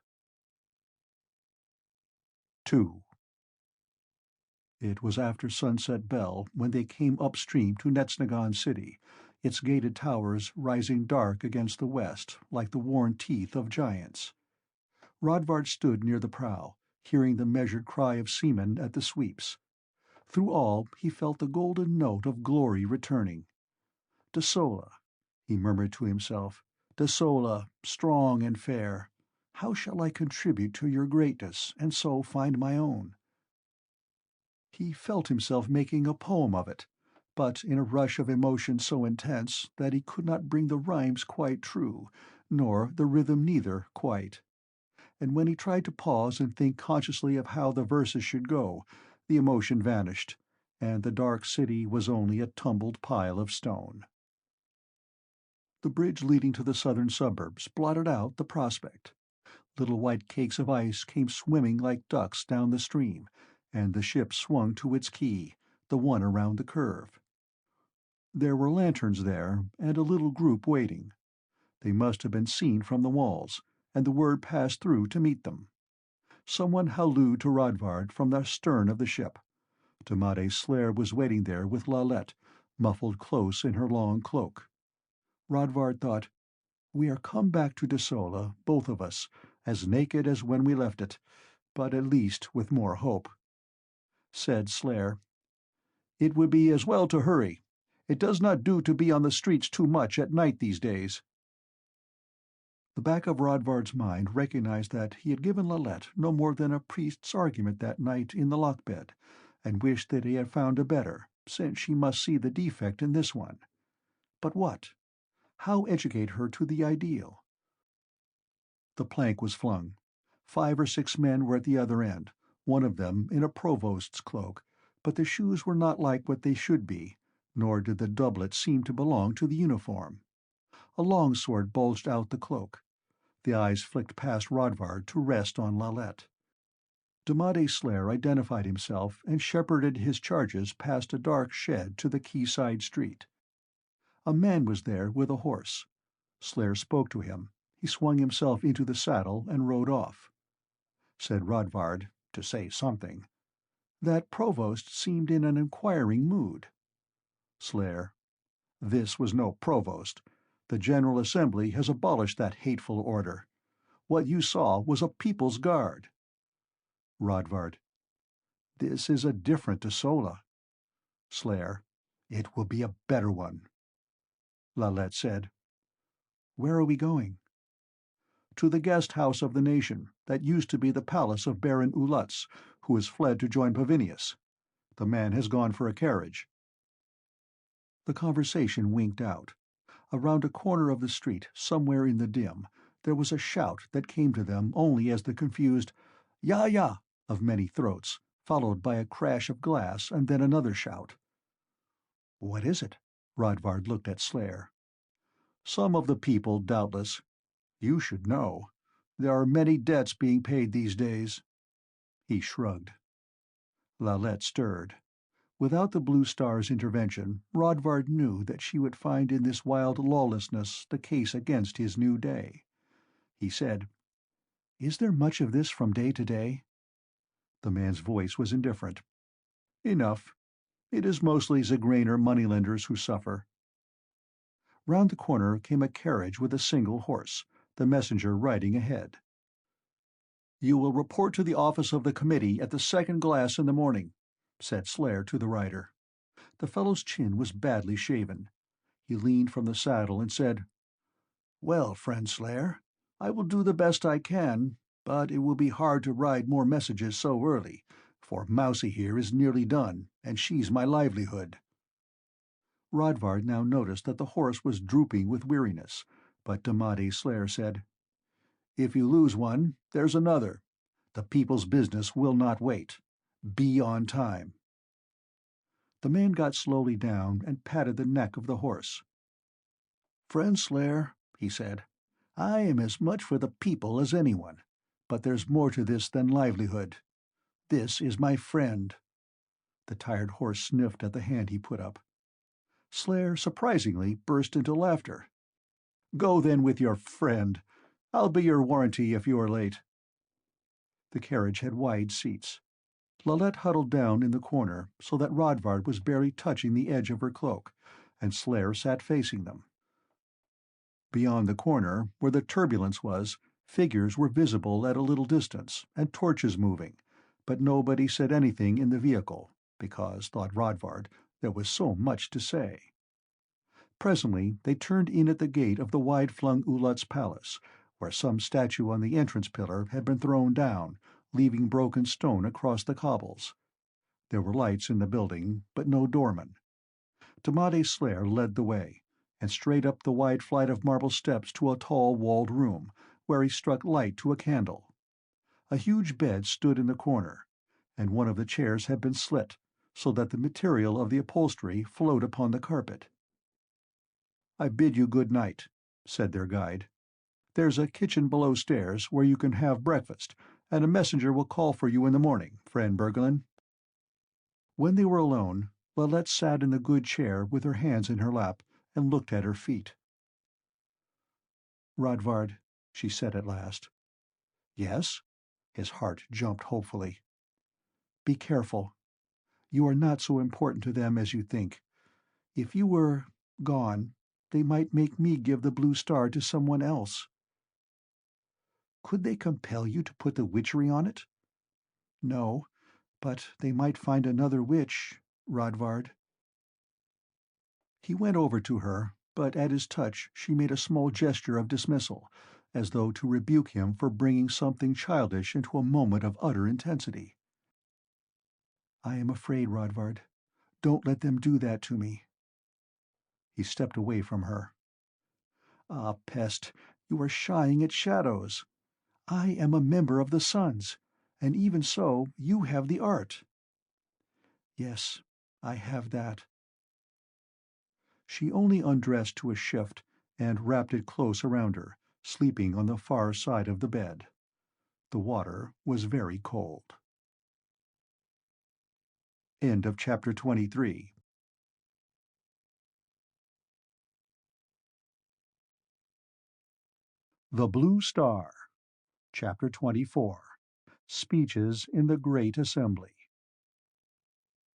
2. It was after sunset bell when they came upstream to Netznegon city, its gated towers rising dark against the west like the worn teeth of giants. Rodvard stood near the prow, hearing the measured cry of seamen at the sweeps. Through all he felt the golden note of glory returning. "Desola," he murmured to himself, "Desola, strong and fair, how shall I contribute to your greatness, and so find my own?" He felt himself making a poem of it, but in a rush of emotion so intense that he could not bring the rhymes quite true, nor the rhythm neither, quite. And when he tried to pause and think consciously of how the verses should go, the emotion vanished, and the dark city was only a tumbled pile of stone. The bridge leading to the southern suburbs blotted out the prospect. Little white cakes of ice came swimming like ducks down the stream, and the ship swung to its quay, the one around the curve. There were lanterns there, and a little group waiting. They must have been seen from the walls, and the word passed through to meet them. Someone hallooed to Rodvard from the stern of the ship. Tamade Slair was waiting there with Lalette, muffled close in her long cloak. Rodvard thought, "We are come back to Desola, both of us, as naked as when we left it, but at least with more hope." Said Slair, "It would be as well to hurry. It does not do to be on the streets too much at night these days." The back of Rodvard's mind recognized that he had given Lalette no more than a priest's argument that night in the lockbed, and wished that he had found a better, since she must see the defect in this one. But what? How educate her to the ideal? The plank was flung. 5 or 6 men were at the other end, one of them in a provost's cloak, but the shoes were not like what they should be, nor did the doublet seem to belong to the uniform. A longsword bulged out the cloak. The eyes flicked past Rodvard to rest on Lalette. Damade Slayer identified himself and shepherded his charges past a dark shed to the quayside street. A man was there with a horse. Slayer spoke to him. He swung himself into the saddle and rode off. Said Rodvard, to say something. That provost seemed in an inquiring mood. Slayer: this was no provost. The General Assembly has abolished that hateful order. What you saw was a people's guard. Rodvard: this is a different Isola. Slayer: it will be a better one. Lalette said, where are we going? To the guest house of the nation, that used to be the palace of Baron Ulutz, who has fled to join Pavinius. The man has gone for a carriage. The conversation winked out. Around a corner of the street, somewhere in the dim, there was a shout that came to them only as the confused "Ya ya" of many throats, followed by a crash of glass and then another shout. What is it? Rodvard looked at Slayer. Some of the people, doubtless. You should know. There are many debts being paid these days. He shrugged. Lalette stirred. Without the Blue Star's intervention, Rodvard knew that she would find in this wild lawlessness the case against his new day. He said, is there much of this from day to day? The man's voice was indifferent. Enough. It is mostly Zigraner moneylenders who suffer. Round the corner came a carriage with a single horse, the messenger riding ahead. You will report to the office of the committee at the second glass in the morning, said Slayer to the rider. The fellow's chin was badly shaven. He leaned from the saddle and said, well, friend Slayer, I will do the best I can, but it will be hard to ride more messages so early, for Mousie here is nearly done, and she's my livelihood. Rodvard now noticed that the horse was drooping with weariness, but Damade Slayer said, if you lose one, there's another. The people's business will not wait. Be on time. The man got slowly down and patted the neck of the horse. Friend Slayer, he said, I am as much for the people as anyone, but there's more to this than livelihood. This is my friend. The tired horse sniffed at the hand he put up. Slayer surprisingly burst into laughter. Go then with your friend. I'll be your warranty if you are late. The carriage had wide seats. Lalette huddled down in the corner so that Rodvard was barely touching the edge of her cloak, and Slayer sat facing them. Beyond the corner, where the turbulence was, figures were visible at a little distance, and torches moving, but nobody said anything in the vehicle, because, thought Rodvard, there was so much to say. Presently they turned in at the gate of the wide-flung Ulutz palace, where some statue on the entrance pillar had been thrown down, leaving broken stone across the cobbles. There were lights in the building, but no doorman. Damade Slayer led the way, and straight up the wide flight of marble steps to a tall walled room, where he struck light to a candle. A huge bed stood in the corner, and one of the chairs had been slit, so that the material of the upholstery flowed upon the carpet. I bid you good night, said their guide. There's a kitchen below stairs where you can have breakfast, and a messenger will call for you in the morning, friend Bergelin. When they were alone, Lalette sat in the good chair with her hands in her lap and looked at her feet. Rodvard, she said at last. Yes? His heart jumped hopefully. Be careful. You are not so important to them as you think. If you were gone, they might make me give the Blue Star to someone else. Could they compel you to put the witchery on it? No, but they might find another witch, Rodvard. He went over to her, but at his touch she made a small gesture of dismissal, as though to rebuke him for bringing something childish into a moment of utter intensity. "I am afraid, Rodvard. Don't let them do that to me." He stepped away from her. "Ah, pest, you are shying at shadows. I am a member of the Sons, and even so, you have the art." "Yes, I have that." She only undressed to a shift and wrapped it close around her, sleeping on the far side of the bed. The water was very cold. End of chapter 23. The Blue Star, Chapter 24. Speeches in the Great Assembly.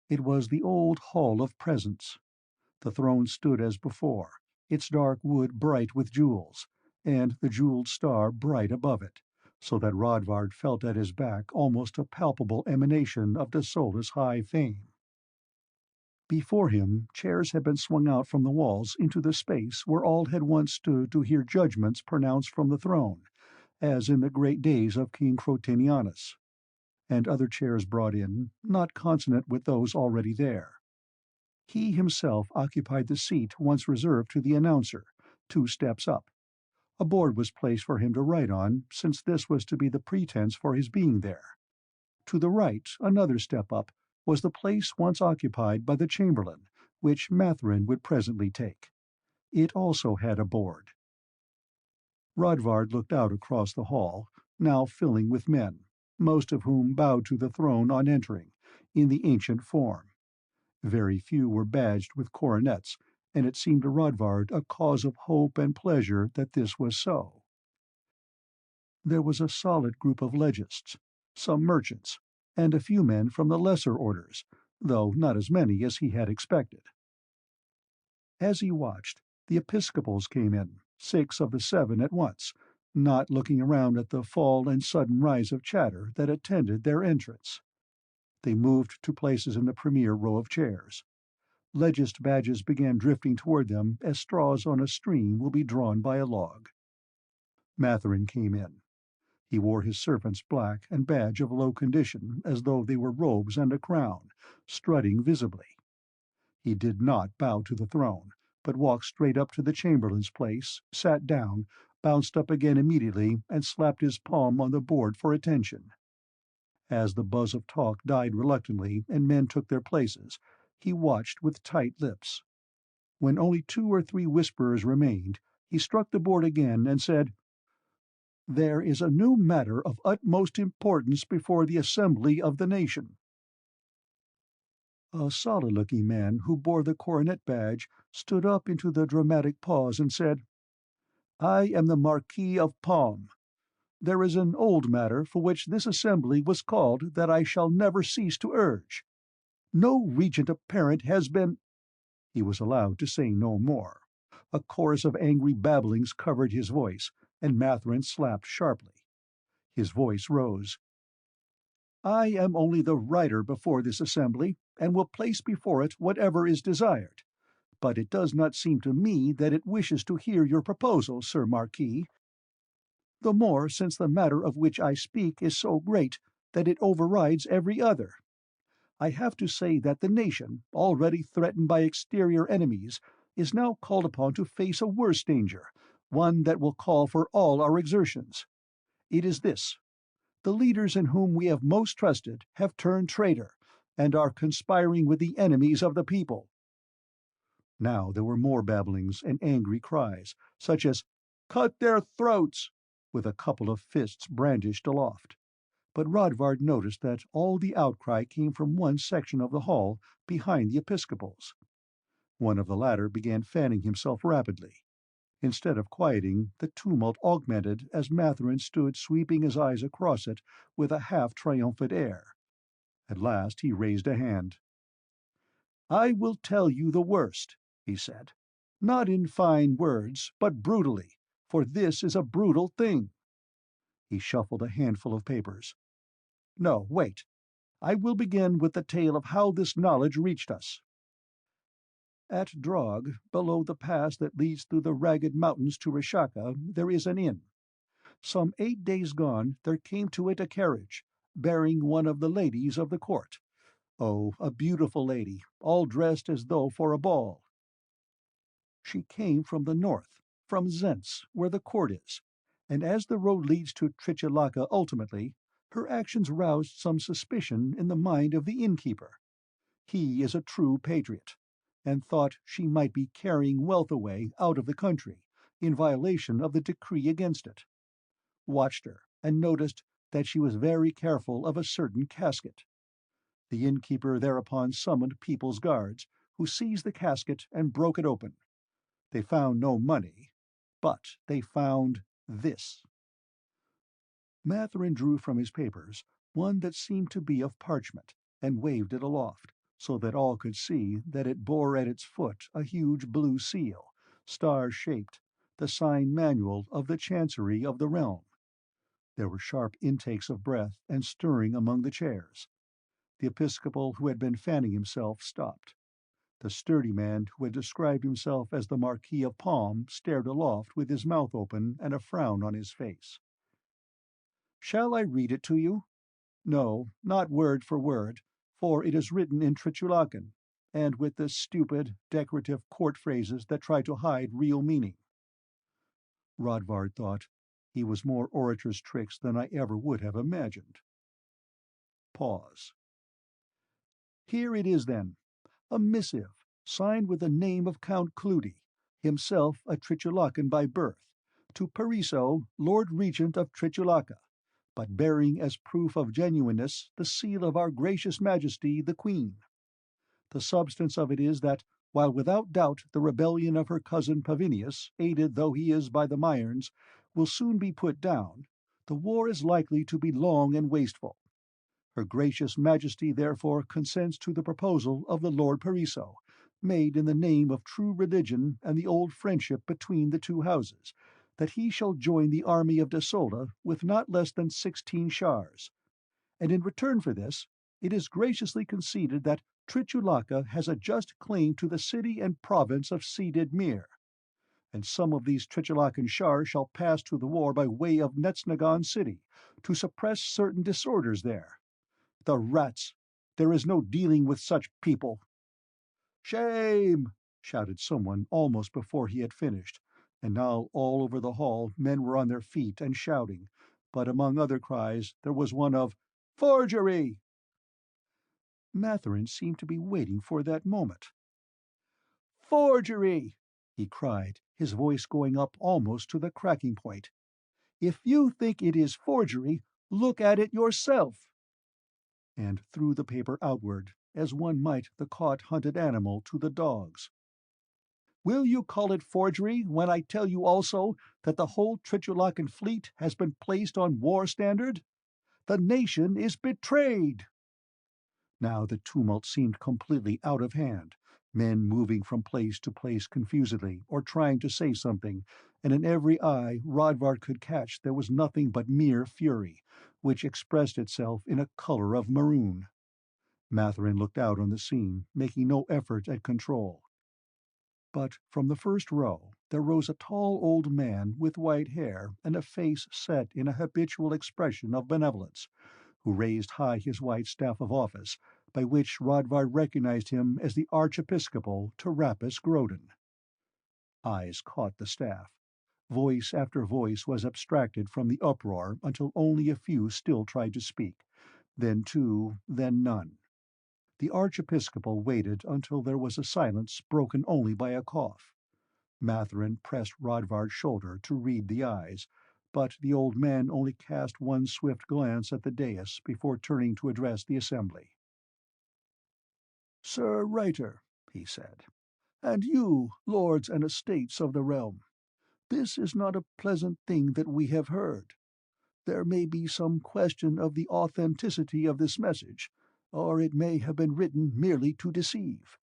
It was the old Hall of Presence. The throne stood as before, its dark wood bright with jewels, and the jeweled star bright above it, so that Rodvard felt at his back almost a palpable emanation of Desola's high fame. Before him, chairs had been swung out from the walls into the space where all had once stood to hear judgments pronounced from the throne, as in the great days of King Crotinianus, and other chairs brought in, not consonant with those already there. He himself occupied the seat once reserved to the announcer, 2 steps up. A board was placed for him to write on, since this was to be the pretense for his being there. To the right, another step up, was the place once occupied by the chamberlain, which Mathurin would presently take. It also had a board. Rodvard looked out across the hall, now filling with men, most of whom bowed to the throne on entering, in the ancient form. Very few were badged with coronets, and it seemed to Rodvard a cause of hope and pleasure that this was so. There was a solid group of legists, some merchants, and a few men from the lesser orders, though not as many as he had expected. As he watched, the Episcopals came in, 6 of the 7 at once, not looking around at the fall and sudden rise of chatter that attended their entrance. They moved to places in the premier row of chairs. Legist badges began drifting toward them as straws on a stream will be drawn by a log. Mathurin came in. He wore his servant's black and badge of low condition as though they were robes and a crown, strutting visibly. He did not bow to the throne, but walked straight up to the chamberlain's place, sat down, bounced up again immediately, and slapped his palm on the board for attention. As the buzz of talk died reluctantly and men took their places, he watched with tight lips. When only 2 or 3 whisperers remained, he struck the board again and said, "There is a new matter of utmost importance before the assembly of the nation." A solid-looking man who bore the coronet badge stood up into the dramatic pause and said, "I am the Marquis of Palm. There is an old matter for which this assembly was called that I shall never cease to urge. No regent apparent has been—" He was allowed to say no more. A chorus of angry babblings covered his voice, and Mathurin slapped sharply. His voice rose. "I am only the writer before this assembly, and will place before it whatever is desired. But it does not seem to me that it wishes to hear your proposal, Sir Marquis. The more since the matter of which I speak is so great that it overrides every other. I have to say that the nation, already threatened by exterior enemies, is now called upon to face a worse danger, one that will call for all our exertions. It is this: the leaders in whom we have most trusted have turned traitor, and are conspiring with the enemies of the people." Now there were more babblings and angry cries, such as, "Cut their throats!" with a couple of fists brandished aloft. But Rodvard noticed that all the outcry came from one section of the hall behind the Episcopals. One of the latter began fanning himself rapidly. Instead of quieting, the tumult augmented as Mathurin stood sweeping his eyes across it with a half-triumphant air. At last he raised a hand. "I will tell you the worst," he said, "not in fine words, but brutally, for this is a brutal thing." He shuffled a handful of papers. "No, wait. I will begin with the tale of how this knowledge reached us. At Drog, below the pass that leads through the ragged mountains to Rishaka, there is an inn. Some 8 days gone there came to it a carriage, bearing one of the ladies of the court. Oh, a beautiful lady, all dressed as though for a ball. She came from the north, from Zentz, where the court is, and as the road leads to Trichelaka ultimately, her actions roused some suspicion in the mind of the innkeeper. He is a true patriot, and thought she might be carrying wealth away out of the country, in violation of the decree against it. Watched her, and noticed that she was very careful of a certain casket. The innkeeper thereupon summoned people's guards, who seized the casket and broke it open. They found no money, but they found this. Matherin drew from his papers one that seemed to be of parchment, and waved it aloft, so that all could see that it bore at its foot a huge blue seal, star-shaped, the sign manual of the Chancery of the realm. There were sharp intakes of breath and stirring among the chairs. The episcopal who had been fanning himself stopped. The sturdy man who had described himself as the Marquis of Palm stared aloft with his mouth open and a frown on his face. "Shall I read it to you? No, not word for word, for it is written in Trichulacan, and with the stupid, decorative court phrases that try to hide real meaning." Rodvard thought, he was more orator's tricks than I ever would have imagined. Pause. "Here it is, then, a missive, signed with the name of Count Cleudi, himself a Trichulacan by birth, to Pariso, Lord Regent of Trichulaka, but bearing as proof of genuineness the seal of our gracious Majesty the Queen. The substance of it is that, while without doubt the rebellion of her cousin Pavinius, aided though he is by the Myrns, will soon be put down, the war is likely to be long and wasteful. Her gracious Majesty therefore consents to the proposal of the Lord Pariso, made in the name of true religion and the old friendship between the two houses, that he shall join the army of Desola with not less than 16 shars. And in return for this, it is graciously conceded that Trichulaka has a just claim to the city and province of Sedad Mir, and some of these Trichulacan shars shall pass to the war by way of Netznegon city, to suppress certain disorders there. The rats! There is no dealing with such people." "Shame!" shouted someone almost before he had finished, and now all over the hall men were on their feet and shouting, but among other cries there was one of "Forgery!" Matherin seemed to be waiting for that moment. "Forgery!" he cried, his voice going up almost to the cracking point. "If you think it is forgery, look at it yourself!" And threw the paper outward, as one might the caught hunted animal to the dogs. "Will you call it forgery when I tell you also that the whole Trichulacan fleet has been placed on war standard? The nation is betrayed!" Now the tumult seemed completely out of hand, men moving from place to place confusedly, or trying to say something, and in every eye Rodvard could catch there was nothing but mere fury, which expressed itself in a color of maroon. Matherin looked out on the scene, making no effort at control. But from the first row there rose a tall old man with white hair and a face set in a habitual expression of benevolence, who raised high his white staff of office, by which Rodvard recognized him as the Archiepiscopal Terapus Groden. Eyes caught the staff. Voice after voice was abstracted from the uproar until only a few still tried to speak, then two, then none. The Archiepiscopal waited until there was a silence broken only by a cough. Matherin pressed Rodvard's shoulder to read the eyes, but the old man only cast one swift glance at the dais before turning to address the assembly. "Sir Writer," he said, "and you, lords and estates of the realm, this is not a pleasant thing that we have heard. There may be some question of the authenticity of this message, or it may have been written merely to deceive.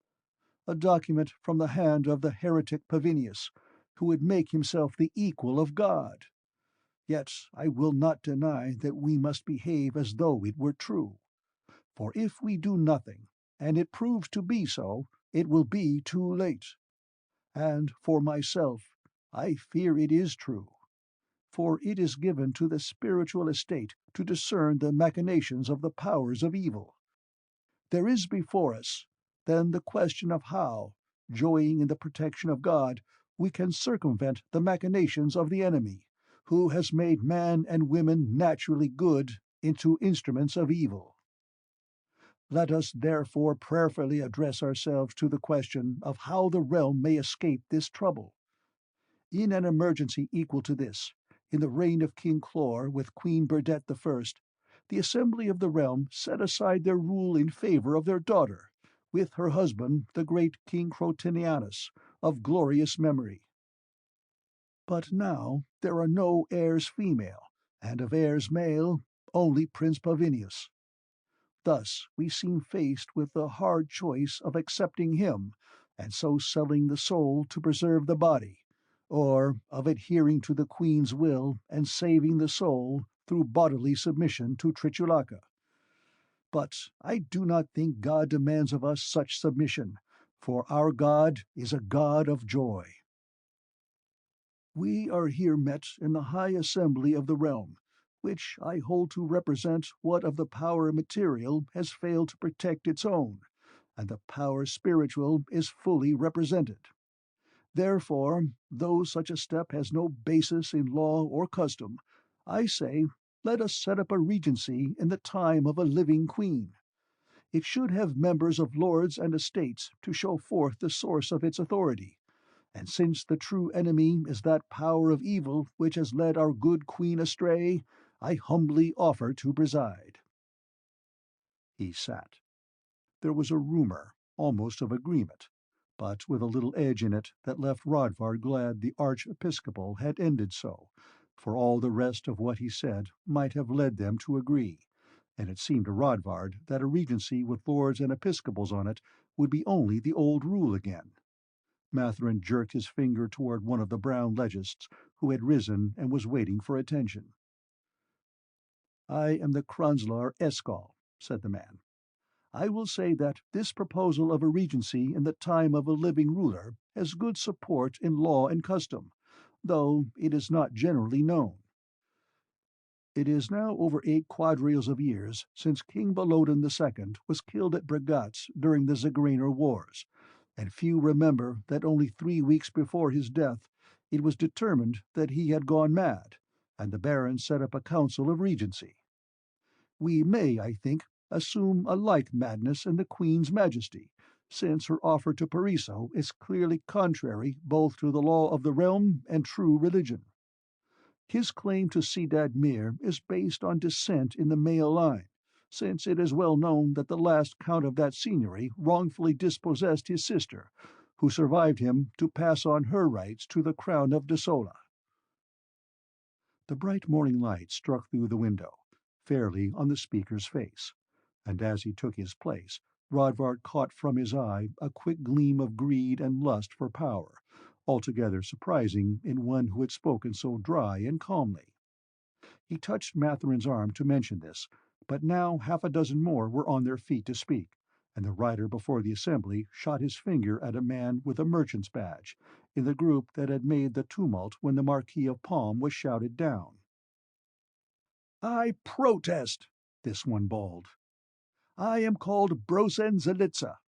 A document from the hand of the heretic Pavinius, who would make himself the equal of God. Yet I will not deny that we must behave as though it were true. For if we do nothing, and it proves to be so, it will be too late. And for myself, I fear it is true. for it is given to the spiritual estate to discern the machinations of the powers of evil. There is before us, then, the question of how, joying in the protection of God, we can circumvent the machinations of the enemy, who has made man and women naturally good into instruments of evil. Let us therefore prayerfully address ourselves to the question of how the realm may escape this trouble. In an emergency equal to this, in the reign of King Chlor with Queen Burdette I, the assembly of the realm set aside their rule in favor of their daughter, with her husband, the great King Crotinianus, of glorious memory. But now there are no heirs female, and of heirs male only Prince Pavinius. Thus we seem faced with the hard choice of accepting him, and so selling the soul to preserve the body, or of adhering to the Queen's will and saving the soul through bodily submission to Tritiulaca. But I do not think God demands of us such submission, for our God is a God of joy. We are here met in the high assembly of the realm, which I hold to represent what of the power material has failed to protect its own, and the power spiritual is fully represented. Therefore, though such a step has no basis in law or custom, I say, let us set up a regency in the time of a living queen. It should have members of lords and estates to show forth the source of its authority, and since the true enemy is that power of evil which has led our good queen astray, I humbly offer to preside. He sat. There was a rumor, almost of agreement, but with a little edge in it that left Rodvard glad the archiepiscopal had ended so, for all the rest of what he said might have led them to agree, and it seemed to Rodvard that a regency with lords and episcopals on it would be only the old rule again. Matherin jerked his finger toward one of the brown legists, who had risen and was waiting for attention. "I am the Kranzlar Eskal," said the man. "I will say that this proposal of a regency in the time of a living ruler has good support in law and custom, though it is not generally known. It is now over 8 quadrilles of years since King Balodin II was killed at Bregatz during the Zigraner Wars, and few remember that only 3 weeks before his death it was determined that he had gone mad, and the barons set up a council of regency. We may, I think, assume a like madness in the Queen's Majesty, since her offer to Pariso is clearly contrary both to the law of the realm and true religion. His claim to Sedad Mir is based on descent in the male line, since it is well known that the last count of that seigneury wrongfully dispossessed his sister, who survived him to pass on her rights to the crown of Desola." The bright morning light struck through the window, fairly on the speaker's face, and as he took his place, Rodvard caught from his eye a quick gleam of greed and lust for power, altogether surprising in one who had spoken so dry and calmly. He touched Matherin's arm to mention this, but now half a dozen more were on their feet to speak, and the rider before the assembly shot his finger at a man with a merchant's badge, in the group that had made the tumult when the Marquis of Palm was shouted down. "I protest," this one bawled. "I am called Brosen Zelitza.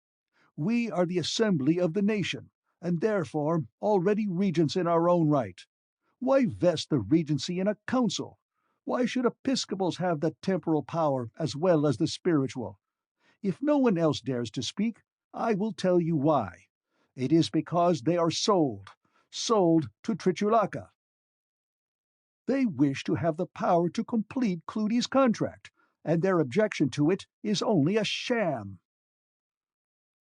We are the assembly of the nation, and therefore already regents in our own right. Why vest the regency in a council? Why should episcopals have the temporal power as well as the spiritual? If no one else dares to speak, I will tell you why. It is because they are sold to Tritiulaca. They wish to have the power to complete Cleudi's contract, and their objection to it is only a sham."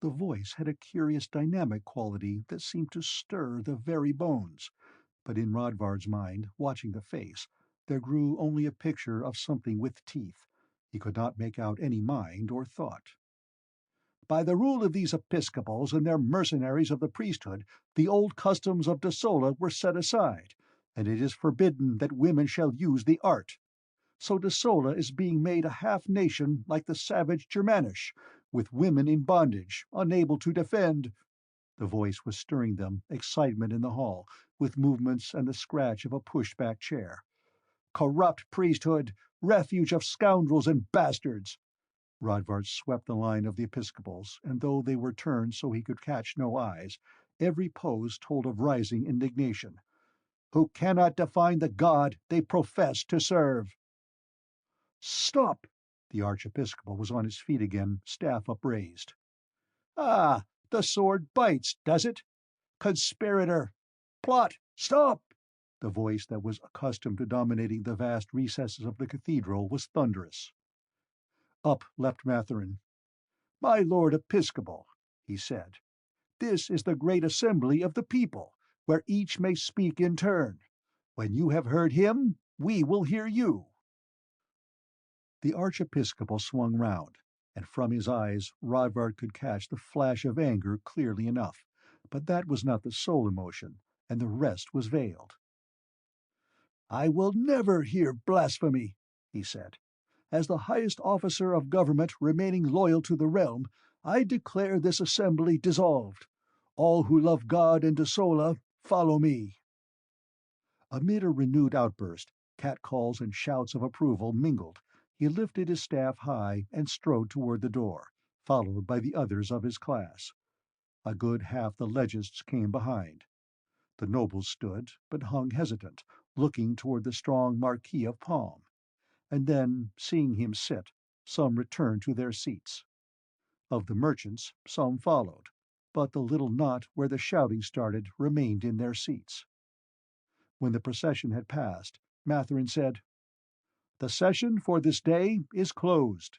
The voice had a curious dynamic quality that seemed to stir the very bones, but in Rodvard's mind, watching the face, there grew only a picture of something with teeth. He could not make out any mind or thought. "By the rule of these episcopals and their mercenaries of the priesthood, the old customs of Desola were set aside, and it is forbidden that women shall use the art. So Desola is being made a half-nation like the savage Germanish, with women in bondage, unable to defend—" The voice was stirring them, excitement in the hall, with movements and the scratch of a pushed-back chair, corrupt priesthood, refuge of scoundrels and bastards. Rodvard swept the line of the Episcopals, and though they were turned so he could catch no eyes, every pose told of rising indignation. Who cannot define the God they profess to serve. Stop! The Archiepiscopal was on his feet again, staff upraised. Ah, the sword bites, does it? Conspirator! Plot! Stop! The voice that was accustomed to dominating the vast recesses of the cathedral was thunderous. Up leapt Matherin. My Lord Episcopal, he said, this is the great assembly of the people, where each may speak in turn. When you have heard him, we will hear you. The Archiepiscopal swung round, and from his eyes Rodvard could catch the flash of anger clearly enough, but that was not the sole emotion, and the rest was veiled. I will never hear blasphemy, he said. As the highest officer of government remaining loyal to the realm, I declare this assembly dissolved. All who love God and Desola, follow me. Amid a renewed outburst, catcalls and shouts of approval mingled. He lifted his staff high and strode toward the door, followed by the others of his class. A good half the legists came behind. The nobles stood, but hung hesitant, looking toward the strong Marquis of Palm. And then, seeing him sit, some returned to their seats. Of the merchants, some followed, but the little knot where the shouting started remained in their seats. When the procession had passed, Matherin said, The session for this day is closed.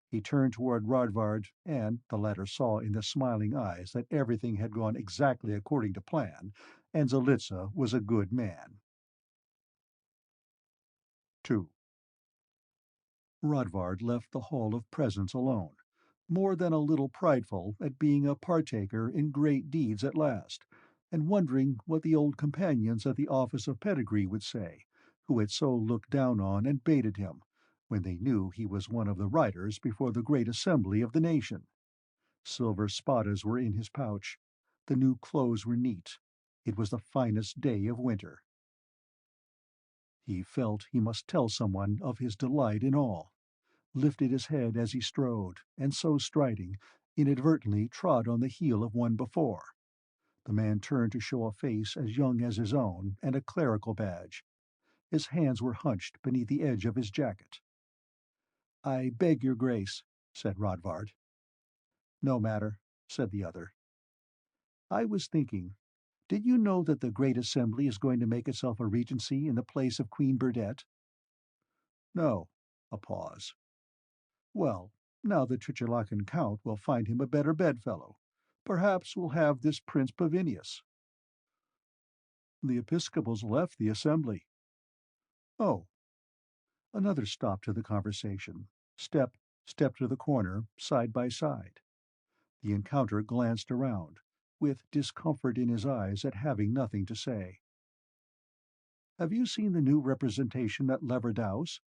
He turned toward Rodvard, and the latter saw in the smiling eyes that everything had gone exactly according to plan, and Zalitza was a good man. 2. Rodvard left the Hall of Presence alone, more than a little prideful at being a partaker in great deeds at last, and wondering what the old companions at the Office of Pedigree would say, who had so looked down on and baited him, when they knew he was one of the riders before the great assembly of the nation. Silver spadas were in his pouch. The new clothes were neat. It was the finest day of winter. He felt he must tell someone of his delight in all, lifted his head as he strode, and so striding, inadvertently trod on the heel of one before. The man turned to show a face as young as his own and a clerical badge. His hands were hunched beneath the edge of his jacket. "I beg your grace," said Rodvard. "No matter," said the other. "I was thinking, did you know that the Great Assembly is going to make itself a regency in the place of Queen Burdette?" "No." A pause. "Well, now the Trichelachan Count will find him a better bedfellow. Perhaps we'll have this Prince Pavinius." "The Episcopals left the Assembly." "Oh." Another stop to the conversation. Step to the corner, side by side. The encounter glanced around, with discomfort in his eyes at having nothing to say. "Have you seen the new representation at Leverdaus?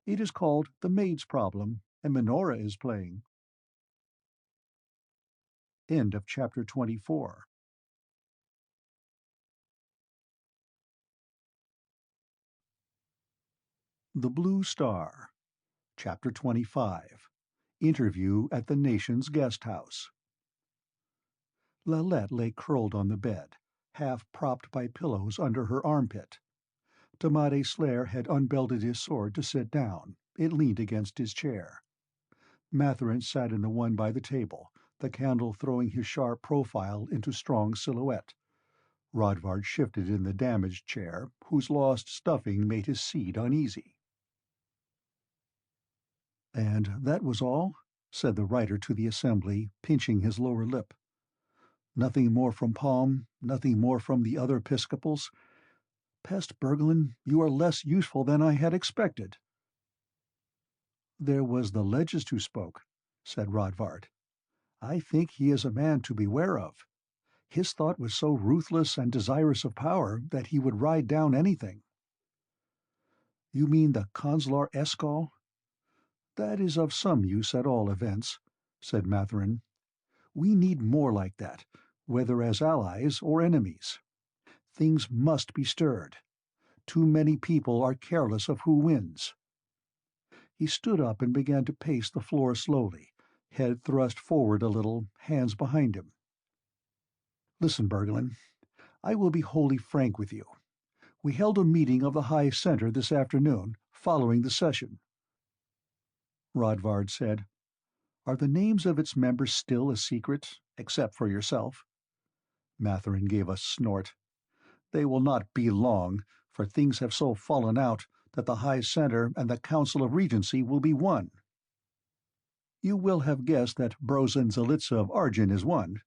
It is called The Maid's Problem, and Minora is playing." End of chapter 24. The Blue Star, Chapter 25. Interview at the Nation's Guest House. Lalette lay curled on the bed, half propped by pillows under her armpit. Tamade Slayer had unbelted his sword to sit down. It leaned against his chair. Matherin sat in the one by the table, the candle throwing his sharp profile into strong silhouette. Rodvard shifted in the damaged chair, whose lost stuffing made his seat uneasy. "And that was all?" said the writer to the assembly, pinching his lower lip. "Nothing more from Palm, nothing more from the other Episcopals? Pest Bergelin, you are less useful than I had expected." "There was the legist who spoke," said Rodvard. "I think he is a man to beware of. His thought was so ruthless and desirous of power that he would ride down anything." "You mean the Consular Escall?" "That is of some use at all events," said Matherin. "We need more like that, whether as allies or enemies. Things must be stirred. too many people are careless of who wins." He stood up and began to pace the floor slowly, head thrust forward a little, hands behind him. "Listen, Bergelin, I will be wholly frank with you. We held a meeting of the High Center this afternoon, following the session." Rodvard said, "Are the names of its members still a secret, except for yourself?" Matherin gave a snort. "They will not be long, for things have so fallen out that the High Center and the Council of Regency will be one. You will have guessed that Brozan Zalitza of Argin is one.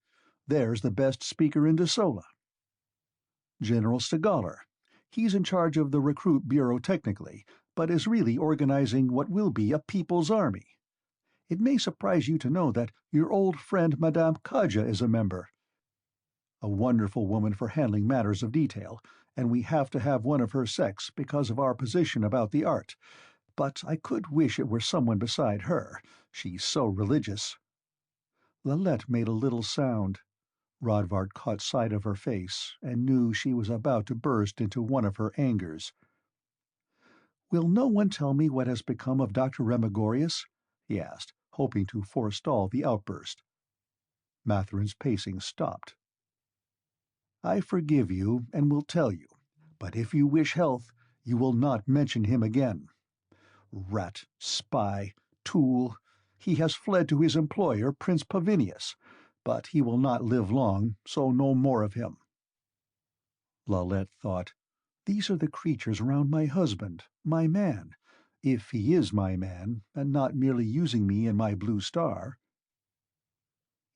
There's the best speaker in Desola. General Stegaller. He's in charge of the Recruit Bureau technically, but is really organizing what will be a people's army. It may surprise you to know that your old friend Madame Kaja is a member. A wonderful woman for handling matters of detail, and we have to have one of her sex because of our position about the art. But I could wish it were someone beside her. She's so religious." Lalette made a little sound. Rodvard caught sight of her face, and knew she was about to burst into one of her angers. "Will no one tell me what has become of Dr. Remigorius?" he asked, hoping to forestall the outburst. Matherin's pacing stopped. "I forgive you and will tell you, but if you wish health, you will not mention him again. Rat, spy, tool, he has fled to his employer, Prince Pavinius, but he will not live long, so no more of him." Lalette thought, "These are the creatures around my husband, my man, if he is my man, and not merely using me in my blue star."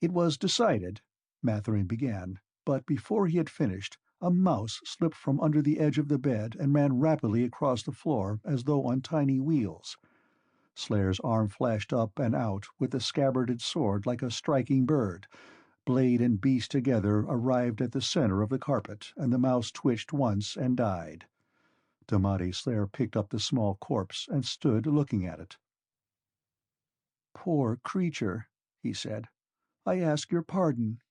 "It was decided," Matherin began, but before he had finished, a mouse slipped from under the edge of the bed and ran rapidly across the floor as though on tiny wheels. Slayer's arm flashed up and out with the scabbarded sword like a striking bird. Blade and beast together arrived at the center of the carpet, and the mouse twitched once and died. Damati Slayer picked up the small corpse and stood looking at it. "Poor creature," he said. "I ask your pardon.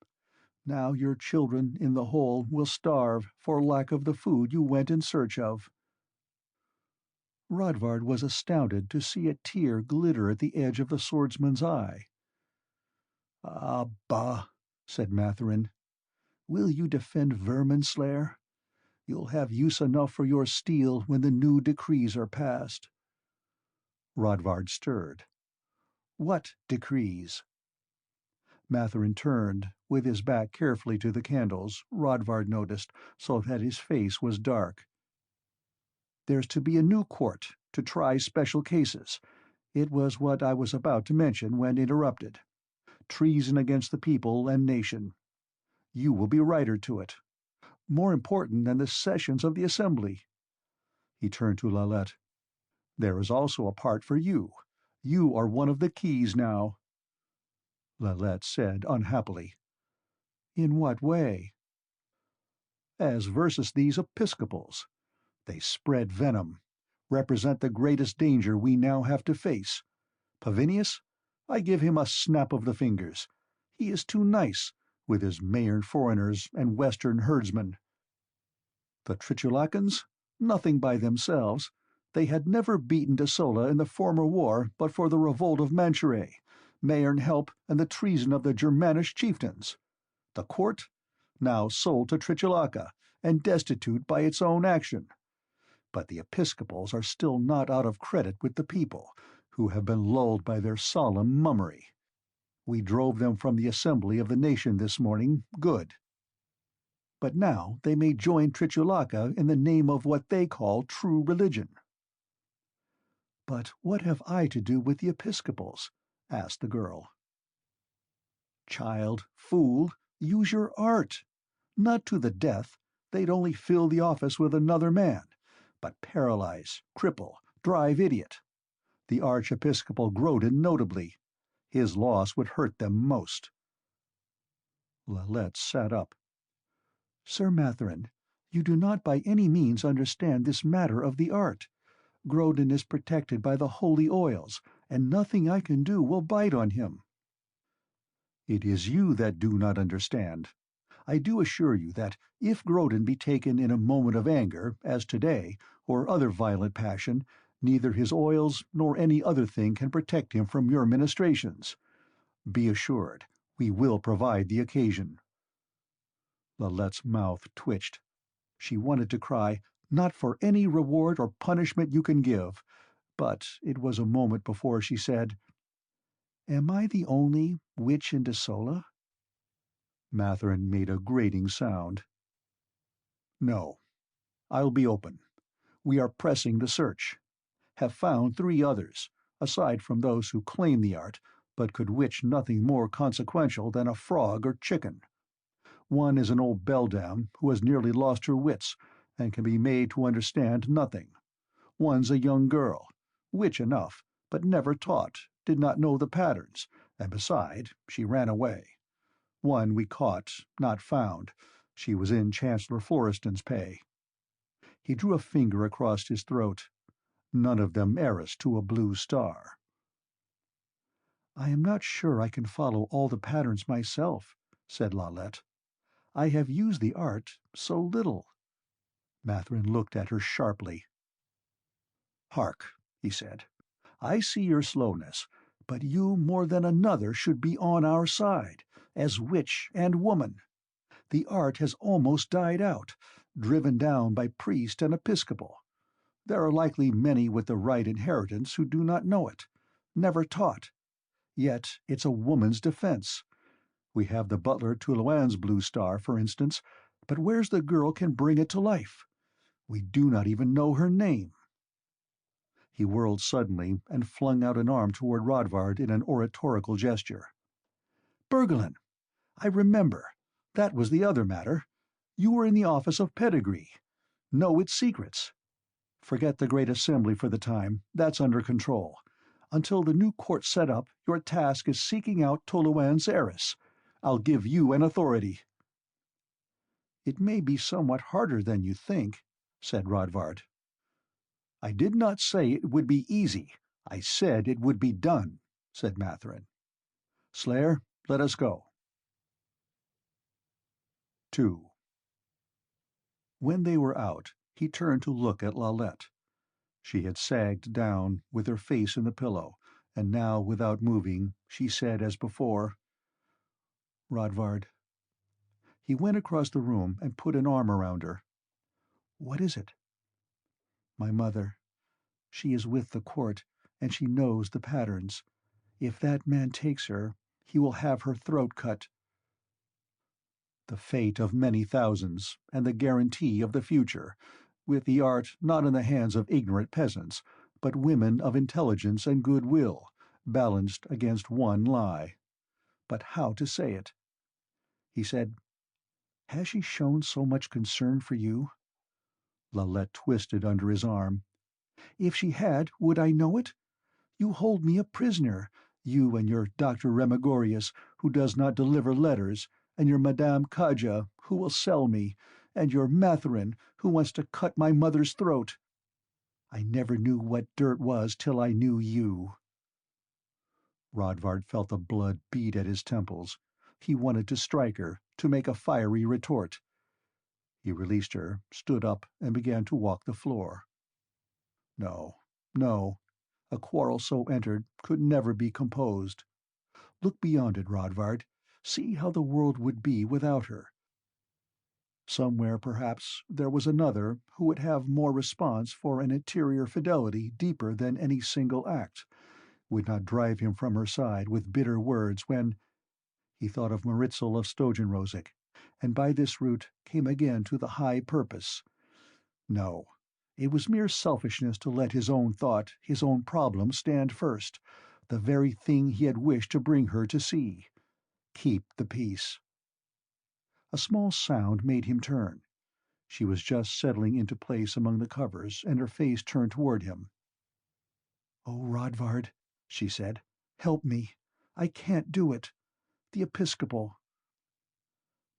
Now your children in the hole will starve for lack of the food you went in search of." Rodvard was astounded to see a tear glitter at the edge of the swordsman's eye. "Ah, bah," said Matherin. "Will you defend vermin, Slayer? You'll have use enough for your steel when the new decrees are passed." Rodvard stirred. "What decrees?" Matherin turned, with his back carefully to the candles, Rodvard noticed, so that his face was dark. "There's to be a new court, to try special cases. It was what I was about to mention when interrupted. Treason against the people and nation. You will be writer to it. More important than the sessions of the Assembly." He turned to Lalette. "There is also a part for you. You are one of the keys now." Lalette said unhappily, "In what way?" "As versus these Episcopals. They spread venom, represent the greatest danger we now have to face. Pavinius? I give him a snap of the fingers. He is too nice, with his Mayern foreigners and Western herdsmen. The Tritulacans? Nothing by themselves. They had never beaten Desola in the former war but for the revolt of Manchuret, Mayern help, and the treason of the Germanish chieftains. The court? Now sold to Tritulaca, and destitute by its own action. But the Episcopals are still not out of credit with the people, who have been lulled by their solemn mummery. We drove them from the assembly of the nation this morning, good. But now they may join Tritulaca in the name of what they call true religion." "But what have I to do with the Episcopals?" asked the girl. "Child, fool, use your art. Not to the death. They'd only fill the office with another man. But paralyze, cripple, drive idiot. The Archiepiscopal Grodin notably. His loss would hurt them most." Lalette sat up. "Sir Matherin, you do not by any means understand this matter of the art. Grodin is protected by the holy oils, and nothing I can do will bite on him." "It is you that do not understand. I do assure you that if Grodin be taken in a moment of anger, as today, or other violent passion, neither his oils nor any other thing can protect him from your ministrations. Be assured, we will provide the occasion." Lalette's mouth twitched. She wanted to cry, "Not for any reward or punishment you can give," but it was a moment before she said, "Am I the only witch in Desola?" Matherin made a grating sound. "No. I'll be open. We are pressing the search. Have found 3 others, aside from those who claim the art, but could witch nothing more consequential than a frog or chicken. One is an old beldam who has nearly lost her wits, and can be made to understand nothing. One's a young girl, witch enough, but never taught, did not know the patterns, and beside, she ran away. One we caught, not found. She was in Chancellor Floreston's pay." He drew a finger across his throat. "None of them heiress to a blue star." "I am not sure I can follow all the patterns myself," said Lalette. "I have used the art so little." Matherin looked at her sharply. "Hark," he said. "I see your slowness, but you more than another should be on our side, as witch and woman. The art has almost died out, driven down by priest and episcopal. There are likely many with the right inheritance who do not know it, never taught. Yet it's a woman's defense. We have the butler Tuloan's blue star, for instance, but where's the girl can bring it to life? We do not even know her name." He whirled suddenly and flung out an arm toward Rodvard in an oratorical gesture. "Bergelin! I remember. That was the other matter. You were in the office of pedigree. Know its secrets. Forget the Great Assembly for the time. That's under control. Until the new court's set up, your task is seeking out Tuloan's heiress. I'll give you an authority." "It may be somewhat harder than you think," said Rodvard. "I did not say it would be easy. I said it would be done," said Matherin. "Slayer, let us go." 2. When they were out, he turned to look at Lalette. She had sagged down, with her face in the pillow, and now, without moving, she said as before, "Rodvard." He went across the room and put an arm around her. "What is it?" "My mother. She is with the court, and she knows the patterns. If that man takes her, he will have her throat cut." The fate of many thousands, and the guarantee of the future, with the art not in the hands of ignorant peasants, but women of intelligence and goodwill, balanced against one lie. But how to say it? He said, "Has she shown so much concern for you?" Lalette twisted under his arm. "If she had, would I know it? You hold me a prisoner, you and your Dr. Remigorius, who does not deliver letters, and your Madame Kaja, who will sell me, and your Matherin, who wants to cut my mother's throat. I never knew what dirt was till I knew you." Rodvard felt the blood beat at his temples. He wanted to strike her, to make a fiery retort. He released her, stood up, and began to walk the floor. No, no. A quarrel so entered could never be composed. Look beyond it, Rodvard. See how the world would be without her. Somewhere, perhaps, there was another who would have more response for an interior fidelity deeper than any single act, would not drive him from her side with bitter words when— He thought of Maritzel of Stojanrosic, and by this route came again to the high purpose. No, it was mere selfishness to let his own thought, his own problem stand first, the very thing he had wished to bring her to see. Keep the peace. A small sound made him turn. She was just settling into place among the covers, and her face turned toward him. "Oh, Rodvard," she said, "help me. I can't do it. The Episcopal—"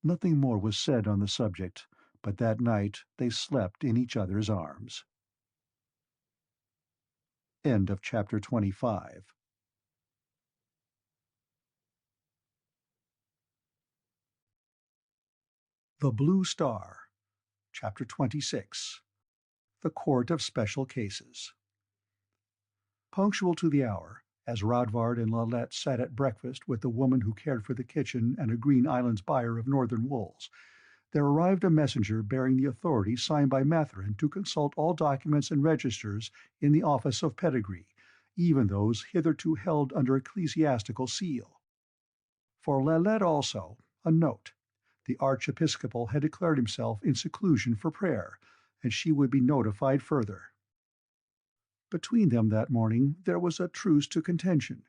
Nothing more was said on the subject, but that night they slept in each other's arms. End of chapter 25. The Blue Star, Chapter 26. The Court of Special Cases. Punctual to the hour, as Rodvard and Lalette sat at breakfast with the woman who cared for the kitchen and a Green Islands buyer of northern wools, there arrived a messenger bearing the authority signed by Mathurin to consult all documents and registers in the office of pedigree, even those hitherto held under ecclesiastical seal. For Lalette also, a note. The archiepiscopal had declared himself in seclusion for prayer, and she would be notified further. Between them that morning there was a truce to contention.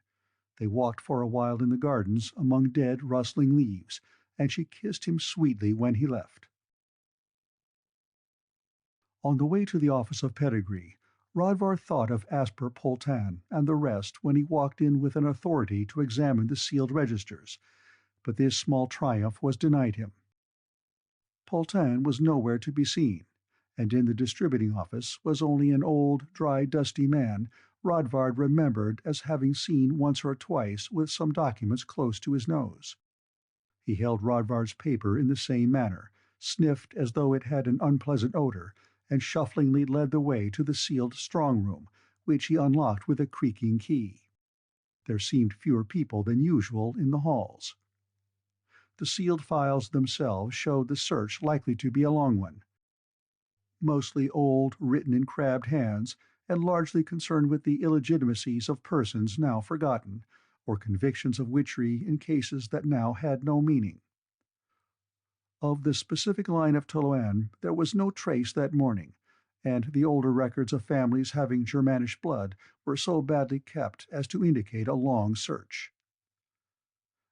They walked for a while in the gardens among dead, rustling leaves, and she kissed him sweetly when he left. On the way to the office of pedigree, Rodvard thought of Asper Poltan and the rest when he walked in with an authority to examine the sealed registers, but this small triumph was denied him. Poltan was nowhere to be seen, and in the distributing office was only an old, dry, dusty man Rodvard remembered as having seen once or twice with some documents close to his nose. He held Rodvard's paper in the same manner, sniffed as though it had an unpleasant odor, and shufflingly led the way to the sealed strong-room, which he unlocked with a creaking key. There seemed fewer people than usual in the halls. The sealed files themselves showed the search likely to be a long one. Mostly old, written in crabbed hands, and largely concerned with the illegitimacies of persons now forgotten, or convictions of witchery in cases that now had no meaning. Of the specific line of Toloan there was no trace that morning, and the older records of families having Germanish blood were so badly kept as to indicate a long search.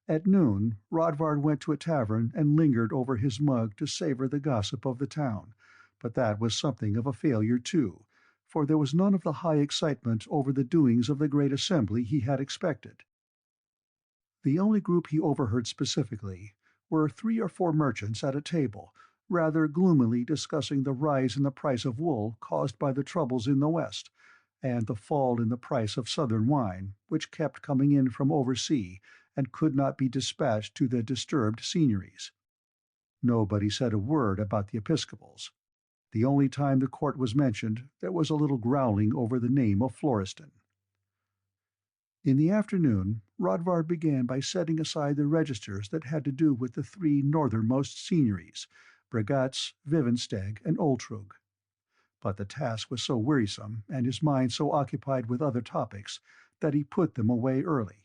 At noon, Rodvard went to a tavern and lingered over his mug to savor the gossip of the town, but that was something of a failure too, for there was none of the high excitement over the doings of the great assembly he had expected. The only group he overheard specifically were 3 or 4 merchants at a table, rather gloomily discussing the rise in the price of wool caused by the troubles in the West, and the fall in the price of southern wine, which kept coming in from oversea and could not be dispatched to the disturbed seigneuries. Nobody said a word about the Episcopals. The only time the court was mentioned, there was a little growling over the name of Florestan. In the afternoon, Rodvard began by setting aside the registers that had to do with the 3 northernmost seigneuries, Bregatz, Vivensteg, and Oltrug. But the task was so wearisome, and his mind so occupied with other topics, that he put them away early.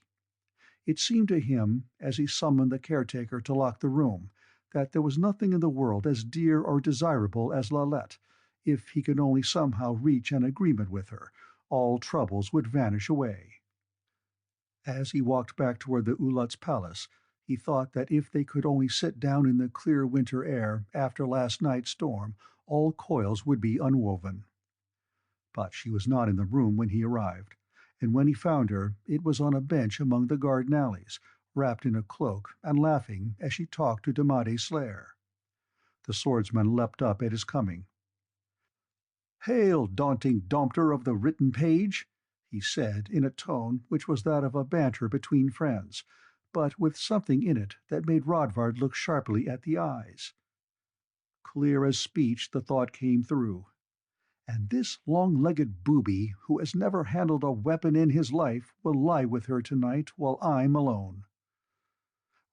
It seemed to him, as he summoned the caretaker to lock the room, that there was nothing in the world as dear or desirable as Lalette. If he could only somehow reach an agreement with her, all troubles would vanish away. As he walked back toward the Ulut's palace, he thought that if they could only sit down in the clear winter air after last night's storm, all coils would be unwoven. But she was not in the room when he arrived, and when he found her, it was on a bench among the garden alleys, wrapped in a cloak and laughing as she talked to Damade Slayer. The swordsman leapt up at his coming. "Hail, daunting dompter of the written page!" he said, in a tone which was that of a banter between friends, but with something in it that made Rodvard look sharply at the eyes. Clear as speech the thought came through. And this long-legged booby, who has never handled a weapon in his life, will lie with her tonight while I'm alone.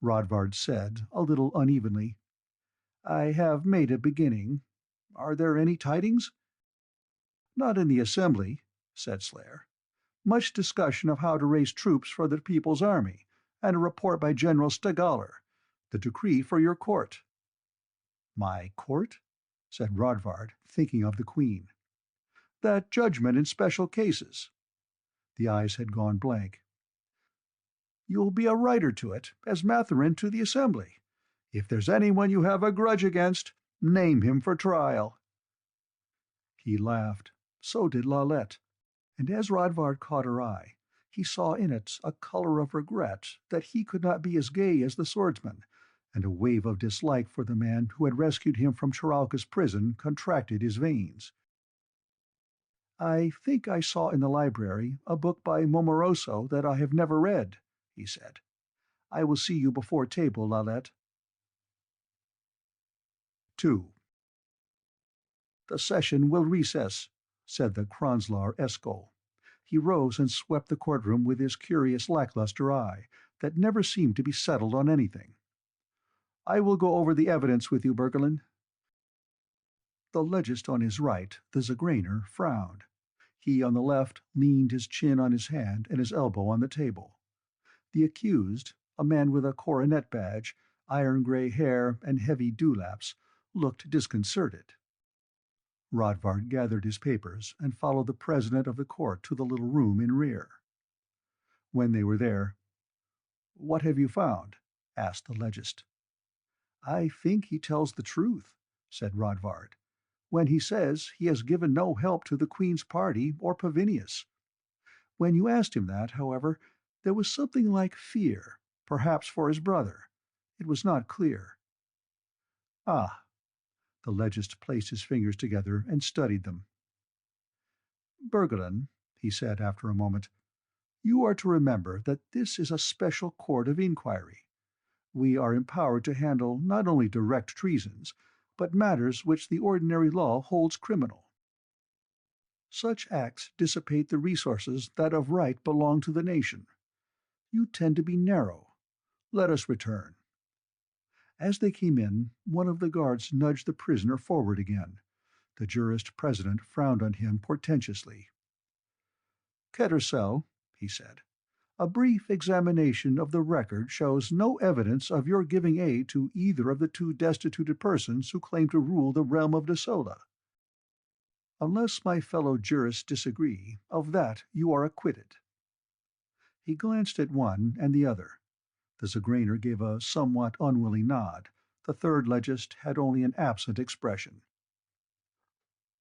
Rodvard said, a little unevenly, "I have made a beginning. Are there any tidings?" "Not in the assembly," said Slayer. "Much discussion of how to raise troops for the People's Army, and a report by General Stegaller. The decree for your court." "My court?" said Rodvard, thinking of the Queen. "That judgment in special cases." The eyes had gone blank. "You'll be a writer to it, as Mathurin to the assembly. If there's anyone you have a grudge against, name him for trial." He laughed. So did Lalette. And as Rodvard caught her eye, he saw in it a color of regret that he could not be as gay as the swordsman, and a wave of dislike for the man who had rescued him from Charalkis prison contracted his veins. "I think I saw in the library a book by Momoroso that I have never read," he said. "I will see you before table, Lalette." 2. "The session will recess," said the Kranzlar Eskol. He rose and swept the courtroom with his curious lackluster eye that never seemed to be settled on anything. "I will go over the evidence with you, Bergelin." The legist on his right, the Zigraner, frowned. He on the left leaned his chin on his hand and his elbow on the table. The accused, a man with a coronet badge, iron-gray hair, and heavy dewlaps, looked disconcerted. Rodvard gathered his papers and followed the president of the court to the little room in rear. When they were there, "What have you found?" asked the legist. "I think he tells the truth," said Rodvard, "when he says he has given no help to the Queen's party or Pavinius. When you asked him that, however, there was something like fear, perhaps for his brother. It was not clear." "Ah." The legist placed his fingers together and studied them. "Bergelin," he said after a moment, "you are to remember that this is a special court of inquiry. We are empowered to handle not only direct treasons, but matters which the ordinary law holds criminal. Such acts dissipate the resources that of right belong to the nation. You tend to be narrow. Let us return." As they came in, one of the guards nudged the prisoner forward again. The jurist president frowned on him portentously. "Kettersell," he said, "a brief examination of the record shows no evidence of your giving aid to either of the two destituted persons who claim to rule the realm of Desola. Unless my fellow jurists disagree, of that you are acquitted." He glanced at one and the other. The Zigraner gave a somewhat unwilling nod. The third legist had only an absent expression.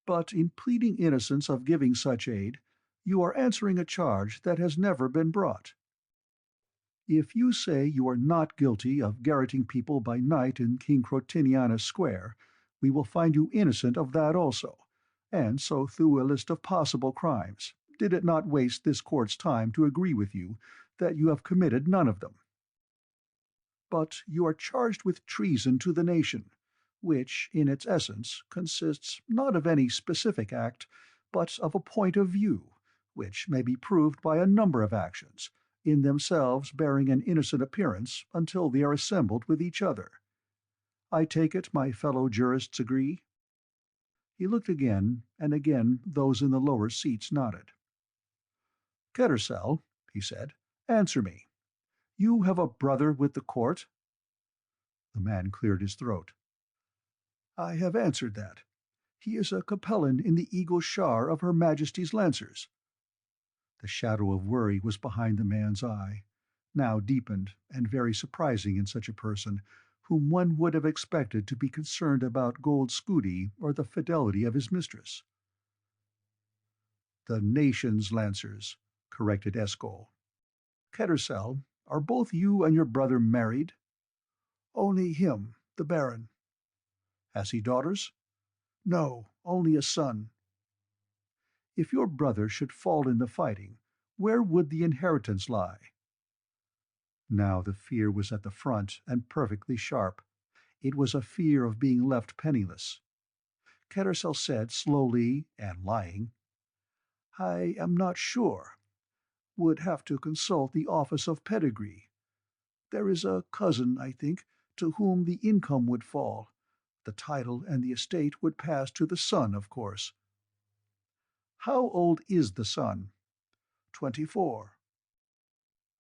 "But in pleading innocence of giving such aid, you are answering a charge that has never been brought. If you say you are not guilty of garroting people by night in King Crotinianus Square, we will find you innocent of that also, and so through a list of possible crimes, did it not waste this court's time to agree with you that you have committed none of them. But you are charged with treason to the nation, which, in its essence, consists not of any specific act, but of a point of view, which may be proved by a number of actions, in themselves bearing an innocent appearance until they are assembled with each other. I take it my fellow jurists agree?" He looked again, and again those in the lower seats nodded. "Kettersell," he said, "answer me. You have a brother with the court?" The man cleared his throat. "I have answered that. He is a capellan in the Eagle Shar of Her Majesty's Lancers." The shadow of worry was behind the man's eye, now deepened and very surprising in such a person, whom one would have expected to be concerned about gold scudi or the fidelity of his mistress. "The nation's Lancers," corrected Eskol. "Kettersell, are both you and your brother married?" "Only him, the Baron." "Has he daughters?" "No, only a son." "If your brother should fall in the fighting, where would the inheritance lie?" Now the fear was at the front and perfectly sharp. It was a fear of being left penniless. Kettersell said slowly and lying, "I am not sure. Would have to consult the Office of Pedigree. There is a cousin, I think, to whom the income would fall. The title and the estate would pass to the son, of course." "How old is the son?" 24.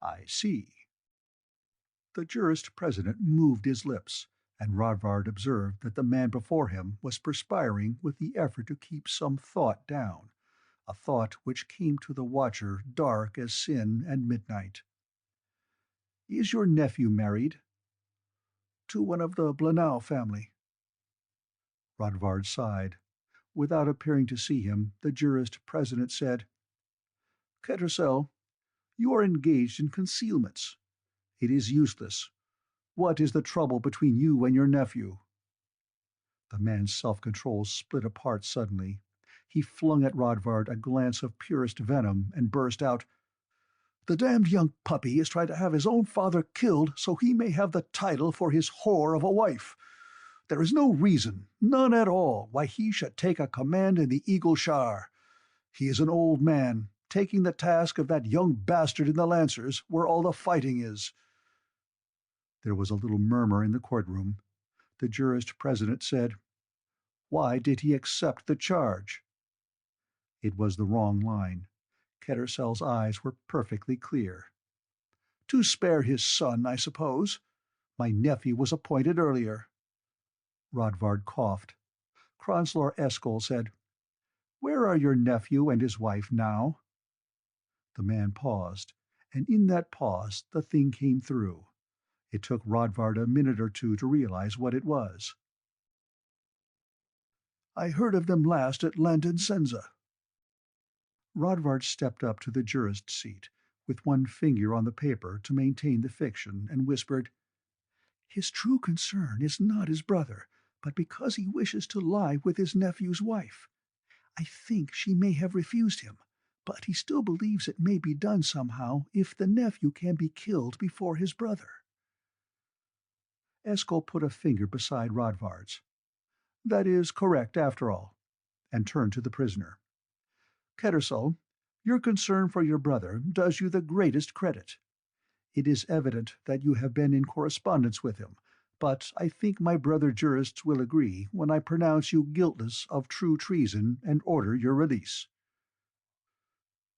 "I see." The jurist president moved his lips, and Rodvard observed that the man before him was perspiring with the effort to keep some thought down, a thought which came to the watcher dark as sin and midnight. "Is your nephew married?" "To one of the Blenau family." Rodvard sighed. Without appearing to see him, the jurist president said, "Kettersell, you are engaged in concealments. It is useless. What is the trouble between you and your nephew?" The man's self-control split apart suddenly. He flung at Rodvard a glance of purest venom and burst out, "The damned young puppy is trying to have his own father killed so he may have the title for his whore of a wife. There is no reason, none at all, why he should take a command in the Eagle Shar. He is an old man, taking the task of that young bastard in the Lancers, where all the fighting is." There was a little murmur in the courtroom. The jurist president said, "Why did he accept the charge?" It was the wrong line. Kettersell's eyes were perfectly clear. "To spare his son, I suppose. My nephew was appointed earlier." Rodvard coughed. Chancellor Escol said, "Where are your nephew and his wife now?" The man paused, and in that pause the thing came through. It took Rodvard a minute or two to realize what it was. "I heard of them last at Landensenza." Rodvard stepped up to the jurist's seat, with one finger on the paper to maintain the fiction, and whispered, "His true concern is not his brother, but because he wishes to lie with his nephew's wife. I think she may have refused him, but he still believes it may be done somehow if the nephew can be killed before his brother." Escol put a finger beside Rodvard's. "That is correct, after all," and turned to the prisoner. "Kettersell, your concern for your brother does you the greatest credit. It is evident that you have been in correspondence with him, but I think my brother jurists will agree when I pronounce you guiltless of true treason and order your release."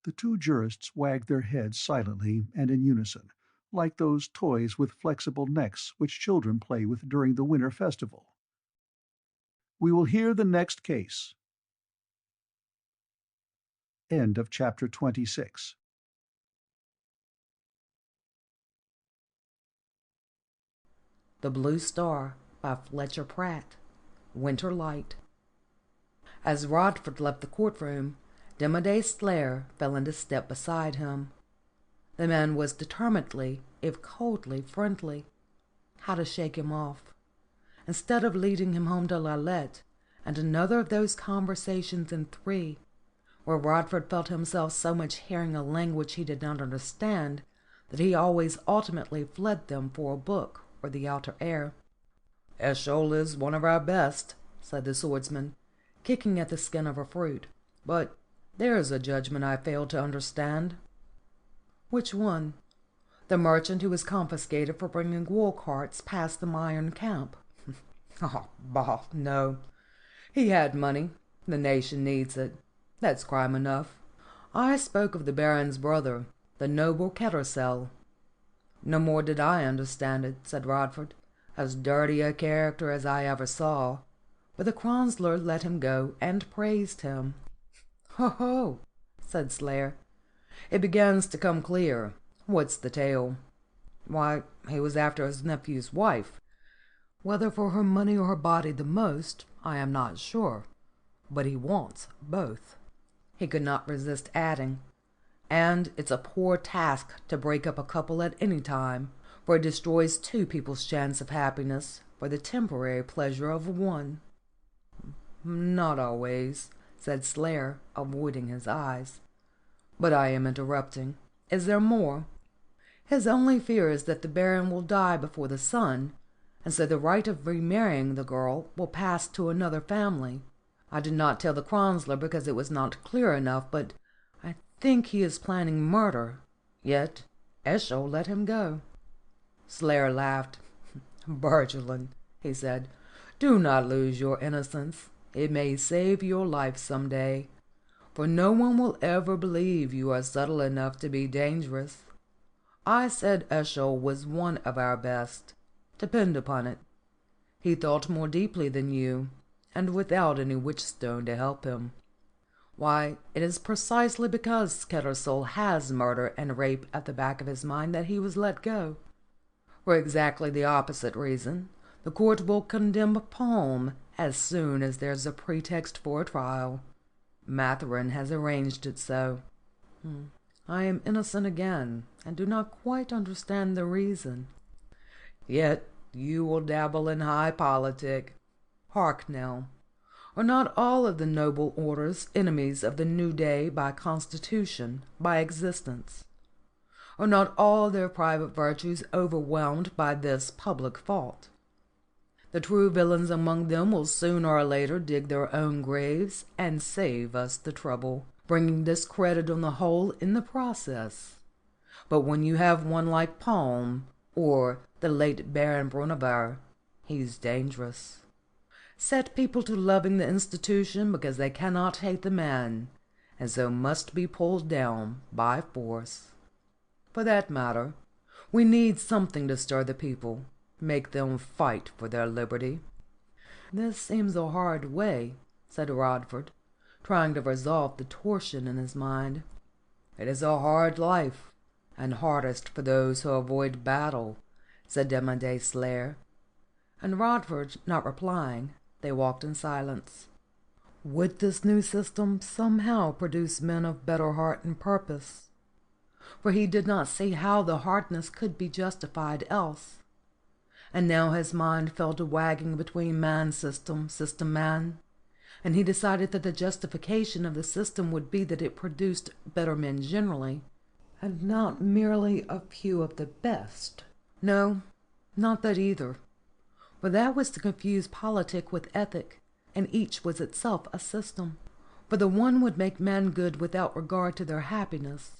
The two jurists wagged their heads silently and in unison, like those toys with flexible necks which children play with during the winter festival. "We will hear the next case." End of chapter 26. The Blue Star by Fletcher Pratt. Winter Light. As Rodvard left the courtroom, Demade Slayer fell into step beside him. The man was determinedly, if coldly, friendly. How to shake him off? Instead of leading him home to Lalette, and another of those conversations in 3, where Rodvard felt himself so much hearing a language he did not understand that he always ultimately fled them for a book or the outer air. "Eschol is one of our best," said the swordsman, kicking at the skin of a fruit, "but there is a judgment I fail to understand." "Which one?" "The merchant who was confiscated for bringing wool carts past the Iron Camp." "Oh, bah, no. He had money. The nation needs it. That's crime enough. I spoke of the Baron's brother, the noble Kettersell." "No more did I understand it," said Rodvard. "As dirty a character as I ever saw. But the Chancellor let him go and praised him." "Ho, ho!" said Slayer. "It begins to come clear. What's the tale?" "Why, he was after his nephew's wife. Whether for her money or her body the most, I am not sure. But he wants both." He could not resist adding, "And it's a poor task to break up a couple at any time, for it destroys two people's chance of happiness for the temporary pleasure of one." "Not always," said Slayer, avoiding his eyes. "But I am interrupting. Is there more?" "His only fear is that the Baron will die before the son, and so the right of remarrying the girl will pass to another family. I did not tell the Chancellor because it was not clear enough, but I think he is planning murder. Yet Eschol let him go." Slayer laughed. "Bergelin," he said, "do not lose your innocence. It may save your life some day, for no one will ever believe you are subtle enough to be dangerous. I said Eschol was one of our best. Depend upon it. He thought more deeply than you, and without any witchstone to help him. Why, it is precisely because Kettersell has murder and rape at the back of his mind that he was let go. For exactly the opposite reason, the court will condemn Palm as soon as there's a pretext for a trial. Matherin has arranged it so. I am innocent again, and do not quite understand the reason. Yet you will dabble in high politic. Hark now. Are not all of the noble orders enemies of the new day by constitution, by existence? Are not all their private virtues overwhelmed by this public fault? The true villains among them will sooner or later dig their own graves and save us the trouble, bringing discredit on the whole in the process. But when you have one like Palm, or the late Baron Brunevar, he's dangerous. Set people to loving the institution because they cannot hate the man, and so must be pulled down by force. For that matter, we need something to stir the people, make them fight for their liberty." "This seems a hard way," said Rodvard, trying to resolve the torsion in his mind. "It is a hard life, and hardest for those who avoid battle," said Demade Slayer. And Rodvard not replying, they walked in silence. Would this new system somehow produce men of better heart and purpose? For he did not see how the hardness could be justified else. And now his mind fell to wagging between man system, system man, and he decided that the justification of the system would be that it produced better men generally, and not merely a few of the best. No, not that either, for that was to confuse politic with ethic, and each was itself a system. For the one would make men good without regard to their happiness,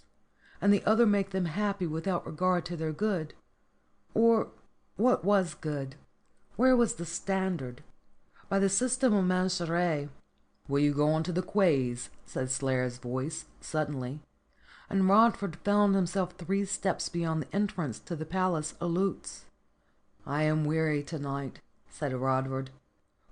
and the other make them happy without regard to their good. Or what was good? Where was the standard? By the system of Mancheret. "Will you go on to the quays?" said Slayer's voice, suddenly, and Rodvard found himself 3 steps beyond the entrance to the palace Alutes. "I am weary tonight," said Rodvard,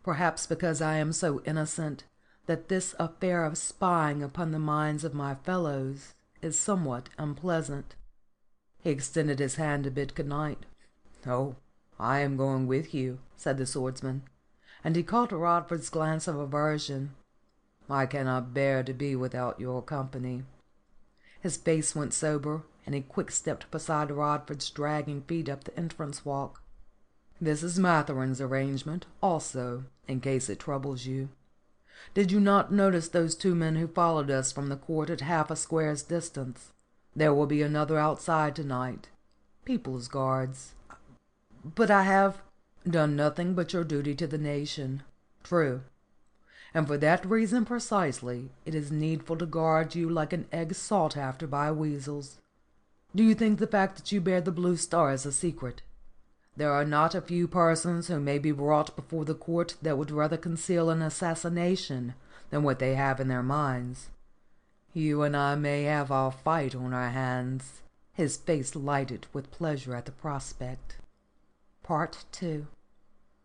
"perhaps because I am so innocent that this affair of spying upon the minds of my fellows is somewhat unpleasant." He extended his hand to bid good night. "Oh, I am going with you," said the swordsman, and he caught Rodvard's glance of aversion. "I cannot bear to be without your company." His face went sober, and he quick-stepped beside Rodvard's dragging feet up the entrance walk. "This is Matherin's arrangement, also, in case it troubles you. Did you not notice those 2 men who followed us from the court at half a square's distance? There will be another outside tonight. People's guards. But I have done nothing but your duty to the nation. True. And for that reason precisely, it is needful to guard you like an egg sought after by weasels. Do you think the fact that you bear the blue star is a secret? There are not a few persons who may be brought before the court that would rather conceal an assassination than what they have in their minds. You and I may have our fight on our hands." His face lighted with pleasure at the prospect. Part 2.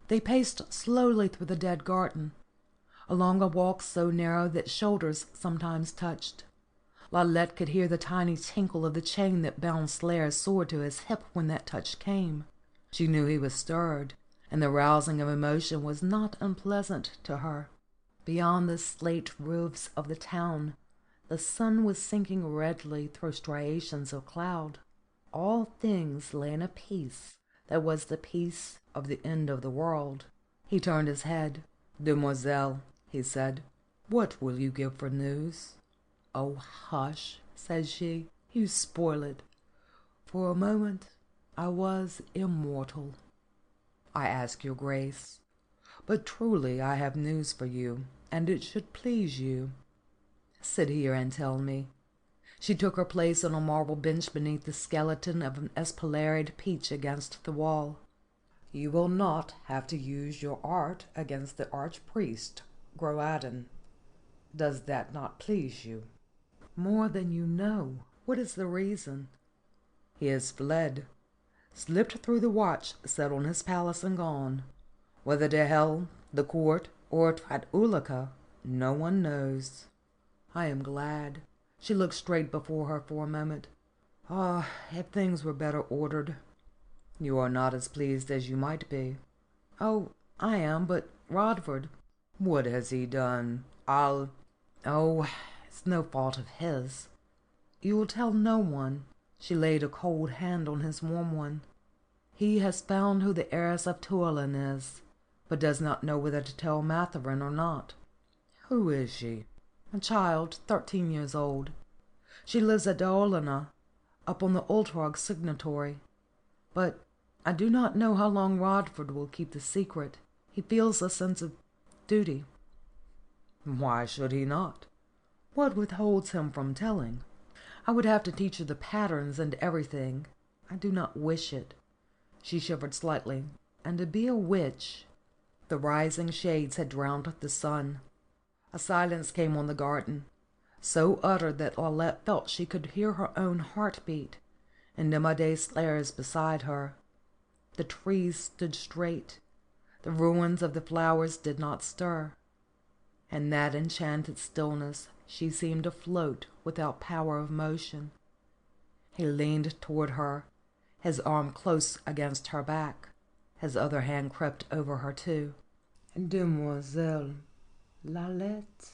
They paced slowly through the dead garden, along a walk so narrow that shoulders sometimes touched. Lalette could hear the tiny tinkle of the chain that bound Slayer's sword to his hip when that touch came. She knew he was stirred, and the rousing of emotion was not unpleasant to her. Beyond the slate roofs of the town, the sun was sinking redly through striations of cloud. All things lay in a peace that was the peace of the end of the world. He turned his head. "Demoiselle," he said, "what will you give for news?" "Oh, hush," said she, "you spoil it. For a moment I was immortal." "I ask your grace. But truly I have news for you, and it should please you." "Sit here and tell me." She took her place on a marble bench beneath the skeleton of an espaliered peach against the wall. "You will not have to use your art against the archpriest, Groadon. Does that not please you?" "More than you know. What is the reason?" "He has fled, slipped through the watch set on his palace and gone. Whether to hell, the court, or Trat Ulica, no one knows." "I am glad." She looked straight before her for a moment. "Ah, if things were better ordered." "You are not as pleased as you might be." "Oh, I am, but Rodvard—" "What has he done? Oh, it's no fault of his." "You will tell no one." She laid a cold hand on his warm one. "He has found who the heiress of Tuolin is, but does not know whether to tell Matherin or not." "Who is she?" "A child, 13 years old. She lives at Daolina, up on the Ultrog signatory. But I do not know how long Rodvard will keep the secret. He feels a sense of duty. Why should he not? What withholds him from telling? I would have to teach her the patterns and everything. I do not wish it. She shivered slightly. And to be a witch. The rising shades had drowned the sun. A silence came on the garden, so utter that Lalette felt she could hear her own heartbeat, and Demade Slayers beside her. The trees stood straight. The ruins of the flowers did not stir. In that enchanted stillness she seemed to float without power of motion. He leaned toward her, his arm close against her back. His other hand crept over her too. "Demoiselle Lalette,"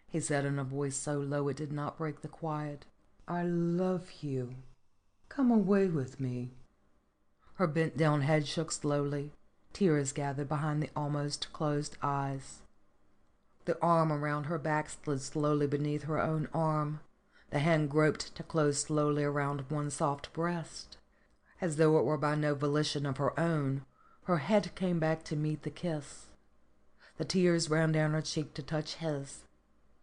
he said in a voice so low it did not break the quiet, "I love you. Come away with me." Her bent-down head shook slowly. Tears gathered behind the almost closed eyes. The arm around her back slid slowly beneath her own arm. The hand groped to close slowly around one soft breast. As though it were by no volition of her own, her head came back to meet the kiss. The tears ran down her cheek to touch his.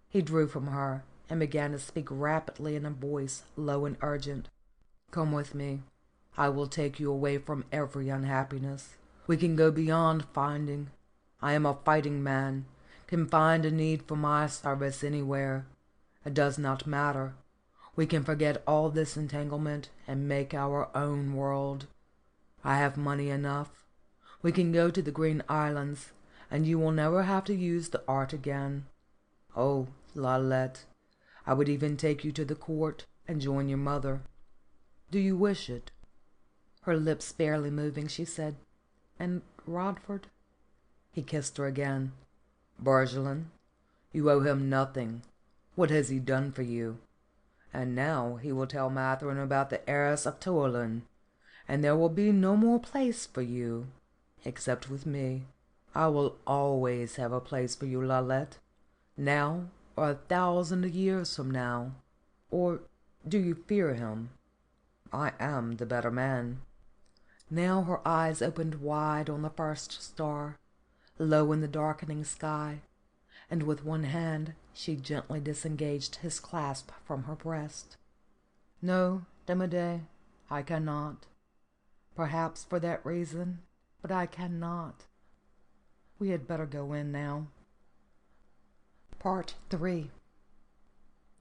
He drew from her and began to speak rapidly in a voice low and urgent. "Come with me. I will take you away from every unhappiness. We can go beyond finding. I am a fighting man, can find a need for my service anywhere. It does not matter. We can forget all this entanglement and make our own world. I have money enough. We can go to the Green Islands, and you will never have to use the art again. Oh, Lalette, I would even take you to the court and join your mother. Do you wish it?" Her lips barely moving, she said, "And Rodvard?" He kissed her again. "Bergelin, you owe him nothing. What has he done for you? And now he will tell Mathurin about the heiress of Tuolin, and there will be no more place for you, except with me. I will always have a place for you, Lalette, now or 1,000 years from now. Or do you fear him? I am the better man." Now her eyes opened wide on the first star, low in the darkening sky, and with one hand she gently disengaged his clasp from her breast. "No, Demade, I cannot. Perhaps for that reason, but I cannot. We had better go in now." Part 3.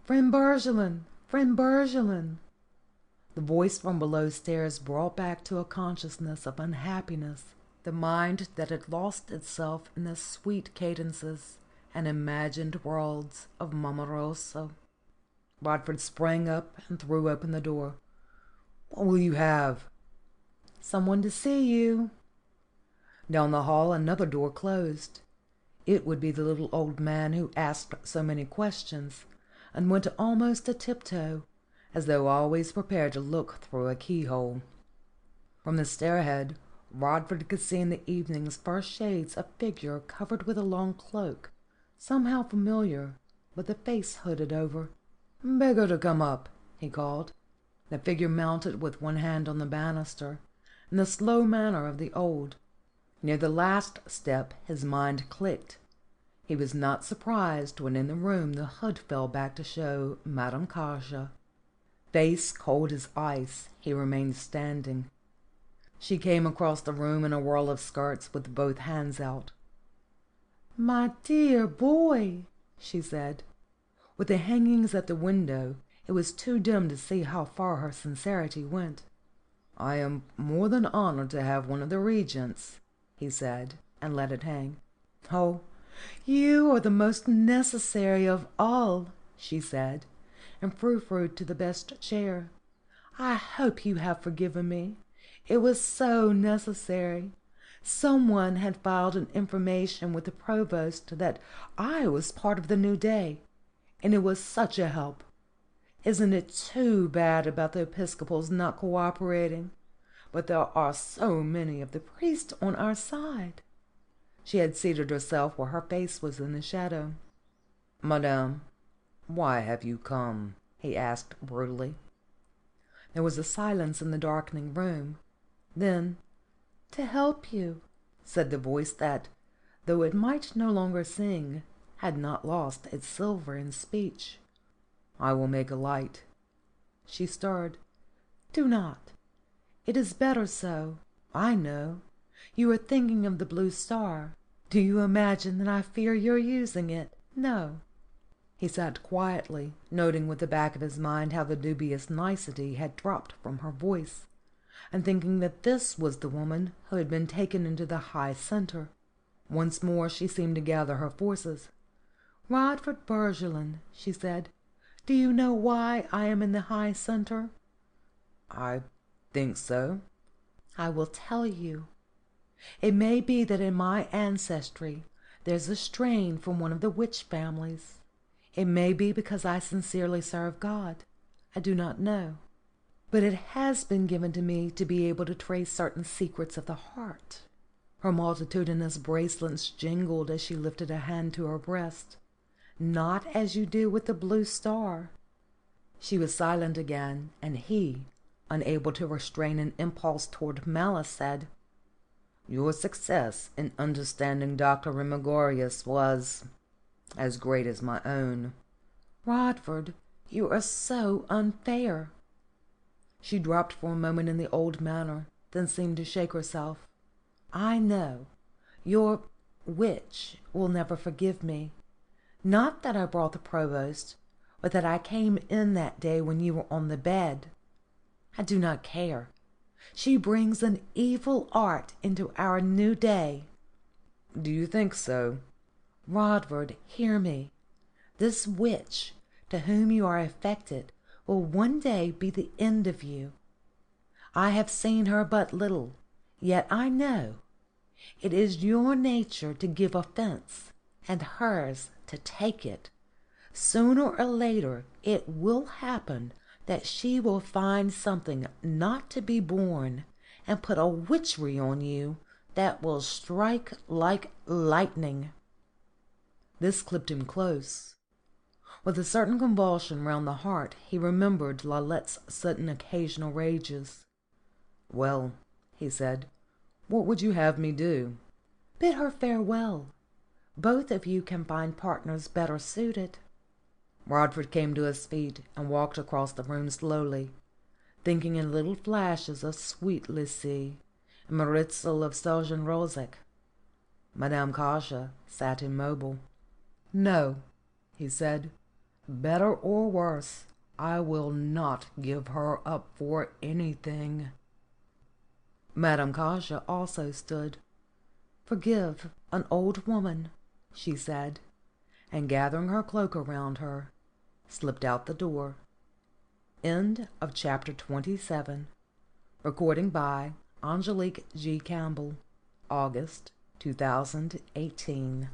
"Friend Bergelin! Friend Bergelin!" The voice from below stairs brought back to a consciousness of unhappiness the mind that had lost itself in the sweet cadences and imagined worlds of Momoroso. Rodvard sprang up and threw open the door. "What will you have?" "Someone to see you." Down the hall another door closed. It would be the little old man who asked so many questions, and went almost a tiptoe, as though always prepared to look through a keyhole. From the stairhead, Rodvard could see in the evening's first shades a figure covered with a long cloak, somehow familiar, with the face hooded over. "Beg her to come up," he called. The figure mounted with one hand on the banister, in the slow manner of the old. Near the last step his mind clicked. He was not surprised when in the room the hood fell back to show Madame Kaja. Face cold as ice, he remained standing. She came across the room in a whirl of skirts with both hands out. "My dear boy," she said. With the hangings at the window, it was too dim to see how far her sincerity went. "I am more than honored to have one of the regents," he said, and let it hang. "Oh, you are the most necessary of all," she said, and frou-froued to the best chair. "I hope you have forgiven me. It was so necessary. Someone had filed an information with the provost that I was part of the new day, and it was such a help. Isn't it too bad about the Episcopals not cooperating? But there are so many of the priests on our side." She had seated herself where her face was in the shadow. "Madame, why have you come?" he asked brutally. There was a silence in the darkening room. Then, "To help you," said the voice that, though it might no longer sing, had not lost its silver in speech. "I will make a light." She stirred. "Do not. It is better so. I know. You are thinking of the blue star. Do you imagine that I fear your using it? No." He sat quietly, noting with the back of his mind how the dubious nicety had dropped from her voice, and thinking that this was the woman who had been taken into the high centre. Once more she seemed to gather her forces. "Rodvard Bergelin," she said, "do you know why I am in the high centre?" "I think so." "I will tell you. It may be that in my ancestry there's a strain from one of the witch families. It may be because I sincerely serve God. I do not know. But it has been given to me to be able to trace certain secrets of the heart." Her multitudinous bracelets jingled as she lifted a hand to her breast. "Not as you do with the blue star." She was silent again, and he, unable to restrain an impulse toward malice, said, "Your success in understanding Dr. Remigorius was as great as my own." "Rodvard, you are so unfair." She dropped for a moment in the old manner, then seemed to shake herself. "I know. Your witch will never forgive me. Not that I brought the provost, but that I came in that day when you were on the bed. I do not care. She brings an evil art into our new day." "Do you think so?" "Rodvard, hear me. This witch, to whom you are affected, will one day be the end of you. I have seen her but little, yet I know. It is your nature to give offence, and hers to take it. Sooner or later it will happen that she will find something not to be borne, and put a witchery on you that will strike like lightning." This clipped him close. With a certain convulsion round the heart he remembered Lalette's sudden occasional rages. "Well," he said, "what would you have me do?" "Bid her farewell. Both of you can find partners better suited." Rodvard came to his feet and walked across the room slowly, thinking in little flashes of sweet Lissy and Maritzel of Stelzenrosek. Madame Kasha sat immobile. "No," he said, "better or worse, I will not give her up for anything." Madame Kasha also stood. "Forgive an old woman," she said, and gathering her cloak around her, slipped out the door. End of chapter 27. Recording by Angelique G. Campbell. August 2018.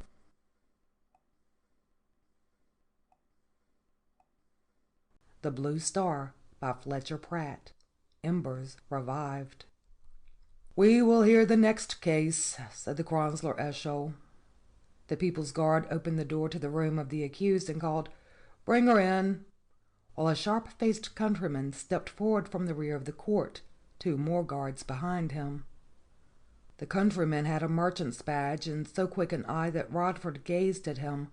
The Blue Star by Fletcher Pratt. Embers Revived. "We will hear the next case," said the Kronzler Eschol. The People's Guard opened the door to the room of the accused and called, "Bring her in," while a sharp-faced countryman stepped forward from the rear of the court, 2 more guards behind him. The countryman had a merchant's badge and so quick an eye that Rodvard gazed at him,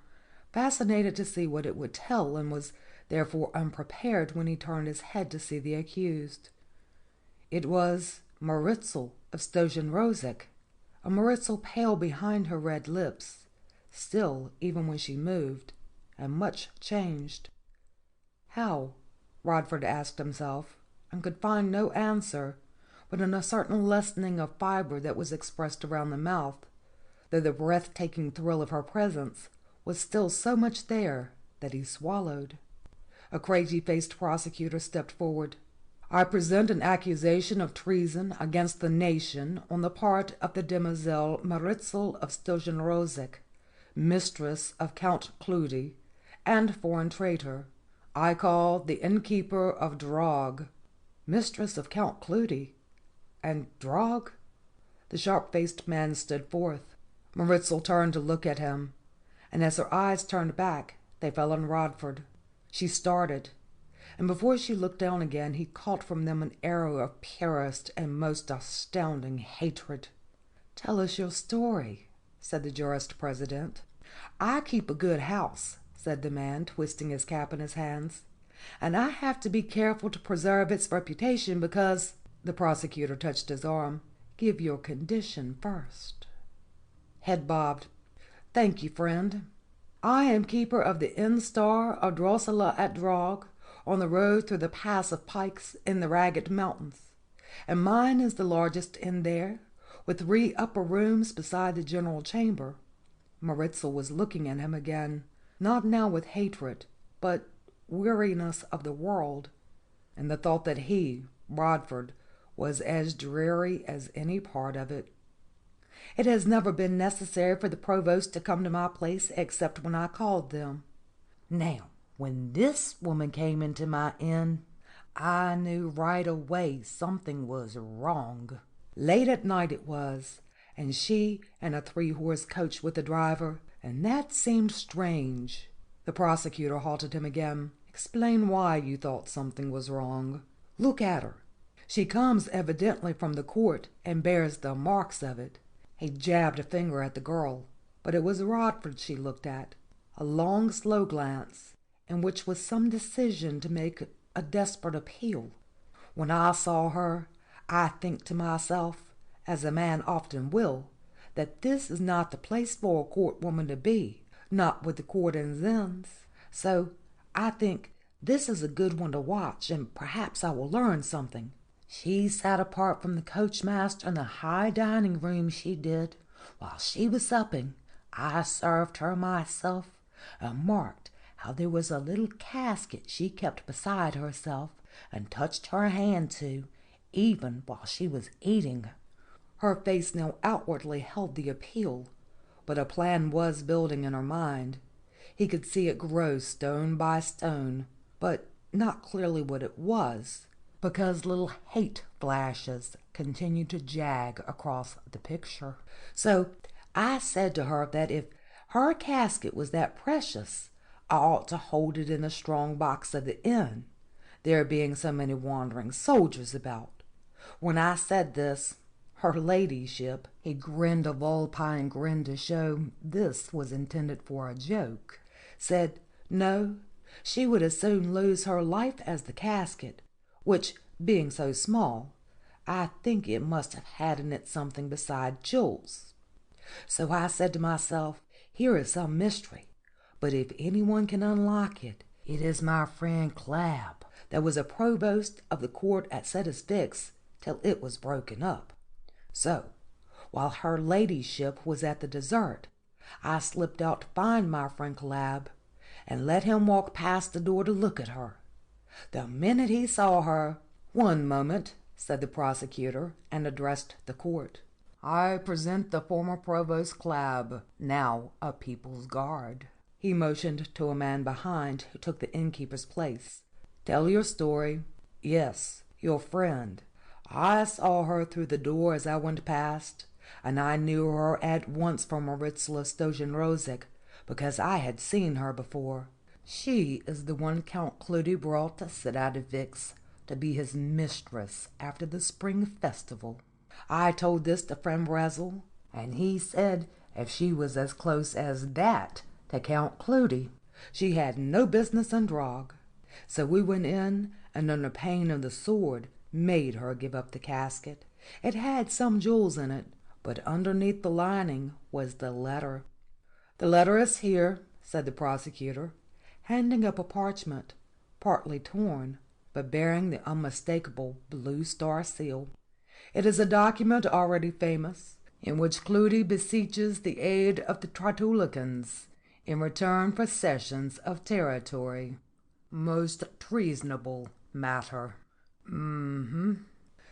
fascinated to see what it would tell, and was therefore unprepared when he turned his head to see the accused. It was Maritzel of Stelzenrosek, a Maritzel pale behind her red lips, still even when she moved, and much changed. How? Rodvard asked himself, and could find no answer, but in a certain lessening of fibre that was expressed around the mouth, though the breathtaking thrill of her presence was still so much there that he swallowed. A crazy-faced prosecutor stepped forward. "I present an accusation of treason against the nation on the part of the demoiselle Maritzel of Stelzenrosek, mistress of Count Cleudi, and foreign traitor. I call the innkeeper of Drog." Mistress of Count Cleudi? And Drog? The sharp-faced man stood forth. Maritzel turned to look at him, and as her eyes turned back, they fell on Rodvard. She started, and before she looked down again he caught from them an arrow of purest and most astounding hatred. "Tell us your story," said the jurist-president. "I keep a good house," said the man, twisting his cap in his hands, "and I have to be careful to preserve its reputation because—" The prosecutor touched his arm. "Give your condition first." Head bobbed. "Thank you, friend. I am keeper of the Inn Star of Drossela at Drog, on the road through the Pass of Pikes in the Ragged Mountains, and mine is the largest inn there, with 3 upper rooms beside the general chamber." Maritza was looking at him again, not now with hatred, but weariness of the world, and the thought that he, Rodvard, was as dreary as any part of it. "It has never been necessary for the provost to come to my place except when I called them. Now, when this woman came into my inn, I knew right away something was wrong. Late at night it was, and she and a 3-horse coach with the driver, and that seemed strange." The prosecutor halted him again. "Explain why you thought something was wrong. Look at her. She comes evidently from the court and bears the marks of it." He jabbed a finger at the girl, but it was Rodvard she looked at, a long, slow glance, in which was some decision to make a desperate appeal. "When I saw her, I think to myself, as a man often will, that this is not the place for a court woman to be, not with the court ends ends. So I think this is a good one to watch, and perhaps I will learn something. She sat apart from the coachmaster in the high dining room, she did. While she was supping, I served her myself, and marked how there was a little casket she kept beside herself, and touched her hand to, even while she was eating." Her face now outwardly held the appeal, but a plan was building in her mind. He could see it grow stone by stone, but not clearly what it was, because little hate flashes continued to jag across the picture. "So I said to her that if her casket was that precious, I ought to hold it in a strong box of the inn, there being so many wandering soldiers about. When I said this, her ladyship," he grinned a vulpine grin to show this was intended for a joke, "said no, she would as soon lose her life as the casket, which, being so small, I think it must have had in it something beside jewels. So I said to myself, here is some mystery, but if anyone can unlock it, it is my friend Clabb, that was a provost of the court at Sedad Vix till it was broken up. So, while her ladyship was at the dessert, I slipped out to find my friend Clabb, and let him walk past the door to look at her. The minute he saw her—" "One moment," said the prosecutor, and addressed the court. "I present the former provost Clabb, now a people's guard." He motioned to a man behind, who took the innkeeper's place. "Tell your story." "Yes, your friend. I saw her through the door as I went past, and I knew her at once from Maritza Stojanrosek, because I had seen her before. She is the one Count Cleudi brought to Sedad Vix to be his mistress after the spring festival. I told this to friend Brazel, and he said if she was as close as that to Count Cleudi, she had no business in Drog. So we went in, and under pain of the sword, made her give up the casket. It had some jewels in it, but underneath the lining was the letter." "The letter is here," said the prosecutor, handing up a parchment, partly torn, but bearing the unmistakable blue star seal. "It is a document already famous, in which Cleudi beseeches the aid of the Tratulicans in return for cessions of territory. Most treasonable matter."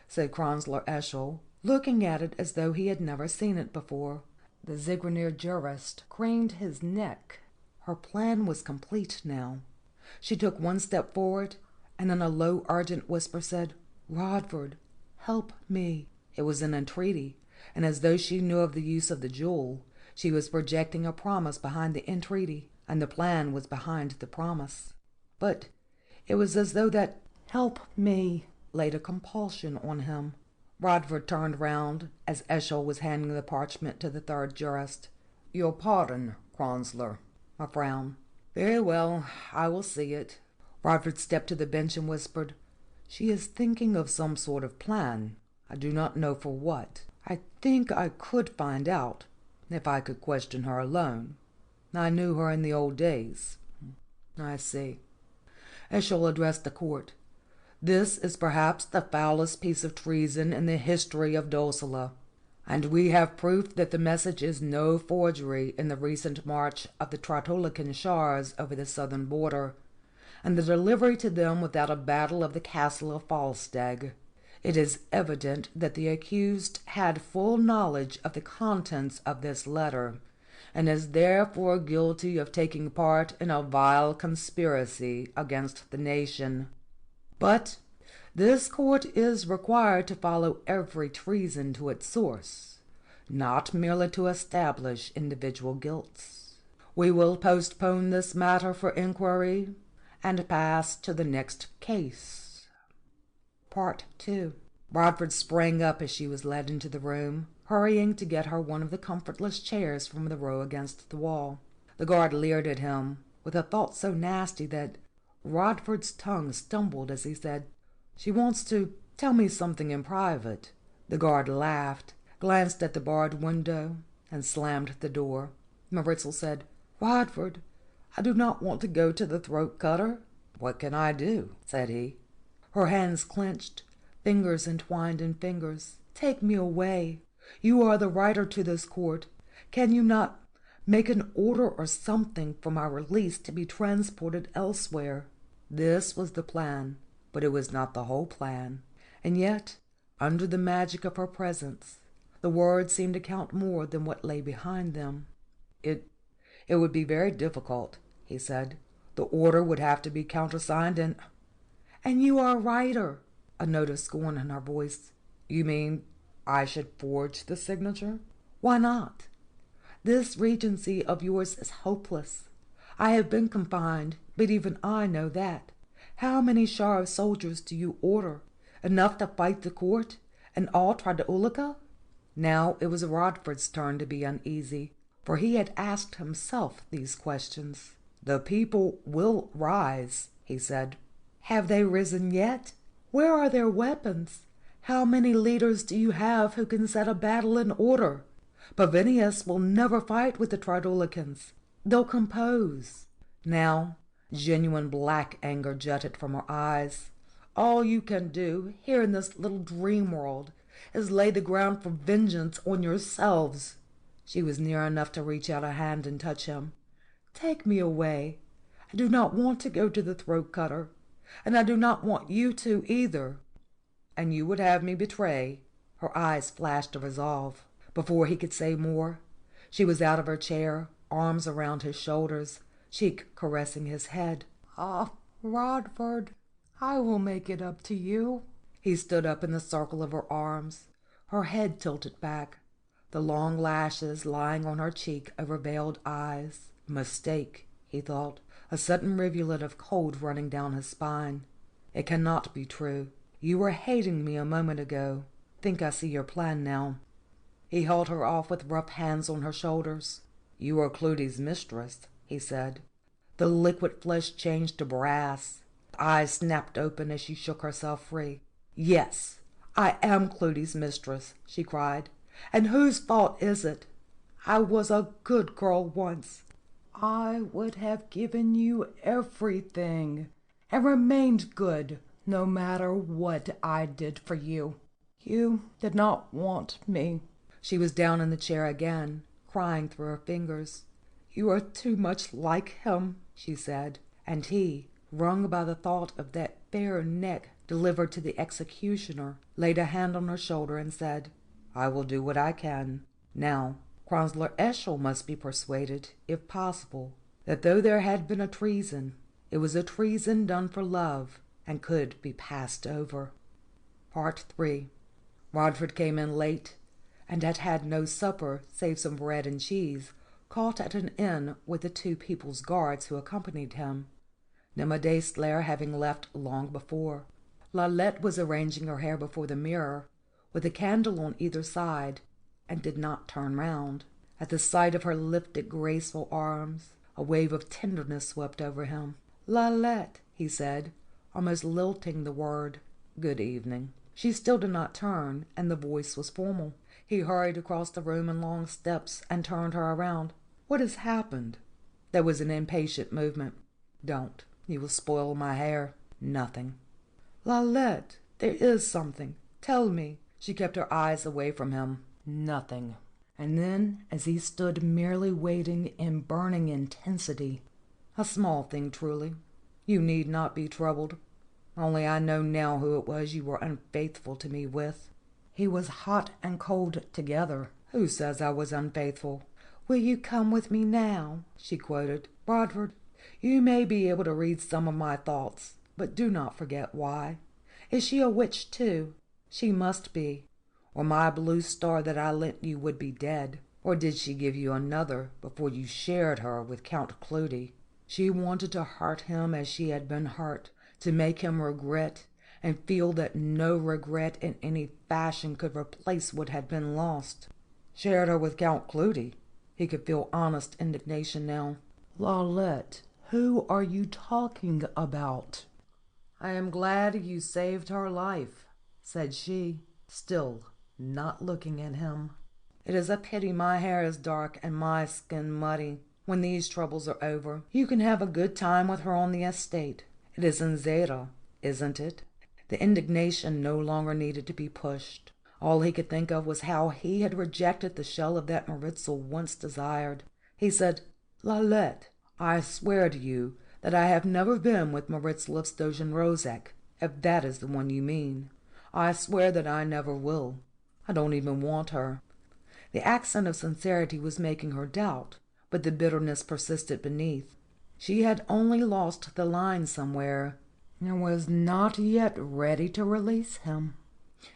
Said Chancellor Eschol, looking at it as though he had never seen it before. The Zigraner jurist craned his neck. Her plan was complete now. She took one step forward, and in a low, urgent whisper said, "Rodvard, help me." It was an entreaty, and as though she knew of the use of the jewel, she was projecting a promise behind the entreaty, and the plan was behind the promise. But it was as though that "help me" laid a compulsion on him. Rodvard turned round as Eschol was handing the parchment to the third jurist. Your pardon, Cronsler. A frown. Very well, I will see it. Rodvard stepped to the bench and whispered, She is thinking of some sort of plan. I do not know for what. I think I could find out, if I could question her alone. I knew her in the old days. I see. Eschol addressed the court. This is perhaps the foulest piece of treason in the history of Dulcela, and we have proof that the message is no forgery in the recent march of the Tratolican Shars over the southern border, and the delivery to them without a battle of the castle of Falstag. It is evident that the accused had full knowledge of the contents of this letter, and is therefore guilty of taking part in a vile conspiracy against the nation. But this court is required to follow every treason to its source, not merely to establish individual guilts. We will postpone this matter for inquiry and pass to the next case. Part 2. Rodvard sprang up as she was led into the room, hurrying to get her one of the comfortless chairs from the row against the wall. The guard leered at him, with a thought so nasty that Rodvard's tongue stumbled as he said, She wants to tell me something in private. The guard laughed, glanced at the barred window, and slammed the door. Maritzel said, Rodvard, I do not want to go to the throat-cutter. What can I do? Said he. Her hands clenched, fingers entwined in fingers. Take me away. You are the writer to this court. Can you not make an order or something for my release to be transported elsewhere? This was the plan, but it was not the whole plan. And yet, under the magic of her presence, the words seemed to count more than what lay behind them. It would be very difficult, he said. The order would have to be countersigned and you are a writer, a note of scorn in her voice. You mean I should forge the signature? Why not? This regency of yours is hopeless. I have been confined, but even I know that. How many Shar soldiers do you order? Enough to fight the court, and all Tradoulica? Now it was Rodvard's turn to be uneasy, for he had asked himself these questions. The people will rise, he said. Have they risen yet? Where are their weapons? How many leaders do you have who can set a battle in order? Pavinius will never fight with the Tradolicans. They'll compose. Now, genuine black anger jutted from her eyes. All you can do, here in this little dream world, is lay the ground for vengeance on yourselves. She was near enough to reach out a hand and touch him. Take me away. I do not want to go to the throat-cutter, and I do not want you to either. And you would have me betray? Her eyes flashed a resolve. Before he could say more, she was out of her chair, arms around his shoulders, cheek caressing his head. Ah, Rodvard, I will make it up to you. He stood up in the circle of her arms, her head tilted back, the long lashes lying on her cheek over veiled eyes. Mistake, he thought, a sudden rivulet of cold running down his spine. It cannot be true. You were hating me a moment ago. Think I see your plan now. He held her off with rough hands on her shoulders. You are Cleudi's mistress, he said. The liquid flesh changed to brass. The eyes snapped open as she shook herself free. Yes, I am Cleudi's mistress, she cried. And whose fault is it? I was a good girl once. I would have given you everything, and remained good, no matter what I did for you. You did not want me. She was down in the chair again, crying through her fingers. You are too much like him, she said, and he, wrung by the thought of that fair neck delivered to the executioner, laid a hand on her shoulder and said, I will do what I can. Now, Cronsler Eschol must be persuaded, if possible, that though there had been a treason, it was a treason done for love, and could be passed over. Part 3. Rodvard came in late, and had had no supper save some bread and cheese, caught at an inn with the 2 people's guards who accompanied him, Nema Daistler having left long before. Lalette was arranging her hair before the mirror, with a candle on either side, and did not turn round. At the sight of her lifted, graceful arms, a wave of tenderness swept over him. "Lalette," he said, almost lilting the word. "Good evening." She still did not turn, and the voice was formal. He hurried across the room in long steps and turned her around. "What has happened?" There was an impatient movement. "Don't. You will spoil my hair." "Nothing." "Lalette, there is something. Tell me." She kept her eyes away from him. "Nothing." And then, as he stood merely waiting in burning intensity, "A small thing, truly. You need not be troubled. Only I know now who it was you were unfaithful to me with." He was hot and cold together. "Who says I was unfaithful?" "Will you come with me now?" she quoted. "Rodvard, you may be able to read some of my thoughts, but do not forget why. Is she a witch too? She must be, or my blue star that I lent you would be dead. Or did she give you another before you shared her with Count Cleudi? She wanted to hurt him as she had been hurt, to make him regret and feel that no regret in any fashion could replace what had been lost. Shared her with Count Cleudi." He could feel honest indignation now. "Lalette, who are you talking about?" "I am glad you saved her life," said she, still not looking at him. "It is a pity my hair is dark and my skin muddy. When these troubles are over, you can have a good time with her on the estate. It is in Zeta, isn't it?" The indignation no longer needed to be pushed. All he could think of was how he had rejected the shell of that Maritzel once desired. He said, "Lalette, I swear to you that I have never been with Maritzel of Stojan-Rozek, if that is the one you mean. I swear that I never will. I don't even want her." The accent of sincerity was making her doubt, but the bitterness persisted beneath. She had only lost the line somewhere, and was not yet ready to release him.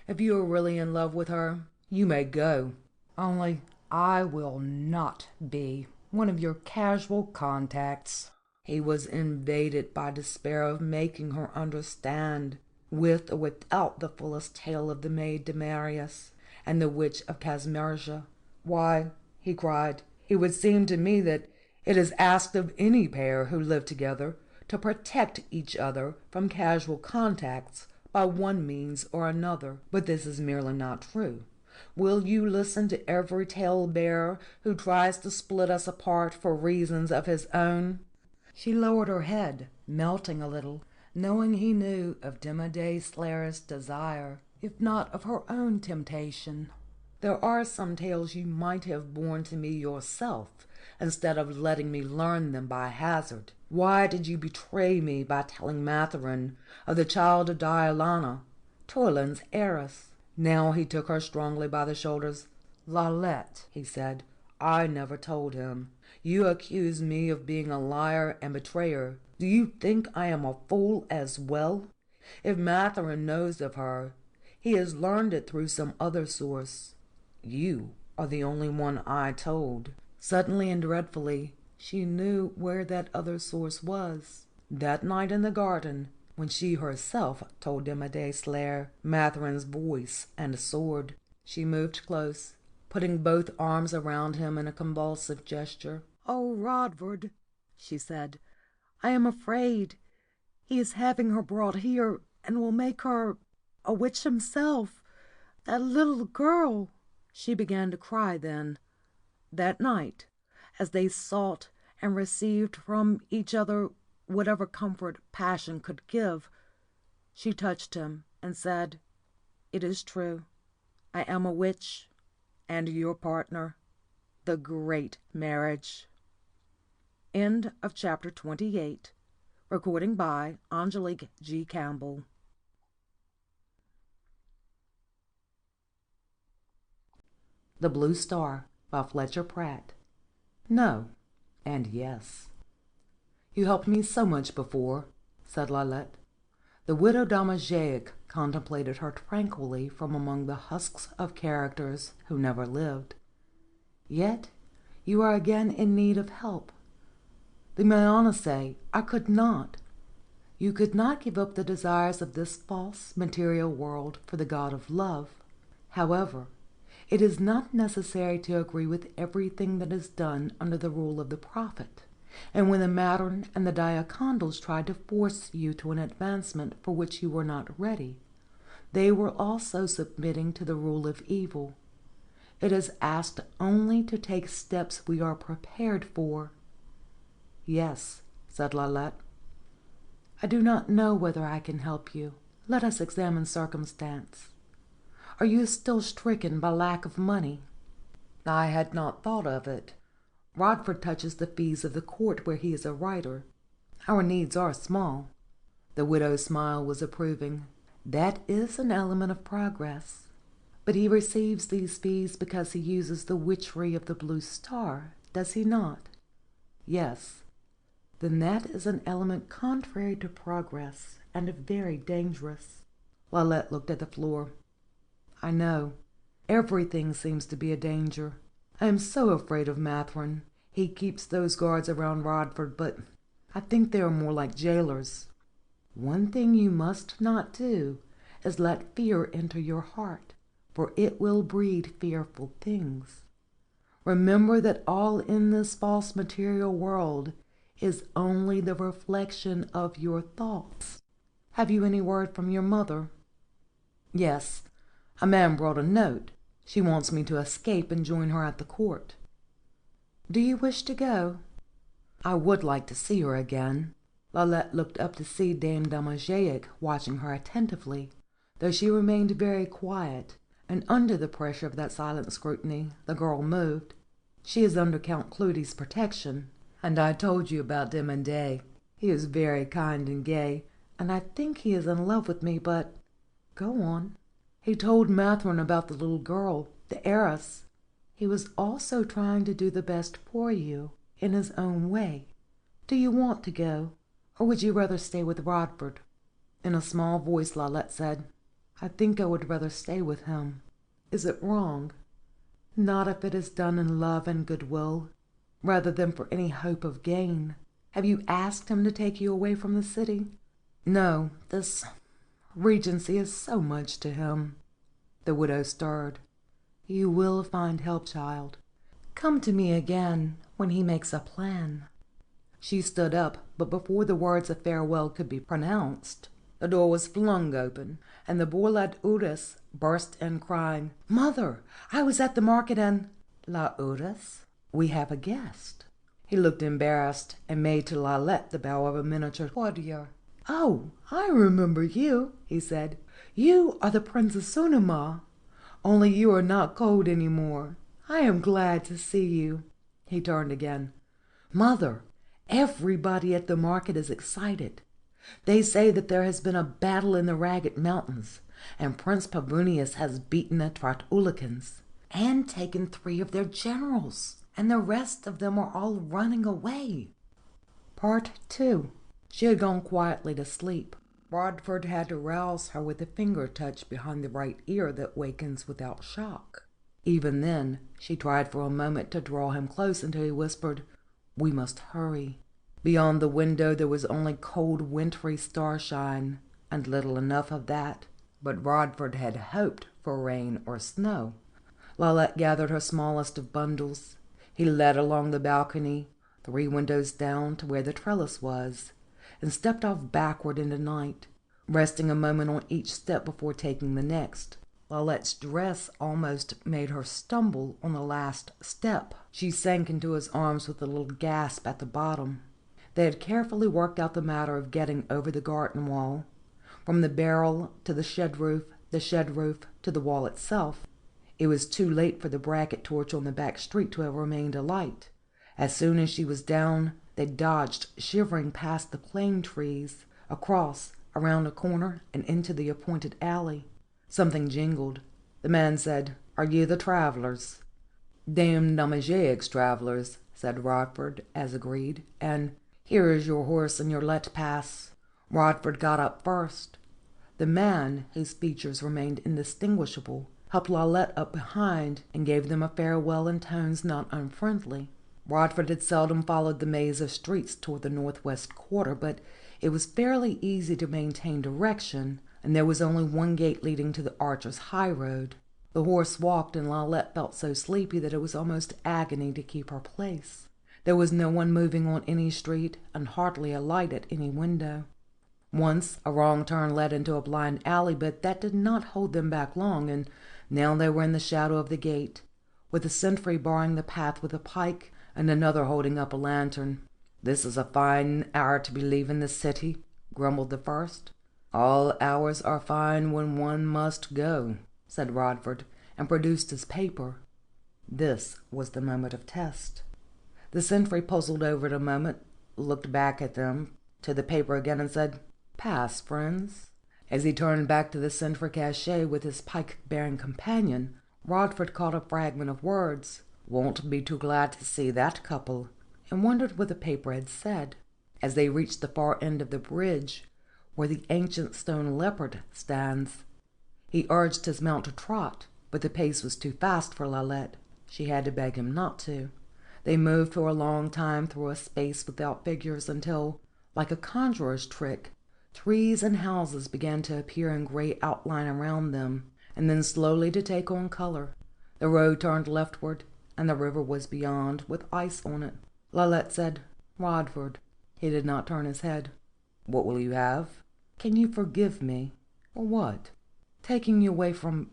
"If you are really in love with her, you may go. Only I will not be one of your casual contacts." He was invaded by despair of making her understand, with or without the fullest tale of the maid Demarius and the witch of Kazmerga. "Why," he cried, "it would seem to me that it is asked of any pair who live together to protect each other from casual contacts by one means or another. But this is merely not true. Will you listen to every tale-bearer who tries to split us apart for reasons of his own?" She lowered her head, melting a little, knowing he knew of Demade Slayer's desire, if not of her own temptation. "There are some tales you might have borne to me yourself, instead of letting me learn them by hazard. Why did you betray me by telling Mathurin of the child of Dialana, Torlin's heiress?" Now he took her strongly by the shoulders. "Lalette," he said, "I never told him. You accuse me of being a liar and betrayer. Do you think I am a fool as well? If Mathurin knows of her, he has learned it through some other source. You are the only one I told." Suddenly and dreadfully, she knew where that other source was. That night in the garden, when she herself told Demade Slayer Mathurin's voice and sword. She moved close, putting both arms around him in a convulsive gesture. "Oh, Rodvard," she said, "I am afraid. He is having her brought here, and will make her a witch himself. That little girl." She began to cry then. That night, as they sought and received from each other whatever comfort passion could give, she touched him and said, "It is true. I am a witch, and your partner. The great marriage." End of chapter 28. Recording by Angelique G. Campbell. The Blue Star by Fletcher Pratt. No, and yes. "You helped me so much before," said Lalette. The widow Damajaic contemplated her tranquilly from among the husks of characters who never lived. "Yet you are again in need of help. The Mayonnaise, I could not. You could not give up the desires of this false material world for the God of love. However, It is not necessary to agree with everything that is done under the rule of the prophet, and when the matron and the diacondos tried to force you to an advancement for which you were not ready, they were also submitting to the rule of evil. It is asked only to take steps we are prepared for. Yes, said Lalette. I do not know whether I can help you. Let us examine circumstance. Are you still stricken by lack of money? I had not thought of it. Rodvard touches the fees of the court where he is a writer. Our needs are small. The widow's smile was approving. That is an element of progress. But he receives these fees because he uses the witchery of the blue star, does he not? Yes. Then that is an element contrary to progress and very dangerous. Lalette looked at the floor. I know. Everything seems to be a danger. I am so afraid of Matron. He keeps those guards around Rodvard, but I think they are more like jailers. One thing you must not do is let fear enter your heart, for it will breed fearful things. Remember that all in this false material world is only the reflection of your thoughts. Have you any word from your mother? Yes. A man brought a note. She wants me to escape and join her at the court. Do you wish to go? I would like to see her again. Lalette looked up to see Dame Angelique watching her attentively, though she remained very quiet, and under the pressure of that silent scrutiny the girl moved. She is under Count Cleudi's protection, and I told you about Demandé. He is very kind and gay, and I think he is in love with me, but go on. He told Matron about the little girl, the heiress. He was also trying to do the best for you, in his own way. Do you want to go, or would you rather stay with Rodvard? In a small voice Lalette said, I think I would rather stay with him. Is it wrong? Not if it is done in love and goodwill, rather than for any hope of gain. Have you asked him to take you away from the city? No, this Regency is so much to him. The widow stirred. You will find help, child. Come to me again when he makes a plan. She stood up, but before the words of farewell could be pronounced, the door was flung open, and the boy Lalette burst in crying, Mother, I was at the market and— Lalette, we have a guest. He looked embarrassed, and made to Lalette the bow of a miniature courtier. Oh, I remember you, he said. You are the Princess Sunema. Only you are not cold any more. I am glad to see you. He turned again. Mother, everybody at the market is excited. They say that there has been a battle in the Ragged Mountains, and Prince Pavunius has beaten the Trautulekans, and taken 3 of their generals, and the rest of them are all running away. Part 2. She had gone quietly to sleep. Rodvard had to rouse her with a finger touch behind the right ear that wakens without shock. Even then, she tried for a moment to draw him close until he whispered, We must hurry. Beyond the window there was only cold wintry starshine, and little enough of that. But Rodvard had hoped for rain or snow. Lalette gathered her smallest of bundles. He led along the balcony, 3 windows down to where the trellis was, and stepped off backward into night, resting a moment on each step before taking the next. Lalette's dress almost made her stumble on the last step. She sank into his arms with a little gasp at the bottom. They had carefully worked out the matter of getting over the garden wall, from the barrel to the shed roof to the wall itself. It was too late for the bracket torch on the back street to have remained alight. As soon as she was down, they dodged, shivering past the plane trees, across, around a corner, and into the appointed alley. Something jingled. The man said, Are you the travellers? Dame Angelique's travellers, said Rodvard, as agreed, and here is your horse and your let pass. Rodvard got up first. The man, whose features remained indistinguishable, helped Lalette up behind, and gave them a farewell in tones not unfriendly. Rodvard had seldom followed the maze of streets toward the northwest quarter, but it was fairly easy to maintain direction, and there was only one gate leading to the Archer's high road. The horse walked, and Lalette felt so sleepy that it was almost agony to keep her place. There was no one moving on any street, and hardly a light at any window. Once a wrong turn led into a blind alley, but that did not hold them back long, and now they were in the shadow of the gate, with a sentry barring the path with a pike, and another holding up a lantern. "This is a fine hour to be leaving the city," grumbled the first. "All hours are fine when one must go," said Rodvard, and produced his paper. This was the moment of test. The sentry puzzled over it a moment, looked back at them, to the paper again, and said, "Pass, friends." As he turned back to the sentry cachet with his pike-bearing companion, Rodvard caught a fragment of words. "Won't be too glad to see that couple," and wondered what the paper had said. As they reached the far end of the bridge, where the ancient stone leopard stands, he urged his mount to trot, but the pace was too fast for Lalette. She had to beg him not to. They moved for a long time through a space without figures until, like a conjurer's trick, trees and houses began to appear in gray outline around them, and then slowly to take on color. The road turned leftward, and the river was beyond, with ice on it. Lalette said, "Rodvard." He did not turn his head. "What will you have?" "Can you forgive me?" "For what?" "Taking you away from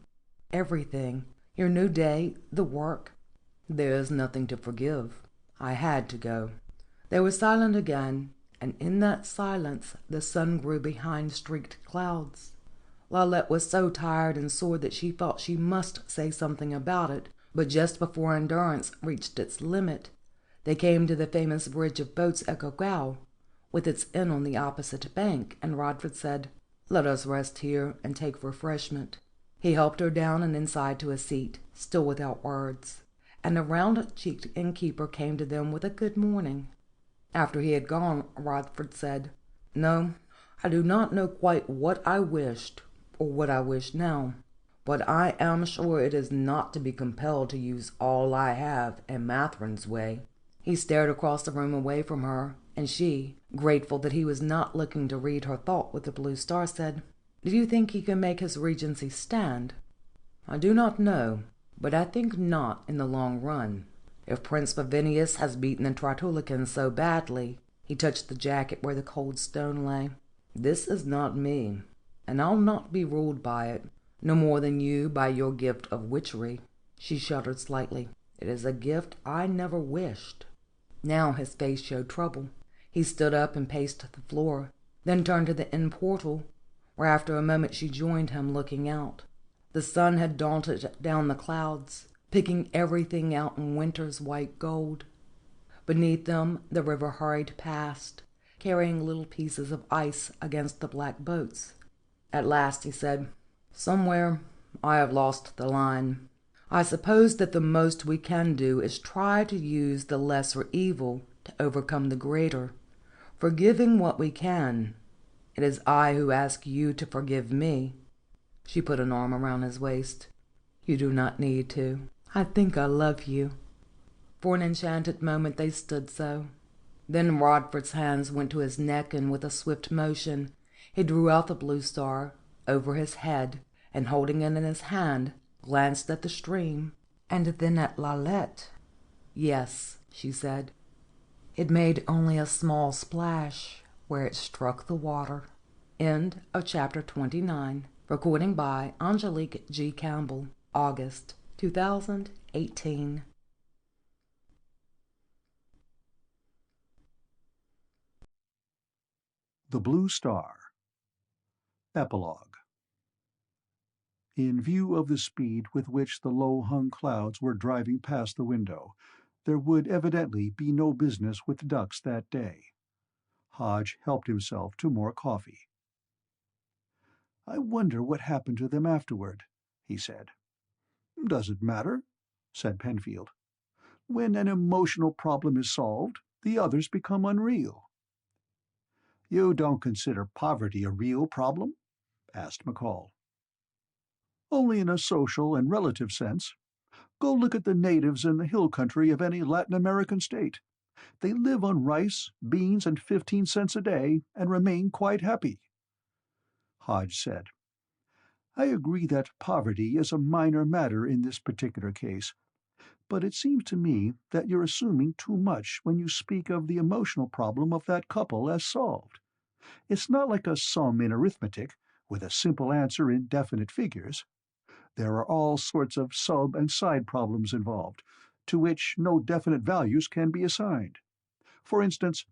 everything. Your new day, the work." "There is nothing to forgive. I had to go." They were silent again, and in that silence the sun grew behind streaked clouds. Lalette was so tired and sore that she felt she must say something about it, but just before endurance reached its limit, they came to the famous bridge of boats at Gogau, with its inn on the opposite bank, and Rodvard said, "Let us rest here and take refreshment." He helped her down and inside to a seat, still without words, and a round-cheeked innkeeper came to them with a good morning. After he had gone, Rodvard said, "No, I do not know quite what I wished, or what I wish now, but I am sure it is not to be compelled to use all I have in Matherin's way." He stared across the room away from her, and she, grateful that he was not looking to read her thought with the blue star, said, "Do you think he can make his regency stand?" "I do not know, but I think not in the long run. If Prince Pavinius has beaten the Tratulicans so badly," he touched the jacket where the cold stone lay, "this is not me, and I'll not be ruled by it, no more than you by your gift of witchery." She shuddered slightly. "It is a gift I never wished." Now his face showed trouble. He stood up and paced the floor, then turned to the inn portal, where after a moment she joined him, looking out. The sun had daunted down the clouds, picking everything out in winter's white gold. Beneath them the river hurried past, carrying little pieces of ice against the black boats. At last he said, "Somewhere I have lost the line. I suppose that the most we can do is try to use the lesser evil to overcome the greater, forgiving what we can. It is I who ask you to forgive me." She put an arm around his waist. "You do not need to. I think I love you." For an enchanted moment they stood so. Then Rodvard's hands went to his neck, and with a swift motion he drew out the blue star over his head, and holding it in his hand, glanced at the stream, and then at Lalette. "Yes," she said. "It made only a small splash where it struck the water." End of chapter 29. Recording by Angelique G. Campbell. August 2018. The Blue Star. Epilogue. In view of the speed with which the low-hung clouds were driving past the window, there would evidently be no business with ducks that day. Hodge helped himself to more coffee. "I wonder what happened to them afterward," he said. "Does it matter?" said Penfield. "When an emotional problem is solved, the others become unreal." "You don't consider poverty a real problem?" asked McCall. "Only in a social and relative sense. Go look at the natives in the hill country of any Latin American state. They live on rice, beans, and 15 cents a day, and remain quite happy." Hodge said, I agree that poverty is a minor matter in this particular case, but it seems to me that you're assuming too much when you speak of the emotional problem of that couple as solved. It's not like a sum in arithmetic, with a simple answer in definite figures. There are all sorts of sub and side problems involved, to which no definite values can be assigned. For instance,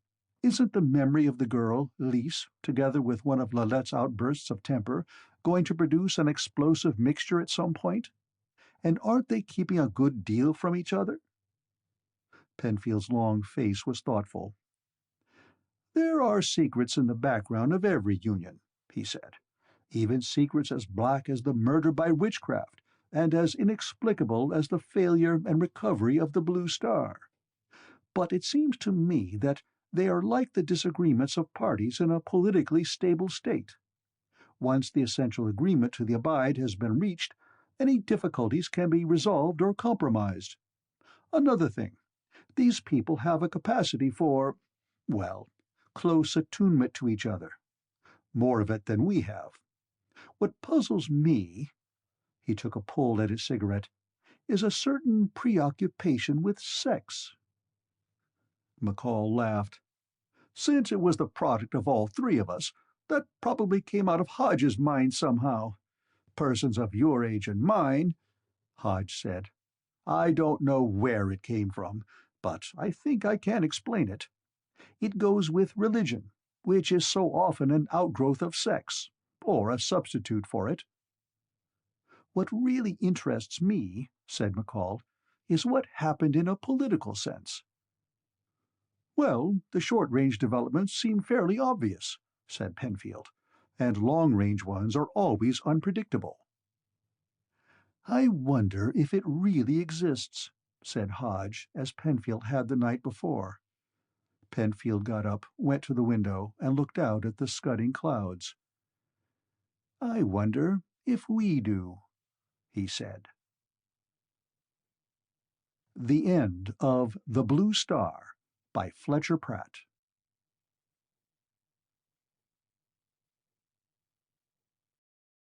isn't the memory of the girl, Lise, together with one of Lalette's outbursts of temper, going to produce an explosive mixture at some point? And aren't they keeping a good deal from each other? Penfield's long face was thoughtful. There are secrets in the background of every union, he said, even secrets as black as the murder by witchcraft, and as inexplicable as the failure and recovery of the Blue Star. But it seems to me that they are like the disagreements of parties in a politically stable state. Once the essential agreement to the abide has been reached, any difficulties can be resolved or compromised. Another thing, these people have a capacity for, well, close attunement to each other. More of it than we have. What puzzles me, he took a pull at his cigarette, is a certain preoccupation with sex. McCall laughed. Since it was the product of all three of us, that probably came out of Hodge's mind somehow. Persons of your age and mine, Hodge said. I don't know where it came from, but I think I can explain it. It goes with religion, which is so often an outgrowth of sex, or a substitute for it. What really interests me, said McCall, is what happened in a political sense. Well, the short-range developments seem fairly obvious, said Penfield, and long-range ones are always unpredictable. I wonder if it really exists, said Hodge, as Penfield had the night before. Penfield got up, went to the window, and looked out at the scudding clouds. I wonder if we do, he said. The end of The Blue Star by Fletcher Pratt.